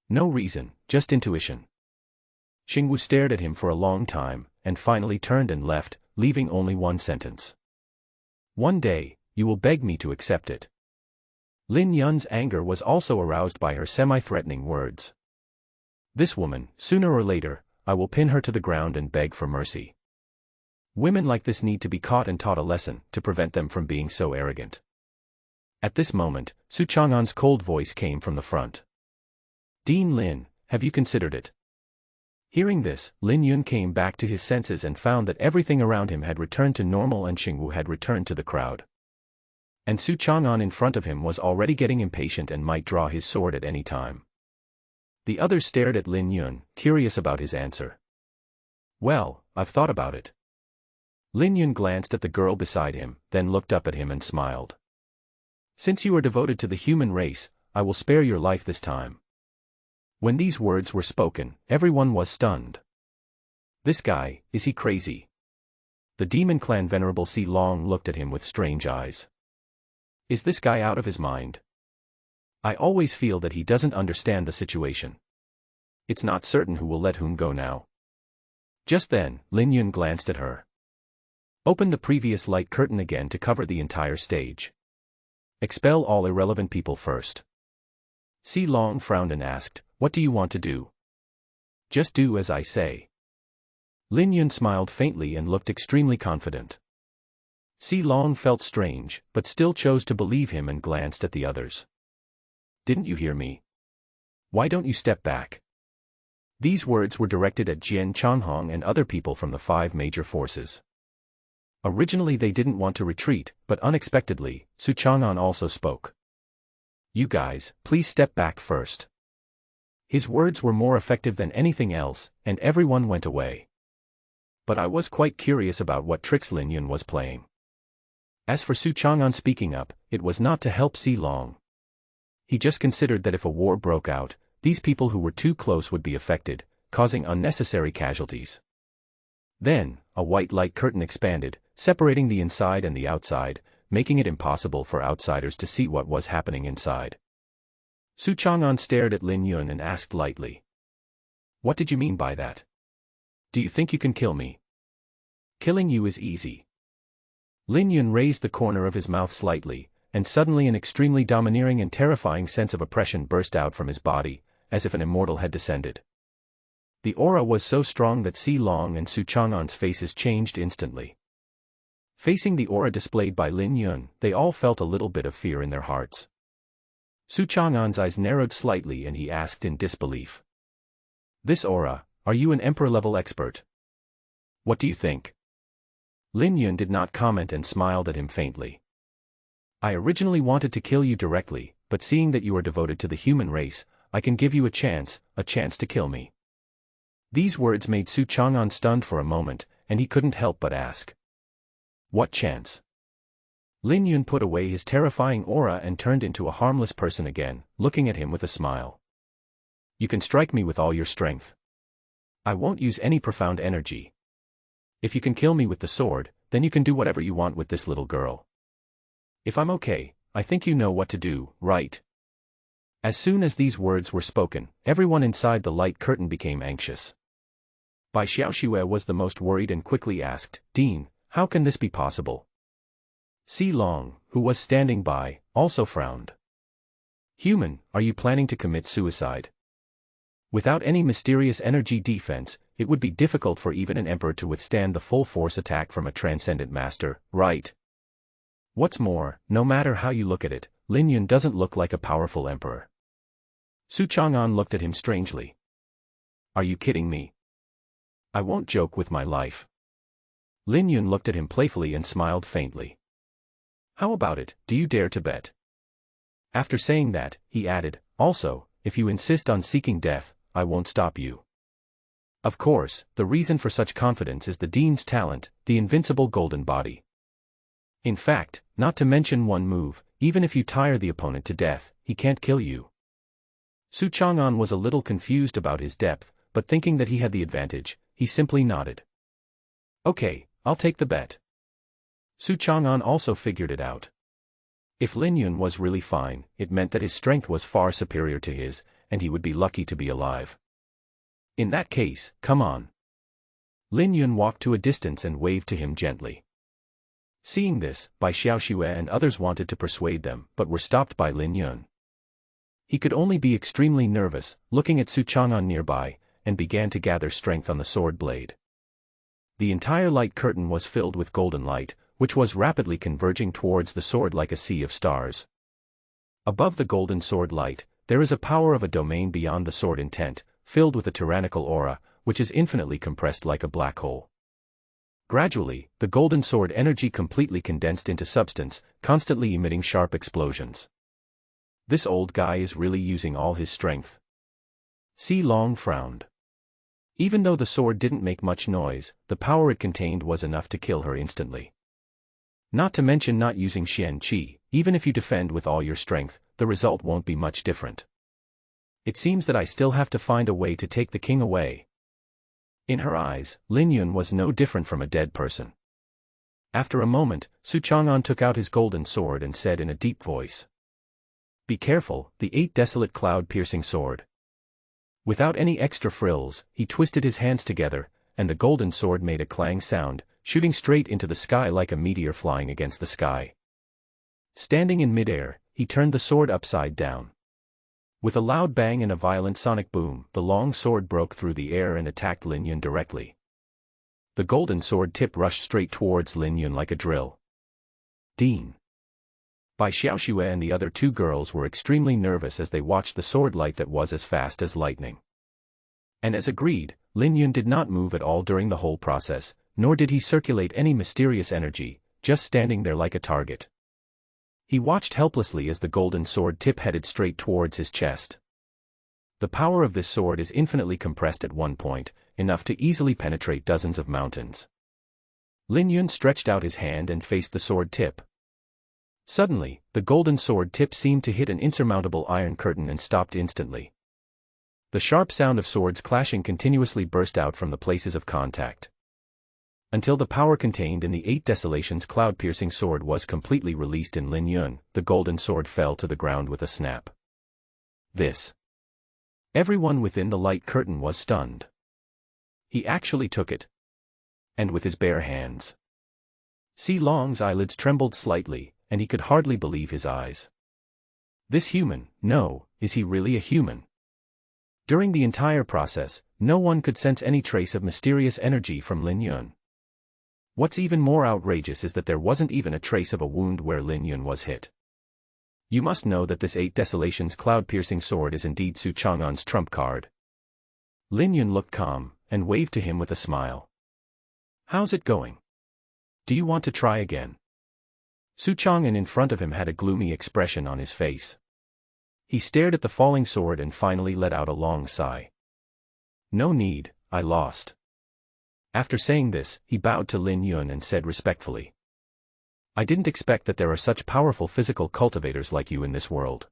No reason, just intuition. Xingwu stared at him for a long time, and finally turned and left, leaving only one sentence. One day, you will beg me to accept it. Lin Yun's anger was also aroused by her semi-threatening words. This woman, sooner or later, I will pin her to the ground and beg for mercy. Women like this need to be caught and taught a lesson to prevent them from being so arrogant. At this moment, Su Chang'an's cold voice came from the front. Dean Lin, have you considered it? Hearing this, Lin Yun came back to his senses and found that everything around him had returned to normal and Xingwu had returned to the crowd. And Su Chang'an in front of him was already getting impatient and might draw his sword at any time. The others stared at Lin Yun, curious about his answer. Well, I've thought about it. Lin Yun glanced at the girl beside him, then looked up at him and smiled. Since you are devoted to the human race, I will spare your life this time. When these words were spoken, everyone was stunned. This guy, is he crazy? The demon clan Venerable Si Long looked at him with strange eyes. Is this guy out of his mind? I always feel that he doesn't understand the situation. It's not certain who will let whom go now. Just then, Lin Yun glanced at her. Open the previous light curtain again to cover the entire stage. Expel all irrelevant people first. Si Long frowned and asked, what do you want to do? Just do as I say. Lin Yun smiled faintly and looked extremely confident. Si Long felt strange, but still chose to believe him and glanced at the others. Didn't you hear me? Why don't you step back? These words were directed at Jian Changhong and other people from the 5 major forces. Originally they didn't want to retreat, but unexpectedly, Su Chang'an also spoke. You guys, please step back first. His words were more effective than anything else, and everyone went away. But I was quite curious about what tricks Lin Yun was playing. As for Su Chang'an speaking up, it was not to help Si Long. He just considered that if a war broke out, these people who were too close would be affected, causing unnecessary casualties. Then, a white light curtain expanded, separating the inside and the outside, making it impossible for outsiders to see what was happening inside. Su Chang'an stared at Lin Yun and asked lightly. What did you mean by that? Do you think you can kill me? Killing you is easy. Lin Yun raised the corner of his mouth slightly, and suddenly an extremely domineering and terrifying sense of oppression burst out from his body, as if an immortal had descended. The aura was so strong that Si Long and Su Chang'an's faces changed instantly. Facing the aura displayed by Lin Yun, they all felt a little bit of fear in their hearts. Su Chang'an's eyes narrowed slightly and he asked in disbelief. This aura, are you an emperor-level expert? What do you think? Lin Yun did not comment and smiled at him faintly. I originally wanted to kill you directly, but seeing that you are devoted to the human race, I can give you a chance to kill me. These words made Su Chang'an stunned for a moment, and he couldn't help but ask. What chance? Lin Yun put away his terrifying aura and turned into a harmless person again, looking at him with a smile. You can strike me with all your strength. I won't use any profound energy. If you can kill me with the sword, then you can do whatever you want with this little girl. If I'm okay, I think you know what to do, right? As soon as these words were spoken, everyone inside the light curtain became anxious. Bai Xiaoxue was the most worried and quickly asked, Dean, how can this be possible? Si Long, who was standing by, also frowned. Human, are you planning to commit suicide? Without any mysterious energy defense, it would be difficult for even an emperor to withstand the full force attack from a transcendent master, right? What's more, no matter how you look at it, Lin Yun doesn't look like a powerful emperor. Su Chang'an looked at him strangely. Are you kidding me? I won't joke with my life. Lin Yun looked at him playfully and smiled faintly. How about it, do you dare to bet? After saying that, he added, also, if you insist on seeking death, I won't stop you. Of course, the reason for such confidence is the Dean's talent, the invincible golden body. In fact, not to mention one move, even if you tire the opponent to death, he can't kill you. Su Chang'an was a little confused about his depth, but thinking that he had the advantage, he simply nodded. Okay, I'll take the bet. Su Chang'an also figured it out. If Lin Yun was really fine, it meant that his strength was far superior to his, and he would be lucky to be alive. In that case, come on. Lin Yun walked to a distance and waved to him gently. Seeing this, Bai Xiaoxue and others wanted to persuade them, but were stopped by Lin Yun. He could only be extremely nervous, looking at Su Chang'an nearby, and began to gather strength on the sword blade. The entire light curtain was filled with golden light, which was rapidly converging towards the sword like a sea of stars. Above the golden sword light, there is a power of a domain beyond the sword intent, filled with a tyrannical aura, which is infinitely compressed like a black hole. Gradually, the golden sword energy completely condensed into substance, constantly emitting sharp explosions. This old guy is really using all his strength. Si Long frowned. Even though the sword didn't make much noise, the power it contained was enough to kill her instantly. Not to mention not using Xian Qi, even if you defend with all your strength, the result won't be much different. It seems that I still have to find a way to take the king away. In her eyes, Lin Yun was no different from a dead person. After a moment, Su Chang'an took out his golden sword and said in a deep voice. Be careful, the 8 desolate cloud-piercing sword. Without any extra frills, he twisted his hands together, and the golden sword made a clang sound, shooting straight into the sky like a meteor flying against the sky. Standing in midair, he turned the sword upside down. With a loud bang and a violent sonic boom, the long sword broke through the air and attacked Lin Yun directly. The golden sword tip rushed straight towards Lin Yun like a drill. Dean. Bai Xiaoxue and the other 2 girls were extremely nervous as they watched the sword light that was as fast as lightning. And as agreed, Lin Yun did not move at all during the whole process, nor did he circulate any mysterious energy, just standing there like a target. He watched helplessly as the golden sword tip headed straight towards his chest. The power of this sword is infinitely compressed at one point, enough to easily penetrate dozens of mountains. Lin Yun stretched out his hand and faced the sword tip. Suddenly, the golden sword tip seemed to hit an insurmountable iron curtain and stopped instantly. The sharp sound of swords clashing continuously burst out from the places of contact. Until the power contained in the 8 desolations cloud-piercing sword was completely released in Lin Yun, the golden sword fell to the ground with a snap. This. Everyone within the light curtain was stunned. He actually took it. And with his bare hands. Si Long's eyelids trembled slightly, and he could hardly believe his eyes. This human, no, is he really a human? During the entire process, no one could sense any trace of mysterious energy from Lin Yun. What's even more outrageous is that there wasn't even a trace of a wound where Lin Yun was hit. You must know that this 8 desolations cloud-piercing sword is indeed Su Chang'an's trump card. Lin Yun looked calm, and waved to him with a smile. How's it going? Do you want to try again? Su Chang'an in front of him had a gloomy expression on his face. He stared at the falling sword and finally let out a long sigh. No need, I lost. After saying this, he bowed to Lin Yun and said respectfully. I didn't expect that there are such powerful physical cultivators like you in this world.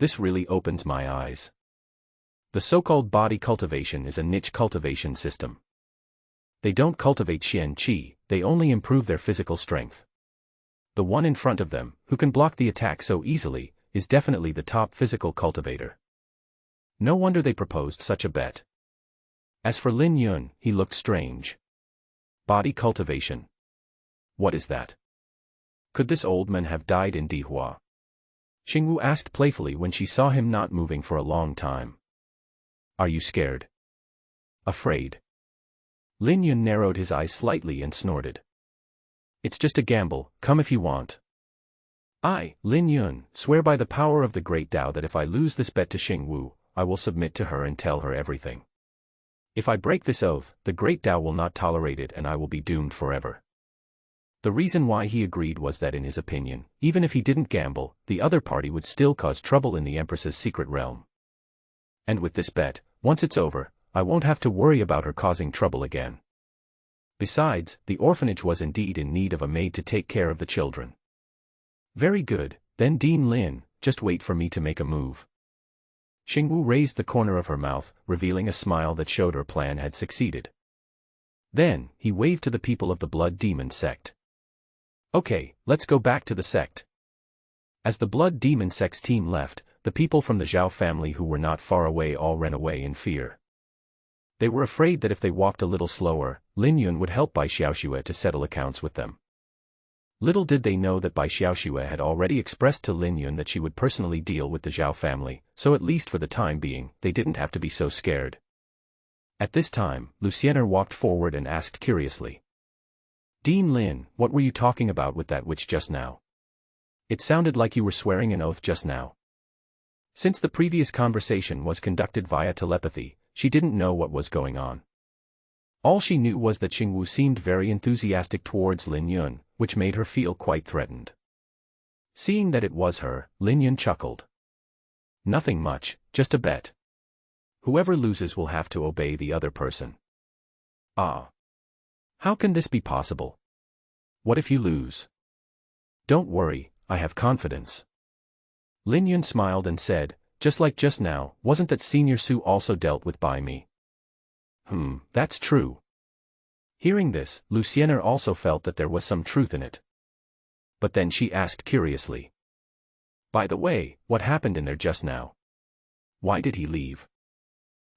This really opens my eyes. The so-called body cultivation is a niche cultivation system. They don't cultivate Xian Qi, they only improve their physical strength. The one in front of them, who can block the attack so easily, is definitely the top physical cultivator. No wonder they proposed such a bet. As for Lin Yun, he looked strange. Body cultivation. What is that? Could this old man have died in Dihua? Xingwu asked playfully when she saw him not moving for a long time. Are you scared? Afraid? Lin Yun narrowed his eyes slightly and snorted. It's just a gamble, come if you want. I, Lin Yun, swear by the power of the great Tao that if I lose this bet to Xing Wu, I will submit to her and tell her everything. If I break this oath, the great Tao will not tolerate it and I will be doomed forever. The reason why he agreed was that in his opinion, even if he didn't gamble, the other party would still cause trouble in the Empress's secret realm. And with this bet, once it's over, I won't have to worry about her causing trouble again. Besides, the orphanage was indeed in need of a maid to take care of the children. Very good, then Dean Lin, just wait for me to make a move. Xingwu raised the corner of her mouth, revealing a smile that showed her plan had succeeded. Then, he waved to the people of the Blood Demon sect. Okay, let's go back to the sect. As the Blood Demon sect's team left, the people from the Zhao family who were not far away all ran away in fear. They were afraid that if they walked a little slower, Lin Yun would help Bai Xiaoxue to settle accounts with them. Little did they know that Bai Xiaoxue had already expressed to Lin Yun that she would personally deal with the Zhao family, so at least for the time being, they didn't have to be so scared. At this time, Luciener walked forward and asked curiously. Dean Lin, what were you talking about with that witch just now? It sounded like you were swearing an oath just now. Since the previous conversation was conducted via telepathy, she didn't know what was going on. All she knew was that Xingwu seemed very enthusiastic towards Lin Yun, which made her feel quite threatened. Seeing that it was her, Lin Yun chuckled. Nothing much, just a bet. Whoever loses will have to obey the other person. Ah. How can this be possible? What if you lose? Don't worry, I have confidence. Lin Yun smiled and said, just like just now, wasn't that Senior Su also dealt with by me? That's true. Hearing this, Luciener also felt that there was some truth in it. But then she asked curiously. By the way, what happened in there just now? Why did he leave?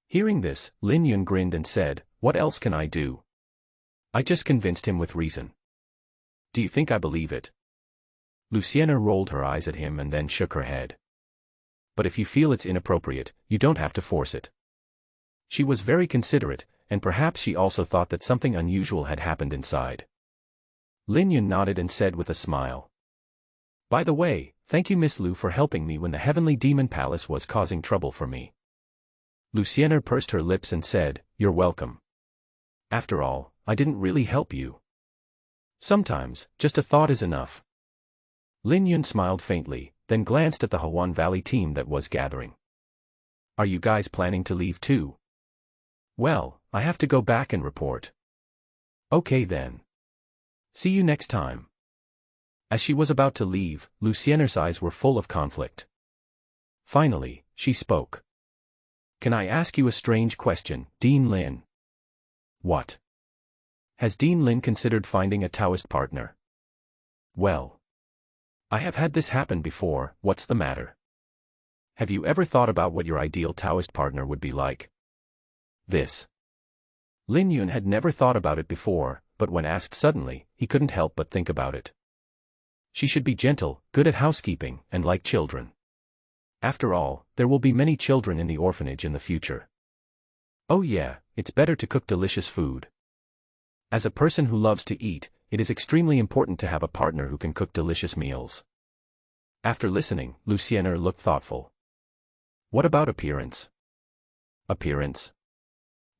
Hearing this, Lin Yun grinned and said, what else can I do? I just convinced him with reason. Do you think I believe it? Luciener rolled her eyes at him and then shook her head. But if you feel it's inappropriate, you don't have to force it. She was very considerate, and perhaps she also thought that something unusual had happened inside. Lin Yun nodded and said with a smile. By the way, thank you Miss Lu for helping me when the Heavenly Demon Palace was causing trouble for me. Luciener pursed her lips and said, you're welcome. After all, I didn't really help you. Sometimes, just a thought is enough. Lin Yun smiled faintly, then glanced at the Hawan Valley team that was gathering. Are you guys planning to leave too? Well, I have to go back and report. Okay then. See you next time. As she was about to leave, Luciener's eyes were full of conflict. Finally, she spoke. Can I ask you a strange question, Dean Lin? What? Has Dean Lin considered finding a Taoist partner? Well. I have had this happen before, what's the matter? Have you ever thought about what your ideal Taoist partner would be like? This. Lin Yun had never thought about it before, but when asked suddenly, he couldn't help but think about it. She should be gentle, good at housekeeping, and like children. After all, there will be many children in the orphanage in the future. Oh yeah, it's better to cook delicious food. As a person who loves to eat, it is extremely important to have a partner who can cook delicious meals. After listening, Luciener looked thoughtful. What about appearance? Appearance?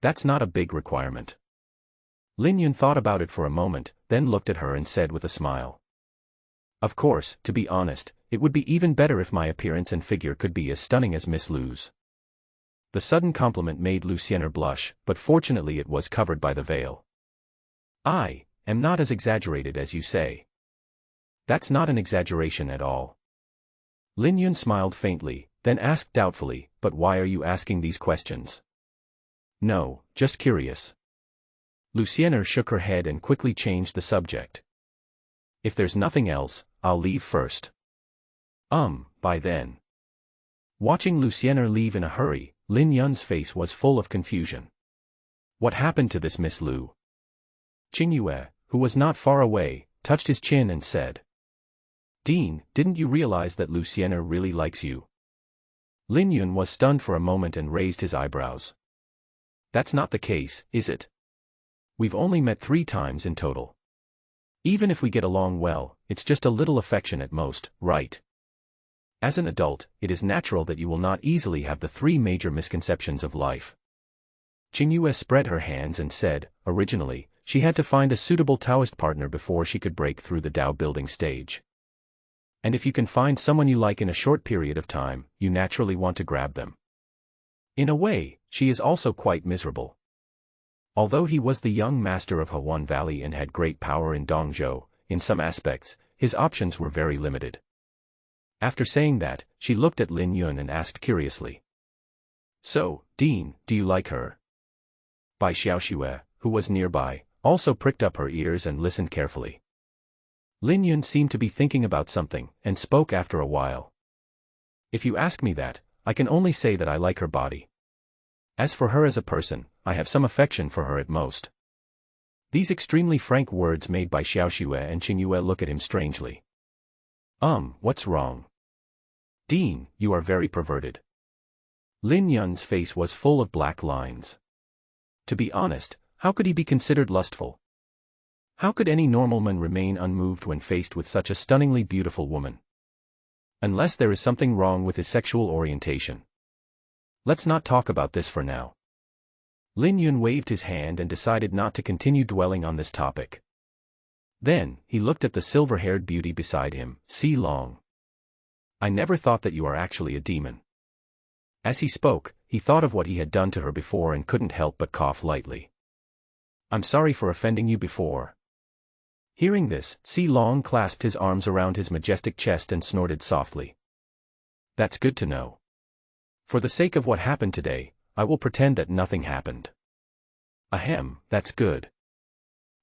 That's not a big requirement. Lin Yun thought about it for a moment, then looked at her and said with a smile. Of course, to be honest, it would be even better if my appearance and figure could be as stunning as Miss Lu's. The sudden compliment made Luciener blush, but fortunately it was covered by the veil. I am not as exaggerated as you say. That's not an exaggeration at all. Lin Yun smiled faintly, then asked doubtfully, but why are you asking these questions? No, just curious. Luciener shook her head and quickly changed the subject. If there's nothing else, I'll leave first. By then. Watching Luciener leave in a hurry, Lin Yun's face was full of confusion. What happened to this Miss Lu? Qingyue, who was not far away, touched his chin and said. Dean, didn't you realize that Luciener really likes you? Lin Yun was stunned for a moment and raised his eyebrows. That's not the case, is it? We've only met 3 times in total. Even if we get along well, it's just a little affection at most, right? As an adult, it is natural that you will not easily have the 3 major misconceptions of life. Chingun spread her hands and said, originally, she had to find a suitable Taoist partner before she could break through the Tao building stage. And if you can find someone you like in a short period of time, you naturally want to grab them. In a way, she is also quite miserable. Although he was the young master of Huan Valley and had great power in Dongzhou, in some aspects, his options were very limited. After saying that, she looked at Lin Yun and asked curiously. So, Dean, do you like her? Bai Xiaoxue, who was nearby, also pricked up her ears and listened carefully. Lin Yun seemed to be thinking about something, and spoke after a while. If you ask me that, I can only say that I like her body. As for her as a person, I have some affection for her at most. These extremely frank words made by Xiaoxue and Chingun look at him strangely. What's wrong? Dean, you are very perverted. Lin Yun's face was full of black lines. To be honest, how could he be considered lustful? How could any normal man remain unmoved when faced with such a stunningly beautiful woman? Unless there is something wrong with his sexual orientation. Let's not talk about this for now. Lin Yun waved his hand and decided not to continue dwelling on this topic. Then, he looked at the silver-haired beauty beside him, Si Long. I never thought that you are actually a demon. As he spoke, he thought of what he had done to her before and couldn't help but cough lightly. I'm sorry for offending you before. Hearing this, Si Long clasped his arms around his majestic chest and snorted softly. That's good to know. For the sake of what happened today, I will pretend that nothing happened. Ahem, that's good.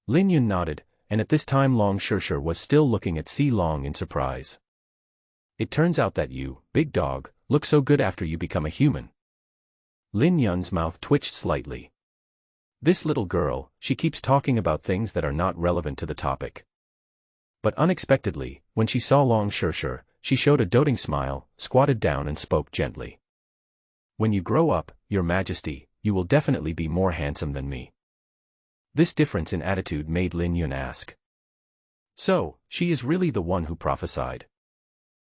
Lin Yun nodded, and at this time Long Shishir was still looking at Si Long in surprise. It turns out that you, big dog, look so good after you become a human. Lin Yun's mouth twitched slightly. This little girl, she keeps talking about things that are not relevant to the topic. But unexpectedly, when she saw Long Shishir, she showed a doting smile, squatted down and spoke gently. When you grow up, Your Majesty, you will definitely be more handsome than me. This difference in attitude made Lin Yun ask. So, she is really the one who prophesied?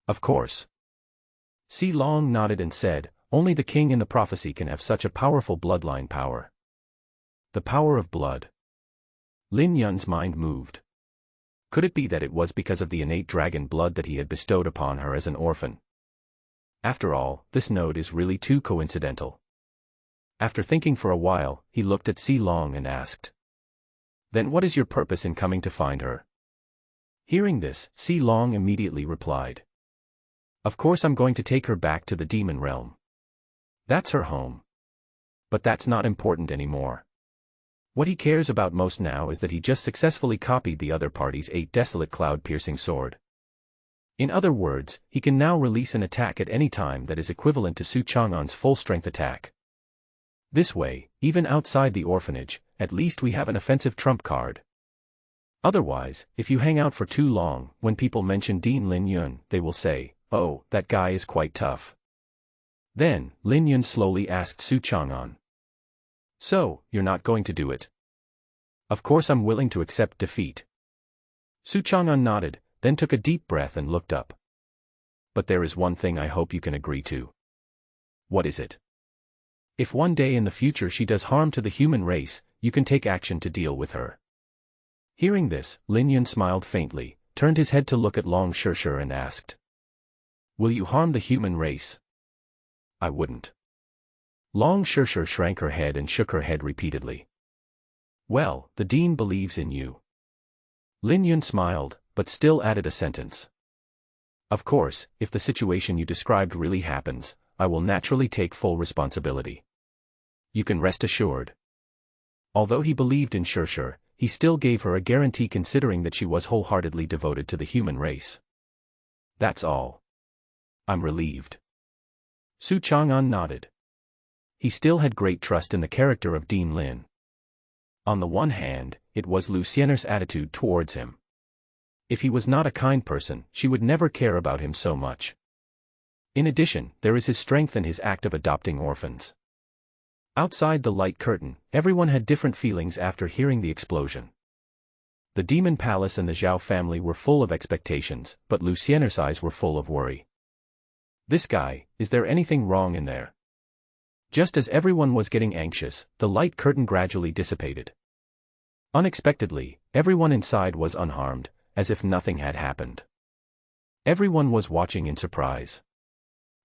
Of course. Si Long nodded and said, only the king in the prophecy can have such a powerful bloodline power. The power of blood. Lin Yun's mind moved. Could it be that it was because of the innate dragon blood that he had bestowed upon her as an orphan? After all, this node is really too coincidental. After thinking for a while, he looked at Si Long and asked. Then what is your purpose in coming to find her? Hearing this, Si Long immediately replied. Of course I'm going to take her back to the demon realm. That's her home. But that's not important anymore. What he cares about most now is that he just successfully copied the other party's 8 desolate cloud-piercing sword. In other words, he can now release an attack at any time that is equivalent to Su Chang'an's full-strength attack. This way, even outside the orphanage, at least we have an offensive trump card. Otherwise, if you hang out for too long, when people mention Dean Lin Yun, they will say, oh, that guy is quite tough. Then, Lin Yun slowly asked Su Chang'an. So, you're not going to do it? Of course I'm willing to accept defeat. Su Chang'an nodded, then took a deep breath and looked up. But there is one thing I hope you can agree to. What is it? If one day in the future she does harm to the human race, you can take action to deal with her. Hearing this, Lin Yun smiled faintly, turned his head to look at Long Shishir and asked. Will you harm the human race? I wouldn't. Long Shishir shrank her head and shook her head repeatedly. Well, the dean believes in you. Lin Yun smiled, but still added a sentence. Of course, if the situation you described really happens, I will naturally take full responsibility. You can rest assured. Although he believed in Shishir, he still gave her a guarantee considering that she was wholeheartedly devoted to the human race. That's all. I'm relieved. Su Chang'an nodded. He still had great trust in the character of Dean Lin. On the one hand, it was Lu Xian'er's attitude towards him. If he was not a kind person, she would never care about him so much. In addition, there is his strength and his act of adopting orphans. Outside the light curtain, everyone had different feelings after hearing the explosion. The demon palace and the Zhao family were full of expectations, but Luciener's eyes were full of worry. This guy, is there anything wrong in there? Just as everyone was getting anxious, the light curtain gradually dissipated. Unexpectedly, everyone inside was unharmed, as if nothing had happened. Everyone was watching in surprise.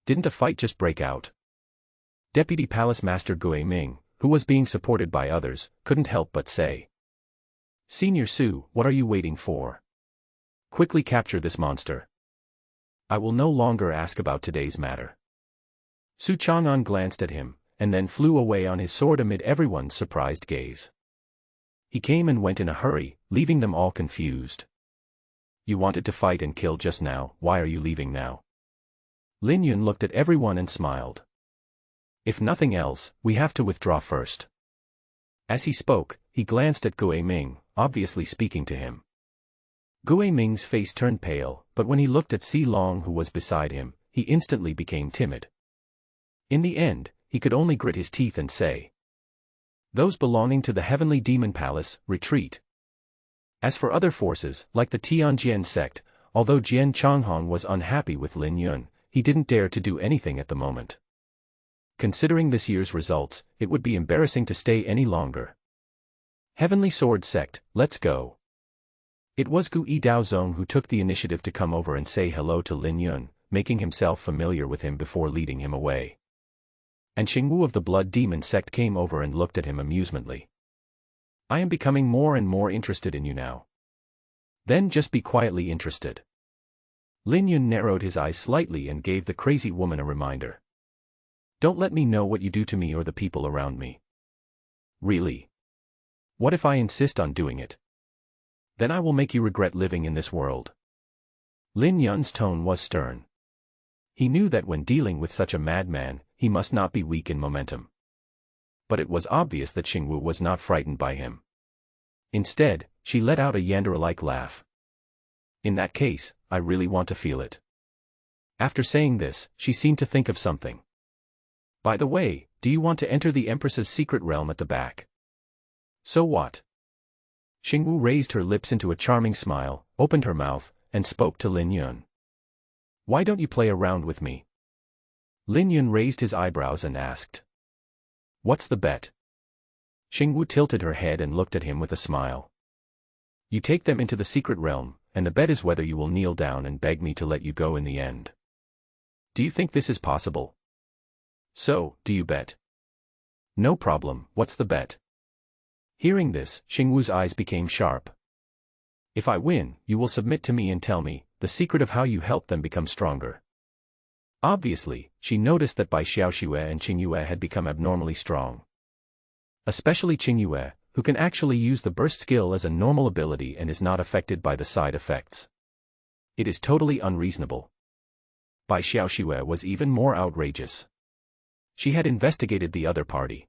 Didn't a fight just break out? Deputy Palace Master Gui Ming, who was being supported by others, couldn't help but say. Senior Su, what are you waiting for? Quickly capture this monster. I will no longer ask about today's matter. Su Chang'an glanced at him, and then flew away on his sword amid everyone's surprised gaze. He came and went in a hurry, leaving them all confused. You wanted to fight and kill just now, why are you leaving now? Lin Yun looked at everyone and smiled. If nothing else, we have to withdraw first. As he spoke, he glanced at Gui Ming, obviously speaking to him. Gui Ming's face turned pale, but when he looked at Si Long who was beside him, he instantly became timid. In the end, he could only grit his teeth and say. Those belonging to the Heavenly Demon Palace, retreat. As for other forces, like the Tianjian sect, although Jian Changhong was unhappy with Lin Yun, he didn't dare to do anything at the moment. Considering this year's results, it would be embarrassing to stay any longer. Heavenly Sword Sect, let's go. It was Gu Daozong who took the initiative to come over and say hello to Lin Yun, making himself familiar with him before leading him away. And Xingwu of the Blood Demon Sect came over and looked at him amusedly. I am becoming more and more interested in you now. Then just be quietly interested. Lin Yun narrowed his eyes slightly and gave the crazy woman a reminder. Don't let me know what you do to me or the people around me. Really? What if I insist on doing it? Then I will make you regret living in this world. Lin Yun's tone was stern. He knew that when dealing with such a madman, he must not be weak in momentum. But it was obvious that Xingwu was not frightened by him. Instead, she let out a Yandere-like laugh. In that case, I really want to feel it. After saying this, she seemed to think of something. By the way, do you want to enter the Empress's secret realm at the back? So what? Xingwu raised her lips into a charming smile, opened her mouth, and spoke to Lin Yun. Why don't you play around with me? Lin Yun raised his eyebrows and asked. What's the bet? Xingwu tilted her head and looked at him with a smile. You take them into the secret realm, and the bet is whether you will kneel down and beg me to let you go in the end. Do you think this is possible? So, do you bet? No problem, what's the bet? Hearing this, Xingwu's eyes became sharp. If I win, you will submit to me and tell me the secret of how you helped them become stronger. Obviously, she noticed that Bai Xiaoxue and Qingyue had become abnormally strong. Especially Qingyue, who can actually use the burst skill as a normal ability and is not affected by the side effects. It is totally unreasonable. Bai Xiaoxue was even more outrageous. She had investigated the other party.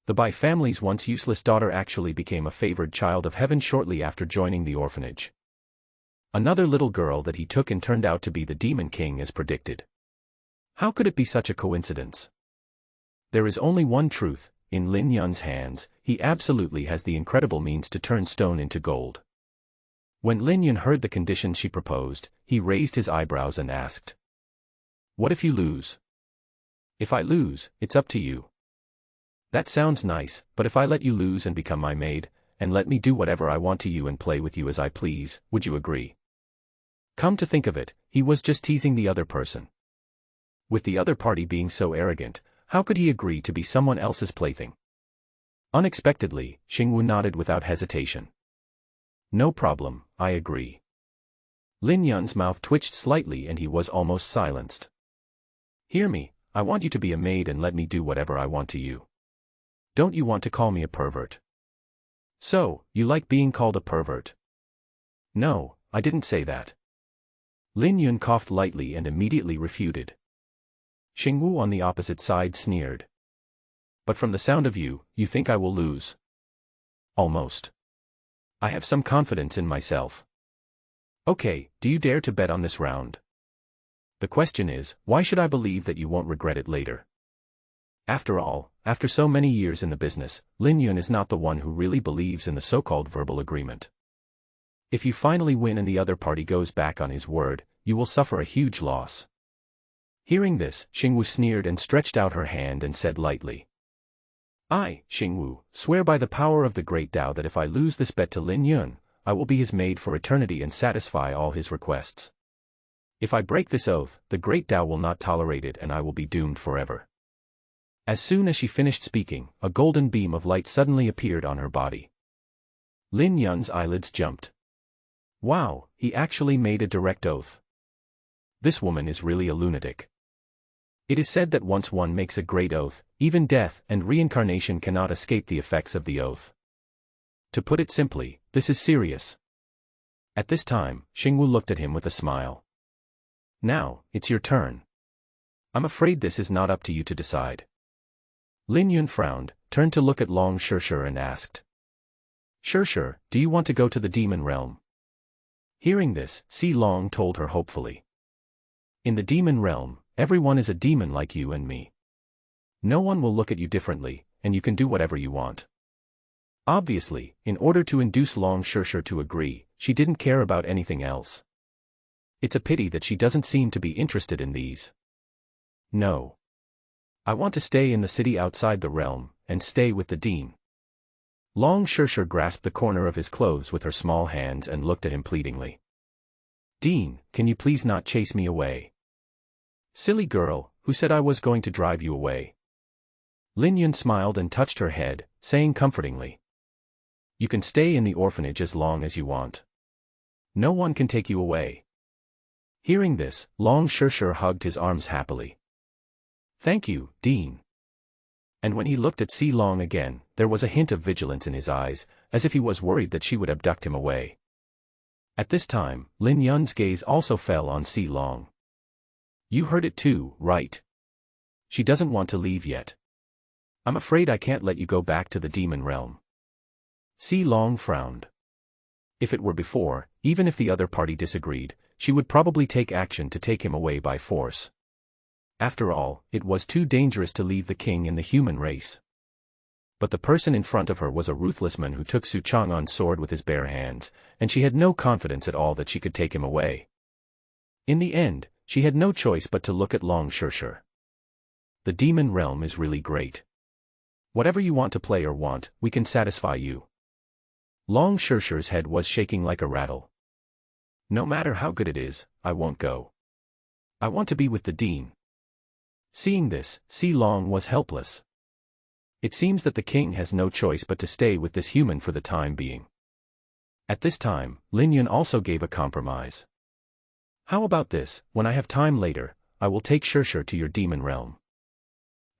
The Bai family's once useless daughter actually became a favored child of heaven shortly after joining the orphanage. Another little girl that he took and turned out to be the Demon King as predicted. How could it be such a coincidence? There is only one truth, in Lin Yun's hands, he absolutely has the incredible means to turn stone into gold. When Lin Yun heard the conditions she proposed, he raised his eyebrows and asked. What if you lose? If I lose, it's up to you. That sounds nice, but if I let you lose and become my maid, and let me do whatever I want to you and play with you as I please, would you agree? Come to think of it, he was just teasing the other person. With the other party being so arrogant, how could he agree to be someone else's plaything? Unexpectedly, Xingwu nodded without hesitation. No problem, I agree. Lin Yun's mouth twitched slightly and he was almost silenced. Hear me, I want you to be a maid and let me do whatever I want to you. Don't you want to call me a pervert? So, you like being called a pervert? No, I didn't say that. Lin Yun coughed lightly and immediately refuted. Xingwu on the opposite side sneered. But from the sound of you, you think I will lose? Almost. I have some confidence in myself. Okay, do you dare to bet on this round? The question is, why should I believe that you won't regret it later? After all, after so many years in the business, Lin Yun is not the one who really believes in the so-called verbal agreement. If you finally win and the other party goes back on his word, you will suffer a huge loss. Hearing this, Xingwu sneered and stretched out her hand and said lightly, I, Xingwu, swear by the power of the great Tao that if I lose this bet to Lin Yun, I will be his maid for eternity and satisfy all his requests. If I break this oath, the great Tao will not tolerate it and I will be doomed forever. As soon as she finished speaking, a golden beam of light suddenly appeared on her body. Lin Yun's eyelids jumped. Wow, he actually made a direct oath. This woman is really a lunatic. It is said that once one makes a great oath, even death and reincarnation cannot escape the effects of the oath. To put it simply, this is serious. At this time, Xingwu looked at him with a smile. Now, it's your turn. I'm afraid this is not up to you to decide. Lin Yun frowned, turned to look at Long Shishir and asked. Shishir, do you want to go to the demon realm? Hearing this, Si Long told her hopefully. In the demon realm, everyone is a demon like you and me. No one will look at you differently, and you can do whatever you want. Obviously, in order to induce Long Shishir to agree, she didn't care about anything else. It's a pity that she doesn't seem to be interested in these. No. I want to stay in the city outside the realm, and stay with the dean. Long Shishir grasped the corner of his clothes with her small hands and looked at him pleadingly. Dean, can you please not chase me away? Silly girl, who said I was going to drive you away? Lin Yun smiled and touched her head, saying comfortingly. You can stay in the orphanage as long as you want. No one can take you away. Hearing this, Long Shishir hugged his arms happily. Thank you, Dean. And when he looked at Si Long again, there was a hint of vigilance in his eyes, as if he was worried that she would abduct him away. At this time, Lin Yun's gaze also fell on Si Long. You heard it too, right? She doesn't want to leave yet. I'm afraid I can't let you go back to the demon realm. Si Long frowned. If it were before, even if the other party disagreed, she would probably take action to take him away by force. After all, it was too dangerous to leave the king in the human race. But the person in front of her was a ruthless man who took Su Chang'an's sword with his bare hands, and she had no confidence at all that she could take him away. In the end, she had no choice but to look at Long Shishir. The demon realm is really great. Whatever you want to play or want, we can satisfy you. Long Shishir's head was shaking like a rattle. No matter how good it is, I won't go. I want to be with the dean. Seeing this, Si Long was helpless. It seems that the king has no choice but to stay with this human for the time being. At this time, Lin Yun also gave a compromise. How about this, when I have time later, I will take Shishir to your demon realm.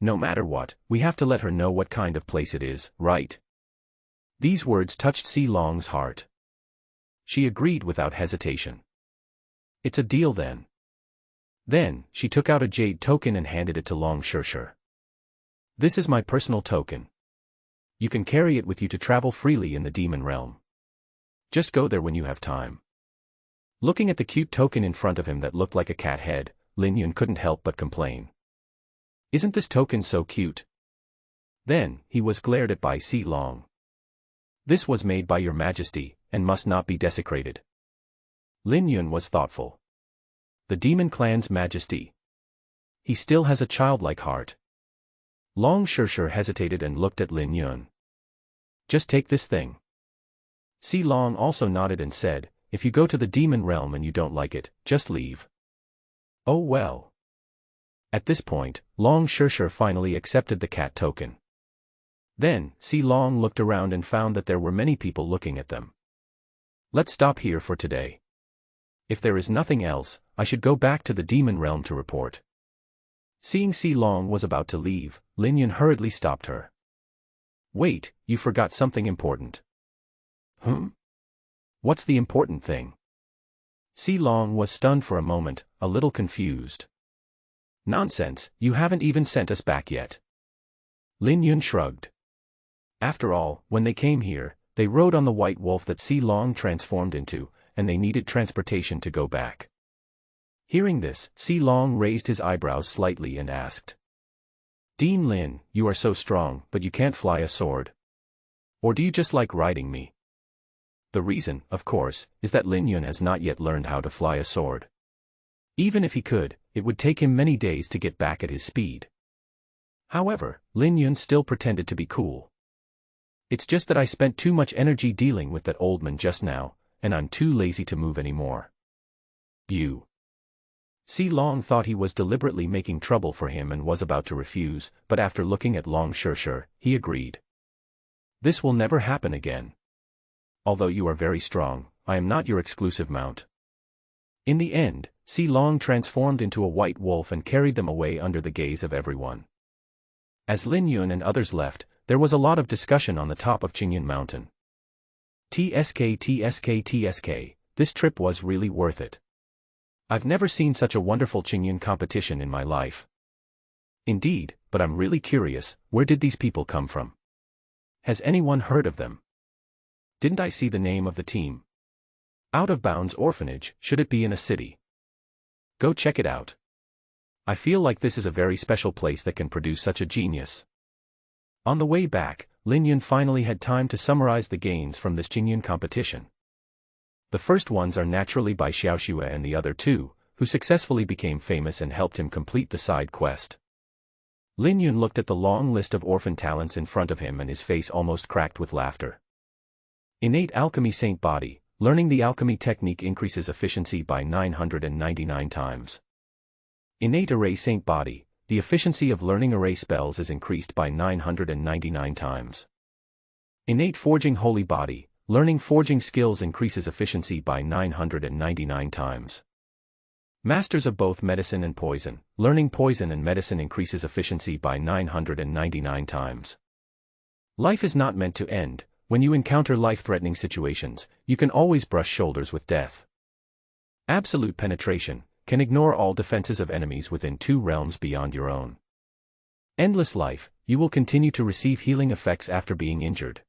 No matter what, we have to let her know what kind of place it is, right? These words touched Si Long's heart. She agreed without hesitation. It's a deal then. Then, she took out a jade token and handed it to Long Shishir. This is my personal token. You can carry it with you to travel freely in the demon realm. Just go there when you have time. Looking at the cute token in front of him that looked like a cat head, Lin Yun couldn't help but complain. Isn't this token so cute? Then, he was glared at by Si Long. This was made by your majesty, and must not be desecrated. Lin Yun was thoughtful. The demon clan's majesty. He still has a childlike heart. Long Shishir hesitated and looked at Lin Yun. Just take this thing. Si Long also nodded and said, if you go to the demon realm and you don't like it, just leave. Oh well. At this point, Long Shishir finally accepted the cat token. Then, Si Long looked around and found that there were many people looking at them. Let's stop here for today. If there is nothing else, I should go back to the demon realm to report. Seeing Si Long was about to leave, Lin Yun hurriedly stopped her. Wait, you forgot something important. What's the important thing? Si Long was stunned for a moment, a little confused. Nonsense, you haven't even sent us back yet. Lin Yun shrugged. After all, when they came here, they rode on the white wolf that Si Long transformed into, and they needed transportation to go back. Hearing this, Si Long raised his eyebrows slightly and asked. Dean Lin, you are so strong, but you can't fly a sword. Or do you just like riding me? The reason, of course, is that Lin Yun has not yet learned how to fly a sword. Even if he could, it would take him many days to get back at his speed. However, Lin Yun still pretended to be cool. It's just that I spent too much energy dealing with that old man just now, and I'm too lazy to move anymore. You. Si Long thought he was deliberately making trouble for him and was about to refuse, but after looking at Long Shishir, he agreed. This will never happen again. Although you are very strong, I am not your exclusive mount. In the end, Si Long transformed into a white wolf and carried them away under the gaze of everyone. As Lin Yun and others left, there was a lot of discussion on the top of Chingun Mountain. TSK, this trip was really worth it. I've never seen such a wonderful Chingun competition in my life. Indeed, but I'm really curious, where did these people come from? Has anyone heard of them? Didn't I see the name of the team? Out of Bounds Orphanage, should it be in a city? Go check it out. I feel like this is a very special place that can produce such a genius. On the way back, Lin Yun finally had time to summarize the gains from this Chingun competition. The first ones are naturally by Xiaoxue and the other two, who successfully became famous and helped him complete the side quest. Lin Yun looked at the long list of orphan talents in front of him and his face almost cracked with laughter. Innate Alchemy Saint Body, learning the alchemy technique increases efficiency by 999 times. Innate Array Saint Body, the efficiency of learning array spells is increased by 999 times. Innate Forging Holy Body, learning forging skills increases efficiency by 999 times. Masters of both medicine and poison, learning poison and medicine increases efficiency by 999 times. Life is not meant to end. When you encounter life-threatening situations, you can always brush shoulders with death. Absolute Penetration, can ignore all defenses of enemies within 2 realms beyond your own. Endless Life, you will continue to receive healing effects after being injured.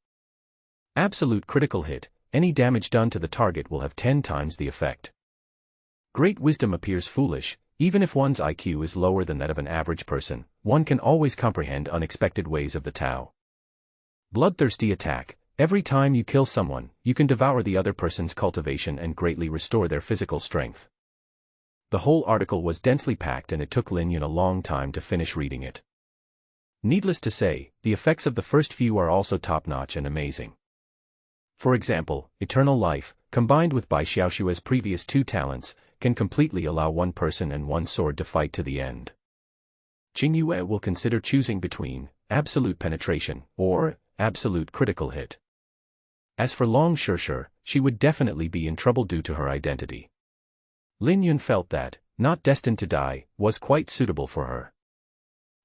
Absolute Critical Hit, any damage done to the target will have 10 times the effect. Great Wisdom appears foolish, even if one's IQ is lower than that of an average person, one can always comprehend unexpected ways of the Tao. Bloodthirsty Attack, every time you kill someone, you can devour the other person's cultivation and greatly restore their physical strength. The whole article was densely packed and it took Lin Yun a long time to finish reading it. Needless to say, the effects of the first few are also top-notch and amazing. For example, Eternal Life, combined with Bai Xiaoshue's previous 2 talents, can completely allow one person and one sword to fight to the end. Qingyue will consider choosing between Absolute Penetration or Absolute Critical Hit. As for Long Shishir, she would definitely be in trouble due to her identity. Lin Yun felt that, Not Destined to Die, was quite suitable for her.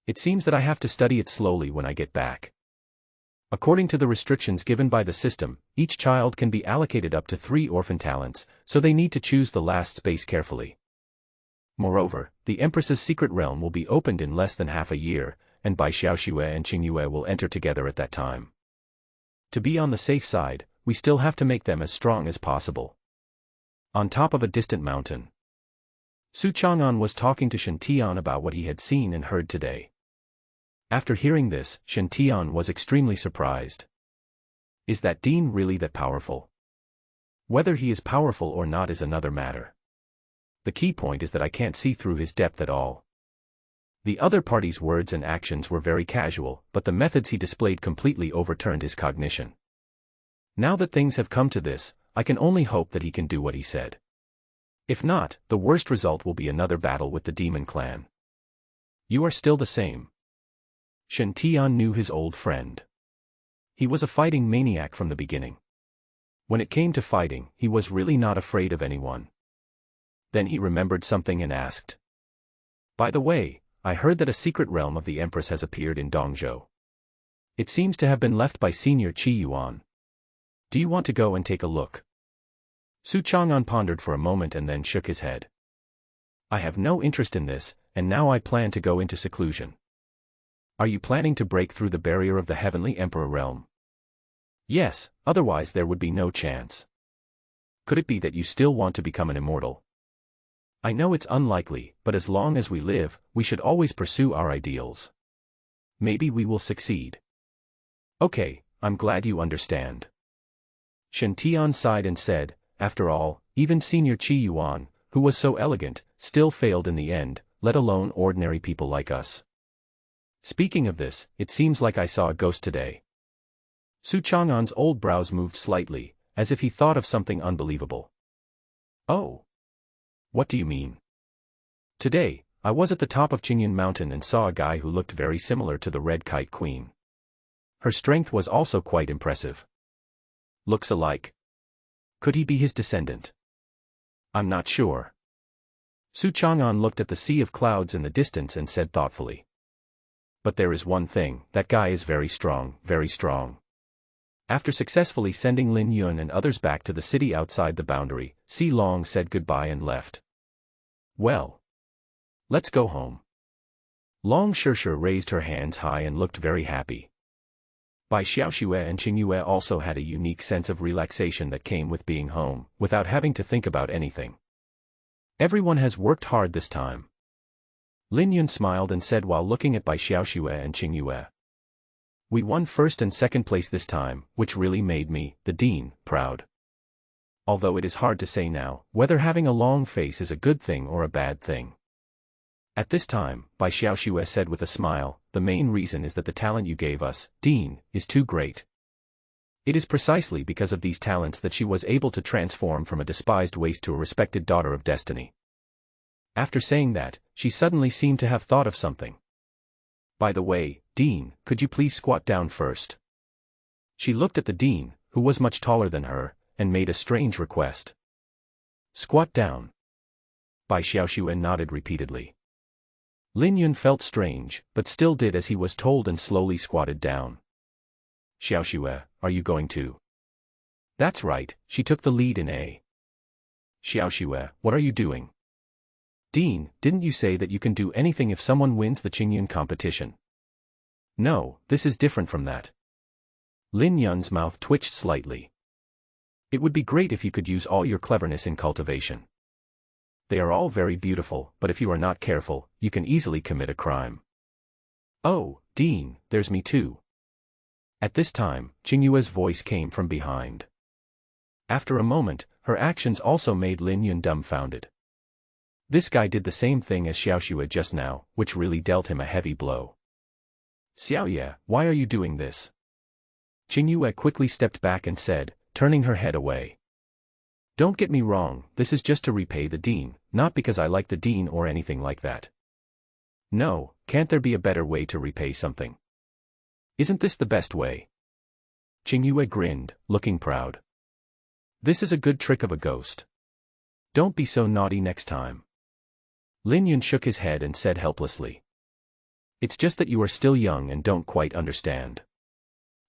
It seems that I have to study it slowly when I get back. According to the restrictions given by the system, each child can be allocated up to 3 orphan talents, so they need to choose the last space carefully. Moreover, the Empress's secret realm will be opened in less than half a year, and Bai Xiaoxue and Qingyue will enter together at that time. To be on the safe side, we still have to make them as strong as possible. On top of a distant mountain, Su Chang'an was talking to Shen Tian about what he had seen and heard today. After hearing this, Shen Tian was extremely surprised. Is that Dean really that powerful? Whether he is powerful or not is another matter. The key point is that I can't see through his depth at all. The other party's words and actions were very casual, but the methods he displayed completely overturned his cognition. Now that things have come to this, I can only hope that he can do what he said. If not, the worst result will be another battle with the demon clan. You are still the same. Shen Tian knew his old friend. He was a fighting maniac from the beginning. When it came to fighting, he was really not afraid of anyone. Then he remembered something and asked. By the way, I heard that a secret realm of the Empress has appeared in Dongzhou. It seems to have been left by Senior Qi Yuan. Do you want to go and take a look? Su Chang'an pondered for a moment and then shook his head. I have no interest in this, and now I plan to go into seclusion. Are you planning to break through the barrier of the Heavenly Emperor realm? Yes, otherwise there would be no chance. Could it be that you still want to become an immortal? I know it's unlikely, but as long as we live, we should always pursue our ideals. Maybe we will succeed. Okay, I'm glad you understand. Shen Tian sighed and said, after all, even Senior Qi Yuan, who was so elegant, still failed in the end, let alone ordinary people like us. Speaking of this, it seems like I saw a ghost today. Su Chang'an's old brows moved slightly, as if he thought of something unbelievable. Oh. What do you mean? Today, I was at the top of Chingun Mountain and saw a guy who looked very similar to the Red Kite Queen. Her strength was also quite impressive. Looks alike. Could he be his descendant? I'm not sure. Su Chang'an looked at the sea of clouds in the distance and said thoughtfully. But there is one thing, that guy is very strong, very strong. After successfully sending Lin Yun and others back to the city outside the boundary, Si Long said goodbye and left. Well. Let's go home. Long Shishir raised her hands high and looked very happy. Bai Xiaoxue and Qingyue also had a unique sense of relaxation that came with being home, without having to think about anything. Everyone has worked hard this time. Lin Yun smiled and said while looking at Bai Xiaoxue and Qingyue. We won first and second place this time, which really made me, the dean, proud. Although it is hard to say now, whether having a long face is a good thing or a bad thing. At this time, Bai Xiaoxue said with a smile, the main reason is that the talent you gave us, Dean, is too great. It is precisely because of these talents that she was able to transform from a despised waste to a respected daughter of destiny. After saying that, she suddenly seemed to have thought of something. By the way, Dean, could you please squat down first? She looked at the Dean, who was much taller than her, and made a strange request. Squat down. Bai Xiaoxue nodded repeatedly. Lin Yun felt strange, but still did as he was told and slowly squatted down. Xiaoxue, are you going to? That's right, she took the lead in A. Xiaoxue, what are you doing? Dean, didn't you say that you can do anything if someone wins the Qingyun competition? No, this is different from that. Lin Yun's mouth twitched slightly. It would be great if you could use all your cleverness in cultivation. They are all very beautiful, but if you are not careful, you can easily commit a crime. Oh, Dean, there's me too. At this time, Qingyue's voice came from behind. After a moment, her actions also made Lin Yun dumbfounded. This guy did the same thing as Xiaoxue just now, which really dealt him a heavy blow. Xiaoye, why are you doing this? Qingyue quickly stepped back and said, turning her head away. Don't get me wrong, this is just to repay the Dean, not because I like the Dean or anything like that. No, can't there be a better way to repay something? Isn't this the best way? Qingyue grinned, looking proud. This is a good trick of a ghost. Don't be so naughty next time. Lin Yun shook his head and said helplessly. It's just that you are still young and don't quite understand.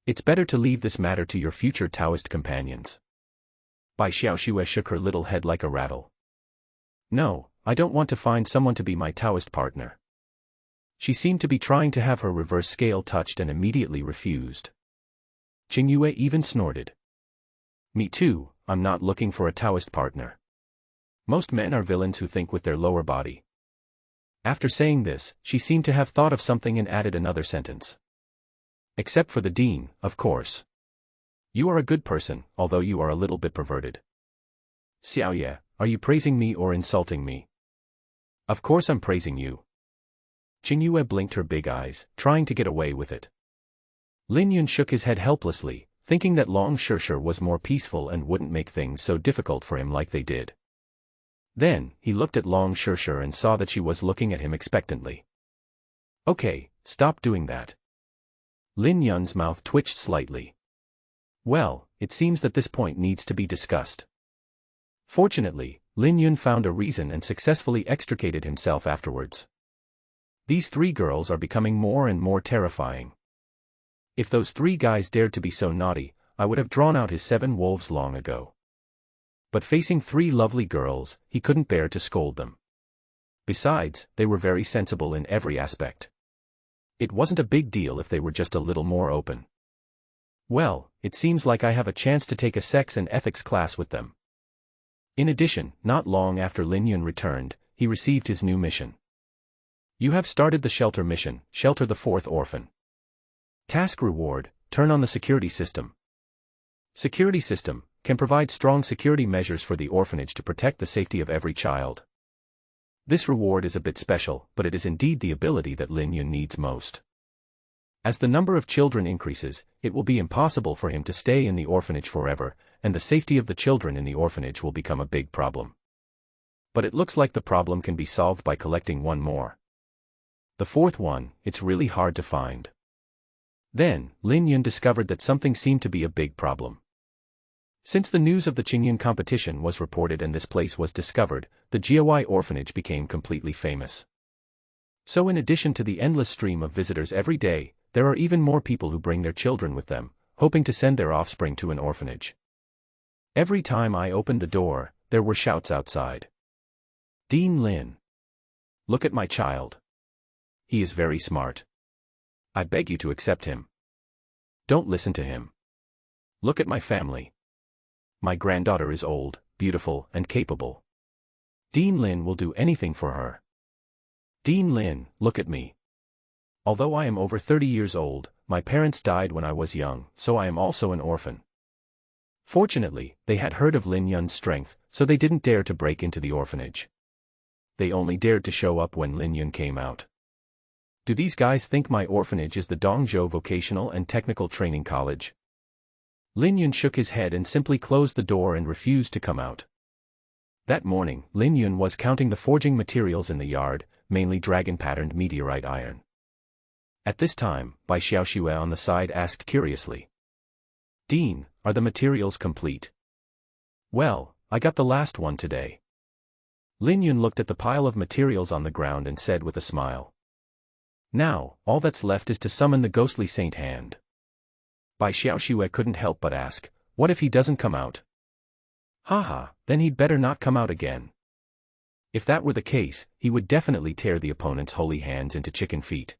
It's better to leave this matter to your future Taoist companions. Bai Xiaoxue shook her little head like a rattle. No, I don't want to find someone to be my Taoist partner. She seemed to be trying to have her reverse scale touched and immediately refused. Qingyue even snorted. Me too, I'm not looking for a Taoist partner. Most men are villains who think with their lower body. After saying this, she seemed to have thought of something and added another sentence. Except for the Dean, of course. You are a good person, although you are a little bit perverted. Xiaoye, are you praising me or insulting me? Of course I'm praising you. Qingyue blinked her big eyes, trying to get away with it. Lin Yun shook his head helplessly, thinking that Long Shishir was more peaceful and wouldn't make things so difficult for him like they did. Then, he looked at Long Shishir and saw that she was looking at him expectantly. Okay, stop doing that. Lin Yun's mouth twitched slightly. Well, it seems that this point needs to be discussed. Fortunately, Lin Yun found a reason and successfully extricated himself afterwards. These three girls are becoming more and more terrifying. If those three guys dared to be so naughty, I would have drawn out his 7 wolves long ago. But facing 3 lovely girls, he couldn't bear to scold them. Besides, they were very sensible in every aspect. It wasn't a big deal if they were just a little more open. Well, it seems like I have a chance to take a sex and ethics class with them. In addition, not long after Lin Yun returned, he received his new mission. You have started the shelter mission, shelter the 4th orphan. Task reward, turn on the security system. Security system, can provide strong security measures for the orphanage to protect the safety of every child. This reward is a bit special, but it is indeed the ability that Lin Yun needs most. As the number of children increases, it will be impossible for him to stay in the orphanage forever, and the safety of the children in the orphanage will become a big problem. But it looks like the problem can be solved by collecting one more. The fourth one, it's really hard to find. Then, Lin Yun discovered that something seemed to be a big problem. Since the news of the Chingun competition was reported and this place was discovered, the Xia orphanage became completely famous. So in addition to the endless stream of visitors every day, there are even more people who bring their children with them, hoping to send their offspring to an orphanage. Every time I opened the door, there were shouts outside. Dean Lin. Look at my child. He is very smart. I beg you to accept him. Don't listen to him. Look at my family. My granddaughter is old, beautiful, and capable. Dean Lin will do anything for her. Dean Lin, look at me. Although I am over 30 years old, my parents died when I was young, so I am also an orphan. Fortunately, they had heard of Lin Yun's strength, so they didn't dare to break into the orphanage. They only dared to show up when Lin Yun came out. Do these guys think my orphanage is the Dongzhou Vocational and Technical Training College? Lin Yun shook his head and simply closed the door and refused to come out. That morning, Lin Yun was counting the forging materials in the yard, mainly dragon-patterned meteorite iron. At this time, Bai Xiaoxue on the side asked curiously. Dean, are the materials complete? Well, I got the last one today. Lin Yun looked at the pile of materials on the ground and said with a smile. Now, all that's left is to summon the ghostly saint hand. Bai Xiaoxue couldn't help but ask, what if he doesn't come out? Haha, then he'd better not come out again. If that were the case, he would definitely tear the opponent's holy hands into chicken feet.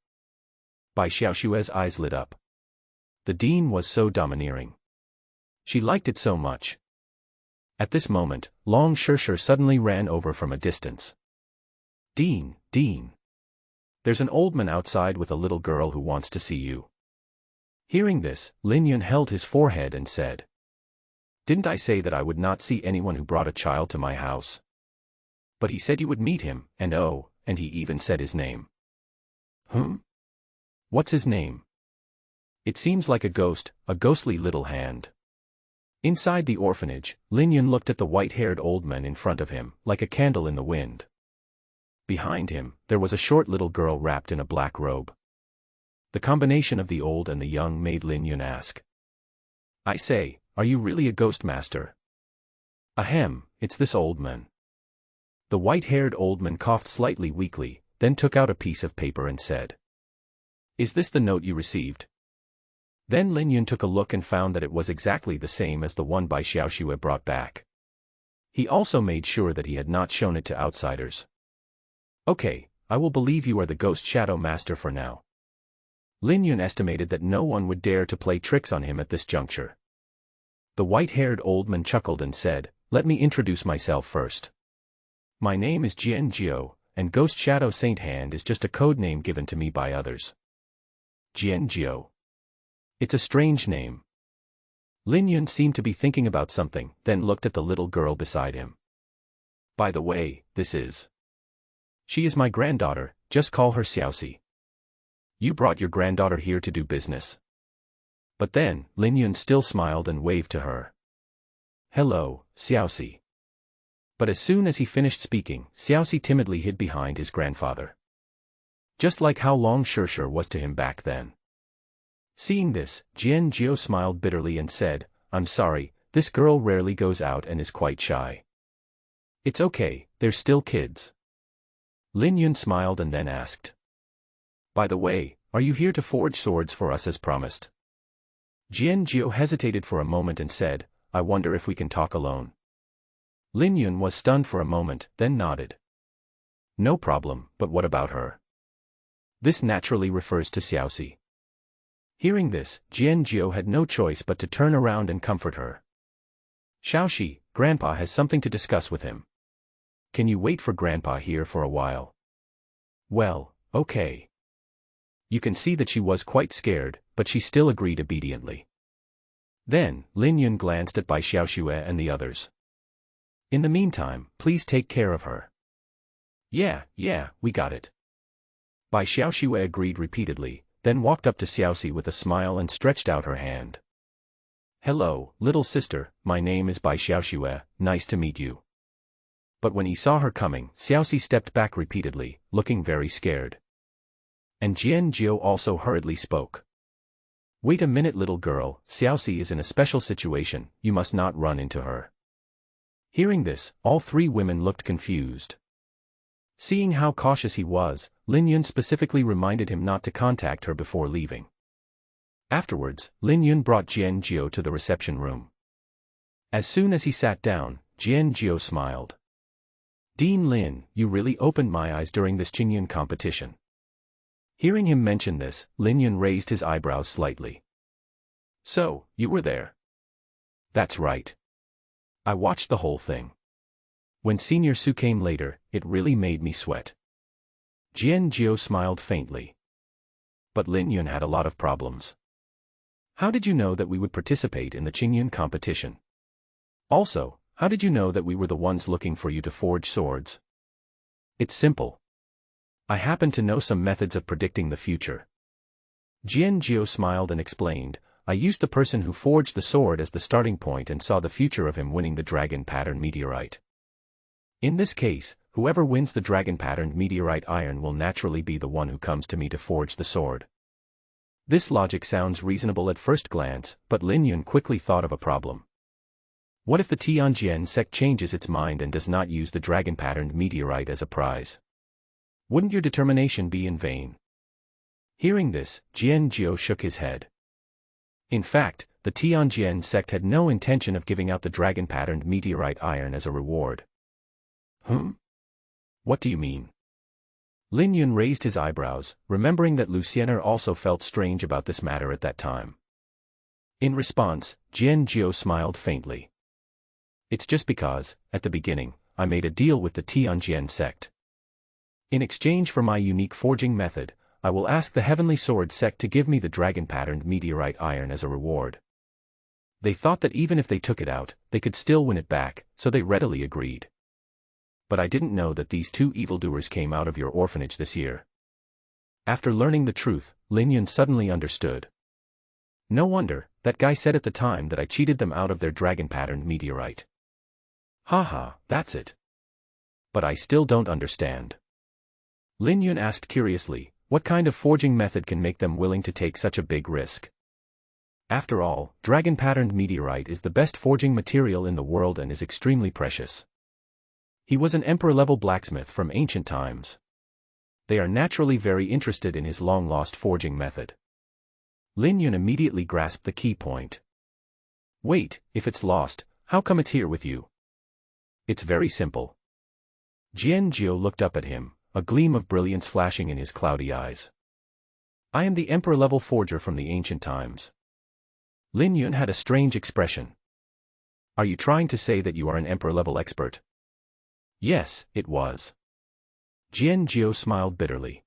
Bai Xiaoxue's eyes lit up. The dean was so domineering. She liked it so much. At this moment, Long Shishir suddenly ran over from a distance. Dean, Dean. There's an old man outside with a little girl who wants to see you. Hearing this, Lin Yun held his forehead and said. Didn't I say that I would not see anyone who brought a child to my house? But he said you would meet him, and oh, and he even said his name. What's his name? It seems like a ghostly little hand. Inside the orphanage, Lin Yun looked at the white-haired old man in front of him, like a candle in the wind. Behind him, there was a short little girl wrapped in a black robe. The combination of the old and the young made Lin Yun ask. I say, are you really a ghost master? Ahem, it's this old man. The white-haired old man coughed slightly weakly, then took out a piece of paper and said. Is this the note you received? Then Lin Yun took a look and found that it was exactly the same as the one Bai Xiaoxue brought back. He also made sure that he had not shown it to outsiders. Okay, I will believe you are the ghost shadow master for now. Lin Yun estimated that no one would dare to play tricks on him at this juncture. The white-haired old man chuckled and said, let me introduce myself first. My name is Jian Jiao, and Ghost Shadow Saint Hand is just a code name given to me by others. Jian Jiao. It's a strange name. Lin Yun seemed to be thinking about something, then looked at the little girl beside him. By the way, this is. She is my granddaughter, just call her Xiaoxi. You brought your granddaughter here to do business. But then, Lin Yun still smiled and waved to her. Hello, Xiaoxi. But as soon as he finished speaking, Xiaoxi timidly hid behind his grandfather. Just like how Long Shishir was to him back then. Seeing this, Jian Jiao smiled bitterly and said, I'm sorry, this girl rarely goes out and is quite shy. It's okay, they're still kids. Lin Yun smiled and then asked. By the way, are you here to forge swords for us as promised? Jian Jiao hesitated for a moment and said, I wonder if we can talk alone. Lin Yun was stunned for a moment, then nodded. No problem, but what about her? This naturally refers to Xiaoxi. Hearing this, Jian Jiao had no choice but to turn around and comfort her. Xiaoxi, Grandpa has something to discuss with him. Can you wait for Grandpa here for a while? Well, okay. You can see that she was quite scared, but she still agreed obediently. Then, Lin Yun glanced at Bai Xiaoxue and the others. In the meantime, please take care of her. Yeah, we got it. Bai Xiaoxue agreed repeatedly, then walked up to Xiaoxi with a smile and stretched out her hand. Hello, little sister, my name is Bai Xiaoxue, nice to meet you. But when he saw her coming, Xiaoxi stepped back repeatedly, looking very scared. And Jian Jiu also hurriedly spoke. Wait a minute, little girl, Xiaoxi is in a special situation, you must not run into her. Hearing this, all three women looked confused. Seeing how cautious he was, Lin Yun specifically reminded him not to contact her before leaving. Afterwards, Lin Yun brought Jian Jiu to the reception room. As soon as he sat down, Jian Jiu smiled. Dean Lin, you really opened my eyes during this Chingun competition. Hearing him mention this, Lin Yun raised his eyebrows slightly. So, you were there? That's right. I watched the whole thing. When Senior Su came later, it really made me sweat. Jian Jiu smiled faintly. But Lin Yun had a lot of problems. How did you know that we would participate in the Chingun competition? Also, how did you know that we were the ones looking for you to forge swords? It's simple. I happen to know some methods of predicting the future. Jian Jiu smiled and explained, I used the person who forged the sword as the starting point and saw the future of him winning the dragon pattern meteorite. In this case, whoever wins the dragon patterned meteorite iron will naturally be the one who comes to me to forge the sword. This logic sounds reasonable at first glance, but Lin Yun quickly thought of a problem. What if the Tianjian sect changes its mind and does not use the dragon patterned meteorite as a prize? Wouldn't your determination be in vain? Hearing this, Jian Jiu shook his head. In fact, the Tianjian sect had no intention of giving out the dragon-patterned meteorite iron as a reward. What do you mean? Lin Yun raised his eyebrows, remembering that Luciener also felt strange about this matter at that time. In response, Jian Jiu smiled faintly. It's just because, at the beginning, I made a deal with the Tianjian sect. In exchange for my unique forging method, I will ask the Heavenly Sword sect to give me the dragon-patterned meteorite iron as a reward. They thought that even if they took it out, they could still win it back, so they readily agreed. But I didn't know that these two evildoers came out of your orphanage this year. After learning the truth, Lin Yun suddenly understood. No wonder, that guy said at the time that I cheated them out of their dragon-patterned meteorite. Haha, that's it. But I still don't understand. Lin Yun asked curiously, what kind of forging method can make them willing to take such a big risk? After all, dragon-patterned meteorite is the best forging material in the world and is extremely precious. He was an emperor-level blacksmith from ancient times. They are naturally very interested in his long-lost forging method. Lin Yun immediately grasped the key point. Wait, if it's lost, how come it's here with you? It's very simple. Jian Jiu looked up at him, a gleam of brilliance flashing in his cloudy eyes. I am the emperor-level forger from the ancient times. Lin Yun had a strange expression. Are you trying to say that you are an emperor-level expert? Yes, it was. Jian Jiu smiled bitterly.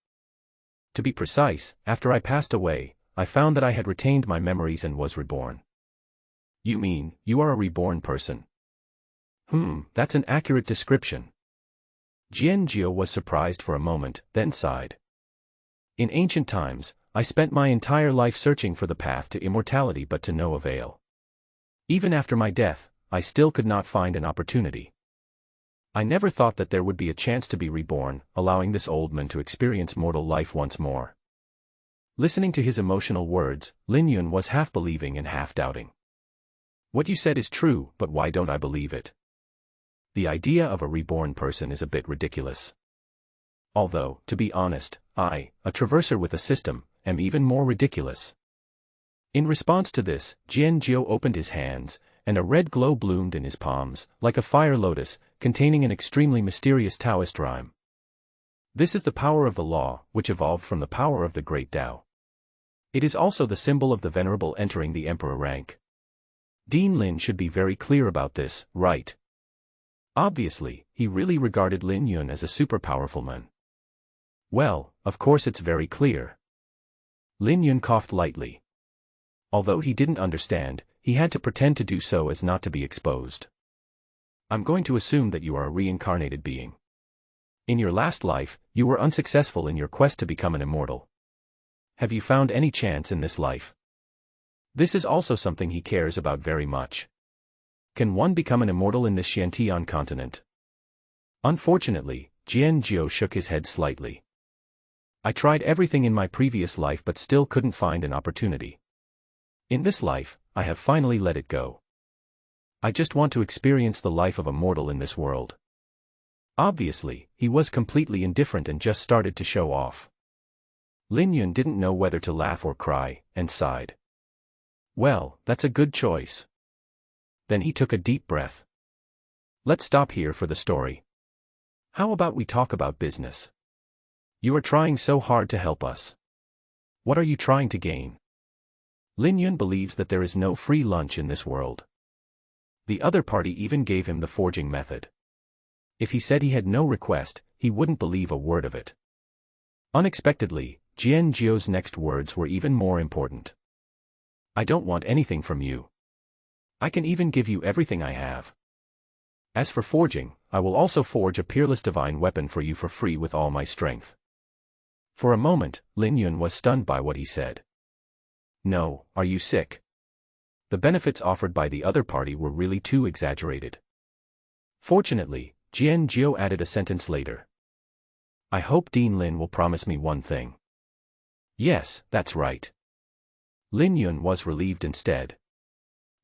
To be precise, after I passed away, I found that I had retained my memories and was reborn. You mean, you are a reborn person? That's an accurate description. Jian Jiu was surprised for a moment, then sighed. In ancient times, I spent my entire life searching for the path to immortality but to no avail. Even after my death, I still could not find an opportunity. I never thought that there would be a chance to be reborn, allowing this old man to experience mortal life once more. Listening to his emotional words, Lin Yun was half believing and half doubting. What you said is true, but why don't I believe it? The idea of a reborn person is a bit ridiculous. Although, to be honest, I, a traverser with a system, am even more ridiculous. In response to this, Jian Jiu opened his hands, and a red glow bloomed in his palms, like a fire lotus, containing an extremely mysterious Taoist rhyme. This is the power of the law, which evolved from the power of the great Tao. It is also the symbol of the venerable entering the emperor rank. Dean Lin should be very clear about this, right? Obviously, he really regarded Lin Yun as a super powerful man. Well, of course it's very clear. Lin Yun coughed lightly. Although he didn't understand, he had to pretend to do so as not to be exposed. I'm going to assume that you are a reincarnated being. In your last life, you were unsuccessful in your quest to become an immortal. Have you found any chance in this life? This is also something he cares about very much. Can one become an immortal in this Xiantian continent? Unfortunately, Jian Jiu shook his head slightly. I tried everything in my previous life but still couldn't find an opportunity. In this life, I have finally let it go. I just want to experience the life of a mortal in this world. Obviously, he was completely indifferent and just started to show off. Lin Yun didn't know whether to laugh or cry, and sighed. Well, that's a good choice. Then he took a deep breath. Let's stop here for the story. How about we talk about business? You are trying so hard to help us. What are you trying to gain? Lin Yun believes that there is no free lunch in this world. The other party even gave him the forging method. If he said he had no request, he wouldn't believe a word of it. Unexpectedly, Jian Jiu's next words were even more important. I don't want anything from you. I can even give you everything I have. As for forging, I will also forge a peerless divine weapon for you for free with all my strength. For a moment, Lin Yun was stunned by what he said. No, are you sick? The benefits offered by the other party were really too exaggerated. Fortunately, Jian Jiu added a sentence later. I hope Dean Lin will promise me one thing. Yes, that's right. Lin Yun was relieved instead.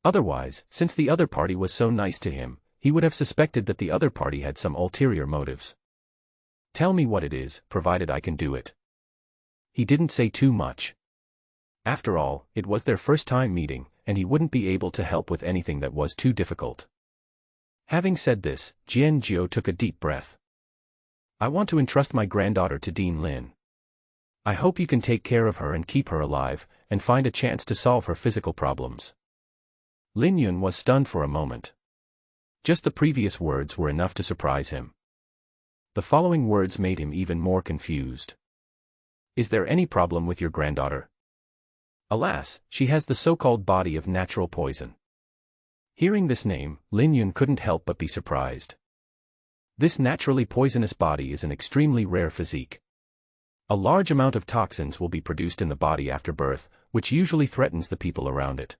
Otherwise, since the other party was so nice to him, he would have suspected that the other party had some ulterior motives. Tell me what it is, provided I can do it. He didn't say too much. After all, it was their first time meeting, and he wouldn't be able to help with anything that was too difficult. Having said this, Jian Jiu took a deep breath. I want to entrust my granddaughter to Dean Lin. I hope you can take care of her and keep her alive, and find a chance to solve her physical problems. Lin Yun was stunned for a moment. Just the previous words were enough to surprise him. The following words made him even more confused. Is there any problem with your granddaughter? Alas, she has the so-called body of natural poison. Hearing this name, Lin Yun couldn't help but be surprised. This naturally poisonous body is an extremely rare physique. A large amount of toxins will be produced in the body after birth, which usually threatens the people around it.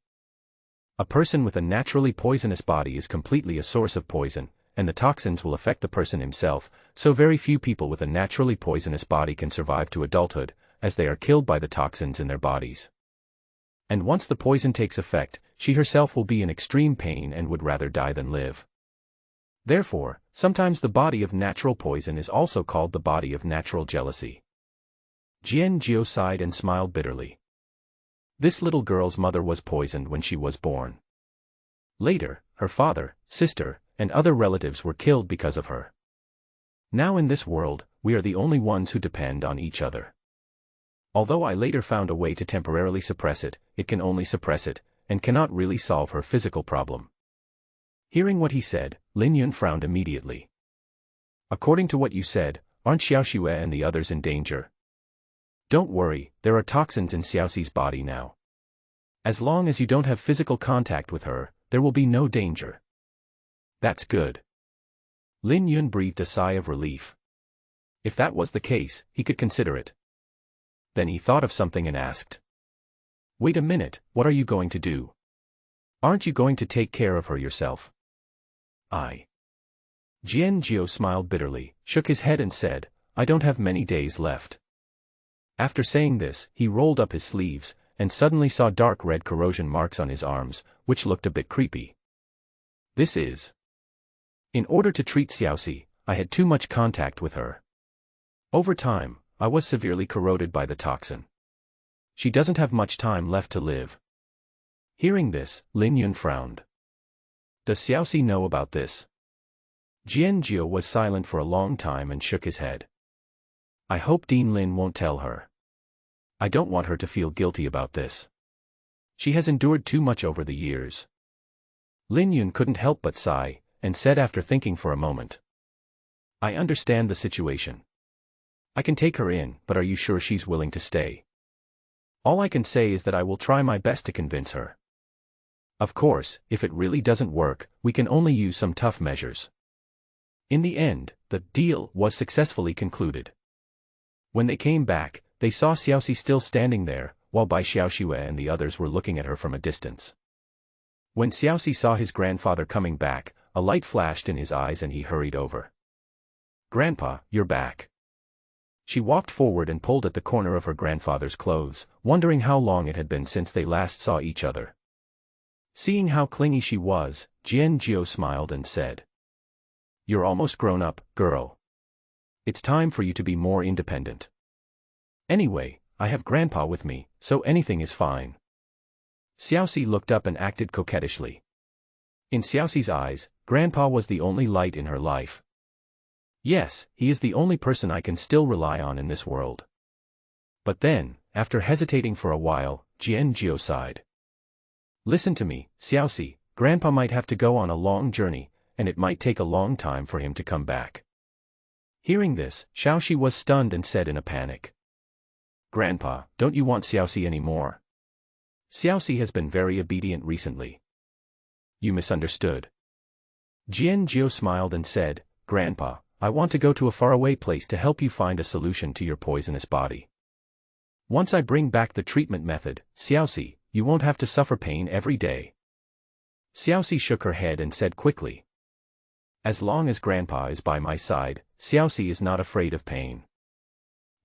A person with a naturally poisonous body is completely a source of poison, and the toxins will affect the person himself, so very few people with a naturally poisonous body can survive to adulthood, as they are killed by the toxins in their bodies. And once the poison takes effect, she herself will be in extreme pain and would rather die than live. Therefore, sometimes the body of natural poison is also called the body of natural jealousy. Jian Jiu sighed and smiled bitterly. This little girl's mother was poisoned when she was born. Later, her father, sister, and other relatives were killed because of her. Now in this world, we are the only ones who depend on each other. Although I later found a way to temporarily suppress it, it can only suppress it, and cannot really solve her physical problem. Hearing what he said, Lin Yun frowned immediately. According to what you said, aren't Xiaoxue and the others in danger? Don't worry, there are toxins in Xiaoxi's body now. As long as you don't have physical contact with her, there will be no danger. That's good. Lin Yun breathed a sigh of relief. If that was the case, he could consider it. Then he thought of something and asked. Wait a minute, what are you going to do? Aren't you going to take care of her yourself? Jian Jiu smiled bitterly, shook his head and said, I don't have many days left. After saying this, he rolled up his sleeves, and suddenly saw dark red corrosion marks on his arms, which looked a bit creepy. This is. In order to treat Xiaoxi, I had too much contact with her. Over time, I was severely corroded by the toxin. She doesn't have much time left to live. Hearing this, Lin Yun frowned. Does Xiaoxi know about this? Jian Jiu was silent for a long time and shook his head. I hope Dean Lin won't tell her. I don't want her to feel guilty about this. She has endured too much over the years. Lin Yun couldn't help but sigh, and said after thinking for a moment. I understand the situation. I can take her in, but are you sure she's willing to stay? All I can say is that I will try my best to convince her. Of course, if it really doesn't work, we can only use some tough measures. In the end, the deal was successfully concluded. When they came back, they saw Xiaoxi still standing there, while Bai Xiaoxue and the others were looking at her from a distance. When Xiaoxi saw his grandfather coming back, a light flashed in his eyes and he hurried over. "Grandpa, you're back." She walked forward and pulled at the corner of her grandfather's clothes, wondering how long it had been since they last saw each other. Seeing how clingy she was, Jian smiled and said, "You're almost grown up, girl. It's time for you to be more independent. Anyway, I have Grandpa with me, so anything is fine." Xiaoxi looked up and acted coquettishly. In Xiaoxi's eyes, Grandpa was the only light in her life. Yes, he is the only person I can still rely on in this world. But then, after hesitating for a while, Jian sighed. "Listen to me, Xiaoxi, Grandpa might have to go on a long journey, and it might take a long time for him to come back." Hearing this, Xiaoxi was stunned and said in a panic, "Grandpa, don't you want Xiaoxi anymore? Xiaoxi has been very obedient recently." "You misunderstood." Jian smiled and said, "Grandpa, I want to go to a faraway place to help you find a solution to your poisonous body. Once I bring back the treatment method, Xiaoxi, you won't have to suffer pain every day." Xiaoxi shook her head and said quickly, "As long as Grandpa is by my side, Xiaoxi is not afraid of pain."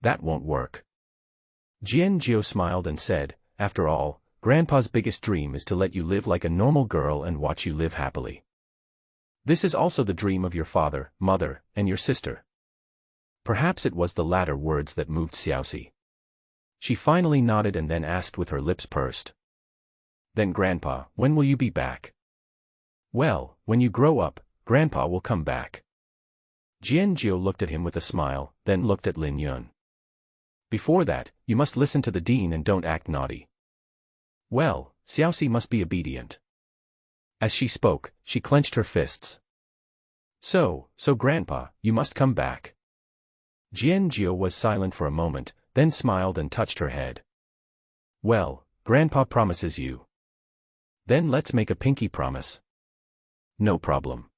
"That won't work." Jian smiled and said, "After all, Grandpa's biggest dream is to let you live like a normal girl and watch you live happily. This is also the dream of your father, mother, and your sister." Perhaps it was the latter words that moved Xiaoxi. She finally nodded and then asked with her lips pursed, "Then Grandpa, when will you be back?" "Well, when you grow up, Grandpa will come back." Jian looked at him with a smile, then looked at Lin Yun. "Before that, you must listen to the dean and don't act naughty." "Well, Xiaoxi must be obedient." As she spoke, she clenched her fists. So Grandpa, you must come back." Jian was silent for a moment, then smiled and touched her head. "Well, Grandpa promises you." "Then let's make a pinky promise." "No problem."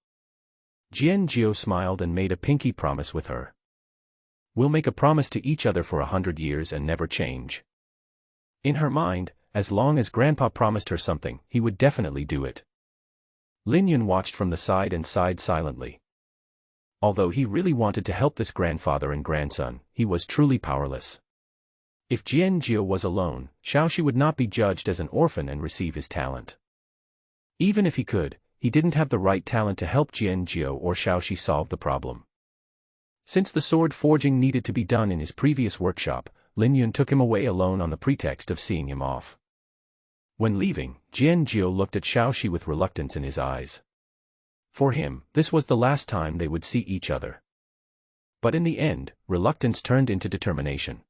Jian smiled and made a pinky promise with her. "We'll make a promise to each other for 100 years and never change." In her mind, as long as Grandpa promised her something, he would definitely do it. Lin Yun watched from the side and sighed silently. Although he really wanted to help this grandfather and grandson, he was truly powerless. If Jian was alone, Xiaoxi would not be judged as an orphan and receive his talent. Even if he could, he didn't have the right talent to help Jian or Xiaoxi solve the problem. Since the sword forging needed to be done in his previous workshop, Lin Yun took him away alone on the pretext of seeing him off. When leaving, Jian looked at Xiaoxi with reluctance in his eyes. For him, this was the last time they would see each other. But in the end, reluctance turned into determination.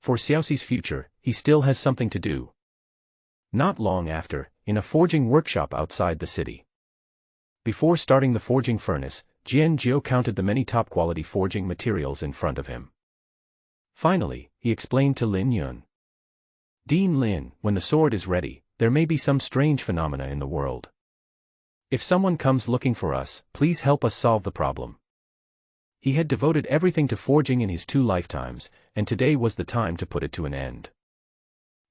For Xiaoxi's future, he still has something to do. Not long after, in a forging workshop outside the city. Before starting the forging furnace, Jian counted the many top-quality forging materials in front of him. Finally, he explained to Lin Yun. "Dean Lin, when the sword is ready, there may be some strange phenomena in the world. If someone comes looking for us, please help us solve the problem." He had devoted everything to forging in his 2 lifetimes, and today was the time to put it to an end.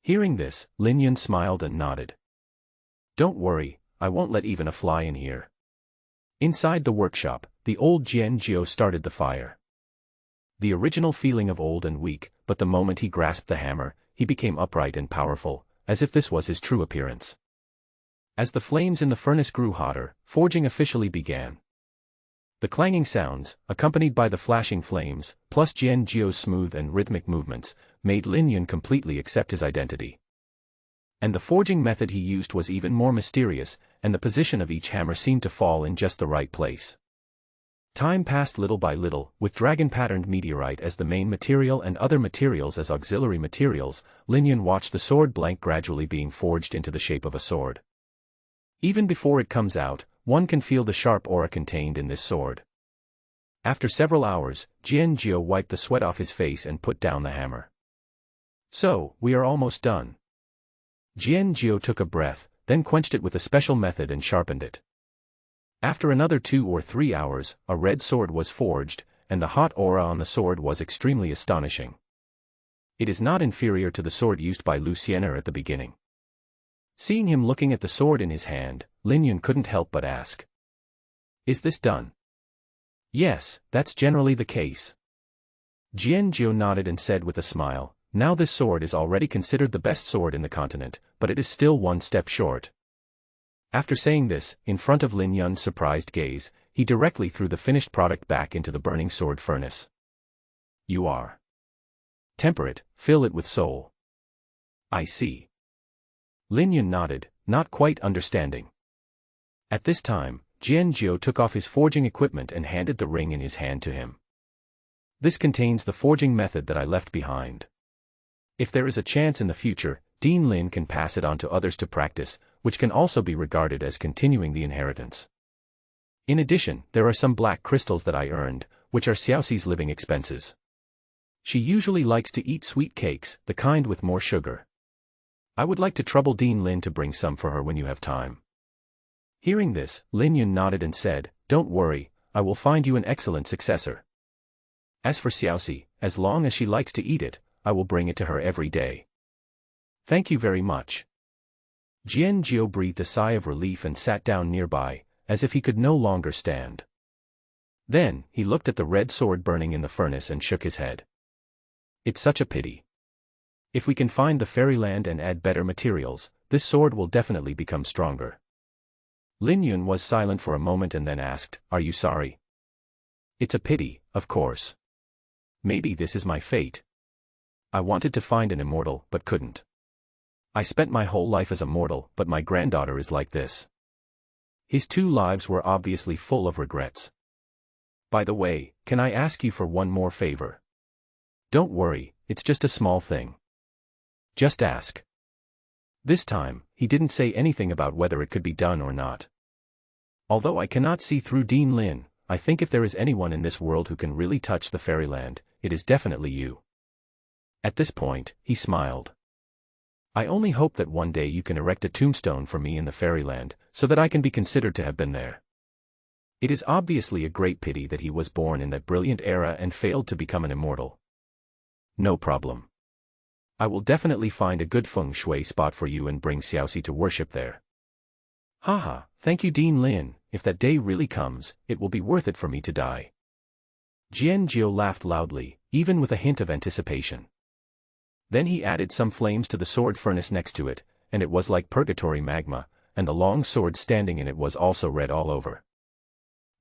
Hearing this, Lin Yun smiled and nodded. "Don't worry, I won't let even a fly in here." Inside the workshop, the old Jian started the fire. The original feeling of old and weak, but the moment he grasped the hammer, he became upright and powerful, as if this was his true appearance. As the flames in the furnace grew hotter, forging officially began. The clanging sounds, accompanied by the flashing flames, plus Jian smooth and rhythmic movements, made Lin Yun completely accept his identity. And the forging method he used was even more mysterious, and the position of each hammer seemed to fall in just the right place. Time passed little by little, with dragon-patterned meteorite as the main material and other materials as auxiliary materials. Lin Yun watched the sword blank gradually being forged into the shape of a sword. Even before it comes out, one can feel the sharp aura contained in this sword. After several hours, Jian wiped the sweat off his face and put down the hammer. So, we are almost done. Jian took a breath, then quenched it with a special method and sharpened it. After another 2 or 3 hours, a red sword was forged, and the hot aura on the sword was extremely astonishing. It is not inferior to the sword used by Lu Xiener at the beginning. Seeing him looking at the sword in his hand, Lin Yun couldn't help but ask. Is this done? Yes, that's generally the case. Jian nodded and said with a smile, now this sword is already considered the best sword in the continent, but it is still one step short. After saying this, in front of Lin Yun's surprised gaze, he directly threw the finished product back into the burning sword furnace. You are. Temper it, fill it with soul. I see. Lin Yun nodded, not quite understanding. At this time, Jian took off his forging equipment and handed the ring in his hand to him. This contains the forging method that I left behind. If there is a chance in the future, Dean Lin can pass it on to others to practice, which can also be regarded as continuing the inheritance. In addition, there are some black crystals that I earned, which are Xiaoxi's living expenses. She usually likes to eat sweet cakes, the kind with more sugar. I would like to trouble Dean Lin to bring some for her when you have time. Hearing this, Lin Yun nodded and said, don't worry, I will find you an excellent successor. As for Xiaoxi, as long as she likes to eat it, I will bring it to her every day. Thank you very much. Jian breathed a sigh of relief and sat down nearby, as if he could no longer stand. Then, he looked at the red sword burning in the furnace and shook his head. It's such a pity. If we can find the fairyland and add better materials, this sword will definitely become stronger. Lin Yun was silent for a moment and then asked, are you sorry? It's a pity, of course. Maybe this is my fate. I wanted to find an immortal, but couldn't. I spent my whole life as a mortal, but my granddaughter is like this. His 2 lives were obviously full of regrets. By the way, can I ask you for one more favor? Don't worry, it's just a small thing. Just ask. This time, he didn't say anything about whether it could be done or not. Although I cannot see through Dean Lin, I think if there is anyone in this world who can really touch the fairyland, it is definitely you. At this point, he smiled. I only hope that one day you can erect a tombstone for me in the fairyland, so that I can be considered to have been there. It is obviously a great pity that he was born in that brilliant era and failed to become an immortal. No problem. I will definitely find a good feng shui spot for you and bring Xiaoxi to worship there. Haha, thank you Dean Lin, if that day really comes, it will be worth it for me to die. Jian laughed loudly, even with a hint of anticipation. Then he added some flames to the sword furnace next to it, and it was like purgatory magma, and the long sword standing in it was also red all over.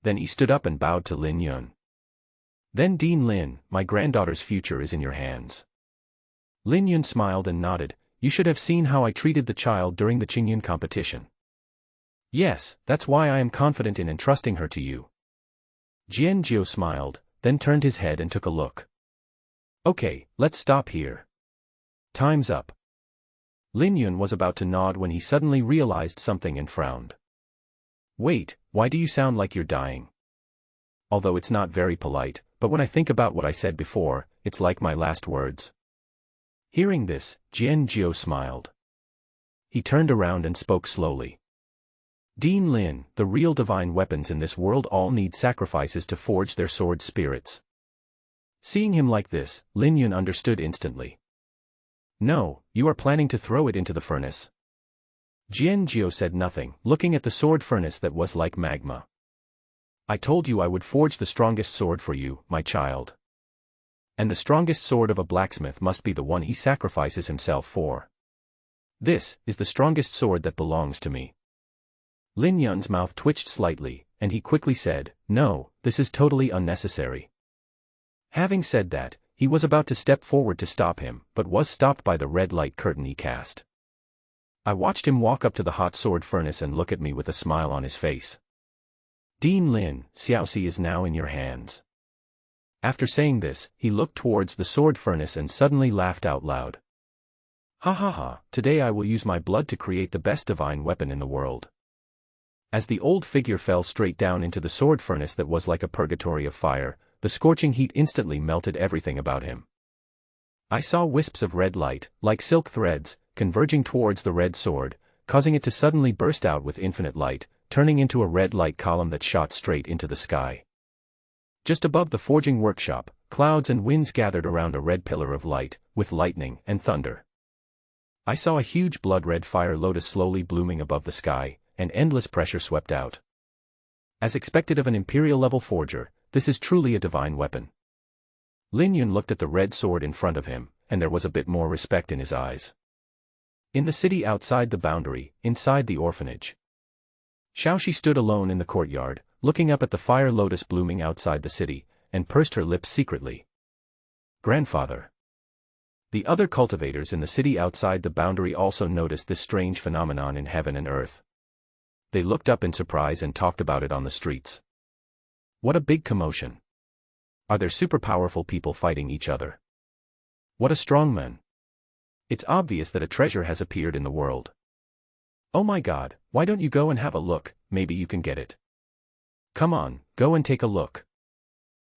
Then he stood up and bowed to Lin Yun. Then Dean Lin, my granddaughter's future is in your hands. Lin Yun smiled and nodded, you should have seen how I treated the child during the Chingun competition. Yes, that's why I am confident in entrusting her to you. Jian smiled, then turned his head and took a look. Okay, let's stop here. Time's up. Lin Yun was about to nod when he suddenly realized something and frowned. Wait, why do you sound like you're dying? Although it's not very polite, but when I think about what I said before, it's like my last words. Hearing this, Jian smiled. He turned around and spoke slowly. Dean Lin, the real divine weapons in this world all need sacrifices to forge their sword spirits. Seeing him like this, Lin Yun understood instantly. No, you are planning to throw it into the furnace. Jian said nothing, looking at the sword furnace that was like magma. I told you I would forge the strongest sword for you, my child. And the strongest sword of a blacksmith must be the one he sacrifices himself for. This is the strongest sword that belongs to me. Lin Yun's mouth twitched slightly, and he quickly said, no, this is totally unnecessary. Having said that, he was about to step forward to stop him, but was stopped by the red light curtain he cast. I watched him walk up to the hot sword furnace and look at me with a smile on his face. Dean Lin, Xiaoxi is now in your hands. After saying this, he looked towards the sword furnace and suddenly laughed out loud. Ha ha ha, today I will use my blood to create the best divine weapon in the world. As the old figure fell straight down into the sword furnace that was like a purgatory of fire, the scorching heat instantly melted everything about him. I saw wisps of red light, like silk threads, converging towards the red sword, causing it to suddenly burst out with infinite light, turning into a red light column that shot straight into the sky. Just above the forging workshop, clouds and winds gathered around a red pillar of light, with lightning and thunder. I saw a huge blood-red fire lotus slowly blooming above the sky, and endless pressure swept out. As expected of an Imperial-level forger, this is truly a divine weapon. Lin Yun looked at the red sword in front of him, and there was a bit more respect in his eyes. In the city outside the boundary, inside the orphanage, Xiaoxi stood alone in the courtyard, looking up at the fire lotus blooming outside the city, and pursed her lips secretly. Grandfather. The other cultivators in the city outside the boundary also noticed this strange phenomenon in heaven and earth. They looked up in surprise and talked about it on the streets. What a big commotion. Are there super powerful people fighting each other? What a strong man. It's obvious that a treasure has appeared in the world. Oh my God, why don't you go and have a look, maybe you can get it. Come on, go and take a look.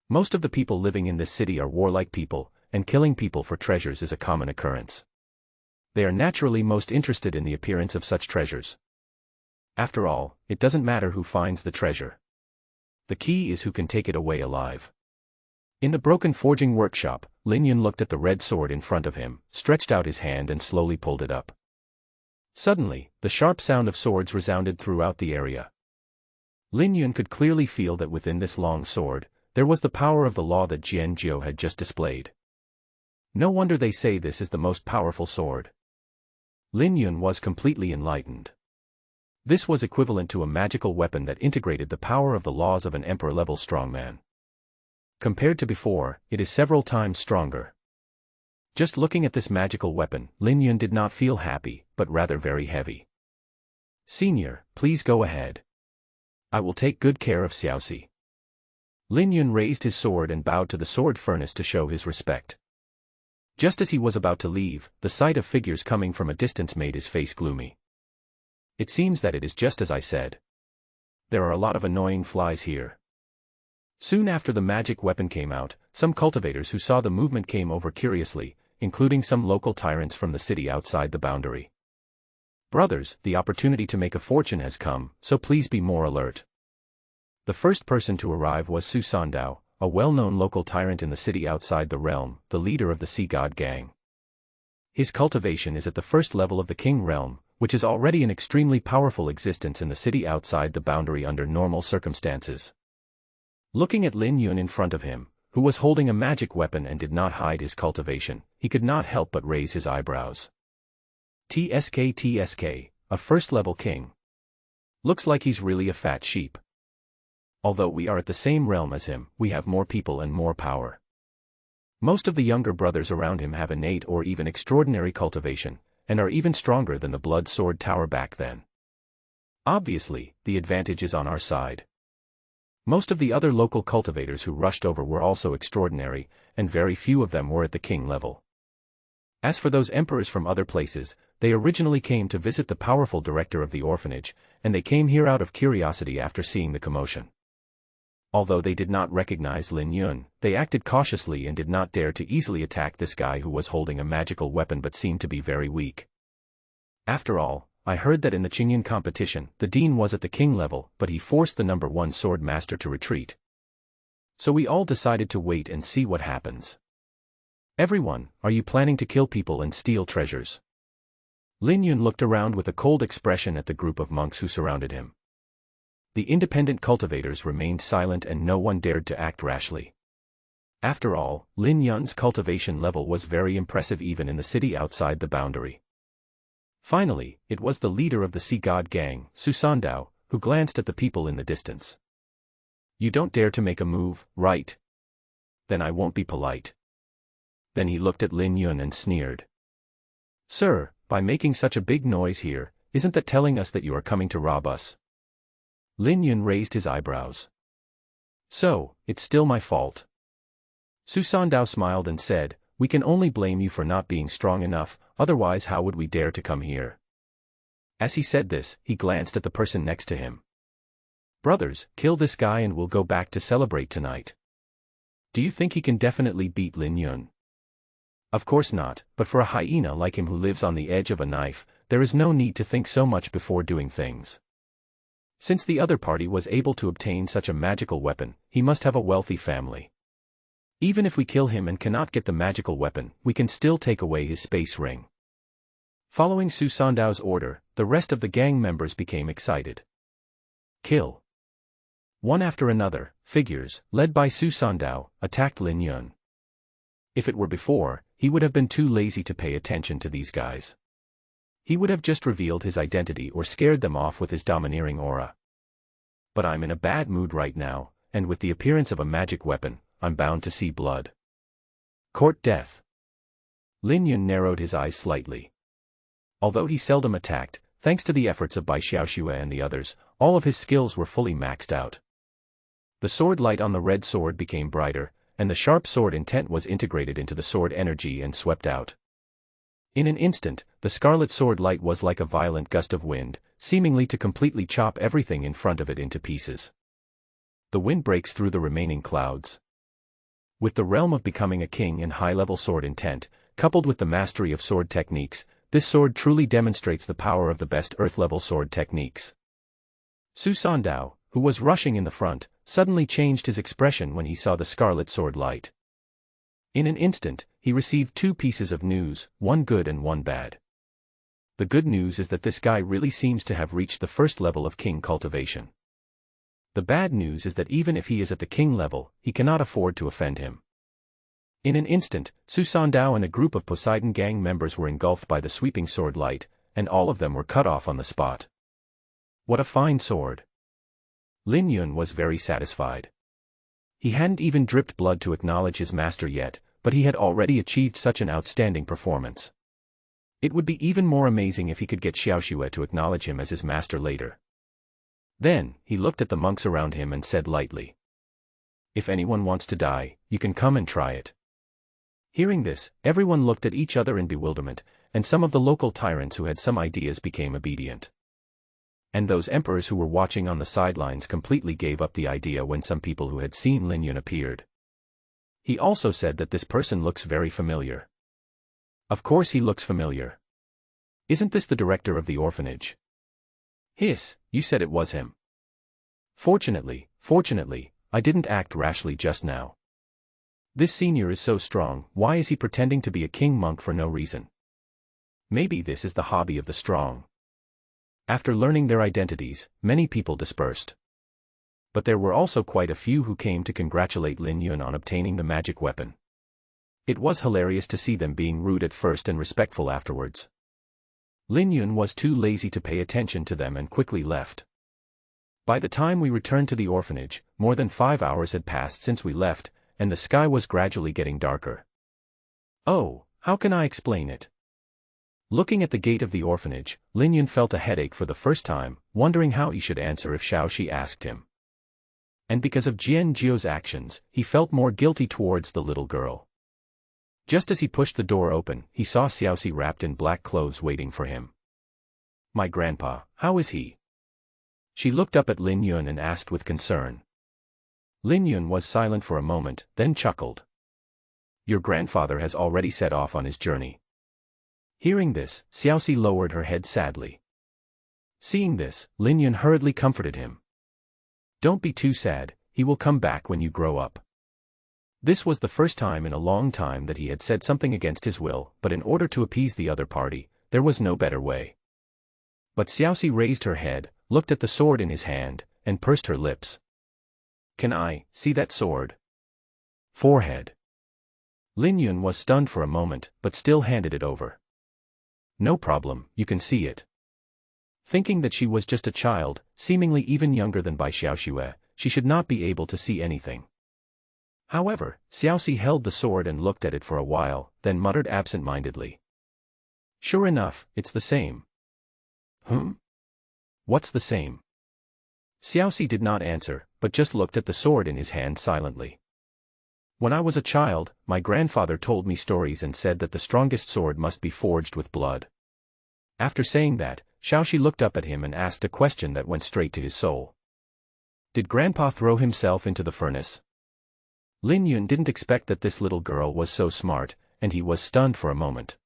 Most of the people living in this city are warlike people, and killing people for treasures is a common occurrence. They are naturally most interested in the appearance of such treasures. After all, it doesn't matter who finds the treasure. The key is who can take it away alive. In the broken forging workshop, Lin Yun looked at the red sword in front of him, stretched out his hand and slowly pulled it up. Suddenly, the sharp sound of swords resounded throughout the area. Lin Yun could clearly feel that within this long sword, there was the power of the law that Jian Jiu had just displayed. No wonder they say this is the most powerful sword. Lin Yun was completely enlightened. This was equivalent to a magical weapon that integrated the power of the laws of an emperor-level strongman. Compared to before, it is several times stronger. Just looking at this magical weapon, Lin Yun did not feel happy, but rather very heavy. Senior, please go ahead. I will take good care of Xiaoxi. Lin Yun raised his sword and bowed to the sword furnace to show his respect. Just as he was about to leave, the sight of figures coming from a distance made his face gloomy. It seems that it is just as I said. There are a lot of annoying flies here. Soon after the magic weapon came out, some cultivators who saw the movement came over curiously, including some local tyrants from the city outside the boundary. Brothers, the opportunity to make a fortune has come, so please be more alert. The first person to arrive was Su Sandao, a well-known local tyrant in the city outside the realm, the leader of the Sea God Gang. His cultivation is at the first level of the King Realm, which is already an extremely powerful existence in the city outside the boundary under normal circumstances. Looking at Lin Yun in front of him, who was holding a magic weapon and did not hide his cultivation, he could not help but raise his eyebrows. TSK, a first-level king. Looks like he's really a fat sheep. Although we are at the same realm as him, we have more people and more power. Most of the younger brothers around him have innate or even extraordinary cultivation, and are even stronger than the Blood Sword Tower back then. Obviously, the advantage is on our side. Most of the other local cultivators who rushed over were also extraordinary, and very few of them were at the king level. As for those emperors from other places, they originally came to visit the powerful director of the orphanage, and they came here out of curiosity after seeing the commotion. Although they did not recognize Lin Yun, they acted cautiously and did not dare to easily attack this guy who was holding a magical weapon but seemed to be very weak. After all, I heard that in the Chingun competition, the dean was at the king level, but he forced the number 1 sword master to retreat. So we all decided to wait and see what happens. Everyone, are you planning to kill people and steal treasures? Lin Yun looked around with a cold expression at the group of monks who surrounded him. The independent cultivators remained silent and no one dared to act rashly. After all, Lin Yun's cultivation level was very impressive even in the city outside the boundary. Finally, it was the leader of the Sea God Gang, Su Sandao, who glanced at the people in the distance. You don't dare to make a move, right? Then I won't be polite. Then he looked at Lin Yun and sneered. Sir, by making such a big noise here, isn't that telling us that you are coming to rob us? Lin Yun raised his eyebrows. So, it's still my fault. Su Sandao smiled and said, we can only blame you for not being strong enough, otherwise how would we dare to come here? As he said this, he glanced at the person next to him. Brothers, kill this guy and we'll go back to celebrate tonight. Do you think he can definitely beat Lin Yun? Of course not, but for a hyena like him who lives on the edge of a knife, there is no need to think so much before doing things. Since the other party was able to obtain such a magical weapon, he must have a wealthy family. Even if we kill him and cannot get the magical weapon, we can still take away his space ring. Following Su Sandao's order, the rest of the gang members became excited. Kill. One after another, figures, led by Su Sandao, attacked Lin Yun. If it were before, he would have been too lazy to pay attention to these guys. He would have just revealed his identity or scared them off with his domineering aura. But I'm in a bad mood right now, and with the appearance of a magic weapon, I'm bound to see blood. Court death. Lin Yun narrowed his eyes slightly. Although he seldom attacked, thanks to the efforts of Bai Xiaoxue and the others, all of his skills were fully maxed out. The sword light on the red sword became brighter, and the sharp sword intent was integrated into the sword energy and swept out. In an instant, the scarlet sword light was like a violent gust of wind, seemingly to completely chop everything in front of it into pieces. The wind breaks through the remaining clouds. With the realm of becoming a king and high-level sword intent, coupled with the mastery of sword techniques, this sword truly demonstrates the power of the best earth-level sword techniques. Su Sandao, who was rushing in the front, suddenly changed his expression when he saw the scarlet sword light. In an instant, he received two pieces of news, one good and one bad. The good news is that this guy really seems to have reached the first level of king cultivation. The bad news is that even if he is at the king level, he cannot afford to offend him. In an instant, Su Sandao and a group of Poseidon gang members were engulfed by the sweeping sword light, and all of them were cut off on the spot. What a fine sword! Lin Yun was very satisfied. He hadn't even dripped blood to acknowledge his master yet, but he had already achieved such an outstanding performance. It would be even more amazing if he could get Xiaoxue to acknowledge him as his master later. Then, he looked at the monks around him and said lightly, "If anyone wants to die, you can come and try it." Hearing this, everyone looked at each other in bewilderment, and some of the local tyrants who had some ideas became obedient. And those emperors who were watching on the sidelines completely gave up the idea when some people who had seen Lin Yun appeared. He also said that this person looks very familiar. Of course he looks familiar. Isn't this the director of the orphanage? Hiss, you said it was him. Fortunately, I didn't act rashly just now. This senior is so strong, why is he pretending to be a king monk for no reason? Maybe this is the hobby of the strong. After learning their identities, many people dispersed. But there were also quite a few who came to congratulate Lin Yun on obtaining the magic weapon. It was hilarious to see them being rude at first and respectful afterwards. Lin Yun was too lazy to pay attention to them and quickly left. By the time we returned to the orphanage, more than 5 hours had passed since we left, and the sky was gradually getting darker. Oh, how can I explain it? Looking at the gate of the orphanage, Lin Yun felt a headache for the first time, wondering how he should answer if Xiaoxi asked him. And because of Jian Jiu's actions, he felt more guilty towards the little girl. Just as he pushed the door open, he saw Xiaoxi wrapped in black clothes waiting for him. "My grandpa, how is he?" She looked up at Lin Yun and asked with concern. Lin Yun was silent for a moment, then chuckled. "Your grandfather has already set off on his journey." Hearing this, Xiaoxi lowered her head sadly. Seeing this, Lin Yun hurriedly comforted him. "Don't be too sad, he will come back when you grow up." This was the first time in a long time that he had said something against his will, but in order to appease the other party, there was no better way. But Xiaoxi raised her head, looked at the sword in his hand, and pursed her lips. "Can I see that sword?" Forehead. Lin Yun was stunned for a moment, but still handed it over. "No problem, you can see it." Thinking that she was just a child, seemingly even younger than Bai Xiaoxue, she should not be able to see anything. However, Xiaoxi held the sword and looked at it for a while, then muttered absent-mindedly. "Sure enough, it's the same." What's the same?" Xiaoxi did not answer, but just looked at the sword in his hand silently. "When I was a child, my grandfather told me stories and said that the strongest sword must be forged with blood." After saying that, Xiaoxi looked up at him and asked a question that went straight to his soul. "Did Grandpa throw himself into the furnace?" Lin Yun didn't expect that this little girl was so smart, and he was stunned for a moment.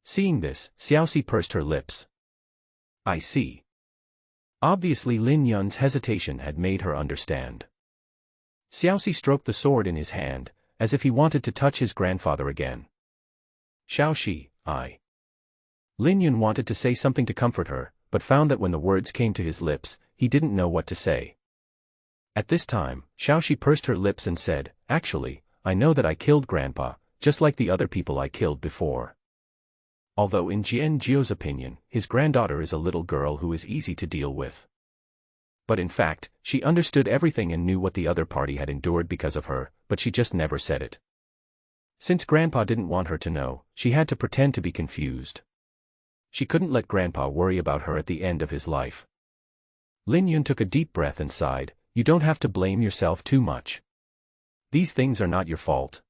Seeing this, Xiaoxi pursed her lips. I see. Obviously Lin Yun's hesitation had made her understand. Xiaoxi stroked the sword in his hand, as if he wanted to touch his grandfather again. Xiaoxi, Lin Yun wanted to say something to comfort her, but found that when the words came to his lips, he didn't know what to say. At this time, Xiaoxi pursed her lips and said, actually, I know that I killed Grandpa, just like the other people I killed before. Although in Jian Jiu's opinion, his granddaughter is a little girl who is easy to deal with. But in fact, she understood everything and knew what the other party had endured because of her, but she just never said it. Since Grandpa didn't want her to know, she had to pretend to be confused. She couldn't let Grandpa worry about her at the end of his life. Lin Yun took a deep breath and sighed, you don't have to blame yourself too much. These things are not your fault.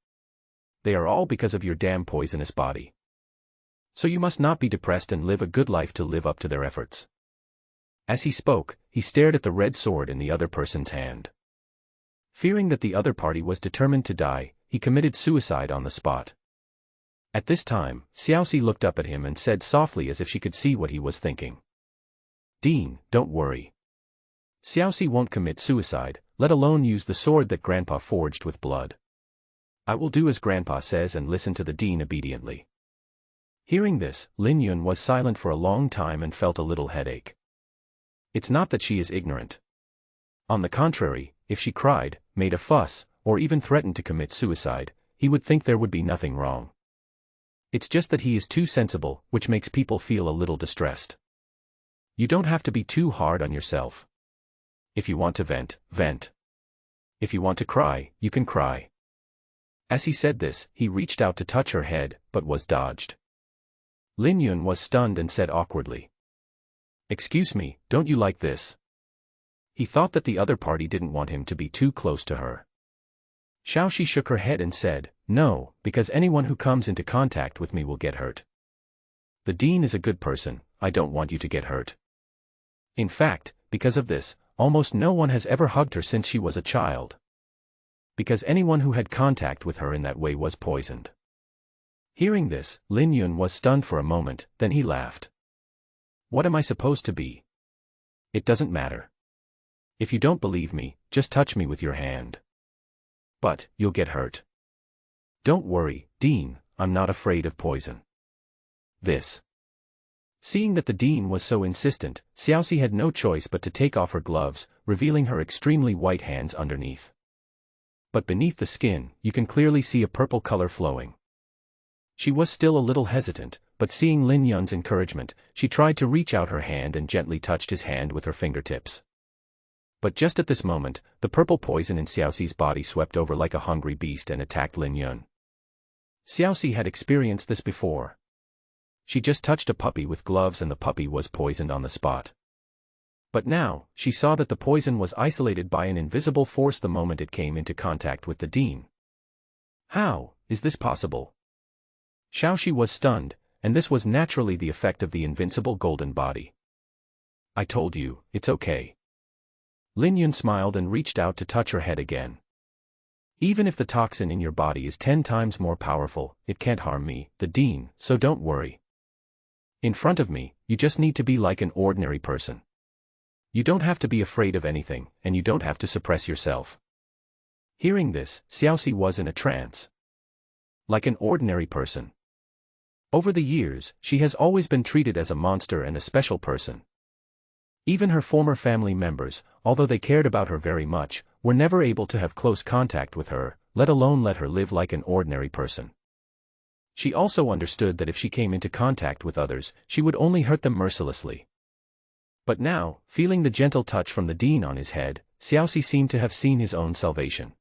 They are all because of your damn poisonous body. So you must not be depressed and live a good life to live up to their efforts. As he spoke, he stared at the red sword in the other person's hand. Fearing that the other party was determined to die, he committed suicide on the spot. At this time, Xiaoxi looked up at him and said softly as if she could see what he was thinking. Dean, don't worry. Xiaoxi won't commit suicide, let alone use the sword that Grandpa forged with blood. I will do as Grandpa says and listen to the Dean obediently. Hearing this, Lin Yun was silent for a long time and felt a little headache. It's not that she is ignorant. On the contrary, if she cried, made a fuss, or even threatened to commit suicide, he would think there would be nothing wrong. It's just that he is too sensible, which makes people feel a little distressed. You don't have to be too hard on yourself. If you want to vent, vent. If you want to cry, you can cry. As he said this, he reached out to touch her head, but was dodged. Lin Yun was stunned and said awkwardly. Excuse me, don't you like this? He thought that the other party didn't want him to be too close to her. Xiaoxi shook her head and said, no, because anyone who comes into contact with me will get hurt. The Dean is a good person, I don't want you to get hurt. In fact, because of this, almost no one has ever hugged her since she was a child. Because anyone who had contact with her in that way was poisoned. Hearing this, Lin Yun was stunned for a moment, then he laughed. What am I supposed to be? It doesn't matter. If you don't believe me, just touch me with your hand. But, you'll get hurt. Don't worry, Dean, I'm not afraid of poison. This. Seeing that the Dean was so insistent, Xiaoxi had no choice but to take off her gloves, revealing her extremely white hands underneath. But beneath the skin, you can clearly see a purple color flowing. She was still a little hesitant, but seeing Lin Yun's encouragement, she tried to reach out her hand and gently touched his hand with her fingertips. But just at this moment, the purple poison in Xiaoxi's body swept over like a hungry beast and attacked Lin Yun. Xiaoxi had experienced this before. She just touched a puppy with gloves and the puppy was poisoned on the spot. But now, she saw that the poison was isolated by an invisible force the moment it came into contact with the Dean. How is this possible? Xiaoxi was stunned, and this was naturally the effect of the invincible golden body. I told you, it's okay. Lin Yun smiled and reached out to touch her head again. Even if the toxin in your body is 10 times more powerful, it can't harm me, the Dean, so don't worry. In front of me, you just need to be like an ordinary person. You don't have to be afraid of anything, and you don't have to suppress yourself. Hearing this, Xiaoxi was in a trance. Like an ordinary person. Over the years, she has always been treated as a monster and a special person. Even her former family members, although they cared about her very much, were never able to have close contact with her, let alone let her live like an ordinary person. She also understood that if she came into contact with others, she would only hurt them mercilessly. But now, feeling the gentle touch from the Dean on his head, Xiaoxi seemed to have seen his own salvation.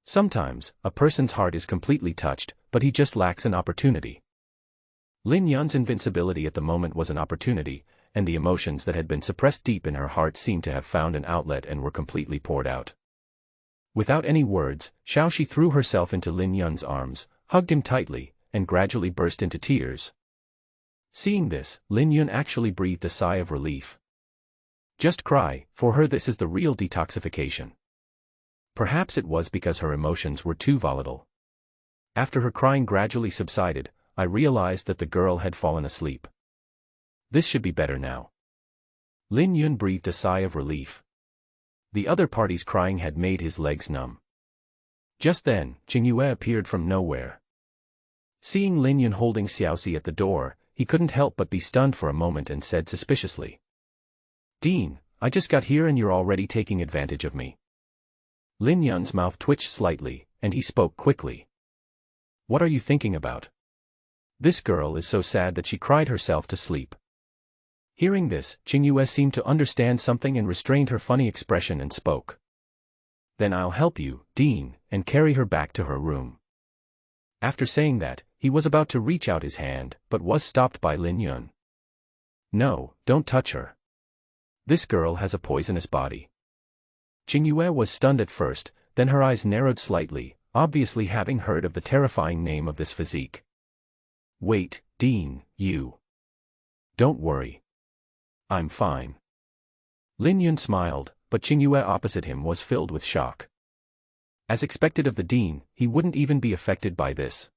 Sometimes, a person's heart is completely touched, but he just lacks an opportunity. Lin Yun's invincibility at the moment was an opportunity, and the emotions that had been suppressed deep in her heart seemed to have found an outlet and were completely poured out. Without any words, Xiaoxi threw herself into Lin Yun's arms, hugged him tightly, and gradually burst into tears. Seeing this, Lin Yun actually breathed a sigh of relief. Just cry, for her this is the real detoxification. Perhaps it was because her emotions were too volatile. After her crying gradually subsided, I realized that the girl had fallen asleep. This should be better now. Lin Yun breathed a sigh of relief. The other party's crying had made his legs numb. Just then, Qingyue appeared from nowhere. Seeing Lin Yun holding Xiaoxi at the door, he couldn't help but be stunned for a moment and said suspiciously, "Dean, I just got here and you're already taking advantage of me." Lin Yun's mouth twitched slightly, and he spoke quickly. "What are you thinking about? This girl is so sad that she cried herself to sleep." Hearing this, Qingyue seemed to understand something and restrained her funny expression and spoke. "Then I'll help you, Dean, and carry her back to her room." After saying that, he was about to reach out his hand, but was stopped by Lin Yun. "No, don't touch her. This girl has a poisonous body." Qingyue was stunned at first, then her eyes narrowed slightly, obviously having heard of the terrifying name of this physique. "Wait, Dean, you. Don't worry. I'm fine." Lin Yun smiled, but Qingyue opposite him was filled with shock. As expected of the Dean, he wouldn't even be affected by this.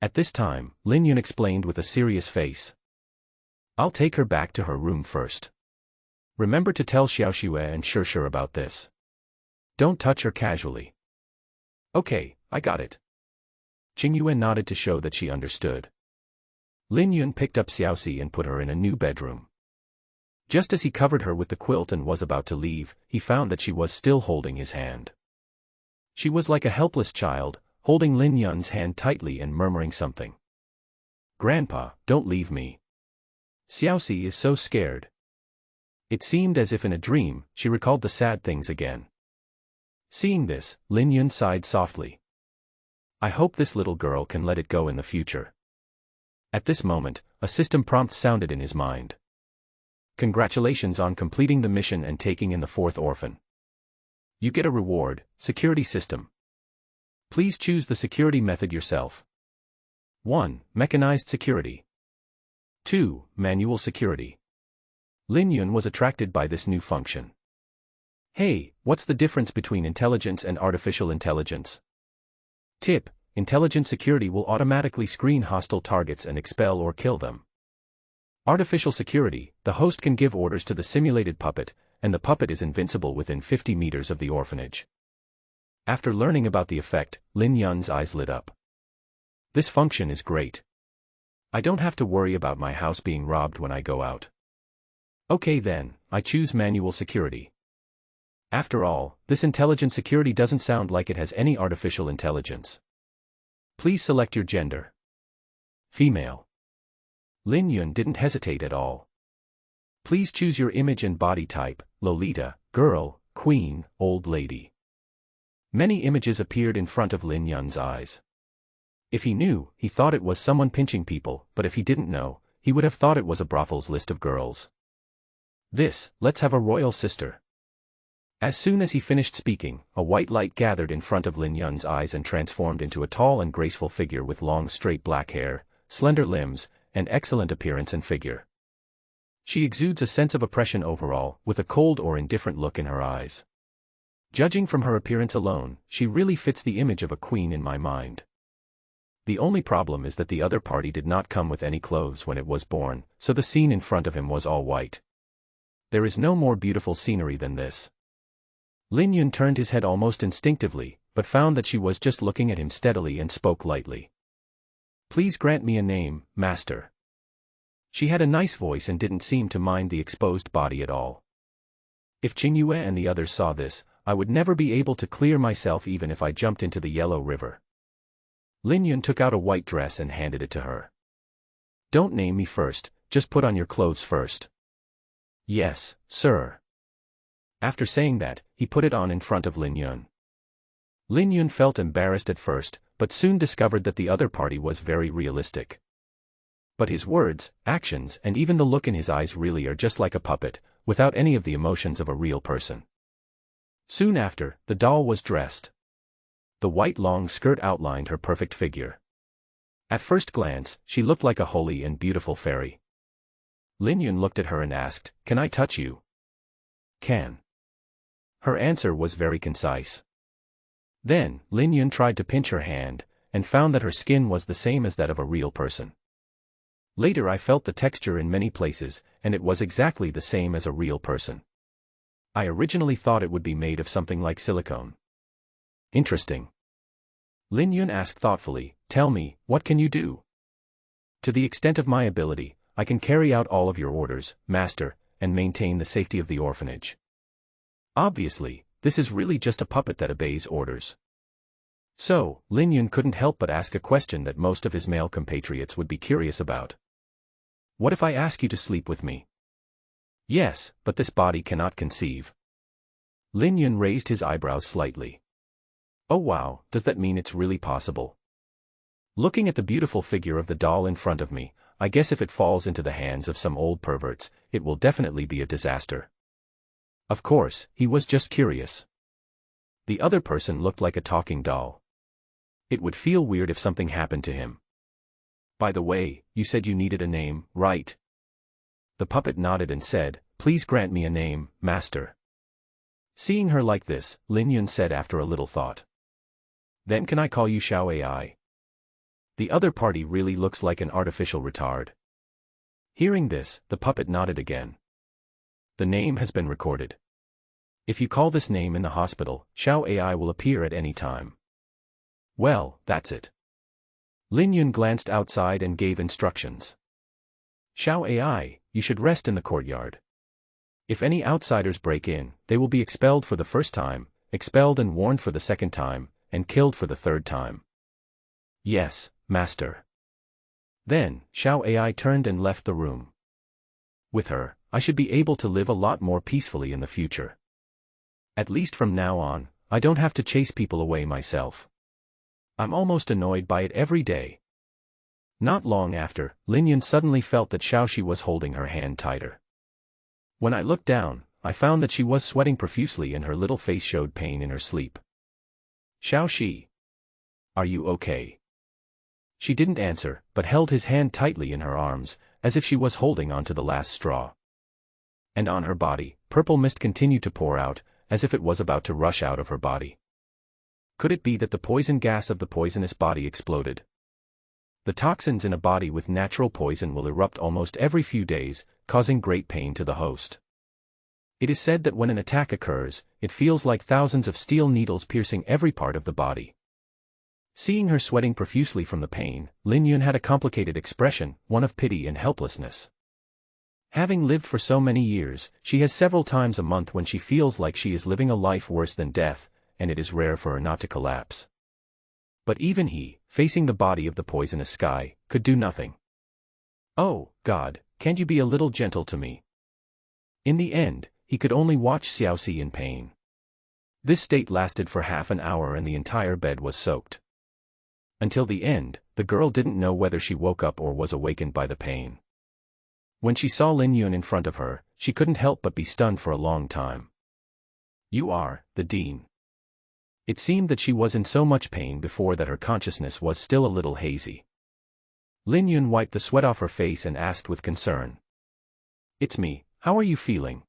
At this time, Lin Yun explained with a serious face. "I'll take her back to her room first. Remember to tell Xiaoxue and Shishir about this. Don't touch her casually." "Okay, I got it." Qingyue nodded to show that she understood. Lin Yun picked up Xiaoxi and put her in a new bedroom. Just as he covered her with the quilt and was about to leave, he found that she was still holding his hand. She was like a helpless child, holding Lin Yun's hand tightly and murmuring something. "Grandpa, don't leave me. Xiaoxi is so scared." It seemed as if in a dream, she recalled the sad things again. Seeing this, Lin Yun sighed softly. "I hope this little girl can let it go in the future." At this moment, a system prompt sounded in his mind. "Congratulations on completing the mission and taking in the fourth orphan. You get a reward, security system. Please choose the security method yourself. 1. Mechanized security. 2. Manual security." Lin Yun was attracted by this new function. "Hey, what's the difference between intelligence and artificial intelligence?" Tip: Intelligent security will automatically screen hostile targets and expel or kill them. Artificial security: the host can give orders to the simulated puppet, and the puppet is invincible within 50 meters of the orphanage. After learning about the effect, Lin Yun's eyes lit up. This function is great. I don't have to worry about my house being robbed when I go out. Okay then, I choose manual security. After all, this intelligent security doesn't sound like it has any artificial intelligence. Please select your gender. Female. Lin Yun didn't hesitate at all. Please choose your image and body type: Lolita, girl, queen, old lady. Many images appeared in front of Lin Yun's eyes. If he knew, he thought it was someone pinching people, but if he didn't know, he would have thought it was a brothel's list of girls. Let's have a royal sister. As soon as he finished speaking, a white light gathered in front of Lin Yun's eyes and transformed into a tall and graceful figure with long straight black hair, slender limbs, and excellent appearance and figure. She exudes a sense of oppression overall, with a cold or indifferent look in her eyes. Judging from her appearance alone, she really fits the image of a queen in my mind. The only problem is that the other party did not come with any clothes when it was born, so the scene in front of him was all white. There is no more beautiful scenery than this. Lin Yun turned his head almost instinctively, but found that she was just looking at him steadily and spoke lightly. Please grant me a name, master. She had a nice voice and didn't seem to mind the exposed body at all. If Qingyue and the others saw this, I would never be able to clear myself even if I jumped into the Yellow River. Lin Yun took out a white dress and handed it to her. Don't name me first, just put on your clothes first. Yes, sir. After saying that, he put it on in front of Lin Yun. Lin Yun felt embarrassed at first, but soon discovered that the other party was very realistic. But his words, actions, and even the look in his eyes really are just like a puppet, without any of the emotions of a real person. Soon after, the doll was dressed. The white long skirt outlined her perfect figure. At first glance, she looked like a holy and beautiful fairy. Lin Yun looked at her and asked, "Can I touch you?" "Can." Her answer was very concise. Then, Lin Yun tried to pinch her hand, and found that her skin was the same as that of a real person. Later I felt the texture in many places, and it was exactly the same as a real person. I originally thought it would be made of something like silicone. Interesting. Lin Yun asked thoughtfully, "Tell me, what can you do?" "To the extent of my ability, I can carry out all of your orders, Master, and maintain the safety of the orphanage." Obviously, this is really just a puppet that obeys orders. So, Lin Yun couldn't help but ask a question that most of his male compatriots would be curious about. "What if I ask you to sleep with me?" "Yes, but this body cannot conceive." Lin Yun raised his eyebrows slightly. "Oh wow, does that mean it's really possible?" Looking at the beautiful figure of the doll in front of me, I guess if it falls into the hands of some old perverts, it will definitely be a disaster. Of course, he was just curious. The other person looked like a talking doll. It would feel weird if something happened to him. "By the way, you said you needed a name, right?" The puppet nodded and said, "Please grant me a name, Master." Seeing her like this, Lin Yun said after a little thought, "Then can I call you Xiao AI?" The other party really looks like an artificial retard. Hearing this, the puppet nodded again. "The name has been recorded. If you call this name in the hospital, Xiao AI will appear at any time." Well, that's it. Lin Yun glanced outside and gave instructions. "Xiao AI, you should rest in the courtyard. If any outsiders break in, they will be expelled for the first time, expelled and warned for the second time, and killed for the third time." "Yes, Master." Then, Xiao AI turned and left the room. With her, I should be able to live a lot more peacefully in the future. At least from now on, I don't have to chase people away myself. I'm almost annoyed by it every day. Not long after, Lin Yun suddenly felt that Xiaoxi was holding her hand tighter. When I looked down, I found that she was sweating profusely and her little face showed pain in her sleep. "Xiaoxi, are you okay?" She didn't answer, but held his hand tightly in her arms, as if she was holding on to the last straw. And on her body, purple mist continued to pour out, as if it was about to rush out of her body. Could it be that the poison gas of the poisonous body exploded? The toxins in a body with natural poison will erupt almost every few days, causing great pain to the host. It is said that when an attack occurs, it feels like thousands of steel needles piercing every part of the body. Seeing her sweating profusely from the pain, Lin Yun had a complicated expression, one of pity and helplessness. Having lived for so many years, she has several times a month when she feels like she is living a life worse than death, and it is rare for her not to collapse. But even he, facing the body of the poisonous sky, could do nothing. "Oh, God, can't you be a little gentle to me?" In the end, he could only watch Xiaoxi in pain. This state lasted for half an hour and the entire bed was soaked. Until the end, the girl didn't know whether she woke up or was awakened by the pain. When she saw Lin Yun in front of her, she couldn't help but be stunned for a long time. "You are the dean." It seemed that she was in so much pain before that her consciousness was still a little hazy. Lin Yun wiped the sweat off her face and asked with concern, "It's me, how are you feeling?"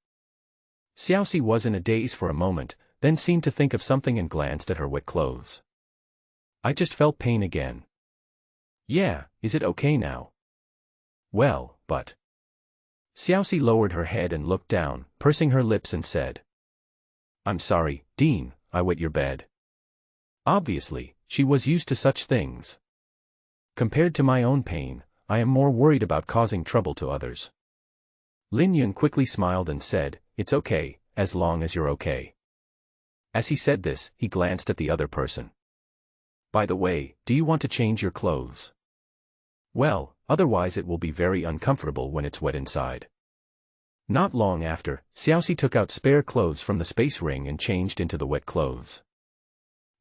Xiaoxi was in a daze for a moment, then seemed to think of something and glanced at her wet clothes. "I just felt pain again." "Yeah, is it okay now?" "Well, but..." Xiaoxi lowered her head and looked down, pursing her lips and said, "I'm sorry, Dean, I wet your bed." Obviously, she was used to such things. Compared to my own pain, I am more worried about causing trouble to others. Lin Yun quickly smiled and said, "It's okay, as long as you're okay." As he said this, he glanced at the other person. "By the way, do you want to change your clothes?" "Well, otherwise it will be very uncomfortable when it's wet inside." Not long after, Xiaoxi took out spare clothes from the space ring and changed into the wet clothes.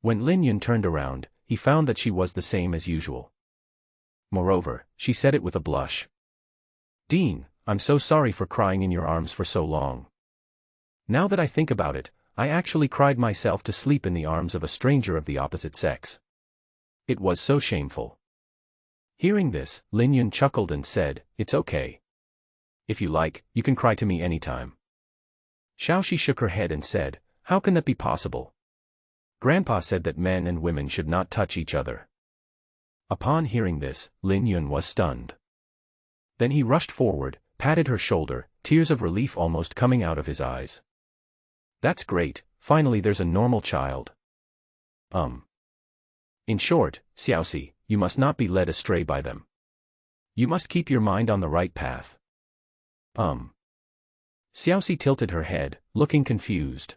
When Lin Yun turned around, he found that she was the same as usual. Moreover, she said it with a blush. "Dean, I'm so sorry for crying in your arms for so long. Now that I think about it, I actually cried myself to sleep in the arms of a stranger of the opposite sex. It was so shameful." Hearing this, Lin Yun chuckled and said, "It's okay. If you like, you can cry to me anytime." Xiaoxi shook her head and said, "How can that be possible? Grandpa said that men and women should not touch each other." Upon hearing this, Lin Yun was stunned. Then he rushed forward, patted her shoulder, tears of relief almost coming out of his eyes. That's great, finally there's a normal child. In short, Xiaoxi, you must not be led astray by them. You must keep your mind on the right path. Xiaoxi tilted her head, looking confused.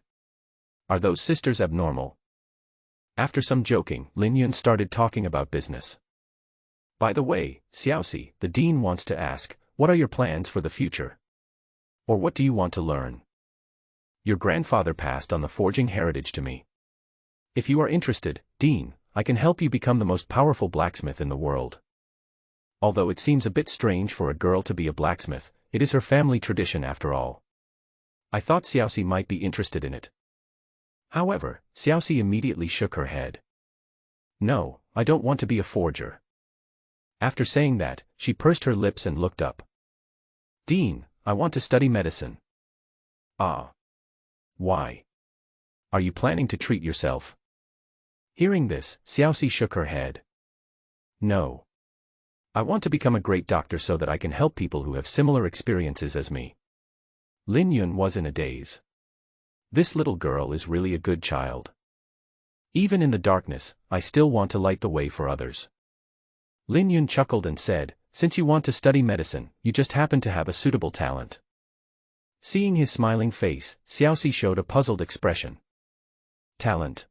Are those sisters abnormal? After some joking, Lin Yun started talking about business. By the way, Xiaoxi, the dean wants to ask, what are your plans for the future? Or what do you want to learn? Your grandfather passed on the forging heritage to me. If you are interested, Dean, I can help you become the most powerful blacksmith in the world. Although it seems a bit strange for a girl to be a blacksmith, it is her family tradition after all. I thought Xiaoxi might be interested in it. However, Xiaoxi immediately shook her head. No, I don't want to be a forger. After saying that, she pursed her lips and looked up. Dean, I want to study medicine. Ah. Why? Are you planning to treat yourself? Hearing this, Xiaoxi shook her head. No. I want to become a great doctor so that I can help people who have similar experiences as me. Lin Yun was in a daze. This little girl is really a good child. Even in the darkness, I still want to light the way for others. Lin Yun chuckled and said, since you want to study medicine, you just happen to have a suitable talent. Seeing his smiling face, Xiaoxi showed a puzzled expression. Talent.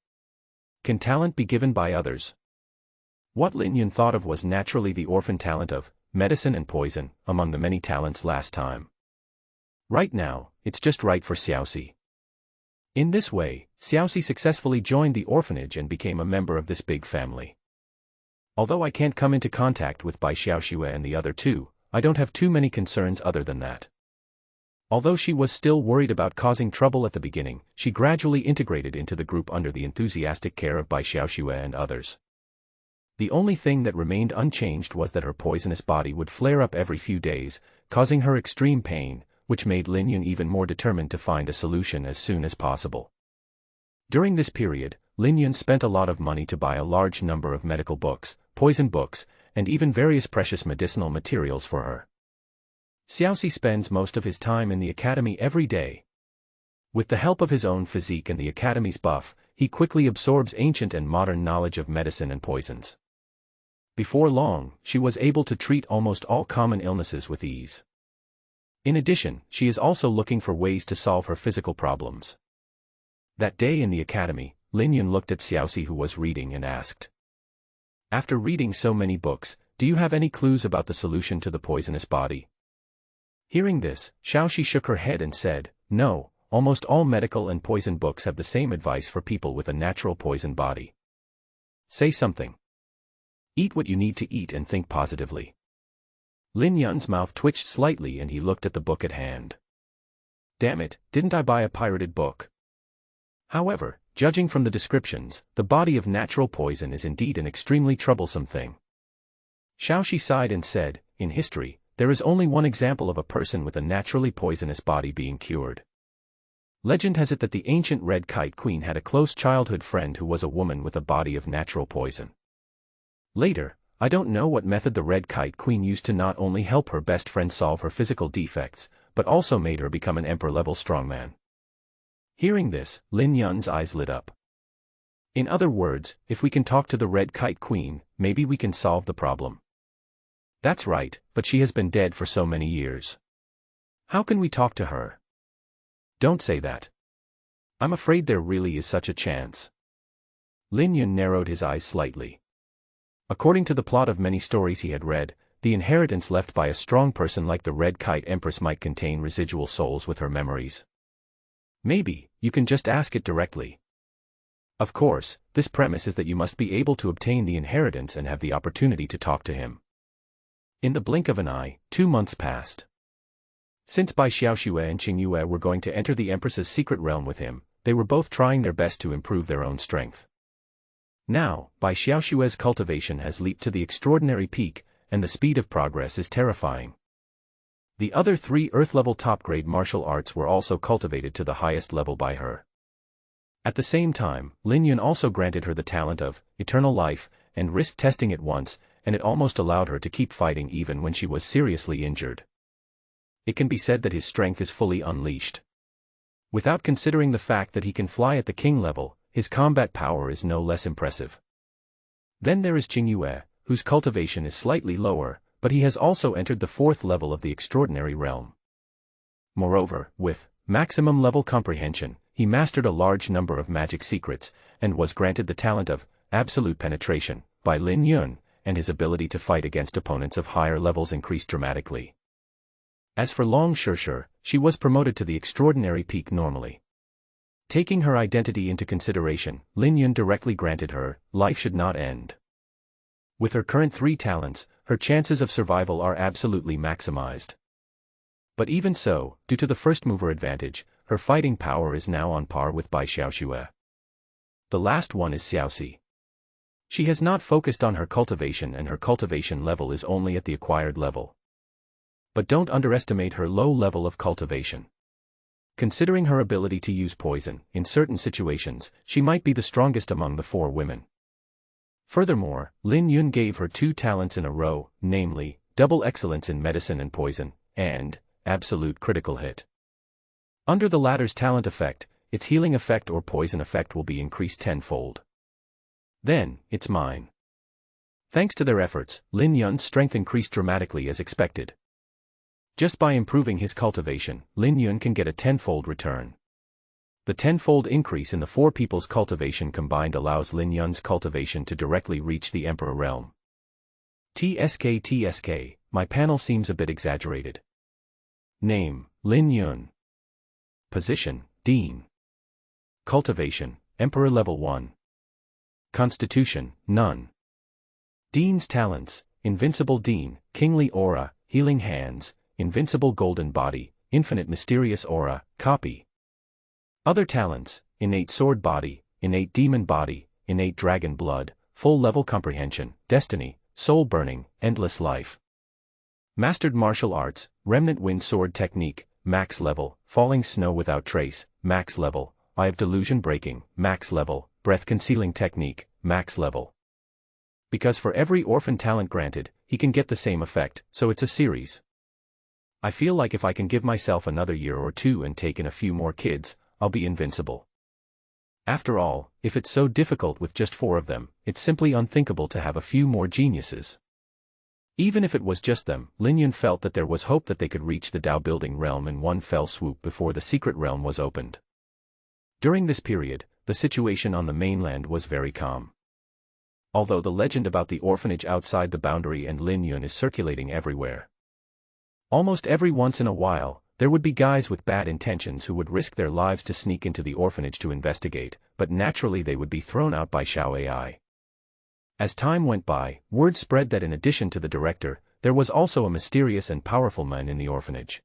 Can talent be given by others? What Lin Yun thought of was naturally the orphan talent of medicine and poison, among the many talents last time. Right now, it's just right for Xiaoxi. In this way, Xiaoxi successfully joined the orphanage and became a member of this big family. Although I can't come into contact with Bai Xiaoxue and the other two, I don't have too many concerns other than that. Although she was still worried about causing trouble at the beginning, she gradually integrated into the group under the enthusiastic care of Bai Xiaoxue and others. The only thing that remained unchanged was that her poisonous body would flare up every few days, causing her extreme pain, which made Lin Yun even more determined to find a solution as soon as possible. During this period, Lin Yun spent a lot of money to buy a large number of medical books, poison books, and even various precious medicinal materials for her. Xiaoxi spends most of his time in the academy every day. With the help of his own physique and the academy's buff, he quickly absorbs ancient and modern knowledge of medicine and poisons. Before long, she was able to treat almost all common illnesses with ease. In addition, she is also looking for ways to solve her physical problems. That day in the academy, Lin Yun looked at Xiaoxi who was reading and asked. After reading so many books, do you have any clues about the solution to the poisonous body? Hearing this, Xiaoxi shook her head and said, no, almost all medical and poison books have the same advice for people with a natural poison body. Say something. Eat what you need to eat and think positively. Lin Yun's mouth twitched slightly and he looked at the book at hand. Damn it, didn't I buy a pirated book? However, judging from the descriptions, the body of natural poison is indeed an extremely troublesome thing. Xiaoxi sighed and said, in history, there is only one example of a person with a naturally poisonous body being cured. Legend has it that the ancient Red Kite Queen had a close childhood friend who was a woman with a body of natural poison. Later, I don't know what method the Red Kite Queen used to not only help her best friend solve her physical defects, but also made her become an emperor-level strongman. Hearing this, Lin Yun's eyes lit up. In other words, if we can talk to the Red Kite Queen, maybe we can solve the problem. That's right, but she has been dead for so many years. How can we talk to her? Don't say that. I'm afraid there really is such a chance. Lin Yun narrowed his eyes slightly. According to the plot of many stories he had read, the inheritance left by a strong person like the Red Kite Empress might contain residual souls with her memories. Maybe, you can just ask it directly. Of course, this premise is that you must be able to obtain the inheritance and have the opportunity to talk to him. In the blink of an eye, 2 months passed. Since Bai Xiaoxue and Qingyue were going to enter the Empress's secret realm with him, they were both trying their best to improve their own strength. Now, Bai Xiaoxue's cultivation has leaped to the extraordinary peak, and the speed of progress is terrifying. The other 3 Earth-level top-grade martial arts were also cultivated to the highest level by her. At the same time, Lin Yun also granted her the talent of eternal life, and risked testing it once, and it almost allowed her to keep fighting even when she was seriously injured. It can be said that his strength is fully unleashed. Without considering the fact that he can fly at the king level, his combat power is no less impressive. Then there is Chingun, whose cultivation is slightly lower, but he has also entered the 4th level of the extraordinary realm. Moreover, with maximum level comprehension, he mastered a large number of magic secrets, and was granted the talent of absolute penetration by Lin Yun, and his ability to fight against opponents of higher levels increased dramatically. As for Long Shurshur, she was promoted to the extraordinary peak normally. Taking her identity into consideration, Lin Yun directly granted her, life should not end. With her current 3 talents, her chances of survival are absolutely maximized. But even so, due to the first mover advantage, her fighting power is now on par with Bai Xiaoxue. The last one is Xiaoxi. She has not focused on her cultivation, and her cultivation level is only at the acquired level. But don't underestimate her low level of cultivation. Considering her ability to use poison, in certain situations, she might be the strongest among the 4 women. Furthermore, Lin Yun gave her 2 talents in a row, namely, double excellence in medicine and poison, and absolute critical hit. Under the latter's talent effect, its healing effect or poison effect will be increased 10-fold. Then, it's mine. Thanks to their efforts, Lin Yun's strength increased dramatically as expected. Just by improving his cultivation, Lin Yun can get a 10-fold return. The 10-fold increase in the 4 people's cultivation combined allows Lin Yun's cultivation to directly reach the Emperor realm. TSK, my panel seems a bit exaggerated. Name, Lin Yun. Position, Dean. Cultivation, Emperor level 1. Constitution, none. Dean's talents, Invincible Dean, Kingly Aura, Healing Hands, Invincible Golden Body, Infinite Mysterious Aura, Copy. Other talents, Innate Sword Body, Innate Demon Body, Innate Dragon Blood, Full Level Comprehension, Destiny, Soul Burning, Endless Life. Mastered Martial Arts, Remnant Wind Sword Technique, Max Level, Falling Snow Without Trace, Max Level, Eye of Delusion Breaking, Max Level, Breath Concealing Technique, Max Level. Because for every orphan talent granted, he can get the same effect, so it's a series. I feel like if I can give myself another year or 2 and take in a few more kids, I'll be invincible. After all, if it's so difficult with just 4 of them, it's simply unthinkable to have a few more geniuses. Even if it was just them, Lin Yun felt that there was hope that they could reach the Dao building realm in one fell swoop before the secret realm was opened. During this period, the situation on the mainland was very calm. Although the legend about the orphanage outside the boundary and Lin Yun is circulating everywhere. Almost every once in a while, there would be guys with bad intentions who would risk their lives to sneak into the orphanage to investigate, but naturally they would be thrown out by Xiao AI. As time went by, word spread that in addition to the director, there was also a mysterious and powerful man in the orphanage.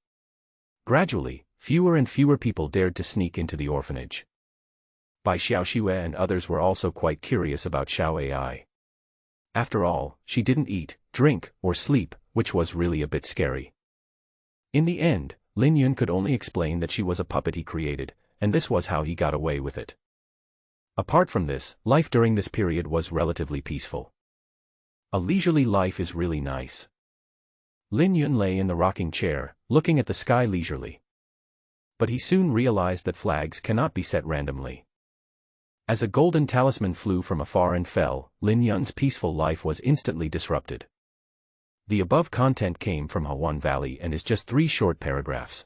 Gradually, fewer and fewer people dared to sneak into the orphanage. Bai Xiaoxue and others were also quite curious about Xiao AI. After all, she didn't eat, drink, or sleep, which was really a bit scary. In the end, Lin Yun could only explain that she was a puppet he created, and this was how he got away with it. Apart from this, life during this period was relatively peaceful. A leisurely life is really nice. Lin Yun lay in the rocking chair, looking at the sky leisurely. But he soon realized that flags cannot be set randomly. As a golden talisman flew from afar and fell, Lin Yun's peaceful life was instantly disrupted. The above content came from Hawan Valley and is just 3 short paragraphs.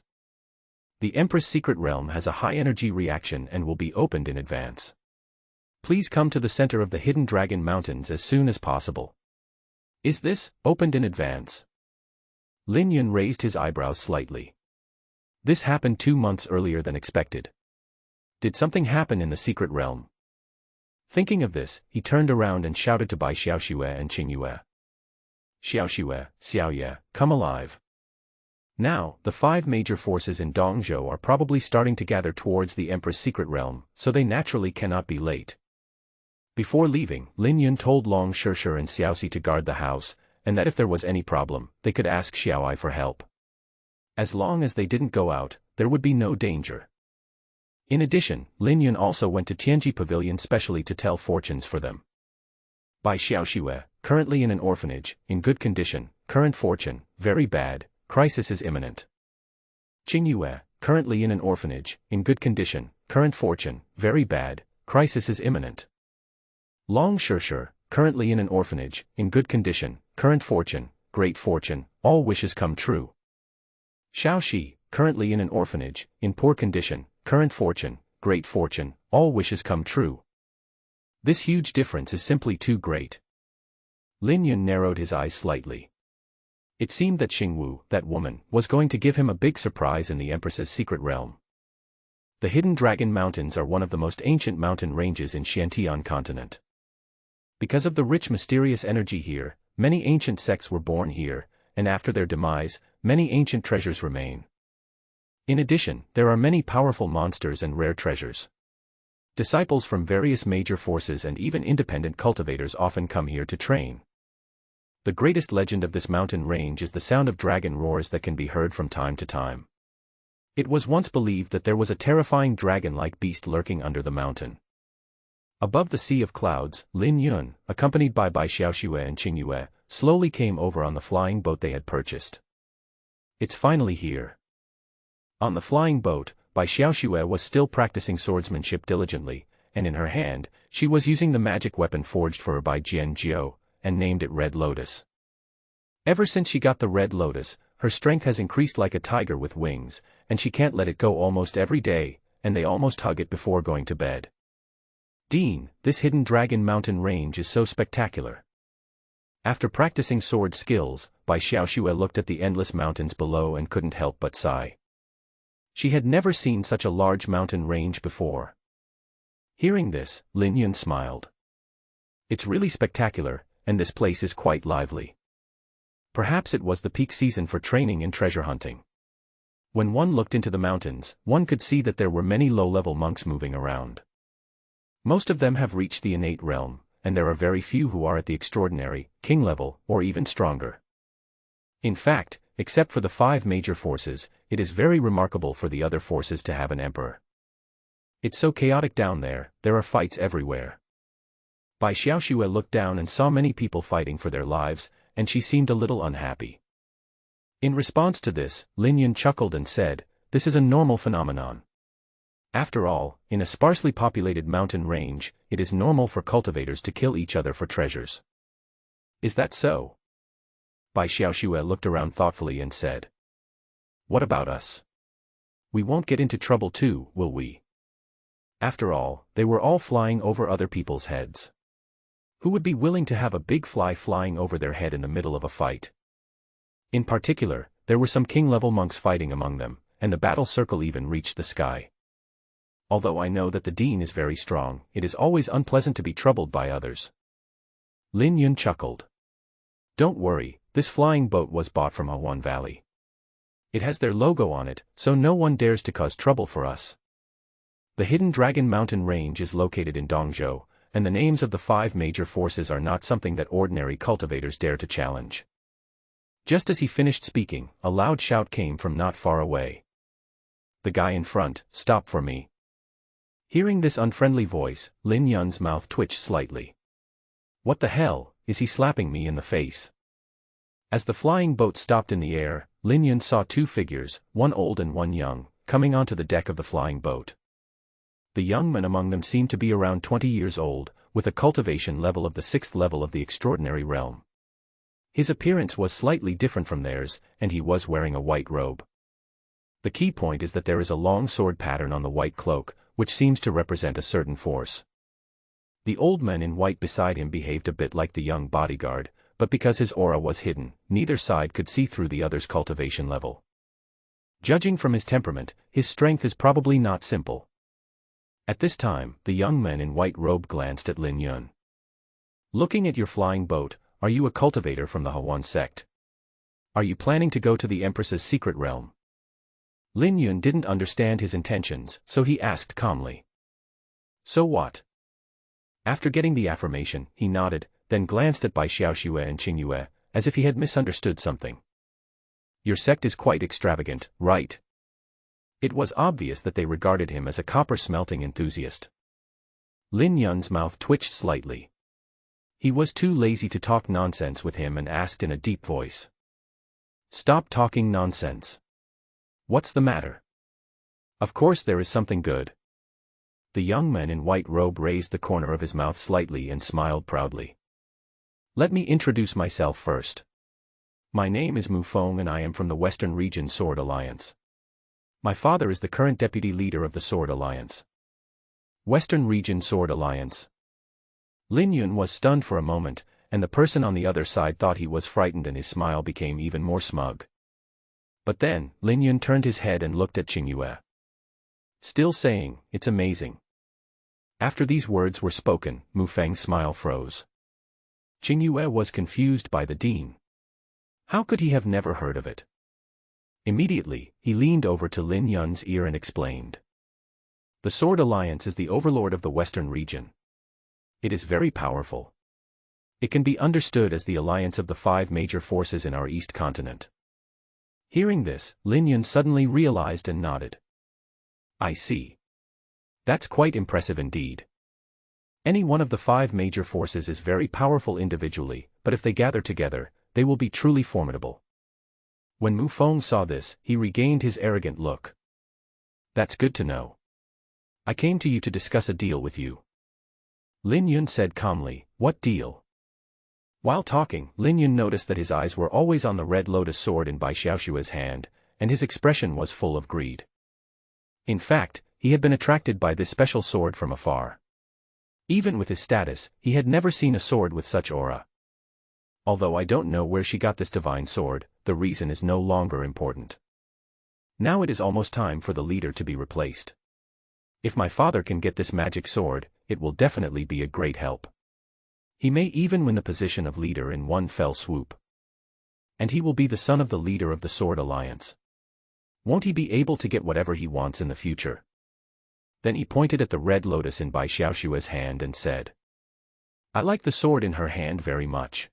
The Empress Secret Realm has a high-energy reaction and will be opened in advance. Please come to the center of the Hidden Dragon Mountains as soon as possible. Is this opened in advance? Lin Yun raised his eyebrows slightly. This happened 2 months earlier than expected. Did something happen in the secret realm? Thinking of this, he turned around and shouted to Bai Xiaoxue and Qingyue. Xiaoxue, Xiaoye, come alive. Now, the 5 major forces in Dongzhou are probably starting to gather towards the Emperor's secret realm, so they naturally cannot be late. Before leaving, Lin Yun told Long Shurshur and Xiaoxi to guard the house, and that if there was any problem, they could ask Xiaoai for help. As long as they didn't go out, there would be no danger. In addition, Lin Yun also went to Tianji Pavilion specially to tell fortunes for them. Bai Xiaoxue, currently in an orphanage, in good condition, current fortune, very bad, crisis is imminent. Chingun, currently in an orphanage, in good condition, current fortune, very bad, crisis is imminent. Long Shishir, currently in an orphanage, in good condition, current fortune, great fortune, all wishes come true. Xiaoxi, currently in an orphanage, in poor condition, current fortune, great fortune, all wishes come true. This huge difference is simply too great. Lin Yun narrowed his eyes slightly. It seemed that Xingwu, that woman, was going to give him a big surprise in the Empress's secret realm. The Hidden Dragon Mountains are one of the most ancient mountain ranges in Xiantian continent. Because of the rich mysterious energy here, many ancient sects were born here, and after their demise, many ancient treasures remain. In addition, there are many powerful monsters and rare treasures. Disciples from various major forces and even independent cultivators often come here to train. The greatest legend of this mountain range is the sound of dragon roars that can be heard from time to time. It was once believed that there was a terrifying dragon-like beast lurking under the mountain. Above the sea of clouds, Lin Yun, accompanied by Bai Xiaoxue and Qingyue, slowly came over on the flying boat they had purchased. It's finally here. On the flying boat, Bai Xiaoxue was still practicing swordsmanship diligently, and in her hand, she was using the magic weapon forged for her by Jian Jiao, and named it Red Lotus. Ever since she got the Red Lotus, her strength has increased like a tiger with wings, and she can't let it go almost every day, and they almost hug it before going to bed. Dean, this Hidden Dragon Mountain range is so spectacular. After practicing sword skills, Bai Xiaoxue looked at the endless mountains below and couldn't help but sigh. She had never seen such a large mountain range before. Hearing this, Lin Yun smiled. It's really spectacular, and this place is quite lively. Perhaps it was the peak season for training and treasure hunting. When one looked into the mountains, one could see that there were many low-level monks moving around. Most of them have reached the innate realm, and there are very few who are at the extraordinary, king level, or even stronger. In fact, except for the 5 major forces, it is very remarkable for the other forces to have an emperor. It's so chaotic down there, there are fights everywhere. Bai Xiaoxue looked down and saw many people fighting for their lives, and she seemed a little unhappy. In response to this, Lin Yun chuckled and said, "This is a normal phenomenon. After all, in a sparsely populated mountain range, it is normal for cultivators to kill each other for treasures." "Is that so?" Bai Xiaoxue looked around thoughtfully and said, "What about us? We won't get into trouble too, will we?" After all, they were all flying over other people's heads. Who would be willing to have a big fly flying over their head in the middle of a fight? In particular, there were some king-level monks fighting among them, and the battle circle even reached the sky. Although I know that the dean is very strong, it is always unpleasant to be troubled by others. Lin Yun chuckled. "Don't worry, this flying boat was bought from Hawan Valley. It has their logo on it, so no one dares to cause trouble for us. The Hidden Dragon Mountain Range is located in Dongzhou, and the names of the 5 major forces are not something that ordinary cultivators dare to challenge." Just as he finished speaking, a loud shout came from not far away. "The guy in front, stop for me." Hearing this unfriendly voice, Lin Yun's mouth twitched slightly. What the hell, is he slapping me in the face? As the flying boat stopped in the air, Lin Yun saw 2 figures, one old and one young, coming onto the deck of the flying boat. The young man among them seemed to be around 20 years old, with a cultivation level of the 6th level of the extraordinary realm. His appearance was slightly different from theirs, and he was wearing a white robe. The key point is that there is a long sword pattern on the white cloak, which seems to represent a certain force. The old man in white beside him behaved a bit like the young bodyguard, but because his aura was hidden, neither side could see through the other's cultivation level. Judging from his temperament, his strength is probably not simple. At this time, the young man in white robe glanced at Lin Yun. "Looking at your flying boat, are you a cultivator from the Hawan sect? Are you planning to go to the Empress's secret realm?" Lin Yun didn't understand his intentions, so he asked calmly. "So what?" After getting the affirmation, he nodded, then glanced at Bai Xiaoxue and Qingyue, as if he had misunderstood something. "Your sect is quite extravagant, right?" It was obvious that they regarded him as a copper smelting enthusiast. Lin Yun's mouth twitched slightly. He was too lazy to talk nonsense with him and asked in a deep voice. Stop talking nonsense. What's the matter? Of course there is something good. The young man in white robe raised the corner of his mouth slightly and smiled proudly. Let me introduce myself first. My name is Mu Feng and I am from the Western Region Sword Alliance. My father is the current deputy leader of the Sword Alliance. Western Region Sword Alliance. Lin Yun was stunned for a moment, and the person on the other side thought he was frightened and his smile became even more smug. But then, Lin Yun turned his head and looked at Chingun. Still saying, it's amazing. After these words were spoken, Mu Feng's smile froze. Chingun was confused by the dean. How could he have never heard of it? Immediately, he leaned over to Lin Yun's ear and explained. The Sword Alliance is the overlord of the Western region. It is very powerful. It can be understood as the alliance of the 5 major forces in our East continent. Hearing this, Lin Yun suddenly realized and nodded. I see. That's quite impressive indeed. Any one of the 5 major forces is very powerful individually, but if they gather together, they will be truly formidable. When Mu Feng saw this, he regained his arrogant look. That's good to know. I came to you to discuss a deal with you. Lin Yun said calmly, what deal? While talking, Lin Yun noticed that his eyes were always on the red lotus sword in Bai Xiaoshua's hand, and his expression was full of greed. In fact, he had been attracted by this special sword from afar. Even with his status, he had never seen a sword with such aura. Although I don't know where she got this divine sword, the reason is no longer important. Now it is almost time for the leader to be replaced. If my father can get this magic sword, it will definitely be a great help. He may even win the position of leader in one fell swoop. And he will be the son of the leader of the Sword Alliance. Won't he be able to get whatever he wants in the future? Then he pointed at the red lotus in Bai Xiaoshua's hand and said, I like the sword in her hand very much.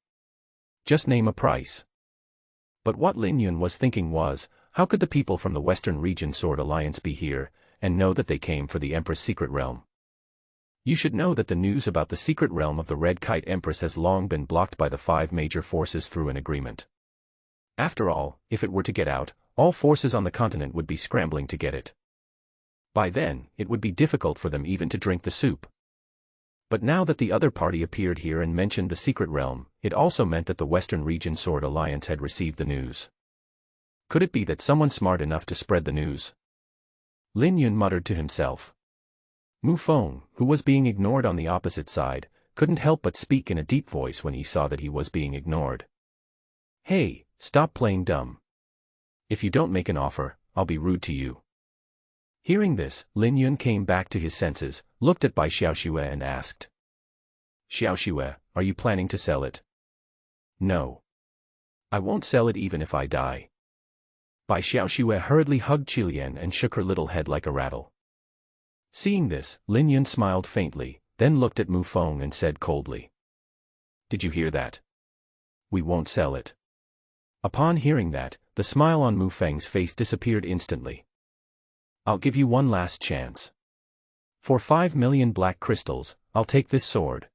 Just name a price. But what Lin Yun was thinking was, how could the people from the Western Region Sword Alliance be here, and know that they came for the Empress' secret realm? You should know that the news about the secret realm of the Red Kite Empress has long been blocked by the 5 major forces through an agreement. After all, if it were to get out, all forces on the continent would be scrambling to get it. By then, it would be difficult for them even to drink the soup. But now that the other party appeared here and mentioned the secret realm, it also meant that the Western Region Sword Alliance had received the news. Could it be that someone smart enough to spread the news? Lin Yun muttered to himself. Mu Feng, who was being ignored on the opposite side, couldn't help but speak in a deep voice when he saw that he was being ignored. Hey, stop playing dumb. If you don't make an offer, I'll be rude to you. Hearing this, Lin Yun came back to his senses, looked at Bai Xiaoshue and asked. Xiaoshue, are you planning to sell it? No. I won't sell it even if I die. Bai Xiaoshue hurriedly hugged Qilian and shook her little head like a rattle. Seeing this, Lin Yun smiled faintly, then looked at Mu Feng and said coldly. Did you hear that? We won't sell it. Upon hearing that, the smile on Mu Feng's face disappeared instantly. I'll give you one last chance. For 5 million black crystals, I'll take this sword.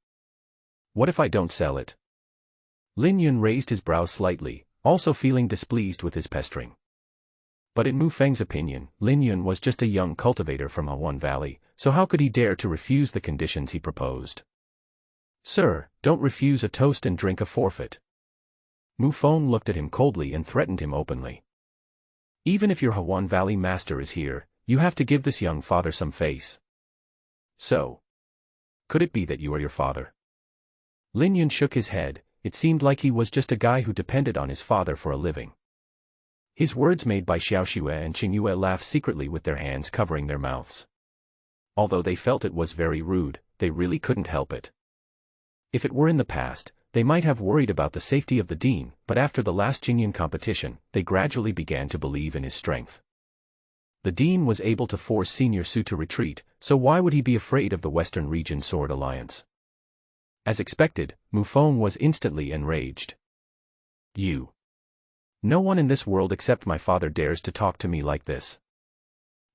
What if I don't sell it? Lin Yun raised his brows slightly, also feeling displeased with his pestering. But in Mu Feng's opinion, Lin Yun was just a young cultivator from Hawan Valley, so how could he dare to refuse the conditions he proposed? Sir, don't refuse a toast and drink a forfeit. Mu Feng looked at him coldly and threatened him openly. Even if your Hawan Valley master is here, you have to give this young father some face. So, could it be that you are your father? Lin Yun shook his head. It seemed like he was just a guy who depended on his father for a living. His words made Bai Xiaoshue and Chingun laugh secretly with their hands covering their mouths. Although they felt it was very rude, they really couldn't help it. If it were in the past, they might have worried about the safety of the dean, but after the last Chingun competition, they gradually began to believe in his strength. The dean was able to force Senior Su to retreat, so why would he be afraid of the Western Region Sword Alliance? As expected, Mu Feng was instantly enraged. You. No one in this world except my father dares to talk to me like this.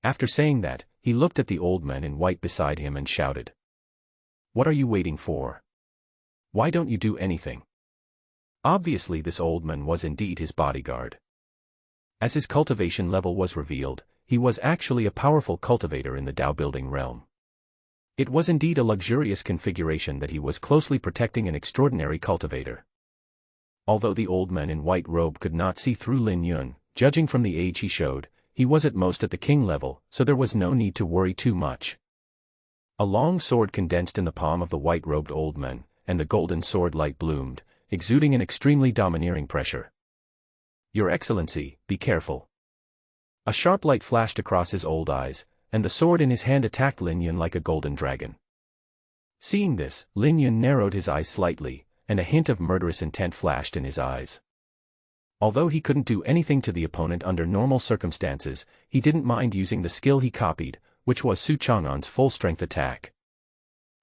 After saying that, he looked at the old man in white beside him and shouted. What are you waiting for? Why don't you do anything? Obviously this old man was indeed his bodyguard. As his cultivation level was revealed, he was actually a powerful cultivator in the Dao building realm. It was indeed a luxurious configuration that he was closely protecting an extraordinary cultivator. Although the old man in white robe could not see through Lin Yun, judging from the age he showed, he was at most at the king level, so there was no need to worry too much. A long sword condensed in the palm of the white-robed old man, and the golden sword light bloomed, exuding an extremely domineering pressure. Your Excellency, be careful. A sharp light flashed across his old eyes, and the sword in his hand attacked Lin Yun like a golden dragon. Seeing this, Lin Yun narrowed his eyes slightly, and a hint of murderous intent flashed in his eyes. Although he couldn't do anything to the opponent under normal circumstances, he didn't mind using the skill he copied, which was Su Chang'an's full-strength attack.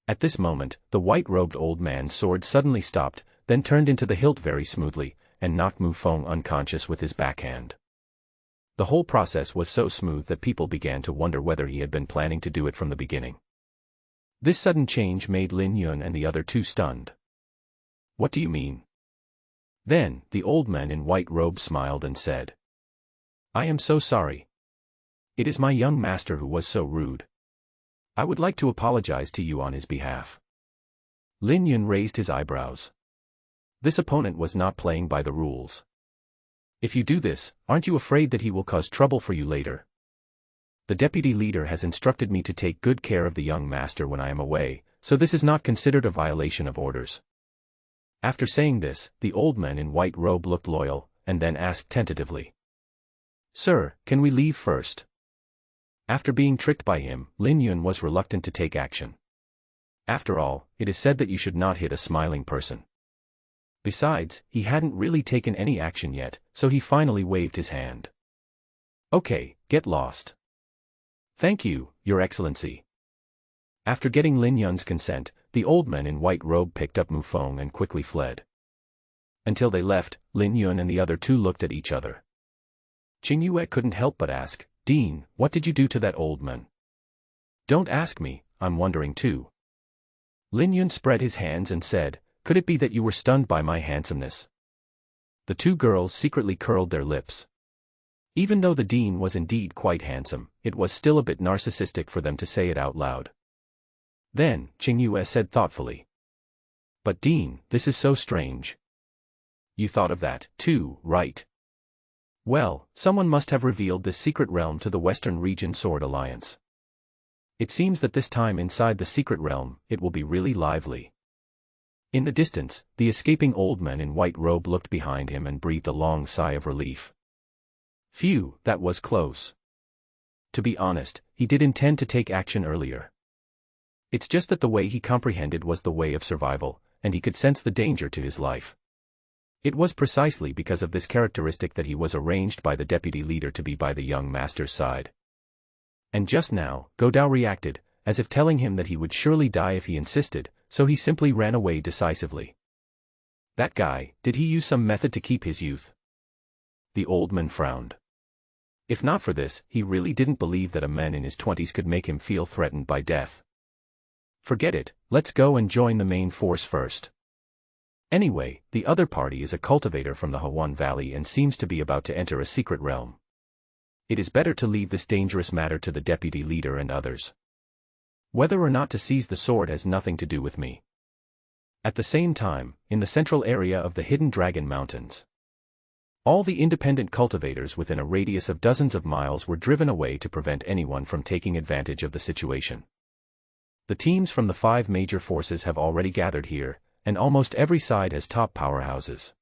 At this moment, the white-robed old man's sword suddenly stopped, then turned into the hilt very smoothly, and knocked Mu Feng unconscious with his backhand. The whole process was so smooth that people began to wonder whether he had been planning to do it from the beginning. This sudden change made Lin Yun and the other two stunned. What do you mean? Then, the old man in white robe smiled and said, I am so sorry. It is my young master who was so rude. I would like to apologize to you on his behalf. Lin Yun raised his eyebrows. This opponent was not playing by the rules. If you do this, aren't you afraid that he will cause trouble for you later? The deputy leader has instructed me to take good care of the young master when I am away, so this is not considered a violation of orders. After saying this, the old man in white robe looked loyal, and then asked tentatively. Sir, can we leave first? After being tricked by him, Lin Yun was reluctant to take action. After all, it is said that you should not hit a smiling person. Besides, he hadn't really taken any action yet, so he finally waved his hand. Okay, get lost. Thank you, Your Excellency. After getting Lin Yun's consent, the old man in white robe picked up Mu Feng and quickly fled. Until they left, Lin Yun and the other two looked at each other. Qingyue couldn't help but ask, Dean, what did you do to that old man? Don't ask me, I'm wondering too. Lin Yun spread his hands and said, could it be that you were stunned by my handsomeness? The two girls secretly curled their lips. Even though the dean was indeed quite handsome, it was still a bit narcissistic for them to say it out loud. Then, Qingyue said thoughtfully. But Dean, this is so strange. You thought of that, too, right? Well, someone must have revealed this secret realm to the Western Region Sword Alliance. It seems that this time inside the secret realm, it will be really lively. In the distance, the escaping old man in white robe looked behind him and breathed a long sigh of relief. Phew, that was close. To be honest, he did intend to take action earlier. It's just that the way he comprehended was the way of survival, and he could sense the danger to his life. It was precisely because of this characteristic that he was arranged by the deputy leader to be by the young master's side. And just now, Godao reacted, as if telling him that he would surely die if he insisted, so he simply ran away decisively. That guy, did he use some method to keep his youth? The old man frowned. If not for this, he really didn't believe that a man in his 20s could make him feel threatened by death. Forget it, let's go and join the main force first. Anyway, the other party is a cultivator from the Hawan Valley and seems to be about to enter a secret realm. It is better to leave this dangerous matter to the deputy leader and others. Whether or not to seize the sword has nothing to do with me. At the same time, in the central area of the Hidden Dragon Mountains, all the independent cultivators within a radius of dozens of miles were driven away to prevent anyone from taking advantage of the situation. The teams from the 5 major forces have already gathered here, and almost every side has top powerhouses.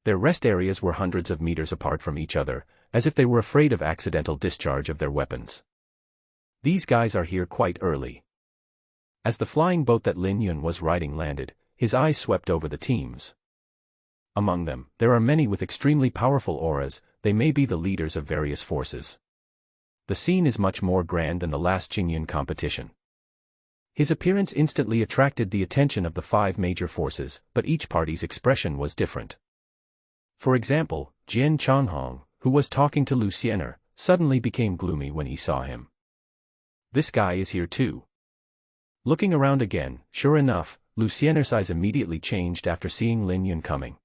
Their rest areas were hundreds of meters apart from each other, as if they were afraid of accidental discharge of their weapons. These guys are here quite early. As the flying boat that Lin Yun was riding landed, his eyes swept over the teams. Among them, there are many with extremely powerful auras, they may be the leaders of various forces. The scene is much more grand than the last Chingun competition. His appearance instantly attracted the attention of the 5 major forces, but each party's expression was different. For example, Jian Changhong, who was talking to Lu Xiener, suddenly became gloomy when he saw him. This guy is here too. Looking around again, sure enough, Luciener's eyes immediately changed after seeing Lin Yun coming.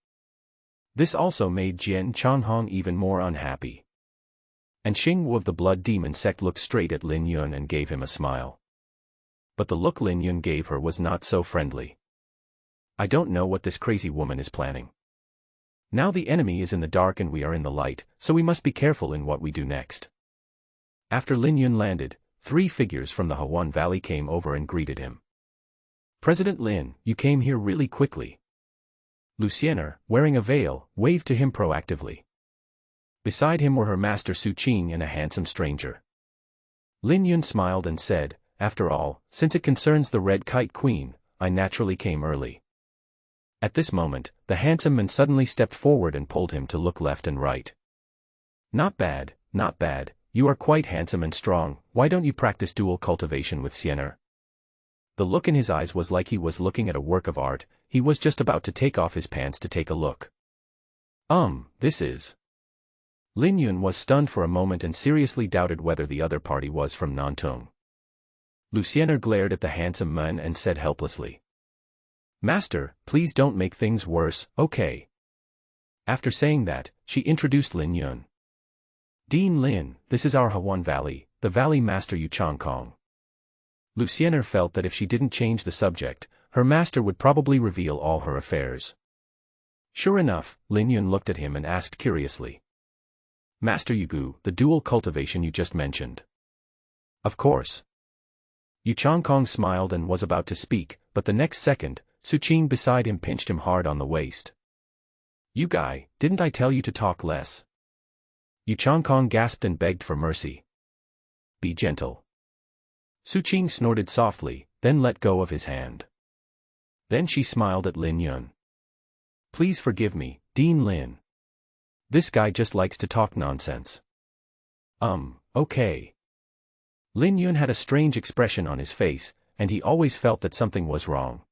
This also made Jian Changhong even more unhappy. And Xingwu of the Blood Demon sect looked straight at Lin Yun and gave him a smile. But the look Lin Yun gave her was not so friendly. I don't know what this crazy woman is planning. Now the enemy is in the dark and we are in the light, so we must be careful in what we do next. After Lin Yun landed, 3 figures from the Hawan Valley came over and greeted him. President Lin, you came here really quickly. Luciener, wearing a veil, waved to him proactively. Beside him were her master Su Qing and a handsome stranger. Lin Yun smiled and said, after all, since it concerns the Red Kite Queen, I naturally came early. At this moment, the handsome man suddenly stepped forward and pulled him to look left and right. Not bad, not bad, you are quite handsome and strong, why don't you practice dual cultivation with Siener? The look in his eyes was like he was looking at a work of art, he was just about to take off his pants to take a look. This is... Lin Yun was stunned for a moment and seriously doubted whether the other party was from Nantong. Luciener glared at the handsome man and said helplessly, Master, please don't make things worse, okay? After saying that, she introduced Lin Yun. Dean Lin, this is our Hawan Valley, the Valley Master Yu Changkong. Luciener felt that if she didn't change the subject, her master would probably reveal all her affairs. Sure enough, Lin Yun looked at him and asked curiously. Master Yugu, the dual cultivation you just mentioned. Of course. Yu Changkong smiled and was about to speak, but the next second, Su Qing beside him pinched him hard on the waist. You guy, didn't I tell you to talk less? Yu Changkong gasped and begged for mercy. Be gentle. Su Qing snorted softly, then let go of his hand. Then she smiled at Lin Yun. Please forgive me, Dean Lin. This guy just likes to talk nonsense. Okay. Lin Yun had a strange expression on his face, and he always felt that something was wrong.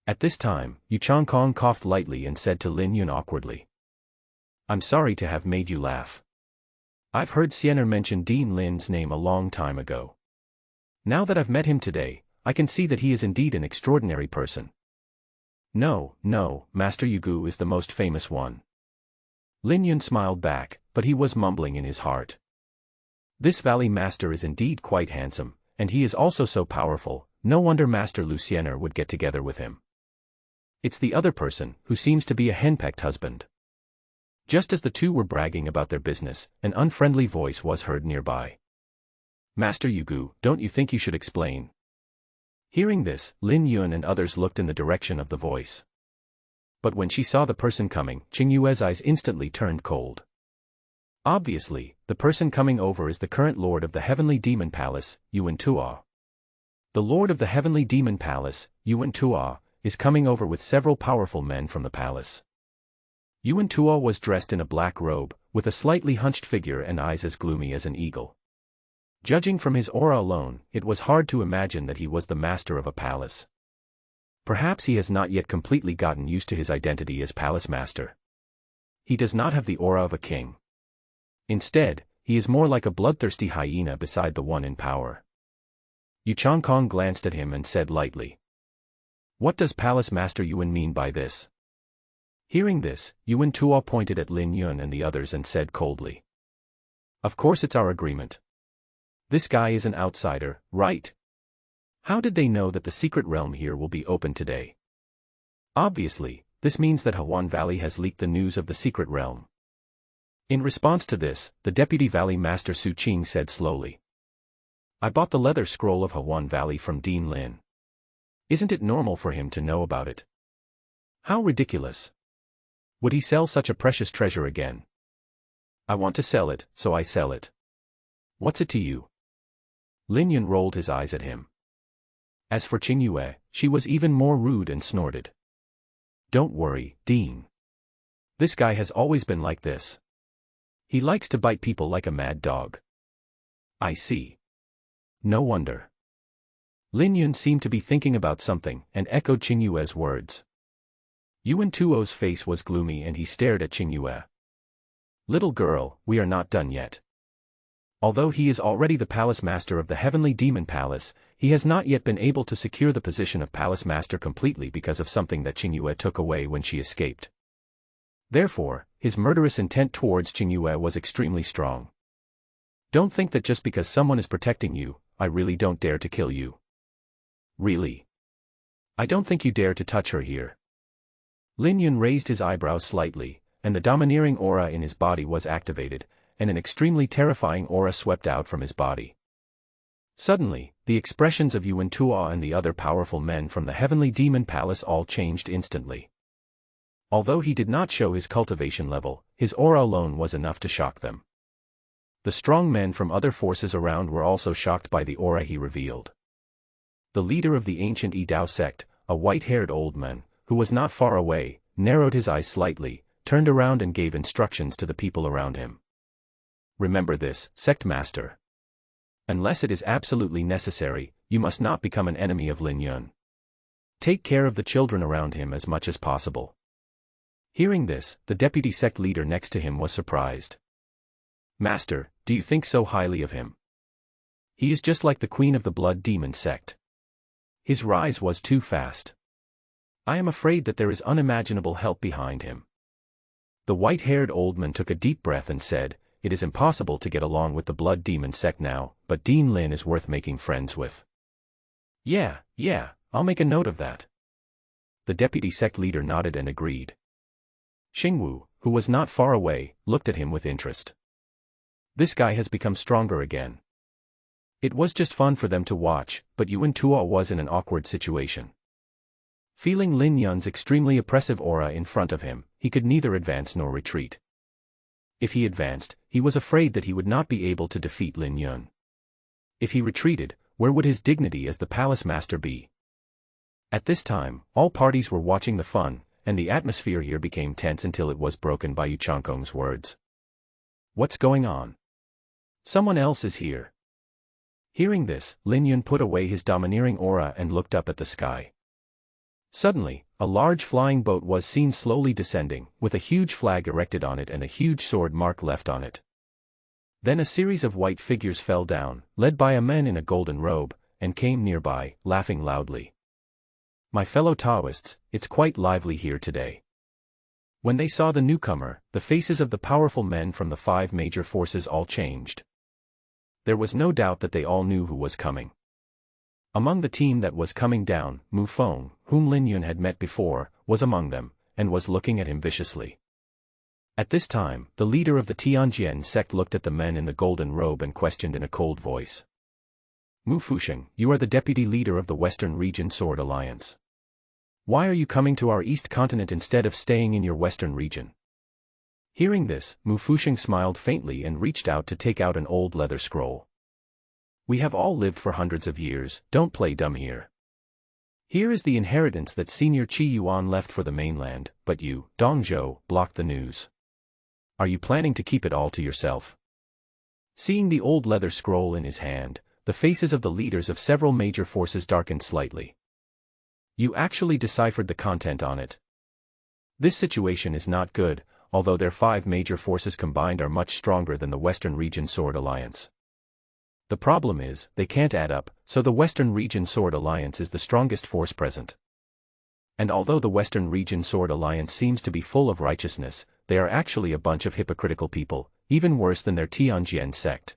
At this time, Yu Changkong coughed lightly and said to Lin Yun awkwardly. I'm sorry to have made you laugh. I've heard Siener mention Dean Lin's name a long time ago. Now that I've met him today, I can see that he is indeed an extraordinary person. No, Master Yugu is the most famous one. Lin Yun smiled back, but he was mumbling in his heart. This valley master is indeed quite handsome, and he is also so powerful, no wonder Master Luciener would get together with him. It's the other person, who seems to be a henpecked husband. Just as the two were bragging about their business, an unfriendly voice was heard nearby. Master Yugu, don't you think you should explain? Hearing this, Lin Yun and others looked in the direction of the voice. But when she saw the person coming, Qingyue's eyes instantly turned cold. Obviously, the person coming over is the current lord of the Heavenly Demon Palace, Yuan Tuo. The lord of the Heavenly Demon Palace, Yuan Tuo, is coming over with several powerful men from the palace. Yuan Tuo was dressed in a black robe, with a slightly hunched figure and eyes as gloomy as an eagle. Judging from his aura alone, it was hard to imagine that he was the master of a palace. Perhaps he has not yet completely gotten used to his identity as palace master. He does not have the aura of a king. Instead, he is more like a bloodthirsty hyena beside the one in power. Yu Changkong glanced at him and said lightly. What does Palace Master Yuan mean by this? Hearing this, Yuan Tuo pointed at Lin Yun and the others and said coldly. Of course it's our agreement. This guy is an outsider, right? How did they know that the secret realm here will be open today? Obviously, this means that Hawan Valley has leaked the news of the secret realm. In response to this, the Deputy Valley Master Su Qing said slowly. I bought the leather scroll of Hawan Valley from Dean Lin. Isn't it normal for him to know about it? How ridiculous. Would he sell such a precious treasure again? I want to sell it, so I sell it. What's it to you? Lin Yun rolled his eyes at him. As for Qingyue, she was even more rude and snorted. Don't worry, Dean. This guy has always been like this. He likes to bite people like a mad dog. I see. No wonder. Lin Yun seemed to be thinking about something, and echoed Qingyue's words. Yuan Tuo's face was gloomy and he stared at Qingyue. Little girl, we are not done yet. Although he is already the palace master of the Heavenly Demon Palace, he has not yet been able to secure the position of palace master completely because of something that Chingun took away when she escaped. Therefore, his murderous intent towards Chingun was extremely strong. Don't think that just because someone is protecting you, I really don't dare to kill you. Really? I don't think you dare to touch her here. Lin Yun raised his eyebrows slightly, and the domineering aura in his body was activated, and an extremely terrifying aura swept out from his body. Suddenly, the expressions of Yuan Tuo and the other powerful men from the Heavenly Demon Palace all changed instantly. Although he did not show his cultivation level, his aura alone was enough to shock them. The strong men from other forces around were also shocked by the aura he revealed. The leader of the ancient Yi-Dao sect, a white-haired old man, who was not far away, narrowed his eyes slightly, turned around and gave instructions to the people around him. Remember this, sect master. Unless it is absolutely necessary, you must not become an enemy of Lin Yun. Take care of the children around him as much as possible. Hearing this, the deputy sect leader next to him was surprised. Master, do you think so highly of him? He is just like the queen of the blood demon sect. His rise was too fast. I am afraid that there is unimaginable help behind him. The white-haired old man took a deep breath and said, it is impossible to get along with the blood demon sect now, but Dean Lin is worth making friends with. Yeah, I'll make a note of that. The deputy sect leader nodded and agreed. Xingwu, who was not far away, looked at him with interest. This guy has become stronger again. It was just fun for them to watch, but Yuan Tuo was in an awkward situation. Feeling Lin Yun's extremely oppressive aura in front of him, he could neither advance nor retreat. If he advanced, he was afraid that he would not be able to defeat Lin Yun. If he retreated, where would his dignity as the palace master be? At this time, all parties were watching the fun, and the atmosphere here became tense until it was broken by Yu Changkong's words. What's going on? Someone else is here. Hearing this, Lin Yun put away his domineering aura and looked up at the sky. Suddenly, a large flying boat was seen slowly descending, with a huge flag erected on it and a huge sword mark left on it. Then a series of white figures fell down, led by a man in a golden robe, and came nearby, laughing loudly. My fellow Taoists, it's quite lively here today. When they saw the newcomer, the faces of the powerful men from the 5 major forces all changed. There was no doubt that they all knew who was coming. Among the team that was coming down, Mu Feng, whom Lin Yun had met before, was among them, and was looking at him viciously. At this time, the leader of the Tianjian sect looked at the men in the golden robe and questioned in a cold voice. Mu Fusheng, you are the deputy leader of the Western Region Sword Alliance. Why are you coming to our East Continent instead of staying in your Western region? Hearing this, Mu Fusheng smiled faintly and reached out to take out an old leather scroll. We have all lived for hundreds of years, don't play dumb here. Here is the inheritance that Senior Qi Yuan left for the mainland, but you, Dong Zhou, blocked the news. Are you planning to keep it all to yourself? Seeing the old leather scroll in his hand, the faces of the leaders of several major forces darkened slightly. You actually deciphered the content on it. This situation is not good, although their 5 major forces combined are much stronger than the Western Region Sword Alliance. The problem is, they can't add up, so the Western Region Sword Alliance is the strongest force present. And although the Western Region Sword Alliance seems to be full of righteousness, they are actually a bunch of hypocritical people, even worse than their Tianjian sect.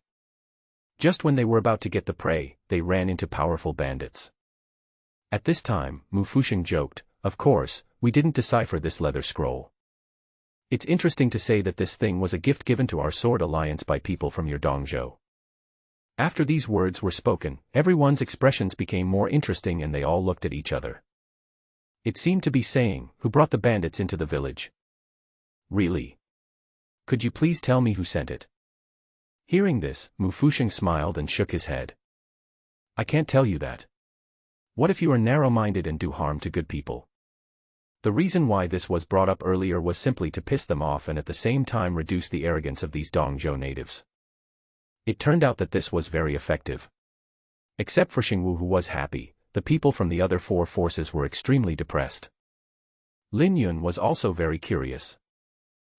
Just when they were about to get the prey, they ran into powerful bandits. At this time, Mu Fusheng joked, of course, we didn't decipher this leather scroll. It's interesting to say that this thing was a gift given to our Sword Alliance by people from your Dongzhou. After these words were spoken, everyone's expressions became more interesting and they all looked at each other. It seemed to be saying, who brought the bandits into the village? Really? Could you please tell me who sent it? Hearing this, Mu Fusheng smiled and shook his head. I can't tell you that. What if you are narrow-minded and do harm to good people? The reason why this was brought up earlier was simply to piss them off and at the same time reduce the arrogance of these Dongzhou natives. It turned out that this was very effective. Except for Xingwu, who was happy, the people from the other 4 forces were extremely depressed. Lin Yun was also very curious.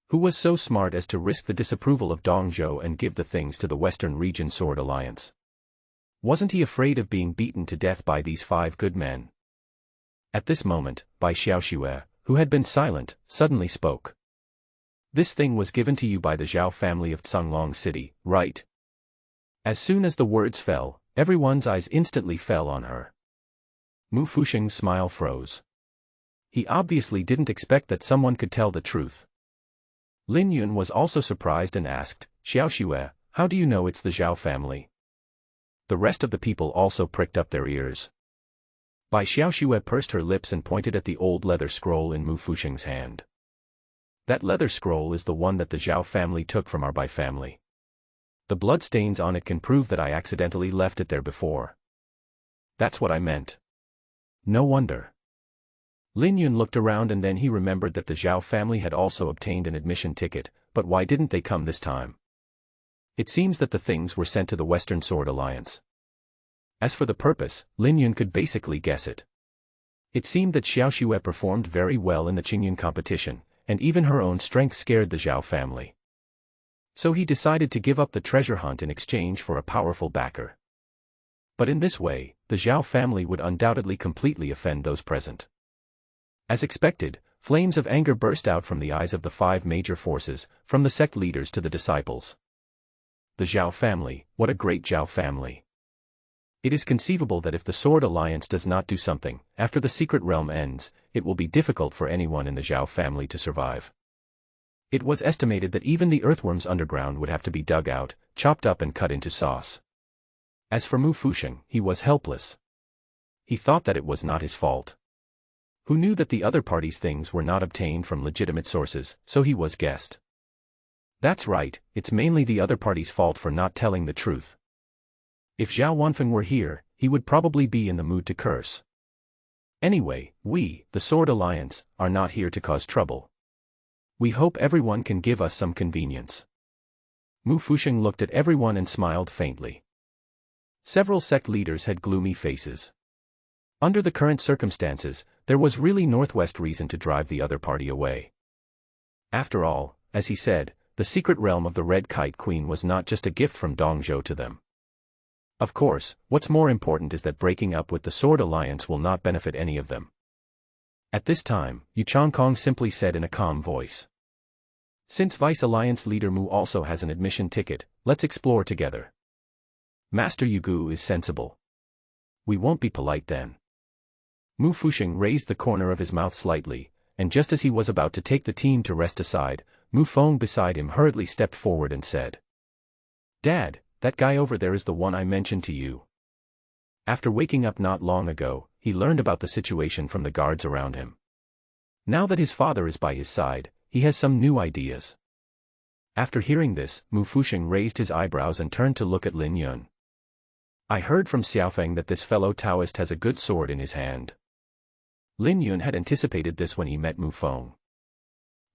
Who was so smart as to risk the disapproval of Dong Zhou and give the things to the Western Region Sword Alliance? Wasn't he afraid of being beaten to death by these 5 good men? At this moment, Bai Xiaoxue, who had been silent, suddenly spoke. This thing was given to you by the Zhao family of Cunglong City, right? As soon as the words fell, everyone's eyes instantly fell on her. Mu Fusheng's smile froze. He obviously didn't expect that someone could tell the truth. Lin Yun was also surprised and asked, Xiaoxue, how do you know it's the Zhao family? The rest of the people also pricked up their ears. Bai Xiaoxue pursed her lips and pointed at the old leather scroll in Mu Fusheng's hand. That leather scroll is the one that the Zhao family took from our Bai family. The bloodstains on it can prove that I accidentally left it there before. That's what I meant. No wonder. Lin Yun looked around and then he remembered that the Zhao family had also obtained an admission ticket, but why didn't they come this time? It seems that the things were sent to the Western Sword Alliance. As for the purpose, Lin Yun could basically guess it. It seemed that Xiaoxue performed very well in the Chingun competition, and even her own strength scared the Zhao family. So he decided to give up the treasure hunt in exchange for a powerful backer. But in this way, the Zhao family would undoubtedly completely offend those present. As expected, flames of anger burst out from the eyes of the 5 major forces, from the sect leaders to the disciples. The Zhao family, what a great Zhao family. It is conceivable that if the Sword Alliance does not do something, after the secret realm ends, it will be difficult for anyone in the Zhao family to survive. It was estimated that even the earthworms underground would have to be dug out, chopped up and cut into sauce. As for Mu Fusheng, he was helpless. He thought that it was not his fault. Who knew that the other party's things were not obtained from legitimate sources, so he was guessed. That's right, it's mainly the other party's fault for not telling the truth. If Zhao Wanfeng were here, he would probably be in the mood to curse. Anyway, we, the Sword Alliance, are not here to cause trouble. We hope everyone can give us some convenience. Mu Fusheng looked at everyone and smiled faintly. Several sect leaders had gloomy faces. Under the current circumstances, there was really northwest reason to drive the other party away. After all, as he said, the secret realm of the Red Kite Queen was not just a gift from Dong Zhou to them. Of course, what's more important is that breaking up with the Sword Alliance will not benefit any of them. At this time, Yu Chongkong simply said in a calm voice. Since Vice Alliance leader Mu also has an admission ticket, let's explore together. Master Yugu is sensible. We won't be polite then. Mu Fusheng raised the corner of his mouth slightly, and just as he was about to take the team to rest aside, Mu Feng beside him hurriedly stepped forward and said. Dad, that guy over there is the one I mentioned to you. After waking up not long ago, he learned about the situation from the guards around him. Now that his father is by his side, he has some new ideas. After hearing this, Mu Fusheng raised his eyebrows and turned to look at Lin Yun. I heard from Xiaofeng that this fellow Taoist has a good sword in his hand. Lin Yun had anticipated this when he met Mu Feng.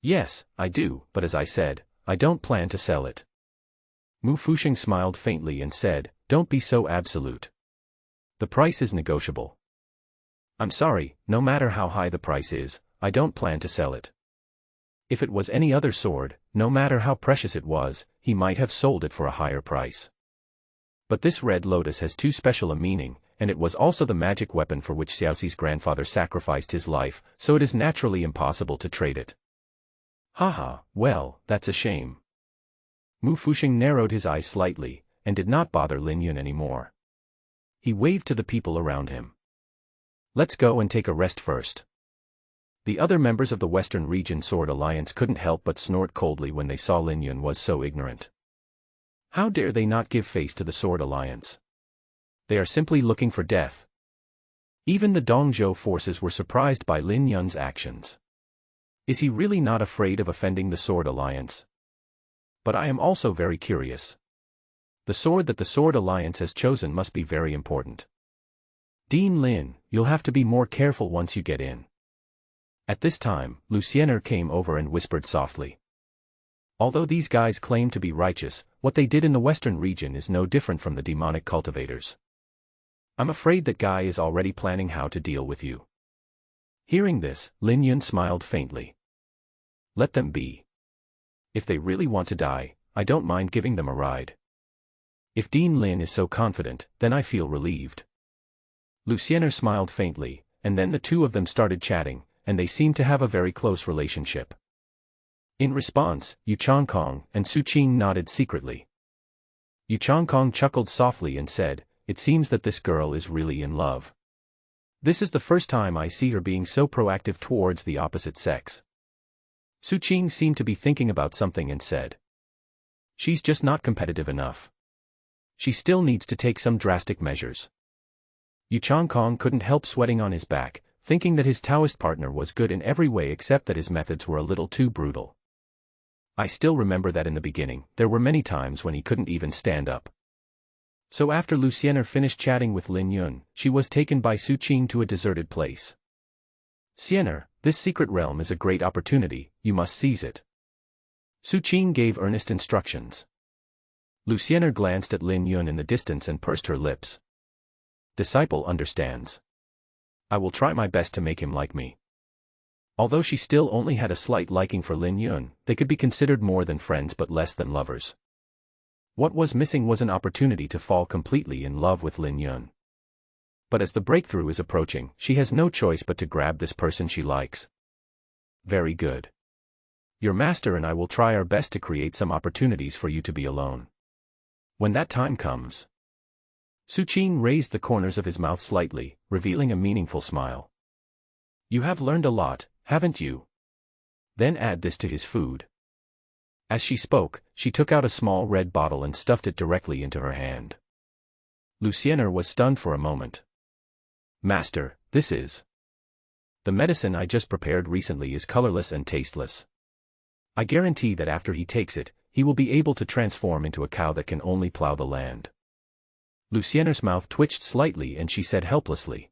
Yes, I do, but as I said, I don't plan to sell it. Mu Fusheng smiled faintly and said, don't be so absolute. The price is negotiable. I'm sorry, no matter how high the price is, I don't plan to sell it. If it was any other sword, no matter how precious it was, he might have sold it for a higher price. But this red lotus has too special a meaning, and it was also the magic weapon for which Xiaoxi's grandfather sacrificed his life, so it is naturally impossible to trade it. Haha, well, that's a shame. Mu Fusheng narrowed his eyes slightly, and did not bother Lin Yun anymore. He waved to the people around him. Let's go and take a rest first. The other members of the Western Region Sword Alliance couldn't help but snort coldly when they saw Lin Yun was so ignorant. How dare they not give face to the Sword Alliance? They are simply looking for death. Even the Dongzhou forces were surprised by Lin Yun's actions. Is he really not afraid of offending the Sword Alliance? But I am also very curious. The sword that the Sword Alliance has chosen must be very important. Dean Lin, you'll have to be more careful once you get in. At this time, Luciener came over and whispered softly. Although these guys claim to be righteous, what they did in the Western region is no different from the demonic cultivators. I'm afraid that guy is already planning how to deal with you. Hearing this, Lin Yun smiled faintly. Let them be. If they really want to die, I don't mind giving them a ride. If Dean Lin is so confident, then I feel relieved. Luciener smiled faintly, and then the two of them started chatting, and they seemed to have a very close relationship. In response, Yu Changkong and Su Qing nodded secretly. Yu Changkong chuckled softly and said, "It seems that this girl is really in love. This is the first time I see her being so proactive towards the opposite sex." Su Qing seemed to be thinking about something and said, "She's just not competitive enough. She still needs to take some drastic measures." Yu Changkong couldn't help sweating on his back, thinking that his Taoist partner was good in every way except that his methods were a little too brutal. I still remember that in the beginning, there were many times when he couldn't even stand up. So after Luciener finished chatting with Lin Yun, she was taken by Su Qing to a deserted place. "Siener, this secret realm is a great opportunity, you must seize it." Su Qing gave earnest instructions. Luciener glanced at Lin Yun in the distance and pursed her lips. Disciple understands. I will try my best to make him like me. Although she still only had a slight liking for Lin Yun, they could be considered more than friends but less than lovers. What was missing was an opportunity to fall completely in love with Lin Yun. But as the breakthrough is approaching, she has no choice but to grab this person she likes. Very good. Your master and I will try our best to create some opportunities for you to be alone. When that time comes. Su Qing raised the corners of his mouth slightly, revealing a meaningful smile. You have learned a lot, haven't you? Then add this to his food. As she spoke, she took out a small red bottle and stuffed it directly into her hand. Luciener was stunned for a moment. Master, this is... The medicine I just prepared recently is colorless and tasteless. I guarantee that after he takes it, he will be able to transform into a cow that can only plow the land. Luciener's mouth twitched slightly and she said helplessly.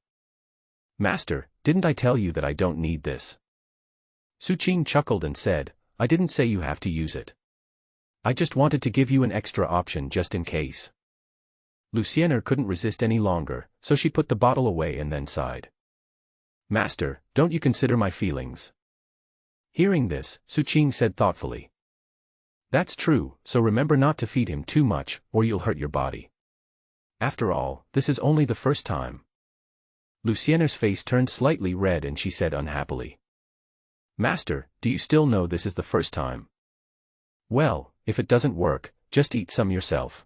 Master, didn't I tell you that I don't need this? Su Qing chuckled and said, I didn't say you have to use it. I just wanted to give you an extra option just in case. Luciener couldn't resist any longer, so she put the bottle away and then sighed. Master, don't you consider my feelings? Hearing this, Su Qing said thoughtfully. That's true, so remember not to feed him too much, or you'll hurt your body. After all, this is only the first time. Luciener's face turned slightly red and she said unhappily. Master, do you still know this is the first time? Well, if it doesn't work, just eat some yourself.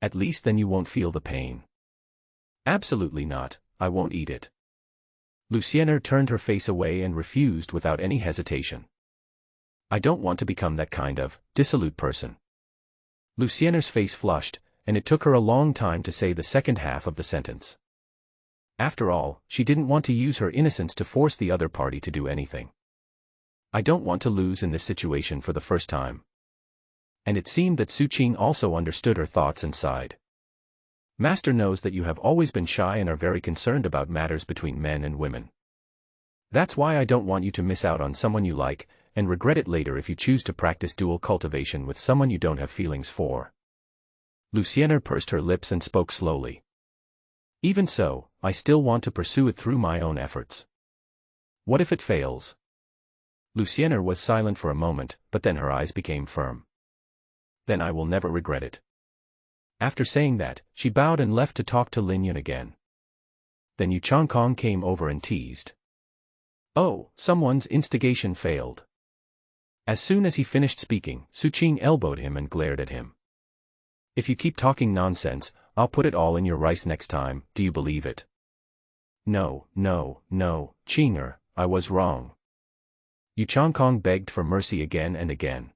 At least then you won't feel the pain. Absolutely not, I won't eat it. Luciener turned her face away and refused without any hesitation. I don't want to become that kind of dissolute person. Luciener's face flushed, and it took her a long time to say the second half of the sentence. After all, she didn't want to use her innocence to force the other party to do anything. I don't want to lose in this situation for the first time. And it seemed that Su Qing also understood her thoughts and sighed. Master knows that you have always been shy and are very concerned about matters between men and women. That's why I don't want you to miss out on someone you like, and regret it later if you choose to practice dual cultivation with someone you don't have feelings for. Luciener pursed her lips and spoke slowly. Even so, I still want to pursue it through my own efforts. What if it fails? Luciener was silent for a moment, but then her eyes became firm. Then I will never regret it. After saying that, she bowed and left to talk to Lin Yun again. Then Yu Changkong came over and teased. Oh, someone's instigation failed. As soon as he finished speaking, Su Qing elbowed him and glared at him. If you keep talking nonsense, I'll put it all in your rice next time, do you believe it? No, Qinger, I was wrong. Yu Changkong begged for mercy again and again.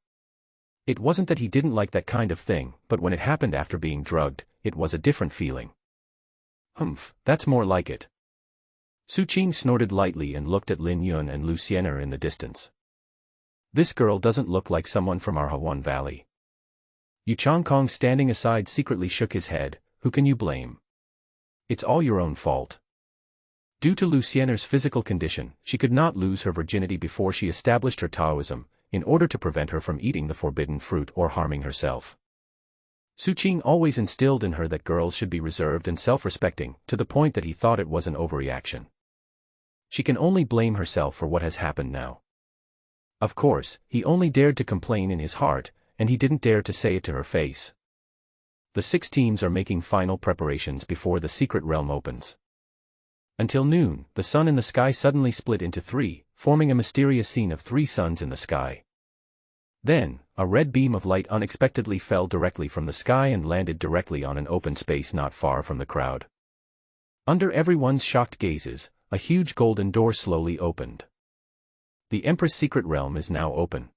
It wasn't that he didn't like that kind of thing, but when it happened after being drugged, it was a different feeling. Humph, that's more like it. Su Qing snorted lightly and looked at Lin Yun and Luciener in the distance. This girl doesn't look like someone from our Hawan Valley. Yu Changkong standing aside secretly shook his head, who can you blame? It's all your own fault. Due to Luciener's physical condition, she could not lose her virginity before she established her Taoism, in order to prevent her from eating the forbidden fruit or harming herself. Su Qing always instilled in her that girls should be reserved and self-respecting, to the point that he thought it was an overreaction. She can only blame herself for what has happened now. Of course, he only dared to complain in his heart, and he didn't dare to say it to her face. The 6 teams are making final preparations before the secret realm opens. Until noon, the sun in the sky suddenly split into 3, forming a mysterious scene of 3 suns in the sky. Then, a red beam of light unexpectedly fell directly from the sky and landed directly on an open space not far from the crowd. Under everyone's shocked gazes, a huge golden door slowly opened. The Empress' secret realm is now open.